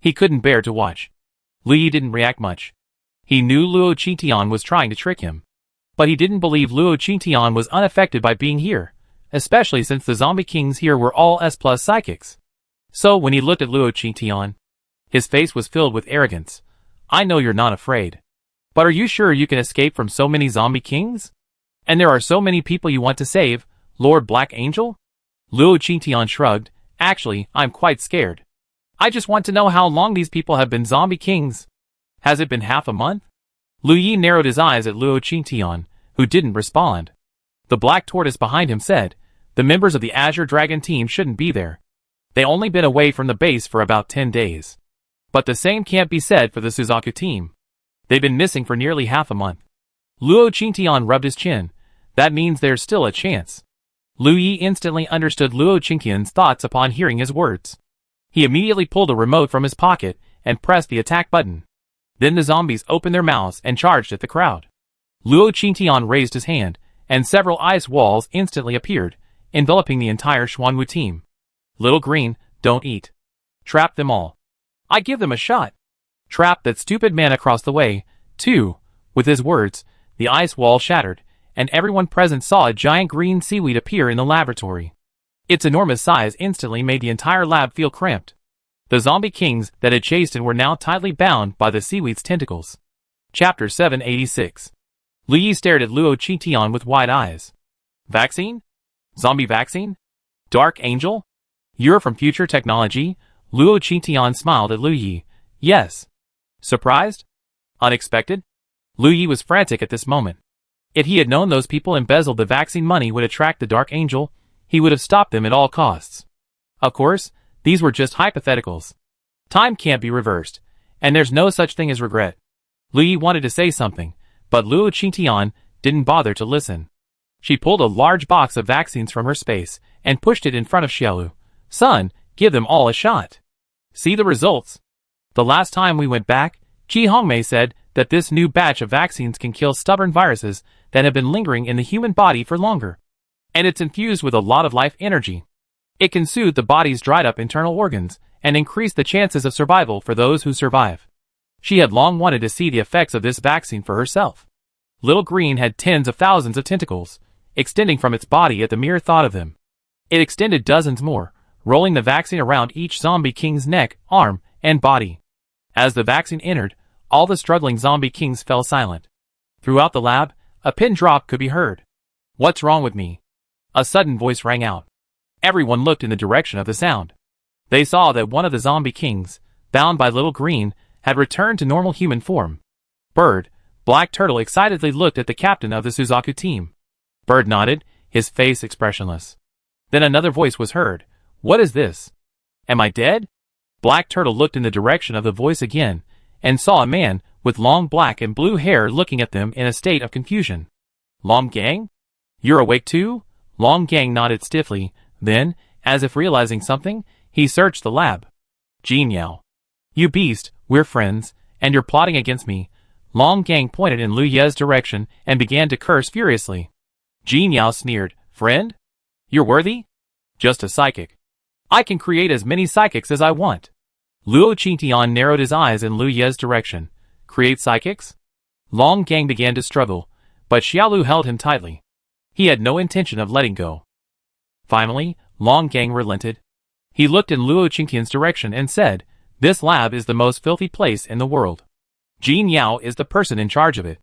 He couldn't bear to watch. Lu Yi didn't react much. He knew Luo Qingtian was trying to trick him. But he didn't believe Luo Qingtian was unaffected by being here, especially since the zombie kings here were all S+ psychics. So when he looked at Luo Qingtian, his face was filled with arrogance. I know you're not afraid. But are you sure you can escape from so many zombie kings? And there are so many people you want to save, Lord Black Angel? Luo Qingtian shrugged. Actually, I'm quite scared. I just want to know how long these people have been zombie kings. Has it been half a month? Lu Yi narrowed his eyes at Luo Qingtian, who didn't respond. The black tortoise behind him said, the members of the Azure Dragon team shouldn't be there. They only been away from the base for about 10 days. But the same can't be said for the Suzaku team. They've been missing for nearly half a month. Luo Qingtian rubbed his chin. That means there's still a chance. Lu Yi instantly understood Luo Qingtian's thoughts upon hearing his words. He immediately pulled a remote from his pocket and pressed the attack button. Then the zombies opened their mouths and charged at the crowd. Luo Qingtian raised his hand, and several ice walls instantly appeared, enveloping the entire Xuanwu team. Little Green, don't eat. Trap them all. I give them a shot. Trap that stupid man across the way, too. With his words, the ice wall shattered, and everyone present saw a giant green seaweed appear in the laboratory. Its enormous size instantly made the entire lab feel cramped. The zombie kings that had chased in were now tightly bound by the seaweed's tentacles. Chapter 786. Lu Yi stared at Luo Qingtian with wide eyes. Vaccine? Zombie vaccine? Dark Angel? You're from future technology? Luo Qingtian smiled at Lu Yi. Yes. Surprised? Unexpected? Lu Yi was frantic at this moment. If he had known those people embezzled the vaccine money would attract the Dark Angel, he would have stopped them at all costs. Of course, these were just hypotheticals. Time can't be reversed, and there's no such thing as regret. Lu Yi wanted to say something, but Luo Qingtian didn't bother to listen. She pulled a large box of vaccines from her space and pushed it in front of Xiaolu. Son, give them all a shot. See the results. The last time we went back, Ji Hongmei said that this new batch of vaccines can kill stubborn viruses that have been lingering in the human body for longer. And it's infused with a lot of life energy. It can soothe the body's dried up internal organs and increase the chances of survival for those who survive. She had long wanted to see the effects of this vaccine for herself. Little Green had tens of thousands of tentacles, extending from its body at the mere thought of them. It extended dozens more, rolling the vaccine around each zombie king's neck, arm, and body. As the vaccine entered, all the struggling zombie kings fell silent. Throughout the lab, a pin drop could be heard. What's wrong with me? A sudden voice rang out. Everyone looked in the direction of the sound. They saw that one of the zombie kings, bound by Little Green, had returned to normal human form. Bird, Black Turtle excitedly looked at the captain of the Suzaku team. Bird nodded, his face expressionless. Then another voice was heard. What is this? Am I dead? Black Turtle looked in the direction of the voice again, and saw a man with long black and blue hair looking at them in a state of confusion. Long Gang? You're awake too? Long Gang nodded stiffly, then, as if realizing something, he searched the lab. Ji Miao. You beast, we're friends, and you're plotting against me. Long Gang pointed in Lu Ye's direction and began to curse furiously. Jin Yao sneered, "Friend? You're worthy? Just a psychic. I can create as many psychics as I want." Luo Qingtian narrowed his eyes in Lu Ye's direction. "Create psychics?" Long Gang began to struggle, but Xiaolu held him tightly. He had no intention of letting go. Finally, Long Gang relented. He looked in Luo Qingtian's direction and said, "This lab is the most filthy place in the world. Jin Yao is the person in charge of it.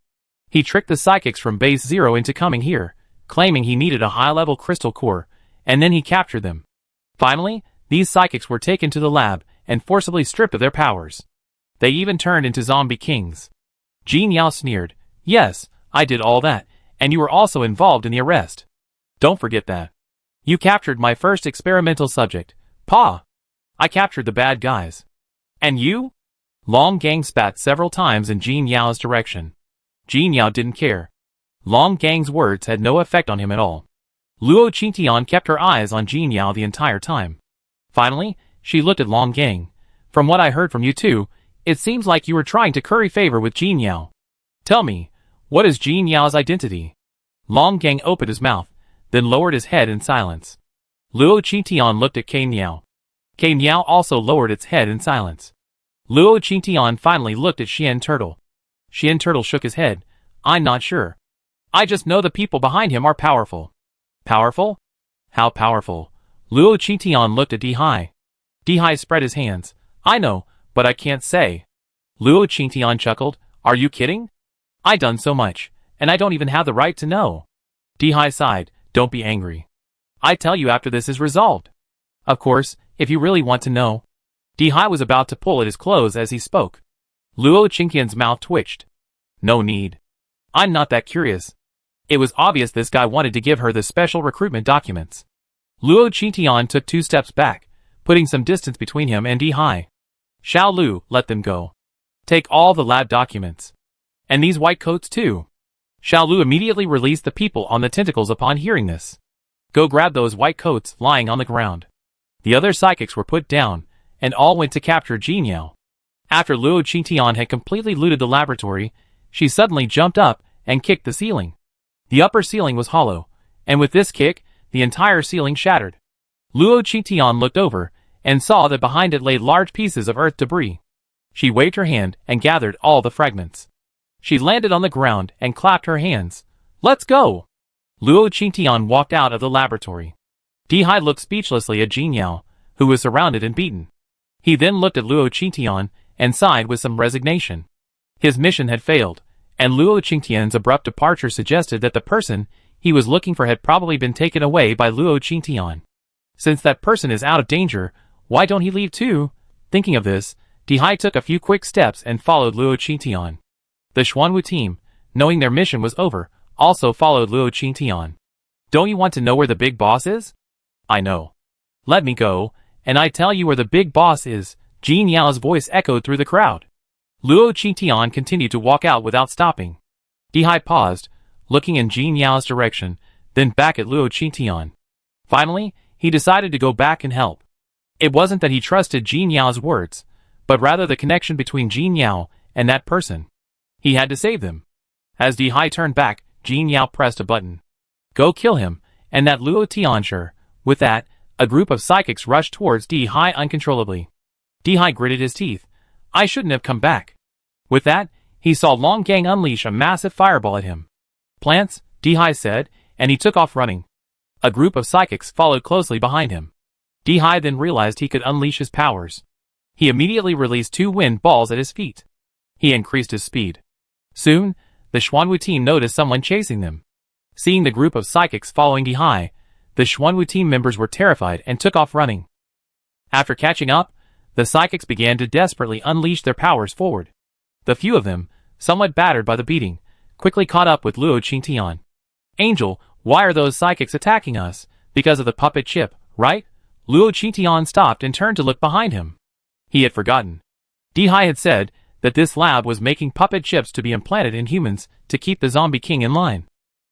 He tricked the psychics from Base Zero into coming here, claiming he needed a high-level crystal core, and then he captured them. Finally, these psychics were taken to the lab and forcibly stripped of their powers. They even turned into zombie kings." Jin Yao sneered, "Yes, I did all that, and you were also involved in the arrest. Don't forget that. You captured my first experimental subject, Pa. I captured the bad guys. And you?" Long Gang spat several times in Jin Yao's direction. Jin Yao didn't care. Long Gang's words had no effect on him at all. Luo Qingtian kept her eyes on Jin Yao the entire time. Finally, she looked at Long Gang. "From what I heard from you two, it seems like you were trying to curry favor with Jin Yao. Tell me, what is Jin Yao's identity?" Long Gang opened his mouth, then lowered his head in silence. Luo Qingtian looked at Kane Yao. Kane Yao also lowered its head in silence. Luo Qingtian finally looked at Xian Turtle. Xian Turtle shook his head. "I'm not sure. I just know the people behind him are powerful." "Powerful? How powerful?" Luo Qingtian looked at Dihai. Dihai spread his hands. "I know, but I can't say." Luo Qingtian chuckled. "Are you kidding? I done so much, and I don't even have the right to know." Dihai sighed. "Don't be angry. I tell you after this is resolved. Of course, if you really want to know." Dihai was about to pull at his clothes as he spoke. Luo Qingtian's mouth twitched. "No need. I'm not that curious." It was obvious this guy wanted to give her the special recruitment documents. Luo Qingtian took 2 steps back, putting some distance between him and Dihai. "Xiaolu, let them go. Take all the lab documents. And these white coats too." Xiaolu immediately released the people on the tentacles upon hearing this. "Go grab those white coats lying on the ground." The other psychics were put down, and all went to capture Jin Yao. After Luo Qingtian had completely looted the laboratory, she suddenly jumped up and kicked the ceiling. The upper ceiling was hollow, and with this kick, the entire ceiling shattered. Luo Qingtian looked over and saw that behind it lay large pieces of earth debris. She waved her hand and gathered all the fragments. She landed on the ground and clapped her hands. "Let's go!" Luo Qingtian walked out of the laboratory. Dihai looked speechlessly at Jin Yao, who was surrounded and beaten. He then looked at Luo Qingtian and sighed with some resignation. His mission had failed, and Luo Qingtian's abrupt departure suggested that the person he was looking for had probably been taken away by Luo Qingtian. Since that person is out of danger, why don't he leave too? Thinking of this, Dihai took a few quick steps and followed Luo Qingtian. The Xuanwu team, knowing their mission was over, also followed Luo Qingtian. "Don't you want to know where the big boss is?" "I know. Let me go, and I tell you where the big boss is." Jin Yao's voice echoed through the crowd. Luo Qingtian continued to walk out without stopping. Dihai paused, looking in Jin Yao's direction, then back at Luo Qingtian. Finally, he decided to go back and help. It wasn't that he trusted Jin Yao's words, but rather the connection between Jin Yao and that person. He had to save them. As Dihai turned back, Jin Yao pressed a button. "Go kill him, and that Luo Tianshi." With that, a group of psychics rushed towards Dihai uncontrollably. Dihai gritted his teeth. "I shouldn't have come back." With that, he saw Long Gang unleash a massive fireball at him. "Plants," Dihai said, and he took off running. A group of psychics followed closely behind him. Dihai then realized he could unleash his powers. He immediately released 2 wind balls at his feet. He increased his speed. Soon, the Xuanwu team noticed someone chasing them. Seeing the group of psychics following Dihai, the Xuanwu team members were terrified and took off running. After catching up, the psychics began to desperately unleash their powers forward. The few of them, somewhat battered by the beating, quickly caught up with Luo Qingtian. "Angel, why are those psychics attacking us? Because of the puppet chip, right?" Luo Qingtian stopped and turned to look behind him. He had forgotten. Dihai had said that this lab was making puppet chips to be implanted in humans to keep the zombie king in line.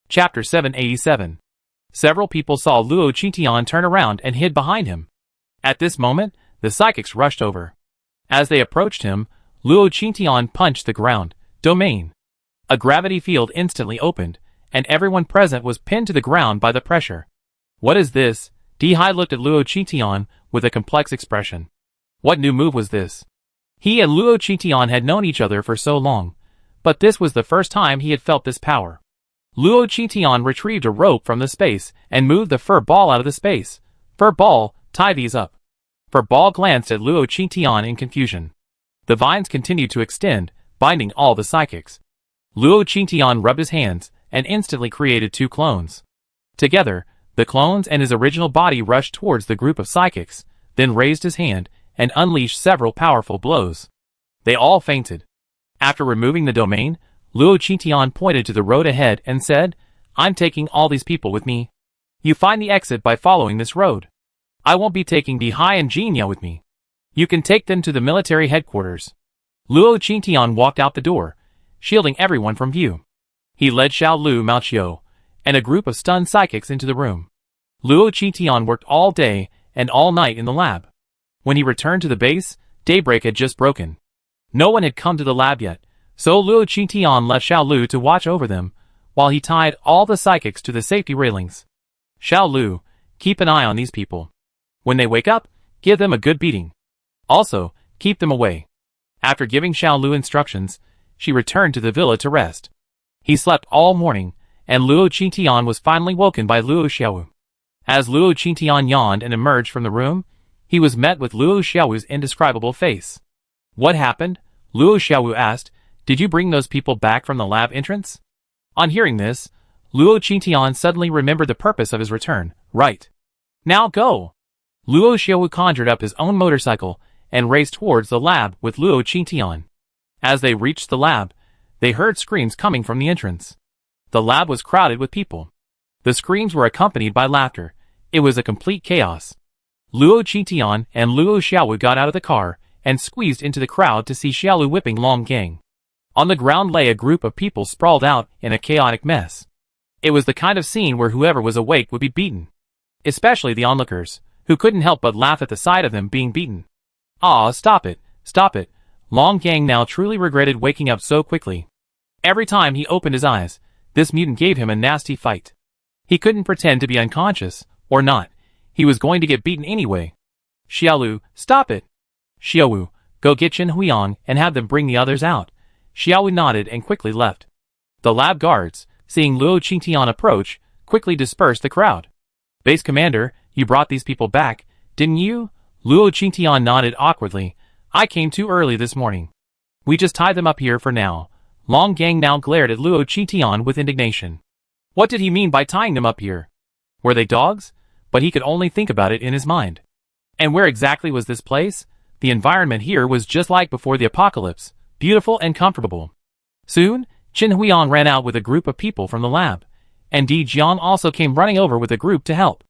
Chapter 787. Several people saw Luo Qingtian turn around and hid behind him. At this moment, the psychics rushed over. As they approached him, Luo Qingtian punched the ground, Domain. A gravity field instantly opened, and everyone present was pinned to the ground by the pressure. What is this? Dihai looked at Luo Qitian with a complex expression. What new move was this? He and Luo Qitian had known each other for so long, but this was the first time he had felt this power. Luo Qitian retrieved a rope from the space and moved the fur ball out of the space. Fur ball, tie these up. Fur ball glanced at Luo Qitian in confusion. The vines continued to extend, binding all the psychics. Luo Qitian rubbed his hands and instantly created 2 clones. Together, the clones and his original body rushed towards the group of psychics, then raised his hand and unleashed several powerful blows. They all fainted. After removing the domain, Luo Qitian pointed to the road ahead and said, I'm taking all these people with me. You find the exit by following this road. I won't be taking Dihai and Jinya with me. You can take them to the military headquarters. Luo Qitian walked out the door, shielding everyone from view. He led Xiao Lu Maoqiu and a group of stunned psychics into the room. Luo Qitian worked all day and all night in the lab. When he returned to the base, daybreak had just broken. No one had come to the lab yet, so Luo Qitian left Xiao Lu to watch over them, while he tied all the psychics to the safety railings. Xiao Lu, keep an eye on these people. When they wake up, give them a good beating. Also, keep them away. After giving Xiao Lu instructions, she returned to the villa to rest. He slept all morning, and Luo Qitian was finally woken by Luo Xiaowu. As Luo Qitian yawned and emerged from the room, he was met with Luo Xiaowu's indescribable face. What happened? Luo Xiaowu asked. Did you bring those people back from the lab entrance? On hearing this, Luo Qitian suddenly remembered the purpose of his return. Right. Now go! Luo Xiaowu conjured up his own motorcycle and raced towards the lab with Luo Qitian. As they reached the lab, they heard screams coming from the entrance. The lab was crowded with people. The screams were accompanied by laughter. It was a complete chaos. Luo Qitian and Luo Xiaowu got out of the car and squeezed into the crowd to see Xiaolu whipping Long Gang. On the ground lay a group of people sprawled out in a chaotic mess. It was the kind of scene where whoever was awake would be beaten. Especially the onlookers, who couldn't help but laugh at the sight of them being beaten. Ah, stop it, stop it. Long Gang now truly regretted waking up so quickly. Every time he opened his eyes, this mutant gave him a nasty fight. He couldn't pretend to be unconscious, or not. He was going to get beaten anyway. Xiaolu, stop it! Xiaowu, go get Chen Huiyang and have them bring the others out. Xiaowu nodded and quickly left. The lab guards, seeing Luo Qitian approach, quickly dispersed the crowd. Base commander, you brought these people back, didn't you? Luo Qitian nodded awkwardly. I came too early this morning. We just tied them up here for now. Long Gang now glared at Luo Qitian with indignation. What did he mean by tying them up here? Were they dogs? But he could only think about it in his mind. And where exactly was this place? The environment here was just like before the apocalypse, beautiful and comfortable. Soon, Chen Huiyang ran out with a group of people from the lab, and Di Jiang also came running over with a group to help.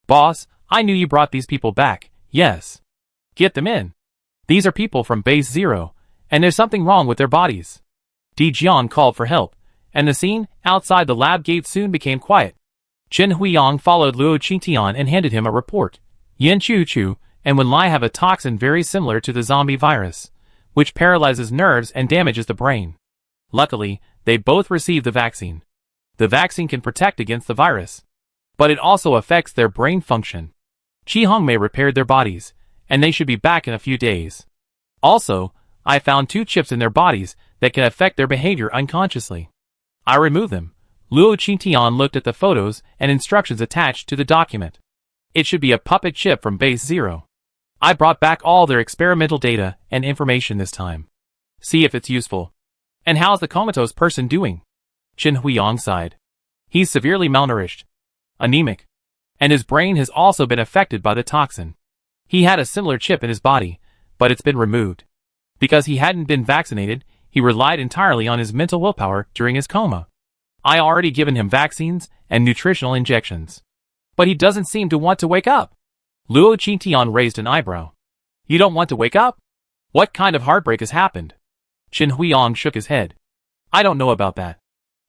Boss, I knew you brought these people back, yes. Get them in. These are people from Base Zero, and there's something wrong with their bodies. Di Jiang called for help, and the scene outside the lab gate soon became quiet. Chen Huiyang followed Luo Qitian and handed him a report. Yin Chu Chu and Wen Lai have a toxin very similar to the zombie virus, which paralyzes nerves and damages the brain. Luckily, they both received the vaccine. The vaccine can protect against the virus, but it also affects their brain function. Qi Hongmei repaired their bodies, and they should be back in a few days. Also, I found 2 chips in their bodies that can affect their behavior unconsciously. I removed them. Luo Qitian looked at the photos and instructions attached to the document. It should be a puppet chip from Base Zero. I brought back all their experimental data and information this time. See if it's useful. And how's the comatose person doing? Chen Huiyang sighed. He's severely malnourished, anemic, and his brain has also been affected by the toxin. He had a similar chip in his body, but it's been removed. Because he hadn't been vaccinated, he relied entirely on his mental willpower during his coma. I already given him vaccines and nutritional injections. But he doesn't seem to want to wake up. Luo Qitian raised an eyebrow. You don't want to wake up? What kind of heartbreak has happened? Chen Huiyang shook his head. I don't know about that.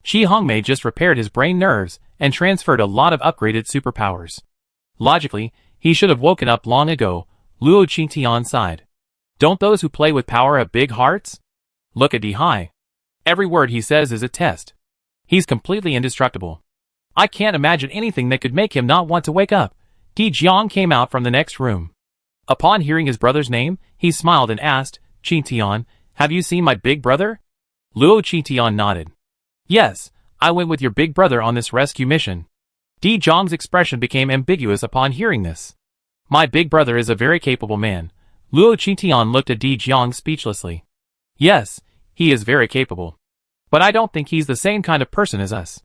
Qi Hongmei just repaired his brain nerves and transferred a lot of upgraded superpowers. Logically, he should have woken up long ago. Luo Qitian sighed. Don't those who play with power have big hearts? Look at Dihai. Every word he says is a test. He's completely indestructible. I can't imagine anything that could make him not want to wake up. Di Jiang came out from the next room. Upon hearing his brother's name, he smiled and asked, Qingtian, have you seen my big brother? Luo Qingtian nodded. Yes, I went with your big brother on this rescue mission. Di Jiang's expression became ambiguous upon hearing this. My big brother is a very capable man. Luo Qingtian looked at Di Jiang speechlessly. Yes, he is very capable. But I don't think he's the same kind of person as us.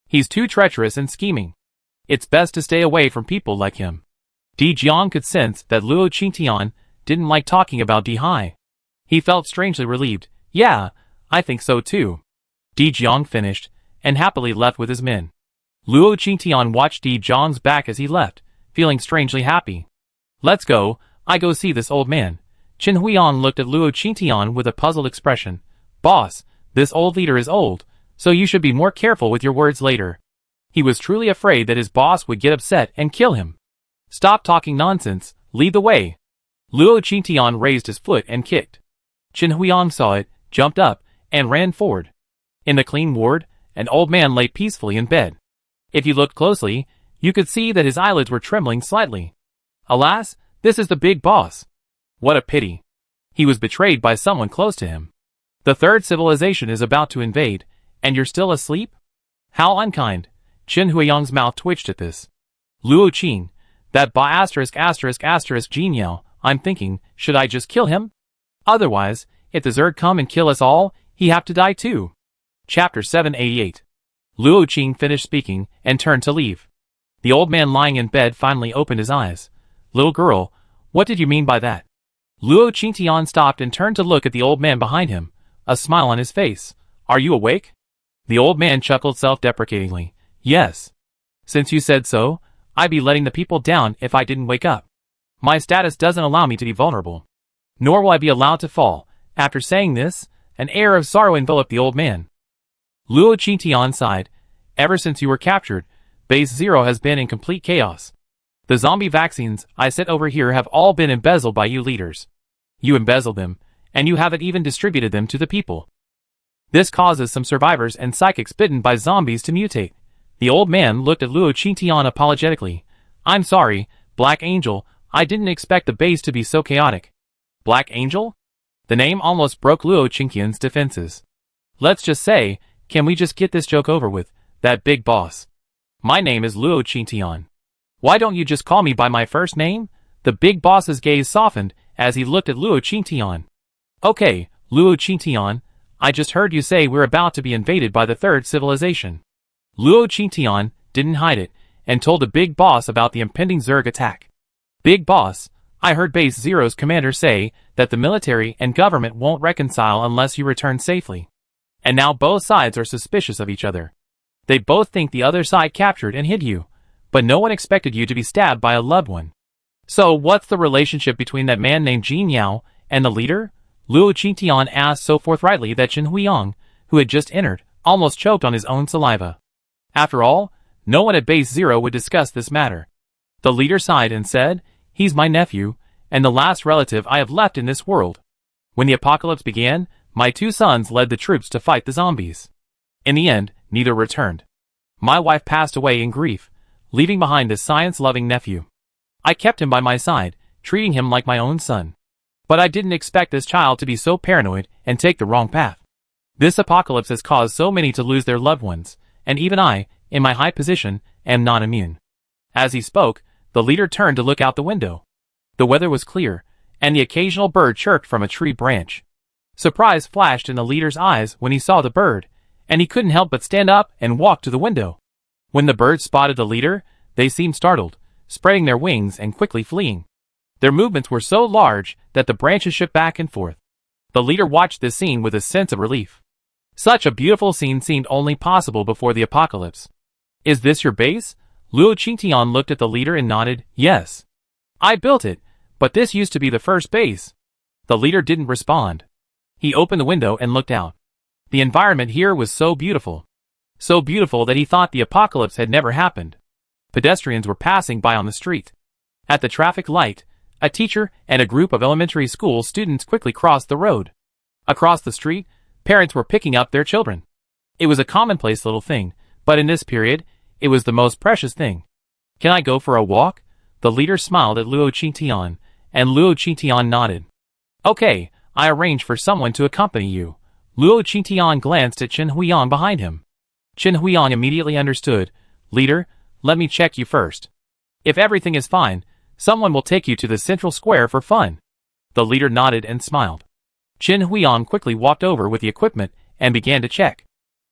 He's too treacherous and scheming. It's best to stay away from people like him. Di Jiang could sense that Luo Qingtian didn't like talking about Di Hai. He felt strangely relieved. Yeah, I think so too. Di Jiang finished, and happily left with his men. Luo Qingtian watched Di Jiang's back as he left, feeling strangely happy. Let's go, I go see this old man. Qin Huiyan looked at Luo Qingtian with a puzzled expression. Boss, this old leader is old, so you should be more careful with your words later. He was truly afraid that his boss would get upset and kill him. Stop talking nonsense, lead the way. Luo Qingtian raised his foot and kicked. Qin Huiyan saw it, jumped up, and ran forward. In the clean ward, an old man lay peacefully in bed. If you looked closely, you could see that his eyelids were trembling slightly. Alas, this is the big boss. What a pity. He was betrayed by someone close to him. The third civilization is about to invade, and you're still asleep? How unkind. Qin Huiyang's mouth twitched at this. Luo Qing, that Jin Yao, I'm thinking, should I just kill him? Otherwise, if the Zerg come and kill us all, he have to die too. Chapter 788. Luo Qing finished speaking and turned to leave. The old man lying in bed finally opened his eyes. Little girl, what did you mean by that? Luo Qingtian stopped and turned to look at the old man behind him, a smile on his face. Are you awake? The old man chuckled self-deprecatingly. Yes. Since you said so, I'd be letting the people down if I didn't wake up. My status doesn't allow me to be vulnerable. Nor will I be allowed to fall. After saying this, an air of sorrow enveloped the old man. Luo Qingtian sighed. Ever since you were captured, Base Zero has been in complete chaos. The zombie vaccines I sent over here have all been embezzled by you leaders. You embezzled them, and you haven't even distributed them to the people. This causes some survivors and psychics bitten by zombies to mutate. The old man looked at Luo Qingtian apologetically. I'm sorry, Black Angel, I didn't expect the base to be so chaotic. Black Angel? The name almost broke Luo Qingtian's defenses. Let's just say, can we just get this joke over with, that big boss? My name is Luo Qingtian. Why don't you just call me by my first name? The big boss's gaze softened as he looked at Luo Qingtian. Okay, Luo Qingtian, I just heard you say we're about to be invaded by the third civilization. Luo Qingtian didn't hide it and told the big boss about the impending Zerg attack. Big boss, I heard Base Zero's commander say that the military and government won't reconcile unless you return safely. And now both sides are suspicious of each other. They both think the other side captured and hid you, but no one expected you to be stabbed by a loved one. So what's the relationship between that man named Jin Yao and the leader? Luo Qingtian asked so forthrightly that Qin Huiyang, who had just entered, almost choked on his own saliva. After all, no one at Base Zero would discuss this matter. The leader sighed and said, he's my nephew, and the last relative I have left in this world. When the apocalypse began, my two sons led the troops to fight the zombies. In the end, neither returned. My wife passed away in grief, leaving behind this science-loving nephew. I kept him by my side, treating him like my own son. But I didn't expect this child to be so paranoid and take the wrong path. This apocalypse has caused so many to lose their loved ones, and even I, in my high position, am not immune. As he spoke, the leader turned to look out the window. The weather was clear, and the occasional bird chirped from a tree branch. Surprise flashed in the leader's eyes when he saw the bird, and he couldn't help but stand up and walk to the window. When the birds spotted the leader, they seemed startled, spreading their wings and quickly fleeing. Their movements were so large that the branches shook back and forth. The leader watched this scene with a sense of relief. Such a beautiful scene seemed only possible before the apocalypse. Is this your base? Luo Qingtian looked at the leader and nodded, yes. I built it, but this used to be the first base. The leader didn't respond. He opened the window and looked out. The environment here was so beautiful. So beautiful that he thought the apocalypse had never happened. Pedestrians were passing by on the street. At the traffic light, a teacher and a group of elementary school students quickly crossed the road. Across the street, Parents were picking up their children. It was a commonplace little thing, but in this period, it was the most precious thing. Can I go for a walk? The leader smiled at Luo Qingtian, and Luo Qingtian nodded. Okay, I arranged for someone to accompany you. Luo Qingtian glanced at Chen Huiyang behind him. Chen Huiyang immediately understood. Leader, let me check you first. If everything is fine, someone will take you to the central square for fun. The leader nodded and smiled. Chen Huiyang quickly walked over with the equipment and began to check.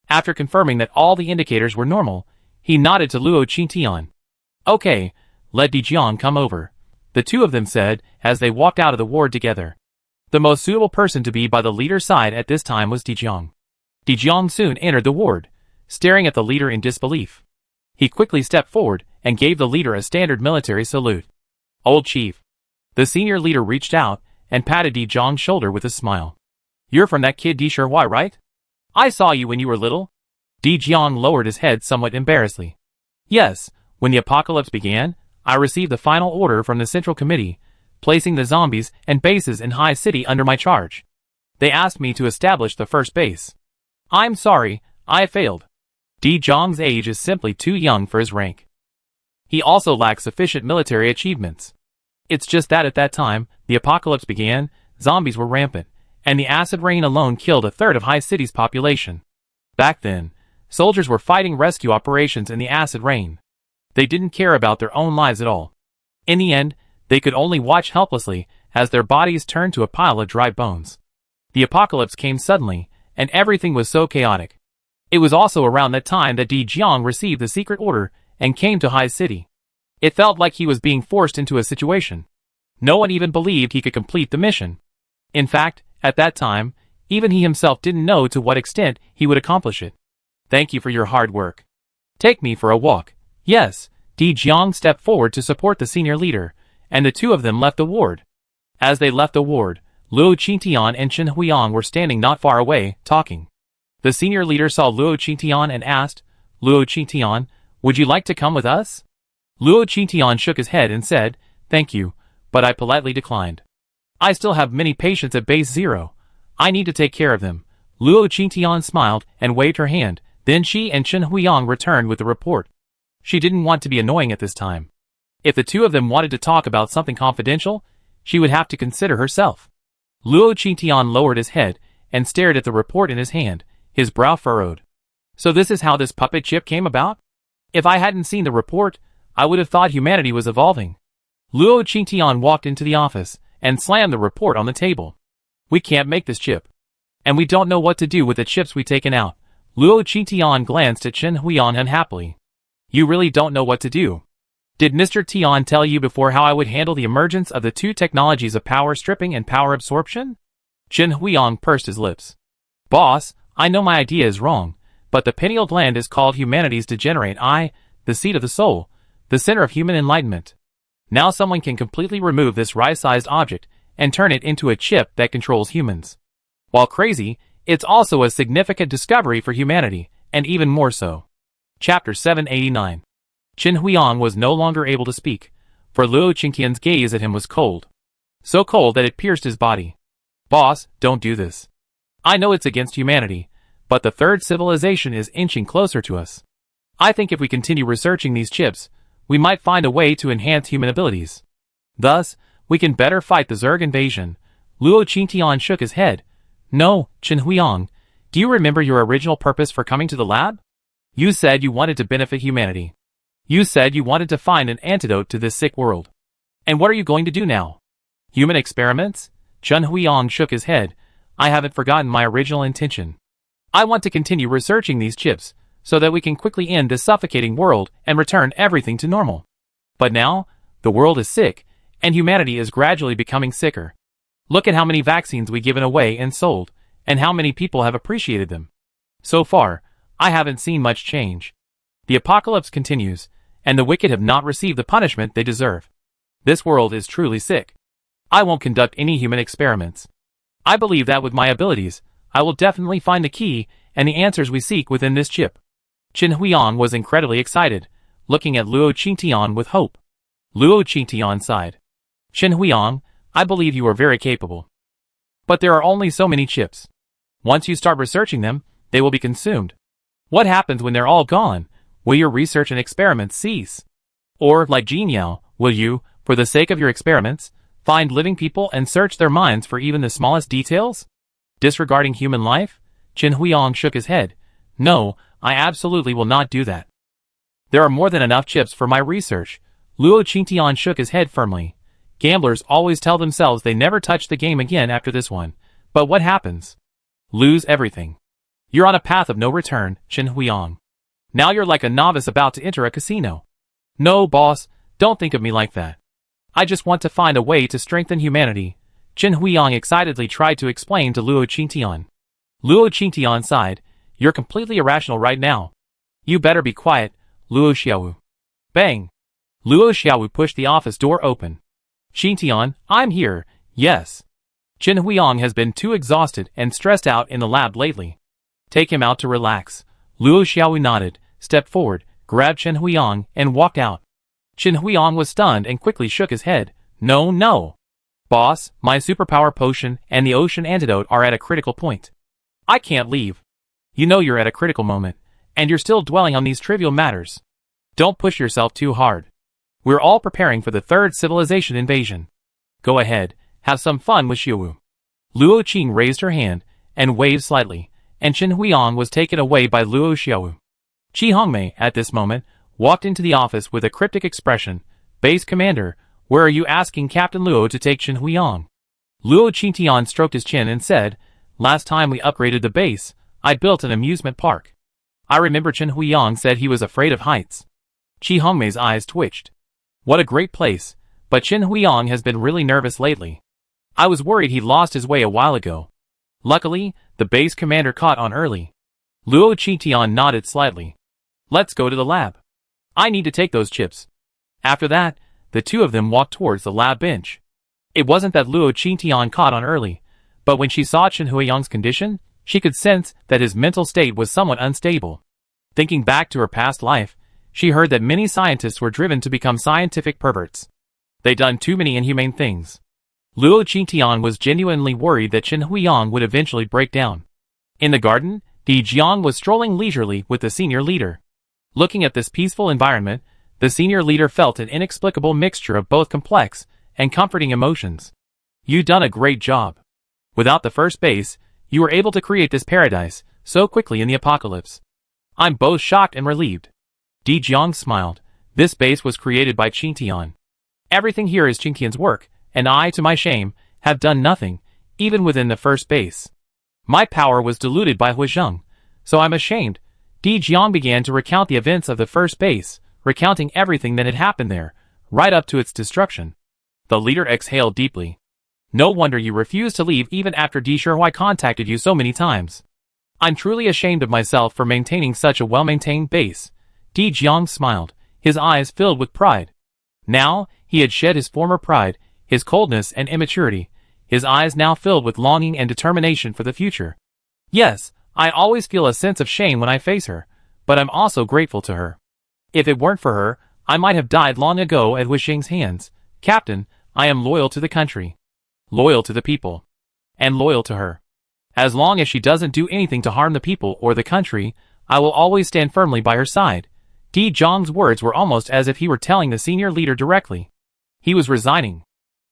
After confirming that all the indicators were normal, he nodded to Luo Qingtian. Okay, let Dijiang come over. The two of them said as they walked out of the ward together. The most suitable person to be by the leader's side at this time was Dijiang. Dijiang soon entered the ward, staring at the leader in disbelief. He quickly stepped forward and gave the leader a standard military salute. Old chief. The senior leader reached out and patted Dijiang's shoulder with a smile. You're from that kid Disherwai, right? I saw you when you were little. Dijiang lowered his head somewhat embarrassedly. Yes, when the apocalypse began, I received the final order from the Central Committee, placing the zombies and bases in High City under my charge. They asked me to establish the first base. I'm sorry, I failed. Dijiang's age is simply too young for his rank. He also lacks sufficient military achievements. It's just that at that time, the apocalypse began, zombies were rampant, and the acid rain alone killed a third of High City's population. Back then, soldiers were fighting rescue operations in the acid rain. They didn't care about their own lives at all. In the end, they could only watch helplessly as their bodies turned to a pile of dry bones. The apocalypse came suddenly, and everything was so chaotic. It was also around that time that Dijiang received the secret order and came to High City. It felt like he was being forced into a situation. No one even believed he could complete the mission. In fact, at that time, even he himself didn't know to what extent he would accomplish it. Thank you for your hard work. Take me for a walk. Yes, Dijiang stepped forward to support the senior leader, and the two of them left the ward. As they left the ward, Luo Qingtian and Chen Huiyang were standing not far away, talking. The senior leader saw Luo Qingtian and asked, Luo Qingtian, would you like to come with us? Luo Qingtian shook his head and said, thank you, but I politely declined. I still have many patients at base 0. I need to take care of them. Luo Qingtian smiled and waved her hand, then she and Chen Huiyang returned with the report. She didn't want to be annoying at this time. If the two of them wanted to talk about something confidential, she would have to consider herself. Luo Qingtian lowered his head and stared at the report in his hand, his brow furrowed. So this is how this puppet chip came about? If I hadn't seen the report, I would have thought humanity was evolving. Luo Qingtian walked into the office and slammed the report on the table. We can't make this chip. And we don't know what to do with the chips we've taken out. Luo Qingtian glanced at Chen Huiyang unhappily. You really don't know what to do. Did Mr. Tian tell you before how I would handle the emergence of the two technologies of power stripping and power absorption? Chen Huiyang pursed his lips. Boss, I know my idea is wrong, but the pineal gland is called humanity's degenerate eye, the seat of the soul, the center of human enlightenment. Now someone can completely remove this rice-sized object and turn it into a chip that controls humans. While crazy, it's also a significant discovery for humanity, and even more so. Chapter 789. Chen Huiyang was no longer able to speak, for Luo Qingtian's gaze at him was cold. So cold that it pierced his body. Boss, don't do this. I know it's against humanity, but the third civilization is inching closer to us. I think if we continue researching these chips, we might find a way to enhance human abilities. Thus, we can better fight the Zerg invasion. Luo Qingtian shook his head. No, Chen Huiyang, do you remember your original purpose for coming to the lab? You said you wanted to benefit humanity. You said you wanted to find an antidote to this sick world. And what are you going to do now? Human experiments? Chen Huiyang shook his head. I haven't forgotten my original intention. I want to continue researching these chips, so that we can quickly end this suffocating world and return everything to normal. But now, the world is sick, and humanity is gradually becoming sicker. Look at how many vaccines we've given away and sold, and how many people have appreciated them. So far, I haven't seen much change. The apocalypse continues, and the wicked have not received the punishment they deserve. This world is truly sick. I won't conduct any human experiments. I believe that with my abilities, I will definitely find the key and the answers we seek within this chip. Chen Huiyang was incredibly excited, looking at Luo Qingtian with hope. Luo Qingtian sighed. Chen Huiyang, I believe you are very capable. But there are only so many chips. Once you start researching them, they will be consumed. What happens when they're all gone? Will your research and experiments cease? Or, like Jin Yao, will you, for the sake of your experiments, find living people and search their minds for even the smallest details? Disregarding human life? Qin Huiyang shook his head. No, I absolutely will not do that. There are more than enough chips for my research. Luo Qingtian shook his head firmly. Gamblers always tell themselves they never touch the game again after this one. But what happens? Lose everything. You're on a path of no return, Qin Huiyang. Now you're like a novice about to enter a casino. No, boss, don't think of me like that. I just want to find a way to strengthen humanity. Qin Huiyang excitedly tried to explain to Luo Qingtian. Luo Qingtian sighed. You're completely irrational right now. You better be quiet, Luo Xiaowu. Bang! Luo Xiaowu pushed the office door open. Qingtian, I'm here, yes. Qin Huiyang has been too exhausted and stressed out in the lab lately. Take him out to relax. Luo Xiaowu nodded, stepped forward, grabbed Qin Huiyang, and walked out. Qin Huiyang was stunned and quickly shook his head. No, no. Boss, my superpower potion and the ocean antidote are at a critical point. I can't leave. You know you're at a critical moment, and you're still dwelling on these trivial matters. Don't push yourself too hard. We're all preparing for the third civilization invasion. Go ahead, have some fun with Xiaowu. Luo Qing raised her hand and waved slightly, and Qin Huiyang was taken away by Luo Xiaowu. Qi Hongmei, at this moment, walked into the office with a cryptic expression. Base Commander, where are you asking Captain Luo to take Qin Huiyang? Luo Qingtian stroked his chin and said, last time we upgraded the base, I built an amusement park. I remember Qin Huiyang said he was afraid of heights. Qi Hongmei's eyes twitched. What a great place, but Qin Huiyang has been really nervous lately. I was worried he lost his way a while ago. Luckily, the base commander caught on early. Luo Qingtian nodded slightly. Let's go to the lab. I need to take those chips. After that, the two of them walked towards the lab bench. It wasn't that Luo Qingtian caught on early, but when she saw Qin Huiyang's condition, she could sense that his mental state was somewhat unstable. Thinking back to her past life, she heard that many scientists were driven to become scientific perverts. They'd done too many inhumane things. Luo Qingtian was genuinely worried that Qin Huiyang would eventually break down. In the garden, Di Jiang was strolling leisurely with the senior leader. Looking at this peaceful environment, the senior leader felt an inexplicable mixture of both complex and comforting emotions. You've done a great job. Without the first base, you were able to create this paradise so quickly in the apocalypse. I'm both shocked and relieved. Di Jiang smiled. This base was created by Qingtian. Everything here is Qingtian's work, and I, to my shame, have done nothing, even within the first base. My power was diluted by Huizheng, so I'm ashamed. Di Jiang began to recount the events of the first base, recounting everything that had happened there, right up to its destruction. The leader exhaled deeply. No wonder you refused to leave even after Di Shihui contacted you so many times. I'm truly ashamed of myself for maintaining such a well-maintained base. Di Jiang smiled, his eyes filled with pride. Now, he had shed his former pride, his coldness and immaturity, his eyes now filled with longing and determination for the future. Yes, I always feel a sense of shame when I face her, but I'm also grateful to her. If it weren't for her, I might have died long ago at Huizheng's hands. Captain, I am loyal to the country, loyal to the people, and loyal to her. As long as she doesn't do anything to harm the people or the country, I will always stand firmly by her side. Di Jiang's words were almost as if he were telling the senior leader directly. He was resigning.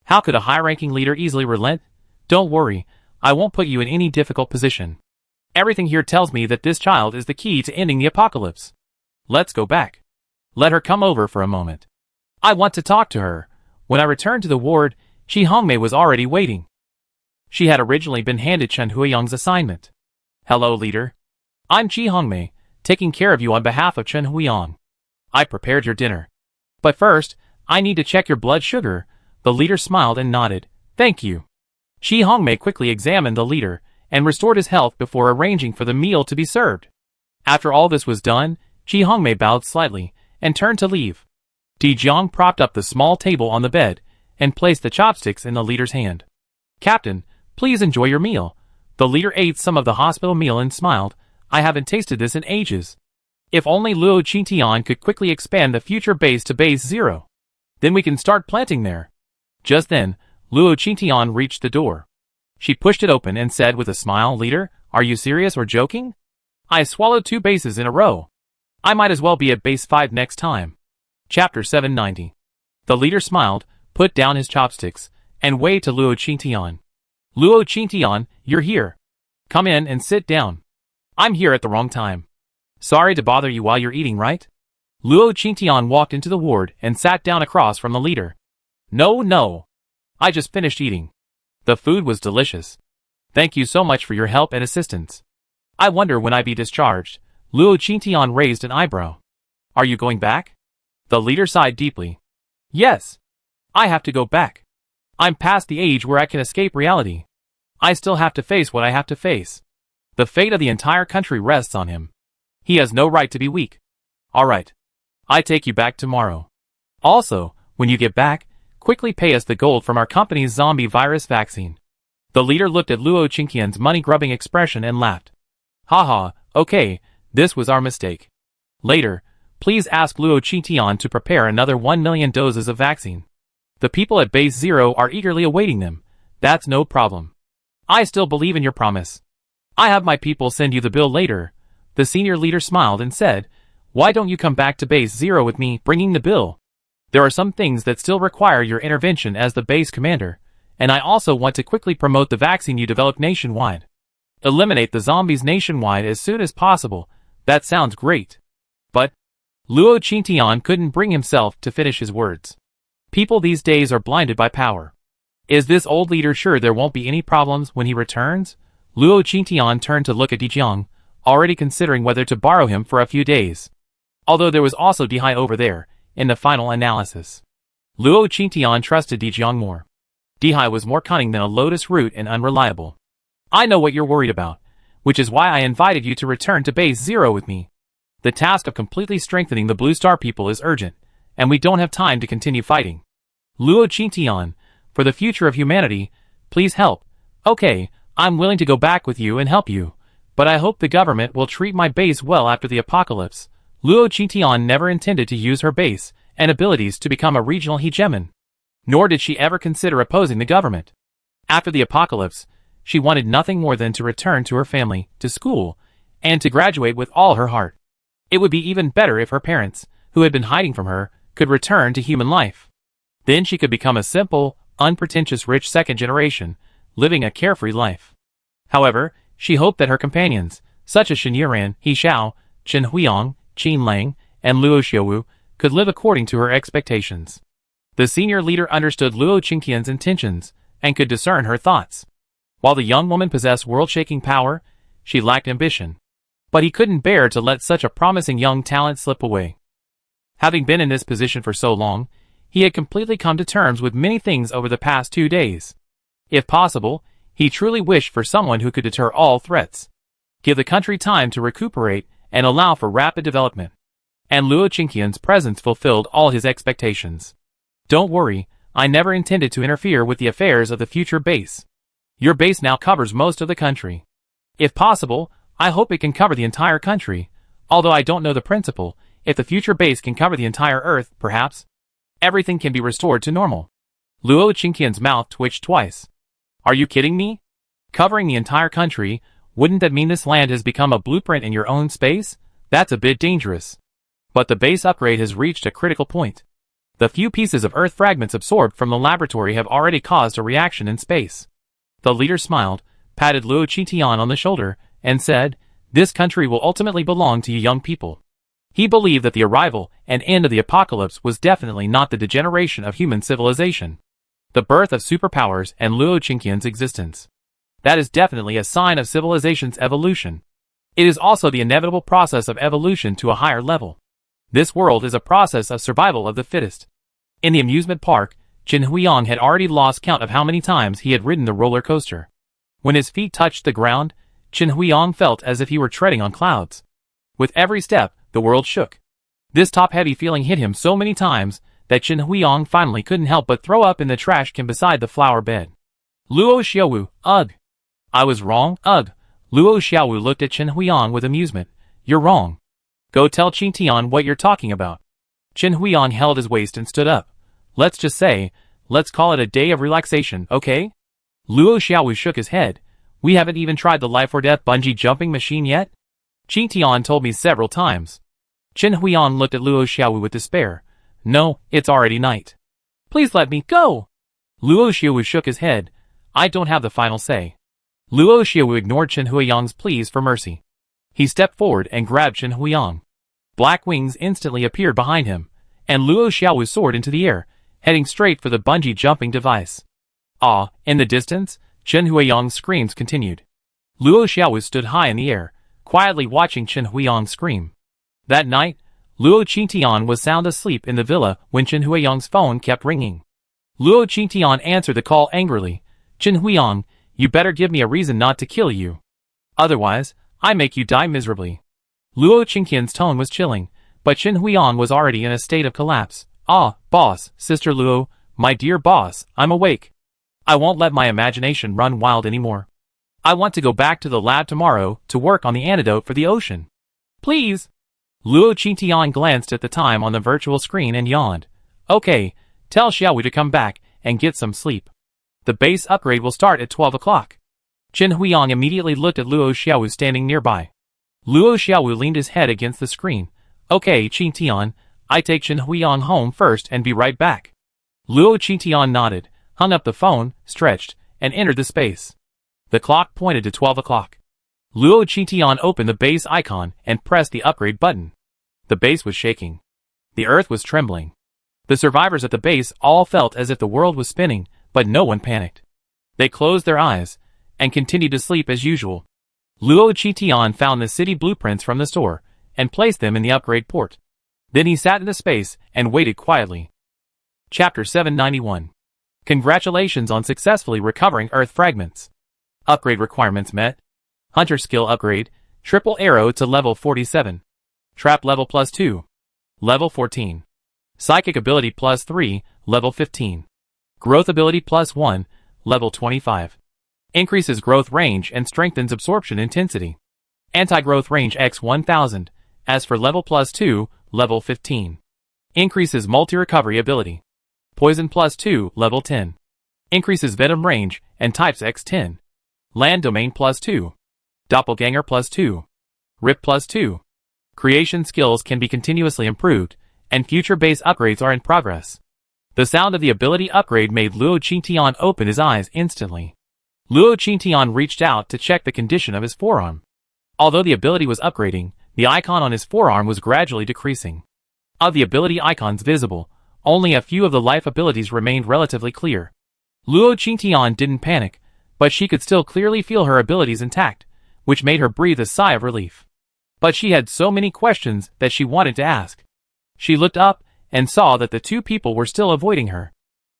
How could a high-ranking leader easily relent? Don't worry, I won't put you in any difficult position. Everything here tells me that this child is the key to ending the apocalypse. Let's go back. Let her come over for a moment. I want to talk to her. When I returned to the ward, Qi Hongmei was already waiting. She had originally been handed Qin Huiyang's assignment. Hello, leader. I'm Qi Hongmei, taking care of you on behalf of Qin Huiyang. I prepared your dinner. But first, I need to check your blood sugar. The leader smiled and nodded. Thank you. Qi Hongmei quickly examined the leader and restored his health before arranging for the meal to be served. After all this was done, Qi Hongmei bowed slightly and turned to leave. Di Jiang propped up the small table on the bed and placed the chopsticks in the leader's hand. Captain, please enjoy your meal. The leader ate some of the hospital meal and smiled. I haven't tasted this in ages. If only Luo Qingtian could quickly expand the future base to base 0. Then we can start planting there. Just then, Luo Qingtian reached the door. She pushed it open and said with a smile, Leader, Are you serious or joking? I swallowed 2 bases in a row. I might as well be at base 5 next time. Chapter 790. The leader smiled, put down his chopsticks, and waved to Luo Qingtian. Luo Qingtian, you're here. Come in and sit down. I'm here at the wrong time. Sorry to bother you while you're eating, right? Luo Qingtian walked into the ward and sat down across from the leader. No. I just finished eating. The food was delicious. Thank you so much for your help and assistance. I wonder when I be discharged. Luo Qingtian raised an eyebrow. Are you going back? The leader sighed deeply. Yes. I have to go back. I'm past the age where I can escape reality. I still have to face what I have to face. The fate of the entire country rests on him. He has no right to be weak. All right. I take you back tomorrow. Also, when you get back, quickly pay us the gold from our company's zombie virus vaccine. The leader looked at Luo Qingtian's money-grubbing expression and laughed. Haha, okay, this was our mistake. Later, please ask Luo Qingtian to prepare another 1 million doses of vaccine. The people at Base 0 are eagerly awaiting them. That's no problem. I still believe in your promise. I have my people send you the bill later. The senior leader smiled and said, why don't you come back to Base 0 with me, bringing the bill? There are some things that still require your intervention as the base commander, and I also want to quickly promote the vaccine you developed nationwide. Eliminate the zombies nationwide as soon as possible. That sounds great. But Luo Qingtian couldn't bring himself to finish his words. People these days are blinded by power. Is this old leader sure there won't be any problems when he returns? Luo Qingtian turned to look at Dijiang, already considering whether to borrow him for a few days. Although there was also Dihai over there, in the final analysis. Luo Qingtian trusted Dijiang more. Dihai was more cunning than a lotus root and unreliable. I know what you're worried about, which is why I invited you to return to Base 0 with me. The task of completely strengthening the Blue Star people is urgent, and we don't have time to continue fighting. Luo Qingtian, for the future of humanity, please help. Okay, I'm willing to go back with you and help you, but I hope the government will treat my base well after the apocalypse. Luo Qingtian never intended to use her base and abilities to become a regional hegemon. Nor did she ever consider opposing the government. After the apocalypse, she wanted nothing more than to return to her family, to school, and to graduate with all her heart. It would be even better if her parents, who had been hiding from her, could return to human life. Then she could become a simple, unpretentious rich second generation, living a carefree life. However, she hoped that her companions, such as Shen Yiran, He Xiao, Chen Huiyang, Qin Lang, and Luo Xiaowu, could live according to her expectations. The senior leader understood Luo Qingtian's intentions, and could discern her thoughts. While the young woman possessed world-shaking power, she lacked ambition. But he couldn't bear to let such a promising young talent slip away. Having been in this position for so long, he had completely come to terms with many things over the past 2 days. If possible, he truly wished for someone who could deter all threats. Give the country time to recuperate and allow for rapid development. And Luo Qingtian's presence fulfilled all his expectations. Don't worry, I never intended to interfere with the affairs of the future base. Your base now covers most of the country. If possible, I hope it can cover the entire country, although I don't know the principle. If the future base can cover the entire Earth, perhaps everything can be restored to normal. Luo Qingtian's mouth twitched twice. Are you kidding me? Covering the entire country, wouldn't that mean this land has become a blueprint in your own space? That's a bit dangerous. But the base upgrade has reached a critical point. The few pieces of Earth fragments absorbed from the laboratory have already caused a reaction in space. The leader smiled, patted Luo Qingtian on the shoulder, and said, this country will ultimately belong to you young people. He believed that the arrival and end of the apocalypse was definitely not the degeneration of human civilization. The birth of superpowers and Luo Qingtian's existence. That is definitely a sign of civilization's evolution. It is also the inevitable process of evolution to a higher level. This world is a process of survival of the fittest. In the amusement park, Chen Huiyang had already lost count of how many times he had ridden the roller coaster. When his feet touched the ground, Chen Huiyang felt as if he were treading on clouds. With every step, the world shook. This top-heavy feeling hit him so many times that Chen Huiyang finally couldn't help but throw up in the trash can beside the flower bed. Luo Xiaowu, ugh. I was wrong, ugh. Luo Xiaowu looked at Chen Huiyang with amusement. You're wrong. Go tell Qingtian what you're talking about. Chen Huiyang held his waist and stood up. Let's just say, let's call it a day of relaxation, okay? Luo Xiaowu shook his head. We haven't even tried the life or death bungee jumping machine yet? Qin Tian told me several times. Chen Huiyan looked at Luo Xiaowu with despair. No, it's already night. Please let me go. Luo Xiaowu shook his head. I don't have the final say. Luo Xiaowu ignored Chen Huiyang's pleas for mercy. He stepped forward and grabbed Chen Huiyang. Black wings instantly appeared behind him, and Luo Xiaowu soared into the air, heading straight for the bungee jumping device. Ah, in the distance, Chen Huiyang's screams continued. Luo Xiaowu stood high in the air, quietly watching Chen Huiyang scream. That night, Luo Qingtian was sound asleep in the villa when Chen Huiyang's phone kept ringing. Luo Qingtian answered the call angrily. Chen Huiyang, you better give me a reason not to kill you. Otherwise, I make you die miserably. Luo Qingtian's tone was chilling, but Chen Huiyang was already in a state of collapse. Ah, boss, Sister Luo, my dear boss, I'm awake. I won't let my imagination run wild anymore. I want to go back to the lab tomorrow to work on the antidote for the ocean. Please. Luo Qingtian glanced at the time on the virtual screen and yawned. Okay, tell Xiaowu to come back and get some sleep. The base upgrade will start at 12 o'clock. Chen Huiyang immediately looked at Luo Xiaowu standing nearby. Luo Xiaowu leaned his head against the screen. Okay, Qingtian, I take Chen Huiyang home first and be right back. Luo Qingtian nodded, hung up the phone, stretched, and entered the space. The clock pointed to 12 o'clock. Luo Qingtian opened the base icon and pressed the upgrade button. The base was shaking. The earth was trembling. The survivors at the base all felt as if the world was spinning, but no one panicked. They closed their eyes and continued to sleep as usual. Luo Qingtian found the city blueprints from the store and placed them in the upgrade port. Then he sat in the space and waited quietly. Chapter 791. Congratulations on successfully recovering Earth fragments. Upgrade requirements met. Hunter skill upgrade, triple arrow to level 47. Trap level +2. Level 14. Psychic ability +3, level 15. Growth ability +1, level 25. Increases growth range and strengthens absorption intensity. Anti-growth range x 1000, as for level +2, level 15. Increases multi-recovery ability. Poison +2, level 10. Increases venom range and types x 10. Land domain +2. Doppelganger +2. Rip +2. Creation skills can be continuously improved, and future base upgrades are in progress. The sound of the ability upgrade made Luo Qingtian open his eyes instantly. Luo Qingtian reached out to check the condition of his forearm. Although the ability was upgrading, the icon on his forearm was gradually decreasing. Of the ability icons visible, only a few of the life abilities remained relatively clear. Luo Qingtian didn't panic, but she could still clearly feel her abilities intact, which made her breathe a sigh of relief. But she had so many questions that she wanted to ask. She looked up and saw that the two people were still avoiding her.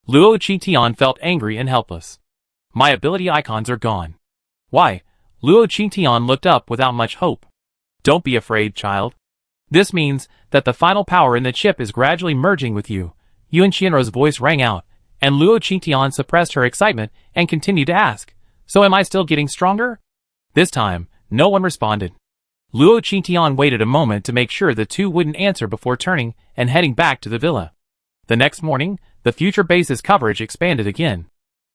Luo Qingtian felt angry and helpless. My ability icons are gone. Why? Luo Qingtian looked up without much hope. Don't be afraid, child. This means that the final power in the chip is gradually merging with you. Yuan Qianruo's voice rang out, and Luo Qingtian suppressed her excitement and continued to ask, so am I still getting stronger? This time, no one responded. Luo Qingtian waited a moment to make sure the two wouldn't answer before turning and heading back to the villa. The next morning, the future base's coverage expanded again.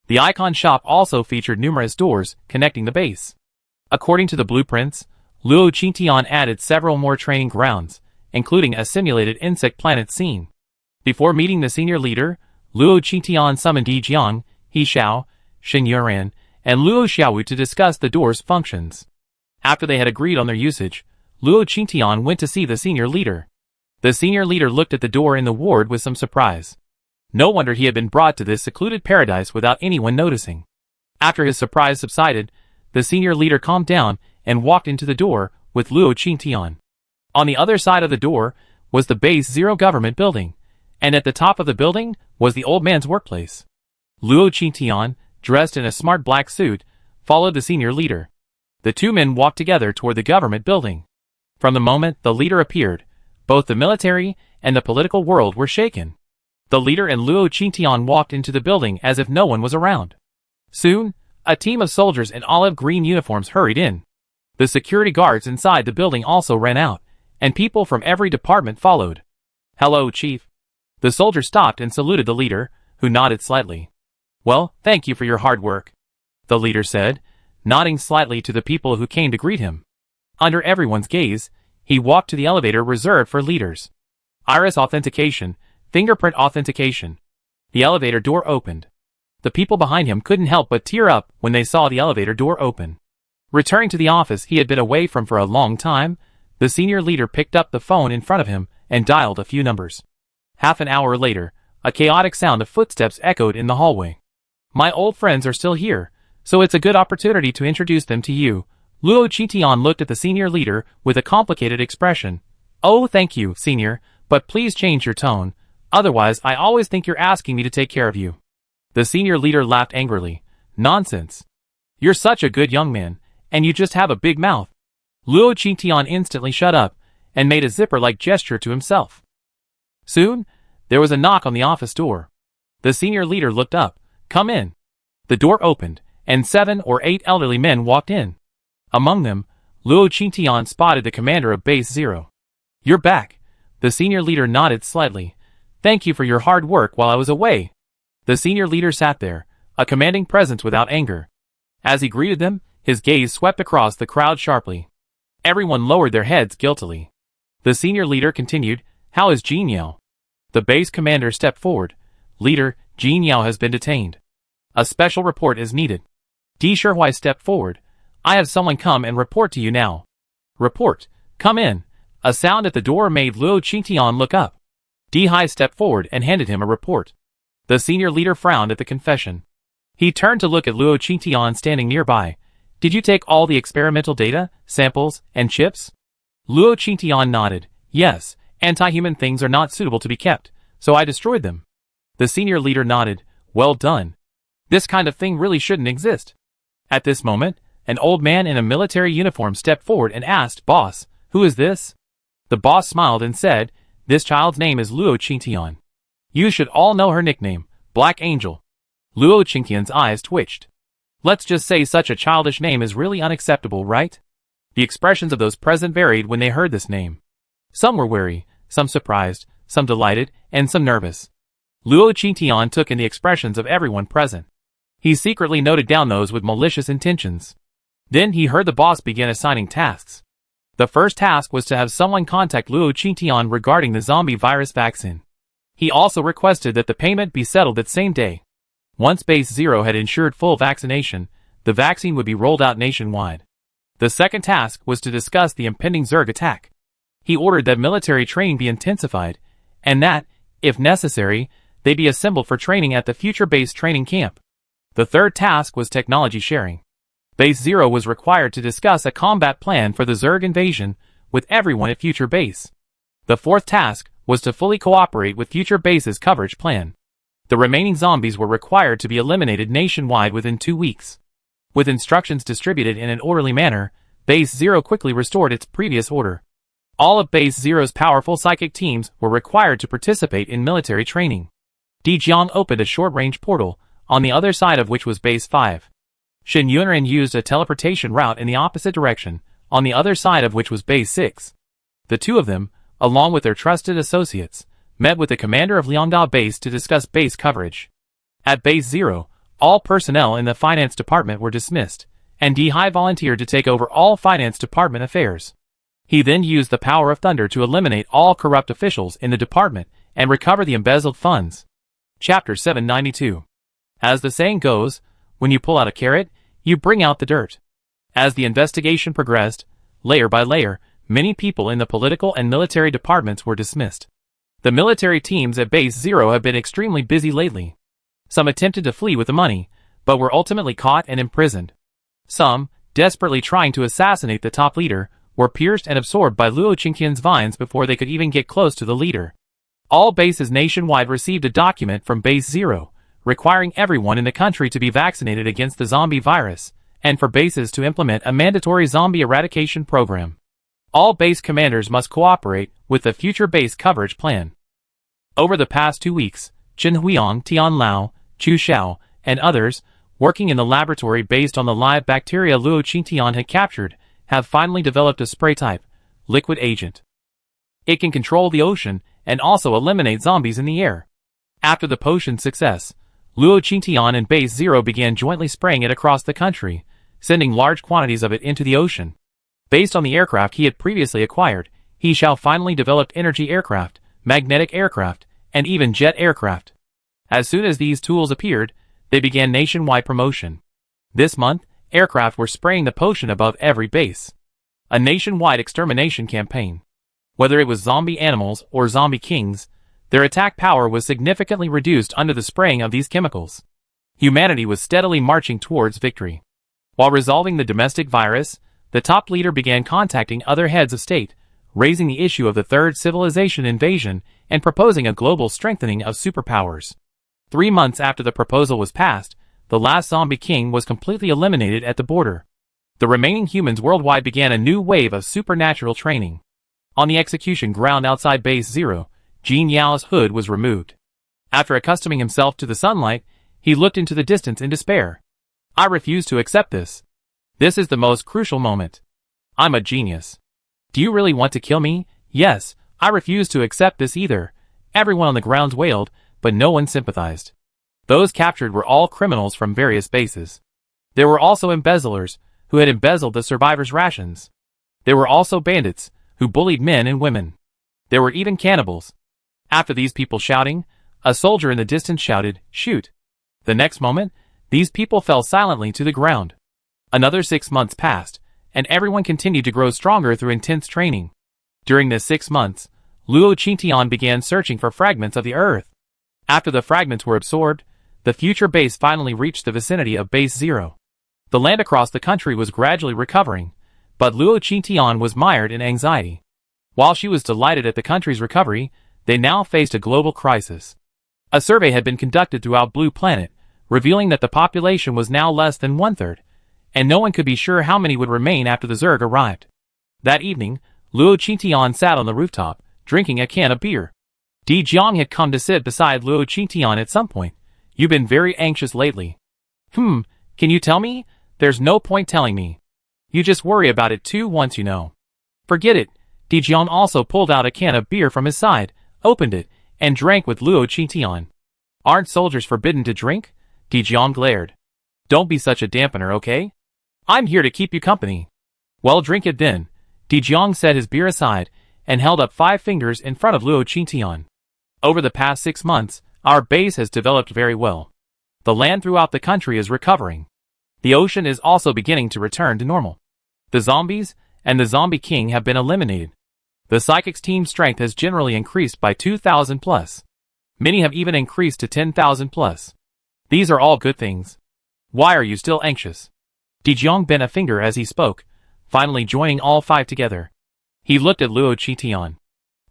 The icon shop also featured numerous doors connecting the base. According to the blueprints, Luo Qingtian added several more training grounds, including a simulated insect planet scene. Before meeting the senior leader, Luo Qingtian summoned Yi Jiang, He Xiao, Shen Yuran, and Luo Xiaowu to discuss the door's functions. After they had agreed on their usage, Luo Qingtian went to see the senior leader. The senior leader looked at the door in the ward with some surprise. No wonder he had been brought to this secluded paradise without anyone noticing. After his surprise subsided, the senior leader calmed down and walked into the door with Luo Qingtian. On the other side of the door was the Base Zero government building, and at the top of the building was the old man's workplace. Luo Qingtian, dressed in a smart black suit, followed the senior leader. The two men walked together toward the government building. From the moment the leader appeared, both the military and the political world were shaken. The leader and Luo Qingtian walked into the building as if no one was around. Soon, a team of soldiers in olive green uniforms hurried in. The security guards inside the building also ran out, and people from every department followed. Hello, Chief. The soldier stopped and saluted the leader, who nodded slightly. Well, thank you for your hard work, the leader said. nodding slightly to the people who came to greet him. Under everyone's gaze, he walked to the elevator reserved for leaders. Iris authentication, fingerprint authentication. The elevator door opened. The people behind him couldn't help but tear up when they saw the elevator door open. Returning to the office he had been away from for a long time, the senior leader picked up the phone in front of him and dialed a few numbers. Half an hour later, a chaotic sound of footsteps echoed in the hallway. My old friends are still here, so it's a good opportunity to introduce them to you. Luo Qitian looked at the senior leader with a complicated expression. Oh, thank you, senior, but please change your tone. Otherwise, I always think you're asking me to take care of you. The senior leader laughed angrily. Nonsense. You're such a good young man, and you just have a big mouth. Luo Qitian instantly shut up and made a zipper-like gesture to himself. Soon, there was a knock on the office door. The senior leader looked up. Come in. The door opened, and 7 or 8 elderly men walked in. Among them, Luo Qitian spotted the commander of Base 0. You're back. The senior leader nodded slightly. Thank you for your hard work while I was away. The senior leader sat there, a commanding presence without anger. As he greeted them, his gaze swept across the crowd sharply. Everyone lowered their heads guiltily. The senior leader continued, How is Jin Yao? The base commander stepped forward. Leader, Jin Yao has been detained. A special report is needed. Di Shihui stepped forward. I have someone come and report to you now. Report. Come in. A sound at the door made Luo Qitian look up. Di Hai stepped forward and handed him a report. The senior leader frowned at the confession. He turned to look at Luo Qitian standing nearby. Did you take all the experimental data, samples, and chips? Luo Qitian nodded. Yes, anti-human things are not suitable to be kept, so I destroyed them. The senior leader nodded. Well done. This kind of thing really shouldn't exist. At this moment, an old man in a military uniform stepped forward and asked, Boss, who is this? The boss smiled and said, This child's name is Luo Qitian. You should all know her nickname, Black Angel. Luo Qitian's eyes twitched. Let's just say such a childish name is really unacceptable, right? The expressions of those present varied when they heard this name. Some were wary, some surprised, some delighted, and some nervous. Luo Qitian took in the expressions of everyone present. He secretly noted down those with malicious intentions. Then he heard the boss begin assigning tasks. The first task was to have someone contact Luo Qitian regarding the zombie virus vaccine. He also requested that the payment be settled that same day. Once Base 0 had ensured full vaccination, the vaccine would be rolled out nationwide. The second task was to discuss the impending Zerg attack. He ordered that military training be intensified, and that, if necessary, they be assembled for training at the future base training camp. The third task was technology sharing. Base 0 was required to discuss a combat plan for the Zerg invasion with everyone at future base. The fourth task was to fully cooperate with future base's coverage plan. The remaining zombies were required to be eliminated nationwide within 2 weeks. With instructions distributed in an orderly manner, Base 0 quickly restored its previous order. All of Base 0's powerful psychic teams were required to participate in military training. Di Jiang opened a short-range portal, on the other side of which was Base 5. Shen Yunren used a teleportation route in the opposite direction, on the other side of which was Base 6. The two of them, along with their trusted associates, met with the commander of Liangda Base to discuss base coverage. At Base 0, all personnel in the finance department were dismissed, and Di Hai volunteered to take over all finance department affairs. He then used the power of thunder to eliminate all corrupt officials in the department and recover the embezzled funds. Chapter 792. As the saying goes, when you pull out a carrot, you bring out the dirt. As the investigation progressed, layer by layer, many people in the political and military departments were dismissed. The military teams at Base 0 have been extremely busy lately. Some attempted to flee with the money, but were ultimately caught and imprisoned. Some, desperately trying to assassinate the top leader, were pierced and absorbed by Luo Qitian's vines before they could even get close to the leader. All bases nationwide received a document from Base 0, requiring everyone in the country to be vaccinated against the zombie virus, and for bases to implement a mandatory zombie eradication program. All base commanders must cooperate with the future base coverage plan. Over the past 2 weeks, Chen Huiang, Tian Lao, Chu Xiao, and others, working in the laboratory based on the live bacteria Luo Qitian had captured, have finally developed a spray-type, liquid agent. It can control the ocean and also eliminate zombies in the air. After the potion's success, Luo Qitian and Base 0 began jointly spraying it across the country, sending large quantities of it into the ocean. Based on the aircraft he had previously acquired, he shall finally developed energy aircraft, magnetic aircraft, and even jet aircraft. As soon as these tools appeared, they began nationwide promotion. This month, aircraft were spraying the potion above every base. A nationwide extermination campaign. Whether it was zombie animals or zombie kings, their attack power was significantly reduced under the spraying of these chemicals. Humanity was steadily marching towards victory. While resolving the domestic virus, the top leader began contacting other heads of state, raising the issue of the third civilization invasion and proposing a global strengthening of superpowers. 3 months after the proposal was passed, the last zombie king was completely eliminated at the border. The remaining humans worldwide began a new wave of supernatural training. On the execution ground outside Base Zero, Jean Yao's hood was removed. After accustoming himself to the sunlight, he looked into the distance in despair. I refuse to accept this. This is the most crucial moment. I'm a genius. Do you really want to kill me? Yes, I refuse to accept this either. Everyone on the grounds wailed, but no one sympathized. Those captured were all criminals from various bases. There were also embezzlers, who had embezzled the survivors' rations. There were also bandits, who bullied men and women. There were even cannibals. After these people shouting, a soldier in the distance shouted, "Shoot!" The next moment, these people fell silently to the ground. Another 6 months passed, and everyone continued to grow stronger through intense training. During this 6 months, Luo Qingtian began searching for fragments of the Earth. After the fragments were absorbed, the future base finally reached the vicinity of Base Zero. The land across the country was gradually recovering, but Luo Qingtian was mired in anxiety. While she was delighted at the country's recovery, they now faced a global crisis. A survey had been conducted throughout Blue Planet, revealing that the population was now less than 1/3, and no one could be sure how many would remain after the Zerg arrived. That evening, Luo Qingtian sat on the rooftop, drinking a can of beer. Di Jiang had come to sit beside Luo Qingtian at some point. You've been very anxious lately. Can you tell me? There's no point telling me. You just worry about it too once you know. Forget it. Di Jiang also pulled out a can of beer from his side, opened it, and drank with Luo Qingtian. Aren't soldiers forbidden to drink? Di Jiang glared. Don't be such a dampener, okay? I'm here to keep you company. Well, drink it then. Di Jiang set his beer aside, and held up 5 fingers in front of Luo Qingtian. Over the past 6 months, our base has developed very well. The land throughout the country is recovering. The ocean is also beginning to return to normal. The zombies and the zombie king have been eliminated. The psychics team's strength has generally increased by 2,000 plus. Many have even increased to 10,000 plus. These are all good things. Why are you still anxious? Di Jiang bent a finger as he spoke, finally joining all 5 together. He looked at Luo Qingtian.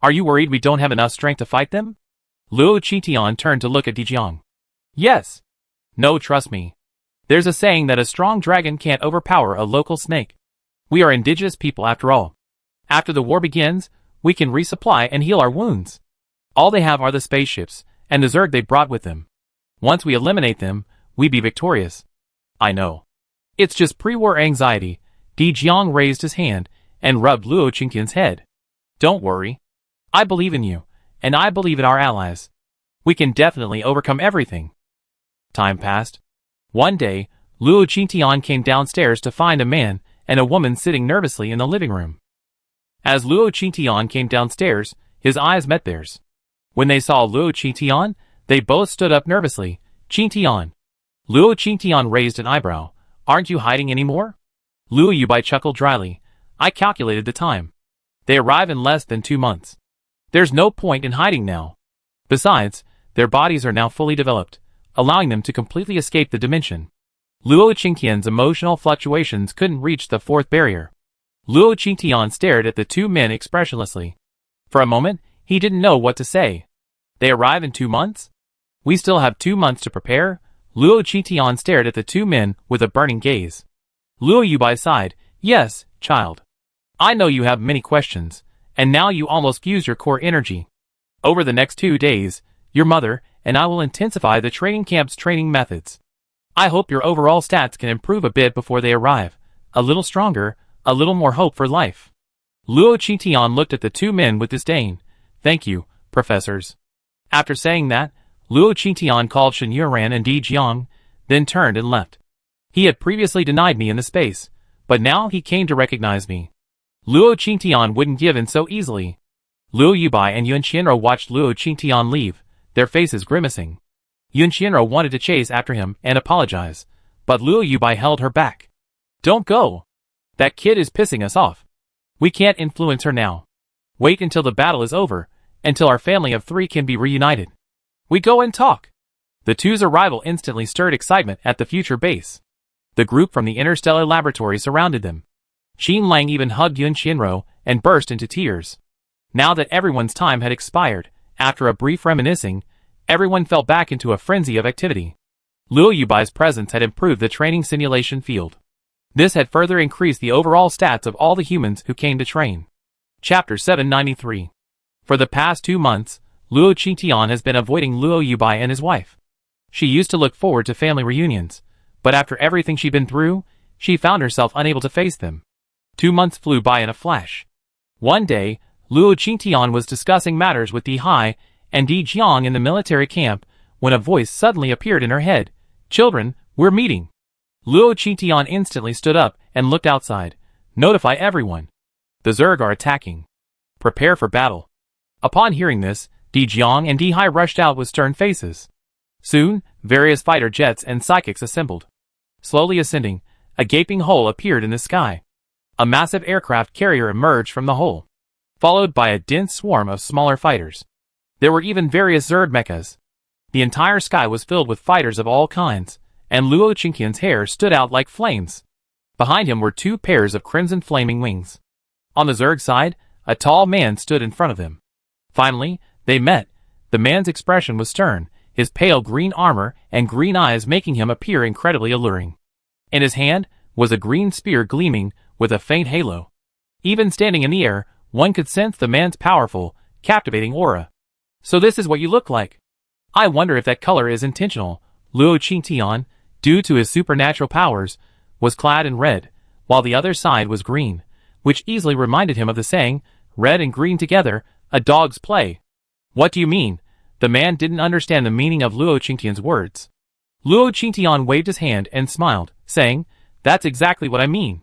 Are you worried we don't have enough strength to fight them? Luo Qingtian turned to look at Di Jiang. Yes. No, trust me. There's a saying that a strong dragon can't overpower a local snake. We are indigenous people after all. After the war begins, we can resupply and heal our wounds. All they have are the spaceships, and the Zerg they brought with them. Once we eliminate them, we be victorious. I know. It's just pre-war anxiety. Di Jiang raised his hand, and rubbed Luo Qingtian's head. Don't worry. I believe in you, and I believe in our allies. We can definitely overcome everything. Time passed. One day, Luo Qingtian came downstairs to find a man and a woman sitting nervously in the living room. As Luo Qingtian came downstairs, his eyes met theirs. When they saw Luo Qingtian, they both stood up nervously. Qingtian. Luo Qingtian raised an eyebrow. Aren't you hiding anymore? Luo Yubai chuckled dryly. I calculated the time. They arrive in less than 2 months. There's no point in hiding now. Besides, their bodies are now fully developed, allowing them to completely escape the dimension. Luo Qingtian's emotional fluctuations couldn't reach the 4th barrier. Luo Qingtian stared at the 2 men expressionlessly. For a moment, he didn't know what to say. They arrive in 2 months? We still have 2 months to prepare? Luo Qingtian stared at the 2 men with a burning gaze. Luo Yubai sighed. Yes, child. I know you have many questions, and now you almost fused your core energy. Over the next 2 days, your mother and I will intensify the training camp's training methods. I hope your overall stats can improve a bit before they arrive. A little stronger, a little more hope for life. Luo Qingtian looked at the 2 men with disdain. Thank you, professors. After saying that, Luo Qingtian called Shen Yuran and Di Jiang, then turned and left. He had previously denied me in the space, but now he came to recognize me. Luo Qingtian wouldn't give in so easily. Luo Yubai and Yun Qianru watched Luo Qingtian leave, their faces grimacing. Yun Qianru wanted to chase after him and apologize, but Luo Yubai held her back. Don't go. That kid is pissing us off. We can't influence her now. Wait until the battle is over, until our family of 3 can be reunited. We go and talk. The two's arrival instantly stirred excitement at the future base. The group from the interstellar laboratory surrounded them. Xin Lang even hugged Yun Qianru and burst into tears. Now that everyone's time had expired, after a brief reminiscing, everyone fell back into a frenzy of activity. Luo Yubai's presence had improved the training simulation field. This had further increased the overall stats of all the humans who came to train. Chapter 793. For the past 2 months, Luo Qingtian has been avoiding Luo Yubai and his wife. She used to look forward to family reunions, but after everything she'd been through, she found herself unable to face them. 2 months flew by in a flash. One day, Luo Qingtian was discussing matters with Di Hai and Di Jiang in the military camp when a voice suddenly appeared in her head. Children, we're meeting. Luo Qingtian instantly stood up and looked outside. Notify everyone. The Zerg are attacking. Prepare for battle. Upon hearing this, Di Jiang and Di Hai rushed out with stern faces. Soon, various fighter jets and psychics assembled. Slowly ascending, a gaping hole appeared in the sky. A massive aircraft carrier emerged from the hole, followed by a dense swarm of smaller fighters. There were even various Zerg mechas. The entire sky was filled with fighters of all kinds, and Luo Qingtian's hair stood out like flames. Behind him were 2 pairs of crimson flaming wings. On the Zerg side, a tall man stood in front of them. Finally, they met. The man's expression was stern, his pale green armor and green eyes making him appear incredibly alluring. In his hand was a green spear gleaming with a faint halo. Even standing in the air, one could sense the man's powerful, captivating aura. So this is what you look like. I wonder if that color is intentional. Luo Qingtian, due to his supernatural powers, was clad in red, while the other side was green, which easily reminded him of the saying, red and green together, a dog's play. What do you mean? The man didn't understand the meaning of Luo Qingtian's words. Luo Qingtian waved his hand and smiled, saying, that's exactly what I mean.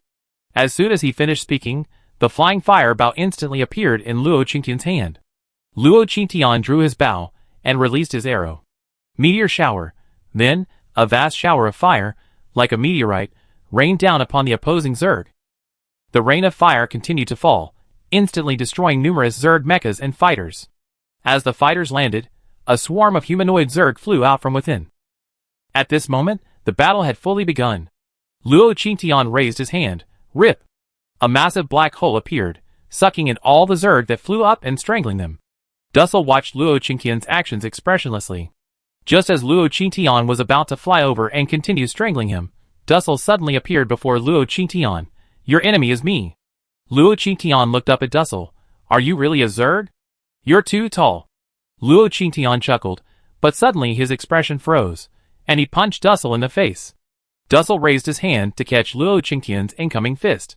As soon as he finished speaking, the flying fire bow instantly appeared in Luo Qingtian's hand. Luo Qingtian drew his bow and released his arrow. Meteor shower. Then, a vast shower of fire, like a meteorite, rained down upon the opposing Zerg. The rain of fire continued to fall, instantly destroying numerous Zerg mechas and fighters. As the fighters landed, a swarm of humanoid Zerg flew out from within. At this moment, the battle had fully begun. Luo Qingtian raised his hand. Rip! A massive black hole appeared, sucking in all the Zerg that flew up and strangling them. Dussel watched Luo Qingtian's actions expressionlessly. Just as Luo Qingtian was about to fly over and continue strangling him, Dussel suddenly appeared before Luo Qingtian. Your enemy is me. Luo Qingtian looked up at Dussel. Are you really a Zerg? You're too tall. Luo Qingtian chuckled, but suddenly his expression froze, and he punched Dussel in the face. Dussel raised his hand to catch Luo Qingtian's incoming fist.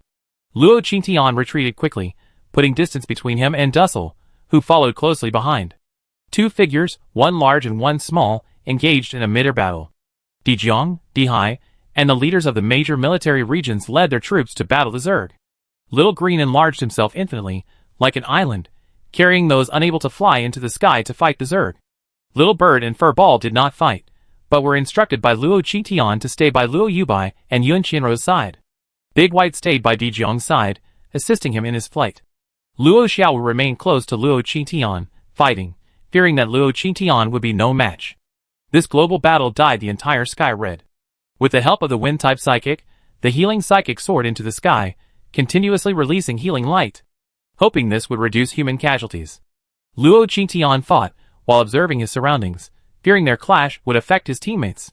Luo Qingtian retreated quickly, putting distance between him and Dussel, who followed closely behind. 2 figures, one large and one small, engaged in a mid-air battle. Di Jiang, Di Hai, and the leaders of the major military regions led their troops to battle the Zerg. Little Green enlarged himself infinitely, like an island, carrying those unable to fly into the sky to fight the Zerg. Little Bird and Furball did not fight, but were instructed by Luo Qingtian to stay by Luo Yubai and Yun Qianru's side. Big White stayed by Di Jiang's side, assisting him in his flight. Luo Xiao remained close to Luo Qingtian, fighting, fearing that Luo Qingtian would be no match. This global battle dyed the entire sky red. With the help of the wind-type psychic, the healing psychic soared into the sky, continuously releasing healing light, hoping this would reduce human casualties. Luo Qingtian fought, while observing his surroundings, fearing their clash would affect his teammates.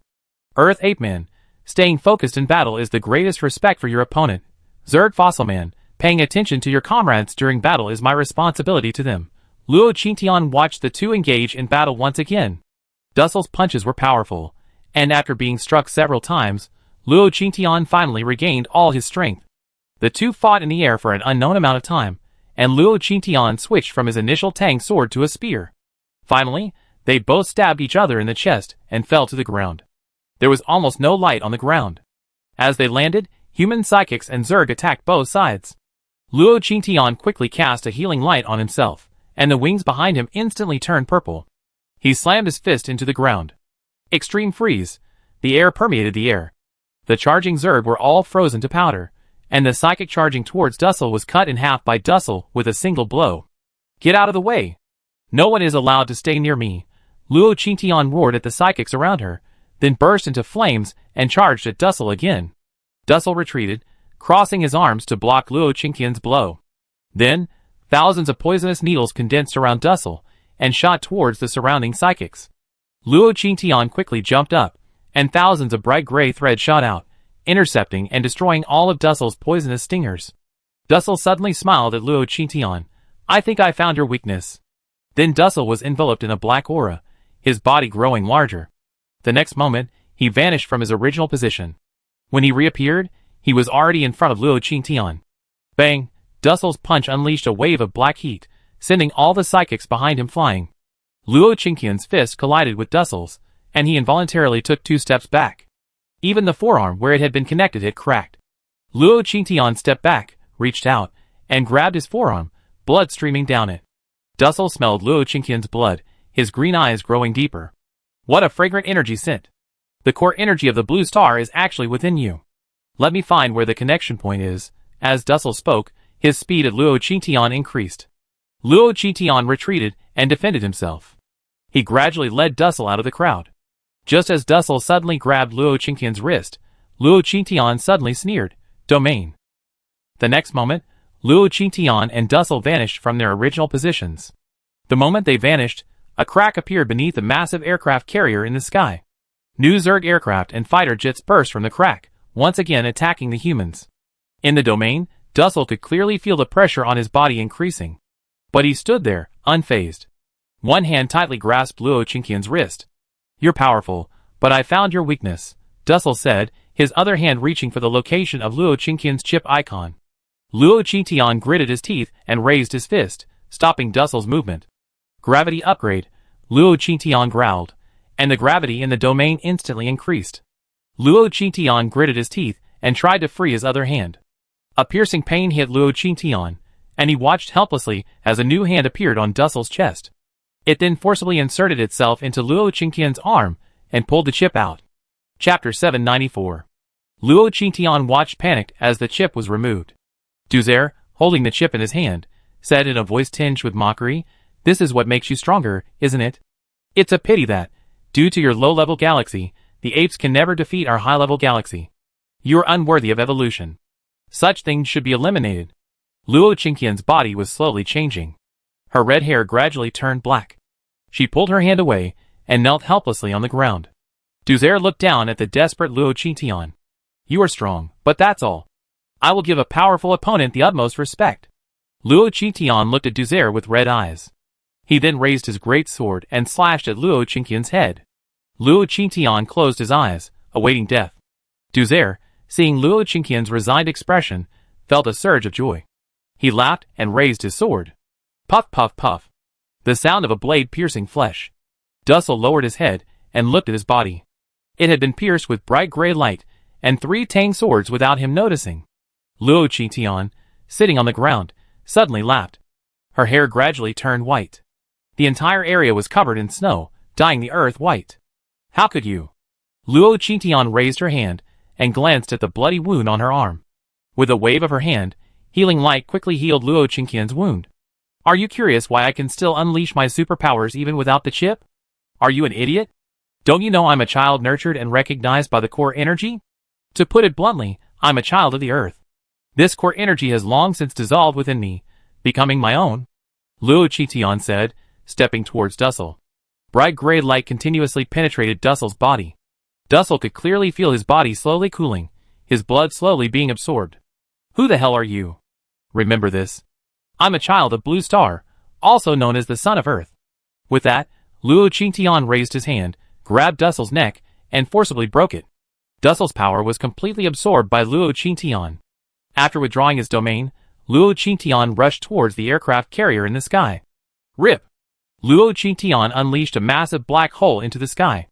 Earth Ape Man, staying focused in battle is the greatest respect for your opponent. Zerg Fossil Man, paying attention to your comrades during battle is my responsibility to them. Luo Qingtian watched the two engage in battle once again. Dussel's punches were powerful, and after being struck several times, Luo Qingtian finally regained all his strength. The two fought in the air for an unknown amount of time, and Luo Qingtian switched from his initial tang sword to a spear. Finally, they both stabbed each other in the chest and fell to the ground. There was almost no light on the ground. As they landed, human psychics and Zerg attacked both sides. Luo Qingtian quickly cast a healing light on himself, and the wings behind him instantly turned purple. He slammed his fist into the ground. Extreme freeze. The air permeated the air. The charging Zerg were all frozen to powder, and the psychic charging towards Dussel was cut in half by Dussel with a single blow. Get out of the way! No one is allowed to stay near me. Luo Qingtian roared at the psychics around her, then burst into flames and charged at Dussel again. Dussel retreated, crossing his arms to block Luo Qingtian's blow. Then, thousands of poisonous needles condensed around Dussel and shot towards the surrounding psychics. Luo Qingtian quickly jumped up, and thousands of bright gray threads shot out, intercepting and destroying all of Dussel's poisonous stingers. Dussel suddenly smiled at Luo Qingtian. I think I found your weakness. Then Dussel was enveloped in a black aura, his body growing larger. The next moment, he vanished from his original position. When he reappeared, he was already in front of Luo Qingtian. Bang! Dussel's punch unleashed a wave of black heat, sending all the psychics behind him flying. Luo Qingtian's fist collided with Dussel's, and he involuntarily took 2 steps back. Even the forearm where it had been connected had cracked. Luo Qingtian stepped back, reached out, and grabbed his forearm, blood streaming down it. Dussel smelled Luo Qingtian's blood, his green eyes growing deeper. What a fragrant energy scent! The core energy of the blue star is actually within you. Let me find where the connection point is. As Dussel spoke, his speed at Luo Qingtian increased. Luo Qingtian retreated and defended himself. He gradually led Dussel out of the crowd. Just as Dussel suddenly grabbed Luo Qingtian's wrist, Luo Qingtian suddenly sneered, "Domain." The next moment, Luo Qingtian and Dussel vanished from their original positions. The moment they vanished, a crack appeared beneath a massive aircraft carrier in the sky. New Zerg aircraft and fighter jets burst from the crack, once again attacking the humans. In the domain, Dussel could clearly feel the pressure on his body increasing. But he stood there, unfazed. One hand tightly grasped Luo Qingtian's wrist. "You're powerful, but I found your weakness," Dussel said, his other hand reaching for the location of Luo Qingtian's chip icon. Luo Qingtian gritted his teeth and raised his fist, stopping Dussel's movement. "Gravity upgrade," Luo Qingtian growled, and the gravity in the domain instantly increased. Luo Qingtian gritted his teeth and tried to free his other hand. A piercing pain hit Luo Qingtian, and he watched helplessly as a new hand appeared on Dussel's chest. It then forcibly inserted itself into Luo Qingtian's arm and pulled the chip out. Chapter 794. Luo Qingtian watched panicked as the chip was removed. Duzer, holding the chip in his hand, said in a voice tinged with mockery, "This is what makes you stronger, isn't it? It's a pity that, due to your low-level galaxy, the apes can never defeat our high-level galaxy. You're unworthy of evolution. Such things should be eliminated." Luo Qingtian's body was slowly changing. Her red hair gradually turned black. She pulled her hand away and knelt helplessly on the ground. Duzer looked down at the desperate Luo Qingtian. "You are strong, but that's all. I will give a powerful opponent the utmost respect." Luo Qingtian looked at Duzer with red eyes. He then raised his great sword and slashed at Luo Qingtian's head. Luo Qingtian closed his eyes, awaiting death. Duzer, seeing Luo Qingtian's resigned expression, felt a surge of joy. He laughed and raised his sword. Puff, puff, puff. The sound of a blade piercing flesh. Dussel lowered his head and looked at his body. It had been pierced with bright gray light and 3 tang swords without him noticing. Luo Qingtian, sitting on the ground, suddenly laughed. Her hair gradually turned white. The entire area was covered in snow, dyeing the earth white. "How could you?" Luo Qingtian raised her hand and glanced at the bloody wound on her arm. With a wave of her hand, healing light quickly healed Luo Qingtian's wound. "Are you curious why I can still unleash my superpowers even without the chip? Are you an idiot? Don't you know I'm a child nurtured and recognized by the core energy? To put it bluntly, I'm a child of the earth. This core energy has long since dissolved within me, becoming my own," Luo Qingtian said, stepping towards Dussel. Bright gray light continuously penetrated Dussel's body. Dussel could clearly feel his body slowly cooling, his blood slowly being absorbed. "Who the hell are you? Remember this. I'm a child of Blue Star, also known as the Son of Earth." With that, Luo Qingtian raised his hand, grabbed Dussel's neck, and forcibly broke it. Dussel's power was completely absorbed by Luo Qingtian. After withdrawing his domain, Luo Qingtian rushed towards the aircraft carrier in the sky. Rip! Luo Qingtian unleashed a massive black hole into the sky.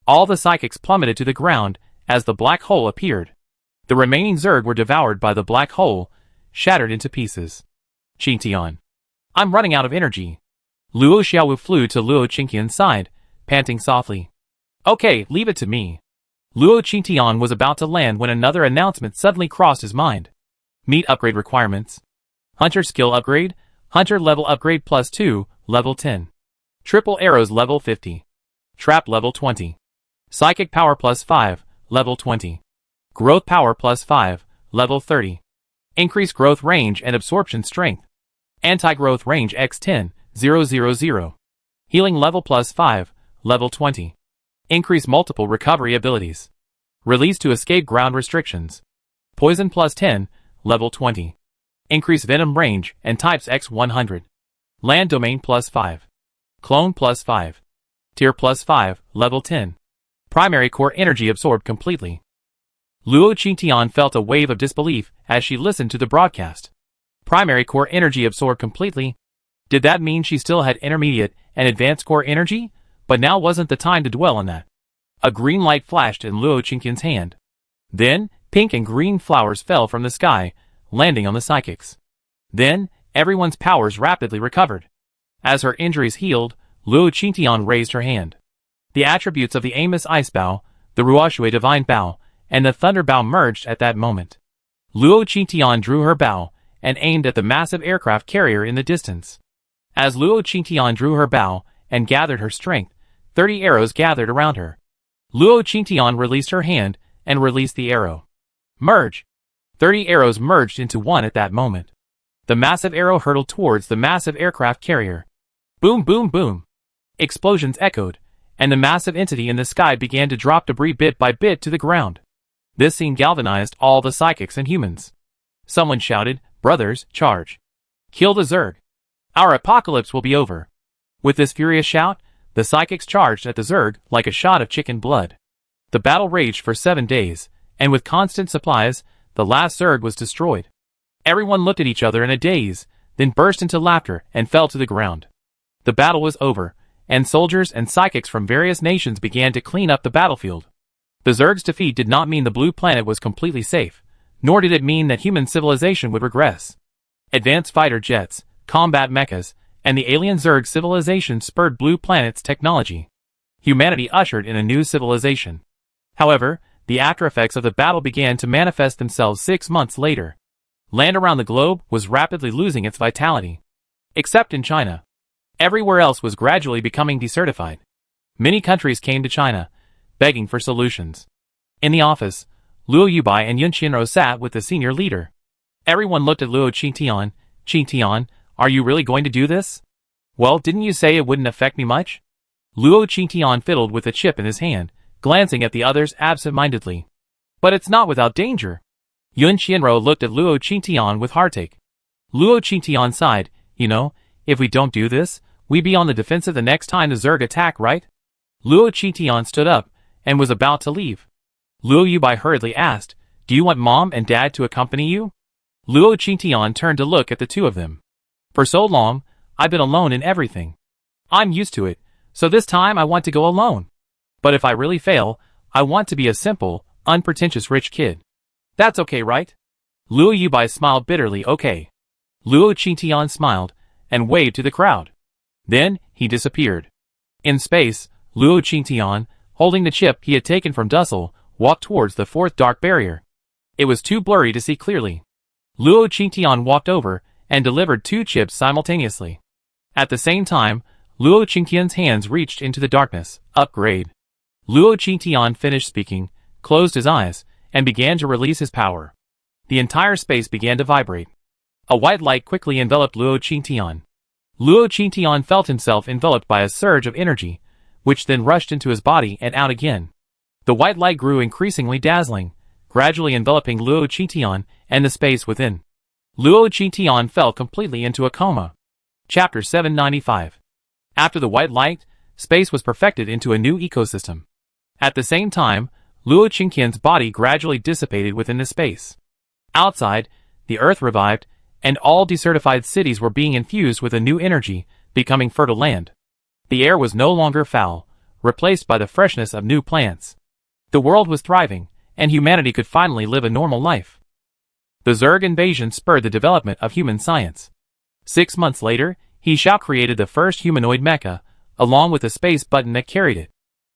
All the psychics plummeted to the ground as the black hole appeared. The remaining Zerg were devoured by the black hole, shattered into pieces. Qingtian. I'm running out of energy. Luo Xiaowu flew to Luo Qingtian's side, panting softly. Okay, leave it to me. Luo Qingtian was about to land when another announcement suddenly crossed his mind. Meet upgrade requirements. Hunter skill upgrade, Hunter level upgrade +2, level 10. Triple arrows level 50. Trap level 20. Psychic power +5, level 20. Growth power +5, level 30. Increase growth range and absorption strength. Anti-growth range x10, 000. Healing level +5, level 20. Increase multiple recovery abilities. Release to escape ground restrictions. Poison +10, level 20. Increase venom range and types x100. Land domain +5. Clone +5. Tier +5, level 10. Primary core energy absorbed completely. Luo Qingtian felt a wave of disbelief as she listened to the broadcast. Primary core energy absorbed completely? Did that mean she still had intermediate and advanced core energy? But now wasn't the time to dwell on that. A green light flashed in Luo Qingtian's hand. Then, pink and green flowers fell from the sky, landing on the psychics. Then, everyone's powers rapidly recovered. As her injuries healed, Luo Qingtian raised her hand. The attributes of the Amos Ice Bow, the Ruoshui Divine Bow, and the Thunder Bow merged at that moment. Luo Qingtian drew her bow and aimed at the massive aircraft carrier in the distance. As Luo Qingtian drew her bow and gathered her strength, 30 arrows gathered around her. Luo Qingtian released her hand and released the arrow. Merge! 30 arrows merged into one at that moment. The massive arrow hurtled towards the massive aircraft carrier. Boom, boom, boom! Explosions echoed, and the massive entity in the sky began to drop debris bit by bit to the ground. This scene galvanized all the psychics and humans. Someone shouted, "Brothers, charge! Kill the Zerg! Our apocalypse will be over!" With this furious shout, the psychics charged at the Zerg like a shot of chicken blood. The battle raged for 7 days, and with constant supplies, the last Zerg was destroyed. Everyone looked at each other in a daze, then burst into laughter and fell to the ground. The battle was over, and soldiers and psychics from various nations began to clean up the battlefield. The Zerg's defeat did not mean the blue planet was completely safe, nor did it mean that human civilization would regress. Advanced fighter jets, combat mechas, and the alien Zerg civilization spurred Blue Planet's technology. Humanity ushered in a new civilization. However, the after-effects of the battle began to manifest themselves 6 months later. Land around the globe was rapidly losing its vitality. Except in China. Everywhere else was gradually becoming desertified. Many countries came to China, begging for solutions. In the office, Luo Yubai and Yun Qianrou sat with the senior leader. Everyone looked at Luo Qingtian. "Qingtian, are you really going to do this?" "Well, didn't you say it wouldn't affect me much?" Luo Qingtian fiddled with the chip in his hand, glancing at the others absent-mindedly. "But it's not without danger." Yun Qianrou looked at Luo Qingtian with heartache. Luo Qingtian sighed, "You know, if we don't do this, we be on the defensive the next time the Zerg attack, right?" Luo Qingtian stood up and was about to leave. Luo Yubai hurriedly asked, "Do you want Mom and Dad to accompany you?" Luo Qingtian turned to look at the two of them. "For so long, I've been alone in everything. I'm used to it, so this time I want to go alone. But if I really fail, I want to be a simple, unpretentious rich kid. That's okay, right?" Luo Yubai smiled bitterly. "Okay." Luo Qingtian smiled and waved to the crowd. Then, he disappeared. In space, Luo Qingtian, holding the chip he had taken from Dussel, walked towards the fourth dark barrier. It was too blurry to see clearly. Luo Qingtian walked over and delivered 2 chips simultaneously. At the same time, Luo Qingtian's hands reached into the darkness. Upgrade. Luo Qingtian finished speaking, closed his eyes, and began to release his power. The entire space began to vibrate. A white light quickly enveloped Luo Qingtian. Luo Qingtian felt himself enveloped by a surge of energy, which then rushed into his body and out again. The white light grew increasingly dazzling, gradually enveloping Luo Qingtian and the space within. Luo Qingtian fell completely into a coma. Chapter 795. After the white light, space was perfected into a new ecosystem. At the same time, Luo Qingtian's body gradually dissipated within the space. Outside, the earth revived, and all desertified cities were being infused with a new energy, becoming fertile land. The air was no longer foul, replaced by the freshness of new plants. The world was thriving, and humanity could finally live a normal life. The Zerg invasion spurred the development of human science. 6 months later, He Xiao created the first humanoid mecha, along with a space button that carried it.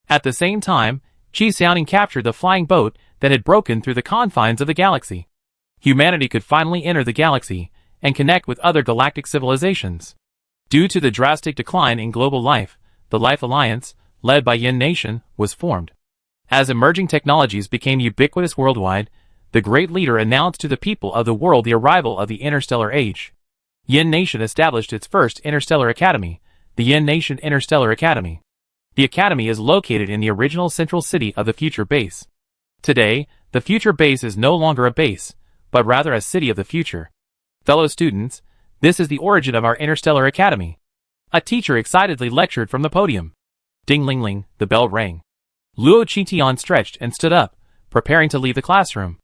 At the same time, Qi Xiaoning captured the flying boat that had broken through the confines of the galaxy. Humanity could finally enter the galaxy and connect with other galactic civilizations. Due to the drastic decline in global life, the Life Alliance, led by Yin Nation, was formed. As emerging technologies became ubiquitous worldwide, the great leader announced to the people of the world the arrival of the interstellar age. Yin Nation established its first interstellar academy, the Yin Nation Interstellar Academy. The academy is located in the original central city of the future base. Today, the future base is no longer a base, but rather a city of the future. Fellow students, this is the origin of our Interstellar Academy. A teacher excitedly lectured from the podium. Ding-ling-ling, the bell rang. Luo Qitian stretched and stood up, preparing to leave the classroom.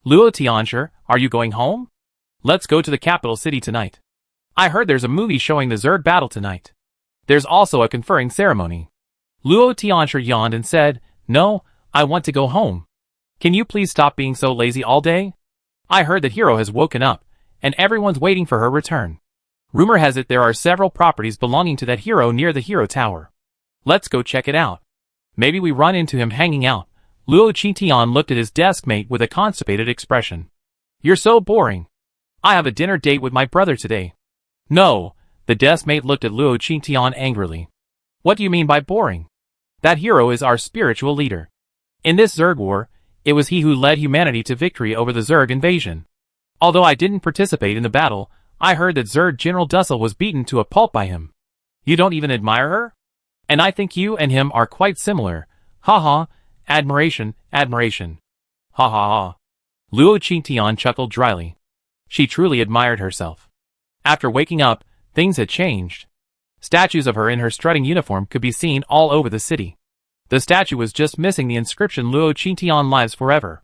Luo Tianshi, are you going home? Let's go to the capital city tonight. I heard there's a movie showing the Zerg battle tonight. There's also a conferring ceremony. Luo Tianshi yawned and said, No, I want to go home. Can you please stop being so lazy all day? I heard that Hero has woken up, and everyone's waiting for her return. Rumor has it there are several properties belonging to that hero near the Hero Tower. Let's go check it out. Maybe we run into him hanging out. Luo Qitian looked at his desk mate with a constipated expression. You're so boring. I have a dinner date with my brother today. No, the desk mate looked at Luo Qitian angrily. What do you mean by boring? That hero is our spiritual leader. In this Zerg war, it was he who led humanity to victory over the Zerg invasion. Although I didn't participate in the battle, I heard that Zerg General Dussel was beaten to a pulp by him. You don't even admire her? And I think you and him are quite similar. Ha ha, admiration, admiration. Ha ha ha. Luo Qitian chuckled dryly. She truly admired herself. After waking up, things had changed. Statues of her in her strutting uniform could be seen all over the city. The statue was just missing the inscription Luo Qitian lives forever.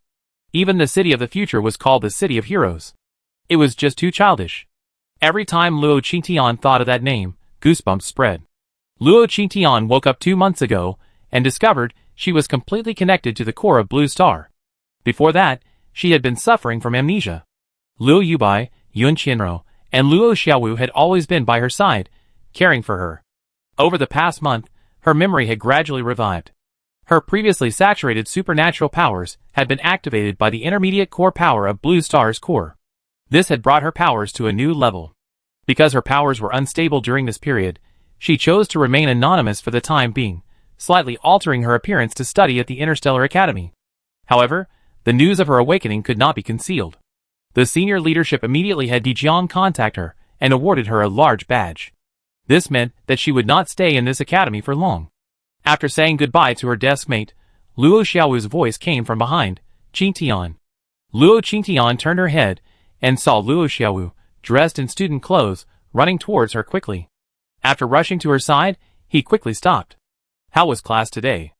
Even the city of the future was called the City of Heroes. It was just too childish. Every time Luo Qitian thought of that name, goosebumps spread. Luo Qitian woke up 2 months ago and discovered she was completely connected to the core of Blue Star. Before that, she had been suffering from amnesia. Luo Yubai, Yun Qianro, and Luo Xiaowu had always been by her side, caring for her. Over the past month, her memory had gradually revived. Her previously saturated supernatural powers had been activated by the intermediate core power of Blue Star's core. This had brought her powers to a new level. Because her powers were unstable during this period, she chose to remain anonymous for the time being, slightly altering her appearance to study at the Interstellar Academy. However, the news of her awakening could not be concealed. The senior leadership immediately had Dijiang contact her and awarded her a large badge. This meant that she would not stay in this academy for long. After saying goodbye to her desk mate, Luo Xiaowu's voice came from behind, Qitian. Luo Qitian turned her head and saw Luo Xiaowu, dressed in student clothes, running towards her quickly. After rushing to her side, he quickly stopped. How was class today?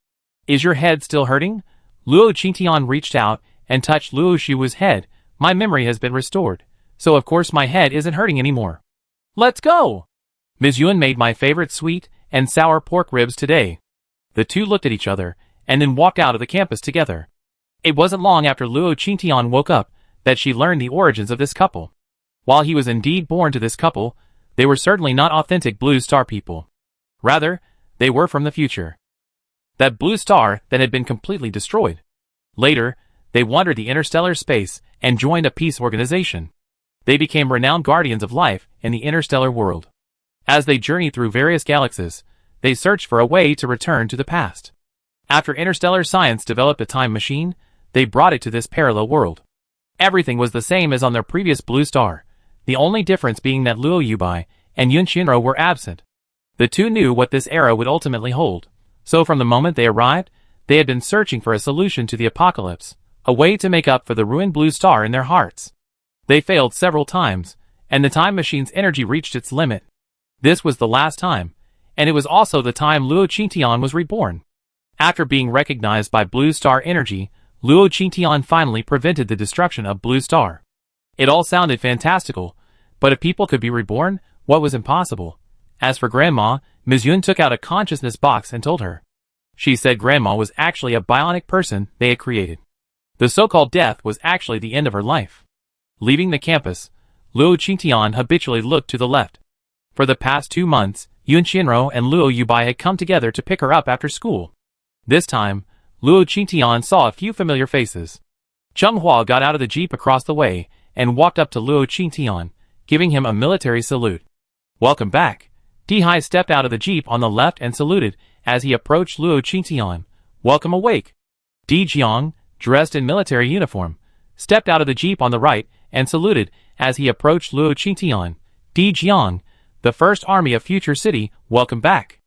Is your head still hurting? Luo Qitian reached out and touched Luo Xiaowu's head. My memory has been restored, so of course my head isn't hurting anymore. Let's go! Ms. Yun made my favorite sweet and sour pork ribs today. The two looked at each other, and then walked out of the campus together. It wasn't long after Luo Qitian woke up that she learned the origins of this couple. While he was indeed born to this couple, they were certainly not authentic Blue Star people. Rather, they were from the future. That Blue Star that had been completely destroyed. Later, they wandered the interstellar space and joined a peace organization. They became renowned guardians of life in the interstellar world. As they journeyed through various galaxies, they searched for a way to return to the past. After interstellar science developed a time machine, they brought it to this parallel world. Everything was the same as on their previous Blue Star, the only difference being that Luo Yubai and Yun Qianro were absent. The two knew what this era would ultimately hold, so from the moment they arrived, they had been searching for a solution to the apocalypse, a way to make up for the ruined Blue Star in their hearts. They failed several times, and the time machine's energy reached its limit. This was the last time, and it was also the time Luo Qitian was reborn. After being recognized by Blue Star energy, Luo Qitian finally prevented the destruction of Blue Star. It all sounded fantastical, but if people could be reborn, what was impossible? As for Grandma, Ms. Yun took out a consciousness box and told her. She said Grandma was actually a bionic person they had created. The so-called death was actually the end of her life. Leaving the campus, Luo Qingtian habitually looked to the left. For the past 2 months, Yun Qianro and Luo Yubai had come together to pick her up after school. This time, Luo Qingtian saw a few familiar faces. Cheng Hua got out of the jeep across the way and walked up to Luo Qingtian, giving him a military salute. "Welcome back." Di Hai stepped out of the jeep on the left and saluted as he approached Luo Qingtian. "Welcome awake." Di Jiang, dressed in military uniform, stepped out of the jeep on the right and saluted as he approached Luo Qingtian. "Di Jiang, the First Army of Future City, welcome back."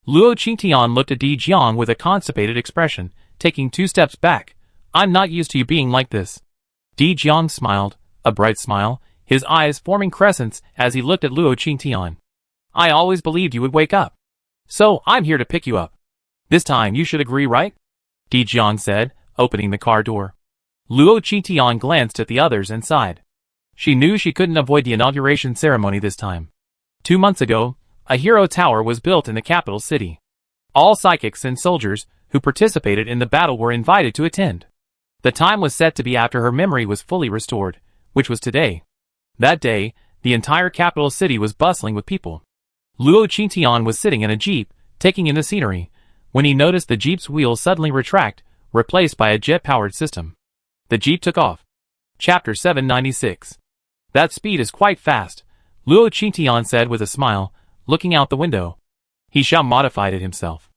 Luo Qingtian looked at Di Jiang with a constipated expression, taking 2 steps back. "I'm not used to you being like this." Di Jiang smiled, a bright smile, his eyes forming crescents as he looked at Luo Qingtian. "I always believed you would wake up. So, I'm here to pick you up. This time you should agree, right?" Di Jiang said, opening the car door. Luo Qingtian glanced at the others and sighed. She knew she couldn't avoid the inauguration ceremony this time. 2 months ago, a hero tower was built in the capital city. All psychics and soldiers who participated in the battle were invited to attend. The time was set to be after her memory was fully restored, which was today. That day, the entire capital city was bustling with people. Luo Qingtian was sitting in a jeep, taking in the scenery, when he noticed the jeep's wheels suddenly retract, replaced by a jet-powered system. The jeep took off. Chapter 796. "That speed is quite fast," Luo Qingtian said with a smile, looking out the window. He shall modified it himself.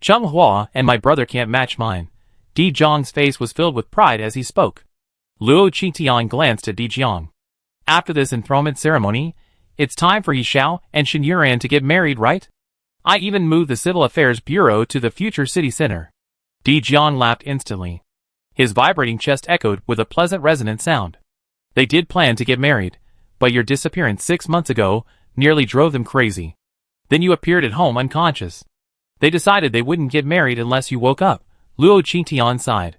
"Cheng Hua and my brother can't match mine." Di Jiang's face was filled with pride as he spoke. Luo Qingtian glanced at Di Jiang. "After this enthronement ceremony, it's time for Yixiao and Shen Yuran to get married, right? I even moved the Civil Affairs Bureau to the future city center." Di Jiang laughed instantly. His vibrating chest echoed with a pleasant resonant sound. "They did plan to get married, but your disappearance 6 months ago nearly drove them crazy. Then you appeared at home unconscious. They decided they wouldn't get married unless you woke up." Luo Qingtian sighed.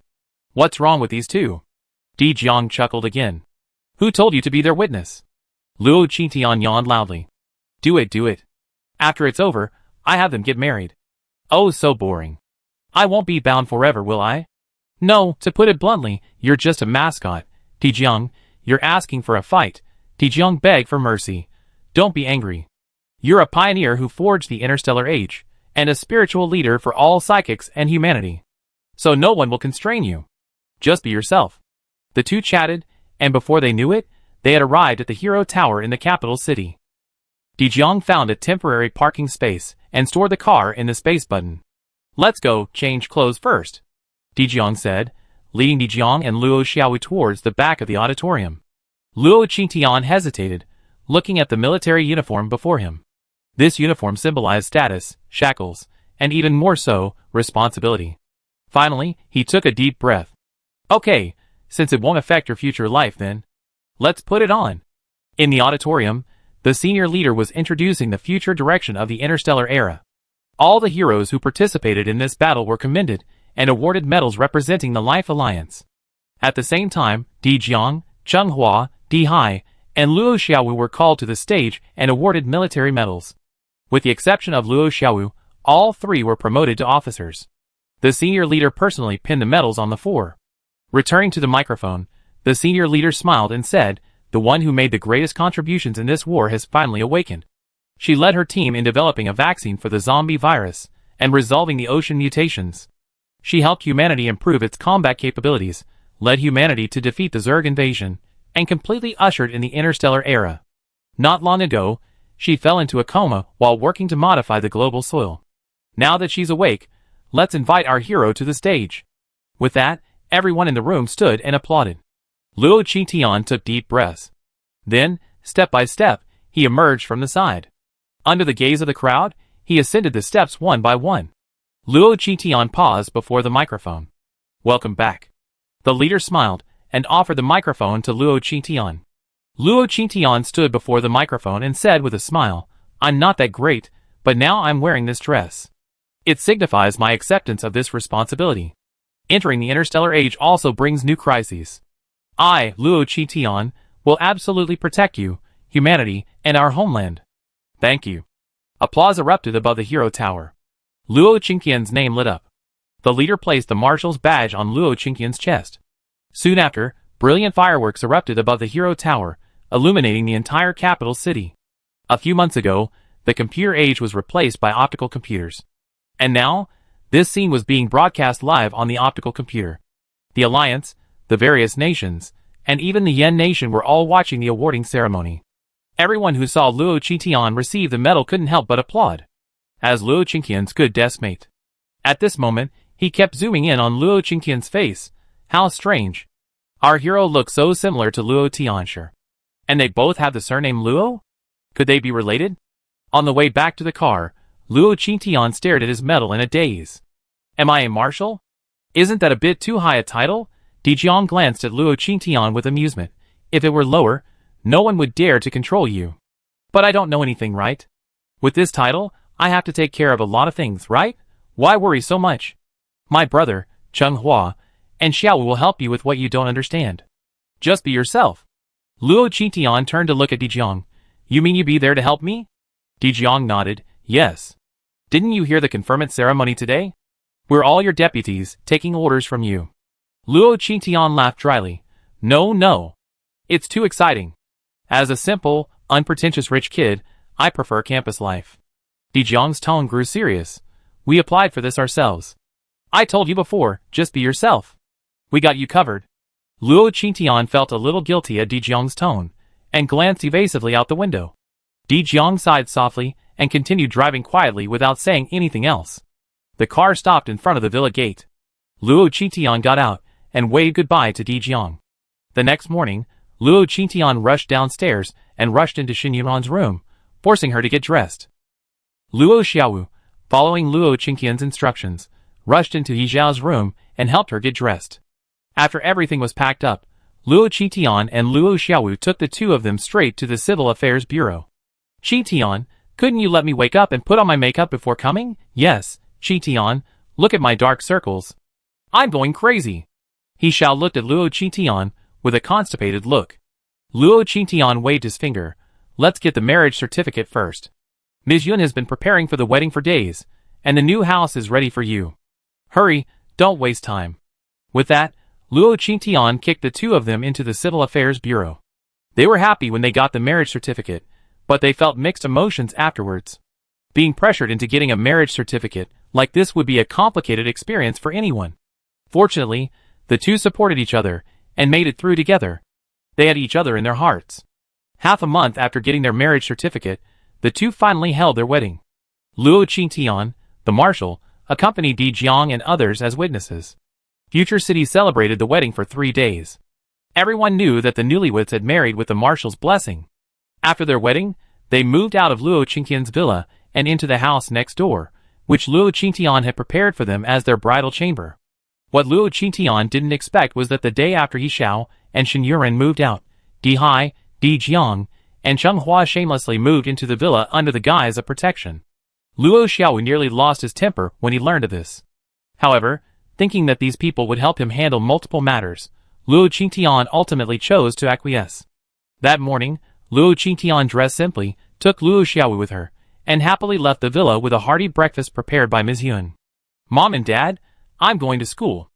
"What's wrong with these two?" Di Jiang chuckled again. "Who told you to be their witness?" Luo Qingtian yawned loudly. Do it. After it's over, I have them get married." "Oh, so boring. I won't be bound forever, will I?" "No, to put it bluntly, you're just a mascot. Di Jiang, you're asking for a fight." Di Jiang begged for mercy. "Don't be angry. You're a pioneer who forged the interstellar age, and a spiritual leader for all psychics and humanity. So no one will constrain you. Just be yourself." The two chatted, and before they knew it, they had arrived at the hero tower in the capital city. Di Jiang found a temporary parking space and stored the car in the space button. "Let's go change clothes first," Di Jiang said, leading Di Jiang and Luo Xiaowu towards the back of the auditorium. Luo Qingtian hesitated, looking at the military uniform before him. This uniform symbolized status, shackles, and even more so, responsibility. Finally, he took a deep breath. "Okay, since it won't affect your future life then, let's put it on." In the auditorium, the senior leader was introducing the future direction of the interstellar era. All the heroes who participated in this battle were commended and awarded medals representing the Life Alliance. At the same time, Di Jiang, Cheng Hua, Di Hai, and Luo Xiaowu were called to the stage and awarded military medals. With the exception of Luo Xiaowu, all 3 were promoted to officers. The senior leader personally pinned the medals on the floor. Returning to the microphone, the senior leader smiled and said, "The one who made the greatest contributions in this war has finally awakened." She led her team in developing a vaccine for the zombie virus and resolving the ocean mutations. She helped humanity improve its combat capabilities, led humanity to defeat the Zerg invasion, and completely ushered in the interstellar era. Not long ago, she fell into a coma while working to modify the global soil. Now that she's awake, let's invite our hero to the stage. With that, everyone in the room stood and applauded. Luo Qingtian took deep breaths. Then, step by step, he emerged from the side. Under the gaze of the crowd, he ascended the steps one by one. Luo Qingtian paused before the microphone. "Welcome back." The leader smiled and offered the microphone to Luo Qingtian. Luo Qingtian stood before the microphone and said with a smile, "I'm not that great, but now I'm wearing this dress. It signifies my acceptance of this responsibility. Entering the interstellar age also brings new crises. I, Luo Qingtian, will absolutely protect you, humanity, and our homeland." "Thank you." Applause erupted above the hero tower. Luo Qingtian's name lit up. The leader placed the marshal's badge on Luo Qingtian's chest. Soon after, brilliant fireworks erupted above the Hero Tower, illuminating the entire capital city. A few months ago, the computer age was replaced by optical computers. And now, this scene was being broadcast live on the optical computer. The Alliance, the various nations, and even the Yen nation were all watching the awarding ceremony. Everyone who saw Luo Qingtian receive the medal couldn't help but applaud. As Luo Qingtian's good deskmate. At this moment, he kept zooming in on Luo Qingtian's face. How strange. Our hero looked so similar to Luo Tianshi. And they both have the surname Luo? Could they be related? On the way back to the car, Luo Qingtian stared at his medal in a daze. Am I a marshal? Isn't that a bit too high a title? Dijiang glanced at Luo Qingtian with amusement. If it were lower, no one would dare to control you. But I don't know anything, right? With this title, I have to take care of a lot of things, right? Why worry so much? My brother, Cheng Hua, and Xiao will help you with what you don't understand. Just be yourself. Luo Qingtian turned to look at Dijiang. You mean you be there to help me? Dijiang nodded. Yes. Didn't you hear the conferment ceremony today? We're all your deputies, taking orders from you. Luo Qingtian laughed dryly. No. It's too exciting. As a simple, unpretentious rich kid, I prefer campus life. Dijiang's tone grew serious. We applied for this ourselves. I told you before, just be yourself. We got you covered. Luo Qingtian felt a little guilty at Dijiang's tone, and glanced evasively out the window. Dijiang sighed softly, and continued driving quietly without saying anything else. The car stopped in front of the villa gate. Luo Qingtian got out, and waved goodbye to Dijiang. The next morning, Luo Qingtian rushed downstairs, and rushed into Xinyuan's room, forcing her to get dressed. Luo Xiaowu, following Luo Qingtian's instructions, rushed into Yijiao's room, and helped her get dressed. After everything was packed up, Luo Qingtian and Luo Xiaowu took the two of them straight to the Civil Affairs Bureau. Qingtian, couldn't you let me wake up and put on my makeup before coming? Yes, Qingtian, look at my dark circles. I'm going crazy. Yijiao looked at Luo Qingtian with a constipated look. Luo Qingtian waved his finger. Let's get the marriage certificate first. Ms. Yun has been preparing for the wedding for days, and the new house is ready for you. Hurry, don't waste time. With that, Luo Qingtian kicked the two of them into the Civil Affairs Bureau. They were happy when they got the marriage certificate, but they felt mixed emotions afterwards. Being pressured into getting a marriage certificate like this would be a complicated experience for anyone. Fortunately, the two supported each other, and made it through together. They had each other in their hearts. Half a month after getting their marriage certificate, the two finally held their wedding. Luo Qingtian, the marshal, accompanied Dijiang and others as witnesses. Future City celebrated the wedding for 3 days. Everyone knew that the newlyweds had married with the marshal's blessing. After their wedding, they moved out of Luo Qingtian's villa and into the house next door, which Luo Qingtian had prepared for them as their bridal chamber. What Luo Qingtian didn't expect was that the day after Yijiao and Xinyuan moved out, Dihai, Dijiang, and Cheng Hua shamelessly moved into the villa under the guise of protection. Luo Xiaowu nearly lost his temper when he learned of this. However, thinking that these people would help him handle multiple matters, Luo Qingtian ultimately chose to acquiesce. That morning, Luo Qingtian dressed simply, took Luo Xiaowu with her, and happily left the villa with a hearty breakfast prepared by Ms. Yun. Mom and Dad, I'm going to school.